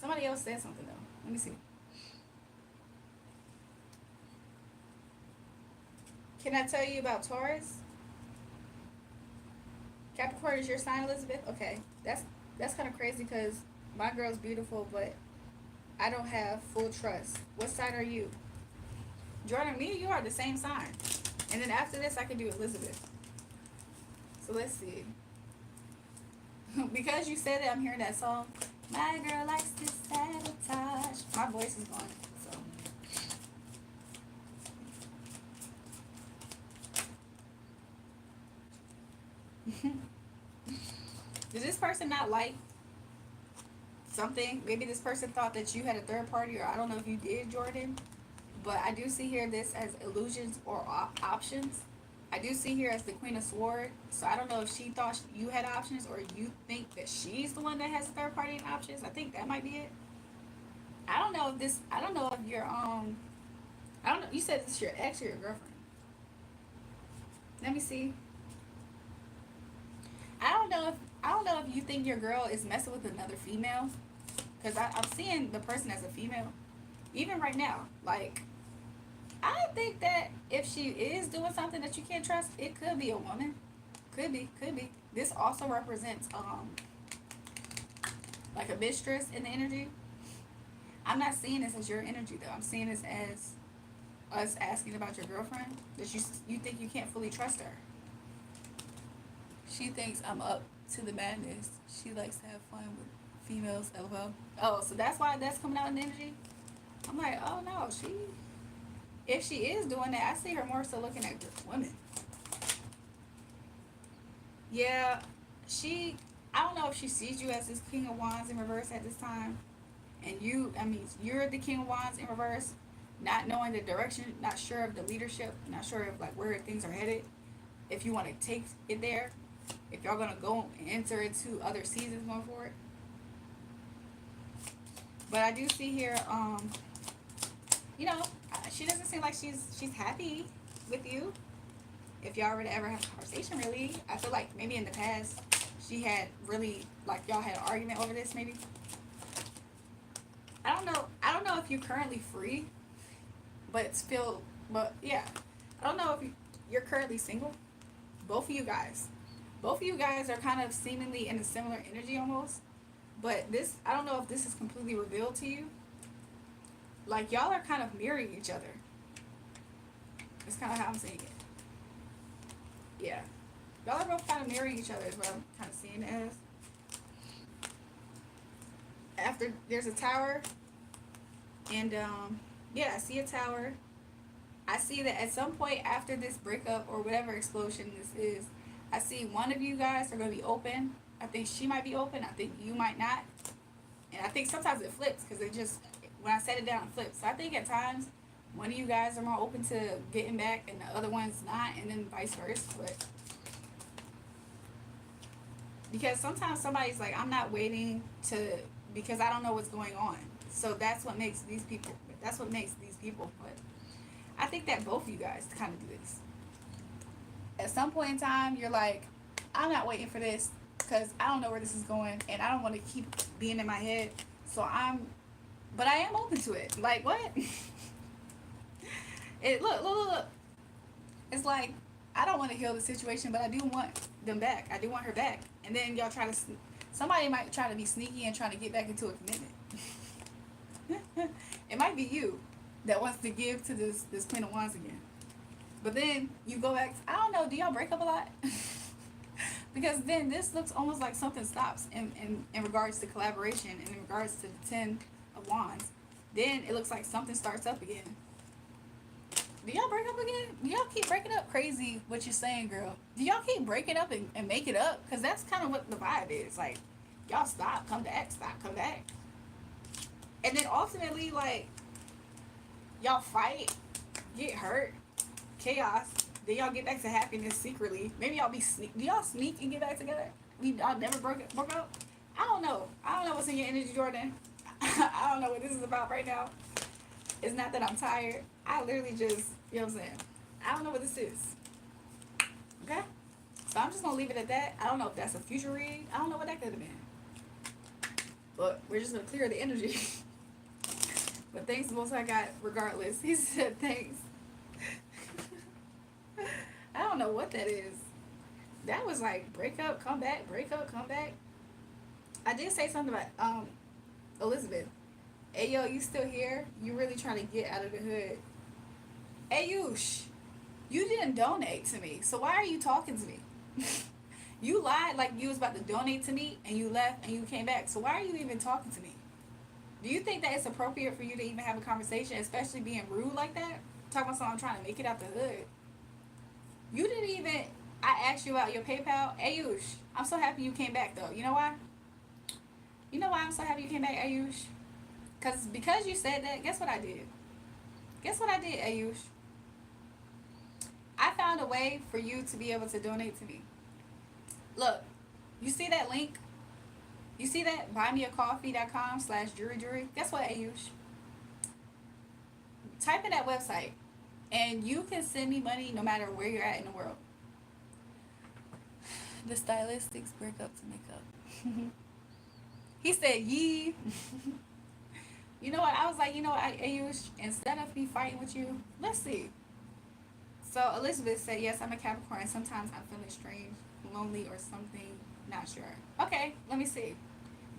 Somebody else said something though. Let me see. Can I tell you about Taurus? Capricorn is your sign, Elizabeth? Okay. That's kind of crazy because my girl's beautiful, but I don't have full trust. What sign are you? Jordan, me and you are the same sign. And then after this, I can do Elizabeth. So let's see. Because you said it, I'm hearing that song. My girl likes to sabotage. My voice is gone. So. Does this person not like something? Maybe this person thought that you had a third party, or I don't know if you did, Jordan. But I do see here this as illusions or options. I do see here as the Queen of Swords. So I don't know if she thought you had options, or you think that she's the one that has a third party and options. I think that might be it. I don't know if you're I don't know. You said this is your ex or your girlfriend. Let me see. I don't know if you think your girl is messing with another female, because I'm seeing the person as a female, even right now. Like, I think that if she is doing something that you can't trust, it could be a woman. Could be. This also represents like a mistress in the energy. I'm not seeing this as your energy though. I'm seeing this as us asking about your girlfriend, that you think you can't fully trust her. She thinks I'm up to the madness. She likes to have fun with females, LOL. Oh, so that's why that's coming out in the energy? I'm like, oh no, if she is doing that, I see her more so looking at women. Yeah, I don't know if she sees you as this King of Wands in reverse at this time. And you're the King of Wands in reverse, not knowing the direction, not sure of the leadership, not sure of like where things are headed. If you want to take it there, if y'all gonna go and enter into other seasons going forward. But I do see here, she doesn't seem like she's happy with you. If y'all already ever had a conversation, really, I feel like maybe in the past she had really, like, y'all had an argument over this, maybe. I don't know if you're currently free, but yeah, I don't know if you're currently single. Both of you guys are kind of seemingly in a similar energy almost, but I don't know if this is completely revealed to you. Like, y'all are kind of mirroring each other. It's kind of how I'm seeing it. Yeah, y'all are both kind of mirroring each other is what I'm kind of seeing it as. After there's a tower, and yeah, I see a tower. I see that at some point after this breakup or whatever explosion this is, I see one of you guys are going to be open. I think she might be open. I think you might not. And I think sometimes it flips because when I set it down, it flips. So I think at times one of you guys are more open to getting back and the other one's not, and then vice versa. But because sometimes somebody's like, I'm not waiting because I don't know what's going on. So that's what makes these people. But I think that both of you guys kind of do this. At some point in time, you're like, I'm not waiting for this because I don't know where this is going and I don't want to keep being in my head. But I am open to it. Like, what? Look. It's like, I don't want to heal the situation, but I do want them back. I do want her back. And then somebody might try to be sneaky and try to get back into a commitment. It might be you that wants to give to this Queen of Wands again. But then you go back, I don't know, do y'all break up a lot? Because then this looks almost like something stops in regards to collaboration and in regards to the 10 of Wands. Then it looks like something starts up again. Do y'all break up again? Do y'all keep breaking up? Crazy what you're saying, girl. Do y'all keep breaking up and make it up? Because that's kind of what the vibe is. Like, y'all stop, come back, stop, come back. And then ultimately, like, y'all fight, get hurt, chaos. Then y'all get back to happiness secretly. Maybe y'all do y'all sneak and get back together? Y'all never broke up? I don't know. I don't know what's in your energy, Jordan. I don't know what this is about right now. It's not that I'm tired. I literally just, you know what I'm saying? I don't know what this is. Okay? So I'm just gonna leave it at that. I don't know if that's a future read. I don't know what that could have been. But we're just gonna clear the energy. But thanks, most I got regardless. He said thanks. I don't know what that is. That was like break up, come back, break up, come back. I did say something about Elizabeth. Hey yo, you still here? You really trying to get out of the hood. Ayush, you didn't donate to me, so why are you talking to me? You lied like you was about to donate to me and you left and you came back. So why are you even talking to me? Do you think that it's appropriate for you to even have a conversation, especially being rude like that? Talking about something I'm trying to make it out the hood. You didn't even. I asked you about your PayPal. Ayush, I'm so happy you came back though. You know why? You know why I'm so happy you came back, Ayush? Because you said that, guess what I did? Guess what I did, Ayush? I found a way for you to be able to donate to me. Look, you see that link? You see that? buymeacoffee.com/jury. Guess what, Ayush? Type in that website and you can send me money no matter where you're at in the world. The stylistics break up to make up. He said, yee. You know what? I was like, you know what, Ayush, instead of me fighting with you, let's see. So Elizabeth said, yes, I'm a Capricorn. Sometimes I'm feeling strange, lonely, or something. Not sure. Okay, let me see.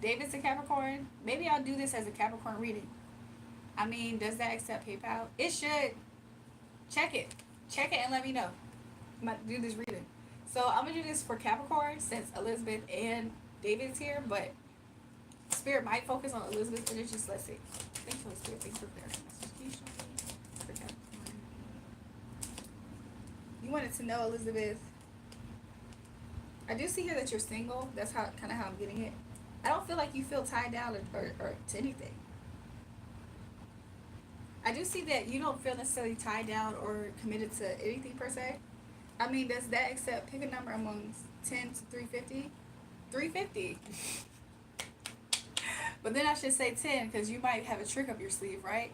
David's a Capricorn. Maybe I'll do this as a Capricorn reading. I mean, does that accept PayPal? It should. Check it. Check it and let me know. I'm about to do this reading. So I'm going to do this for Capricorn since Elizabeth and David's here, but Spirit might focus on Elizabeth's energy. So let's see. Thank you, Holy Spirit. Thanks for clarifying. For Capricorn. You wanted to know, Elizabeth. I do see here that you're single. That's how I'm getting it. I don't feel like you feel tied down or to anything. I do see that you don't feel necessarily tied down or committed to anything per se. I mean, does that accept pick a number amongst 10 to 350? 350. But then I should say 10 because you might have a trick up your sleeve, right?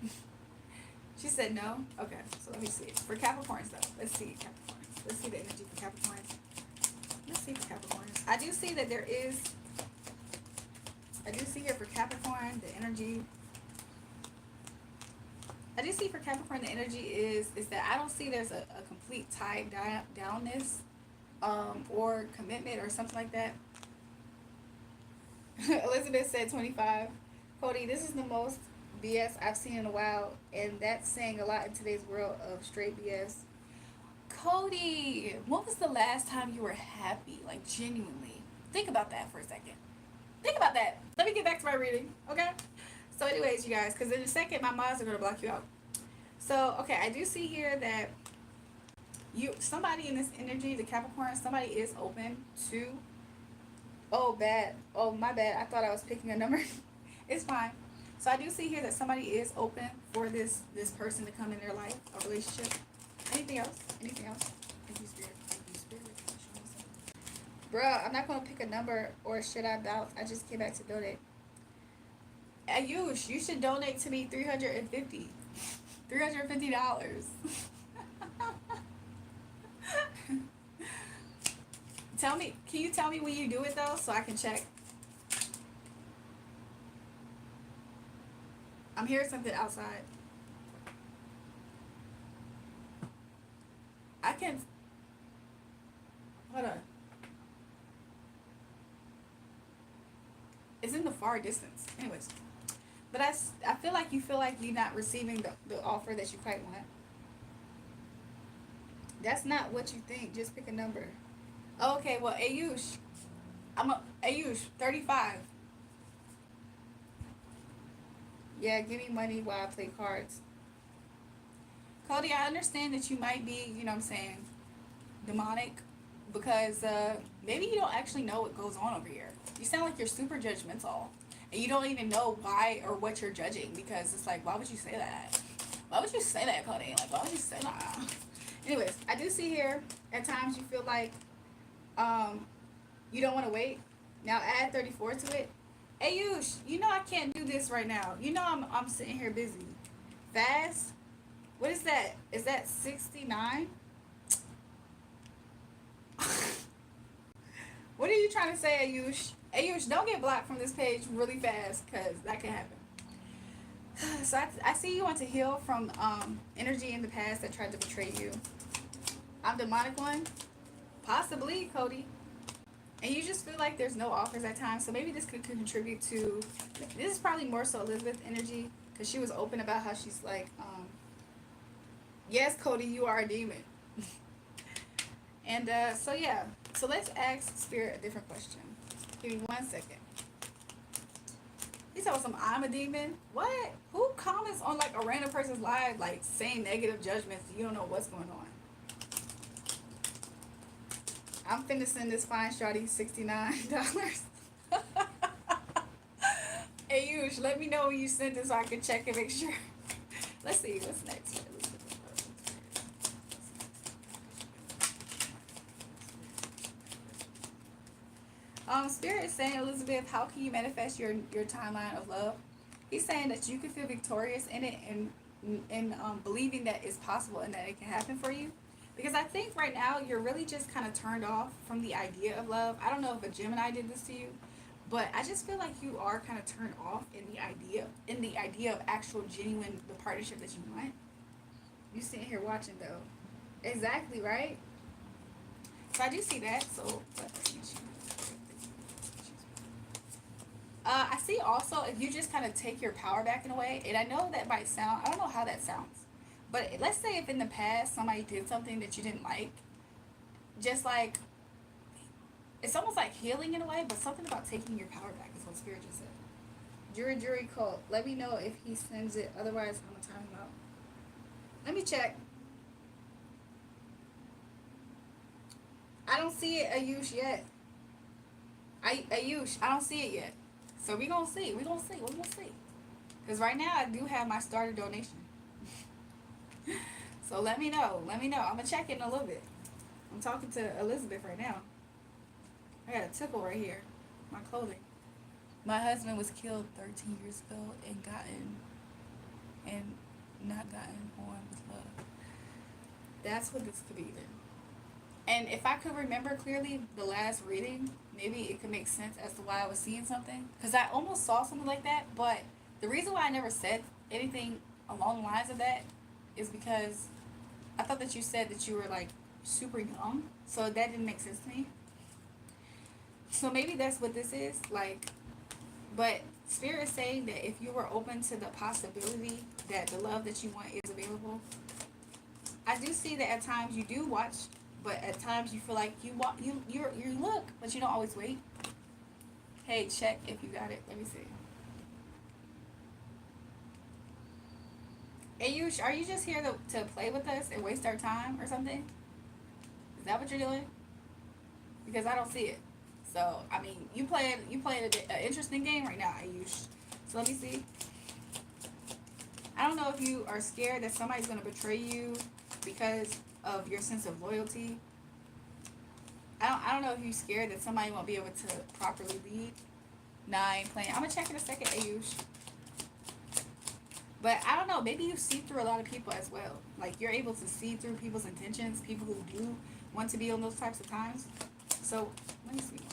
She said no. Okay, so let me see. For Capricorns though, let's see Capricorns. Let's see the energy for Capricorns. Let's see for Capricorns. I do see that there is. I do see here for Capricorn the energy. I do see for Capricorn the energy is that I don't see there's a complete tied downness or commitment or something like that. Elizabeth said 25. Cody, this is the most BS I've seen in a while, and that's saying a lot in today's world of straight BS. Cody, when was the last time you were happy, like genuinely? Think about that for a second. Think about that. Let me get back to my reading, okay? So anyways, you guys, because in a second, my mods are going to block you out. So, okay, I do see here that somebody in this energy, the Capricorn, somebody is open to, oh, bad. Oh, my bad. I thought I was picking a number. It's fine. So I do see here that somebody is open for this person to come in their life, a relationship. Anything else? Anything else? Thank you, Spirit. Thank you, Spirit. Bruh, I'm not going to pick a number or should I bounce. I just came back to donate. Ayush, you should donate to me $350. Tell me, can you tell me when you do it though so I can check? I'm hearing something outside. I can. Hold on. It's in the far distance. Anyways. But I feel like you're not receiving the offer that you quite want. That's not what you think. Just pick a number. Okay, well, Ayush. Ayush, 35. Yeah, give me money while I play cards. Cody, I understand that you might be, you know what I'm saying, demonic. Because maybe you don't actually know what goes on over here. You sound like you're super judgmental. And you don't even know why or what you're judging. Because it's like, why would you say that? Why would you say that, Cody? Like, why would you say that? Anyways, I do see here, at times you feel like you don't want to wait. Now add 34 to it. Ayush, you know I can't do this right now. You know I'm sitting here busy. Fast? What is that? Is that 69? What are you trying to say, Ayush? Ayush, don't get blocked from this page really fast, because that can happen. So I see you want to heal from energy in the past that tried to betray you. I'm demonic one? Possibly, Cody. And you just feel like there's no offers at times, so maybe this could contribute to, this is probably more so Elizabeth energy, because she was open about how she's like, yes, Cody, you are a demon. And so yeah, so let's ask Spirit a different question. Give me 1 second. He told some I'm a demon. What? Who comments on like a random person's live like saying negative judgments? You don't know what's going on. I'm finna send this fine shawty $69. Hey Yush, let me know when you send it so I can check and make sure. Let's see what's next. Spirit is saying, Elizabeth, how can you manifest your timeline of love? He's saying that you can feel victorious in it and believing that it's possible and that it can happen for you. Because I think right now you're really just kind of turned off from the idea of love. I don't know if a Gemini did this to you, but I just feel like you are kind of turned off in the idea of actual genuine the partnership that you want. You sitting here watching though. Exactly, right? So I do see that. So I see also if you just kind of take your power back in a way, and I know that might sound, I don't know how that sounds, but let's say if in the past somebody did something that you didn't like, just like, it's almost like healing in a way, but something about taking your power back is what Spirit just said. Jury cult. Let me know if he sends it, otherwise I'm gonna time him out. Let me check. I don't see it, Ayush, yet. Ayush, I don't see it yet. So we gonna see. Because right now I do have my starter donation. So let me know. I'm gonna check it in a little bit. I'm talking to Elizabeth right now. I got a tickle right here. My clothing. My husband was killed 13 years ago and not gotten born with love. That's what this could be then. And if I could remember clearly the last reading, maybe it could make sense as to why I was seeing something. Because I almost saw something like that, but the reason why I never said anything along the lines of that is because I thought that you said that you were like super young, so that didn't make sense to me. So maybe that's what this is, like, but Spirit is saying that if you were open to the possibility that the love that you want is available, I do see that at times you do watch, but at times you feel like you look, but you don't always wait. Hey, check if you got it. Let me see. Ayush, are you just here to play with us and waste our time or something? Is that what you're doing? Because I don't see it. So I mean, you playing an interesting game right now, Ayush. So let me see. I don't know if you are scared that somebody's gonna betray you because of your sense of loyalty. I don't know if you're scared that somebody won't be able to properly lead. Nah, I ain't playing. I'm gonna check in a second, Ayush. But I don't know, maybe you see through a lot of people as well. Like you're able to see through people's intentions, people who do want to be on those types of times. So let me see more.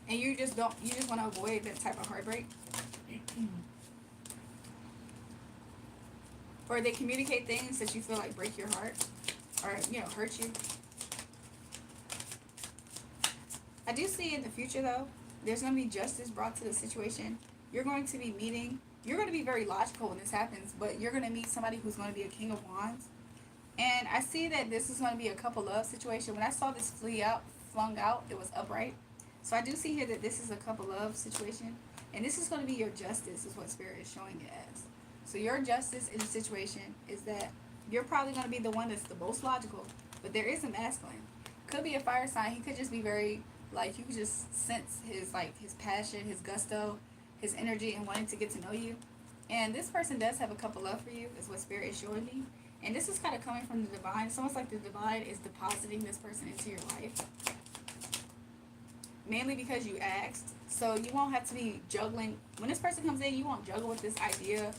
And you just want to avoid that type of heartbreak. Or they communicate things that you feel like break your heart or hurt you. I do see in the future though, there's going to be justice brought to the situation. You're going to be very logical when this happens, but you're going to meet somebody who's going to be a king of wands. And I see that this is going to be a couple love situation. When I saw this flung out, it was upright. So I do see here that this is a couple love situation. And this is going to be your justice is what Spirit is showing it as. So your justice in the situation is that you're probably going to be the one that's the most logical, but there is a masculine. Could be a fire sign. He could just be very, like, you could just sense his passion, his gusto, his energy, and wanting to get to know you. And this person does have a couple love for you, is what Spirit is showing me. And this is kind of coming from the divine. It's almost like the divine is depositing this person into your life. Mainly because you asked. So you won't have to be juggling. When this person comes in, you won't juggle with this idea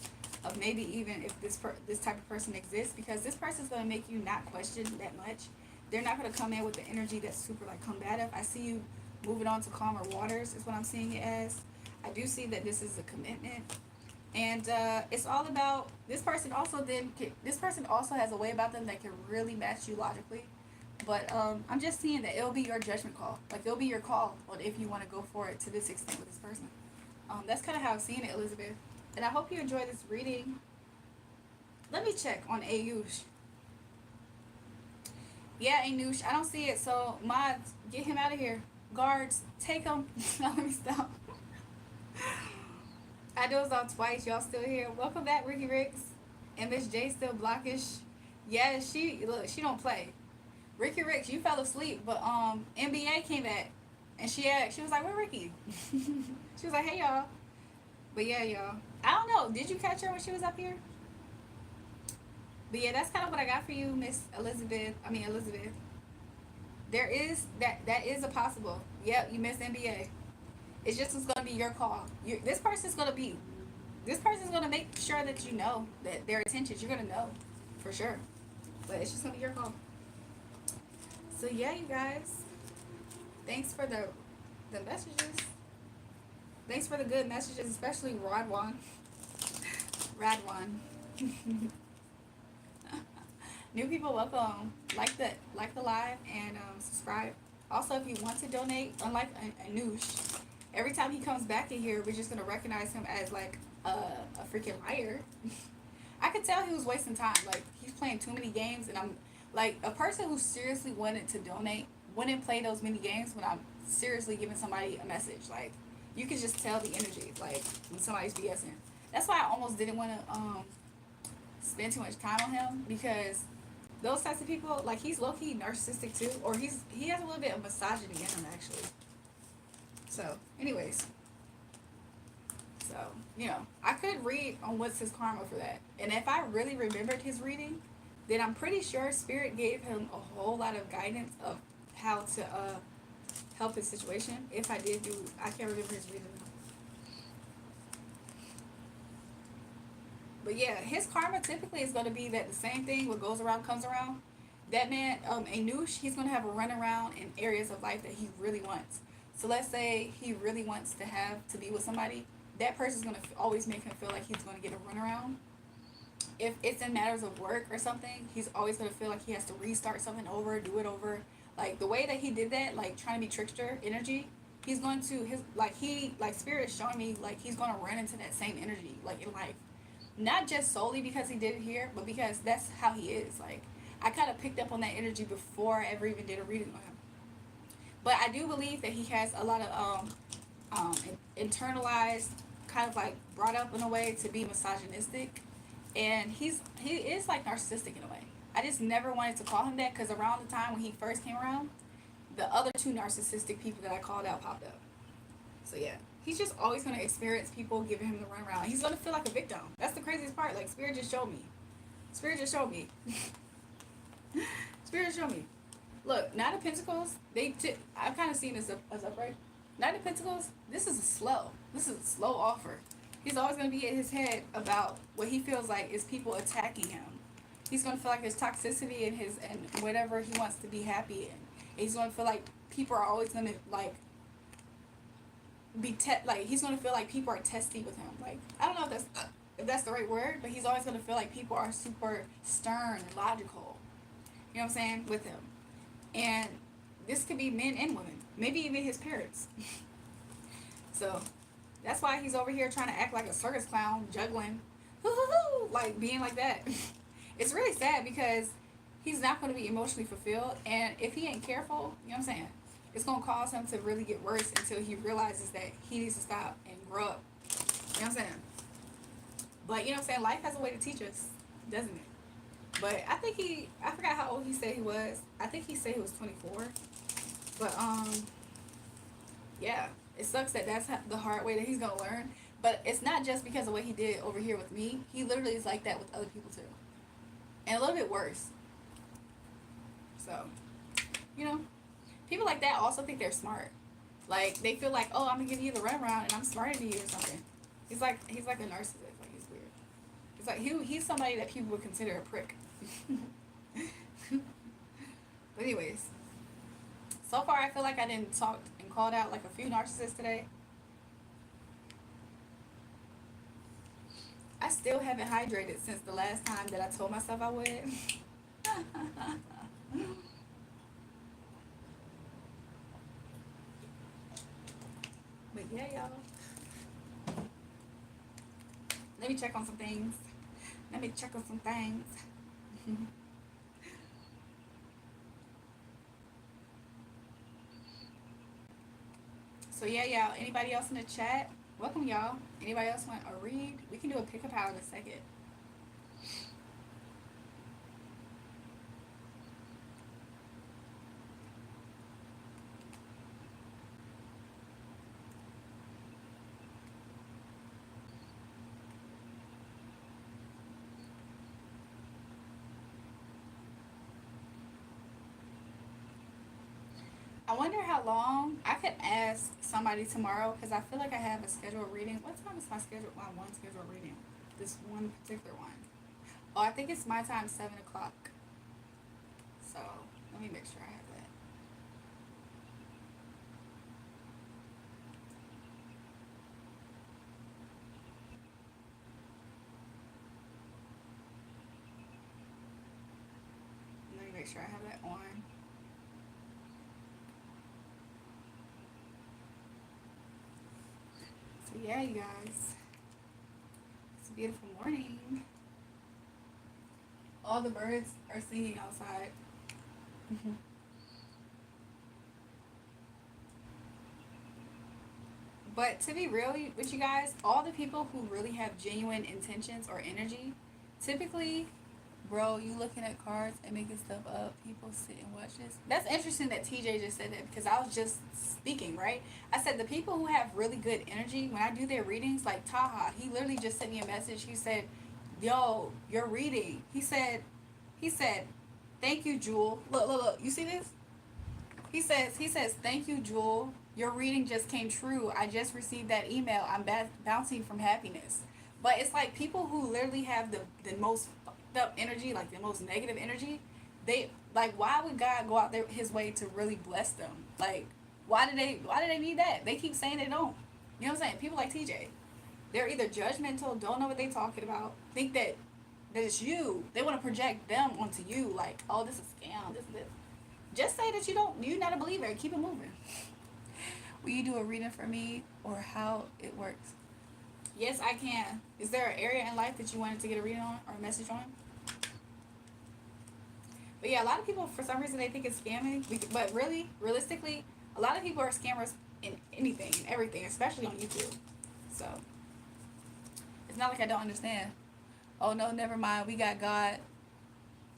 of maybe even if this type of person exists, because this person is going to make you not question that much. they're not gonna come in with the energy that's super like combative. I see you moving on to calmer waters is what I'm seeing it as. I do see that this is a commitment, and it's all about this person. Also, this person also has a way about them that can really match you logically. But I'm just seeing that it'll be your judgment call. Like it'll be your call on if you want to go for it to this extent with this person. That's kind of how I'm seeing it, Elizabeth. And I hope you enjoy this reading. Let me check on Ayush. Yeah, Ayush, I don't see it. So mods, get him out of here. Guards, take him. Let me stop. I dozed off twice. Y'all still here? Welcome back, Ricky Ricks. And Miss J still blockish. Yeah, she don't play. Ricky Ricks, you fell asleep, but NBA came back, and she was like, "Where Ricky?" She was like, "Hey y'all," but yeah, y'all. I don't know. Did you catch her when she was up here? But yeah, that's kind of what I got for you, Miss Elizabeth. Elizabeth. There is that is a possible. Yep, you missed NBA. It's just it's gonna be your call. This person's gonna make sure that you know that their intentions. You're gonna know, for sure. But it's just gonna be your call. So yeah, you guys. Thanks for the messages. Thanks for the good messages, especially Radwan. New people, welcome. Like the live and subscribe. Also, if you want to donate, unlike Anush, every time he comes back in here, we're just gonna recognize him as like a freaking liar. I could tell he was wasting time. Like he's playing too many games, and I'm like a person who seriously wanted to donate wouldn't play those many games when I'm seriously giving somebody a message. Like you could just tell the energy, like when somebody's BSing. That's why I almost didn't want to spend too much time on him, because those types of people, like he's low key narcissistic too, or he has a little bit of misogyny in him actually. So, anyways. So, I could read on what's his karma for that. And if I really remembered his reading, then I'm pretty sure Spirit gave him a whole lot of guidance of how to help his situation. If I can't remember his reading. But yeah, his karma typically is going to be that the same thing, what goes around comes around. That man, Anush, he's going to have a run around in areas of life that he really wants. So let's say he really wants to be with somebody. That person's going to always make him feel like he's going to get a runaround. If it's in matters of work or something, he's always going to feel like he has to restart something over, do it over. Like the way that he did that, like trying to be trickster energy, he's going to, Spirit is showing me like he's going to run into that same energy, like in life. Not just solely because he did it here, but because that's how he is. Like I kind of picked up on that energy before I ever even did a reading on him. But I do believe that he has a lot of internalized, kind of like brought up in a way to be misogynistic, and he is like narcissistic in a way. I just never wanted to call him that because around the time when he first came around, the other two narcissistic people that I called out popped up. So yeah, he's just always going to experience people giving him the runaround. He's going to feel like a victim. That's the craziest part. Like Spirit just showed me. Spirit just showed me. Look, Knight of Pentacles, I've kind of seen this as upright. Knight of Pentacles, this is a slow offer. He's always going to be in his head about what he feels like is people attacking him. He's going to feel like there's toxicity in and whatever he wants to be happy in. And he's going to feel like people are always going to like he's going to feel like people are testy with him. Like, I don't know if that's the right word, but he's always going to feel like people are super stern and logical. You know what I'm saying? With him. And this could be men and women. Maybe even his parents. So, that's why he's over here trying to act like a circus clown, juggling. Like, being like that. It's really sad because he's not going to be emotionally fulfilled. And if he ain't careful, you know what I'm saying? It's going to cause him to really get worse until he realizes that he needs to stop and grow up. You know what I'm saying? But, you know what I'm saying? Life has a way to teach us, doesn't it? But I think I forgot how old he said he was. I think he said he was 24. But, yeah. It sucks that that's the hard way that he's going to learn. But it's not just because of what he did over here with me. He literally is like that with other people, too. And a little bit worse. So, people like that also think they're smart. Like, they feel like, oh, I'm going to give you the runaround and I'm smarter than you or something. He's like a narcissist. Like, he's weird. It's like, he's somebody that people would consider a prick. But anyways, so far I feel like I didn't talk and called out like a few narcissists today. I still haven't hydrated since the last time that I told myself I would. But yeah, y'all. Let me check on some things. So yeah, y'all. Anybody else in the chat? Welcome, y'all. Anybody else want a read? We can do a pick up out in a second. I wonder how long. I could ask somebody tomorrow because I feel like I have a scheduled reading. What time is my schedule? My one scheduled reading. This one particular one. Oh, I think it's my time, 7 o'clock. So let me make sure I have that. Let me make sure I have that on. So yeah, you guys. It's a beautiful morning. All the birds are singing outside. But to be real with you guys, all the people who really have genuine intentions or energy, typically, bro, you looking at cards and making stuff up, people sit and watch this. That's interesting that TJ just said that because I was just speaking, right? I said the people who have really good energy, when I do their readings, like Taha, he literally just sent me a message. He said, yo, your reading. He said, thank you, Jewel. Look, you see this? He says, thank you, Jewel. Your reading just came true. I just received that email. I'm bouncing from happiness. But it's like people who literally have the most fucked up energy, like the most negative energy, they like, why would God go out there his way to really bless them? Like, why do they need that? They keep saying they don't. You know what I'm saying? People like TJ, they're either judgmental, don't know what they're talking about, think that it's you. They want to project them onto you, like, oh, this is a scam, this. Just say that you're not a believer. Keep it moving. Will you do a reading for me or how it works? Yes, I can. Is there an area in life that you wanted to get a reading on or a message on? But yeah, a lot of people, for some reason, they think it's scamming. But really, realistically, a lot of people are scammers in anything and everything, especially on YouTube. So, it's not like I don't understand. Oh, no, never mind. We got God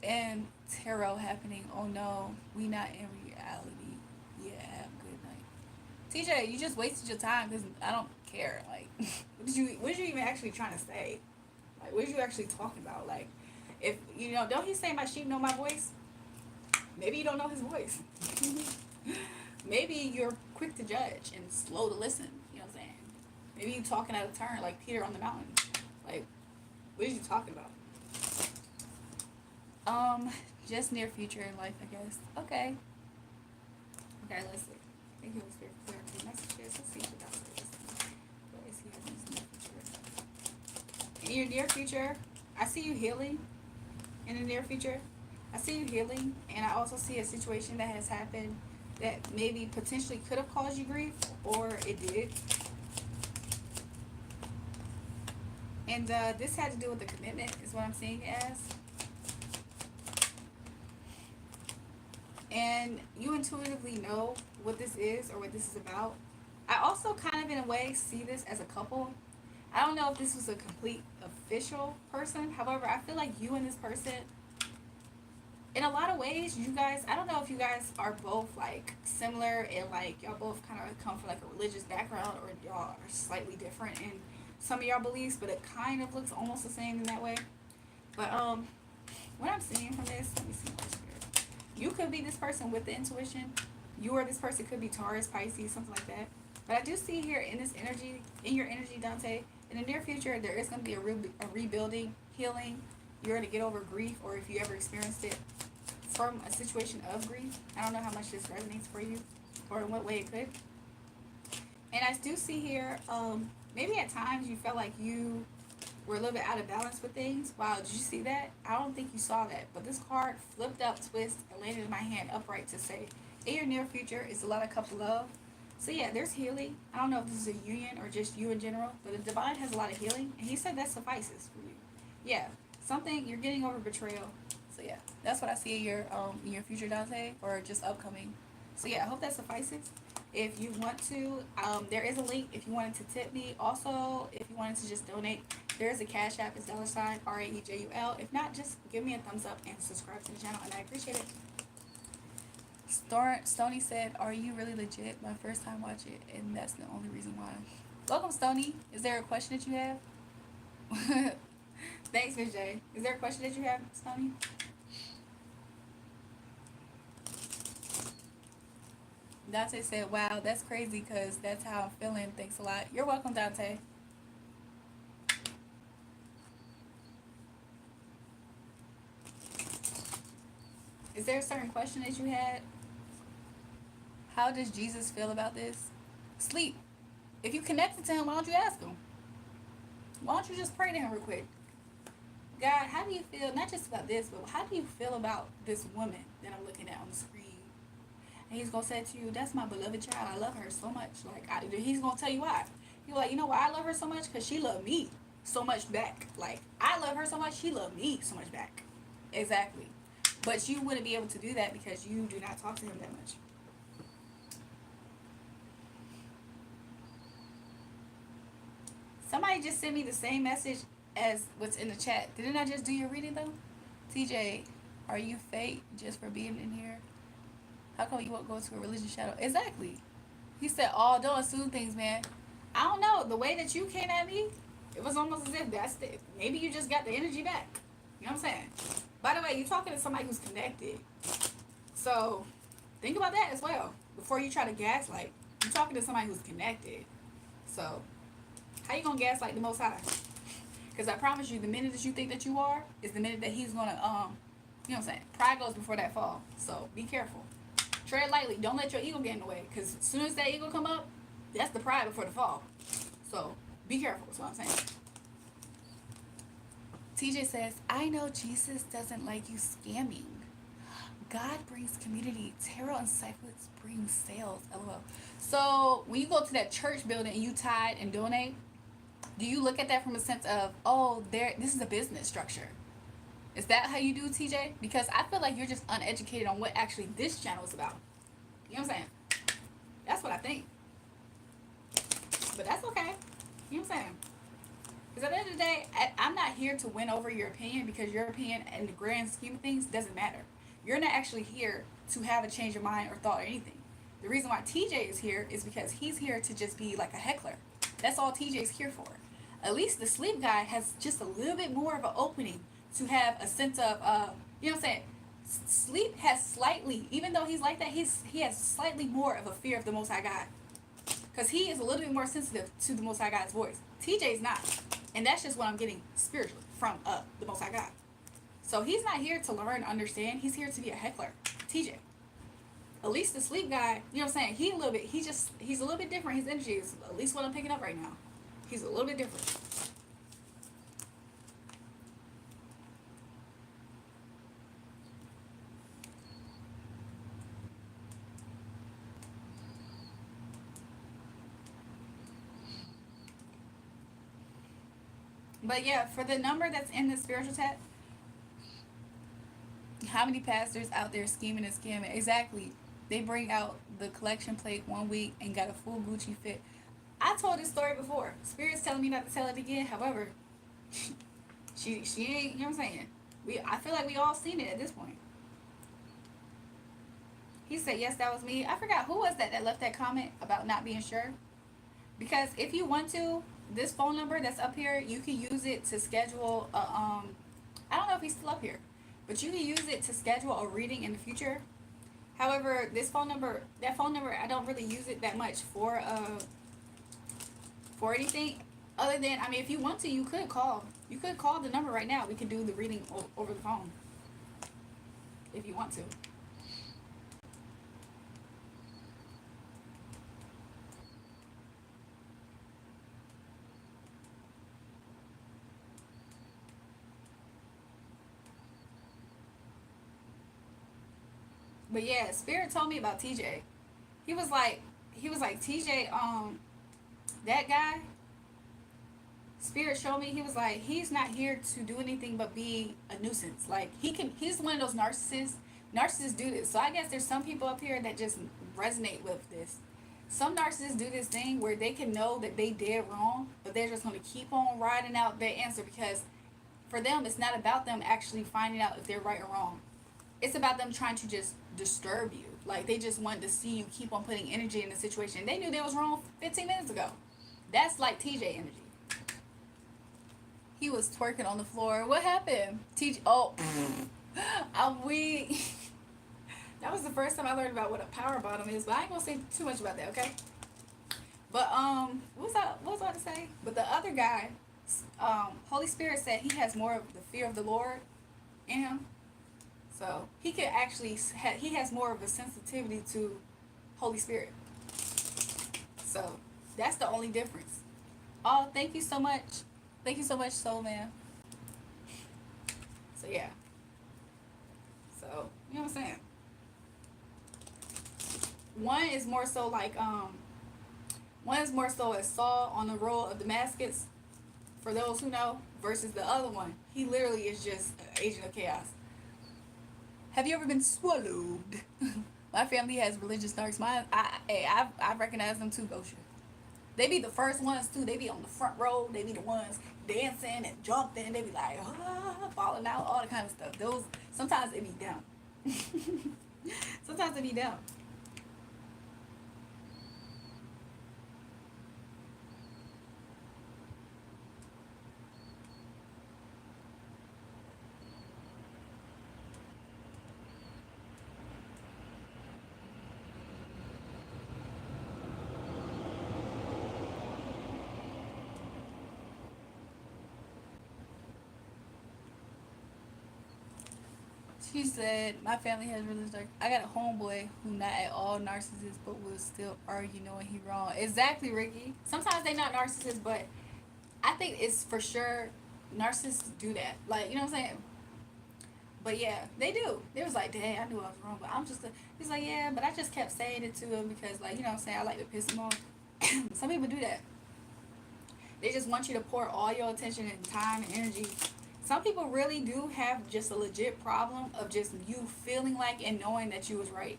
and tarot happening. Oh no, we not in reality. Yeah, have a good night. TJ, you just wasted your time because I don't care. Like, what did you even actually trying to say? Like, what are you actually talking about? Like, if don't he say my sheep know my voice? Maybe you don't know his voice. Maybe you're quick to judge and slow to listen. You know what I'm saying? Maybe you talking out of turn like Peter on the mountain. Like, what are you talking about? Just near future in life, I guess. Okay, let's see. Thank you for clarity messages. Let's see what else there is. What is he having in the near future? In your near future, I see you healing. In the near future, I see you healing, and I also see a situation that has happened that maybe potentially could have caused you grief, or it did. And this had to do with the commitment, is what I'm seeing it as. And you intuitively know what this is or what this is about. I also kind of, in a way, see this as a couple. I don't know if this was a complete official person. However, I feel like you and this person, in a lot of ways, you guys, I don't know if you guys are both, like, similar and, like, y'all both kind of come from, like, a religious background, or y'all are slightly different in some of y'all beliefs, but it kind of looks almost the same in that way. But, what I'm seeing from this, let me see more spirit. You could be this person with the intuition. You or this person could be Taurus, Pisces, something like that. But I do see here in this energy, in your energy, Dante, in the near future, there is going to be a rebuilding, healing. You're going to get over grief, or if you ever experienced it, from a situation of grief. I don't know how much this resonates for you or in what way it could. And I do see here, maybe at times you felt like you were a little bit out of balance with things. Wow, did you see that? I don't think you saw that. But this card flipped up, twist, and landed in my hand upright to say, in your near future is a lot of cup of love. So yeah, there's healing. I don't know if this is a union or just you in general, but the divine has a lot of healing, and he said that suffices for you. Yeah, something you're getting over betrayal. So yeah, that's what I see in your future, Dante, or just upcoming. So yeah, I hope that suffices. If you want to, there is a link if you wanted to tip me. Also, if you wanted to just donate, there is a Cash App. It's $RAEJUL. If not, just give me a thumbs up and subscribe to the channel, and I appreciate it. Stony said, "Are you really legit? My first time watching, and that's the only reason why." Welcome, Stony. Is there a question that you have? Thanks, Miss J. Is there a question that you have, Stony? Dante said, "Wow, that's crazy because that's how I'm feeling. Thanks a lot." You're welcome, Dante. Is there a certain question that you had? How does Jesus feel about this? Sleep. If you connected to him, why don't you ask him? Why don't you just pray to him real quick? God, how do you feel, not just about this, but how do you feel about this woman that I'm looking at on the screen? And he's going to say to you, that's my beloved child. I love her so much. He's going to tell you why. You're like, you know why I love her so much? Because she loved me so much back. Like, I love her so much, she loved me so much back. Exactly. But you wouldn't be able to do that because you do not talk to him that much. Somebody just sent me the same message as what's in the chat. Didn't I just do your reading though? TJ, are you fake just for being in here? How come you won't go to a religious shadow? Exactly. He said, "Oh, don't assume things, man." I don't know. The way that you came at me, it was almost as if that's the, maybe you just got the energy back. You know what I'm saying? By the way, you're talking to somebody who's connected. So think about that as well. Before you try to gaslight, you're talking to somebody who's connected. So how you gonna gaslight the Most High? Because I promise you, the minute that you think that you are, is the minute that he's gonna, you know what I'm saying? Pride goes before that fall. So be careful. Tread lightly. Don't let your ego get in the way. Because as soon as that ego come up, that's the pride before the fall. So be careful. That's what I'm saying. TJ says, I know Jesus doesn't like you scamming. God brings community. Tarot and ciphers bring sales. LOL. So when you go to that church building and you tithe and donate, do you look at that from a sense of, oh, this is a business structure? Is that how you do, TJ? Because I feel like you're just uneducated on what actually this channel is about. You know what I'm saying? That's what I think. But that's okay. You know what I'm saying? Because at the end of the day, I'm not here to win over your opinion, because your opinion in the grand scheme of things doesn't matter. You're not actually here to have a change of mind or thought or anything. The reason why TJ is here is because he's here to just be like a heckler. That's all TJ's here for. At least the sleep guy has just a little bit more of an opening to have a sense of, you know what I'm saying? Sleep has slightly, even though he's like that, he has slightly more of a fear of the Most High God. Because he is a little bit more sensitive to the Most High God's voice. TJ's not. And that's just what I'm getting spiritually from the Most High God. So he's not here to learn, understand. He's here to be a heckler. TJ. At least the sleep guy, you know what I'm saying? He's a little bit different. His energy is at least what I'm picking up right now. He's a little bit different. But yeah, for the number that's in the spiritual tab, how many pastors out there scheming and scamming? Exactly. They bring out the collection plate one week and got a full Gucci fit. I told this story before. Spirit's telling me not to tell it again. However, she ain't, you know what I'm saying? I feel like we all seen it at this point. He said, yes, that was me. I forgot who was that left that comment about not being sure. Because if you want to, this phone number that's up here, you can use it to schedule a, I don't know if he's still up here, but you can use it to schedule a reading in the future. However, that phone number, I don't really use it that much for anything other than, I mean, if you want to, you could call the number right now. We could do the reading over the phone. if you want to. But yeah, Spirit told me about TJ. He was like, TJ, that guy. Spirit showed me, he was like, he's not here to do anything but be a nuisance. Like he's one of those narcissists. Narcissists do this. So I guess there's some people up here that just resonate with this. Some narcissists do this thing where they can know that they did wrong, but they're just going to keep on riding out their answer because for them, it's not about them actually finding out if they're right or wrong. It's about them trying to just disturb you. Like they just wanted to see you keep on putting energy in the situation. They knew they was wrong 15 minutes ago. That's like TJ energy. He was twerking on the floor. What happened? TJ. Oh, I'm weak. That was the first time I learned about what a power bottom is, but I ain't gonna say too much about that, okay? But what was I about to say? But the other guy, Holy Spirit said he has more of the fear of the Lord in him. So he could actually, he has more of a sensitivity to Holy Spirit. So that's the only difference. Oh, thank you so much. Thank you so much, Soul Man. So yeah. So, you know what I'm saying? One is more so like, one is more so as Saul on the roll of Damascus, for those who know, versus the other one. He literally is just an agent of chaos. Have you ever been swallowed? My family has religious narcs. I recognize them too, Gosha. They be the first ones too. They be on the front row. They be the ones dancing and jumping. They be like, falling out, all the kind of stuff. Those, sometimes they be down. Sometimes they be down. She said, my family has religious dark. I got a homeboy who not at all narcissist, but will still argue knowing he wrong. Exactly, Ricky. Sometimes they not narcissists, but I think it's for sure narcissists do that. Like, you know what I'm saying? But yeah, they do. They was like, dang, I knew I was wrong, but I'm just he's like, yeah, but I just kept saying it to him because, like, you know what I'm saying, I like to piss him off. Some people do that. They just want you to pour all your attention and time and energy. Some people really do have just a legit problem of just you feeling like and knowing that you was right.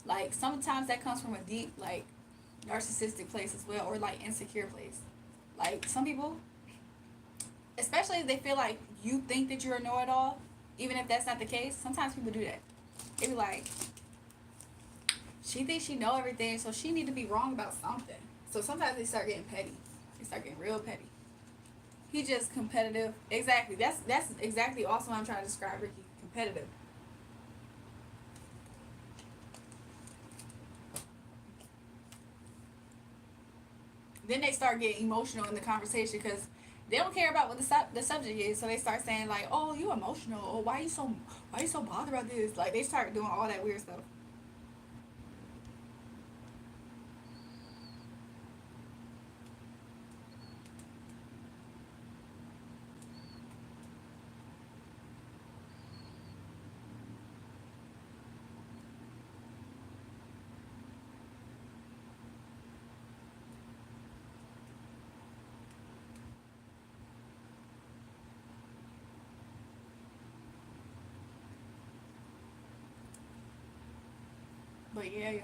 Like, sometimes that comes from a deep, like, narcissistic place as well, or like insecure place. Like, some people, especially if they feel like you think that you're a know-it-all, even if that's not the case, sometimes people do that. They be like, she thinks she know everything, so she need to be wrong about something. So sometimes they start getting petty. They start getting real petty. He just competitive. Exactly. That's exactly also what I'm trying to describe, Ricky. Competitive. Then they start getting emotional in the conversation because they don't care about what the subject is. So they start saying like, "Oh, you emotional? Or why you so bothered about this?" Like they start doing all that weird stuff. But yeah, y'all.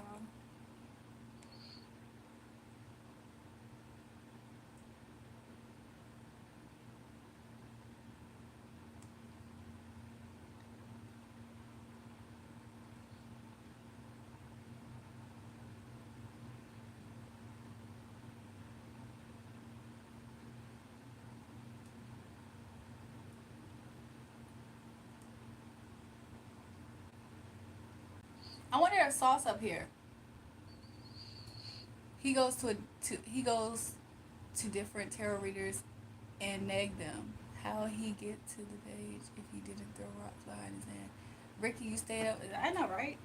I wonder if Sauce up here. He goes to different tarot readers and nag them. How he get to the page if he didn't throw rocks behind his hand? Ricky, you stayed up. I know, right?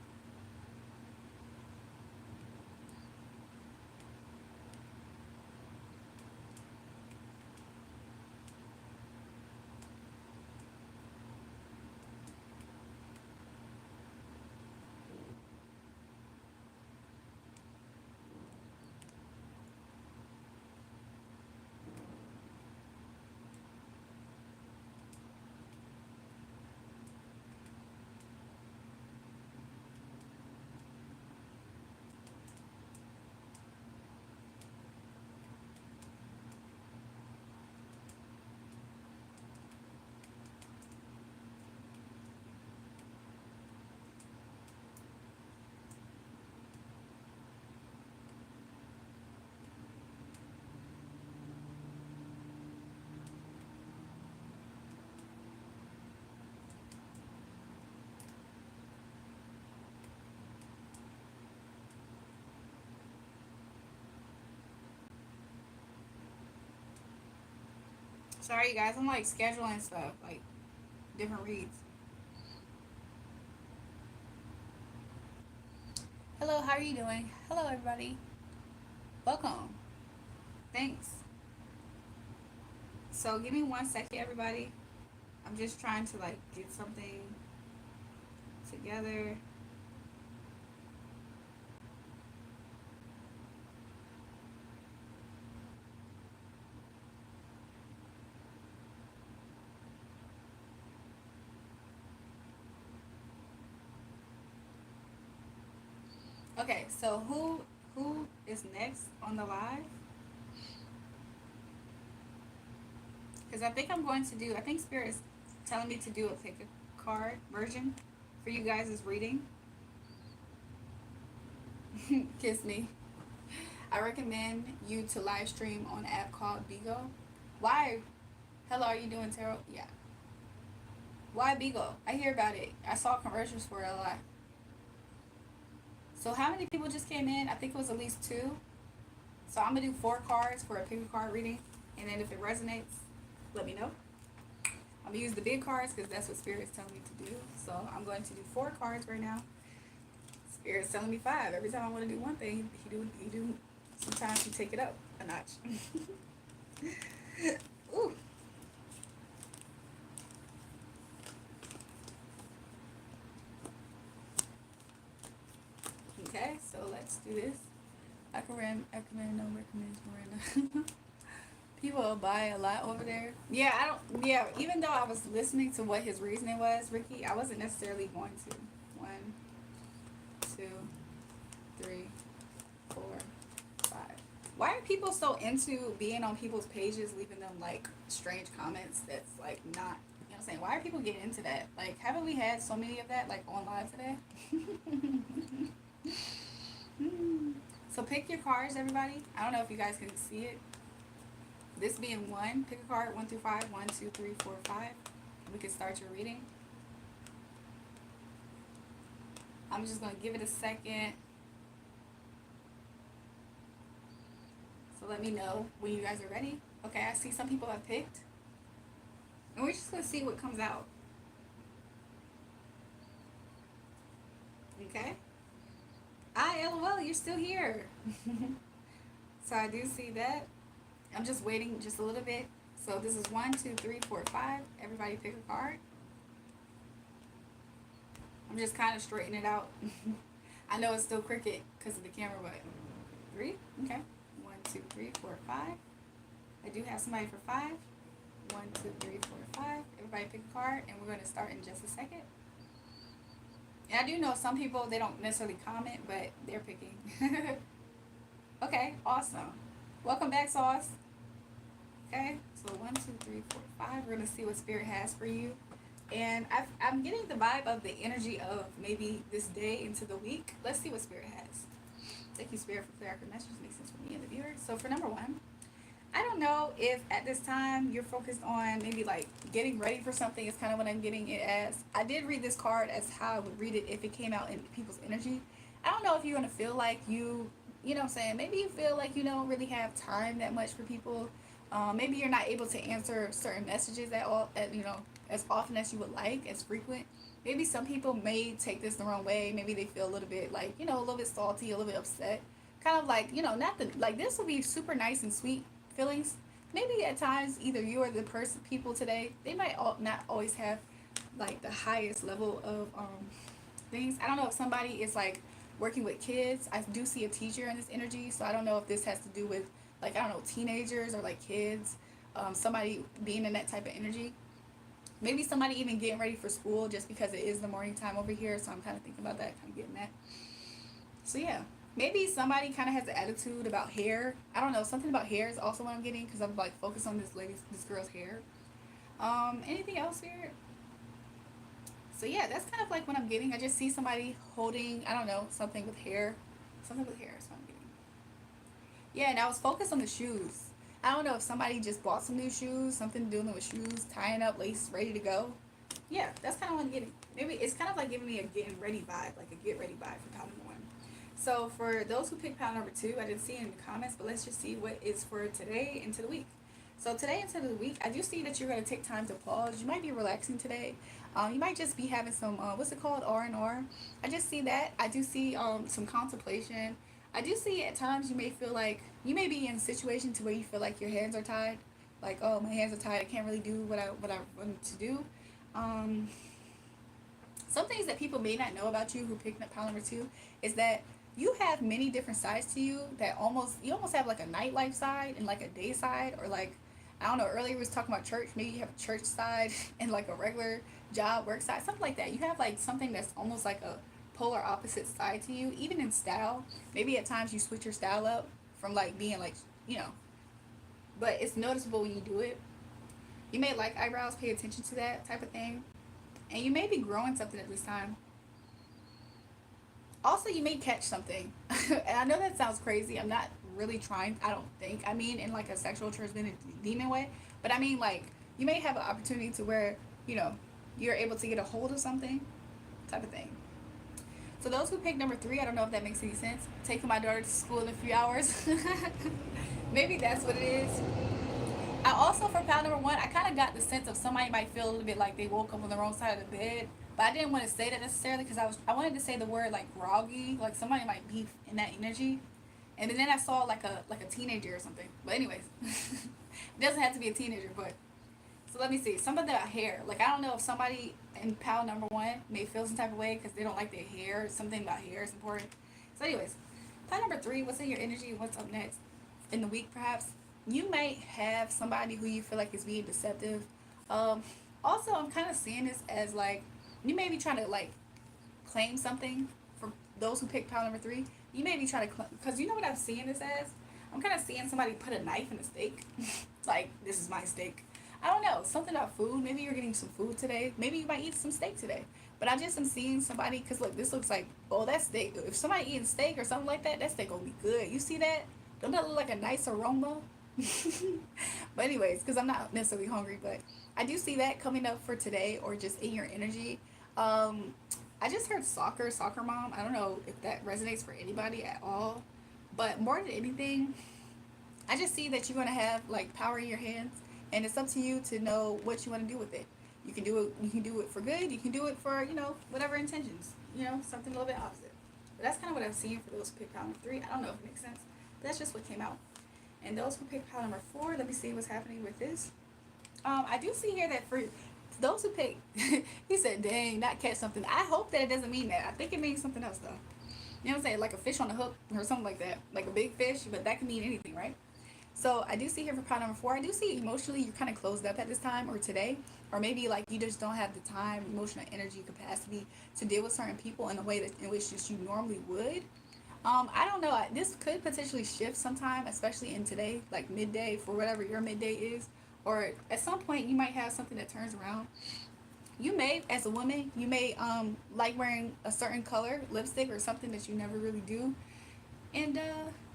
Sorry, you guys. I'm like scheduling stuff, like different reads. Hello, how are you doing? Hello, everybody. Welcome. Thanks. So, give me 1 second, everybody. I'm just trying to like get something together. Okay, so who is next on the live? Because I think I'm going to do. I think Spirit is telling me to do a pick a card version for you guys' reading. Kiss me. I recommend you to live stream on an app called Bigo. Why? Hello, are you doing tarot? Yeah. Why Bigo? I hear about it. I saw commercials for it a lot. So how many people just came in? I think it was at least 2. So I'm gonna do 4 cards for a pick a card reading, and then if it resonates, let me know. I'm gonna use the big cards because that's what Spirit is telling me to do. So I'm going to do 4 cards right now. Spirit's telling me 5. Every time I want to do one thing, he do. Sometimes he take it up a notch. Ooh. Okay, so let's do this. I recommend, no recommends Miranda. People buy a lot over there. Yeah, I don't. Yeah, even though I was listening to what his reasoning was, Ricky, I wasn't necessarily going to. 1, 2, 3, 4, 5. Why are people so into being on people's pages, leaving them like strange comments? That's like not. You know what I'm saying? Why are people getting into that? Like, haven't we had so many of that like on live today? So pick your cards, everybody. I don't know if you guys can see it. This being 1, pick a card 1 through 5. 1, 2, 3, 4, 5. We can start your reading. I'm just gonna give it a second. So let me know when you guys are ready. Okay, I see some people have picked. And we're just gonna see what comes out. Okay? LOL, you're still here. So I do see that. I'm just waiting just a little bit. So this is 1, 2, 3, 4, 5. Everybody pick a card. I'm just kind of straightening it out. I know it's still cricket because of the camera, but 3? Okay. 1, 2, 3, 4, 5. I do have somebody for 5. 1, 2, 3, 4, 5. Everybody pick a card, and we're going to start in just a second. And I do know some people, they don't necessarily comment, but they're picking. Okay, awesome. Welcome back, Sauce. Okay, so 1, 2, 3, 4, 5. We're going to see what Spirit has for you. And I'm getting the vibe of the energy of maybe this day into the week. Let's see what Spirit has. Thank you, Spirit, for clear messages. Makes sense for me and the viewer. So for number 1, I don't know if at this time you're focused on maybe like getting ready for something. Is kind of what I'm getting it as. I did read this card as how I would read it if it came out in people's energy. I don't know if you're going to feel like you know what I'm saying, maybe you feel like you don't really have time that much for people. Maybe you're not able to answer certain messages as often as you would like, as frequent. Maybe some people may take this the wrong way. Maybe they feel a little bit like, a little bit salty, a little bit upset. Kind of like, not the, like this will be super nice and sweet feelings. Maybe at times, either you or the people today, they might not always have like the highest level of things. I don't know if somebody is like working with kids. I do see a teacher in this energy, so I don't know if this has to do with like, I don't know, teenagers or like kids, somebody being in that type of energy. Maybe somebody even getting ready for school just because it is the morning time over here, so I'm kind of thinking about that, kind of getting that. So yeah, maybe somebody kind of has an attitude about hair. I don't know, something about hair is also what I'm getting because I'm like focused on this girl's hair. Anything else here? So yeah, that's kind of like what I'm getting. I just see somebody holding, I don't know, something with hair. Something with hair is what I'm getting. Yeah, and I was focused on the shoes. I don't know if somebody just bought some new shoes, something doing with shoes, tying up, lace, ready to go. Yeah, that's kind of what I'm getting. Maybe it's kind of like giving me a getting ready vibe, like a get ready vibe for pile number 1. So for those who picked pile number 2, I didn't see it in the comments, but let's just see what is for today into the week. So today into the week, I do see that you're going to take time to pause. You might be relaxing today. You might just be having some, what's it called, R&R. I just see that. I do see some contemplation. I do see at times you may feel like, you may be in a situation to where you feel like your hands are tied. Like, oh, my hands are tied. I can't really do what I want to do. Some things that people may not know about you who picked up pile number 2 is that you have many different sides to you that you almost have like a nightlife side and like a day side, or like, I don't know, earlier we was talking about church, maybe you have a church side and like a regular job work side, something like that. You have like something that's almost like a polar opposite side to you, even in style. Maybe at times you switch your style up from like being like, but it's noticeable when you do it. You may like eyebrows, pay attention to that type of thing. And you may be growing something at this time. Also, you may catch something. And I know that sounds crazy. I'm not really trying, I don't think. I mean, in like a sexual transmitted demon way. But I mean, like, you may have an opportunity to where, you're able to get a hold of something type of thing. So those who picked number 3, I don't know if that makes any sense. Taking my daughter to school in a few hours. Maybe that's what it is. I also, for pile number 1, I kind of got the sense of somebody might feel a little bit like they woke up on the wrong side of the bed. But I didn't want to say that necessarily because I wanted to say the word like groggy, like somebody might be in that energy. And then I saw like a teenager or something. But anyways, it doesn't have to be a teenager. But so let me see. Something about hair. Like, I don't know if somebody in pile number 1 may feel some type of way because they don't like their hair. Something about hair is important. So anyways, pile number 3. What's in your energy? What's up next in the week? Perhaps you might have somebody who you feel like is being deceptive. Also, I'm kind of seeing this as like, you may be trying to like claim something. For those who pick pile number 3, you may be trying to because you know what I'm seeing this as. I'm kind of seeing somebody put a knife in a steak. Like, this is my steak. I don't know, something about food. Maybe you're getting some food today. Maybe you might eat some steak today. But I just am seeing somebody, because look, this looks like, oh, that steak. If somebody eating steak or something like that, that steak gonna be good. You see that? Don't that look like a nice aroma? But anyways, because I'm not necessarily hungry, but I do see that coming up for today, or just in your energy. I just heard soccer mom. I don't know if that resonates for anybody at all, but more than anything, I just see that you're going to have like power in your hands, and it's up to you to know what you want to do with it. You can do it for good, you can do it for, whatever intentions, something a little bit opposite. But that's kind of what I'm seeing for those who pick pile number 3. I don't know if it makes sense, but that's just what came out. And those who pick pile number 4, let me see what's happening with this. I do see here that for those who pick, he said, dang, not catch something. I hope that it doesn't mean that. I think it means something else, though. You know what I'm saying? Like a fish on a hook or something like that. Like a big fish, but that can mean anything, right? So I do see here for pile number 4, I do see emotionally you're kind of closed up at this time or today. Or maybe like you just don't have the time, emotional energy, capacity to deal with certain people in a way that in which just you normally would. I don't know. This could potentially shift sometime, especially in today, like midday, for whatever your midday is. Or at some point, you might have something that turns around. You may, as a woman, you may like wearing a certain color lipstick or something that you never really do. And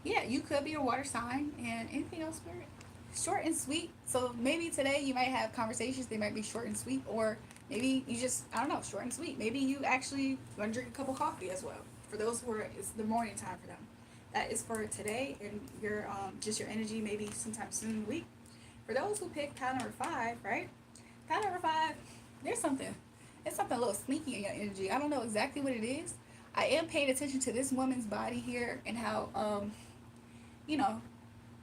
yeah, you could be a water sign. And anything else, Spirit? Short and sweet. So maybe today you might have conversations. They might be short and sweet. Or maybe you just, I don't know, short and sweet. Maybe you actually want to drink a cup of coffee as well. For those who are, it's the morning time for them. That is for today and your just your energy maybe sometime soon in the week. For those who pick pile number 5, right? Pile number 5, there's something. it's something a little sneaky in your energy. I don't know exactly what it is. I am paying attention to this woman's body here and how, you know,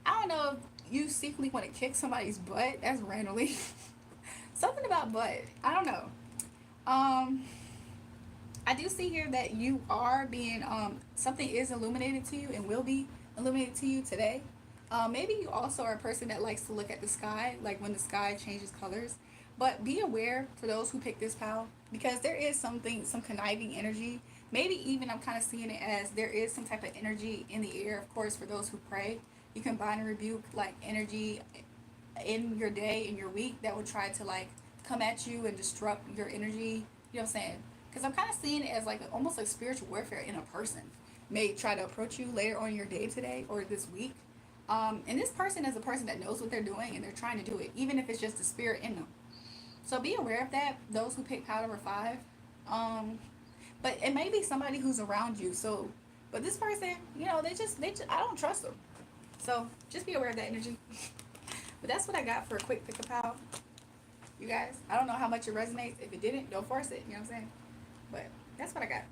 I don't know if you secretly want to kick somebody's butt. That's randomly. Something about butt. I don't know. Um, I do see here that you are being something is illuminated to you and will be illuminated to you today. Maybe you also are a person that likes to look at the sky, like when the sky changes colors. But be aware for those who pick this pal, because there is something, some conniving energy. Maybe even I'm kind of seeing it as there is some type of energy in the air. Of course, for those who pray, you can bind and rebuke like energy in your day, in your week, that would try to like come at you and disrupt your energy. You know what I'm saying? Because I'm kind of seeing it as like almost like spiritual warfare in a person may try to approach you later on in your day today or this week. And this person is a person that knows what they're doing and they're trying to do it, even if it's just the spirit in them. So be aware of that. Those who pick pile number 5, um, but it may be somebody who's around you. So, but this person, you know, they just I don't trust them. So just be aware of that energy. But that's what I got for a quick pick a pal. You guys, I don't know how much it resonates. If it didn't, don't force it. You know what I'm saying? But that's what I got.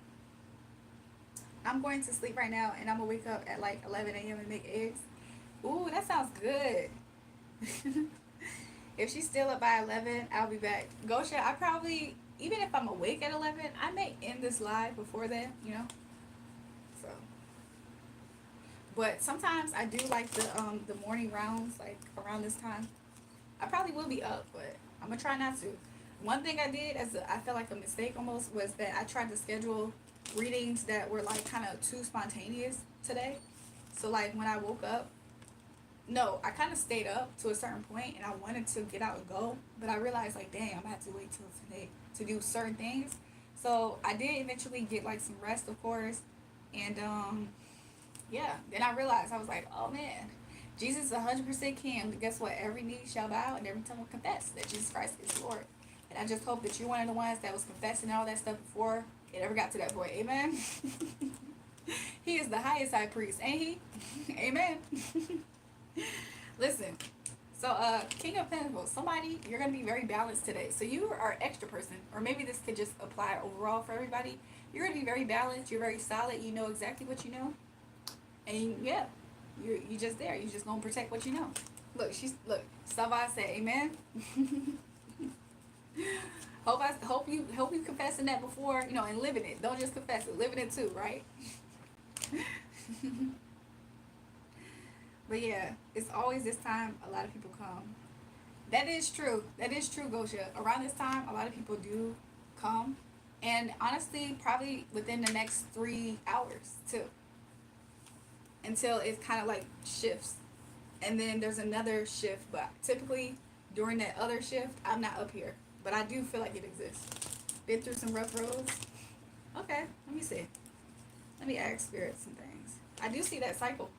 I'm going to sleep right now, and I'm gonna wake up at like 11 a.m. and make eggs. Ooh, that sounds good. If she's still up by 11, I'll be back. Gosha, I probably, even if I'm awake at 11, I may end this live before then, you know? So. But sometimes I do like the morning rounds, like around this time. I probably will be up, but I'm gonna try not to. One thing I did, I felt like a mistake almost, was that I tried to schedule readings that were like kind of too spontaneous today. So like when I woke up, no, I kind of stayed up to a certain point and I wanted to get out and go, but I realized like, dang, I'm gonna have to wait till today to do certain things. So I did eventually get like some rest, of course, and yeah. Then I realized I was like, oh man, Jesus is 100% King. Guess what? Every knee shall bow and every tongue will confess that Jesus Christ is Lord. And I just hope that you're one of the ones that was confessing all that stuff before it ever got to that point. Amen. He is the highest high priest, ain't he? Amen. Listen, so King of Pentacles, somebody, you're gonna be very balanced today. So you are an extra person, or maybe this could just apply overall for everybody. You're gonna be very balanced. You're very solid. You know exactly what you know, and yeah, you just there. You just gonna protect what you know. Look, Sava said, "Amen." hope you confessing that before, you know, and living it. Don't just confess it, living it too, right? But yeah, it's always this time a lot of people come. That is true. That is true, Gosha. Around this time, a lot of people do come. And honestly, probably within the next 3 hours, too. Until it kind of like shifts. And then there's another shift. But typically, during that other shift, I'm not up here. But I do feel like it exists. Been through some rough roads. Okay, let me see. Let me ask Spirit some things. I do see that cycle.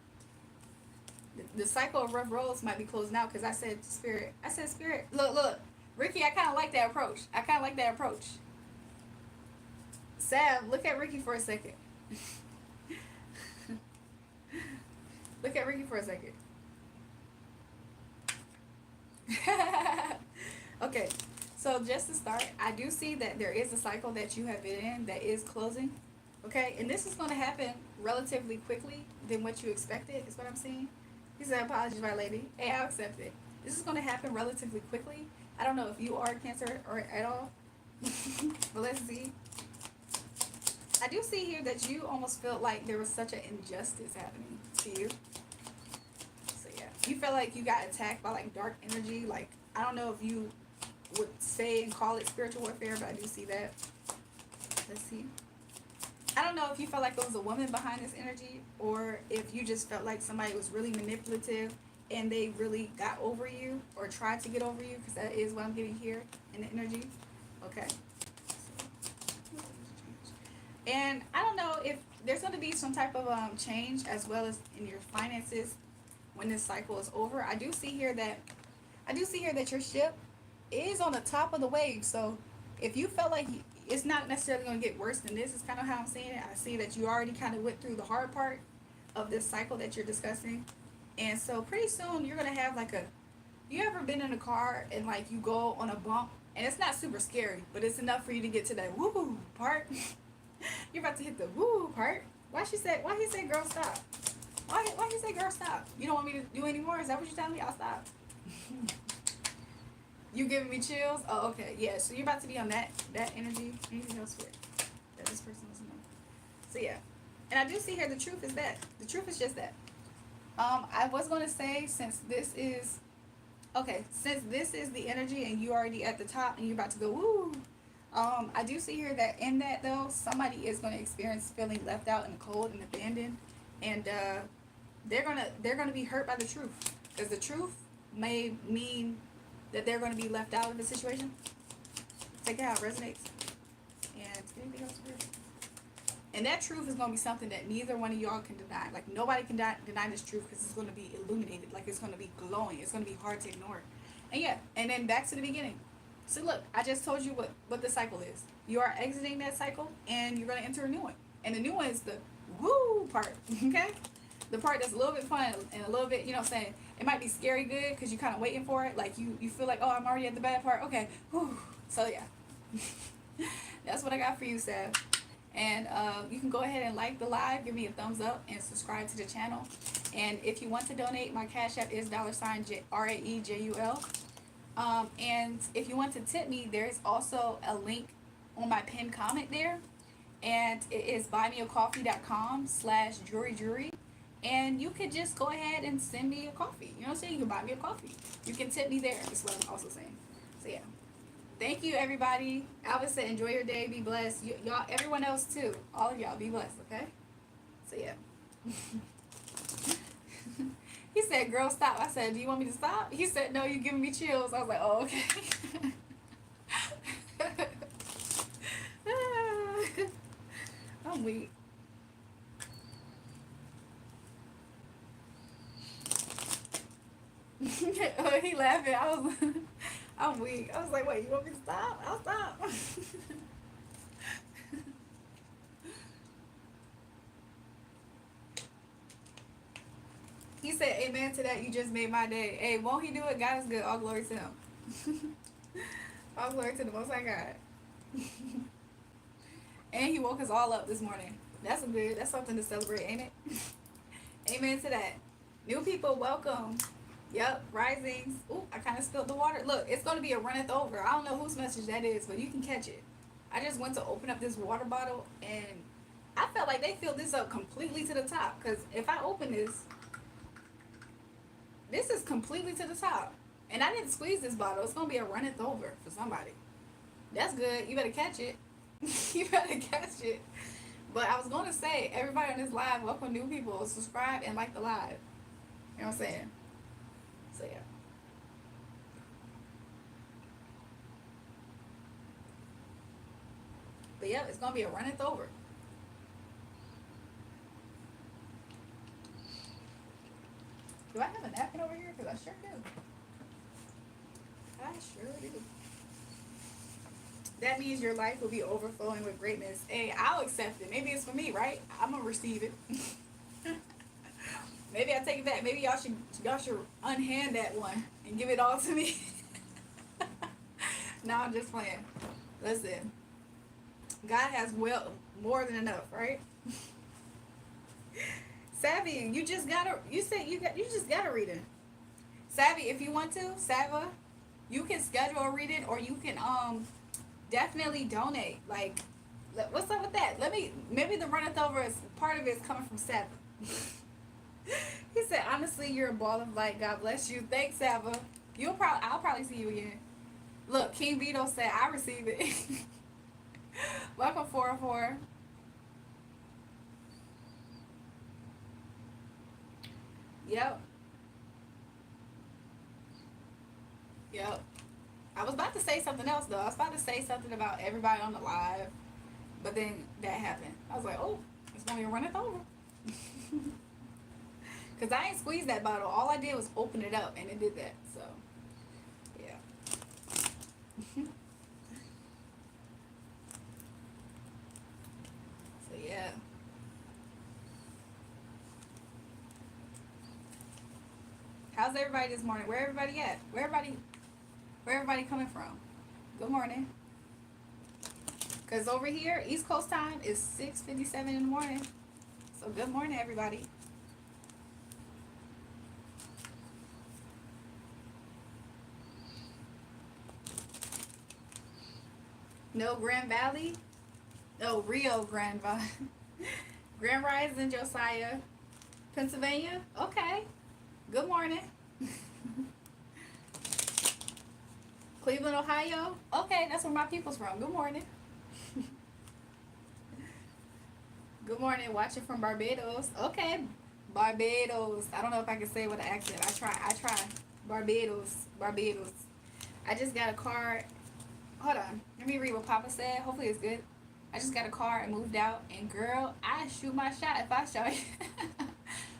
The cycle of rough roads might be closing out because I said Spirit. Look. Ricky, I kind of like that approach. Sam, look at Ricky for a second. Okay, so just to start, I do see that there is a cycle that you have been in that is closing. Okay, and this is going to happen relatively quickly than what you expected, is what I'm seeing. He said, apologies, my lady. Hey, I'll accept it. This is going to happen relatively quickly. I don't know if you are Cancer or at all. But let's see. I do see here that you almost felt like there was such an injustice happening to you. So yeah. You felt like you got attacked by like dark energy. Like, I don't know if you would say and call it spiritual warfare, but I do see that. Let's see. I don't know if you felt like there was a woman behind this energy, or if you just felt like somebody was really manipulative and they really got over you or tried to get over you, because that is what I'm getting here in the energy. Okay. And I don't know if there's going to be some type of change as well as in your finances when this cycle is over. I do see here that your ship is on the top of the wave. So if you felt like it's not necessarily going to get worse than this, is kind of how I'm seeing it. I see that you already kind of went through the hard part of this cycle that you're discussing. And so pretty soon you're going to have like you ever been in a car and like you go on a bump And it's not super scary, but it's enough for you to get to that woo part. You're about to hit the woo part. Why he say girl stop? Why he say girl stop? You don't want me to do anymore? Is that what you're telling me? I'll stop. You giving me chills? Oh, okay. Yeah, so you're about to be on that energy. Anything else here that this person doesn't know? So yeah. And I do see here the truth is that. The truth is just that. I was gonna say since this is the energy and you already at the top and you're about to go woo. I do see here that in that though, somebody is gonna experience feeling left out in the cold and abandoned, and they're gonna be hurt by the truth, because the truth may mean that they're gonna be left out of the situation. Take it how it resonates. And anything else here? And that truth is going to be something that neither one of y'all can deny. Like, nobody can deny this truth, because it's going to be illuminated. Like, it's going to be glowing. It's going to be hard to ignore. And yeah, and then back to the beginning. So look, I just told you what the cycle is. You are exiting that cycle, and you're going to enter a new one. And the new one is the woo part, okay? The part that's a little bit fun and a little bit, you know what I'm saying? It might be scary good because you're kind of waiting for it. Like, you feel like, oh, I'm already at the bad part. Okay, whew. So yeah. That's what I got for you, Sab. And you can go ahead and like the live, give me a thumbs up, and subscribe to the channel. And if you want to donate, my Cash App is $RAEJUL. And if you want to tip me, there's also a link on my pinned comment there. And it is buymeacoffee.com/jury. And you could just go ahead and send me a coffee. You know what I'm saying? You can buy me a coffee. You can tip me there, is what I'm also saying. So yeah. Thank you, everybody. Alvin said, enjoy your day. Be blessed. Y'all, everyone else, too. All of y'all, be blessed, okay? So, yeah. He said, girl, stop. I said, do you want me to stop? He said, no, you're giving me chills. I was like, oh, okay. I'm weak. Oh, he laughing. I'm weak. I was like, wait, you want me to stop? I'll stop. He said, amen to that. You just made my day. Hey, won't he do it? God is good. All glory to him. All glory to the Most High God. And he woke us all up this morning. That's something to celebrate, ain't it? Amen to that. New people, welcome. Yep, risings. Ooh, I kind of spilled the water. Look, it's going to be a runneth over. I don't know whose message that is, but you can catch it. I just went to open up this water bottle, and I felt like they filled this up completely to the top. Because if I open this is completely to the top. And I didn't squeeze this bottle. It's going to be a runneth over for somebody. That's good. You better catch it. You better catch it. But I was going to say, everybody on this live, welcome new people. Subscribe and like the live. You know what I'm saying? So yeah. But yeah, it's gonna be a runneth over. Do I have a napkin over here? Because I sure do. I sure do. That means your life will be overflowing with greatness. Hey, I'll accept it. Maybe it's for me, right? I'm gonna receive it. Maybe I take it back. Maybe y'all should unhand that one and give it all to me. No, I'm just playing. Listen, God has more than enough, right? Savvy, you just gotta read it. Savvy, if you want to, Sava, you can schedule a reading, or you can definitely donate. Like, what's up with that? Maybe the runneth over is part of it is coming from Sava. He said, honestly, you're a ball of light. God bless you. Thanks, Sava. I'll probably see you again. Look, King Vito said, I receive it. Welcome, 404. Yep. I was about to say something else, though. I was about to say something about everybody on the live, but then that happened. I was like, oh, it's going to be a runneth over. Because I ain't squeezed that bottle. All I did was open it up, and it did that. So, yeah. So, yeah. How's everybody this morning? Where everybody at? Where everybody coming from? Good morning. Because over here, East Coast time is 6:57 in the morning. So good morning, everybody. No Grand Valley? No, Rio Grande Valley. Grand Rising, Josiah. Pennsylvania? Okay. Good morning. Cleveland, Ohio? Okay, that's where my people's from. Good morning. Good morning. Watching from Barbados. Okay. Barbados. I don't know if I can say it with an accent. I try. Barbados. Barbados. I just got a car. Hold on. Let me read what Papa said. Hopefully it's good. I just got a car and moved out. And girl, I shoot my shot if I show you.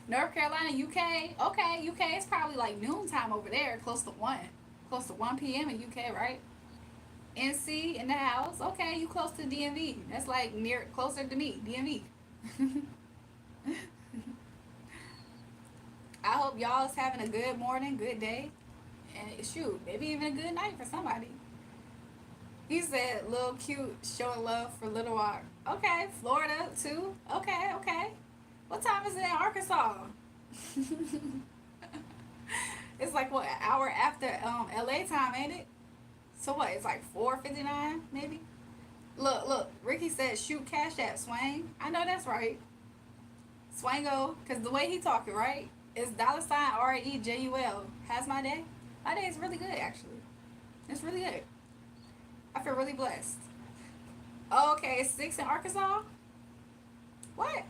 North Carolina, UK. Okay, UK. It's probably like noontime over there. Close to 1. Close to 1 p.m. in UK, right? NC in the house. Okay, you close to DMV. That's like closer to me. DMV. I hope y'all is having a good morning, good day. And shoot, maybe even a good night for somebody. He said, "Little cute, showing love for Little Rock." Okay, Florida too. Okay, okay. What time is it in Arkansas? It's like what, an hour after LA time, ain't it? So what? It's like 4:59 maybe. Look. Ricky said, "Shoot Cash App, Swang." I know that's right. Swango, cause the way he talking, right? It's $REJUL. How's my day? My day is really good, actually. It's really good. I feel really blessed. Oh, okay, it's 6 in Arkansas? What?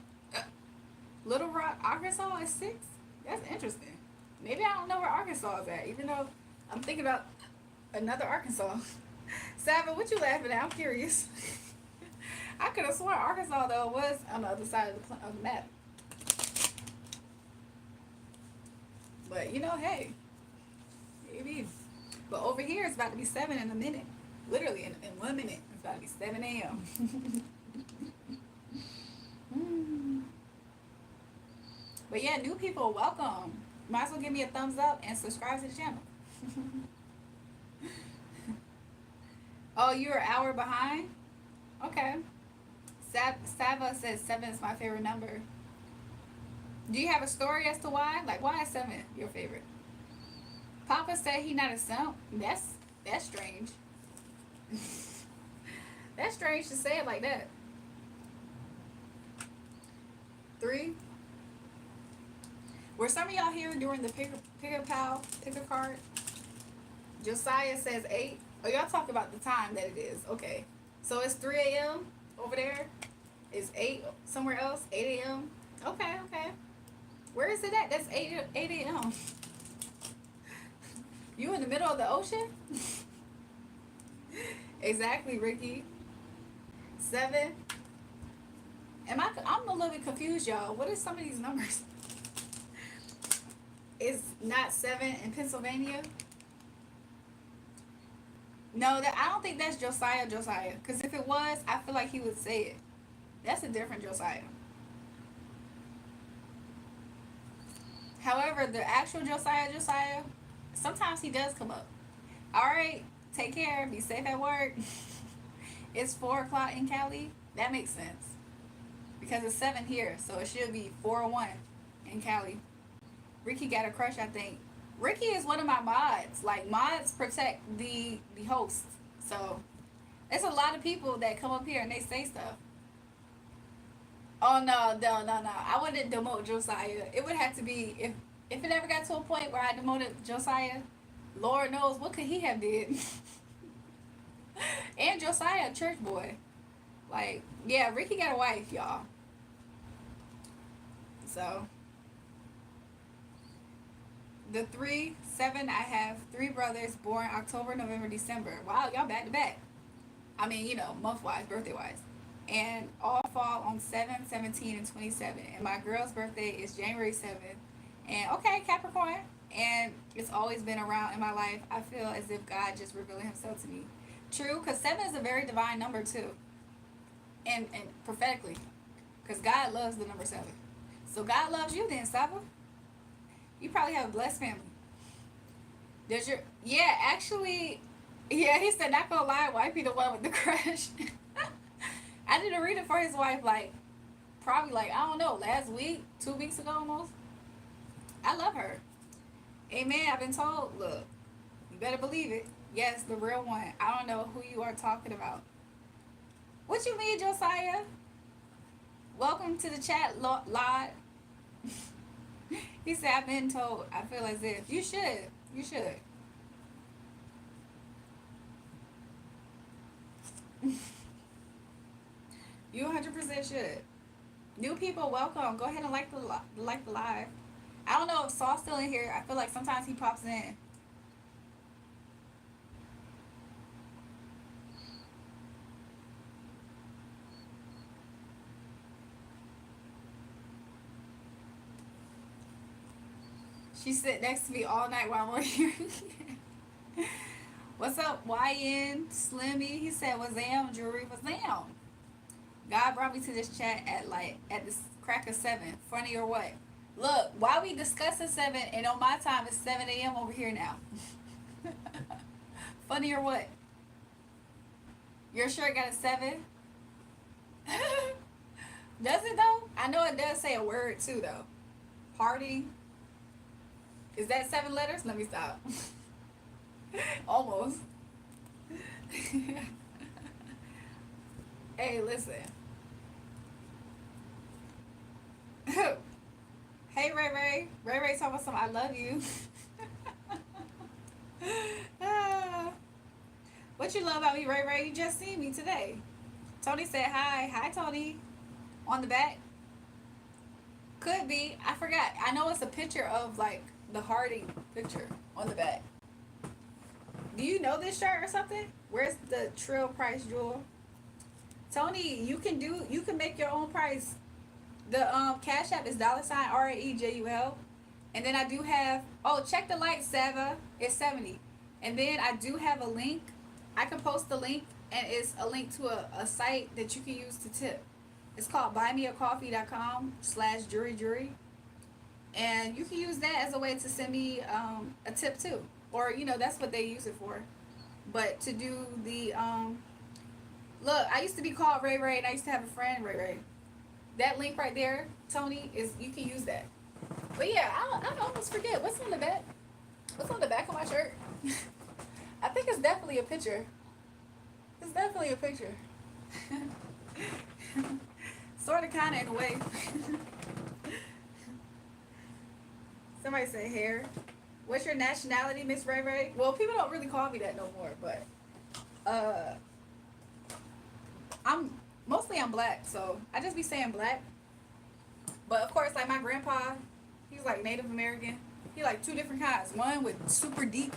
Little Rock, Arkansas is 6? That's interesting. Maybe I don't know where Arkansas is at, even though I'm thinking about another Arkansas. Savin, what you laughing at? I'm curious. I could have sworn Arkansas, though, was on the other side of the map. But, you know, hey. Maybe. But over here, it's about to be 7 in a minute. Literally, in 1 minute. It's about to be 7 a.m. But yeah, new people, welcome. Might as well give me a thumbs up and subscribe to the channel. Oh, you're an hour behind? Okay. Sava says 7 is my favorite number. Do you have a story as to why? Like, why is 7 your favorite? Papa said he not a simp. That's strange. That's strange to say it like that. 3. Were some of y'all here during the pick a card? Josiah says 8. Oh, y'all talk about the time that it is. Okay. So it's 3 a.m. over there. It's 8 somewhere else. 8 a.m. Okay. Where is it at? That's 8 a.m. You in the middle of the ocean? Exactly, Ricky. 7. I'm a little bit confused, y'all. What is some of these numbers? Is not 7 in Pennsylvania? No, I don't think that's Josiah. Because if it was, I feel like he would say it. That's a different Josiah. However, the actual Josiah, sometimes he does come up. All right, take care. Be safe at work. It's 4 o'clock in Cali. That makes sense. Because it's 7 here, so it should be 4:01 in Cali. Ricky got a crush, I think. Ricky is one of my mods. Like, mods protect the host. So, there's a lot of people that come up here and they say stuff. Oh, no. I wouldn't demote Josiah. It would have to be, if it ever got to a point where I demoted Josiah, Lord knows what could he have did. And Josiah, a church boy. Like, yeah, Ricky got a wife, y'all. So, the 3, 7, I have 3 brothers born October, November, December. Wow, y'all back to back. I mean, you know, month-wise, birthday-wise. And all fall on 7, 17, and 27. And my girl's birthday is January 7th. And, okay, Capricorn. And it's always been around in my life. I feel as if God just revealing himself to me. True, because 7 is a very divine number, too. And prophetically. Because God loves the number 7. So God loves you then, Saba. You probably have a blessed family. Yeah, actually, Yeah, he said, not gonna lie, wifey the one with the crush. I did a reading for his wife, like, probably, like, I don't know, last week, 2 weeks ago almost. I love her. Amen. I've been told, look, you better believe it. Yes, the real one. I don't know who you are talking about. What you mean, Josiah? Welcome to the chat, Lord. He said, I've been told. I feel as if. You should. You should. You 100% should. New people, welcome. Go ahead and like the live. I don't know if Saul's still in here. I feel like sometimes he pops in. She sit next to me all night while I'm on here. What's up, YN Slimmy? He said, "Wazam, jewelry, wazam." God brought me to this chat at this crack of 7. Funny or what? Look, why we discussing 7 and on my time it's 7 a.m. over here now. Funny or what? Your shirt got a 7? Does it though? I know it does say a word too though. Party. Is that 7 letters? Let me stop. Almost. Hey, listen. Hey, Ray Ray. Ray Ray talking about something. I love you. What you love about me, Ray Ray? You just seen me today. Tony said hi. Hi, Tony. On the back. Could be. I forgot. I know it's a picture of like the Harding picture on the back. Do you know this shirt or something? Where's the Trill price, Jewel? Tony, you can make your own price. The Cash App is $RAEJUL. And then I do have, check the light, Sava. It's 70. And then I do have a link. I can post the link, and it's a link to a site that you can use to tip. It's called buymeacoffee.com/jury. And you can use that as a way to send me a tip too. Or, that's what they use it for. But to do the, look, I used to be called Ray Ray, and I used to have a friend, Ray Ray. That link right there, Tony, you can use that. But yeah, I almost forget. What's on the back? What's on the back of my shirt? I think it's definitely a picture. It's definitely a picture. Sort of, kind of, in a way. Somebody said hair. What's your nationality, Miss Ray Ray? Well, people don't really call me that no more, but I'm black, so I just be saying black. But of course, like my grandpa, he's like Native American. He like 2 different kinds. One with super deep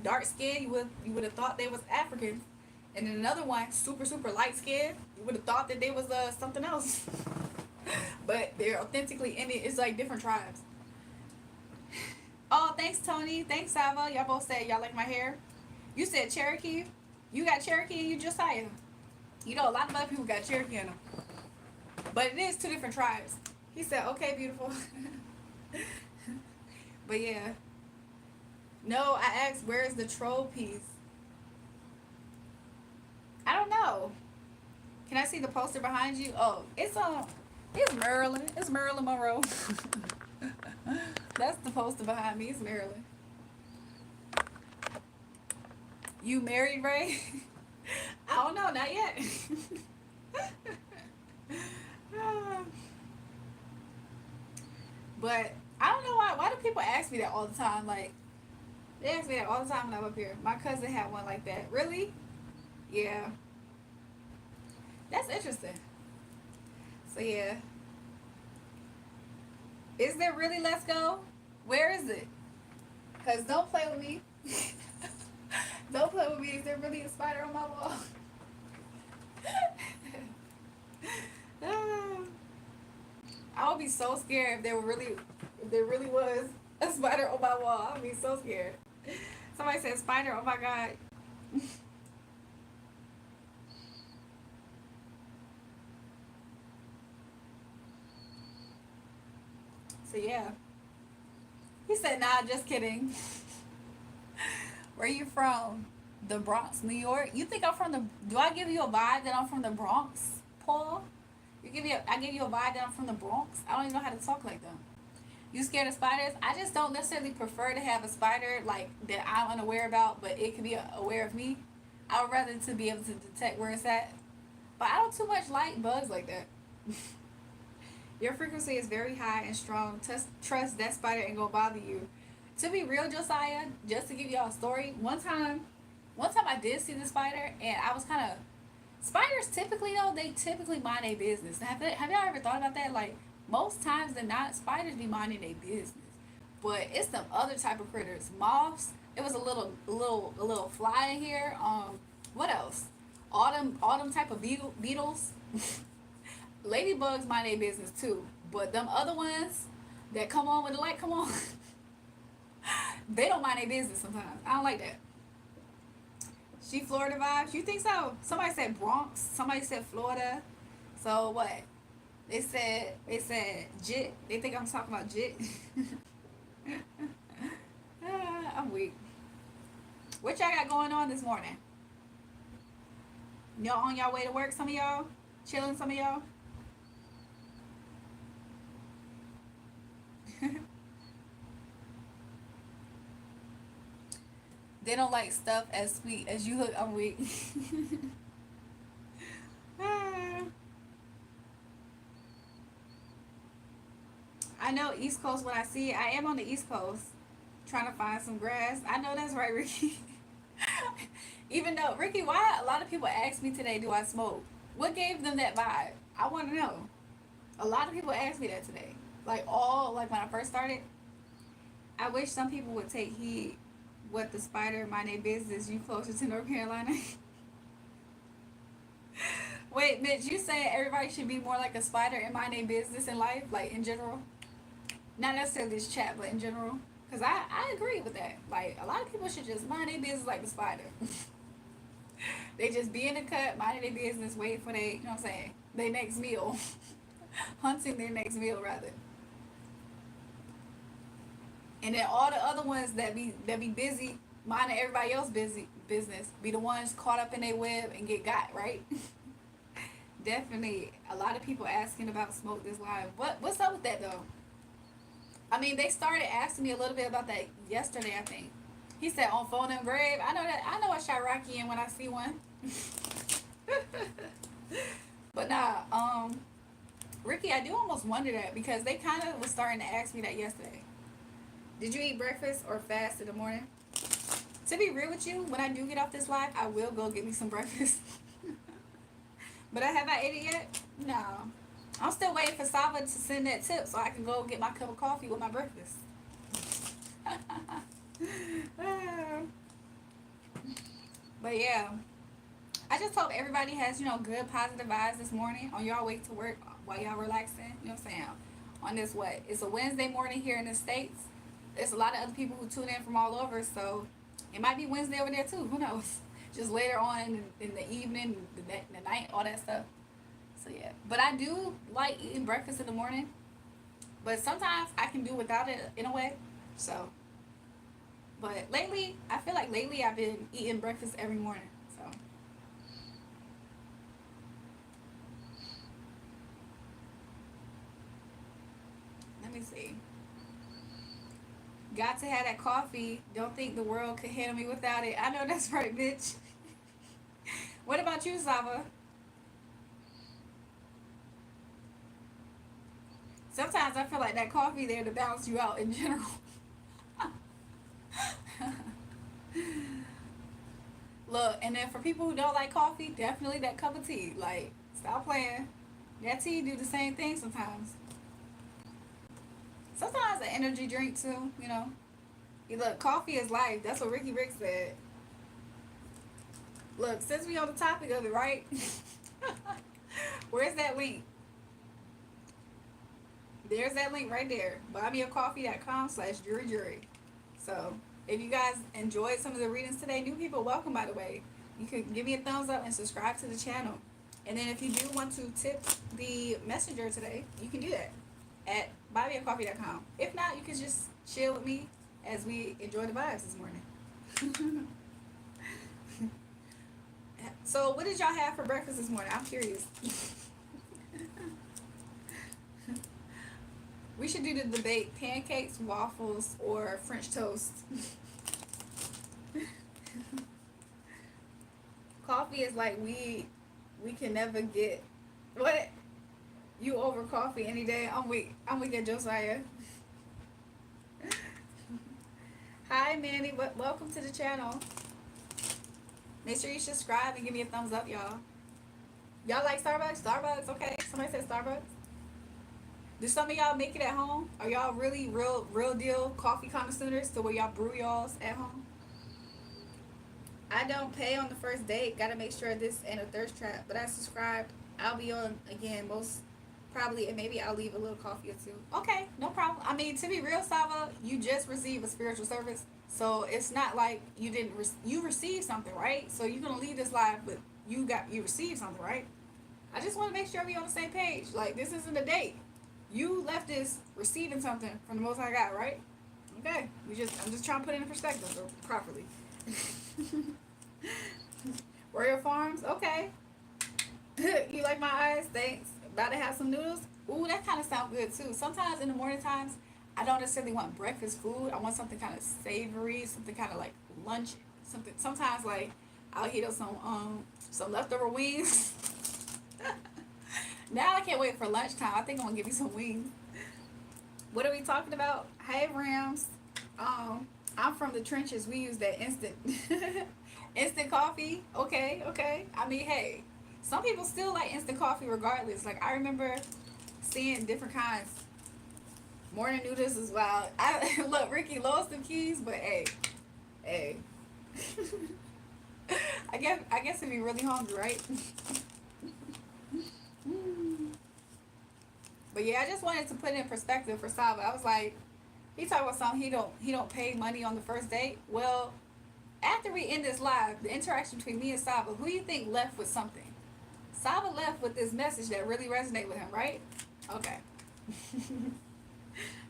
dark skin. You would have thought they was African, and then another one super light skin. You would have thought that they was something else. But they're authentically Indian. It's like different tribes. Oh, thanks, Tony. Thanks, Sava. Y'all both said y'all like my hair. You said Cherokee. You got Cherokee and you Josiah. You know, a lot of other people got Cherokee in them. But it is 2 different tribes. He said, okay, beautiful. But yeah. No, I asked, where's the troll piece? I don't know. Can I see the poster behind you? Oh, it's Maryland. It's Marilyn Monroe. That's the poster behind me. It's Maryland. You married, Ray? I don't know, not yet. But I don't know why do people ask me that all the time? Like, they ask me that all the time when I'm up here. My cousin had one like that. Really? Yeah. That's interesting. So yeah. Is there really Let's Go? Where is it? Because don't play with me. Don't play with me. Is there really a spider on my wall? I would be so scared if there really was a spider on my wall. I would be so scared. Somebody said spider, oh my God. So yeah. He said, nah, just kidding. Where you from? The Bronx, New York. You think I'm from the? Do I give you a vibe that I'm from the Bronx, Paul? I give you a vibe that I'm from the Bronx. I don't even know how to talk like them. You scared of spiders? I just don't necessarily prefer to have a spider like that I'm unaware about, but it could be aware of me. I would rather to be able to detect where it's at. But I don't too much like bugs like that. Your frequency is very high and strong. Trust that spider ain't gonna bother you. To be real, Josiah, just to give y'all a story, one time I did see the spider, and I was kind of spiders. Typically, though, they typically mind their business. Have y'all ever thought about that? Like most times than not, spiders be minding their business, but it's some other type of critters. Moths. It was a little fly in here. What else? Autumn type of beetles. Ladybugs mind their business too, but them other ones that come on when the light come on, they don't mind their business sometimes. I don't like that. She Florida vibes. You think so? Somebody said Bronx. Somebody said Florida. So what? They said jit. They think I'm talking about jit. I'm weak. What y'all got going on this morning? Y'all on y'all way to work? Some of y'all chilling. Some of y'all. They don't like stuff as sweet as you look. I'm weak. I know East Coast when I see it. I am on the East Coast trying to find some grass. I know that's right, Ricky. Even though, Ricky, why a lot of people ask me today, do I smoke? What gave them that vibe? I want to know. A lot of people asked me that today. Like when I first started. I wish some people would take heed. What the spider, my name business, you closer to North Carolina. Wait, Mitch, you saying everybody should be more like a spider in my name business in life, like in general? Not necessarily this chat, but in general. Because I agree with that. Like, a lot of people should just mind their business like the spider. They just be in the cut, minding their business, waiting for you know what I'm saying, their next meal. Hunting their next meal, rather. And then all the other ones that be busy minding everybody else busy business be the ones caught up in their web and get got, right? Definitely a lot of people asking about smoke this live. What's up with that though? I mean, they started asking me a little bit about that yesterday, I think. He said on phone and grave. I know I shot Rocky in when I see one. But nah, Ricky, I do almost wonder that because they kind of was starting to ask me that yesterday. Did you eat breakfast or fast in the morning? To be real with you, when I do get off this live, I will go get me some breakfast. But have I ate it yet? No. I'm still waiting for Sava to send that tip so I can go get my cup of coffee with my breakfast. But yeah, I just hope everybody has, good positive vibes this morning on y'all way to work while y'all relaxing. You know what I'm saying? On this it's a Wednesday morning here in the States. There's a lot of other people who tune in from all over, so it might be Wednesday over there too. Who knows? Just later on in the evening, the night, all that stuff. So yeah, but I do like eating breakfast in the morning. But sometimes I can do without it in a way. So, but lately, I feel like I've been eating breakfast every morning. So. Let me see. Got to have that coffee. Don't think the world could handle me without it. I know that's right, bitch. What about you, Sava? Sometimes I feel like that coffee there to balance you out in general. Look, and then for people who don't like coffee, definitely that cup of tea. Like, stop playing. That tea do the same thing sometimes. Sometimes an energy drink too, Look, coffee is life. That's what Ricky Rick said. Look, since we on the topic of it, right? Where's that link? There's that link right there. buymeacoffee.com/julrarjulrae. So, if you guys enjoyed some of the readings today, new people, welcome, by the way. You can give me a thumbs up and subscribe to the channel. And then if you do want to tip the messenger today, you can do that at buymeacoffee.com. If not, you can just chill with me as we enjoy the vibes this morning. So, what did y'all have for breakfast this morning? I'm curious. We should do the debate: pancakes, waffles, or French toast. Coffee is like weed. We can never get what you over coffee any day. I'm weak. I'm weak at Josiah. Hi, Manny. Welcome to the channel. Make sure you subscribe and give me a thumbs up, y'all. Y'all like Starbucks? Starbucks, okay. Somebody said Starbucks. Do some of y'all make it at home? Are y'all really real deal coffee connoisseurs to where y'all brew y'all's at home? I don't pay on the first date. Gotta make sure this ain't a thirst trap. But I subscribed. I'll be on again most probably, and maybe I'll leave a little coffee or two. Okay, no problem. I mean, to be real, Sava, you just received a spiritual service, so it's not like you didn't. You received something, right? So you're gonna leave this live, but you received something, right? I just want to make sure we on the same page. Like, this isn't a date. You left this receiving something from the Most High God, right? Okay. I'm just trying to put it in perspective properly. Royal Farms, okay. You like my eyes? Thanks. About to have some noodles? Ooh, that kind of sounds good too. Sometimes in the morning times, I don't necessarily want breakfast food. I want something kind of savory, something kind of like lunch, something. Sometimes like I'll heat up some leftover wings. Now I can't wait for lunchtime. I think I'm gonna give you some wings. What are we talking about? Hey Rams. I'm from the trenches. We use that instant instant coffee. Okay. I mean, hey, some people still like instant coffee regardless. Like, I remember seeing different kinds. Morning noodles as well. I look, Ricky lost some keys, but hey. I guess if you're really hungry, right? But yeah, I just wanted to put it in perspective for Saba. I was like, he talked about something he don't pay money on the first date. Well, after we end this live, the interaction between me and Saba, who do you think left with something? Saba left with this message that really resonated with him, right? Okay.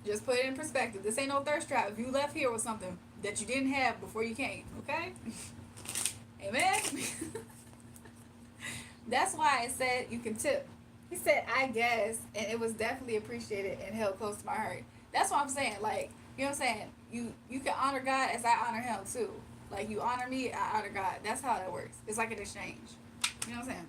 Just put it in perspective. This ain't no thirst trap. If you left here with something that you didn't have before you came, okay? Amen. That's why it said you can tip. He said, I guess, and it was definitely appreciated and held close to my heart. That's what I'm saying. Like, you know what I'm saying? You can honor God as I honor him too. Like, you honor me, I honor God. That's how that works. It's like an exchange. You know what I'm saying?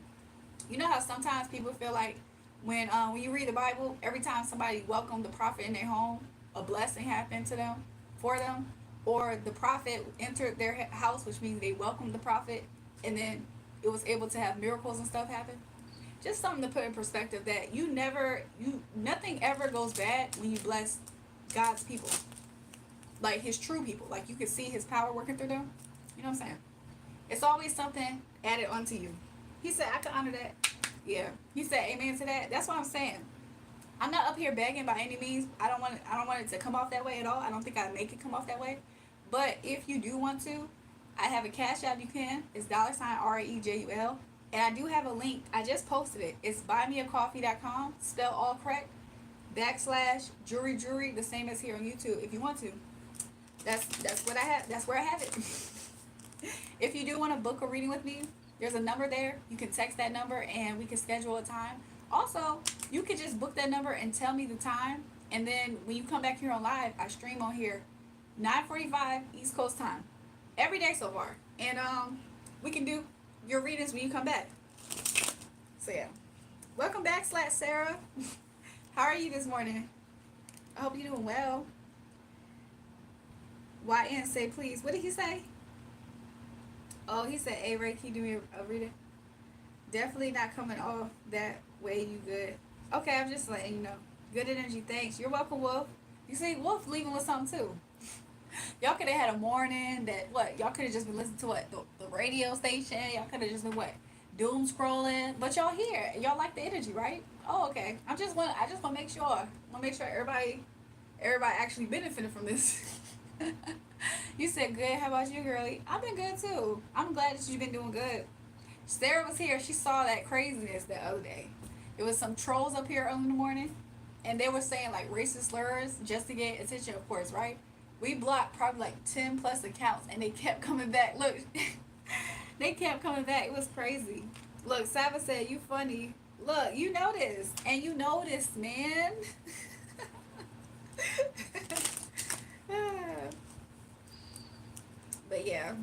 You know how sometimes people feel like when you read the Bible, every time somebody welcomed the prophet in their home, a blessing happened to them, for them, or the prophet entered their house, which means they welcomed the prophet, and then it was able to have miracles and stuff happen. Just something to put in perspective that nothing ever goes bad when you bless God's people, like his true people. Like, you can see his power working through them. You know what I'm saying? It's always something added onto you. He said, I can honor that. Yeah. He said, amen to that. That's what I'm saying. I'm not up here begging by any means. I don't want it to come off that way at all. I don't think I make it come off that way. But if you do want to, I have a cash app you can. It's $RAEJUL. And I do have a link. I just posted it. It's buymeacoffee.com, spell all correct, /jewelry, the same as here on YouTube. If you want to, that's what I have. That's where I have it. If you do want to book a reading with me, there's a number there. You can text that number and we can schedule a time. Also, you can just book that number and tell me the time. And then when you come back here on live, I stream on here 9:45 East Coast time every day so far. And we can do your readings when you come back. So yeah, welcome back, Sarah. How are you this morning? I hope you're doing well. YN say please. What did he say? Oh, he said, hey Ray, can you do me a reading? Definitely not coming off that way. You good? Okay, I'm just letting you know. Good energy, thanks. You're welcome, Wolf. You see, Wolf leaving with something too. Y'all could have had a morning that y'all could have just been listening to the radio station. Y'all could have just been doom scrolling. But y'all here. Y'all like the energy, right? Oh, okay. I just want to make sure. I want to make sure everybody actually benefited from this. You said good. How about you, girlie? I've been good too. I'm glad that you've been doing good. Sarah was here. She saw that craziness the other day. There was some trolls up here early in the morning, and they were saying like racist slurs just to get attention, of course, right? We blocked probably like 10 plus accounts, and they kept coming back. Look, They kept coming back. It was crazy. Look, Saba said, you funny. Look, you know this. And you know this, man. But yeah.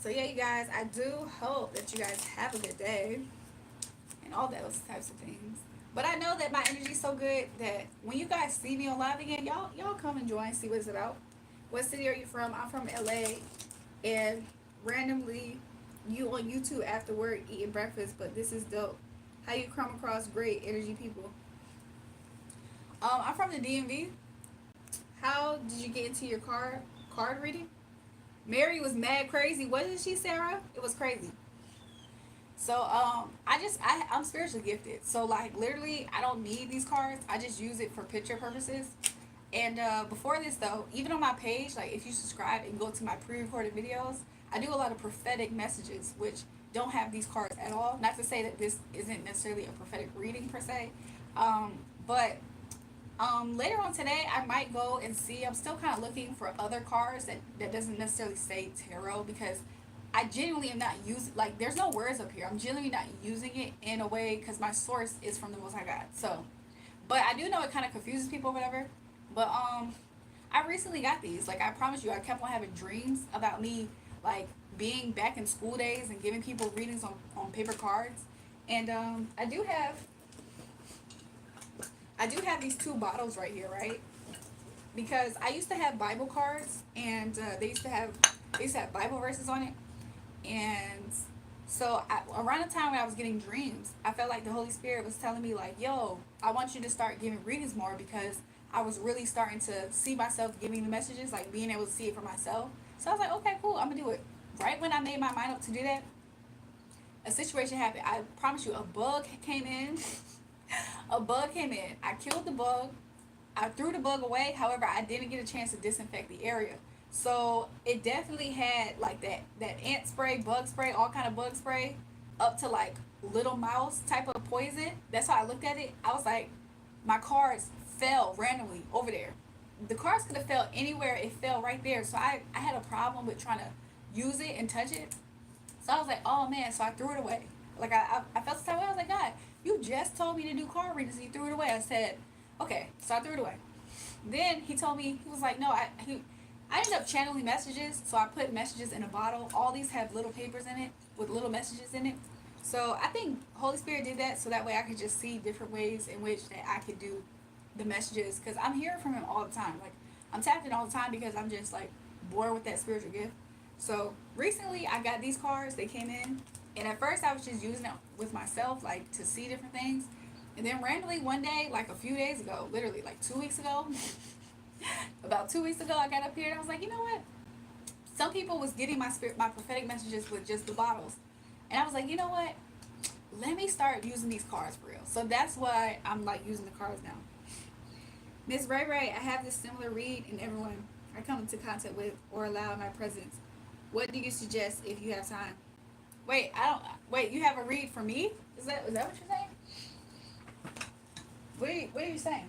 So yeah, you guys, I do hope that you guys have a good day. And all those types of things. But I know that my energy's so good that when you guys see me on live again, y'all come and join, see what it's about. What city are you from? I'm from LA. And randomly, you on YouTube after work eating breakfast, but this is dope. How you come across great energy people? I'm from the DMV. How did you get into your card reading? Mary was mad crazy, wasn't she, Sarah? It was crazy. So I'm spiritually gifted. So like literally, I don't need these cards. I just use it for picture purposes. And before this though, even on my page, like if you subscribe and go to my pre-recorded videos, I do a lot of prophetic messages, which don't have these cards at all. Not to say that this isn't necessarily a prophetic reading per se, but later on today, I might go and see. I'm still kind of looking for other cards that doesn't necessarily say tarot because I genuinely am not using, like, there's no words up here. I'm genuinely not using it in a way because my source is from the Most High God. So, but I do know it kind of confuses people or whatever. But I recently got these. Like I promise you, I kept on having dreams about me like being back in school days and giving people readings on paper cards. And I do have these two bottles right here, right? Because I used to have Bible cards, and they used to have Bible verses on it, and so around the time when I was getting dreams, I felt like the Holy Spirit was telling me like, "Yo, I want you to start giving readings more," because I was really starting to see myself giving the messages, like being able to see it for myself. So I was like, "Okay, cool, I'm gonna do it." Right when I made my mind up to do that, a situation happened. I promise you, a bug came in. A bug came in. I killed the bug. I threw the bug away. However, I didn't get a chance to disinfect the area. So it definitely had like that ant spray, bug spray, all kind of bug spray, up to like little mouse type of poison. That's how I looked at it. I was like, my cards fell randomly over there. The cards could have fell anywhere. It fell right there. So I had a problem with trying to use it and touch it. So I was like, oh man. So I threw it away. Like I felt the same way. I was like, God, you just told me to do card readings. You threw it away. I said, okay. So I threw it away. Then he told me, he was like, no, I ended up channeling messages. So I put messages in a bottle. All these have little papers in it with little messages in it. So I think Holy Spirit did that so that way I could just see different ways in which that I could do the messages, because I'm hearing from him all the time. Like I'm tapping all the time because I'm just like born with that spiritual gift. So recently I got these cards. They came in, and at first I was just using it with myself, like to see different things. And then randomly one day, like a few days ago, literally like 2 weeks ago, about 2 weeks ago, I got up here and I was like, you know what? Some people was getting my prophetic messages with just the bottles, and I was like, you know what? Let me start using these cards for real. So that's why I'm like using the cards now. Miss Ray Ray, I have this similar read in everyone I come into contact with or allow in my presence. What do you suggest if you have time? Wait, wait, you have a read for me? Is that what you're saying? What are you saying?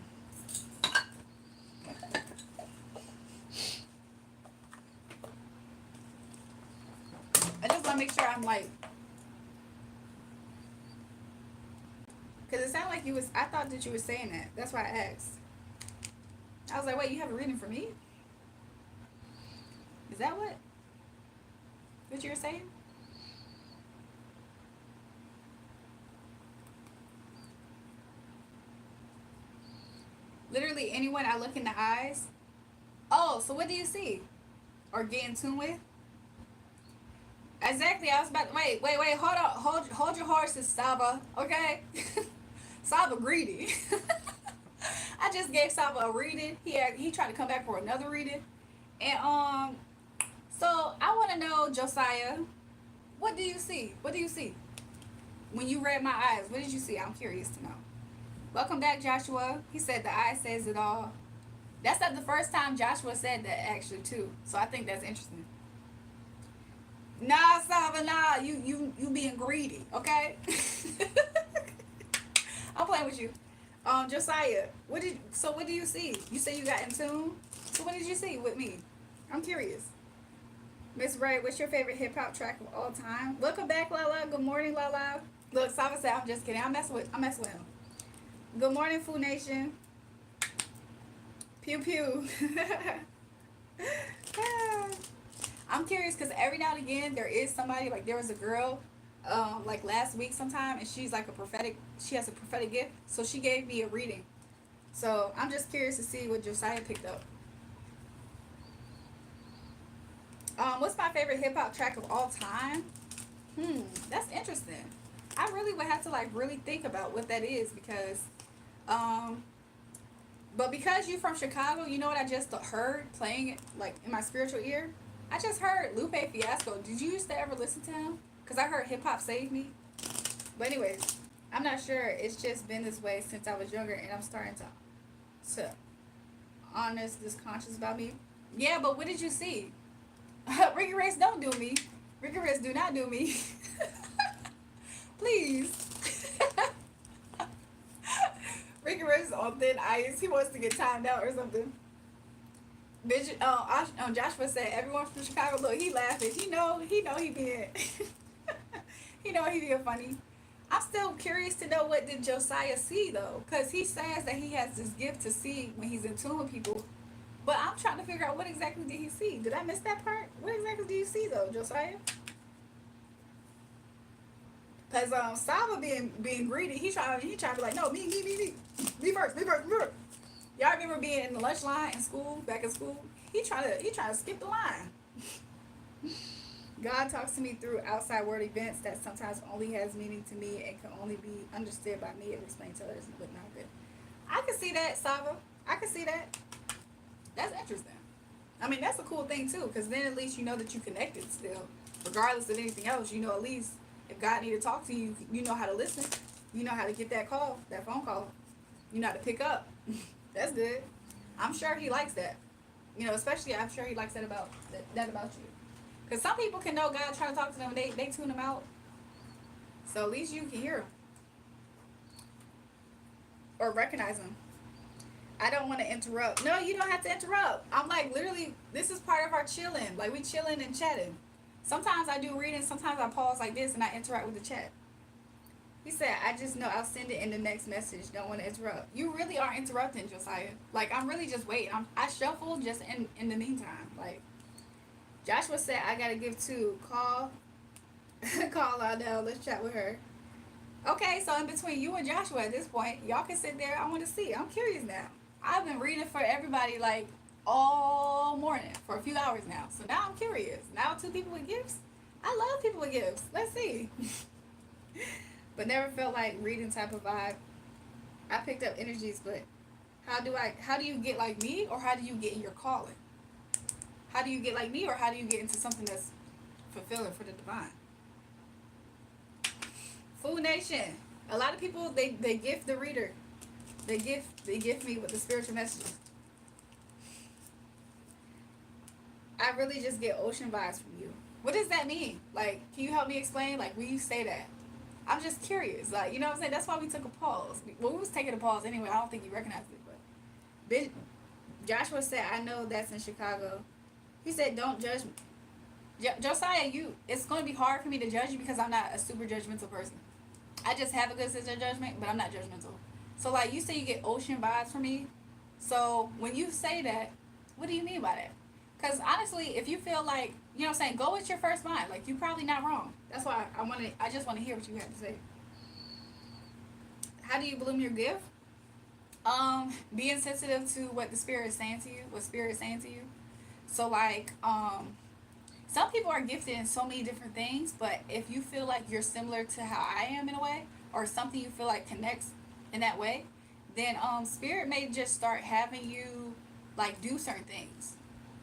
I just want to make sure I'm like, because it sounded like I thought that you were saying that. That's why I asked. I was like, wait, you have a reading for me? Is that what you were saying? Literally anyone I look in the eyes. Oh, so what do you see? Or get in tune with? Exactly, I was about to, wait, hold your horses, Saba, okay? Saba greedy. I just gave Saba a reading. He tried to come back for another reading. And so I want to know, Josiah, what do you see? What do you see? When you read my eyes, what did you see? I'm curious to know. Welcome back, Joshua. He said the eye says it all. That's not the first time Joshua said that, actually, too. So I think that's interesting. Nah, Saba, nah. You being greedy, okay? I'm playing with you. Josiah, what do you see? You say you got in tune. So what did you see with me? I'm curious. Miss Ray, what's your favorite hip hop track of all time? Welcome back, Lala. Good morning, Lala. Look, Sava said I'm just kidding. I'm messing with him. Good morning, Food Nation. Pew pew. I'm curious because every now and again there is somebody, like there was a girl like last week sometime, and she's like she has a prophetic gift, so she gave me a reading. So I'm just curious to see what Josiah picked up. What's my favorite hip hop track of all time? That's interesting. I really would have to like really think about what that is because um but because you from Chicago, you know what I just heard playing it like in my spiritual ear? I just heard Lupe Fiasco. Did you used to ever listen to him? Because I heard hip hop saved me. But anyways, I'm not sure. It's just been this way since I was younger, and I'm starting to honest, this conscious about me. Yeah, but what did you see? Ricky Race don't do me. Ricky Race do not do me. Please. Ricky Race is on thin ice. He wants to get timed out or something. Joshua said everyone from Chicago. Look, he laughing. He know he being he know he being funny. I'm still curious to know what did Josiah see though, because he says that he has this gift to see when he's in tune with people. But I'm trying to figure out what exactly did he see. Did I miss that part? What exactly do you see though, Josiah? Cause Saba being greedy, he trying to be like, no, me first. Y'all remember being in the lunch line in school, back in school? He trying to skip the line. God talks to me through outside world events that sometimes only has meaning to me and can only be understood by me and explained to others, but not good. I can see that, Saba. I can see that. That's interesting. I mean, that's a cool thing too, because then at least you know that you connected still, regardless of anything else. You know, at least if God need to talk to you, you know how to listen. You know how to get that call, that phone call. You know how to pick up. That's good. I'm sure he likes that. You know, especially I'm sure he likes that about you. Because some people can know God trying to talk to them and they tune him out. So at least you can hear him. Or recognize him. I don't want to interrupt. No, you don't have to interrupt. I'm like, literally, this is part of our chilling. Like, we chilling and chatting. Sometimes I do reading. Sometimes I pause like this and I interact with the chat. He said, I just know I'll send it in the next message. Don't want to interrupt. You really are interrupting, Josiah. Like, I'm really just waiting. I shuffle just in the meantime. Like, Joshua said, I got to give two. Call Lydell. Let's chat with her. Okay, so in between you and Joshua at this point, y'all can sit there. I want to see. I'm curious now. I've been reading for everybody, like, all morning for a few hours now. So now I'm curious. Now two people with gifts? I love people with gifts. Let's see. But never felt like reading type of vibe. I picked up energies, but how do you get like me, or how do you get in your calling? How do you get like me, or how do you get into something that's fulfilling for the divine? Food Nation. A lot of people they gift the reader. They gift me with the spiritual messages. I really just get ocean vibes from you. What does that mean? Like, can you help me explain? Like, when you say that, I'm just curious. Like, you know what I'm saying? That's why we took a pause. Well, we was taking a pause anyway. I don't think you recognized it, but Joshua said, I know that's in Chicago. He said, don't judge me. Josiah, it's going to be hard for me to judge you because I'm not a super judgmental person. I just have a good sense of judgment, but I'm not judgmental. So, like, you say you get ocean vibes from me. So, when you say that, what do you mean by that? Because, honestly, if you feel like, you know what I'm saying, go with your first mind. Like, you're probably not wrong. That's why I just want to hear what you have to say. How do you bloom your gift? Being sensitive to what the Spirit is saying to you, what Spirit is saying to you. So, like, some people are gifted in so many different things, but if you feel like you're similar to how I am in a way, or something you feel like connects in that way, then Spirit may just start having you like do certain things.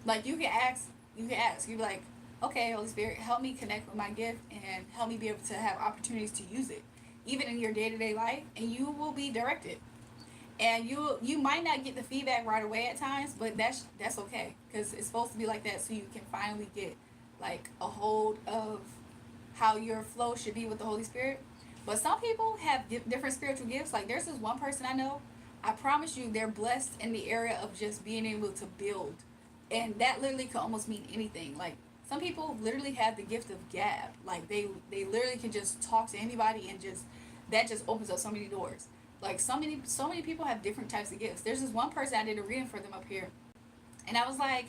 Like you can ask, you'd be like, okay, Holy Spirit, help me connect with my gift and help me be able to have opportunities to use it, even in your day-to-day life, and you will be directed. And you might not get the feedback right away at times, but that's okay, because it's supposed to be like that so you can finally get like a hold of how your flow should be with the Holy Spirit. But some people have different spiritual gifts. Like there's this one person I know, I promise you they're blessed in the area of just being able to build. And that literally could almost mean anything. Like Some people literally have the gift of gab. Like they literally can just talk to anybody and just that just opens up so many doors. Like so many people have different types of gifts. There's this one person I did a reading for them up here, and I was like,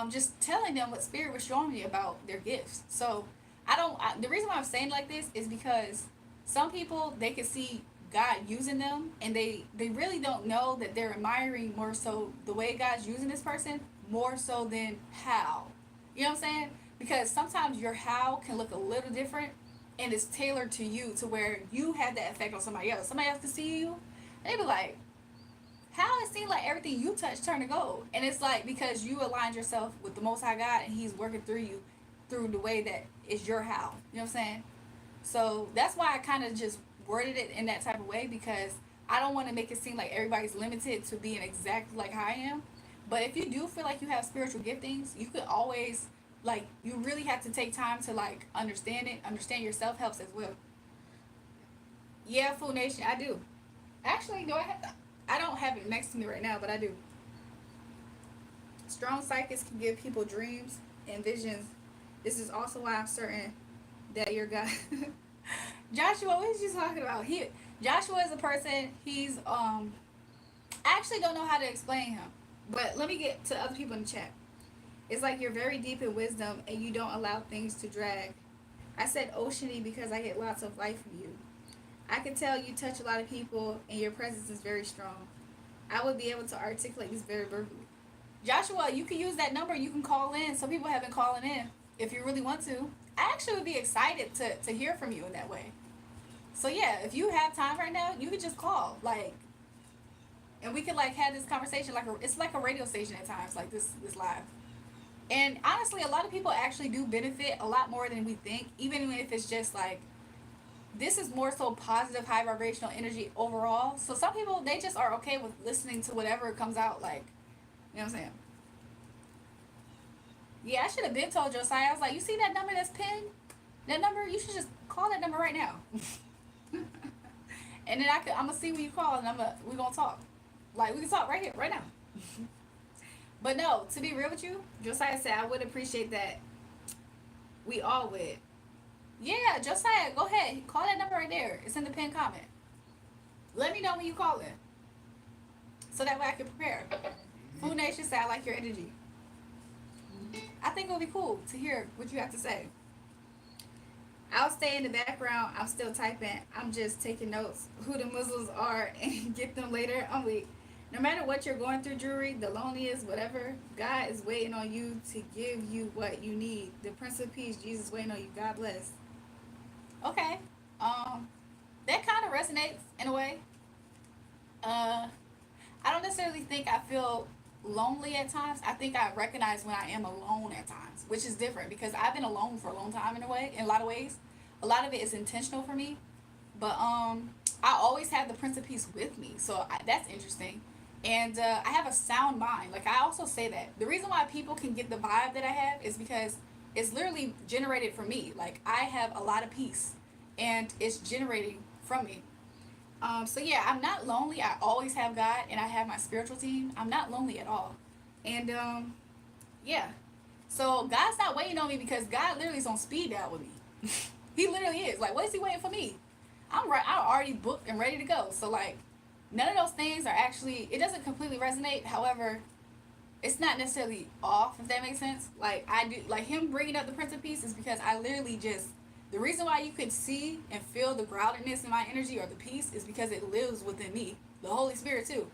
just telling them what spirit was showing me about their gifts. So the reason why I'm saying like this is because some people, they can see God using them, and they really don't know that they're admiring more so the way God's using this person more so than how. You know what I'm saying? Because sometimes your how can look a little different, and it's tailored to you to where you have that effect on somebody else. Somebody else can see you, they be like, how it seems like everything you touch turn to gold. And it's like because you aligned yourself with the Most High God, and He's working through you through the way that is your how. You know what I'm saying? So that's why I kind of just worded it in that type of way, because I don't want to make it seem like everybody's limited to being exactly like I am. But if you do feel like you have spiritual giftings, you could always, like, you really have to take time to, like, understand it. Understand yourself helps as well. Yeah, Food Nation, I do. Actually, do I have that? I don't have it next to me right now, but I do. Strong psychics can give people dreams and visions. This is also why I'm certain that your God... Joshua, what is you talking about? Joshua is a person, he's, I actually don't know how to explain him. But let me get to other people in the chat. It's like you're very deep in wisdom and you don't allow things to drag. I said oceany because I get lots of life from you. I can tell you touch a lot of people and your presence is very strong. I would be able to articulate this very verbally. Joshua, you can use that number. You can call in. Some people have been calling in if you really want to. I actually would be excited to hear from you in that way. So yeah, if you have time right now, you could just call, like, and we could like have this conversation it's like a radio station at times, like this live. And honestly, a lot of people actually do benefit a lot more than we think, even if it's just like, this is more so positive, high vibrational energy overall. So some people, they just are okay with listening to whatever comes out, like, you know what I'm saying? Yeah, I should have been told Josiah. I was like, you see that number that's pinned? That number, you should just call that number right now. And then I'm gonna see when you call, and we're gonna talk. Like, we can talk right here, right now. But no, to be real with you, Josiah said I would appreciate that. We all would. Yeah, Josiah, go ahead. Call that number right there. It's in the pinned comment. Let me know when you call in, so that way I can prepare. Food Nation said I like your energy. I think it would be cool to hear what you have to say. I'll stay in the background. I'm still typing. I'm just taking notes who the Muslims are and get them later. I'm weak. No matter what you're going through, Jewelry, the loneliest, whatever, God is waiting on you to give you what you need. The Prince of Peace, Jesus, waiting on you. God bless. Okay. That kind of resonates in a way. I don't necessarily think I feel lonely at times. I think I recognize when I am alone at times, which is different because I've been alone for a long time in a way, in a lot of ways. A lot of it is intentional for me, but I always have the Prince of Peace with me, so that's interesting. And I have a sound mind. Like, I also say that the reason why people can get the vibe that I have is because it's literally generated from me. Like, I have a lot of peace, and it's generating from me. So yeah, I'm not lonely. I always have God, and I have my spiritual team. I'm not lonely at all. And yeah. So God's not waiting on me because God literally is on speed dial with me. He literally is. Like, what is he waiting for me? I'm already booked and ready to go. So like, none of those things are actually, it doesn't completely resonate. However, it's not necessarily off, if that makes sense. Like, I do, like, him bringing up the Prince of Peace is because I literally just, the reason why you could see and feel the groundedness in my energy or the peace is because it lives within me. The Holy Spirit too.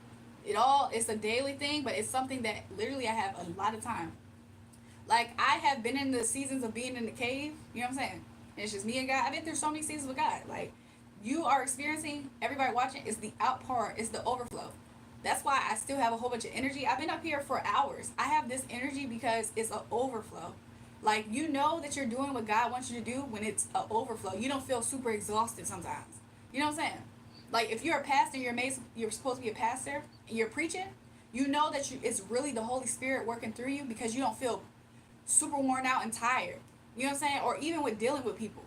It's a daily thing, but it's something that literally I have a lot of time. Like, I have been in the seasons of being in the cave, you know what I'm saying? And it's just me and God. I've been through so many seasons with God. Like, you are experiencing, everybody watching, is the outpour, is the overflow. That's why I still have a whole bunch of energy. I've been up here for hours. I have this energy because it's an overflow. Like, you know that you're doing what God wants you to do when it's an overflow. You don't feel super exhausted sometimes. You know what I'm saying? Like, if you're a pastor, you're supposed to be a pastor, and you're preaching, you know that it's really the Holy Spirit working through you because you don't feel super worn out and tired. You know what I'm saying? Or even with dealing with people.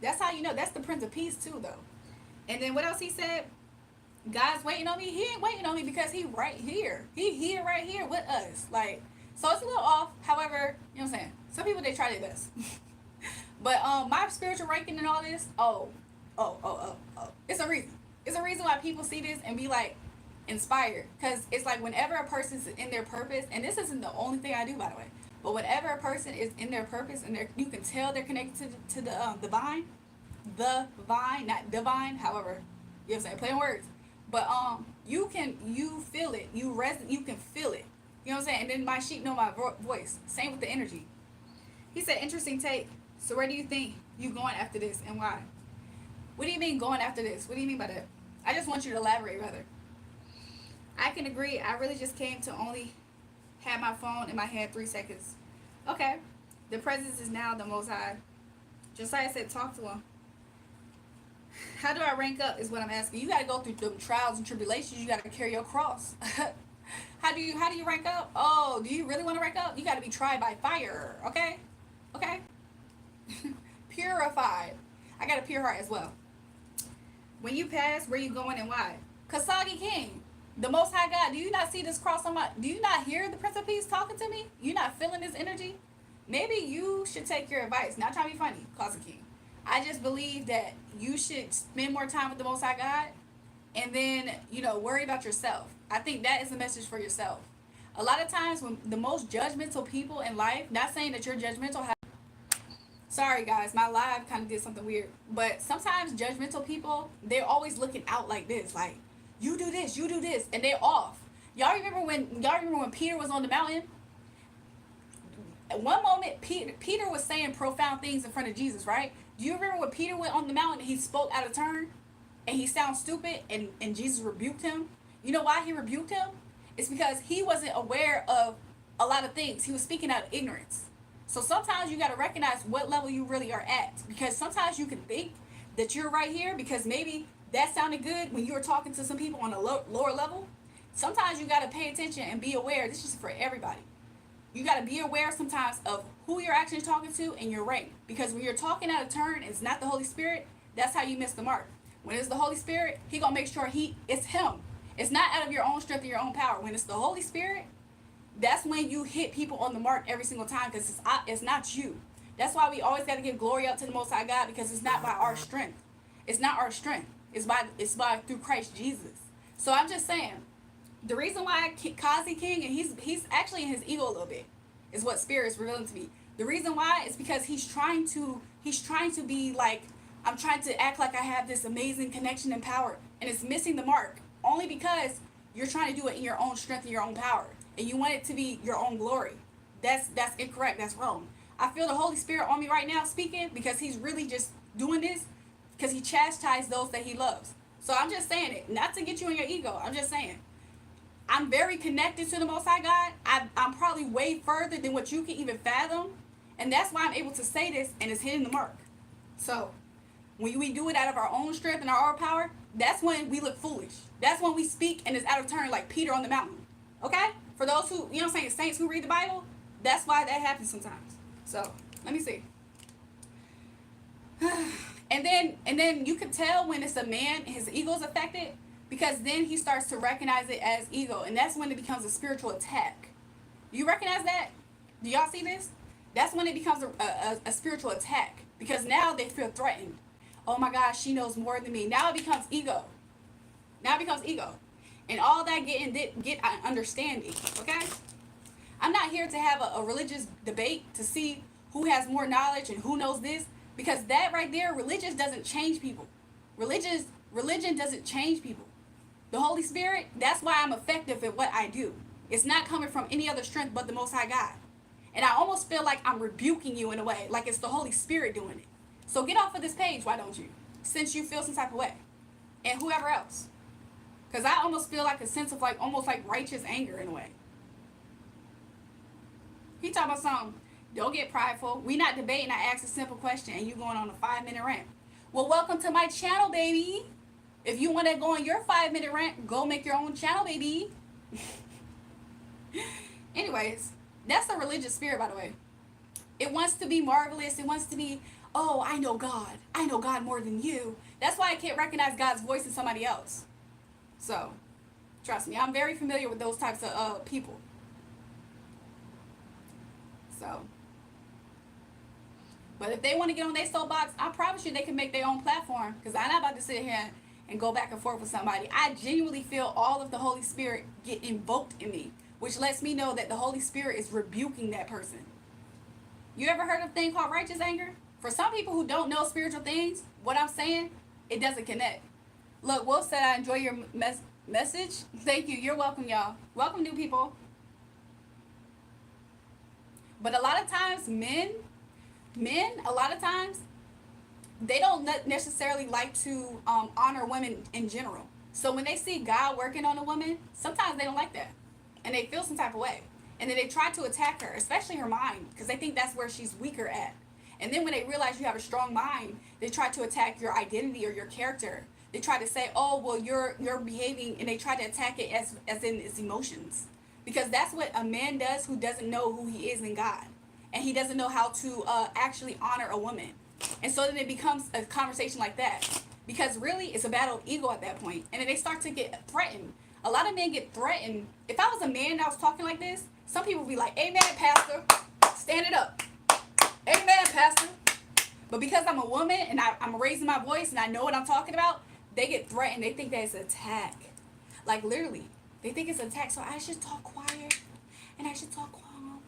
That's how you know. That's the Prince of Peace too, though. And then what else he said? God's waiting on me. He ain't waiting on me because he right here. He here right here with us. Like, so it's a little off. However, you know what I'm saying? Some people, they try try their best. But my spiritual ranking and all this, it's a reason. It's a reason why people see this and be like inspired. Because it's like whenever a person's in their purpose, and this isn't the only thing I do, by the way, but whenever a person is in their purpose and you can tell they're connected to the divine, not divine, however, you know what I'm saying, playing words. But you feel it, you can feel it. You know what I'm saying? And then my sheep know my voice. Same with the energy. He said, interesting take. So where do you think you going after this and why? What do you mean going after this? What do you mean by that? I just want you to elaborate rather. I can agree. I really just came to only have my phone in my hand 3 seconds. Okay. The presence is now the Most High. Josiah said, talk to him. How do I rank up is what I'm asking. You got to go through the trials and tribulations. You got to carry your cross. How do you rank up? Oh, do you really want to rank up? You got to be tried by fire. Okay? Okay? Purified. I got a pure heart as well. When you pass, where you going and why? Kasagi King, the Most High God. Do you not see this cross on my? Do you not hear the Prince of Peace talking to me? You not feeling this energy? Maybe you should take your advice. Not trying to be funny, Kasagi King. I just believe that you should spend more time with the Most High God, and then worry about yourself. I think that is a message for yourself. A lot of times, when the most judgmental people in life, not saying that you're judgmental. Sorry guys, my live kind of did something weird. But sometimes judgmental people, they're always looking out like this, like, you do this, and they're off. Y'all remember when Peter was on the mountain? At one moment, Peter was saying profound things in front of Jesus, right? Do you remember when Peter went on the mountain and he spoke out of turn? And he sounds stupid and Jesus rebuked him? You know why he rebuked him? It's because he wasn't aware of a lot of things. He was speaking out of ignorance. So sometimes you got to recognize what level you really are at. Because sometimes you can think that you're right here because maybe that sounded good when you were talking to some people on a lower level. Sometimes you got to pay attention and be aware. This is for everybody. You got to be aware sometimes of who you're actually talking to and your rank. Because when you're talking out of turn and it's not the Holy Spirit, that's how you miss the mark. When it's the Holy Spirit, he going to make sure it's him. It's not out of your own strength or your own power. When it's the Holy Spirit, that's when you hit people on the mark every single time because it's not you. That's why we always got to give glory up to the Most High God because it's not by our strength. It's not our strength. It's by through Christ Jesus. So I'm just saying, the reason why Kazi King, and he's actually in his ego a little bit, is what Spirit is revealing to me. The reason why is because he's trying to be like, I'm trying to act like I have this amazing connection and power, and it's missing the mark only because you're trying to do it in your own strength and your own power. And you want it to be your own glory. That's incorrect. That's wrong. I feel the Holy Spirit on me right now speaking because he's really just doing this because he chastised those that he loves. So I'm just saying it, not to get you in your ego. I'm just saying, I'm very connected to the Most High God. I'm probably way further than what you can even fathom. And that's why I'm able to say this and it's hitting the mark. So when we do it out of our own strength and our own power, that's when we look foolish. That's when we speak and it's out of turn like Peter on the mountain. Okay? For those who, you know what I'm saying, saints who read the Bible, that's why that happens sometimes. So, let me see. And then you can tell when it's a man, his ego's affected, because then he starts to recognize it as ego, and that's when it becomes a spiritual attack. Do you recognize that? Do y'all see this? That's when it becomes a spiritual attack, because now they feel threatened. Oh my gosh, she knows more than me. Now it becomes ego. And all that get understanding, okay? I'm not here to have a religious debate to see who has more knowledge and who knows this, because that right there, religion doesn't change people. Religion doesn't change people. The Holy Spirit, that's why I'm effective at what I do. It's not coming from any other strength but the Most High God. And I almost feel like I'm rebuking you in a way, like it's the Holy Spirit doing it. So get off of this page, why don't you? Since you feel some type of way. And whoever else. Because I almost feel like a sense of almost like righteous anger in a way. He talking about something, don't get prideful. We not debating, I asked a simple question and you going on a 5-minute rant. Well, welcome to my channel, baby. If you want to go on your 5-minute rant, go make your own channel, baby. Anyways, that's a religious spirit, by the way. It wants to be marvelous. It wants to be, oh, I know God. I know God more than you. That's why I can't recognize God's voice in somebody else. So, trust me, I'm very familiar with those types of people. So, But if they want to get on their soapbox, I promise you they can make their own platform. Because I'm not about to sit here and go back and forth with somebody. I genuinely feel all of the Holy Spirit get invoked in me, which lets me know that the Holy Spirit is rebuking that person. You ever heard of a thing called righteous anger? For some people who don't know spiritual things, what I'm saying, it doesn't connect. Look, Wolf said, I enjoy your message. Thank you. You're welcome, y'all. Welcome, new people. But a lot of times, men, a lot of times, they don't necessarily like to honor women in general. So when they see God working on a woman, sometimes they don't like that. And they feel some type of way. And then they try to attack her, especially her mind, because they think that's where she's weaker at. And then when they realize you have a strong mind, they try to attack your identity or your character. They try to say, oh, well, you're behaving, and they try to attack it as in its emotions. Because that's what a man does who doesn't know who he is in God. And he doesn't know how to actually honor a woman. And so then it becomes a conversation like that. Because really, it's a battle of ego at that point. And then they start to get threatened. A lot of men get threatened. If I was a man that was talking like this, some people would be like, amen, pastor. Stand it up. Amen, pastor. But because I'm a woman and I'm raising my voice and I know what I'm talking about, they get threatened. They think that it's an attack. Like, literally. They think it's an attack. So I should talk quiet. And I should talk calm.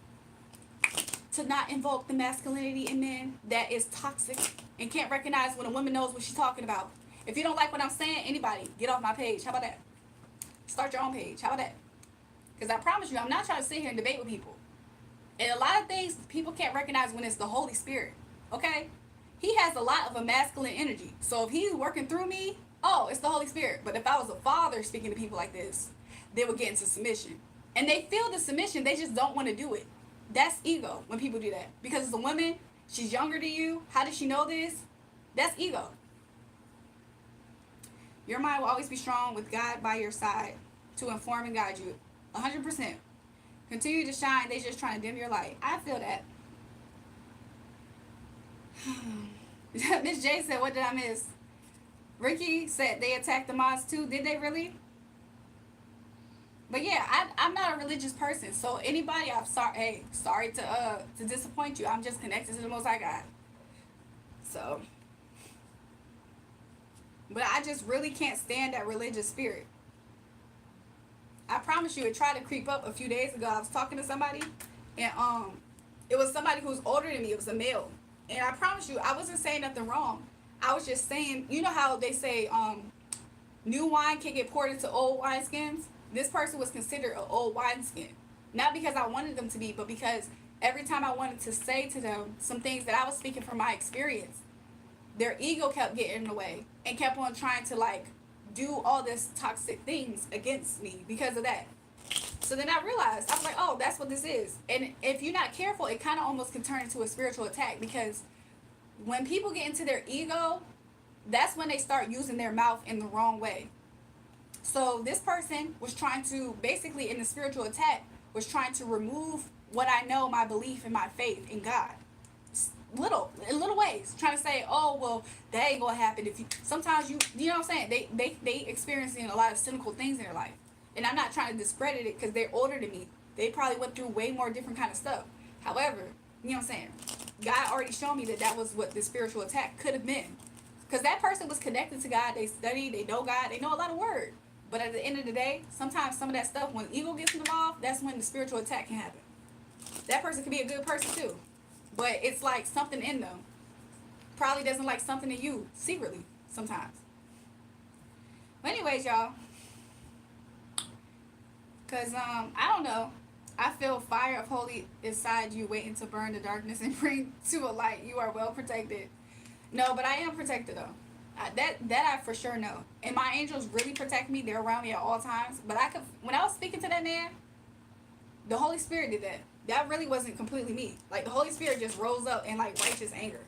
To not invoke the masculinity in men that is toxic and can't recognize when a woman knows what she's talking about. If you don't like what I'm saying, anybody, get off my page. How about that? Start your own page. How about that? Because I promise you, I'm not trying to sit here and debate with people. And a lot of things people can't recognize when it's the Holy Spirit. Okay? He has a lot of a masculine energy. So if he's working through me, oh, it's the Holy Spirit. But if I was a father speaking to people like this, they would get into submission. And they feel the submission, they just don't want to do it. That's ego when people do that. Because it's a woman, she's younger than you. How does she know this? That's ego. Your mind will always be strong with God by your side to inform and guide you. 100%. Continue to shine. They just trying to dim your light. I feel that. Miss J said, what did I miss? Ricky said they attacked the mods too. Did they really? But yeah, I'm not a religious person. So anybody, I'm sorry. Hey, sorry to disappoint you. I'm just connected to the Most High God. So. But I just really can't stand that religious spirit. I promise you, it tried to creep up a few days ago. I was talking to somebody, and it was somebody who was older than me. It was a male. And I promise you, I wasn't saying nothing wrong. I was just saying, you know how they say new wine can get poured into old wineskins? This person was considered an old wineskin. Not because I wanted them to be, but because every time I wanted to say to them some things that I was speaking from my experience, their ego kept getting in the way and kept on trying to like do all this toxic things against me because of that. So then I realized, I was like, oh, that's what this is. And if you're not careful, it kind of almost can turn into a spiritual attack, because when people get into their ego, that's when they start using their mouth in the wrong way. So this person was trying to, basically in the spiritual attack, was trying to remove what I know, my belief and my faith in God. In little ways, trying to say, oh, well, that ain't gonna happen. If you, sometimes you know what I'm saying, they experiencing a lot of cynical things in their life. And I'm not trying to discredit it because they're older than me. They probably went through way more different kind of stuff. However, you know what I'm saying, God already showed me that was what the spiritual attack could have been. Because that person was connected to God, they study, they know God, they know a lot of word. But at the end of the day, sometimes some of that stuff, when ego gets involved, that's when the spiritual attack can happen. That person can be a good person too. But it's like something in them probably doesn't like something in you secretly sometimes. But anyways, y'all. Because, I don't know. I feel fire of holy inside you waiting to burn the darkness and bring to a light. You are well protected. No, but I am protected though. That I for sure know. And my angels really protect me. They're around me at all times. But when I was speaking to that man, the Holy Spirit did that. That really wasn't completely me. Like, the Holy Spirit just rose up in, like, righteous anger.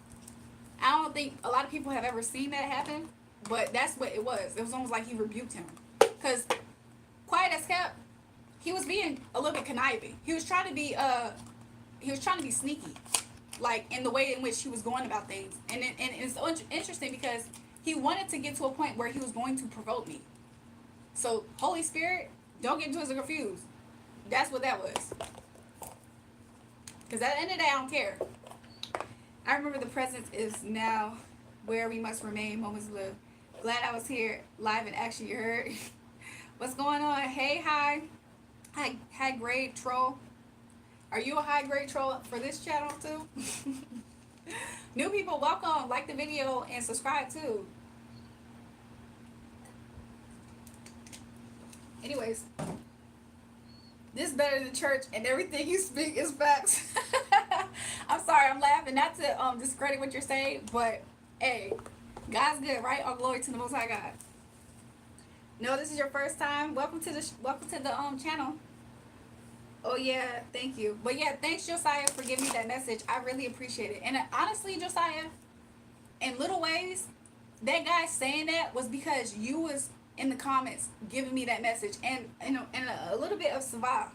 I don't think a lot of people have ever seen that happen, but that's what it was. It was almost like he rebuked him. Because, quiet as kept, he was being a little bit conniving. He was trying to be sneaky, like, in the way in which he was going about things. And it's so interesting because he wanted to get to a point where he was going to provoke me. So, Holy Spirit, don't get twisted or confused. That's what that was. Because at the end of the day, I don't care. I remember the presence is now where we must remain, moments live. Glad I was here live in action, you heard. What's going on? Hey, high grade troll. Are you a high grade troll for this channel too? New people, welcome. Like the video and subscribe too. Anyways, this is better than church, and everything you speak is facts. I'm sorry, I'm laughing not to discredit what you're saying, but hey, God's good, right? All glory to the Most High God. No, this is your first time. Welcome to the channel. Oh yeah, thank you. But yeah, thanks Josiah for giving me that message. I really appreciate it. And honestly, Josiah, in little ways, that guy saying that was because you was in the comments giving me that message, and a little bit of Savah.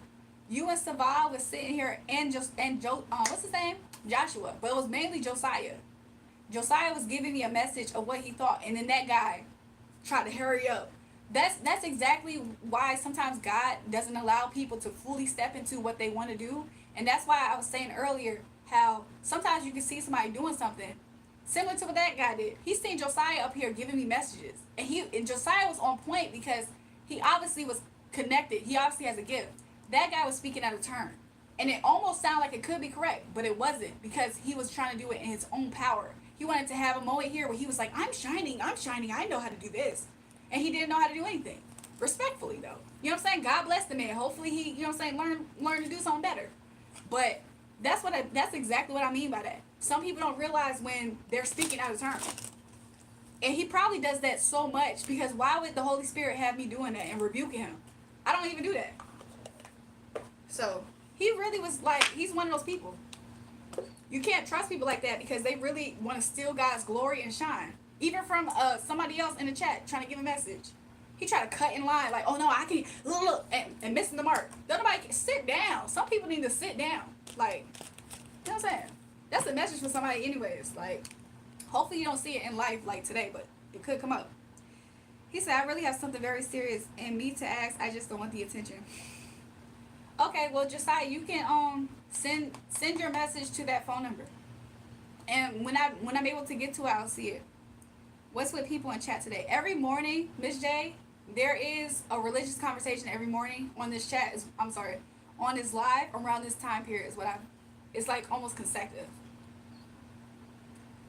You and Savah was sitting here, and what's his name? Joshua, but it was mainly Josiah. Josiah was giving me a message of what he thought, and then that guy tried to hurry up. That's exactly why sometimes God doesn't allow people to fully step into what they want to do, and that's why I was saying earlier how sometimes you can see somebody doing something similar to what that guy did. He's seen Josiah up here giving me messages, and Josiah was on point because he obviously was connected. He obviously has a gift. That guy was speaking out of turn, and it almost sounded like it could be correct, but it wasn't, because he was trying to do it in his own power. He wanted to have a moment here where he was like, I'm shining, I know how to do this. And he didn't know how to do anything. Respectfully, though. You know what I'm saying? God bless the man. Hopefully he, you know what I'm saying, learn to do something better. But that's exactly what I mean by that. Some people don't realize when they're speaking out of turn. And he probably does that so much, because why would the Holy Spirit have me doing that and rebuking him? I don't even do that. So, he really was like, he's one of those people. You can't trust people like that, because they really want to steal God's glory and shine. Even from somebody else in the chat trying to give a message. He tried to cut in line, like, oh no, I can look, and missing the mark. Nobody can sit down. Some people need to sit down. Like, you know what I'm saying? That's a message for somebody anyways. Like, hopefully you don't see it in life like today, but it could come up. He said, I really have something very serious and me to ask, I just don't want the attention. Okay, well, Josiah, you can send your message to that phone number. And when I'm able to get to it, I'll see it. What's with people in chat today? Every morning, Miss J, there is a religious conversation every morning on this chat. On this live around this time period is it's like almost consecutive.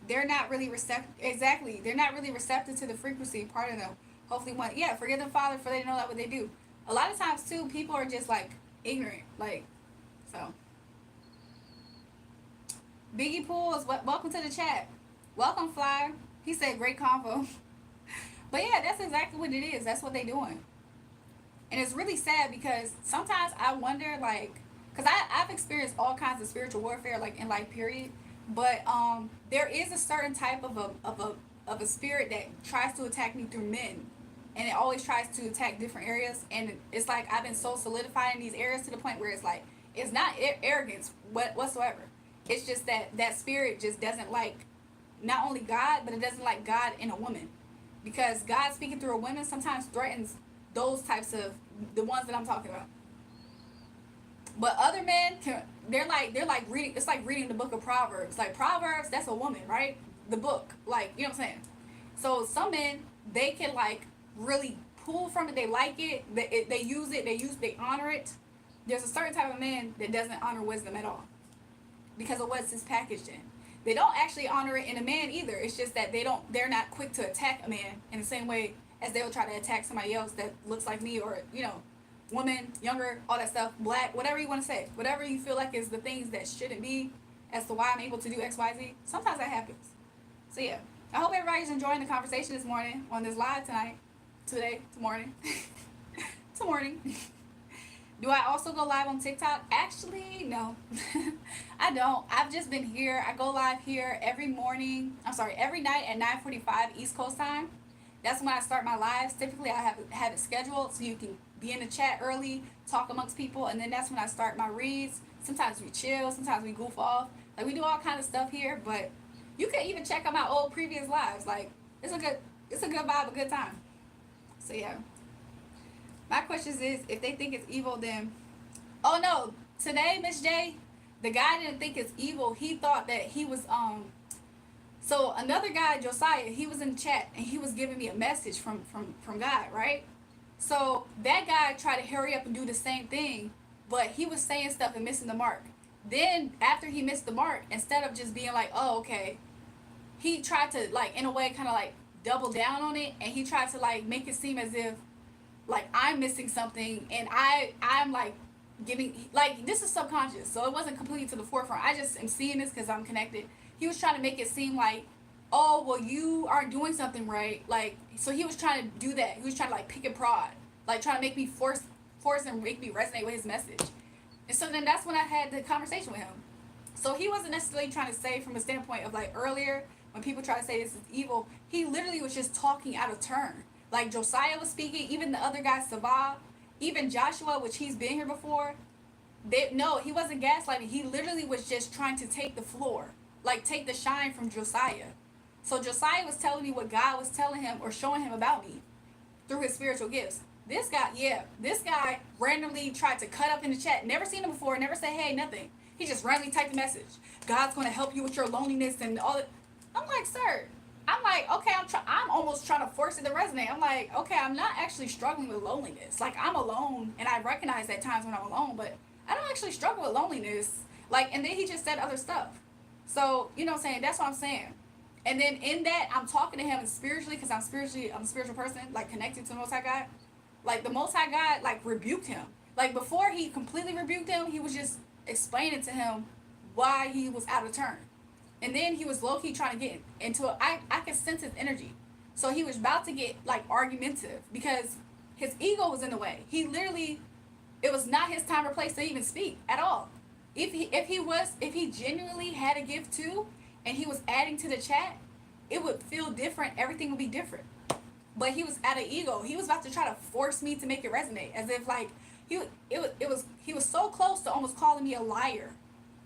They're not really receptive. Exactly. They're not really receptive to the frequency part of them. Hopefully forgive them, Father, for they know that what they do. A lot of times too, people are just like ignorant. Like, so. Biggie Pools, welcome to the chat. Welcome, Fly. He said great convo. But yeah, that's exactly what it is. That's what they're doing. And it's really sad, because sometimes I wonder, like, because I've experienced all kinds of spiritual warfare, like, in life, period. But there is a certain type of a spirit that tries to attack me through men. And it always tries to attack different areas. And it's like I've been so solidified in these areas to the point where it's like, it's not arrogance whatsoever. It's just that spirit just doesn't like not only God, but it doesn't like God in a woman. Because God speaking through a woman sometimes threatens those types of, the ones that I'm talking about. But other men, they're like reading, it's like reading the book of Proverbs. Like, Proverbs, that's a woman, right? The book, like, you know what I'm saying? So some men, they can like really pull from it, they like it, they use it, they honor it. There's a certain type of man that doesn't honor wisdom at all, because of what's it's packaged in. They don't actually honor it in a man either. It's just that they're not quick to attack a man in the same way as they will try to attack somebody else that looks like me, or, you know, woman, younger, all that stuff, black, whatever you want to say. Whatever you feel like is the things that shouldn't be as to why I'm able to do X, Y, Z. Sometimes that happens. So yeah, I hope everybody's enjoying the conversation this morning on this live tomorning. Do I also go live on TikTok? Actually, no. I don't. I've just been here. I go live here every night at 9:45 East Coast time. That's when I start my lives. Typically, I have it scheduled so you can be in the chat early, talk amongst people, and then that's when I start my reads. Sometimes we chill, sometimes we goof off. Like, we do all kind of stuff here, but you can even check out my old previous lives. Like, it's a good vibe, a good time. So yeah. My question is, if they think it's evil, then... Oh, no. Today, Miss J, The guy didn't think it's evil. He thought that he was so another guy, Josiah, he was in the chat and he was giving me a message from God, right? So that guy tried to hurry up and do the same thing, but he was saying stuff and missing the mark. Then after he missed the mark, instead of just being like, oh, okay, he tried to, like, in a way, kind of like double down on it, and he tried to like make it seem as if like I'm missing something, and I'm like giving, like, this is subconscious, so it wasn't completely to the forefront. I just am seeing this because I'm connected. He was trying to make it seem like, oh, well, you aren't doing something right, like, so he was trying to do that. He was trying to like pick and prod, like trying to make me force and make me resonate with his message. And so then that's when I had the conversation with him. So he wasn't necessarily trying to say from a standpoint of like earlier when people try to say this is evil. He literally was just talking out of turn. Like Josiah was speaking, even the other guy, Savah, even Joshua, which he's been here before. No, he wasn't gaslighting. He literally was just trying to take the floor, like take the shine from Josiah. So Josiah was telling me what God was telling him or showing him about me through his spiritual gifts. This guy randomly tried to cut up in the chat. Never seen him before. Never said hey, nothing. He just randomly typed a message. God's going to help you with your loneliness and all that. I'm like, sir. I'm like, okay, I'm almost trying to force it to resonate. I'm like, okay, I'm not actually struggling with loneliness. Like, I'm alone, and I recognize at times when I'm alone, but I don't actually struggle with loneliness. Like, and then he just said other stuff. So, you know what I'm saying? That's what I'm saying. And then in that, I'm talking to him spiritually, because I'm a spiritual person, like, connected to the Most High God. Like, the Most High God, like, rebuked him. Like, before he completely rebuked him, he was just explaining to him why he was out of turn. And then he was low-key trying to get into it. I could sense his energy. So he was about to get, like, argumentative because his ego was in the way. He literally, it was not his time or place to even speak at all. If he genuinely had a gift too, and he was adding to the chat, it would feel different. Everything would be different. But he was out of ego. He was about to try to force me to make it resonate, as if like he was so close to almost calling me a liar.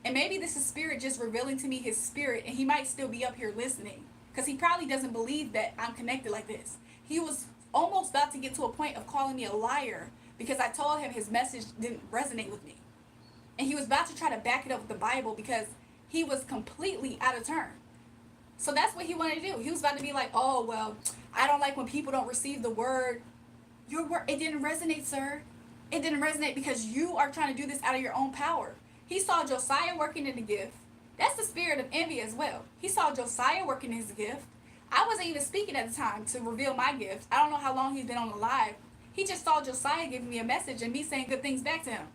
And maybe this is spirit just revealing to me his spirit, and he might still be up here listening, because he probably doesn't believe that I'm connected like this. He was almost about to get to a point of calling me a liar because I told him his message didn't resonate with me. And he was about to try to back it up with the Bible because he was completely out of turn. So that's what he wanted to do. He was about to be like, oh, well, I don't like when people don't receive the word. Your word, it didn't resonate, sir. It didn't resonate because you are trying to do this out of your own power. He saw Josiah working in the gift. That's the spirit of envy as well. He saw Josiah working in his gift. I wasn't even speaking at the time to reveal my gift. I don't know how long he's been on the live. He just saw Josiah giving me a message and me saying good things back to him.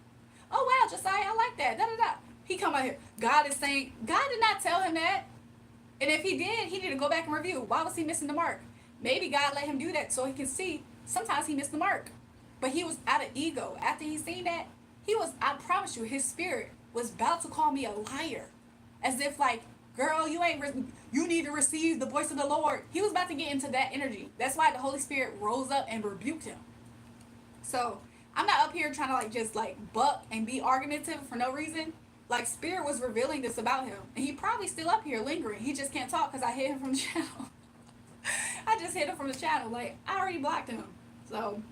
Oh, wow, Josiah, I like that. Da, da, da. He come out here. God is saying, God did not tell him that. And if he did, he need to go back and review. Why was he missing the mark? Maybe God let him do that so he can see sometimes he missed the mark. But he was out of ego. After he seen that, I promise you, his spirit was about to call me a liar. As if like, girl, you need to receive the voice of the Lord. He was about to get into that energy. That's why the Holy Spirit rose up and rebuked him. So I'm not up here trying to like just like buck and be argumentative for no reason. Like, spirit was revealing this about him, and he probably still up here lingering. He just can't talk because I hit him from the channel. I just hit him from the channel. Like, I already blocked him. So,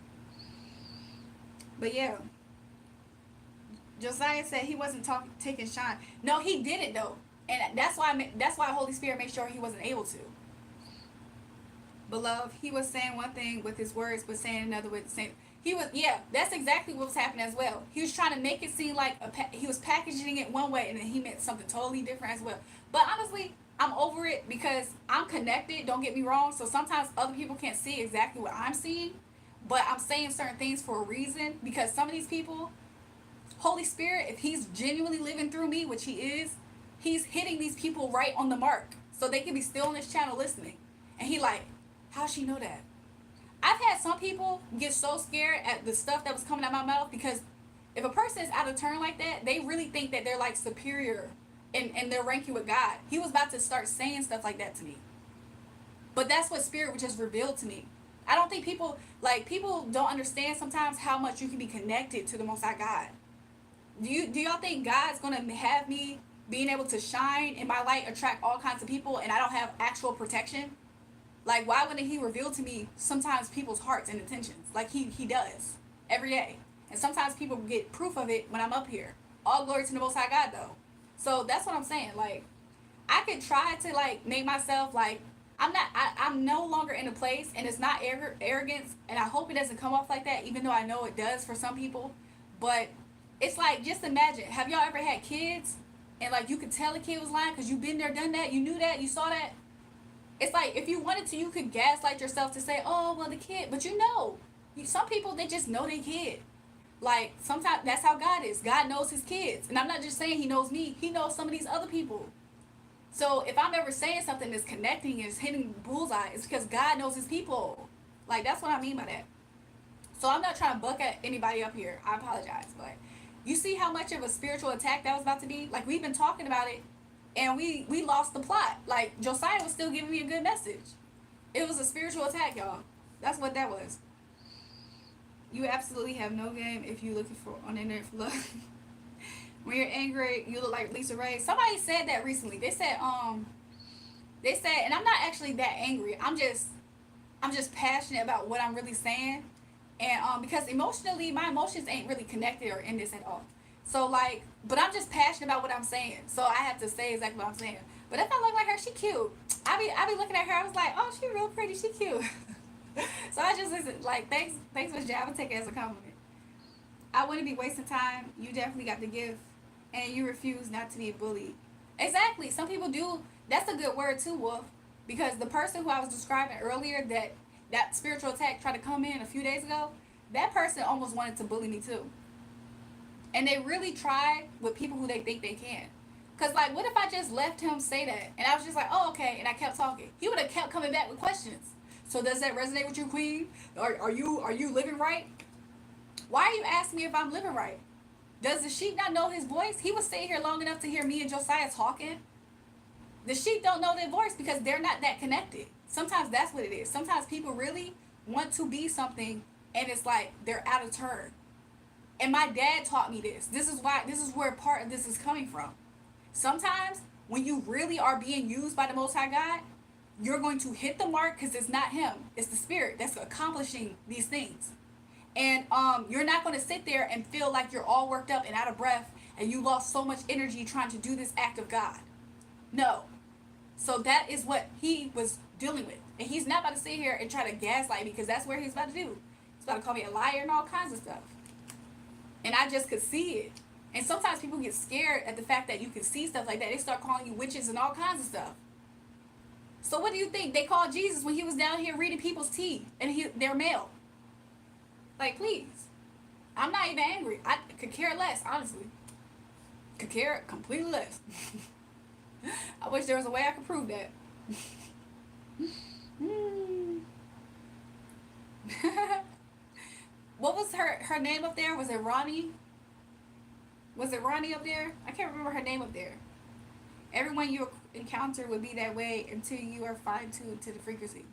but yeah, Josiah said he wasn't taking shine. No, he didn't though, and that's why Holy Spirit made sure he wasn't able to. Beloved, he was saying one thing with his words, but saying another with the same. That's exactly what was happening as well. He was trying to make it seem like he was packaging it one way, and then he meant something totally different as well. But honestly, I'm over it because I'm connected, don't get me wrong, so sometimes other people can't see exactly what I'm seeing, but I'm saying certain things for a reason, because some of these people, Holy Spirit, if he's genuinely living through me, which he is, he's hitting these people right on the mark, so they can be still on this channel listening. And he like, how'd she know that? I've had some people get so scared at the stuff that was coming out of my mouth, because if a person is out of turn like that, they really think that they're like superior in their ranking with God. He was about to start saying stuff like that to me. But that's what spirit just revealed to me. I don't think people don't understand sometimes how much you can be connected to the Most High God. Do y'all think God's gonna have me being able to shine in my light, attract all kinds of people, and I don't have actual protection? Like, why wouldn't he reveal to me sometimes people's hearts and intentions? Like he does every day. And sometimes people get proof of it when I'm up here. All glory to the Most High God, though. So that's what I'm saying. Like, I could try to like make myself like I'm no longer in a place, and it's not arrogance, and I hope it doesn't come off like that, even though I know it does for some people. But it's like, just imagine, have y'all ever had kids, and like you could tell a kid was lying because you've been there, done that, you knew that, you saw that. It's like, if you wanted to, you could gaslight yourself to say, oh well, the kid, but some people, they just know they kid. Like, sometimes that's how God is. God knows his kids, and I'm not just saying he knows me. He knows some of these other people. So if I'm ever saying something that's connecting, is hitting bullseye, it's because God knows his people. Like, that's what I mean by that. So I'm not trying to buck at anybody up here. I apologize, but you see how much of a spiritual attack that was about to be? Like, we've been talking about it, and we lost the plot. Like, Josiah was still giving me a good message. It was a spiritual attack, y'all. That's what that was. You absolutely have no game if you're looking for on the internet for love. When you're angry, you look like Lisa Ray. Somebody said that recently. They said, and I'm not actually that angry. I'm just passionate about what I'm really saying, and because emotionally, my emotions ain't really connected or in this at all. So like, but I'm just passionate about what I'm saying. So I have to say exactly what I'm saying. But if I look like her, she cute. I be looking at her. I was like, oh, she real pretty. She cute. So I just listen. Like, thanks, Miss J. I would take it as a compliment. I wouldn't be wasting time. You definitely got the gift, and you refuse not to be bullied. Exactly. Some people do. That's a good word too, Wolf, because the person who I was describing earlier, that spiritual attack tried to come in a few days ago, that person almost wanted to bully me too. And they really tried with people who they think they can. Cause like, what if I just left him say that, and I was just like, oh okay, and I kept talking? He would have kept coming back with questions. So does that resonate with you, Queen? Are you living right? Why are you asking me if I'm living right? Does the sheep not know his voice? He was sitting here long enough to hear me and Josiah talking. The sheep don't know their voice because they're not that connected. Sometimes that's what it is. Sometimes people really want to be something, and it's like they're out of turn. And my dad taught me this. This is where part of this is coming from. Sometimes when you really are being used by the Most High God, you're going to hit the mark because it's not him. It's the spirit that's accomplishing these things. And you're not going to sit there and feel like you're all worked up and out of breath and you lost so much energy trying to do this act of God. No. So that is what he was dealing with. And he's not about to sit here and try to gaslight me, because that's where he's about to do. He's about to call me a liar and all kinds of stuff. And I just could see it. And sometimes people get scared at the fact that you can see stuff like that. They start calling you witches and all kinds of stuff. So what do you think? They called Jesus when he was down here reading people's tea, and they're male. Like, please. I'm not even angry. I could care less, honestly. Could care completely less. I wish there was a way I could prove that. What was her name up there? Was it Ronnie? Was it Ronnie up there? I can't remember her name up there. Everyone you encounter would be that way until you are fine-tuned to the frequency.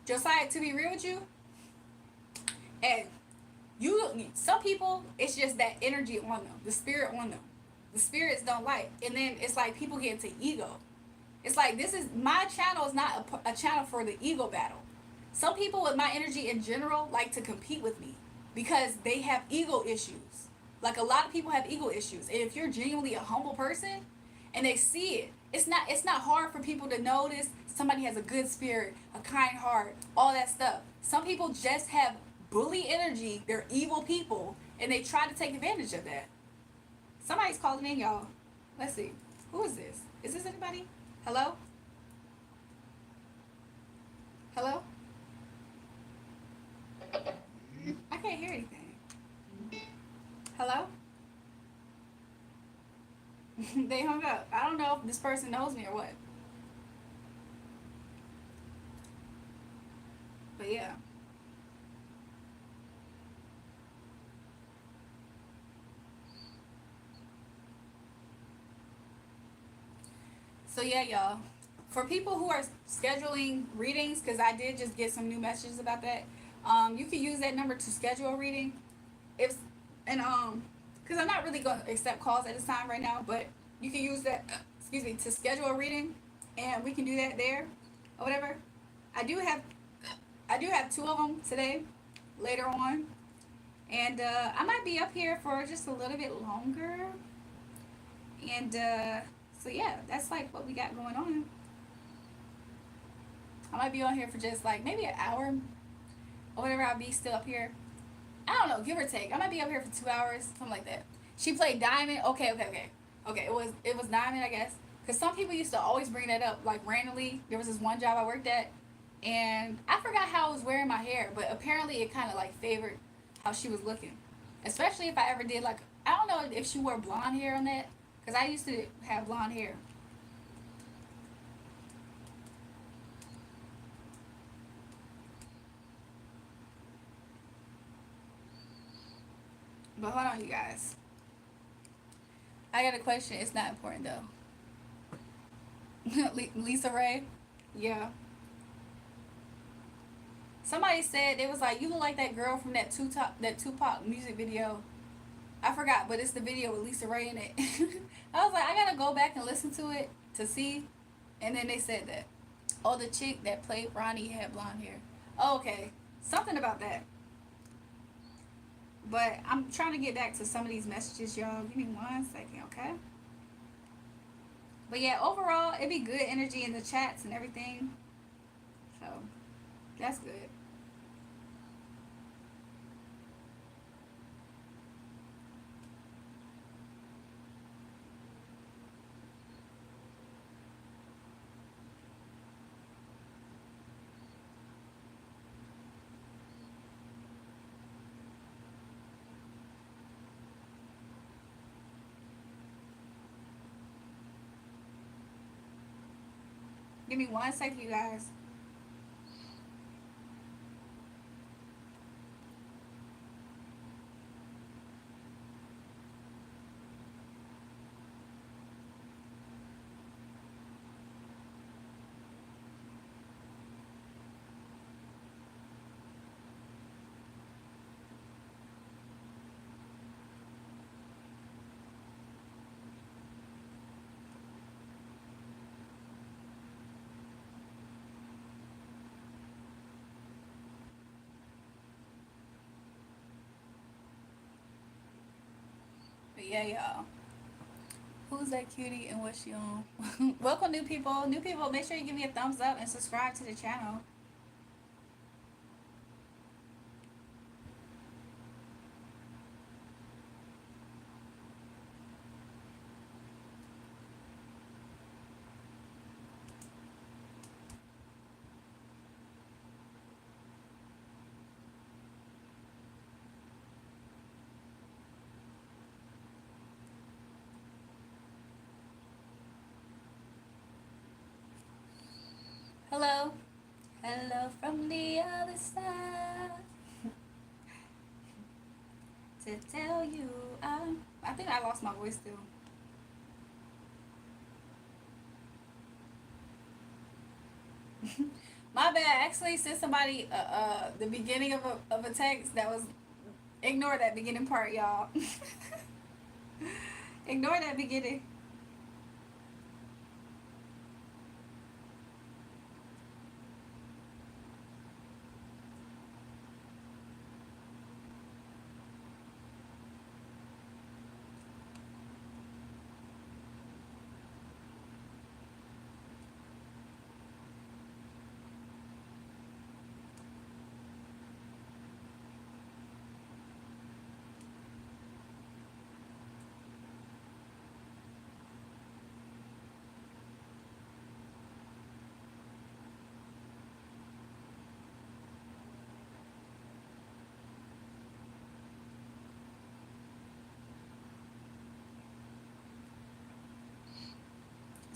Josiah, to be real with you, and some people, it's just that energy on them, the spirit on them. The spirits don't like. And then it's like people get into ego. It's like, my channel is not a channel for the ego battle. Some people with my energy in general like to compete with me because they have ego issues. Like, a lot of people have ego issues. And if you're genuinely a humble person and they see it, it's not hard for people to notice somebody has a good spirit, a kind heart, all that stuff. Some people just have bully energy. They're evil people, and they try to take advantage of that. Somebody's calling in, y'all. Let's see. Who is this? Is this anybody? Hello? Hello? I can't hear anything. Hello? They hung up. I don't know if this person knows me or what. But yeah. So yeah, y'all. For people who are scheduling readings, because I did just get some new messages about that, you can use that number to schedule a reading. Because I'm not really going to accept calls at this time right now, but you can use that, to schedule a reading, and we can do that there, or whatever. I do have 2 of them today, later on, and I might be up here for just a little bit longer, and So yeah, that's like what we got going on. I might be on here for just like maybe an hour or whatever. I'll be still up here. I don't know, give or take. I might be up here for 2 hours, something like that. She played Diamond. Okay. It was Diamond, I guess. Cause some people used to always bring that up like randomly. There was this one job I worked at, and I forgot how I was wearing my hair, but apparently it kind of like favored how she was looking, especially if I ever did like I don't know if she wore blonde hair on that, cause I used to have blonde hair. But hold on, you guys. I got a question. It's not important though. Lisa Ray. Yeah. Somebody said it was like you look like that girl from that Tupac music video. I forgot, but it's the video with Lisa Ray in it. I was like, I gotta go back and listen to it to see. And then they said that, oh, the chick that played Ronnie had blonde hair. Oh, okay, something about that. But I'm trying to get back to some of these messages, y'all. Give me 1 second, okay? But yeah, overall, it'd be good energy in the chats and everything. So that's good. Give me 1 second, you guys. But yeah, y'all. Who's that cutie and what's she on? Welcome, new people. New people, make sure you give me a thumbs up and subscribe to the channel. Hello. Hello from the other side. To tell you, I think I lost my voice still. My bad. I actually sent somebody the beginning of a text that was ignore that beginning part, y'all. Ignore that beginning.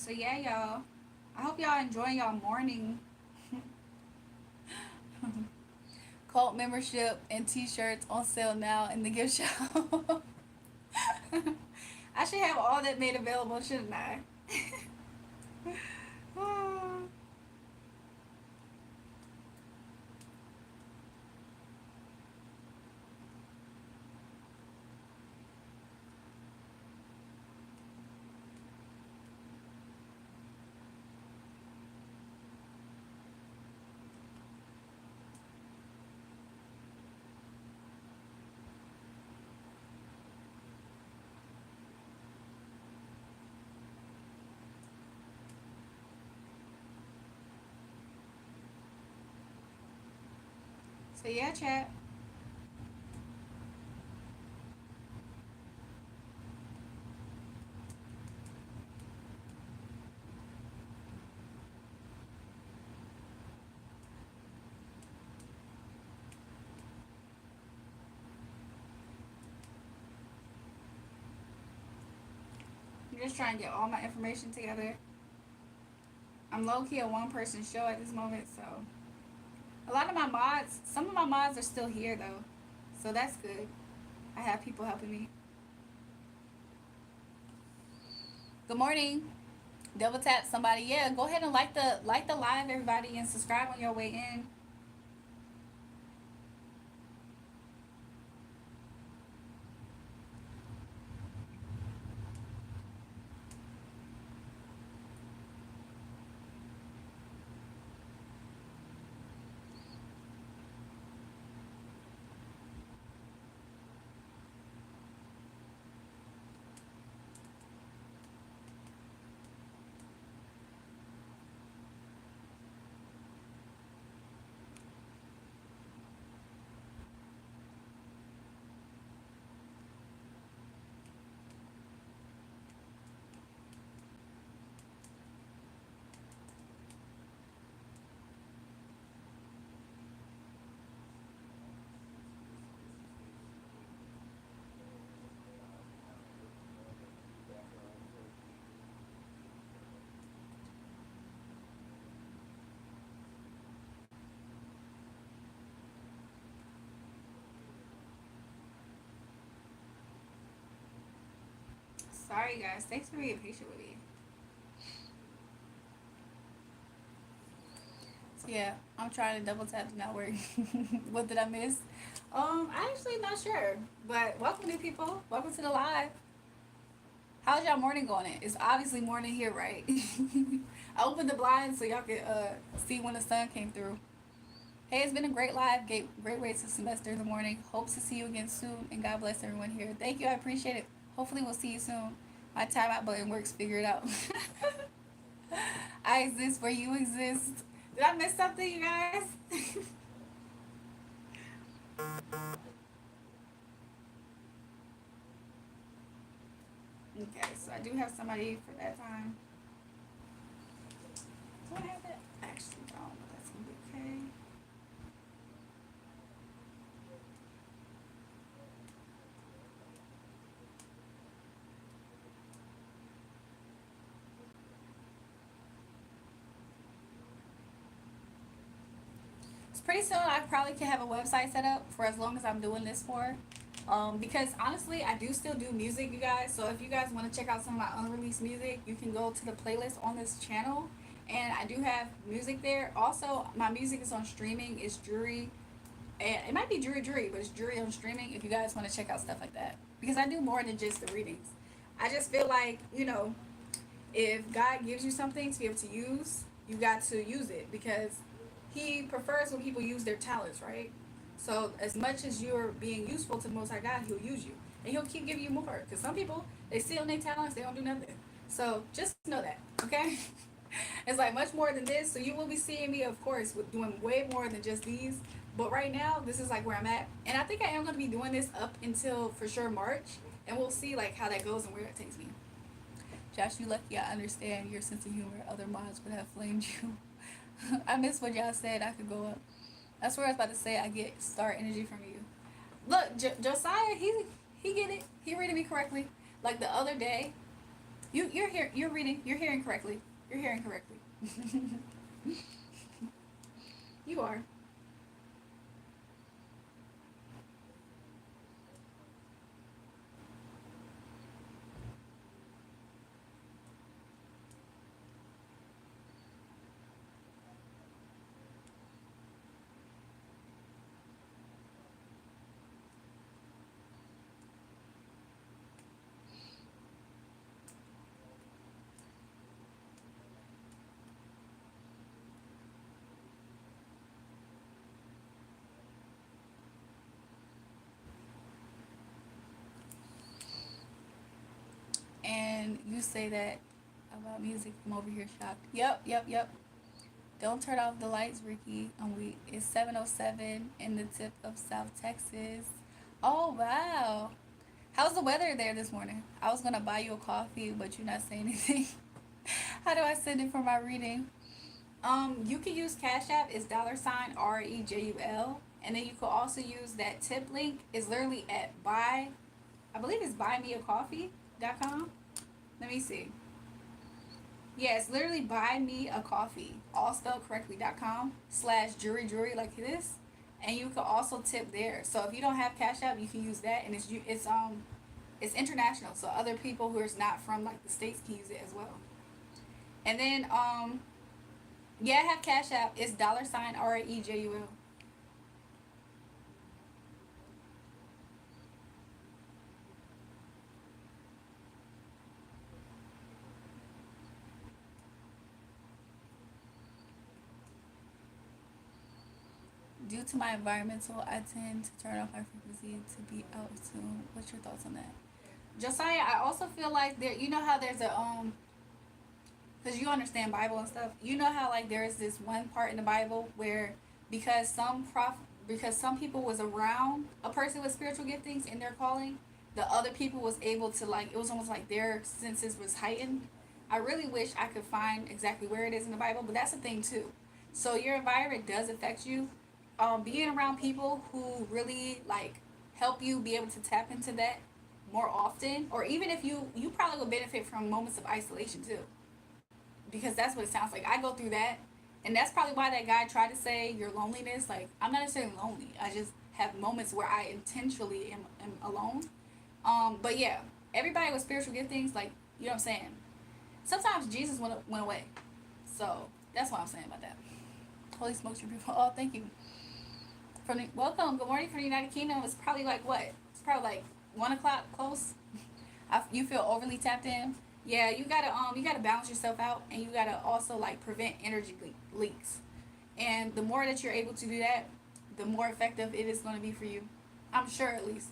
So yeah, y'all. I hope y'all enjoying y'all morning. Cult membership and t-shirts on sale now in the gift shop. I should have all that made available, shouldn't I? So yeah, chat. I'm just trying to get all my information together. I'm low key a one person show at this moment, so a lot of my mods, some of my mods are still here though, so that's good. I have people helping me. Good morning. Double tap somebody. Yeah, go ahead and like the live, everybody, and subscribe on your way in. Sorry guys, thanks for being patient with me. So yeah, I'm trying to double tap to not work. What did I miss? I actually not sure. But welcome new people. Welcome to the live. How's y'all morning going? It's obviously morning here, right? I opened the blinds so y'all could see when the sun came through. Hey, it's been a great live, great way to semester in the morning. Hope to see you again soon, and God bless everyone here. Thank you, I appreciate it. Hopefully, we'll see you soon. My timeout button works. Figure it out. I exist where you exist. Did I miss something, you guys? Okay, so I do have somebody for that time. Do I have that? Actually, don't. But that's gonna be okay. So pretty soon I probably can have a website set up for as long as I'm doing this for. Because honestly, I do still do music, you guys. So if you guys want to check out some of my unreleased music, you can go to the playlist on this channel, and I do have music there. Also, my music is on streaming. It's Drury, and it might be Drury, but it's Drury on streaming. If you guys want to check out stuff like that, because I do more than just the readings. I just feel like if God gives you something to be able to use, you got to use it because He prefers when people use their talents, right? So as much as you're being useful to the Most High God, He'll use you, and He'll keep giving you more. Because some people they sit on their talents, they don't do nothing. So just know that, okay? It's like much more than this. So you will be seeing me, of course, with doing way more than just these. But right now, this is like where I'm at, and I think I am going to be doing this up until for sure March, and we'll see like how that goes and where it takes me. Josh, you lucky I understand your sense of humor. Other mods would have flamed you. I miss what y'all said. I could go up. That's what I was about to say. I get star energy from you. Look, Josiah, he get it. He reading me correctly. Like the other day, you're here. You're reading. You're hearing correctly. You're hearing correctly. You are. And you say that about music. I'm over here shocked. Yep. Don't turn off the lights, Ricky. It's 7:07 in the tip of South Texas. Oh wow. How's the weather there this morning? I was gonna buy you a coffee, but you're not saying anything. How do I send it for my reading? You can use Cash App. It's $REJUL, and then you could also use that tip link. It's literally at buy. I believe it's buymeacoffee.com. Let me see. Yeah, it's literally buymeacoffee, all spelled correctly.com /jury like this, and you can also tip there. So if you don't have Cash App, you can use that, and it's international, so other people who are not from like the states can use it as well. And then yeah, I have Cash App. It's $REJUL. Due to my environmental, I tend to turn off my frequency to be out of tune. What's your thoughts on that? Josiah, I also feel like there, you know how there's a because you understand Bible and stuff. You know how like there is this one part in the Bible where because because some people was around a person with spiritual giftings in their calling, the other people was able to like, it was almost like their senses was heightened. I really wish I could find exactly where it is in the Bible, but that's the thing too. So your environment does affect you. Being around people who really like help you be able to tap into that more often, or even if you probably would benefit from moments of isolation too, because that's what it sounds like. I go through that, and that's probably why that guy tried to say your loneliness. Like, I'm not necessarily lonely. I just have moments where I intentionally am alone. But yeah, everybody with spiritual giftings, like, you know what I'm saying. Sometimes Jesus went away, so that's what I'm saying about that. Holy smokes, you beautiful. Oh, thank you. Welcome. Good morning from the United Kingdom. It's probably like what? It's probably like 1 o'clock close. You feel overly tapped in. Yeah, you gotta balance yourself out, and you gotta also like prevent energy leaks. And the more that you're able to do that, the more effective it is going to be for you. I'm sure, at least.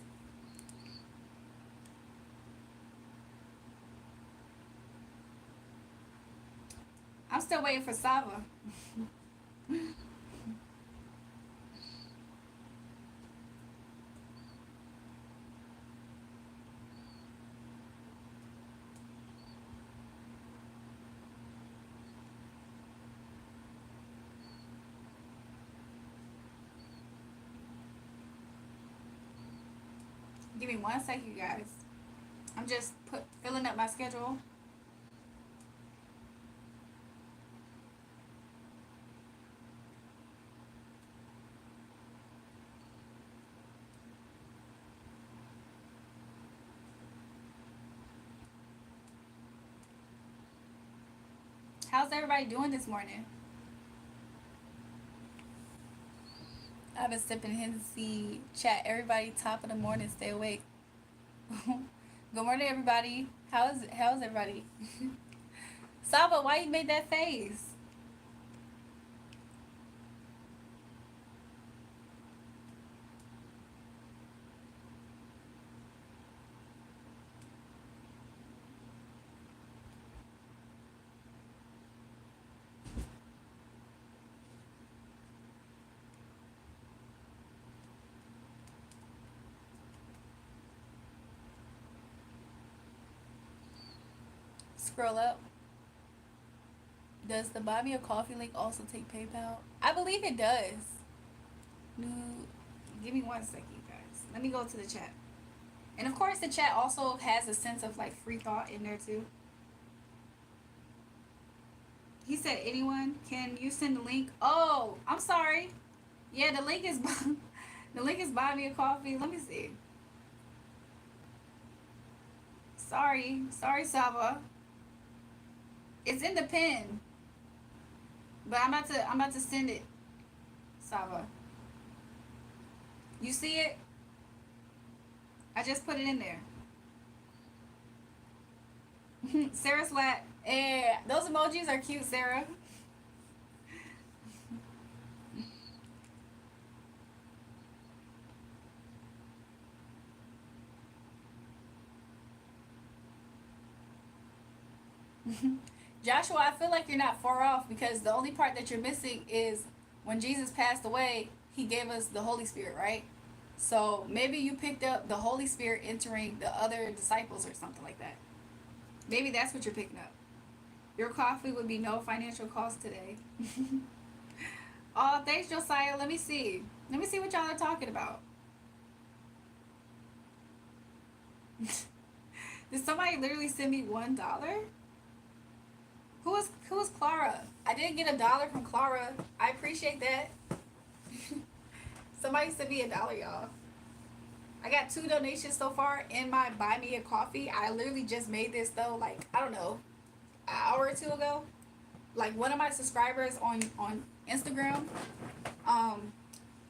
I'm still waiting for Sava. Give me 1 second, guys. I'm just filling up my schedule. How's everybody doing this morning? I've been sipping Hennessy. Chat, everybody, top of the morning, stay awake. Good morning, everybody. How's everybody? Saba, why you made that face? Scroll up. Does the buy me a coffee link also take PayPal? I believe it does. No, give me 1 second, guys. Let me go to the chat. And of course, the chat also has a sense of like free thought in there too. He said, anyone, can you send the link? Oh, I'm sorry. Yeah, the link is the link is buy me a coffee. Let me see. Sorry, Saba. It's in the pen. But I'm about to send it, Saba. You see it? I just put it in there. Sarah's like, those emojis are cute, Sarah. Joshua, I feel like you're not far off because the only part that you're missing is when Jesus passed away, he gave us the Holy Spirit, right? So maybe you picked up the Holy Spirit entering the other disciples or something like that. Maybe that's what you're picking up. Your coffee would be no financial cost today. Oh, thanks, Josiah. Let me see. Let me see what y'all are talking about. Did somebody literally send me $1? Who was Clara? I did get $1 from Clara. I appreciate that. Somebody sent me $1, y'all. I got 2 donations so far in my Buy Me a Coffee. I literally just made this though, like, I don't know, an hour or 2 ago. Like, one of my subscribers on Instagram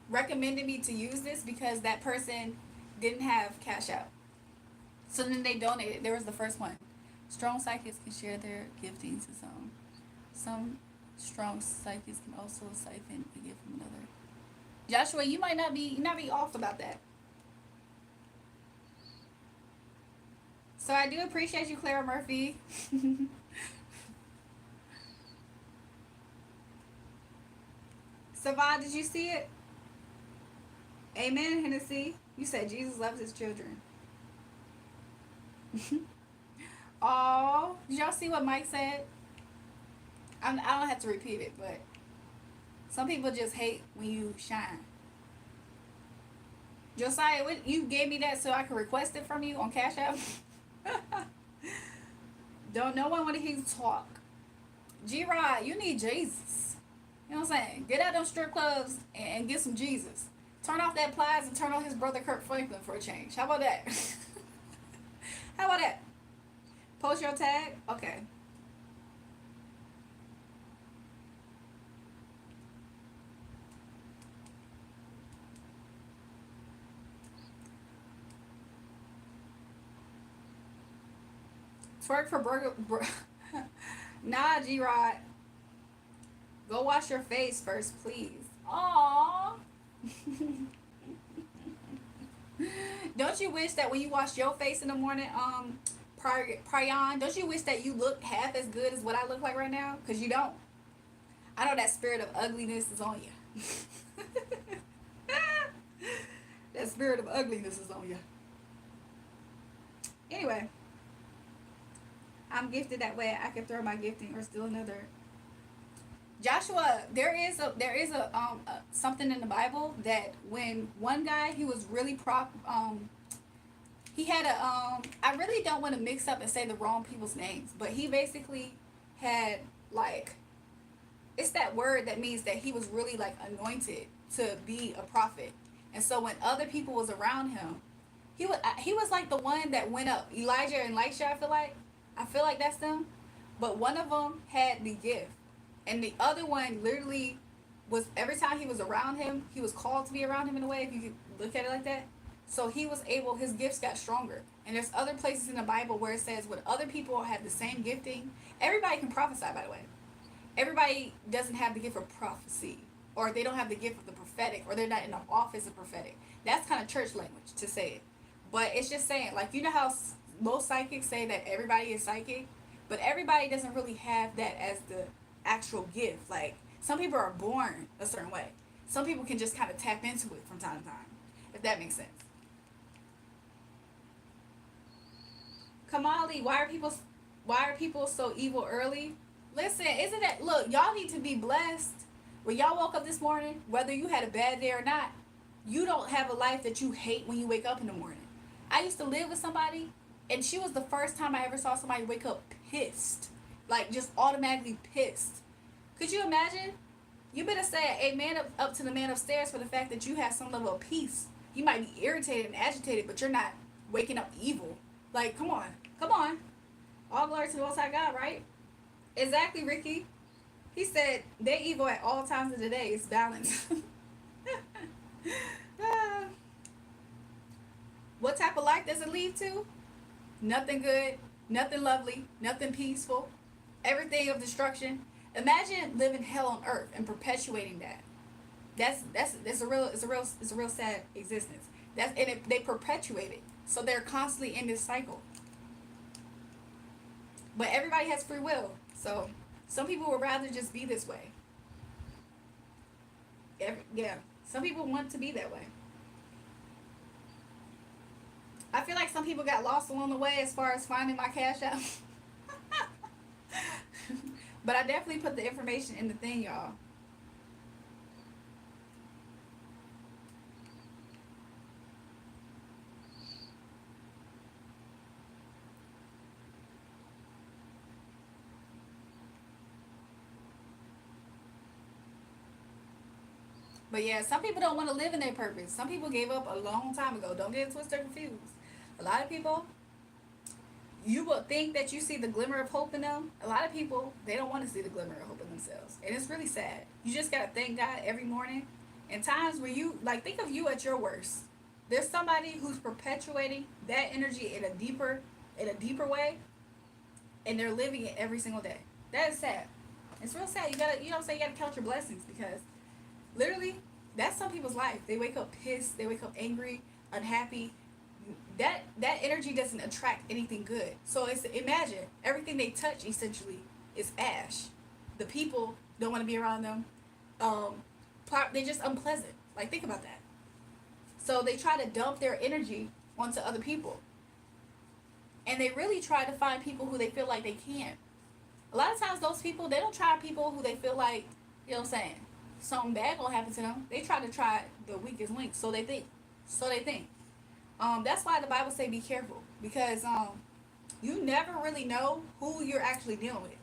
recommended me to use this because that person didn't have Cash App. So then they donated. There was the first one. Strong psychics can share their giftings and some strong psychics can also siphon a gift from another. Joshua, you might not be off about that. So I do appreciate you, Clara Murphy. Savon, did you see it? Amen, Hennessy. You said Jesus loves his children. Oh, did y'all see what Mike said? I don't have to repeat it, but some people just hate when you shine. Josiah, you gave me that so I could request it from you on Cash App? Don't no one want to hear you talk. G-Rod, you need Jesus. You know what I'm saying? Get out those strip clubs and get some Jesus. Turn off that Plies and turn on his brother Kirk Franklin for a change. How about that? How about that? Post your tag? Okay. Twerk for burger. Nah, G-Rod. Go wash your face first, please. Aww. Don't you wish that when you wash your face in the morning, Pryon, don't you wish that you looked half as good as what I look like right now? Because you don't. I know that spirit of ugliness is on you. That spirit of ugliness is on you. Anyway, I'm gifted that way. I can throw my gifting or steal another. Joshua, there is a something in the Bible that when one guy, he was really he had a I really don't want to mix up and say the wrong people's names, but he basically had, like, it's that word that means that he was really, like, anointed to be a prophet. And so when other people was around him, he was like the one that went up. Elijah and Elisha, I feel like that's them. But one of them had the gift. And the other one literally was, every time he was around him, he was called to be around him in a way, if you could look at it like that. So he was able, his gifts got stronger. And there's other places in the Bible where it says when other people have the same gifting, everybody can prophesy, by the way. Everybody doesn't have the gift of prophecy, or they don't have the gift of the prophetic, or they're not in the office of prophetic. That's kind of church language to say it. But it's just saying, like, you know how most psychics say that everybody is psychic? But everybody doesn't really have that as the actual gift. Like, some people are born a certain way. Some people can just kind of tap into it from time to time, if that makes sense. Kamali, why are people so evil early? Listen, isn't that, look, y'all need to be blessed. When y'all woke up this morning, whether you had a bad day or not, you don't have a life that you hate when you wake up in the morning. I used to live with somebody, and she was the first time I ever saw somebody wake up pissed. Like, just automatically pissed. Could you imagine? You better say amen up to the man upstairs for the fact that you have some level of peace. You might be irritated and agitated, but you're not waking up evil. Like, come on. Come on. All glory to the Most High God, right? Exactly, Ricky. He said they evil at all times of the day. It's balance. What type of life does it lead to? Nothing good, nothing lovely, nothing peaceful, everything of destruction. Imagine living hell on earth and perpetuating that. That's a real sad existence. They perpetuate it, so they're constantly in this cycle. But everybody has free will, So some people would rather just be this way. Yeah, some people want to be that way. I feel like some people got lost along the way as far as finding my cash out. But I definitely put the information in the thing, y'all. But yeah, some people don't want to live in their purpose. Some people gave up a long time ago. Don't get twisted or confused. A lot of people, you will think that you see the glimmer of hope in them. A lot of people, they don't want to see the glimmer of hope in themselves. And it's really sad. You just got to thank God every morning. In times where you, like, think of you at your worst. There's somebody who's perpetuating that energy in a deeper way, and they're living it every single day. That is sad. It's real sad. You know what I'm saying? You gotta count your blessings, because literally, that's some people's life. They wake up pissed, they wake up angry, unhappy. That energy doesn't attract anything good. So it's, imagine everything they touch essentially is ash. The people don't want to be around them. They're just unpleasant. Like, think about that. So they try to dump their energy onto other people, and they really try to find people who they feel like they can. A lot of times those people, they don't try people who they feel like, you know what I'm saying, something bad gonna happen to them. They try to try the weakest link. So they think. That's why the Bible say be careful, because you never really know who you're actually dealing with.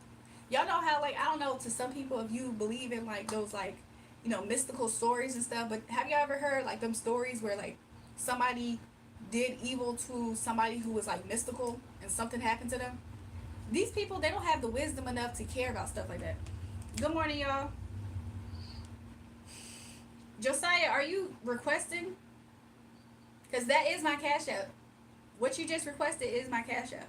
Y'all know how, like, I don't know, to some people, if you believe in like those, like, you know, mystical stories and stuff, but have you ever heard like them stories where like somebody did evil to somebody who was like mystical and something happened to them? These people, they don't have the wisdom enough to care about stuff like that. Good morning, y'all. Josiah, are you requesting? Because that is my cash app. What you just requested is my cash app.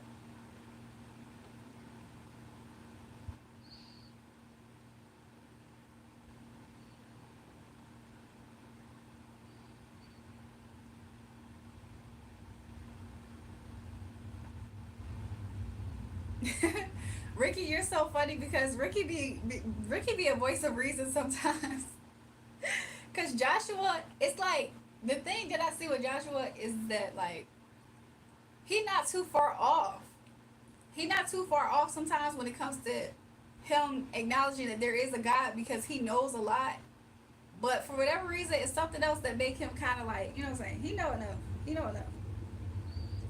Ricky, you're so funny, because Ricky be a voice of reason sometimes. Cause Joshua, it's like, the thing that I see with Joshua is that, like, he not too far off. He not too far off sometimes when it comes to him acknowledging that there is a God, because he knows a lot. But for whatever reason, it's something else that make him kind of like, you know what I'm saying? He know enough. He know enough.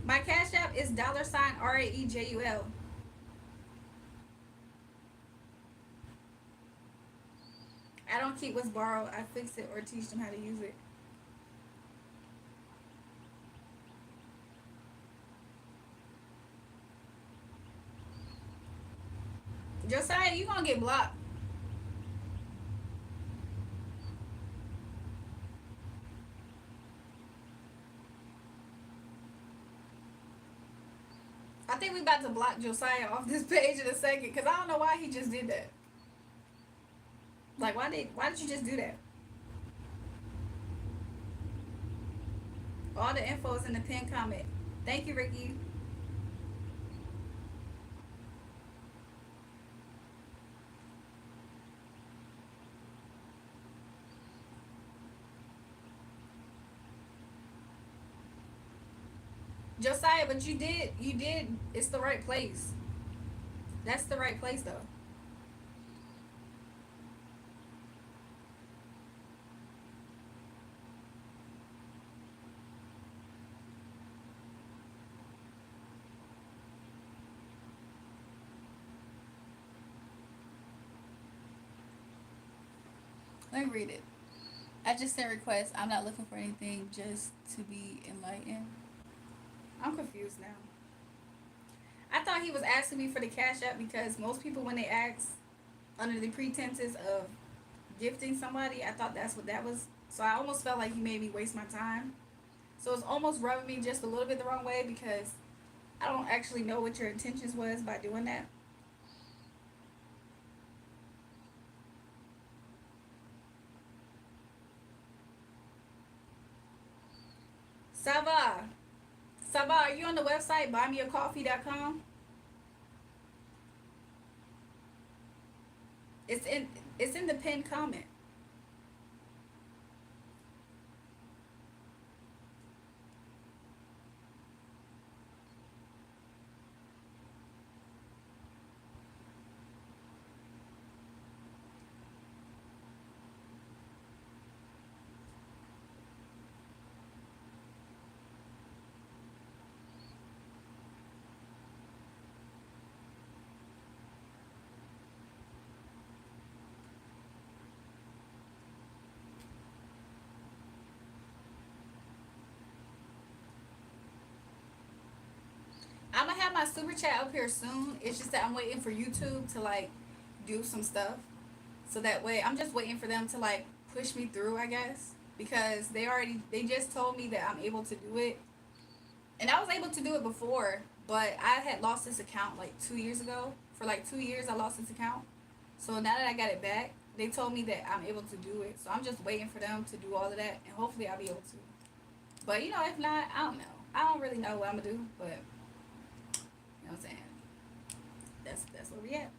My cash app is $RAEJUL. I don't keep what's borrowed. I fix it or teach them how to use it. Josiah, you gonna get blocked. I think we about to block Josiah off this page in a second, because I don't know why he just did that. Like, why did you just do that? All the info is in the pinned comment. Thank you, Ricky. Josiah, but you did, it's the right place. That's the right place, though. Let me read it. I just sent request. I'm not looking for anything, just to be enlightened. I'm confused now. I thought he was asking me for the cash app, because most people, when they ask under the pretenses of gifting somebody, I thought that's what that was. So I almost felt like he made me waste my time. So it's almost rubbing me just a little bit the wrong way, because I don't actually know what your intentions was by doing that. Saba. Saba, are you on the website buymeacoffee.com? It's in the pinned comment. I'm gonna have my super chat up here soon. It's just that I'm waiting for YouTube to like do some stuff. So that way I'm just waiting for them to like push me through, I guess. Because they just told me that I'm able to do it. And I was able to do it before, but I had lost this account like 2 years ago. For like 2 years I lost this account. So now that I got it back, they told me that I'm able to do it. So I'm just waiting for them to do all of that and hopefully I'll be able to. But you know, if not, I don't know. I don't really know what I'm gonna do, but you know what I'm saying? That's where we at.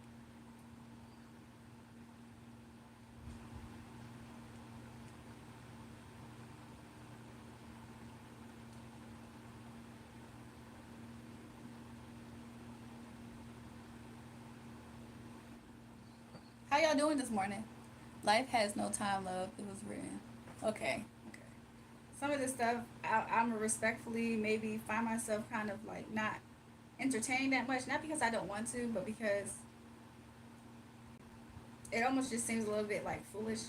How y'all doing this morning? Life has no time, love. It was written. Okay. Okay. Some of this stuff, I'm respectfully maybe find myself kind of like not entertaining that much. Not because I don't want to, but because it almost just seems a little bit like foolish.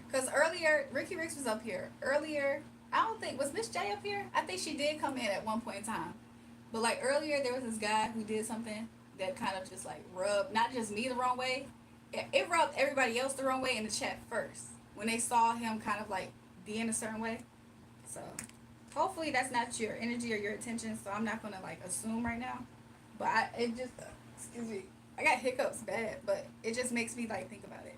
Because earlier, Ricky Ricks was up here. Earlier, I don't think, was Miss J up here? I think she did come in at one point in time. But like earlier, there was this guy who did something that kind of just like rubbed, not just me the wrong way, it rubbed everybody else the wrong way in the chat first. When they saw him kind of like being a certain way. So hopefully that's not your energy or your attention. So I'm not going to like assume right now. But it just, excuse me, I got hiccups bad, but it just makes me like think about it.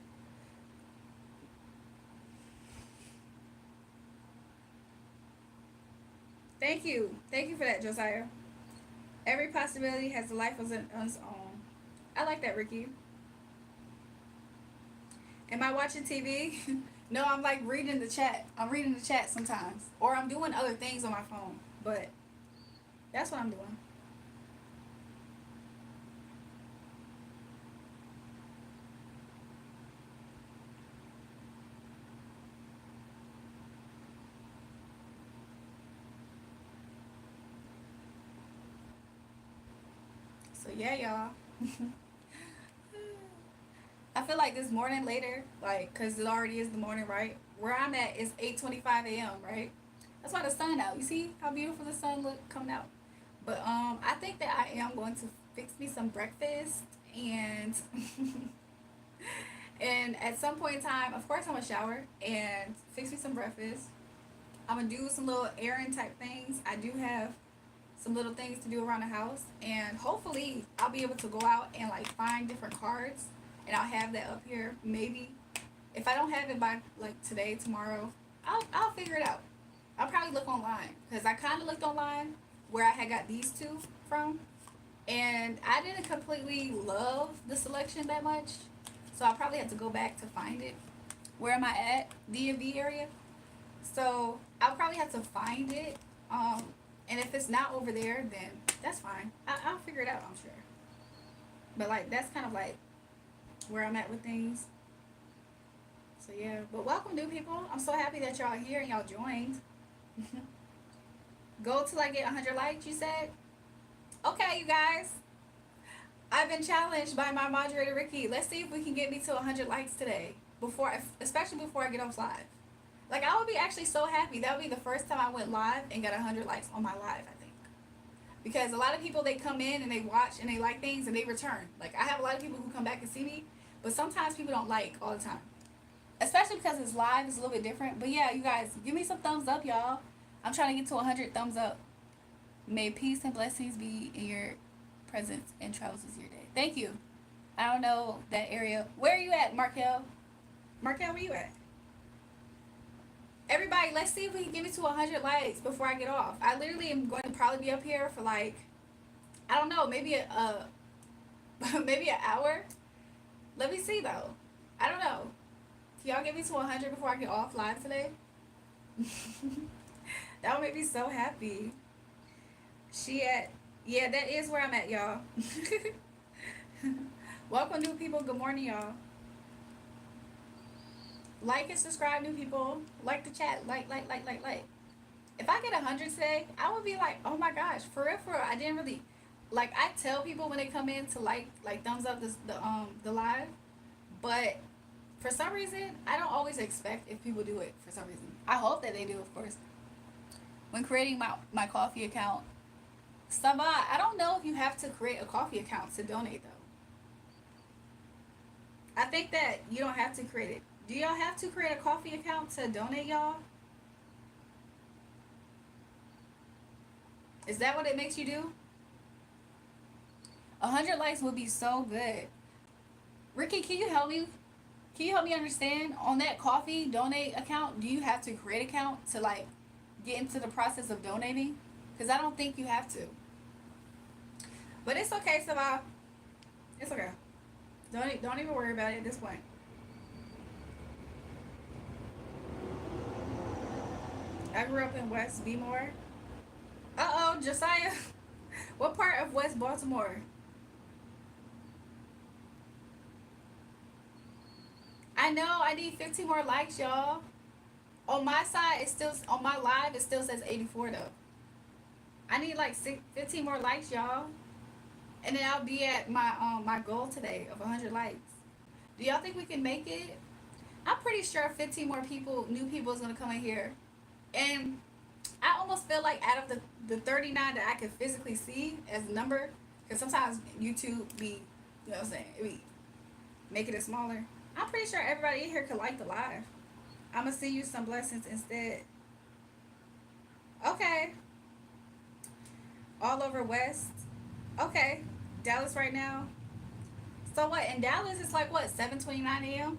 Thank you. Thank you for that, Josiah. Every possibility has a life of its own. I like that, Ricky. Am I watching TV? No, I'm like reading the chat. I'm reading the chat sometimes. Or I'm doing other things on my phone. But that's what I'm doing. So yeah, y'all. I feel like this morning later, like, cause it already is the morning, right? Where I'm at is 8:25 a.m. Right? That's why the sun out. You see how beautiful the sun look coming out. But I think that I am going to fix me some breakfast and and at some point in time, of course, I'm gonna shower and fix me some breakfast. I'm gonna do some little errand type things. I do have some little things to do around the house, and hopefully I'll be able to go out and like find different cards, and I'll have that up here. Maybe if I don't have it by like today, tomorrow, I'll figure it out. I'll probably look online because I kind of looked online where I had got these two from, and I didn't completely love the selection that much, so I'll probably have to go back to find it. Where am I at? DMV area. So I'll probably have to find it. And if it's not over there, then that's fine. I'll figure it out, I'm sure. But like that's kind of like where I'm at with things. So yeah. But welcome, new people. I'm so happy that y'all are here and y'all joined. Go till I get 100 likes, you said? Okay, you guys. I've been challenged by my moderator Ricky. Let's see if we can get me to 100 likes today. Especially before I get off live. Like, I would be actually so happy. That would be the first time I went live and got 100 likes on my live, I think. Because a lot of people, they come in and they watch and they like things and they return. Like, I have a lot of people who come back and see me, but sometimes people don't like all the time. Especially because it's live, it's a little bit different. But yeah, you guys, give me some thumbs up, y'all. I'm trying to get to 100 thumbs up. May peace and blessings be in your presence and travels this your day. Thank you. I don't know that area. Where are you at, Markel? Markel, where you at? Everybody, let's see if we can get me to 100 likes before I get off. I literally am going to probably be up here for like, I don't know, maybe Maybe an hour. Let me see though. I don't know. Can y'all get me to 100 before I get off live today? That would make me so happy. Yeah, that is where I'm at, y'all. Welcome, new people. Good morning, y'all. Like and subscribe, new people. Like the chat. Like. If I get 100 today, I would be like, oh my gosh, for real. I didn't really, like, I tell people when they come in to like thumbs up the live, but for some reason, I don't always expect if people do it for some reason. I hope that they do, of course. When creating my coffee account, Sabah, I don't know if you have to create a coffee account to donate though. I think that you don't have to create it. Do y'all have to create a coffee account to donate, y'all? Is that what it makes you do? 100 likes would be so good. Ricky, can you help me? Can you help me understand on that coffee donate account? Do you have to create an account to like get into the process of donating? Because I don't think you have to. But it's okay, Sabah. It's okay. Don't even worry about it at this point. I grew up in West Bmore. Uh-oh, Josiah. What part of West Baltimore? I know I need 15 more likes, y'all. On my side, it still on my live, it still says 84 though. I need like 15 more likes, y'all. And then I'll be at my goal today of 100 likes. Do y'all think we can make it? I'm pretty sure 15 more new people is gonna come in here. And I almost feel like out of the 39 that I can physically see as a number, because sometimes YouTube be, you know what I'm saying, it be making it smaller. I'm pretty sure everybody in here could like the live. I'm gonna send you some blessings instead. Okay. All over West. Okay. Dallas right now. So what? In Dallas, it's like what? 7:29 a.m.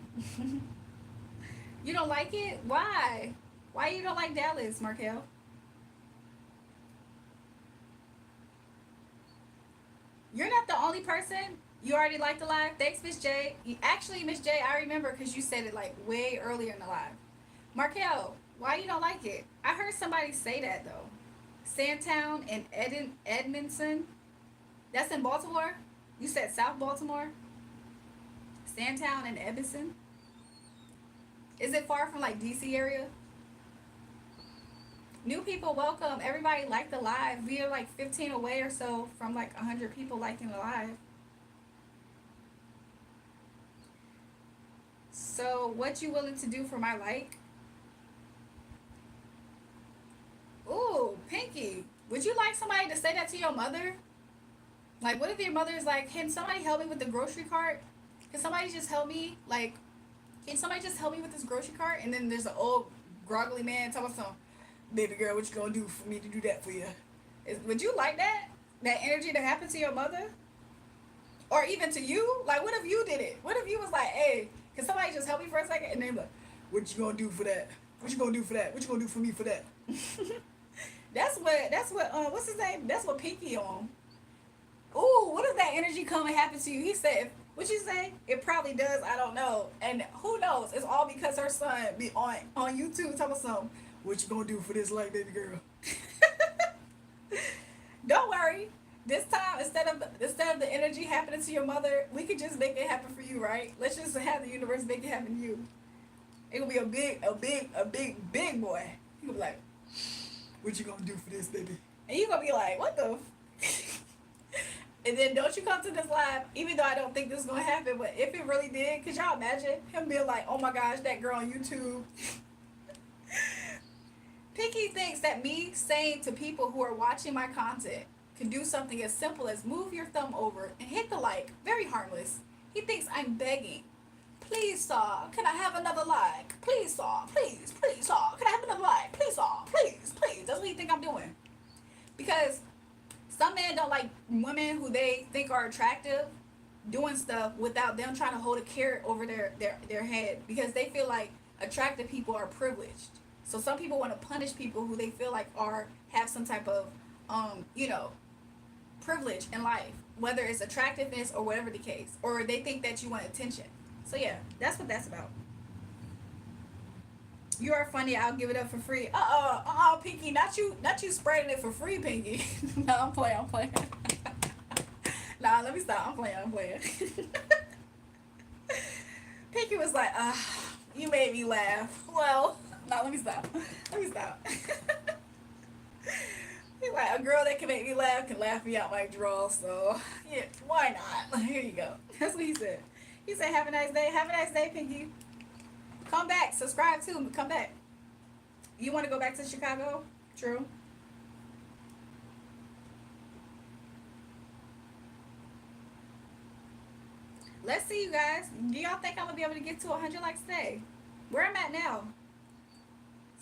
You don't like it? Why? Why you don't like Dallas, Markel? You're not the only person. You already liked the live. Thanks, Miss J. Actually, Miss J, I remember because you said it like way earlier in the live. Markel, why you don't like it? I heard somebody say that though. Sandtown and Edmondson. That's in Baltimore. You said South Baltimore. Sandtown and Edmondson. Is it far from like DC area? New people, welcome. Everybody like the live. We are like 15 away or so from like 100 people liking the live. So, what you willing to do for my like? Ooh, Pinky. Would you like somebody to say that to your mother? Like, what if your mother is like, can somebody help me with the grocery cart? Can somebody just help me? Like, can somebody just help me with this grocery cart? And then there's an old groggly man talking about some, baby girl, what you gonna do for me to do that for you? Would you like that? That energy to happen to your mother? Or even to you? Like, what if you did it? What if you was like, hey, can somebody just help me for a second? And then like, what you gonna do for that? What you gonna do for that? What you gonna do for me for that? That's what, what's his name? That's what Pinky on. Ooh, what if that energy come and happen to you? He said, what you say? It probably does, I don't know. And who knows? It's all because her son be on YouTube talking something. What you gonna do for this light, baby girl? Don't worry. This time, instead of the energy happening to your mother, we could just make it happen for you, right? Let's just have the universe make it happen to you. It gonna be a big boy. He gonna be like, what you gonna do for this, baby? And you gonna be like, what the? And then don't you come to this live, even though I don't think this is gonna happen, but if it really did, could y'all imagine him being like, oh my gosh, that girl on YouTube. Pinky thinks that me saying to people who are watching my content can do something as simple as move your thumb over and hit the like. Very harmless. He thinks I'm begging. Please, Saw, can I have another like? Please, Saw, please, Saw, can I have another like? Please, Saw, please. That's what he think I'm doing. Because some men don't like women who they think are attractive doing stuff without them trying to hold a carrot over their head, because they feel like attractive people are privileged. So some people want to punish people who they feel like have some type of privilege in life. whether it's attractiveness or whatever the case, or they think that you want attention. So yeah, that's what that's about. You are funny. I'll give it up for free. Pinky, not you spreading it for free, Pinky. No, I'm playing. I'm playing. Nah, let me stop. I'm playing. Pinky was like, you made me laugh. Well, no, let me stop. He's like, a girl that can make me laugh can laugh me out my draw. So yeah, why not? Here you go. That's what he said. He said, have a nice day. Have a nice day, Pinky. Come back. Subscribe too. Come back. You want to go back to Chicago? True. Let's see, you guys. Do y'all think I'm going to be able to get to 100 likes today? Where I'm at now?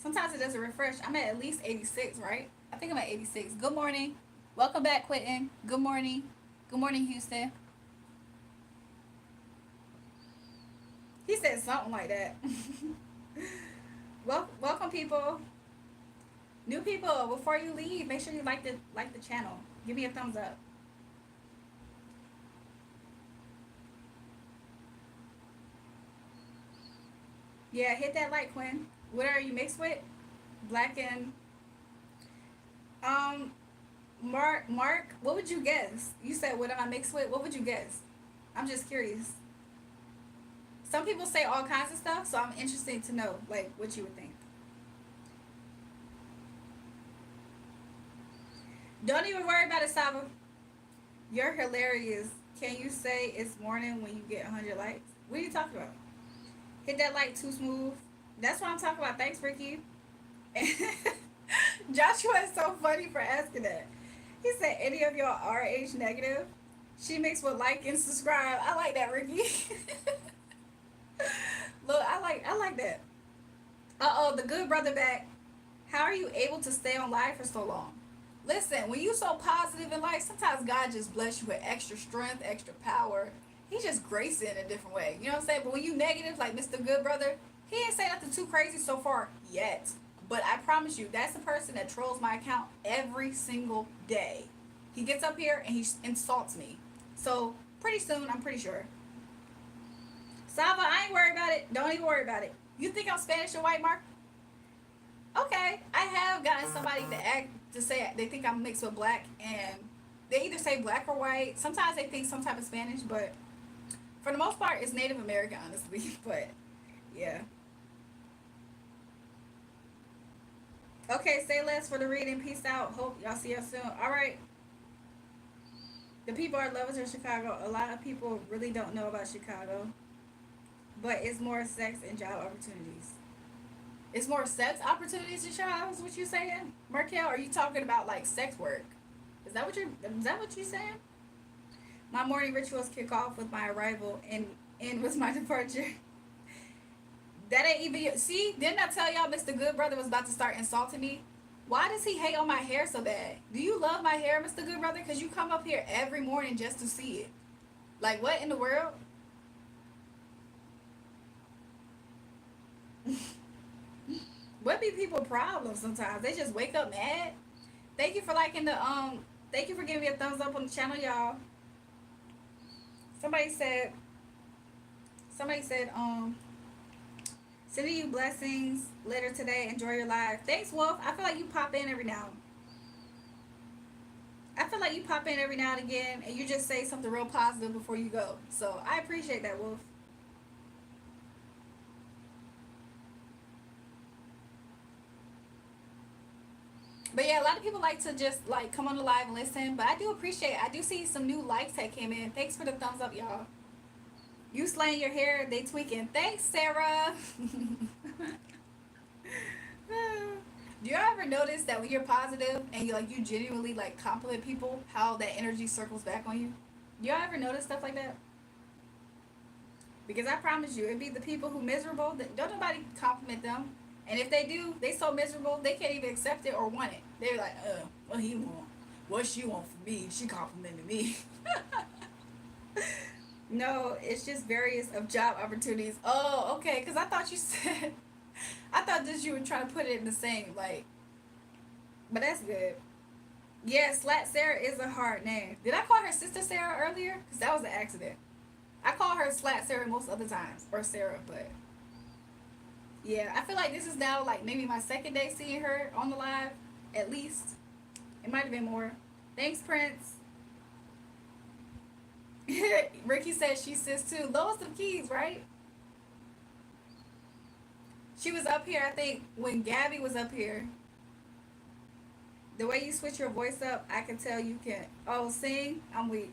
Sometimes it doesn't refresh. I'm at least 86, right? I think I'm at 86. Good morning. Welcome back, Quentin. Good morning. Good morning, Houston. He said something like that. Welcome, people. New people, before you leave, make sure you like the channel. Give me a thumbs up. Yeah, hit that like, Quinn. What are you mixed with? Black and Mark, what would you guess? You said what am I mixed with? What would you guess? I'm just curious. Some people say all kinds of stuff, so I'm interested to know like what you would think. Don't even worry about it, Saba. You're hilarious. Can you say it's morning when you get 100 likes? What are you talking about? Hit that like too smooth. That's what I'm talking about. Thanks, Ricky. Joshua is so funny for asking that. He said, any of y'all RH negative? She mixed with like and subscribe. I like that, Ricky. Look, I like that. The good brother back. How are you able to stay on live for so long? Listen, when you so positive in life, sometimes God just bless you with extra strength, extra power. He just grace it in a different way. You know what I'm saying? But when you negative, like Mr. Good Brother, he ain't say nothing too crazy so far yet. But I promise you, that's the person that trolls my account every single day. He gets up here and he insults me. So pretty soon, I'm pretty sure. Sava, I ain't worried about it. Don't even worry about it. You think I'm Spanish or white, Mark? Okay, I have gotten somebody to say they think I'm mixed with black, and they either say black or white. Sometimes they think some type of Spanish, but for the most part, it's Native American, honestly. But yeah. Okay, say less for the reading. Peace out. Hope y'all see us soon. All right. The people are lovers of Chicago. A lot of people really don't know about Chicago, but it's more sex and job opportunities. It's more sex opportunities in Chicago. Is what you saying, Markel? Are you talking about like sex work? Is that what you're saying? My morning rituals kick off with my arrival and end with my departure. That ain't even see. Didn't I tell y'all Mr. Good Brother was about to start insulting me? Why does he hate on my hair so bad? Do you love my hair, Mr. Good Brother? Because you come up here every morning just to see it. Like, what in the world? What be people's problems sometimes? They just wake up mad. Thank you for liking the thank you for giving me a thumbs up on the channel, y'all. Somebody said sending you blessings later today. Enjoy your live. Thanks, Wolf. I feel like you pop in every now. And again, and you just say something real positive before you go. So I appreciate that, Wolf. But yeah, a lot of people like to just like come on the live and listen. But I do appreciate it. I do see some new likes that came in. Thanks for the thumbs up, y'all. You slaying your hair, they tweaking. Thanks, Sarah. Do you ever notice that when you're positive and you genuinely like compliment people, how that energy circles back on you? Do y'all ever notice stuff like that? Because I promise you, it'd be the people who miserable that don't nobody compliment them. And if they do, they so miserable they can't even accept it or want it. They're like, what he want? What she want from me? She complimented me. No, it's just various of job opportunities. Oh, okay. Because I thought you said, I thought that you were trying to put it in the same, like, but that's good. Yeah, Slat Sarah is a hard name. Did I call her sister Sarah earlier? Because that was an accident. I call her Slat Sarah most other times, or Sarah, but yeah, I feel like this is now like maybe my second day seeing her on the live, at least. It might have been more. Thanks, Prince. Ricky says she's sis too. Lowest of keys, right? She was up here, I think, when Gabby was up here. The way you switch your voice up, I can tell you can. Oh, sing? I'm weak.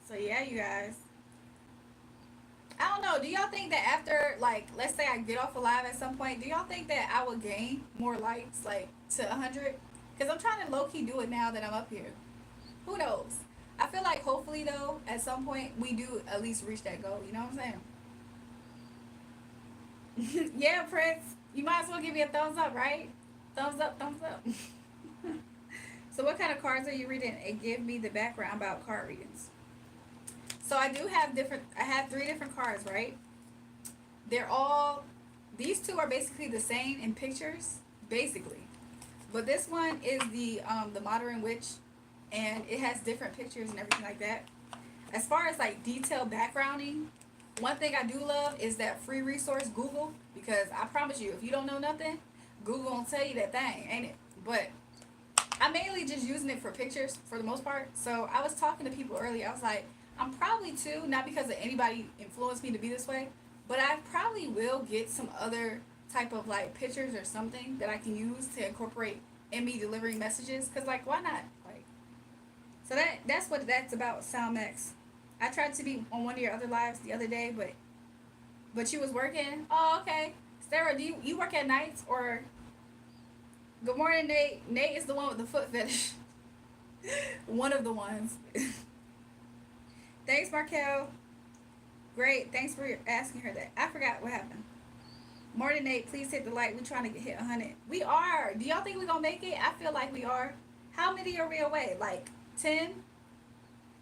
So yeah, you guys. I don't know. Do y'all think that after, like, let's say I get off a live at some point, do y'all think that I will gain more likes, like, to 100? Because I'm trying to low-key do it now that I'm up here. Who knows? I feel like hopefully, though, at some point, we do at least reach that goal. You know what I'm saying? Yeah, Prince. You might as well give me a thumbs up, right? Thumbs up, thumbs up. So what kind of cards are you reading? And give me the background about card readings. So I do have I have 3 different cards, right? They're all, these 2 are basically the same in pictures, basically. But this one is the Modern Witch, and it has different pictures and everything like that. As far as like detailed backgrounding, one thing I do love is that free resource Google, because I promise you, if you don't know nothing, Google won't tell you that thing, ain't it? But I'm mainly just using it for pictures for the most part. So I was talking to people earlier. I was like, I'm probably too, not because of anybody influenced me to be this way, but I probably will get some other type of like pictures or something that I can use to incorporate in me delivering messages. Cause like, why not? Like, so that's what that's about, SoundMax. I tried to be on one of your other lives the other day, but you was working. Oh, okay. Sarah, do you work at nights or? Good morning, Nate. Nate is the one with the foot fetish. One of the ones. Thanks, Markel. Great. Thanks for asking her that. I forgot what happened. Morning, Nate. Please hit the like. We're trying to hit 100. We are. Do y'all think we're going to make it? I feel like we are. How many are we away? Like 10?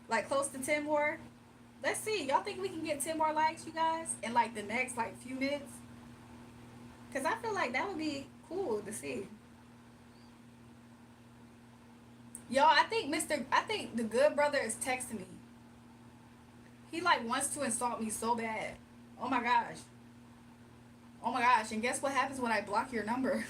Like close to 10 more? Let's see. Y'all think we can get 10 more likes, you guys? In like the next like few minutes? Because I feel like that would be cool to see. Y'all, I think the good brother is texting me. He like wants to insult me so bad. Oh my gosh. Oh my gosh. And guess what happens when I block your number?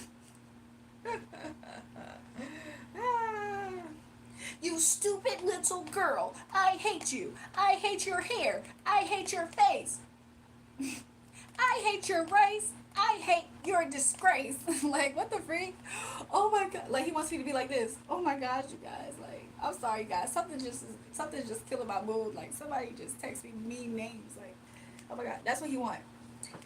You stupid little girl. I hate you. I hate your hair. I hate your face. I hate your race. I hate your disgrace. Like, what the freak? Oh my god. Like, he wants me to be like this. Oh my gosh, you guys. Like, I'm sorry, guys. Something's just killing my mood. Like, somebody just text me mean names. Like, oh my god. That's what he wants.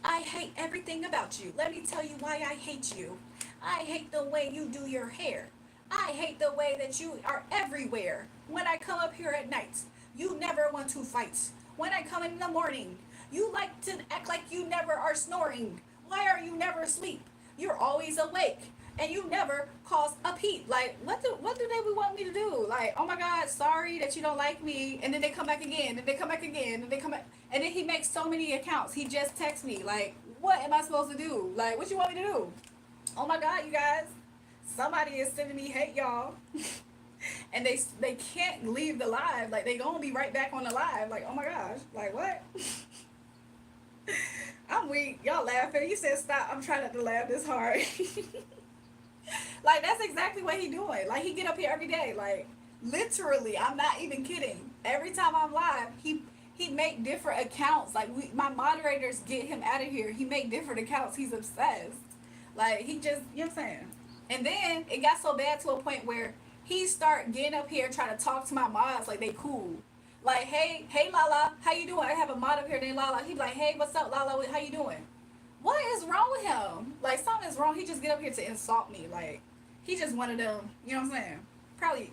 I hate everything about you. Let me tell you why I hate you. I hate the way you do your hair. I hate the way that you are everywhere. When I come up here at night, you never want to fight. When I come in the morning, you like to act like you never are snoring. Why are you never asleep? You're always awake. And you never cause a peep. Like, what do they want me to do? Like, oh my god, sorry that you don't like me. And then they come back again. And they come back again. And they come back. And then he makes so many accounts. He just texts me. Like, what am I supposed to do? Like, what you want me to do? Oh my god, you guys. Somebody is sending me hate, y'all. And they can't leave the live. Like, they gonna be right back on the live. Like, oh my gosh. Like, what? I'm weak. Y'all laughing. You said stop. I'm trying not to laugh this hard. Like, that's exactly what he doing. Like, he get up here every day. Like, literally, I'm not even kidding. Every time I'm live, he make different accounts. Like, my moderators get him out of here. He make different accounts. He's obsessed. Like, he just, you know what I'm saying? And then it got so bad to a point where he start getting up here trying to talk to my mods like they cool. Like, hey Lala, how you doing? I have a mod up here named Lala. He be like, hey, what's up, Lala? How you doing? What is wrong with him? Like, something is wrong. He just get up here to insult me. Like, he just one of them. You know what I'm saying? Probably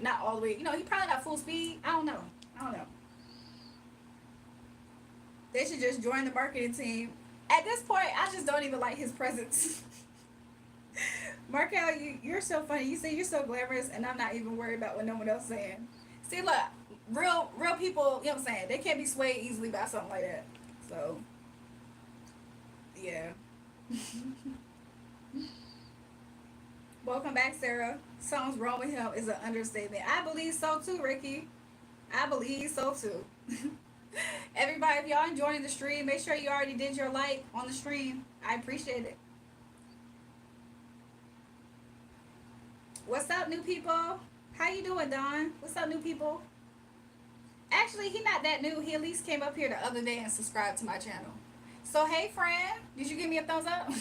not all the way. You know, he probably not full speed. I don't know. They should just join the marketing team. At this point, I just don't even like his presence. Markel, you're so funny. You say you're so glamorous, and I'm not even worried about what no one else is saying. See, look, real people, you know what I'm saying? They can't be swayed easily by something like that. So, yeah. Welcome back, Sarah. Something's wrong with him is an understatement. I believe so too, Ricky. I believe so too. Everybody, if y'all enjoying the stream, make sure you already did your like on the stream. I appreciate it. What's up, new people? How you doing, Don? What's up, new people? Actually, he not that new. He at least came up here the other day and subscribed to my channel. So, hey, friend, did you give me a thumbs up?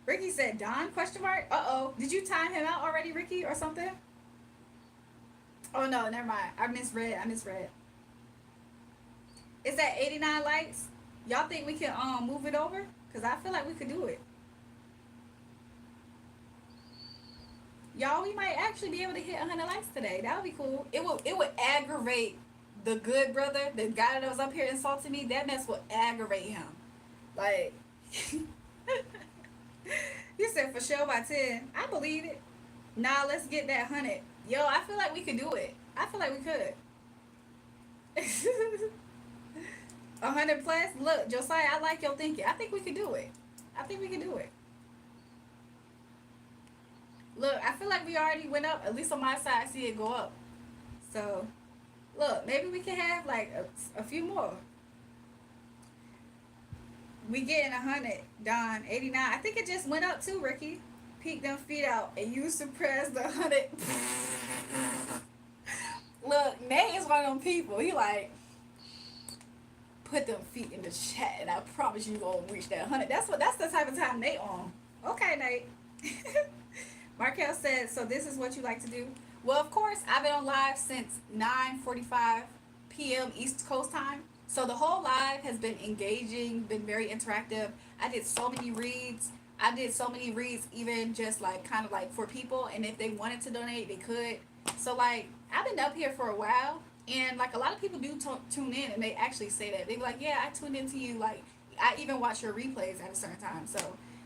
Ricky said, Don, question mark? Uh-oh. Did you time him out already, Ricky, or something? Oh, no, never mind. I misread. Is that 89 likes? Y'all think we can move it over? Because I feel like we could do it. Y'all, we might actually be able to hit 100 likes today. That would be cool. It would aggravate the good brother, the guy that was up here insulting me. That mess would aggravate him. Like, you said for sure by 10. I believe it. Nah, let's get that 100. Yo, I feel like we could do it. I feel like we could. 100 plus. Look, Josiah, I like your thinking. I think we could do it. Look, I feel like we already went up. At least on my side, I see it go up. So, look, maybe we can have like a few more. We getting 100, Don. 89. I think it just went up too, Ricky. Peek them feet out and you suppress the 100. Look, Nate is one of them people. He like, put them feet in the chat and I promise you won't reach that 100. That's the type of time Nate on. Okay, Nate. Markel said, so this is what you like to do? Well, of course, I've been on live since 9:45 p.m. East Coast time. So the whole live has been engaging, been very interactive. I did so many reads. Even just like kind of like for people. And if they wanted to donate, they could. So like, I've been up here for a while. And like a lot of people do tune in and they actually say that. They be like, yeah, I tuned into you. Like, I even watch your replays at a certain time. So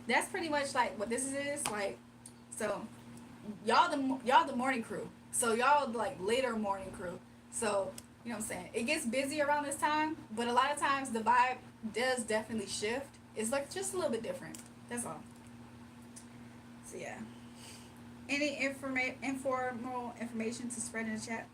that's pretty much like what this is. Like, so y'all the morning crew. So y'all like later morning crew. So, you know what I'm saying? It gets busy around this time, but a lot of times the vibe does definitely shift. It's like just a little bit different. That's all. So yeah. Any informal information to spread in the chat?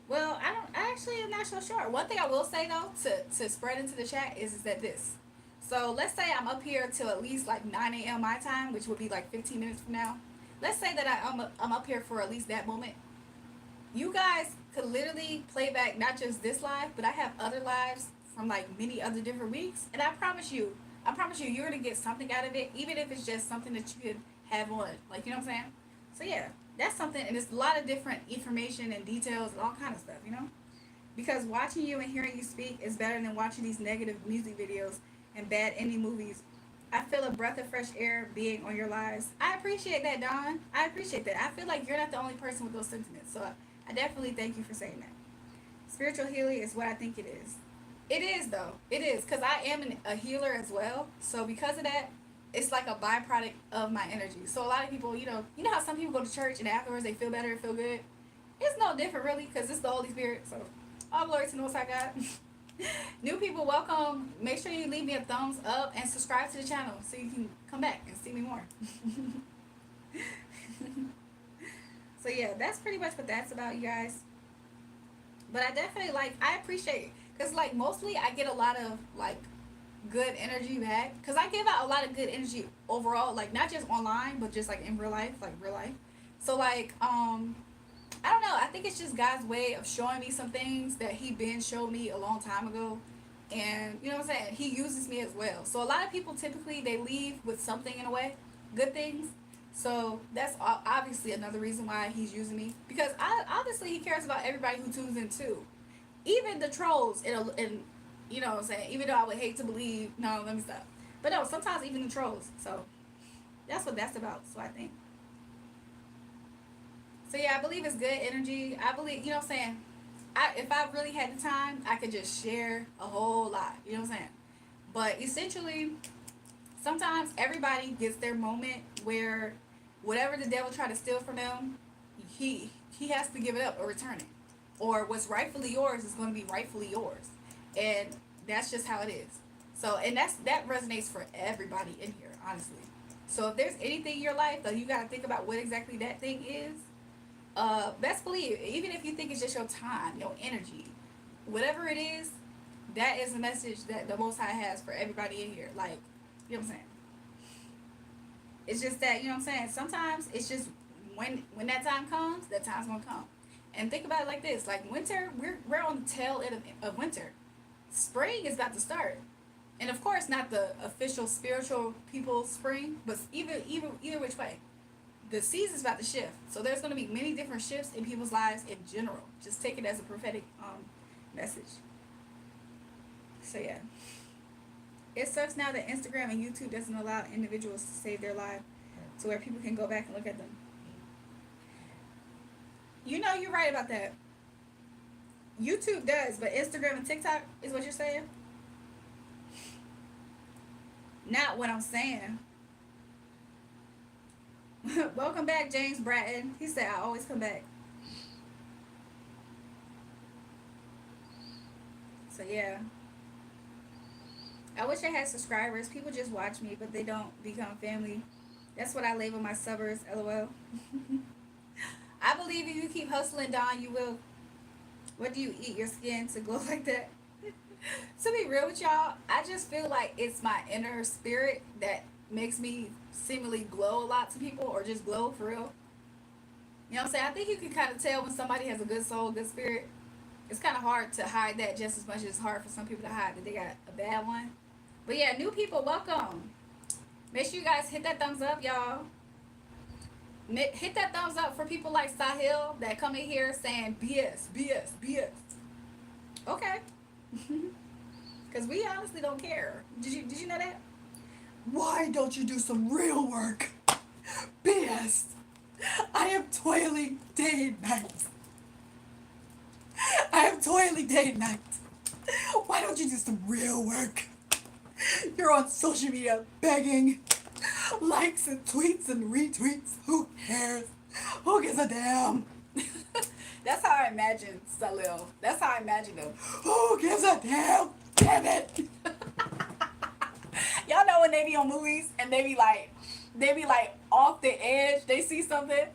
Well, I actually am not so sure. One thing I will say though to spread into the chat is that this. So let's say I'm up here till at least like 9 a.m. my time, which would be like 15 minutes from now. Let's say that I'm up here for at least that moment. You guys could literally play back not just this live, but I have other lives from like many other different weeks. And I promise you, you're going to get something out of it, even if it's just something that you could have on. Like, you know what I'm saying? So yeah, that's something. And it's a lot of different information and details and all kind of stuff, you know? Because watching you and hearing you speak is better than watching these negative music videos and bad indie movies. I feel a breath of fresh air being on your lives. I appreciate that, Don. I appreciate that. I feel like you're not the only person with those sentiments. So I definitely thank you for saying that. Spiritual healing is what I think it is. It is, though. It is. Because I am a healer as well. So because of that, it's like a byproduct of my energy. So a lot of people, you know how some people go to church and afterwards they feel better, feel good? It's no different, really, because it's the Holy Spirit. So all glory to the Most High God. New people, welcome. Make sure you leave me a thumbs up and subscribe to the channel so you can come back and see me more. So yeah, that's pretty much what that's about, you guys. But I definitely I appreciate it because like mostly I get a lot of like good energy back because I give out a lot of good energy overall, like not just online but just like in real life. So like I don't know. I think it's just God's way of showing me some things that He been showed me a long time ago. And, you know what I'm saying? He uses me as well. So a lot of people typically, they leave with something in a way. Good things. So that's obviously another reason why He's using me. Because obviously He cares about everybody who tunes in too. Even the trolls. And you know what I'm saying? Even though I would hate to believe. No, let me stop. But no, sometimes even the trolls. So that's what that's about. So I think. So yeah, I believe it's good energy. I believe, you know what I'm saying? If I really had the time, I could just share a whole lot. You know what I'm saying? But essentially, sometimes everybody gets their moment where whatever the devil tried to steal from them, he has to give it up or return it. Or what's rightfully yours is going to be rightfully yours. And that's just how it is. So, and that resonates for everybody in here, honestly. So if there's anything in your life that you gotta think about what exactly that thing is, best believe, even if you think it's just your time, your energy, whatever it is, that is a message that the Most High has for everybody in here. Like, you know what I'm saying? It's just that, you know what I'm saying? Sometimes it's just when that time comes, that time's gonna come. And think about it like this: like winter, we're on the tail end of winter. Spring is about to start, and of course, not the official spiritual people's spring, but either which way, the season's about to shift. So there's gonna be many different shifts in people's lives in general. Just take it as a prophetic message. So yeah. It sucks now that Instagram and YouTube doesn't allow individuals to save their life to where people can go back and look at them. You know, you're right about that. YouTube does, but Instagram and TikTok is what you're saying? Not what I'm saying. Welcome back, James Bratton. He said, I always come back. So, yeah. I wish I had subscribers. People just watch me, but they don't become family. That's what I label my subbers, LOL. I believe if you keep hustling, Don, you will. What do you eat your skin to glow like that? To be real with y'all, I just feel like it's my inner spirit that makes me seemingly glow a lot to people, or just glow for real. You know what I'm saying? I think you can kind of tell when somebody has a good soul, good spirit. It's kind of hard to hide that just as much as it's hard for some people to hide that they got a bad one. But yeah, new people, welcome. Make sure you guys hit that thumbs up, y'all. Hit that thumbs up for people like Sahil that come in here saying BS, BS, BS. Okay. Because we honestly don't care. Did you know that? Why don't you do some real work? BS. I am toiling day and night. I am toiling day and night. Why don't you do some real work? You're on social media begging likes and tweets and retweets. Who cares? Who gives a damn? That's how I imagine Salil. That's how I imagine him. Who gives a damn? Damn it! Y'all know when they be on movies and they be like off the edge. They see something.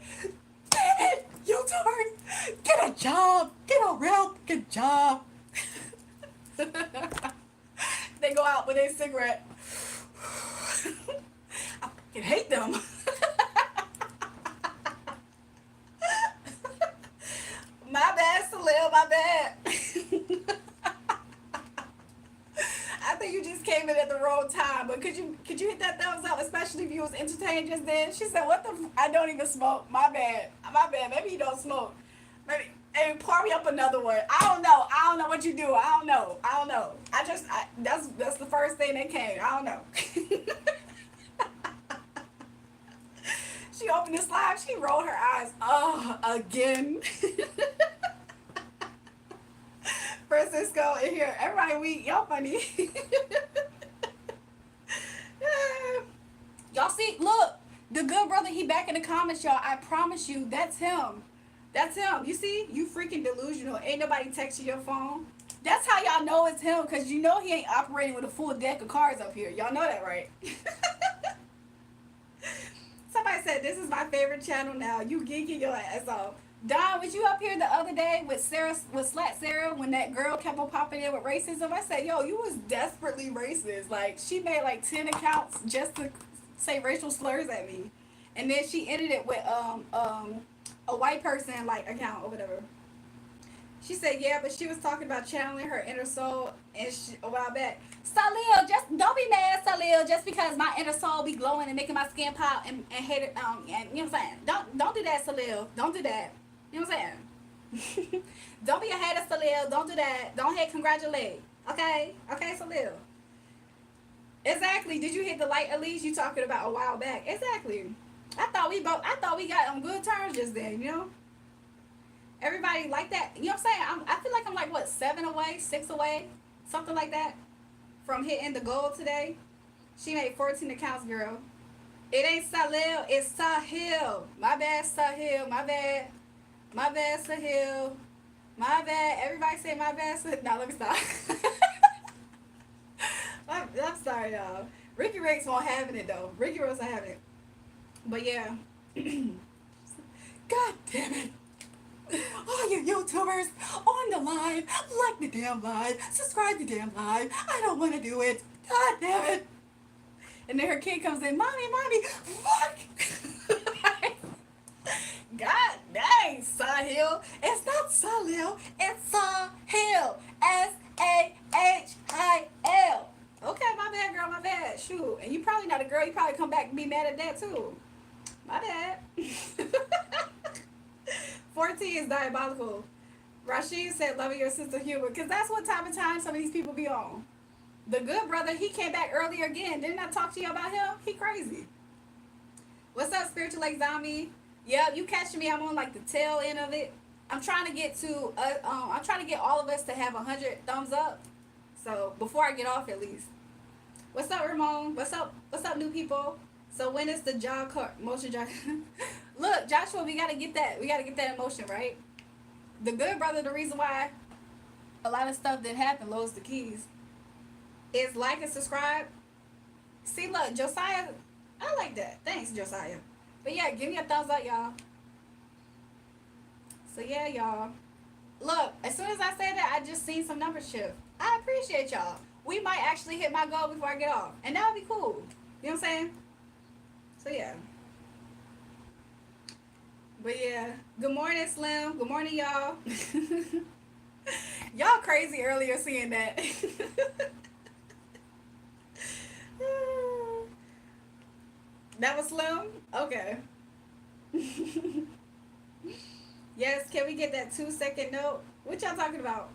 Damn it! You turn. Get a job. Get a real good job. They go out with a cigarette. I fucking hate them. My bad, Salil, my bad. I think you just came in at the wrong time, but could you hit that thumbs up, especially if you was entertained just then? She said, what the I don't even smoke. My bad. Maybe you don't smoke. Maybe. Hey, pour me up another one. I don't know what you do. I don't know. That's the first thing that came. I don't know. She opened this live. She rolled her eyes. Oh, again. Francisco in here. Everybody weak. Y'all funny. Y'all see? Look. The good brother, he back in the comments, y'all. I promise you, that's him. That's him. You see? You freaking delusional. Ain't nobody texting your phone. That's how y'all know it's him, because you know he ain't operating with a full deck of cards up here. Y'all know that, right? Somebody said, this is my favorite channel now. You geeking your ass off. Don, was you up here the other day with Slat Sarah when that girl kept on popping in with racism? I said, yo, you was desperately racist. Like, she made like 10 accounts just to say racial slurs at me. And then she ended it with a white person like account or whatever. She said, yeah, but she was talking about channeling her inner soul and a while back. Salil, just don't be mad, Salil, just because my inner soul be glowing and making my skin pop and hate it. And you know what I'm saying? Don't do that, Salil. Don't do that. You know what I'm saying? Don't be a hater, Salil. Don't do that. Don't hate, congratulate. Okay, Salil. Exactly. Did you hit the light, at least? You talking about a while back? Exactly. I thought we got on good terms just then, you know? Everybody like that. You know what I'm saying? I feel like I'm like, what, 7 away, 6 away? Something like that. From hitting the goal today. She made 14 accounts, girl. It ain't Salil, it's Sahil. My bad, Sahil. My bad, Sahil. My bad. Everybody say my bad, Sahil. No, let me stop. My I'm sorry, y'all. Ricky Ricks won't having it though. Ricky Ricks not having it. But yeah. God damn it. All you YouTubers on the live, like the damn live, subscribe to the damn live. I don't want to do it. God damn it. And then her kid comes in, mommy, fuck. God dang, Sahil. It's not Sahil, it's Sahil. Sahil. Okay, my bad, girl, my bad. Shoot. And you probably not a girl, you probably come back and be mad at that too. My bad. 14 is diabolical. Rashid said, loving your sense of humor, because that's what time and time some of these people be on. The good brother, he came back earlier again. Didn't I talk to you about him? He crazy. What's up, Spiritual Lake Zombie? Yep, you catching me. I'm on like the tail end of it. I'm trying to get to, I'm trying to get all of us to have 100 thumbs up. So before I get off, at least. What's up, Ramon? What's up, new people? So when is the motion job? Look, Joshua, we gotta get that. We gotta get that emotion, right? The good brother, the reason why a lot of stuff didn't happen, loads the keys, is like and subscribe. See, look, Josiah, I like that. Thanks, Josiah. But yeah, give me a thumbs up, y'all. So yeah, y'all. Look, as soon as I say that, I just seen some numbers shift. I appreciate y'all. We might actually hit my goal before I get off. And that would be cool. You know what I'm saying? So yeah. But yeah. Good morning, Slim. Good morning, y'all. Y'all crazy earlier seeing that. That was Slim? Okay. Yes, can we get that 2-second note? What y'all talking about?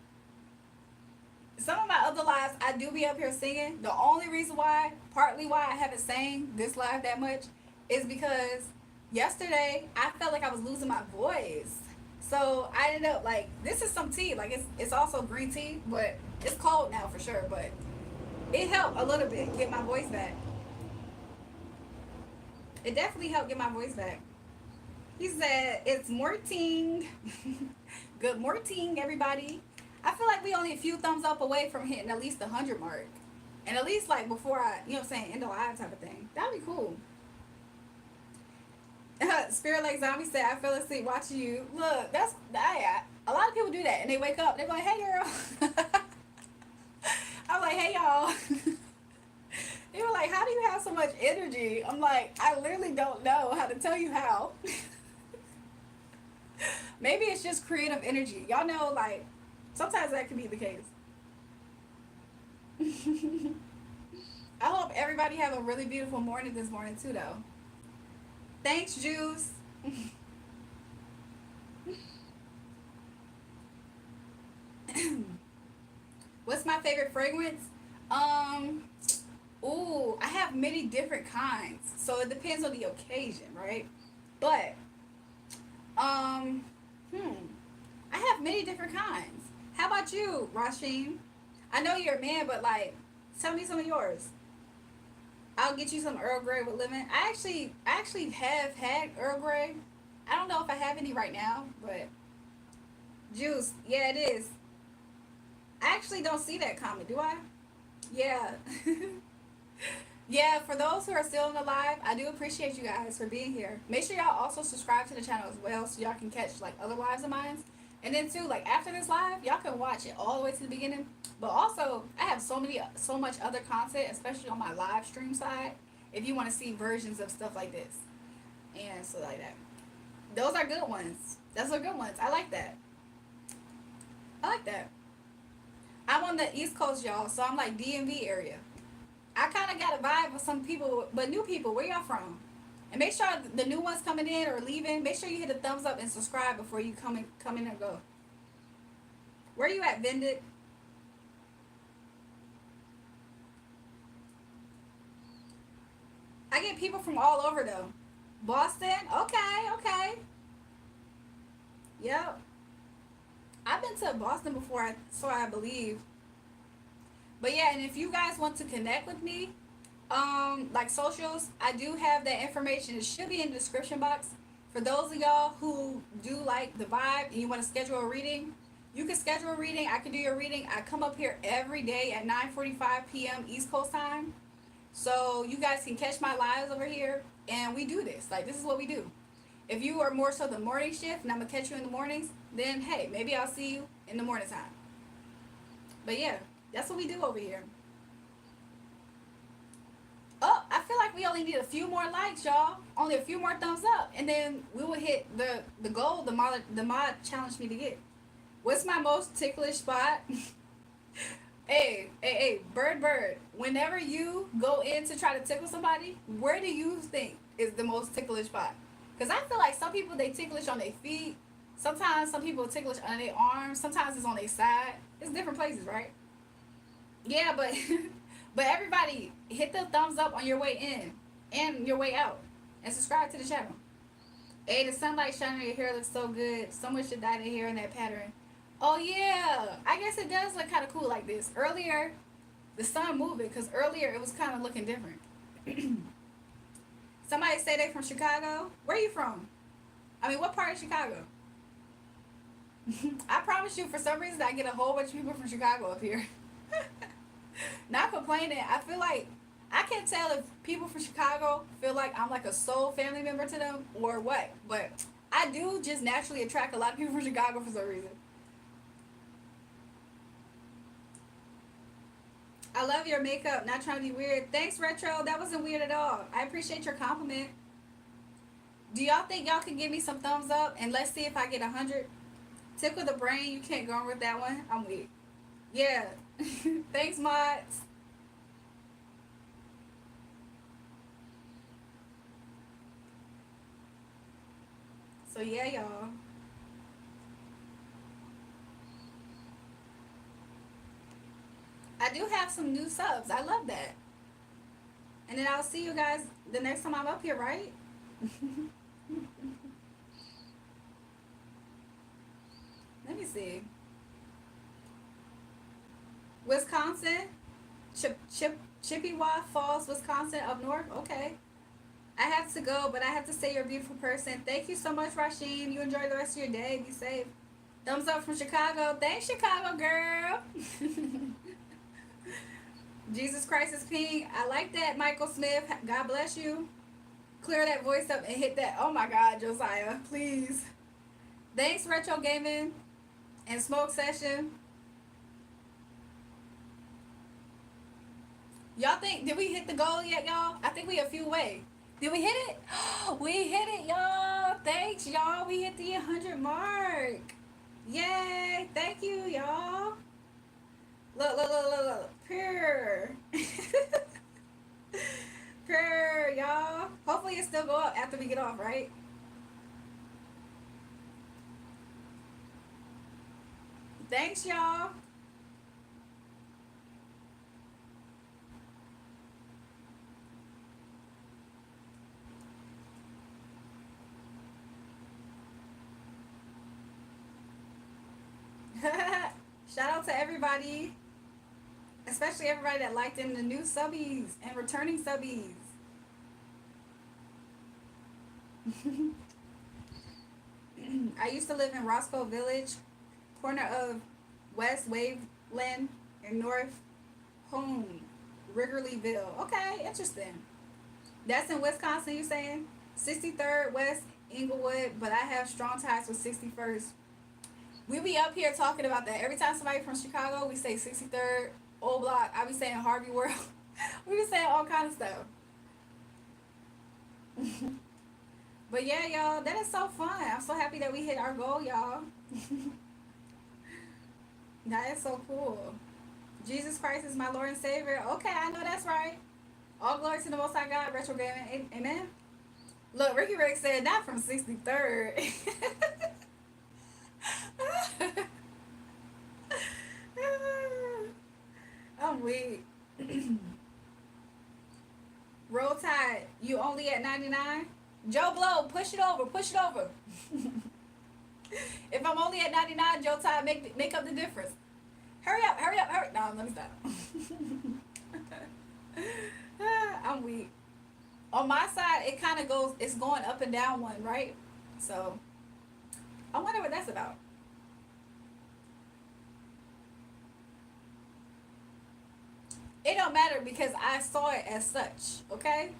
Some of my other lives, I do be up here singing. The only reason why, partly why I haven't sang this live that much, is because yesterday I felt like I was losing my voice. So I ended up like, this is some tea. Like it's also green tea, but it's cold now for sure. But it helped a little bit get my voice back. It definitely helped get my voice back. He said, it's morning. Good morning, everybody. I feel like we only a few thumbs up away from hitting at least the 100 mark. And at least like before I, you know what I'm saying, end the live type of thing. That'd be cool. Spirit Lake Zombie said, I fell asleep watching you. Look, that's, a lot of people do that. And they wake up, they're like, hey girl. I'm like, hey y'all. They were like, how do you have so much energy? I'm like, I literally don't know how to tell you how. Maybe it's just creative energy. Y'all know, like, sometimes that can be the case. I hope everybody have a really beautiful morning this morning, too, though. Thanks, Juice. What's my favorite fragrance? Ooh, I have many different kinds. So it depends on the occasion, right? But, I have many different kinds. How about you, Rashim? I know you're a man, but like, tell me some of yours. I'll get you some Earl Grey with lemon. I actually have had Earl Grey. I don't know if I have any right now, but juice, yeah, it is. I actually don't see that comment, do I? Yeah. Yeah, for those who are still in the live, I do appreciate you guys for being here. Make sure y'all also subscribe to the channel as well so y'all can catch like other lives of mine. And then too, like after this live, y'all can watch it all the way to the beginning. But also, I have so much other content, especially on my live stream side, if you want to see versions of stuff like this. And so like that. Those are good ones. Those are good ones. I like that. I like that. I'm on the East Coast, y'all, so I'm like DMV area. I kind of got a vibe with some people, but new people, where y'all from? And make sure the new ones coming in or leaving, make sure you hit a thumbs up and subscribe before you come in and go. Where you at, Vended? I get people from all over, though. Boston? Okay. Yep. I've been to Boston before, so I believe. But yeah, and if you guys want to connect with me, like socials, I do have that information. It should be in the description box. For those of y'all who do like the vibe and you want to schedule a reading, You can schedule a reading. I can do your reading. I come up here every day at 9:45 p.m. East Coast time. So you guys can catch my lives over here, and we do this. Like, this is what we do. If you are more so the morning shift, and I'm gonna catch you in the mornings, then hey, maybe I'll see you in the morning time. But yeah, that's what we do over here. Oh, I feel like we only need a few more likes, y'all. Only a few more thumbs up, and then we will hit the goal the mod challenged me to get. What's my most ticklish spot? Hey, bird. Whenever you go in to try to tickle somebody, where do you think is the most ticklish spot? Because I feel like some people, they ticklish on their feet. Sometimes some people ticklish on their arms. Sometimes it's on their side. It's different places, right? Yeah, but but everybody, hit the thumbs up on your way in and your way out, and subscribe to the channel. Hey, the sunlight shining on your hair looks so good. Someone should dye their hair in that pattern. Oh yeah, I guess it does look kind of cool like this. Earlier, the sun moving, because earlier it was kind of looking different. Somebody say they from Chicago. Where you from? I mean, what part of Chicago? I promise you, for some reason, I get a whole bunch of people from Chicago up here. Not complaining. I feel like I can't tell if people from Chicago feel like I'm like a soul family member to them or what, but I do just naturally attract a lot of people from Chicago for some reason. I love your makeup. Not trying to be weird. Thanks, Retro. That wasn't weird at all. I appreciate your compliment. Do y'all think y'all can give me some thumbs up? And let's see if I get 100. Tickle the brain. You can't go on with that one. I'm weak. Yeah. Thanks, mods. So yeah, y'all. I do have some new subs. I love that. And then I'll see you guys the next time I'm up here, right? Let me see. Wisconsin, Chippewa Falls, Wisconsin, up north. Okay. I have to go, but I have to say you're a beautiful person. Thank you so much, Rasheen. You enjoy the rest of your day. Be safe. Thumbs up from Chicago. Thanks, Chicago girl. Jesus Christ is King. I like that, Michael Smith. God bless you. Clear that voice up and hit that. Oh my God, Josiah, please. Thanks, Retro Gaming and Smoke Session. Y'all think, did we hit the goal yet, y'all? I think we a few away. Did we hit it? We hit it, y'all. Thanks, y'all. We hit the 100 mark. Yay. Thank you, y'all. Look. Purr. Purr, y'all. Hopefully it still go up after we get off, right? Thanks, y'all. Shout out to everybody, especially everybody that liked in the new subbies and returning subbies. I used to live in Roscoe Village, corner of West Waveland and North Home, Wrigleyville. Okay, interesting. That's in Wisconsin, you saying? 63rd West Inglewood, but I have strong ties with 61st. We be up here talking about that. Every time somebody from Chicago, we say 63rd, Old Block. I be saying Harvey World. We be saying all kind of stuff. But yeah, y'all, that is so fun. I'm so happy that we hit our goal, y'all. That is so cool. Jesus Christ is my Lord and Savior. Okay, I know that's right. All glory to the Most High God. Retro Gaming. Amen. Look, Ricky Rick said not from 63rd. I'm weak. Roll Tide, you only at 99? Joe Blow, push it over. If I'm only at 99, Joe Tide, make up the difference. Hurry up. No, let me stop. I'm weak. On my side, it kind of goes, it's going up and down one, right? So, I wonder what that's about. It don't matter because I saw it as such. Okay,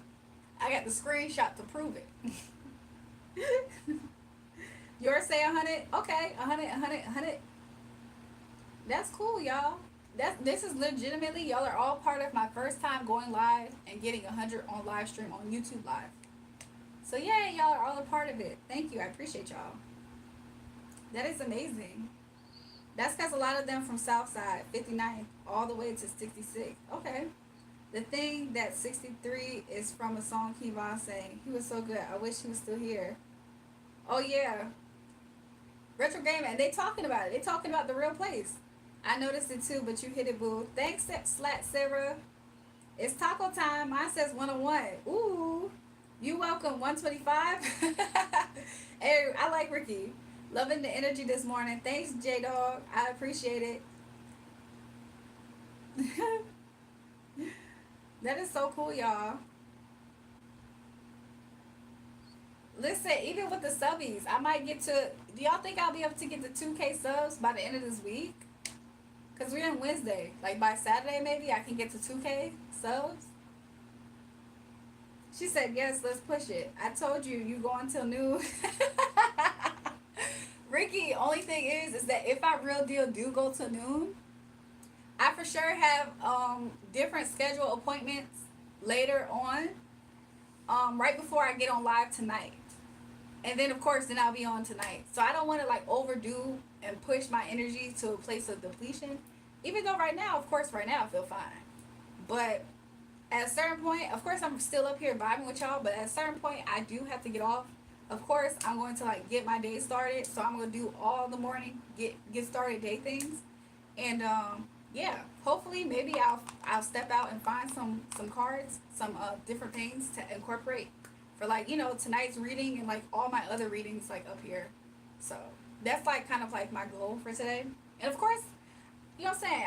I got the screenshot to prove it. Yours say 100. Okay, 100, 100, 100. That's cool, y'all. This is legitimately y'all are all part of my first time going live and getting 100 on live stream on YouTube Live. So yeah, y'all are all a part of it. Thank you. I appreciate y'all. That is amazing. That's because a lot of them from Southside, 59th, all the way to 66. Okay. The thing that 63 is from a song Kevon sang. He was so good. I wish he was still here. Oh yeah. Retro Gaming. And they talking about it. They talking about the real place. I noticed it too, but you hit it, boo. Thanks, Slat Sarah. It's taco time. Mine says 101. Ooh. You welcome, 125. Hey, I like Ricky. Loving the energy this morning. Thanks, J Dog. I appreciate it. That is so cool, y'all. Listen, even with the subbies, I might get to. Do y'all think I'll be able to get to 2K subs by the end of this week? Because we're on Wednesday. Like by Saturday, maybe I can get to 2K subs. She said, yes, let's push it. I told you, you go until noon. Ricky, only thing is that if I real deal do go to noon, I for sure have different schedule appointments later on, right before I get on live tonight. And then of course then I'll be on tonight. So I don't want to like overdo and push my energy to a place of depletion. Even though right now, of course right now I feel fine. But at a certain point, of course I'm still up here vibing with y'all, but at a certain point I do have to get off. Of course I'm going to like get my day started. So I'm gonna do all the morning, get started day things. And yeah, hopefully maybe I'll step out and find some cards, some different things to incorporate for like, you know, tonight's reading and like all my other readings like up here. So that's like kind of like my goal for today. And of course, you know what I'm saying,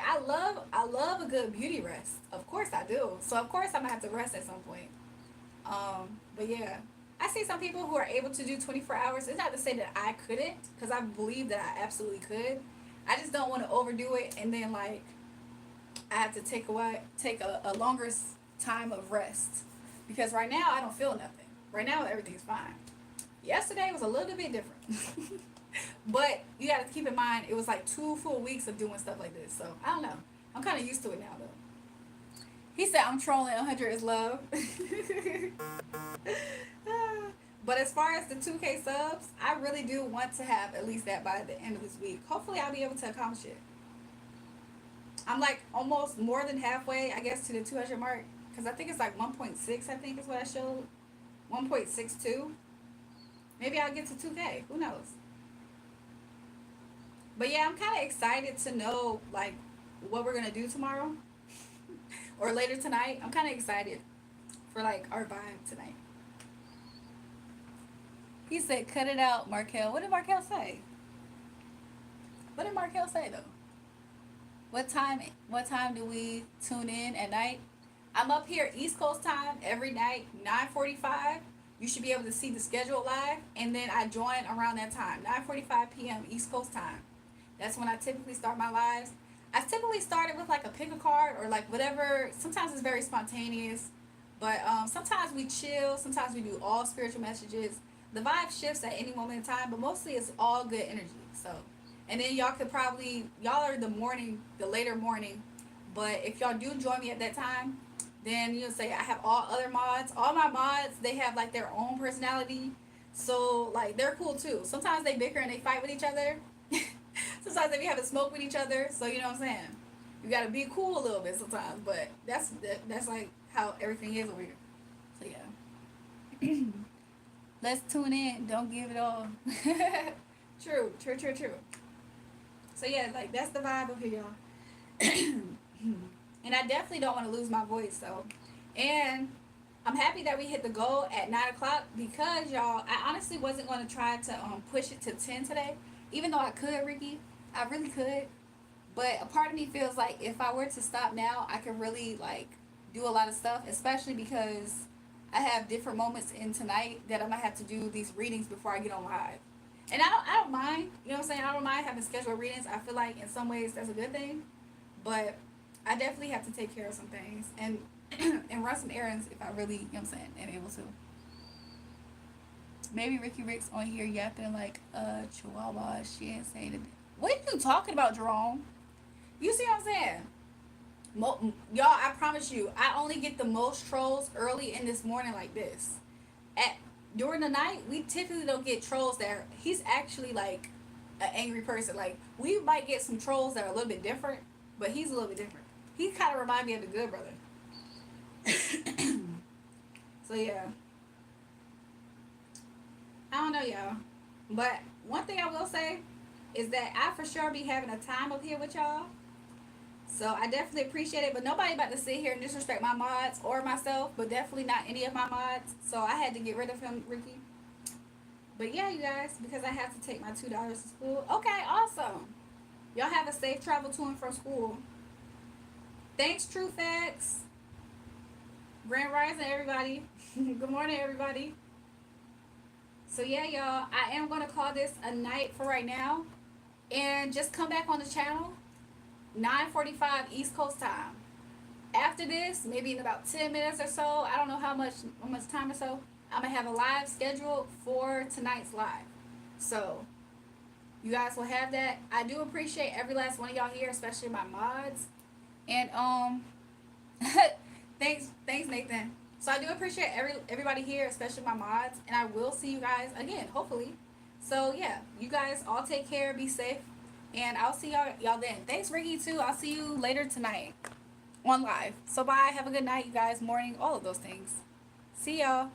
I love a good beauty rest. Of course I do. So of course I'm gonna have to rest at some point. But yeah, I see some people who are able to do 24 hours. It's not to say that I couldn't, because I believe that I absolutely could. I just don't want to overdo it and then like I have to take a longer time of rest, because right now I don't feel nothing. Right now everything's fine. Yesterday was a little bit different. But you got to keep in mind it was like 2 full weeks of doing stuff like this. So I don't know. I'm kind of used to it now though. He said I'm trolling. 100 is love. But as far as the 2K subs, I really do want to have at least that by the end of this week. Hopefully I'll be able to accomplish it. I'm like almost more than halfway, I guess, to the 200 mark. Because I think it's like 1.6, I think is what I showed. 1.62. Maybe I'll get to 2K. Who knows? But yeah, I'm kind of excited to know like what we're going to do tomorrow. Or later tonight. I'm kind of excited for like our vibe tonight. He said, cut it out, Markel. What did Markel say? What did Markel say though? What time do we tune in at night? I'm up here East Coast time every night, 9:45. You should be able to see the schedule live, and then I join around that time, 9:45 p.m. East Coast time. That's when I typically start my lives. I typically start it with like a pick a card or like whatever. Sometimes it's very spontaneous, but sometimes we chill. Sometimes we do all spiritual messages. The vibe shifts at any moment in time, but mostly it's all good energy. So, and then y'all are the later morning. But if y'all do join me at that time, then you'll say I have all other mods. All my mods, they have like their own personality. So like they're cool too. Sometimes they bicker and they fight with each other. Sometimes they be having smoke with each other. So you know what I'm saying? You gotta be cool a little bit sometimes. But that's like how everything is over here. So yeah. Let's tune in. Don't give it all. True. So yeah, like that's the vibe over here, y'all. And I definitely don't want to lose my voice. So, and I'm happy that we hit the goal at 9 o'clock because y'all, I honestly wasn't going to try to push it to 10 today, even though I could, Ricky. I really could. But a part of me feels like if I were to stop now, I could really like do a lot of stuff, especially because I have different moments in tonight that I'm gonna have to do these readings before I get on live. And I don't mind, you know what I'm saying? I don't mind having scheduled readings. I feel like in some ways that's a good thing. But I definitely have to take care of some things and and run some errands if I really, you know what I'm saying, am able to. Maybe Ricky Rick's on here yapping like Chihuahua. She ain't saying it. What are you talking about, Jerome? You see what I'm saying? Y'all, I promise you, I only get the most trolls early in this morning like this. At During the night, we typically don't get trolls that he's actually like an angry person. Like we might get some trolls that are a little bit different, but he's a little bit different. He kind of reminds me of the good brother. So yeah, I don't know, y'all. But one thing I will say is that I for sure be having a time up here with y'all. So I definitely appreciate it. But nobody about to sit here and disrespect my mods or myself, but definitely not any of my mods. So I had to get rid of him, Ricky. But yeah, you guys, because I have to take my $2 to school. Okay, awesome. Y'all have a safe travel to and from school. Thanks, True Facts. Grand Rising, everybody. Good morning, everybody. So yeah, y'all, I am gonna call this a night for right now, and just come back on the channel 9:45 East Coast time. After this, maybe in about 10 minutes or so, I don't know how much time or so, I'm gonna have a live scheduled for tonight's live. So you guys will have that. I do appreciate every last one of y'all here, especially my mods. And thanks Nathan. So I do appreciate everybody here, especially my mods, and I will see you guys again, hopefully. So yeah, you guys all take care, be safe, and I'll see y'all then. Thanks, Ricky, too. I'll see you later tonight on live. So bye. Have a good night, you guys. Morning, all of those things. See y'all.